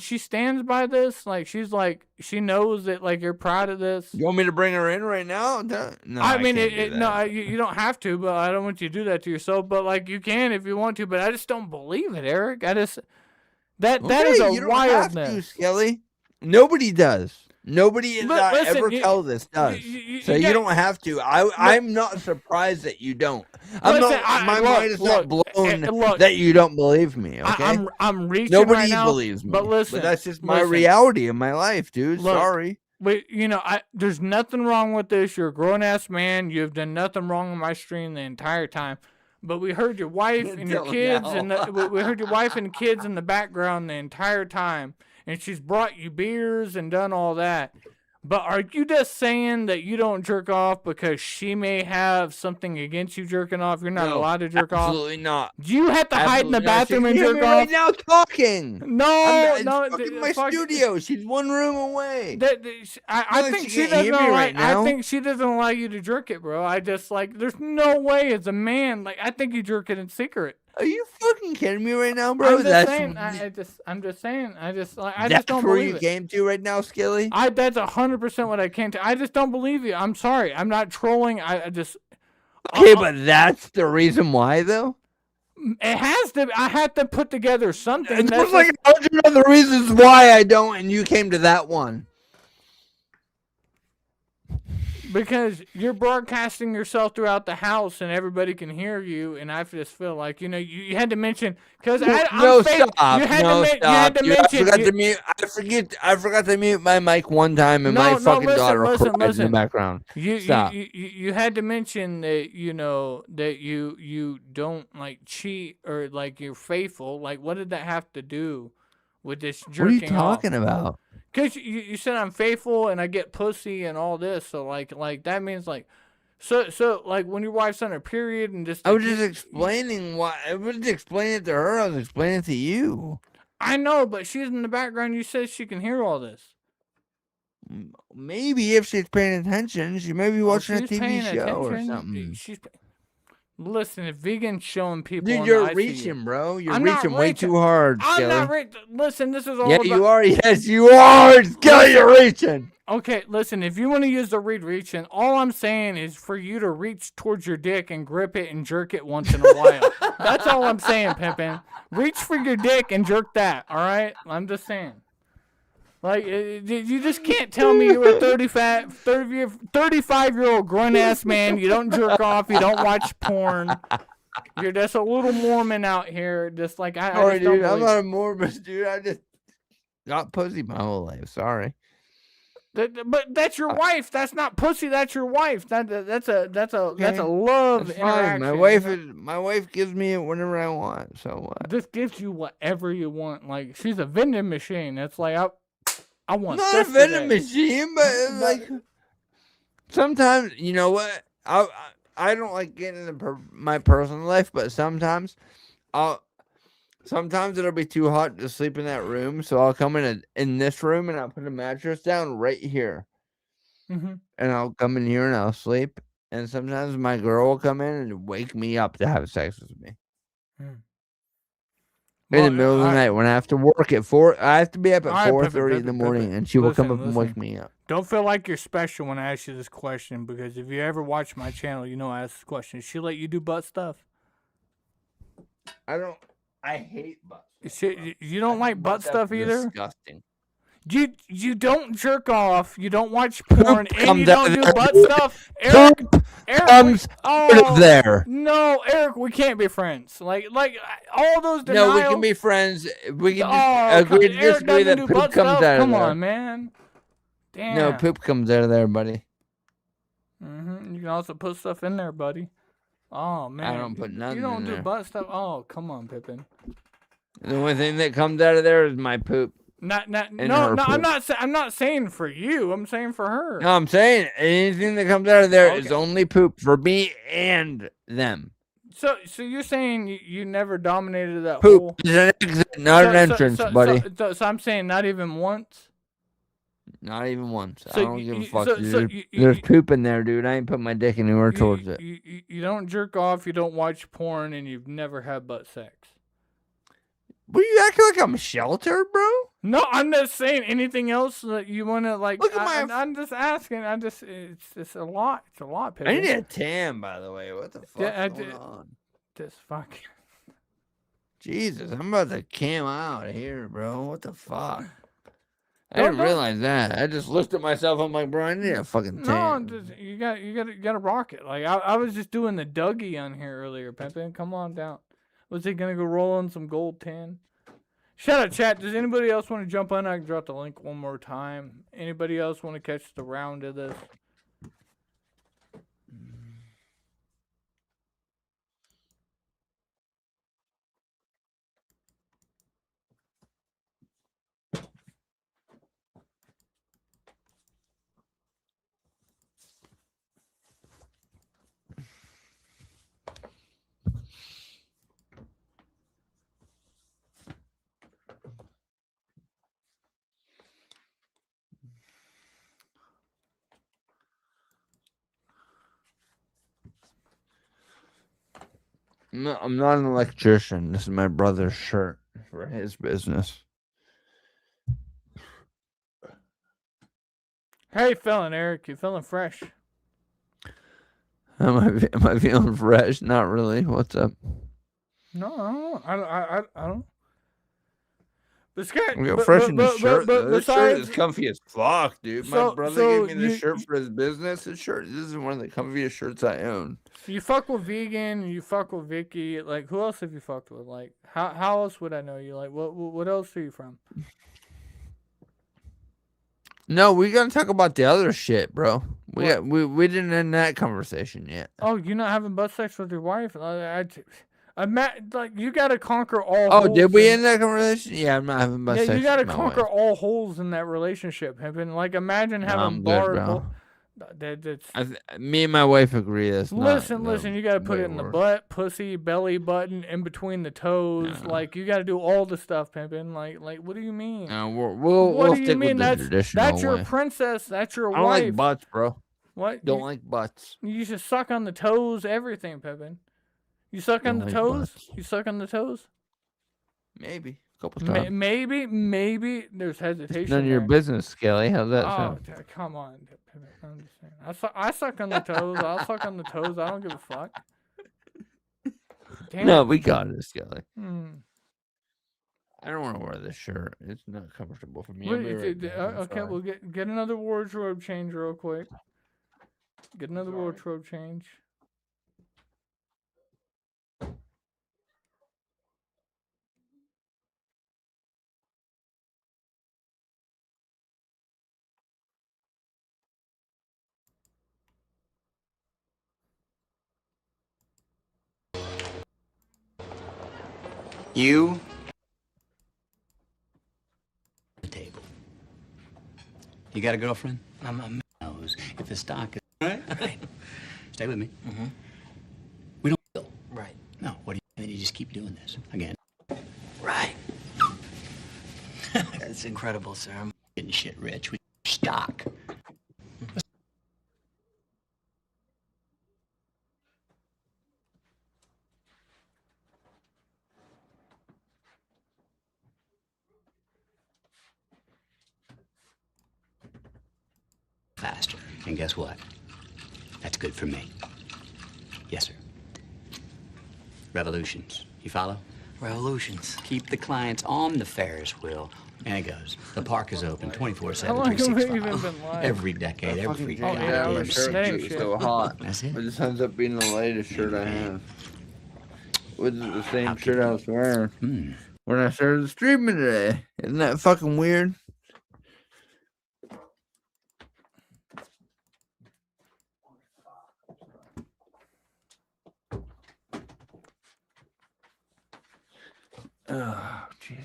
she stands by this. Like she knows that like you're proud of this. You want me to bring her in right now? No, I mean you don't have to, but I don't want you to do that to yourself. But like you can if you want to. But I just don't believe it, Eric. That is a you wildness. Don't have to, Skelly. Nobody does. Nobody ever tells us does. You don't have to. I'm not surprised that you don't. My mind is not blown that you don't believe me. Okay, I'm reaching. Nobody right now, believes me. But listen, that's just my reality of my life, dude. Look, sorry. But there's nothing wrong with this. You're a grown ass man. You've done nothing wrong on my stream the entire time. But we heard your wife and your kids, we heard your wife and kids in the background the entire time, and she's brought you beers and done all that. But are you just saying that you don't jerk off because she may have something against you jerking off? You're not allowed to jerk off? Absolutely not. Do you have to hide in the bathroom and jerk off? Right now talking. No. My studio. She's one room away. I think she doesn't I think she doesn't allow you to jerk it, bro. I just there's no way as a man. Like I think you jerk it in secret. Are you fucking kidding me right now, bro? I'm just saying. I just don't believe it. That's where you came to right now, Skilly? That's 100% what I came to. I just don't believe you. I'm sorry. I'm not trolling. I just. Okay, but that's the reason why, though? It has to. I had to put together something. There's like 100 other reasons why I don't, and you came to that one. Because you're broadcasting yourself throughout the house and everybody can hear you, and I just feel like, you know, you had to mention, because stop. You had to mention. I forgot to mute my mic one time, and my fucking daughter cried in the background. Stop. You had to mention that, you know, that you don't like cheat or like you're faithful. Like, what did that have to do with this jerking off? What are you talking about? Because you said I'm faithful and I get pussy and all this, so like that means like, so like when your wife's on her period and just. I was just explaining why. I wasn't explaining it to her. I was explaining it to you. I know, but she's in the background. You said she can hear all this. Maybe if she's paying attention, she may be watching a TV show or something. Listen, if vegan's showing people, dude, you're reaching, bro. You're reaching way too hard, Skelly. I'm not reaching. Listen, this is all. Yeah, about... you are. Yes, you are, Skelly. You're reaching. Okay, listen. If you want to use the reaching, all I'm saying is for you to reach towards your dick and grip it and jerk it once in a while. That's all I'm saying, Pimpin'. Reach for your dick and jerk that. All right, I'm just saying. Like, you just can't tell me you're a 35-year-old grown-ass man. You don't jerk off. You don't watch porn. You're just a little Mormon out here. Just like, I Sorry, just don't dude. I'm not a Mormon, dude. I just got pussy my whole life. Sorry. But that's your wife. That's not pussy. That's your wife. That's a love interaction. My wife gives me it whenever I want. So what? This gives you whatever you want. Like, she's a vending machine. It's like, I want not a vending machine, but like sometimes, you know what? I don't like getting into my personal life, but sometimes it'll be too hot to sleep in that room, so I'll come in this room and I'll put a mattress down right here, and I'll come in here and I'll sleep. And sometimes my girl will come in and wake me up to have sex with me. In the middle of the night when I have to work at 4, I have to be up at 4:30 in the morning, and she will come up and wake me up. Don't feel like you're special when I ask you this question, because if you ever watch my channel, you know I ask this question. She let you do butt stuff? I hate butt stuff. You don't like butt stuff either? Disgusting. You don't jerk off, you don't watch porn, and you don't do butt stuff. Eric comes out of there. No, Eric, we can't be friends. Like all those denials. No, we can be friends. We can agree to disagree that poop comes out of there. Come on, man. Damn. No, poop comes out of there, buddy. You can also put stuff in there, buddy. Oh man, I don't put nothing. You don't in do there. butt stuff. Oh, come on, Pippin. The only thing that comes out of there is my poop. No, I'm not saying for you. I'm saying for her. No, I'm saying anything that comes out of there is only poop for me and them. So you're saying you never dominated that poop hole? is an exit, not an entrance, buddy. So I'm saying not even once. Not even once. So I don't give a fuck. There's poop in there, dude. I ain't put my dick anywhere towards it. You don't jerk off. You don't watch porn, and you've never had butt sex. What, you acting like I'm sheltered, bro? No, I'm just saying anything else that you want to, like, look at I'm just asking. It's a lot. It's a lot, Pippin. I need a tan, by the way. What the fuck's going on? Just fucking. Jesus, I'm about to cam out here, bro. What the fuck? I didn't realize that. I just looked at myself. I'm like, bro, I need a fucking tan. No, you got to rock it. Like, I was just doing the Dougie on here earlier, Pippin. Come on down. Was he gonna go roll on some gold tan? Shout out, chat. Does anybody else want to jump on? I can drop the link one more time. Anybody else want to catch the round of this? No, I'm not an electrician. This is my brother's shirt for his business. How you feeling, Eric? You feeling fresh? Am I feeling fresh? Not really. What's up? No, I don't. This guy, We got fresh in the shirt. This shirt is besides, comfy as fuck, dude. My So- brother so gave me this you- shirt for his business. This is one of the comfiest shirts I own. you fuck with Vegan, you fuck with Vicky. Like, who else have you fucked with? Like, how else would I know you? Like, what else are you from? No, we gotta talk about the other shit, bro. We didn't end that conversation yet. Oh, you're not having butt sex with your wife? Like, you gotta conquer all. Oh, holes did we in- end that conversation? Yeah, I'm not having butt Yeah, sex you gotta with my conquer wife. all holes in that relationship, Pimpin'. Like, imagine No, having I'm good, barred. bro. That's Me and my wife agree. That's listen, not you gotta put way it in the worse. butt, pussy, belly button, in between the toes. Like, you gotta do all the stuff, Pimpin'. Like, what do you mean? No, we'll What do you stick mean? with the traditional That's your way. princess. That's your I don't wife. like butts, bro. What? Don't like butts. You should suck on the toes, everything, Pippin. You suck on Don't the like toes? butts. You suck on the toes? Maybe a couple times. Maybe there's hesitation. None of your there. business, Skelly. How's that Oh, sound? come on, Pippin. I'm just saying. I suck on the toes. I'll suck on the toes. I don't give a fuck. Damn. No, we got it, Skelly. Hmm. I don't want to wear this shirt. It's not comfortable for me. Wait, I'll be right back. I'm okay, sorry. we'll get another wardrobe change real quick. Get another wardrobe change. You. The table. You got a girlfriend? I'm knows if the stock is right. Stay with me. Mm-hmm. We don't deal. Right. No. What do you? And then you just keep doing this again. Right. That's incredible, sir. I'm Getting shit rich with stock. Faster. And guess what? That's good for me. Yes, sir. Revolutions. You follow? revolutions. Keep the clients on the Ferris wheel. And it goes. The park is open 24/7, How long have we 365. even been live? Every decade, every Down goddamn my shirt century. was so hot. That's it. It just ends up being the latest shirt I have. With the same shirt I was wearing when I started streaming today. Isn't that fucking weird? Oh, Jesus.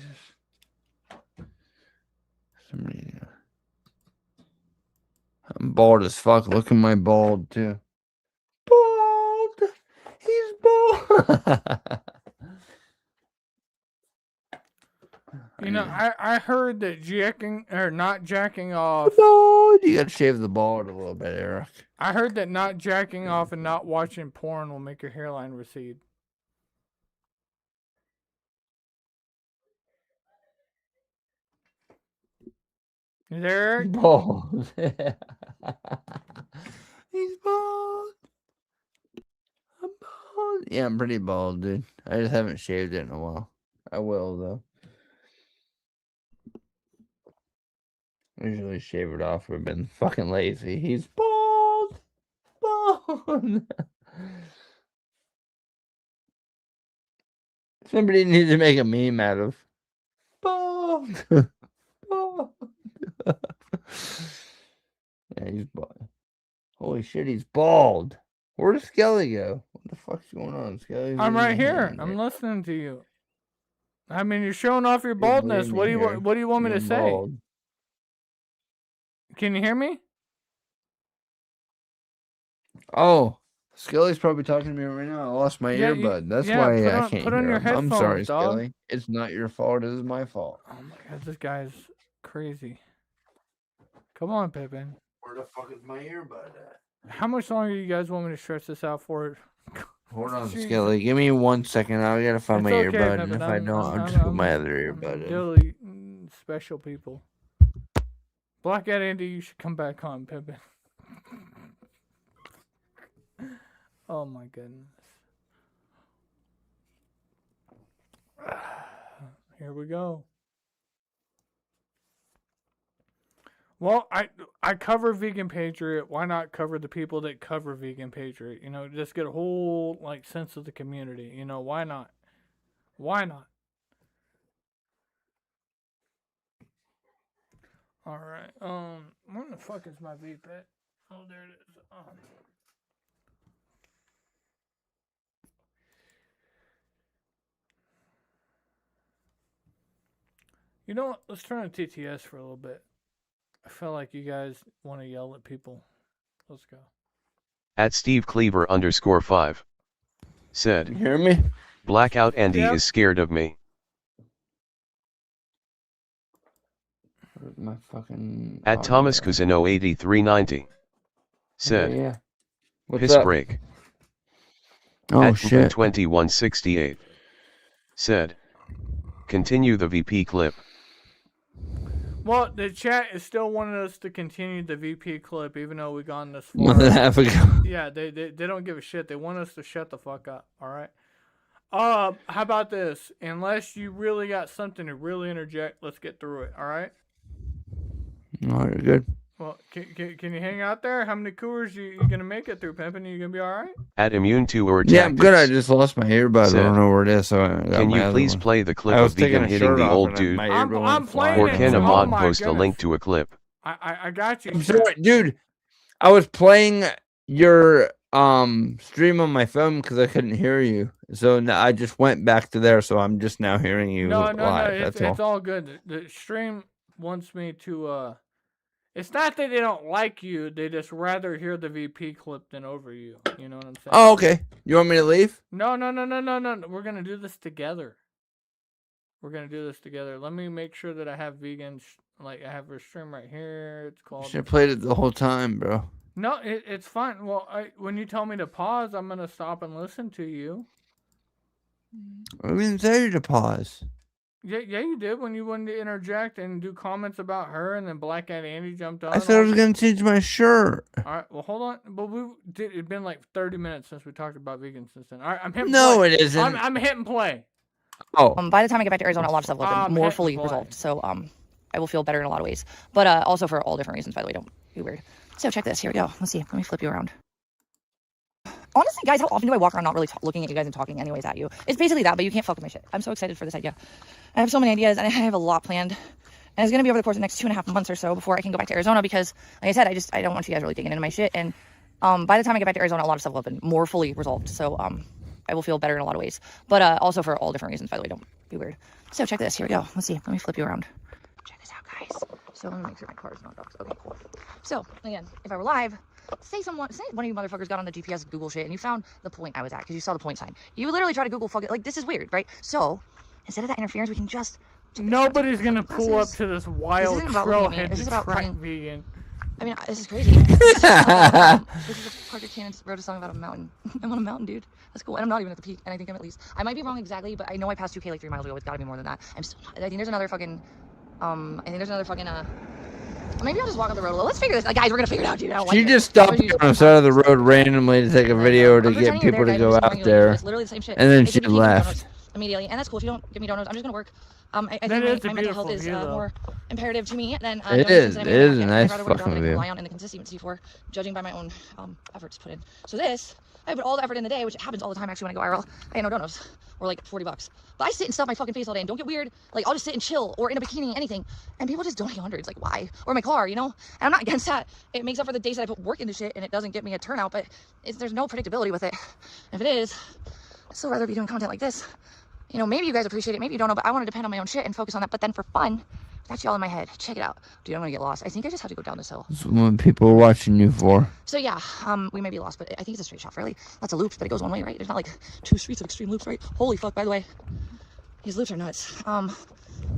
Somebody. I'm bald as fuck. Look at my bald, too. Bald! He's bald! You know, I heard that not jacking off. Bald! You gotta shave the bald a little bit, Eric. I heard that not jacking off and not watching porn will make your hairline recede. Is there Eric? Bald. He's bald. I'm bald. Yeah, I'm pretty bald, dude. I just haven't shaved it in a while. I will, though. I usually shave it off. I've been fucking lazy. He's bald. Bald. Somebody needs to make a meme out of bald. Bald. Yeah, he's bald. Holy shit, he's bald. Where did Skelly go? What the fuck's going on, Skelly? I'm right here. I'm listening to you. I mean, you're showing off your baldness. What do you want me to say? Bald. Can you hear me? Oh, Skelly's probably talking to me right now. I lost my Yeah, earbud. That's yeah, why put I on- can't put on hear your him. I'm headphones, sorry, dog. Skelly. It's not your fault. It is my fault. Oh my god, this guy's crazy. Come on, Pippin. Where the fuck is my earbud at? How much longer you guys want me to stretch this out for? Hold on, Jeez. Skelly. Give me 1 second. I gotta find It's my okay, earbud. And Pippin. if I I'm- don't, I'm- I'll just put I'm- my other earbud in. Really special people. Black Cat Andy, you should come back on, Pippin. Oh my goodness. Here we go. Well, I cover Vegan Patriot. Why not cover the people that cover Vegan Patriot? You know, just get a whole like sense of the community. You know, why not? Why not? All right. Where the fuck is my vape at? Oh, there it is. You know what? Let's turn on TTS for a little bit. I feel like you guys want to yell at people. Let's go. At Steve Cleaver _5 said, You hear me? Blackout Andy Yep. is scared of me. Where's my fucking... At Thomas Cusino 8390 said, yeah. What's Piss up? break. Oh, at shit. 2168 said, continue the VP clip. Well, the chat is still wanting us to continue the VP clip, even though we've gone this far. Month and a half ago. Yeah, they don't give a shit. They want us to shut the fuck up. All right. How about this? Unless you really got something to really interject, let's get through it. All right. No, you're good. Well, can you hang out there? How many Coors you gonna make it through, Pimpin'? You gonna be all right? At Immune 2 or Yeah, I'm good. I Tactics just lost my earbud. I said, don't know where it is. So I got can my you other please one. play the clip I was of Vegan taking a hitting shirt the off old and dude? my earbud went playing Or it. can a Oh mod my post a goodness. link to a clip? I got you. I'm sorry, dude. I was playing your stream on my phone because I couldn't hear you. So now I just went back to there. So I'm just now hearing you live. That's It's all. all good. The stream wants me to. It's not that they don't like you; they just rather hear the VP clip than over you. You know what I'm saying? Oh, okay. You want me to leave? No. We're gonna do this together. We're gonna do this together. Let me make sure that I have vegan. Like I have a stream right here. It's called. Should have played it the whole time, bro. No, it's fine. Well, when you tell me to pause, I'm gonna stop and listen to you. I didn't tell you to pause. Yeah, you did when you wanted to interject and do comments about her, and then Blackout Andy jumped on. I said I was gonna change my shirt. All right, well, hold on. But it'd been like 30 minutes since we talked about vegans since then. All right, I'm hitting No, play. it isn't. I'm hitting play. Oh. By the time I get back to Arizona, a lot of stuff will have been more fully resolved. So I will feel better in a lot of ways. But also for all different reasons, by the way. Don't be weird. So check this. Here we go. Let's see. Let me flip you around. Honestly, guys, how often do I walk around not really looking at you guys and talking anyways at you? It's basically that, but you can't fuck with my shit. I'm so excited for this idea. I have so many ideas, and I have a lot planned. And it's going to be over the course of the next 2.5 months or so before I can go back to Arizona because, like I said, I don't want you guys really digging into my shit. And by the time I get back to Arizona, a lot of stuff will have been more fully resolved. So I will feel better in a lot of ways. But also for all different reasons, by the way. Don't be weird. So check this. Here we go. Let's see. Let me flip you around. Check this out, guys. So let me make sure my car is not dogs. Okay, cool. So, again, if I were live, say one of you motherfuckers got on the GPS Google shit and you found the point I was at because you saw the point sign. You literally try to Google fuck it. Like, this is weird, right? So, instead of that interference, we can just... Nobody's going to pull up to this wild trailhead to track vegan. I mean, this is crazy. This is a Parker Cannon wrote a song about a mountain. I'm on a mountain, dude. That's cool. And I'm not even at the peak. And I think I'm at least... I might be wrong exactly, but I know I passed 2K like 3 miles ago. It's got to be more than that. I'm still not... I think there's another fucking... Maybe I'll just walk up the road a little. Let's figure this out. Guys, we're going to figure it out, dude. She just stopped on the side of the road randomly to take a video to get people to go out there. It's literally the same shit. And then she left. Immediately. And that's cool. If you don't give me donuts, I'm just going to work. I think my mental health is more imperative to me than it is a nice fucking view. Rely on and the consistency for judging by my own efforts put in. So this, I put all the effort in the day, which happens all the time actually when I go IRL. I get no donuts or like $40. But I sit and stuff my fucking face all day and don't get weird. Like I'll just sit and chill or in a bikini, anything. And people just donate hundreds. Like why? Or my car, you know? And I'm not against that. It makes up for the days that I put work into shit and it doesn't get me a turnout, but there's no predictability with it. If it is, I'd still rather be doing content like this. You know, maybe you guys appreciate it, maybe you don't know, but I want to depend on my own shit and focus on that. But then for fun, that's all in my head. Check it out. Dude, I'm gonna get lost. I think I just have to go down this hill. That's what people are watching you for. So yeah, we may be lost, but I think it's a straight shot, really. Lots of loops, but it goes one way, right? There's not like 2 streets of extreme loops, right? Holy fuck, by the way. These loops are nuts. All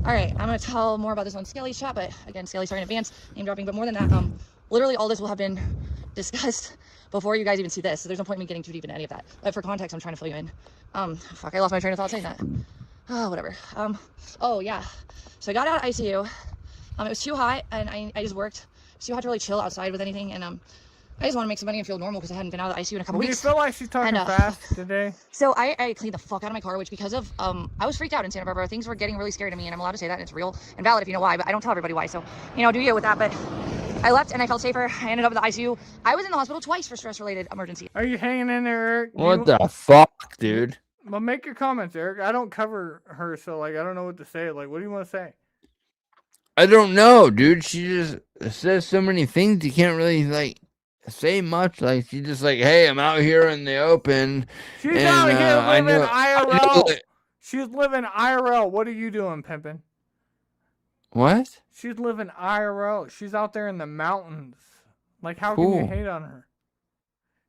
right, I'm gonna tell more about this on Skelly's chat, but again, Skelly, sorry in advance, name dropping, but more than that, literally all this will have been discussed before you guys even see this, so there's no point in me getting too deep into any of that. But for context, I'm trying to fill you in. Fuck, I lost my train of thought saying that. Oh, whatever. Oh yeah, so I got out of ICU. It was too hot, and I just worked. It was too hot to really chill outside with anything, and I just want to make some money and feel normal because I hadn't been out of the ICU in a couple weeks. Do you feel like she's talking fast today? So I cleaned the fuck out of my car, which because of, I was freaked out in Santa Barbara. Things were getting really scary to me, and I'm allowed to say that, and it's real and valid if you know why, but I don't tell everybody why, so, you know, do you with that, but I left and I felt safer. I ended up in the ICU. I was in the hospital twice for stress-related emergency. Are you hanging in there, Eric? What the fuck, dude? Well, make your comments, Eric. I don't cover her, so like I don't know what to say. Like, what do you want to say? I don't know, dude. She just says so many things you can't really like say much. Like she's just like, "Hey, I'm out here in the open." She's out here living IRL. She's living IRL. What are you doing, pimpin'? What? She's living IRL. She's out there in the mountains. Like, how can you hate on her?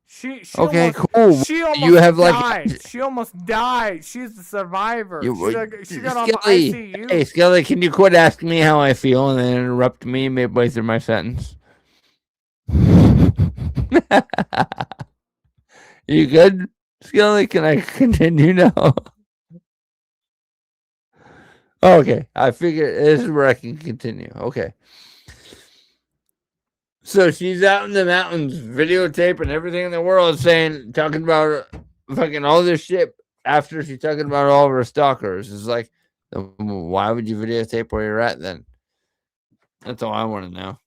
She okay, almost, cool. She almost you have died. like She almost died. She's the survivor. She got off Skelly, ICU. hey, Skelly, can you quit asking me how I feel and then interrupt me midway through my sentence? You good, Skelly? Can I continue now? Okay, I figured this is where I can continue. Okay. So she's out in the mountains, videotaping everything in the world, talking about fucking all this shit after she's talking about all of her stalkers. It's like, why would you videotape where you're at then? That's all I want to know.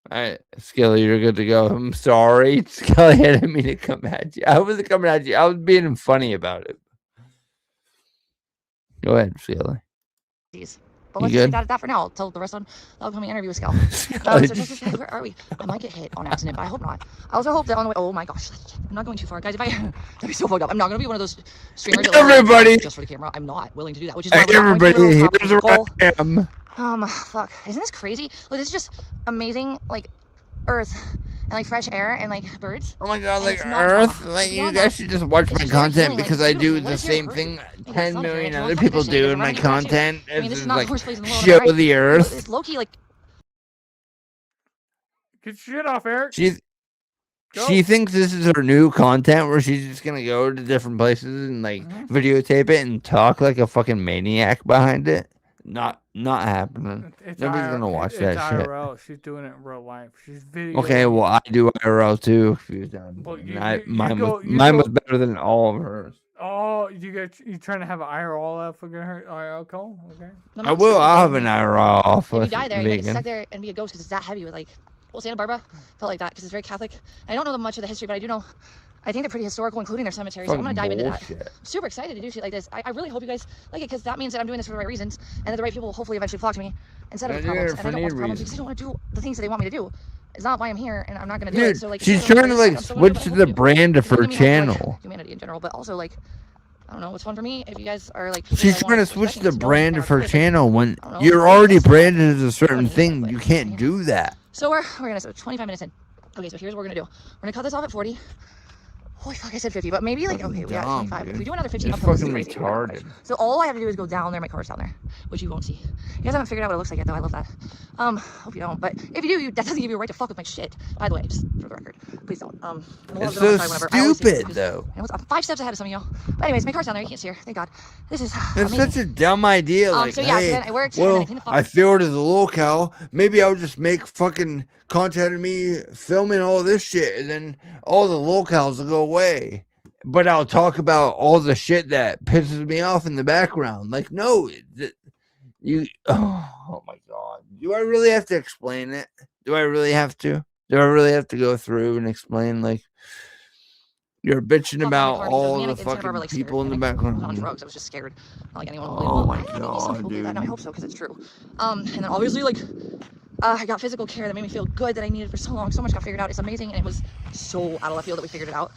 All right, Skelly, you're good to go. I'm sorry, Skelly, I didn't mean to come at you. I wasn't coming at you. I was being funny about it. Go ahead, Skelly. But let's just leave that for now. I'll tell the rest on the upcoming interview with Skel. So where are we? I might get hit on accident, but I hope not. I also hope that on the way. Oh my gosh, I'm not going too far, guys. If I that'd be so fucked up. I'm not gonna be one of those streamers. Everybody, just for the camera. I'm not willing to do that. Which is why everybody, here's where I am. Fuck. Isn't this crazy? Look, this is just amazing. Like Earth and like fresh air and like birds. Oh my god, like Earth. Like you guys should just watch my content because I do the same thing 10 million other people do in my content. It's like show the Earth. It's low-key like. Get shit off, Eric. She thinks this is her new content where she's just gonna go to different places and like videotape it and talk like a fucking maniac behind it. Not happening. Nobody's gonna watch that IRL. shit. She's doing it in real life. She's video. Okay, well I do IRL too. Well, mine was better than all of hers. Oh, you trying to have an IRL for her IRL call? Okay. I will. I'll have an IRL off. If you die there, you get stuck there and be a ghost because it's that heavy with like. Well, Santa Barbara felt like that because it's very Catholic. I don't know much of the history, but I do know. I think they're pretty historical, including their cemeteries. So I'm gonna dive into that. I'm super excited to do shit like this. I really hope you guys like it because that means that I'm doing this for the right reasons and that the right people will hopefully eventually flock to me instead of the problems. And I don't want the problems because I don't want to do the things that they want me to do. It's not why I'm here, and I'm not gonna do it. So like, she's trying to like switch the brand of her channel. Humanity in general, but also like. I don't know what's fun for me. If you guys are like, she's trying to switch the brand of her channel when you're already branded as a certain thing. You can't do that. So we're gonna 25 minutes in. Okay, so here's what we're gonna do. We're gonna cut this off at 40. Holy fuck, I said 50, but maybe like okay, we got 25. Dude. If we do another 15, it's fucking retarded. So all I have to do is go down there. My car's down there, which you won't see. You guys haven't figured out what it looks like yet, though. I love that. Hope you don't. But if you do, that doesn't give you a right to fuck with my shit. By the way, just for the record, please don't. It's so stupid, though. I'm 5 steps ahead of some of y'all. But anyways, my car's down there. You can't see her. Thank God. This is. It's such a dumb idea. Like, so yeah, hey, then it worked. well, I feel to the locale. Maybe I'll just make fucking content of me filming all this shit, and then all the locales will go away. But I'll talk about all the shit that pisses me off in the background. Like, no, oh my God. Do I really have to explain it? Do I really have to? Do I really have to go through and explain, like, you're bitching about all the fucking people in the background? On drugs. I was just scared. Not like anyone. Oh my God, dude. I hope so, because it's true. And then obviously, like, I got physical care that made me feel good that I needed for so long. So much got figured out. It's amazing, and it was so out of left field that we figured it out.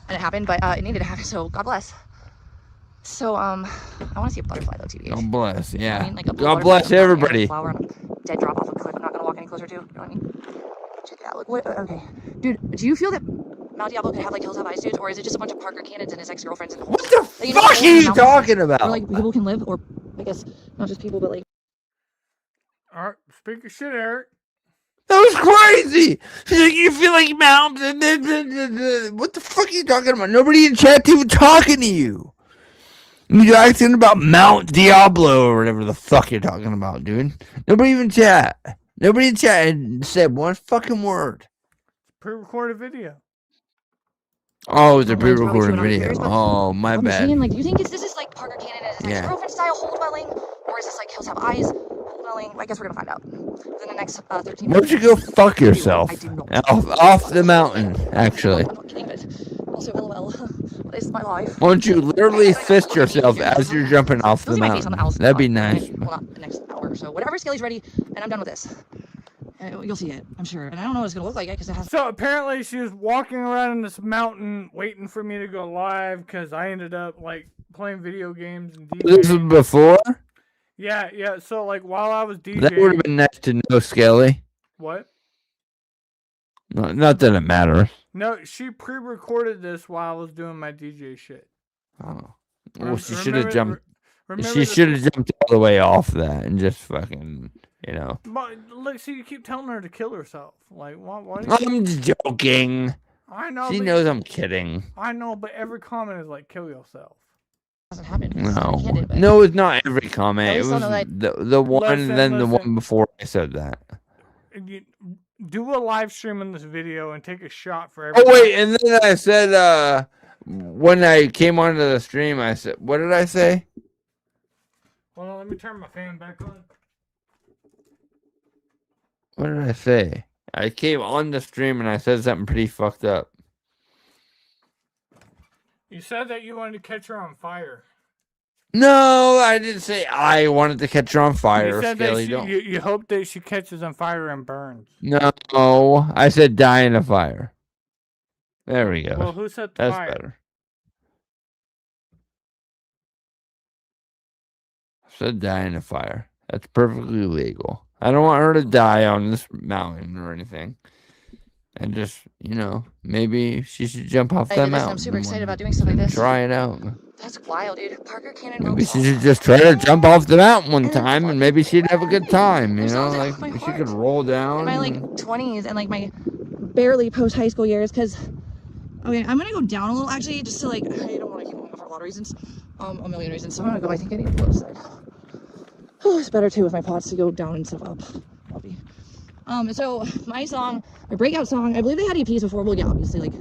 And it happened, but it needed to happen, so God bless. So, I want to see a butterfly, though, TBH. God bless, yeah. You know I mean? Like God bless everybody. Flower on a dead drop off a cliff I'm not going to walk any closer to. You know what I mean? Check it out. Look, what? Okay. Dude, do you feel that Mount Diablo could have, like, Hills Have Eyes dudes, or is it just a bunch of Parker Cannons and his ex-girlfriends? And what the fuck are you talking about? Or, like, people can live, or, I guess, not just people, but, like... Alright, speak your shit, Eric. That was crazy. She's like, you feel like Mount. What the fuck are you talking about? Nobody in chat's even talking to you. You're asking about Mount Diablo or whatever the fuck you're talking about, dude. Nobody even chat. Nobody in chat said one fucking word. Pre-recorded video. Oh, it's a pre-recorded video. Oh, my bad. Saying, like, do you think this is like Parker Cannon and his ex-girlfriend style hole dwelling, or is this like Hills Have Eyes hole definitely. I guess we're gonna find out within the next 13 Why minutes. don't you go fuck yourself? I do not. Off the mountain, actually. I'm not kidding, but also, lol. What is my life? Why don't you literally fist yourself as you're jumping off the You'll see my face on mountain? the house. That'd be nice. Well, not the next hour or so. Whenever Skelly's ready, and I'm done with this. You'll see it, I'm sure. And I don't know what it's gonna look like yet because it has. So apparently she was walking around in this mountain waiting for me to go live because I ended up like playing video games and DJing. This was before? Yeah. So like while I was DJing. That would have been nice to know, Skelly. What? No, not that it matters. No, she pre-recorded this while I was doing my DJ shit. Oh. Well, she should have jumped. She should have jumped all the way off that and just fucking, you know. But look, see, you keep telling her to kill herself. Like, why I'm joking. I know. She knows I'm kidding. I know, but every comment is like, kill yourself. Hasn't happened. No, it's not every comment. It least was I'll know the one, Listen, then the one before I said that. You, do a live stream in this video and take a shot for every. Oh wait, and then I said, when I came onto the stream, I said, what did I say? Hold on, let me turn my fan back on. What did I say? I came on the stream and I said something pretty fucked up. You said that you wanted to catch her on fire. No, I didn't say I wanted to catch her on fire. You said Skelly, that you hope that she catches on fire and burns. No, I said die in a fire. There we go. Well, who said That's fire? better. I said die in a fire. That's perfectly legal. I don't want her to die on this mountain or anything. And just, you know, maybe she should jump off that mountain. I'm super excited about doing stuff like this. Try it out. That's wild, dude. Parker Cannon. Maybe she should just try to jump off the mountain one time, and maybe she'd have a good time. You know, like she could roll down. In my like 20s and like my barely post high school years, because okay, I'm gonna go down a little actually, just to like I don't want to keep going for a lot of reasons, a million reasons. So I'm gonna go. I think I need to go outside. Oh, it's better too with my pots to go down and stuff up. So my song, my breakout song, I believe they had EPs before. Well, yeah, obviously, like,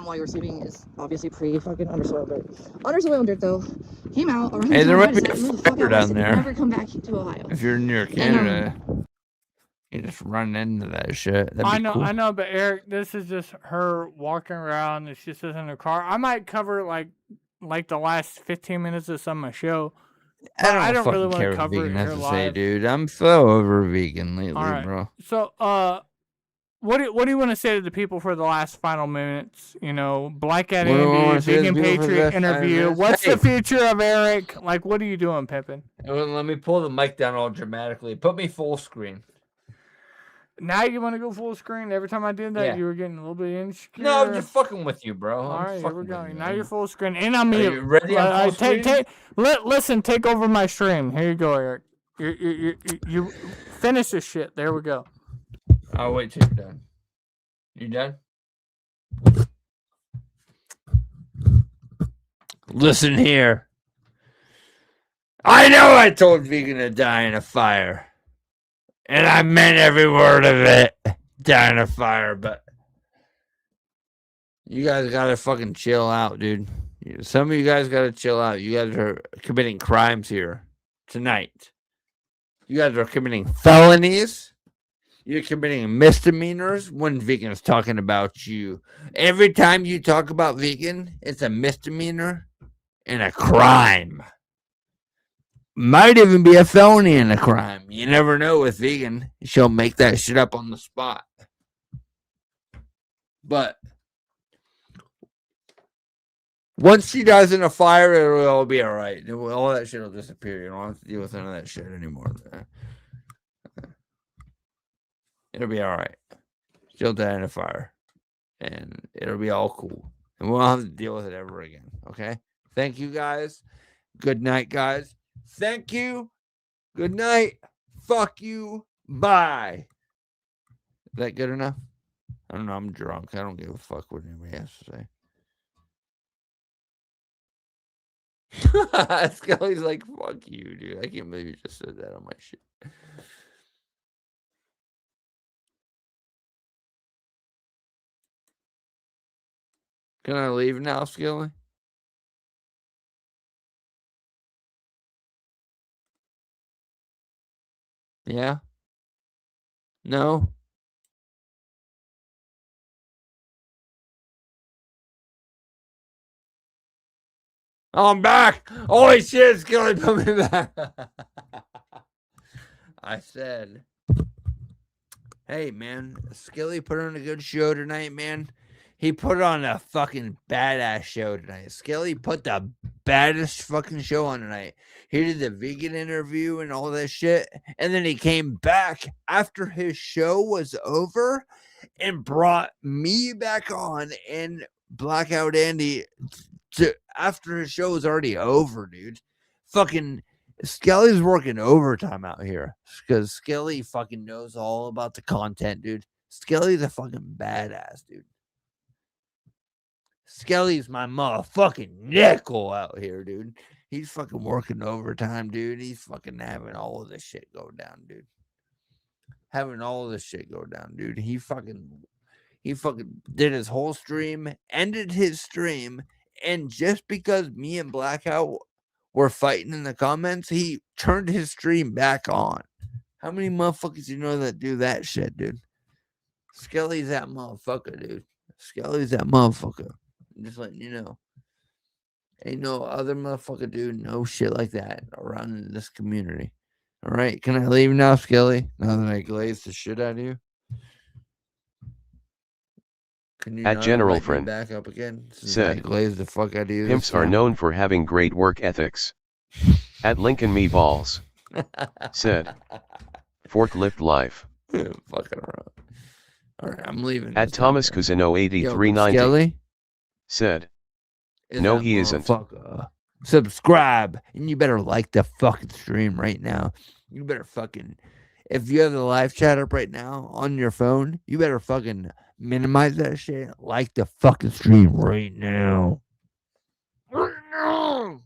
while you were sleeping is obviously pre-fucking Undersoil Dirt. Undersoil Dirt, though, came out around Hey, the there time might I be a decided to move the fuck fire out down west and there. never come back to Ohio. If you're near Canada, you just run into that shit. That'd be cool. I know, but Eric, this is just her walking around and she sits in her car. I might cover like the last 15 minutes of some of my show. I don't really fucking want care to what cover vegan it has here to say, live. dude. I'm so over vegan lately, All right. bro. So, what do you want to say to the people for the last final minutes? You know, Black Cat What do I Andy, wanna say to Vegan the people for the Patriot last 5 interview. minutes? What's Hey. the future of Eric? Like, what are you doing, Pimpin'? Let me pull the mic down all dramatically. Put me full screen. Now you want to go full screen? Every time I did that, Yeah. you were getting a little bit insecure. No, I'm just fucking with you, bro. All I'm right, here fucking we go. with you, Now man. you're full screen, and I'm Are mute. you ready on full screen? Listen, take over my stream. Here you go, Eric. You finish this shit. There we go. I'll wait till you're done. You done? Listen here. I know I told vegan to die in a fire. And I meant every word of it. Die in a fire, but you guys gotta fucking chill out, dude. Some of you guys gotta chill out. You guys are committing crimes here tonight. You guys are committing felonies. You're committing misdemeanors when vegan's talking about you. Every time you talk about vegan, it's a misdemeanor and a crime. Might even be a felony and a crime. You never know with vegan. She'll make that shit up on the spot. But once she dies in a fire, it'll all be all right. All that shit will disappear. You don't have to deal with none of that shit anymore. It'll be all right. She'll die in a fire. And it'll be all cool. And we'll have to deal with it ever again. Okay? Thank you, guys. Good night, guys. Thank you. Good night. Fuck you. Bye. Is that good enough? I don't know. I'm drunk. I don't give a fuck what anybody has to say. Skelly's like, fuck you, dude. I can't believe you just said that on my shit. Can I leave now, Skelly? Yeah? No? Oh, I'm back! Holy shit, Skilly put me back! I said, hey, man, Skilly put on a good show tonight, man. He put on a fucking badass show tonight. Skilly put the baddest fucking show on tonight. He did the vegan interview and all that shit. And then he came back after his show was over and brought me back on and Blackout Andy after his show was already over, dude. Fucking Skelly's working overtime out here because Skelly fucking knows all about the content, dude. Skelly's a fucking badass, dude. Skelly's my motherfucking nickel out here, dude. He's fucking working overtime, dude. He's fucking having all of this shit go down, dude. Having all of this shit go down, dude. He fucking did his whole stream, ended his stream, and just because me and Blackout were fighting in the comments, he turned his stream back on. How many motherfuckers you know that do that shit, dude? Skelly's that motherfucker, dude. Skelly's that motherfucker. I'm just letting you know. Ain't no other motherfucker doing no shit like that around in this community. All right, can I leave now, Skelly? Now that I glazed the shit out of you? Can you At General Friend back up again? said, glaze the fuck out of you. Pimps are known for having great work ethics. At Lincoln Me Balls said, Forklift Life. Fucking around. All right, I'm leaving. At Thomas Cusino 8390 said, no, he isn't. Subscribe, and you better like the fucking stream right now. You better fucking, if you have the live chat up right now on your phone, you better fucking minimize that shit. Like the fucking stream right now. Right now.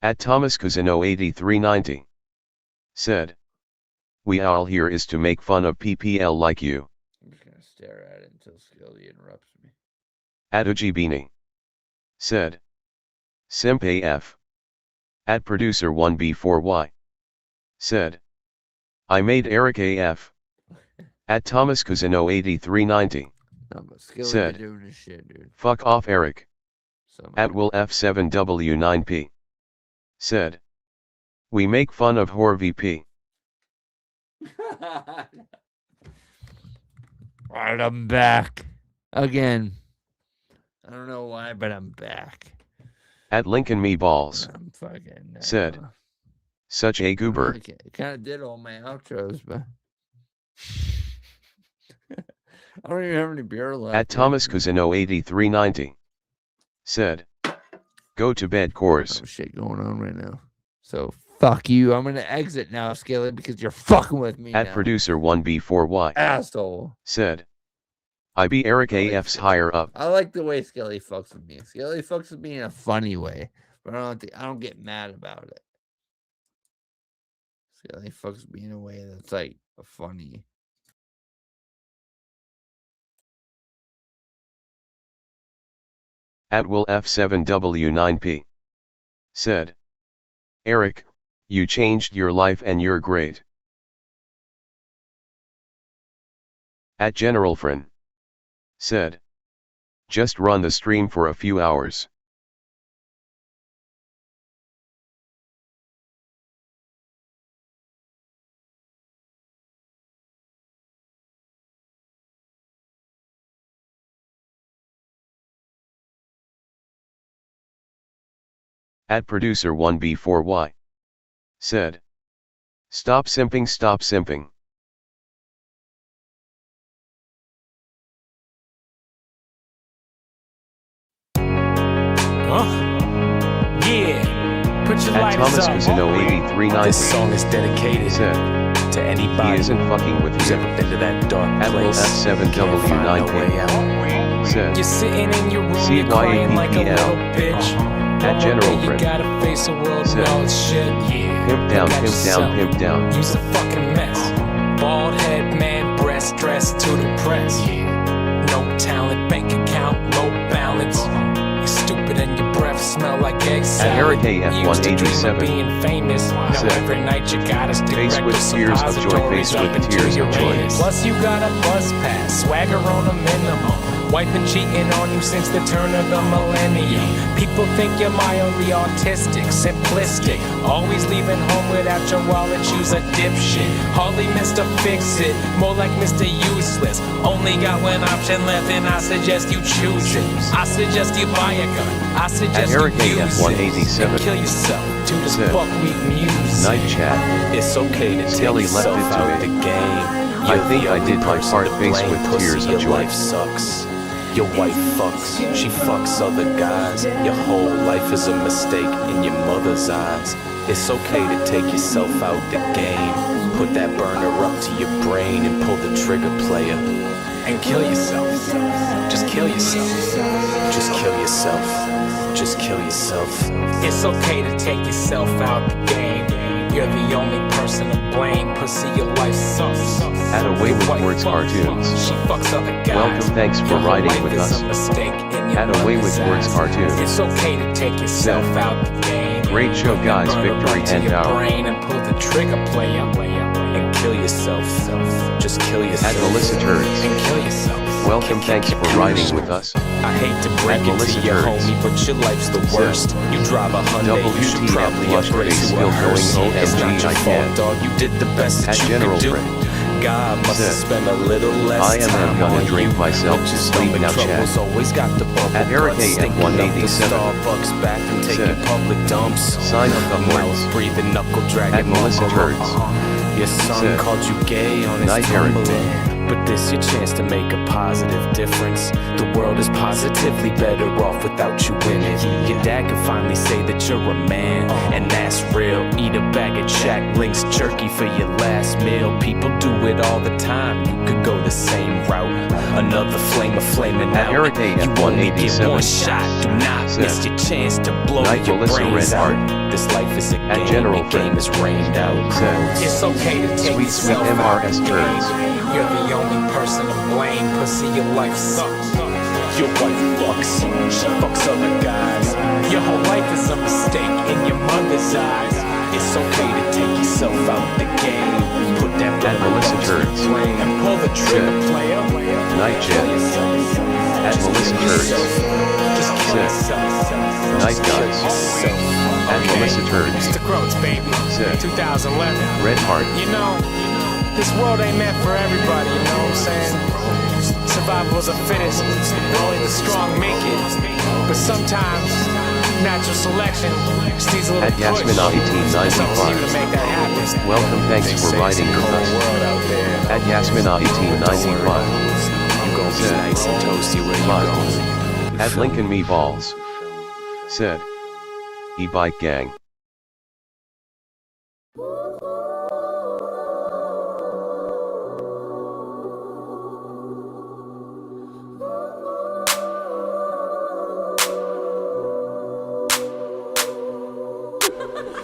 At Thomas Cusino 8390 said, we all here is to make fun of PPL like you. I'm just gonna stare at it until Skilly interrupts me. At Ujibini said, Simp AF. At Producer 1B4Y said, I made Eric AF. At Thomas Cusino 8390 said, doing this shit, dude. Fuck off Eric. At Will F7W9P said, we make fun of whore VP. Alright, I'm back. Again. I don't know why, but I'm back. At Lincoln Me Balls I'm fucking said, such a goober. I kind of did all my outros, but I don't even have any beer left. At Thomas Cusino 8390 said, go to bed, course. Oh, shit going on right now. So fuck you. I'm gonna exit now, Skilly, because you're fucking with me. At now. Producer 1B4Y Asshole said, I be Eric AF's higher up. I like the way Skilly fucks with me. Skilly fucks with me in a funny way, but I don't get mad about it. Skilly fucks with me in a way that's like funny. At Will F7W9P said, Eric, you changed your life and you're great. At General Friend said, just run the stream for a few hours. At Producer 1B4Y said, stop simping, stop simping. Yeah, put your At lighters Thomas up. Cusino 8390 This song is dedicated said, to anybody he isn't fucking with who's you. ever been to that dark At Will place. Can't find no way out. F7W9P said, You're sitting in your room, you're crying like a little bitch. At General You Friend gotta face the world and all its shit. Yeah, pimp down, pimp down, pimp down. You's a fucking mess. Bald head man, breast dressed to the press. No talent, bank account, low balance. You're stupid and your breath smell like egg salad. Eric AF187 being famous. Now every night you gotta stick face with tears of joy, face with tears of joy. Plus you got a bus pass, swagger on a minimum. Wife been cheating on you since the turn of the millennium. People think you're mildly autistic, simplistic. Always leaving home without your wallet, choose a dipshit. Hardly Mr. Fix It, more like Mr. Useless. Only got one option left and I suggest you choose it. I suggest you buy a gun, I suggest you use it. And kill yourself to this buckwheat music. Night chat. It's okay to Skelly take left yourself it to out me. the game. I think I did my part, face with tears of joy. Life sucks. Your wife fucks, she fucks other guys. Your whole life is a mistake in your mother's eyes. It's okay to take yourself out the game. Put that burner up to your brain and pull the trigger, player. And kill yourself. Just kill yourself. Just kill yourself. Just kill yourself. It's okay to take yourself out the game. You're the only person to blame. Pussy, your life sucks. At Away with Words Cartoons. She fucks other guys. Welcome, thanks for riding with us. At Away with Words Cartoons. It's okay to take yourself out the game. Great show, guys. Victory and power. And pull the trigger, player. And kill yourself. Just kill yourself. At Melissa Turns. And kill yourself. Welcome, thanks for riding with us. I hate to break it to you, homie, but your life's the worst. You drive a Hyundai, you should probably upgrade to a hearse. It's not your fault, dog. You did the best that you could do. God must have spent a little less time gonna on drink you. myself to sleep now, Chad. Always got the bubble at Eric AF187. Starbucks bathroom taking public dumps. Sign up the mouth breathing knuckle dragging. At Melissa Turns. Your son called you gay on his Tumblr. But this your chance to make a positive difference. The world is positively better off without you in it. Your dad can finally say that you're a man, and that's real. Eat a bag of Jack Link's jerky for your last meal. People do it all the time. You could go the same route. Another flame of flaming out. Eric you only get one shot. Do not miss your chance to blow your brains out. This life is a game. The game is rained out. It's okay to take yourself out. MRS Turns. You're the only person to blame. Pussy, your life sucks. Your wife fucks. She fucks other guys. Your whole life is a mistake in your mother's eyes. It's okay to take yourself out the game. Put that at Melissa Turns. And pull the trigger, player. Night Jet. At Melissa Turns. Night Guys. At Melissa Turns. Mr. Croats, baby. 2011. Red Heart. You know, this world ain't meant for everybody, you know what I'm saying? Survival of the fittest, only the strong make it. But sometimes, natural selection just needs a little at Yasmin 1895. Welcome, thanks for riding with us. At Yasmin 1895. You gon' be nice and toasty where you going. At Lincoln Meatballs. Said. E-Bike Gang.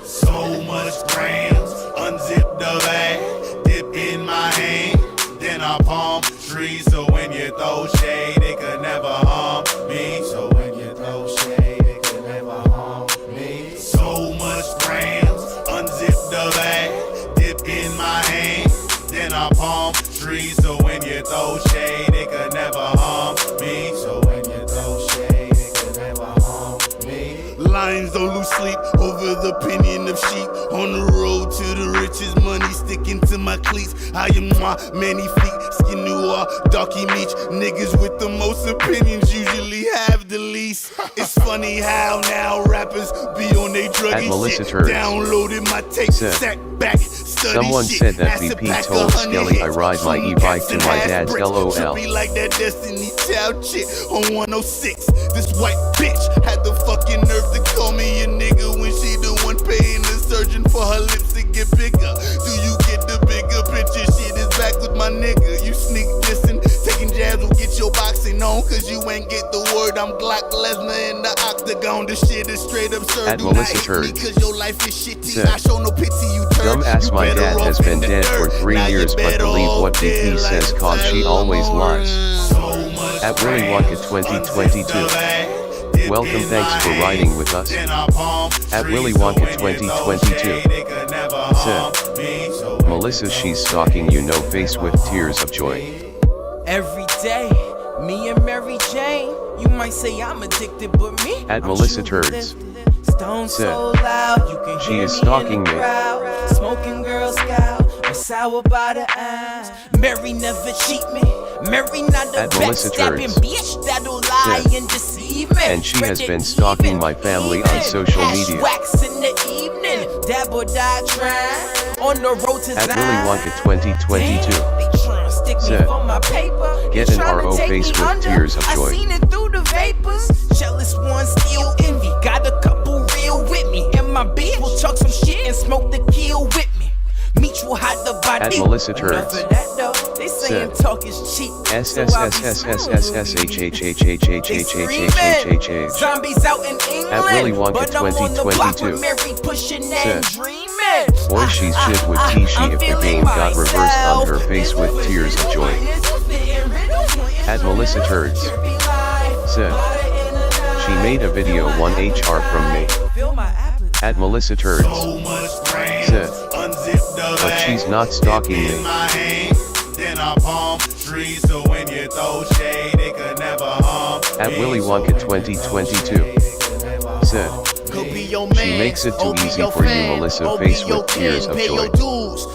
So much grams, unzip the bag, dip in my hand, then I palm trees. So when you throw shade, it could never harm me. So when you throw shade, it could never harm me. So much grams, unzip the bag, dip in my hand, then I palm trees. So when you throw shade, it could never harm me. So when you throw shade, it could never harm me. Lions don't lose sleep over the opinion of sheep. On the road to the riches, money sticking to my cleats. I am my many feet, skin noir, darky meat. Niggas with the most opinions usually have the least. It's funny how now rappers be on they druggy shit. Downloaded my tape, sat back, study Someone shit. said that BP told Skelly I ride my e-bike to my dad's LOL. Should be like that Destiny Child chick on 106. This white bitch had the fucking nerve to call me a nigga when she the one paying the surgeon for her lips to get bigger. Do you get the bigger picture? Shit is back with my nigga. You sneak dissing, taking jabs will get your boxing on. Cause you ain't get the word. I'm Glock Lesnar in the octagon. This shit is straight absurd. At Melissa Turns. Cause your life is shitty. I show no pity, you turn. Dumbass, my dad has been dead for 3 years, but believe what BP says cause she always lies. At Willy Wonka 2022. Welcome, thanks for riding with us. At Willy Wonka 2022. Said Melissa, she's stalking you, no face with tears of joy. Every day, me and Mary Jane. You might say I'm addicted, but me. At Melissa Turds. Said she is stalking me. Smoking Girl Scout, I'm sour by the eyes. Mary never cheat me. Mary not the backstabbing bitch that'll lie and deceive me. And she has been stalking my family on social media. Wax in the evening, dab or die trying. On the road to At Willy Wonka 2022. Said get an RO face with tears of joy. I seen it through the vapors. Jealous ones still envy. Got a couple real with me. And my bitch will chuck some shit and smoke the kill with me. Mutual hide the body. At Melissa Turds. They saying talk is cheap. Zombies out in England. At Willy Wonka 2022. Boy, she's shit with Kishi if the game got reversed on her face with tears of joy. At Melissa Turds. Said she made a video 1HR from me. At Melissa Turds. Said but she's not stalking me. At Willy Wonka 2022. Said she makes it too easy for you, Melissa, face with tears of joy.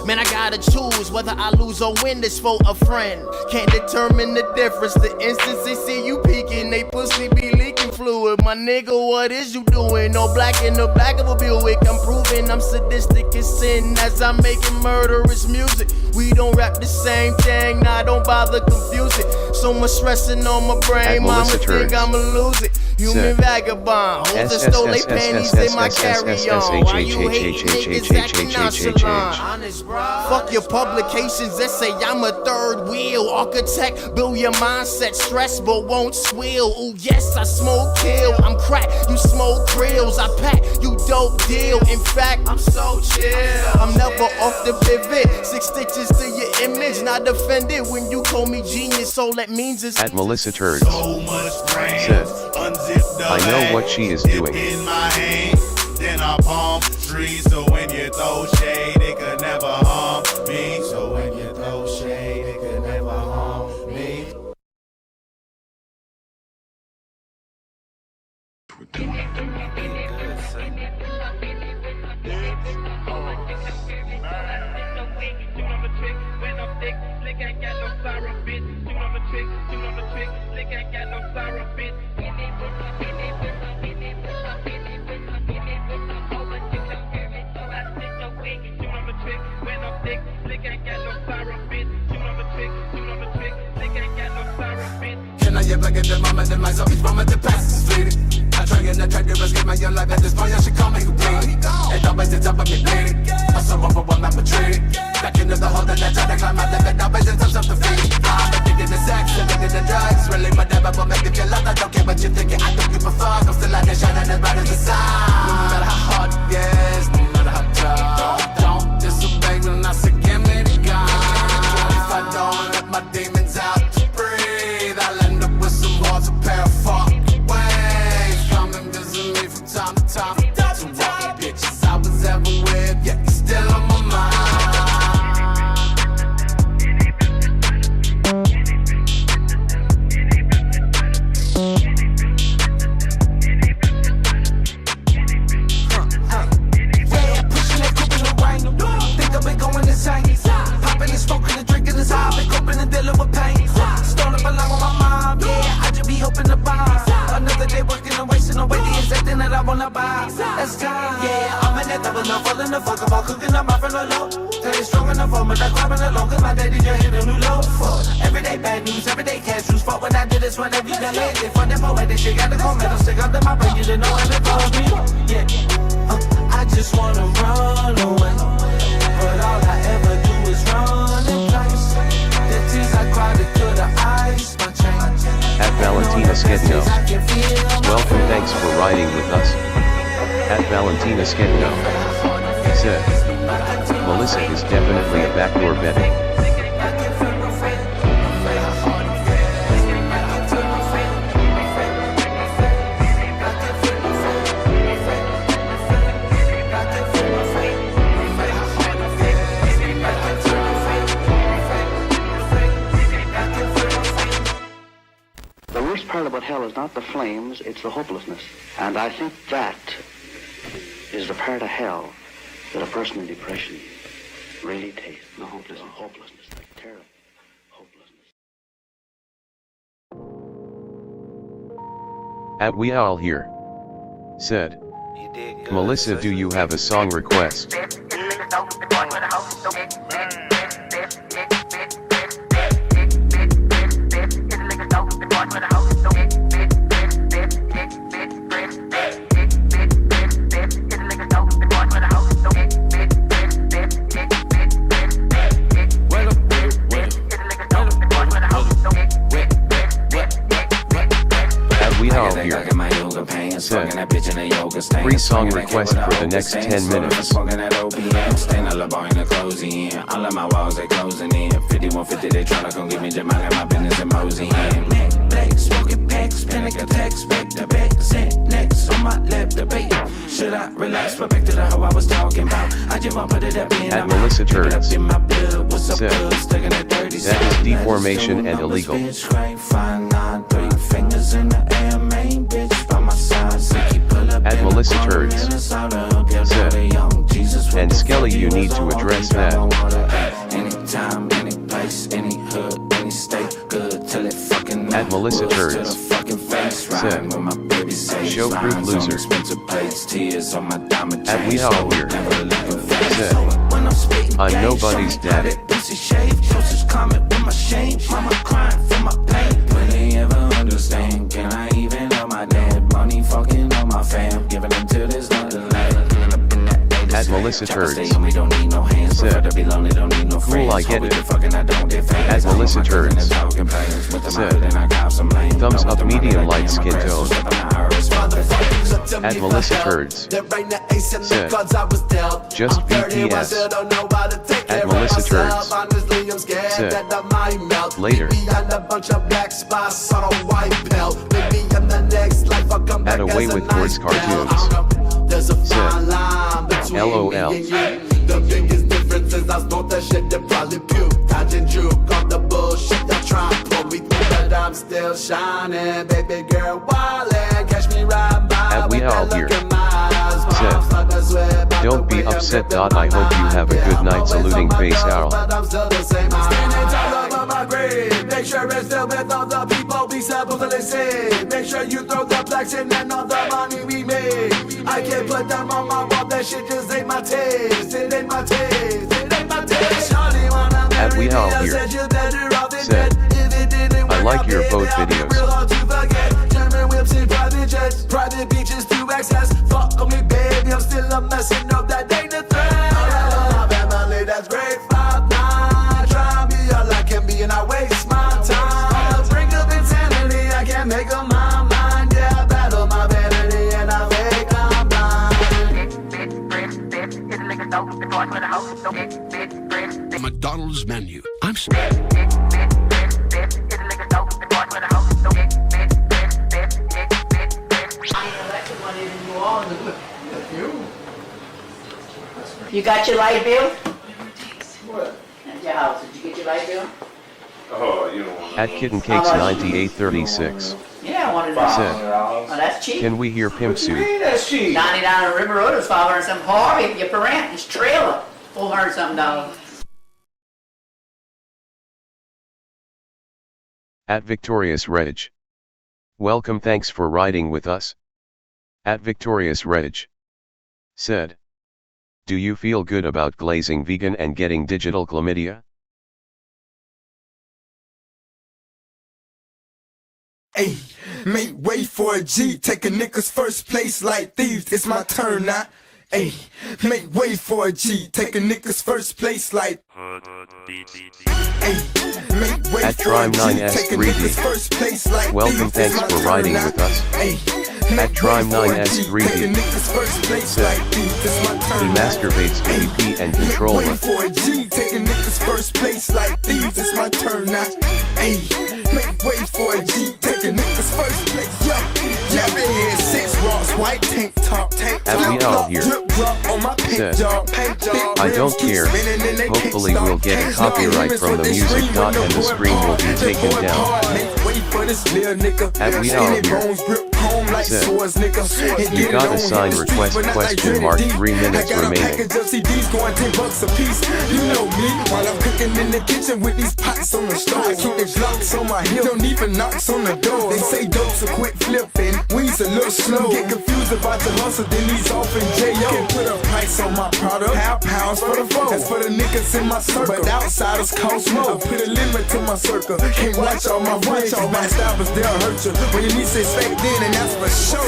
Man, I gotta choose whether I lose or win this for a friend. Can't determine the difference. The instant they see you peeking, they pussy be leaking fluid. My nigga, what is you doing? No black in the back of a Buick. I'm proving I'm sadistic as sin as I'm making murderous music. We don't rap the same thing, nah, don't bother confuse it. So much stressing on my brain, mama think I'ma lose it. Human vagabond, hoes that stole they panties in my carry-on. Why you hating niggas acting nonchalant? Fuck your publications that say I'm a third wheel architect, build your mindset, stress but won't swill. Ooh yes, I smoke kill, I'm crack, you smoke grills, I pack, you dope deal. In fact, I'm so chill, I'm never off the pivot. 6 stitches to your image, not offended when you call me genius, all that means is at Melissa Turds. Said I know what she is doing. In my hand, then I palm trees. So when you throw shade, it could never harm me. So when you throw shade, it could never harm me. Can I ever get the moment in myself? Each moment that passes is fleeting. I try and attract to escape my young life. At this point, I should call me who bleeding. It always ends up with me bleeding. I suffer for what I'm retreating. Back into the hole that I try to climb out the bed. Always ends up self-defeating. I'm addicted to sex, addicted to drugs. Really, my devil will make me feel loved. I don't care what you're thinking. I don't give a fuck. I'm still out there shining as bright as the sun. No matter how hard it gets, no matter how tough. Don't disobey when I say give me the gun. If I don't let my demons out to breathe, I'll end up with some walls, a pair of fucking waves. Come and visit me from time to time. To walk the bitches I was ever with, yeah, you're still on my mind. Popping and smoking and drinking is how I've been coping and dealing with pain. Stolen along with my mom, yeah, I just be hoping to buy another day working and wasting away the exact thing that I wanna buy. That's time, yeah, I'm in that double enough, falling the fuck about cooking up my friend alone. Cause it's strong enough for me, like grabbing along, cause my daddy just hit a new low. Everyday bad news, everyday cash rules. Fuck when I did this, what have you done lately? For them poetic shit, got the cold metal stick up to my brain, you didn't know if it calls me. Yeah, I just wanna run away, but all I ever do is run in place. The tears I cried, it could've iced my chain. At Valentina Sketno. Welcome, thanks for riding with us. At Valentina Sketno. Said Melissa is definitely a backdoor betting. The worst part about hell is not the flames, it's the hopelessness. And I think that is the part of hell that a person in depression really tastes. The hopelessness, like terrible hopelessness. At We All Here said, Melissa, do you have a song request? Said, free song request for the next 10 minutes. All of my walls are closing in. 5150, they tryna come get me Jamal and my business and mosey in. Black, smoking packs, panic attacks, back to back, set next on my lap debate. Should I relax, but back to the hoe I was talking about? I just want to put it up in. At Melissa Turns said, that is deformation and illegal. At Melissa Turns said, and Skelly, you need to address that. Anytime, any place, any hood, any state, good till it fucking. At Melissa Turns said, show group loser. At We All Here said, I'm nobody's daddy. Can I even know my dad? Money fucking on my fam, giving them till there's nothing left. At Melissa Turns said, cool, I get it. At Melissa Turns said, thumbs up, medium light skin tone. At Melissa Turns said, just BTS. At Melissa Turns said, later. At Away with Towards Cartoons said, LOL. The biggest difference is I snort that shit that probably puke. Dodging juke on the bullshit that try to pull me through, but I'm still shining. Baby girl, wildin', catch me riding by. At We All Here said, don't be upset. I hope you have a good night. Saluting face owl. Standing tall over my grave. Make sure it's filled with all the people we supposedly save. Make sure you throw the blacks in and all the money we made. I can't put them on my wall, that shit just ain't my taste. It ain't my taste, it ain't my taste. At We All Here said, I like your both videos. German whips and private jets, private beaches to access. Fuck on me, baby, I'm still a mess. You know that ain't a threat. My family, that's great. 5'9", try me all I can be and I waste my time. Bring up insanity, I can't make up my mind. Yeah, I battle my vanity and I fake I'm blind. McDonald's menu. I'm You got your light bill? What? At your house. Did you get your light bill? Oh, you don't want At Kitten Cakes 9836 Yeah, I wanted to said, Oh, that's cheap. can we hear Pimp Suit? That's cheap. 99 on River Road is 500 something. Harvey, your parent, his trailer, $400 something. At Victorious Reg. Welcome, thanks for riding with us. At Victorious Reg said, do you feel good about glazing vegan and getting digital chlamydia? Hey, make way for a G, take a nigga's first place like thieves. It's my turn now. Hey, make way for a G, take a nigga's first place like. Hey, make way At for a G, take a nigga's 3D. first place like Welcome, thieves. It's thanks my for turn riding now. with us. Hey, At Trime9S3D said, he masturbates to EP and controller. Wait for a G, take a nigga's first place like thieves. It's my turn now. Hey, make way for a G, take a nigga's first place. Yo, yeah, been here 6 Ross, white tank we all here said, I don't care. Hopefully we'll get a copyright from the music. And the screen will be taken down. We all here said, you got a sign request question mark 3 minutes remaining. You know me while I'm cooking in the kitchen with these pots on the stove. I keep the Glocks on my hip, don't even knocks on the door. They say dope, so quit flipping. We's a little slow. Get confused about the hustle, then he's off in J.O. Can put a price on my product, £5 for the phone. That's for the niggas in my circle, but outsiders cost more. I put a limit to my circle, can't watch all my friends. Backstabbers, they'll hurt you. When you need say fake then, and that's for sure.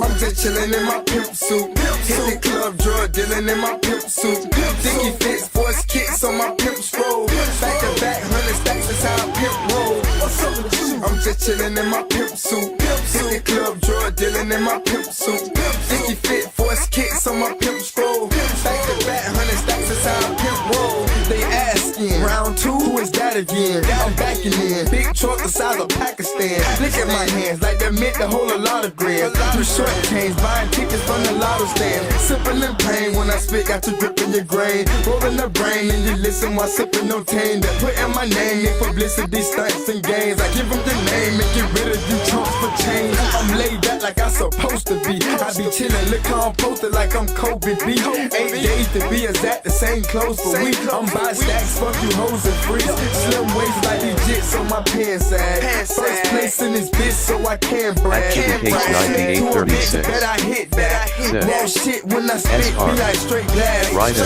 I'm just chillin' in my pimp suit. Hit the club, drug dealing in my pimp suit. Think he fits force kicks on my pimp stroll. Back to back, 100 stacks is how I pimp roll. What's up with you? I'm just chillin' in my pimp suit. Hit the club, drug dealing in my pimp suit. Think he fit force kicks on my pimp stroll. Back to back, 100 stacks is how I pimp roll. They asking, round 2, who is that again? I'm backing in, big truck the size of Pakistan. Look at my hands, like they're meant to hold a lot of grams. New short chains, buying tickets from the lotto stand. Sipping in pain when I spit, got you gripping your grain. Rolling the brain and you listen while sipping no tane. That put in my name in publicity, stunts and games. I give them the name and get rid of you chumps for change. I'm laid back like I'm supposed to be. I be chillin', look how I'm posted like I'm Kobe B. 8 days to be exact, the same clothes for week. I'm buy stacks, fuck you hoes and freeze. Slim waist like these jits on my pants side. First place in this bitch so I can brag. At Chicken Cakes 9836 Bet I hit that. Wall shit when I spit, be like straight glass. Ryder,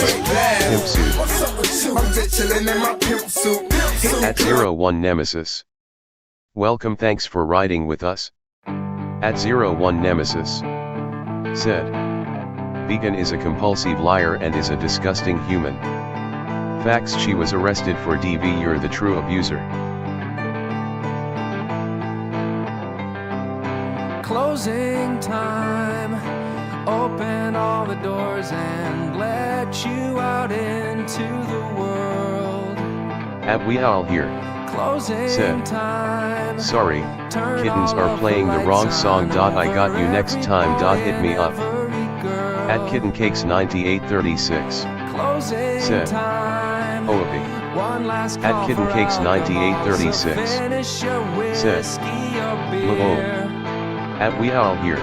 Pimp Suit. I'm just chillin' in my pimp suit. At 01 Nemesis. Welcome, thanks for riding with us. At 01 Nemesis said, Vegan is a compulsive liar and is a disgusting human. Facts, she was arrested for DV, you're the true abuser. Closing time. Open all the doors and let you out into the world. At we all here said, sorry, kittens are playing the wrong song. I got you next time. Hit me up. At Kitten Cakes 9836 said, Oapi. At Kitten Cakes 9836 said, Lavo. At we all here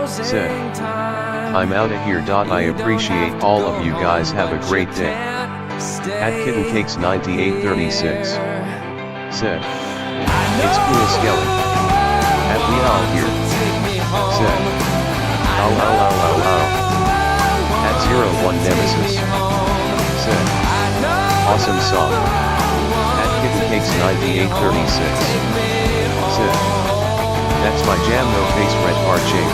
said, I'm outta here. I appreciate all of you guys. Have a great day. At Kitten Cakes 9836 said, it's cool Skelly. At we all here said, ow. At 01 Nemesis said, awesome song. At Kitten Cakes 9836 said, that's my jam, no face, red heart shape.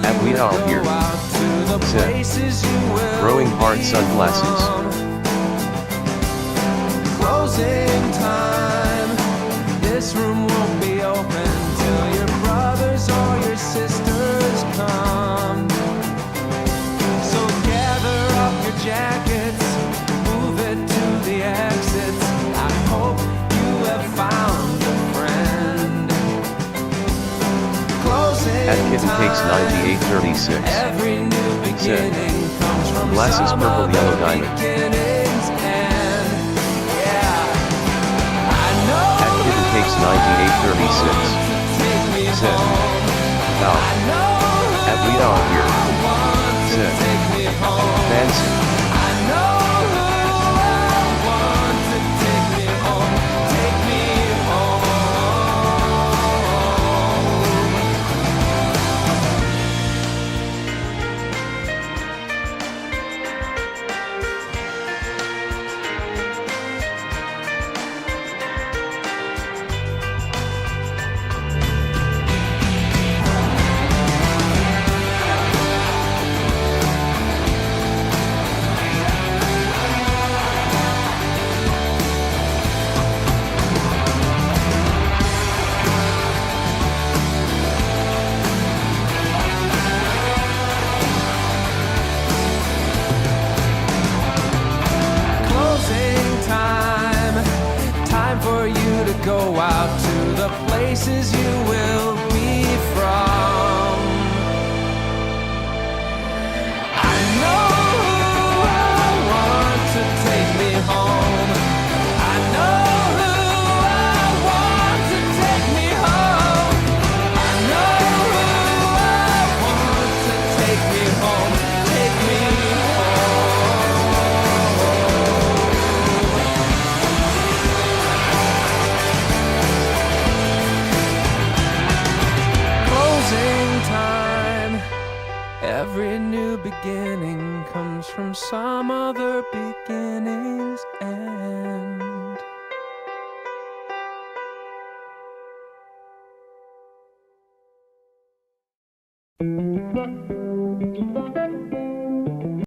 At we all here said, growing hard sunglasses. Closing time. This room won't be open till your brothers or your sisters come. So gather up your jackets, move it to the exits. I hope you have found a friend. Closing At Kitten Cakes 9836 every new said, beginning comes from glasses purple yellow diamond. At Kitten Cakes 9836 said, at we all here said, fancy. Go out to the the places you will be from. I know who I want to take me home. I know who I want to take me home. I know who I want to take me home. Take me closing time. Every new beginning comes from some other beginning's end.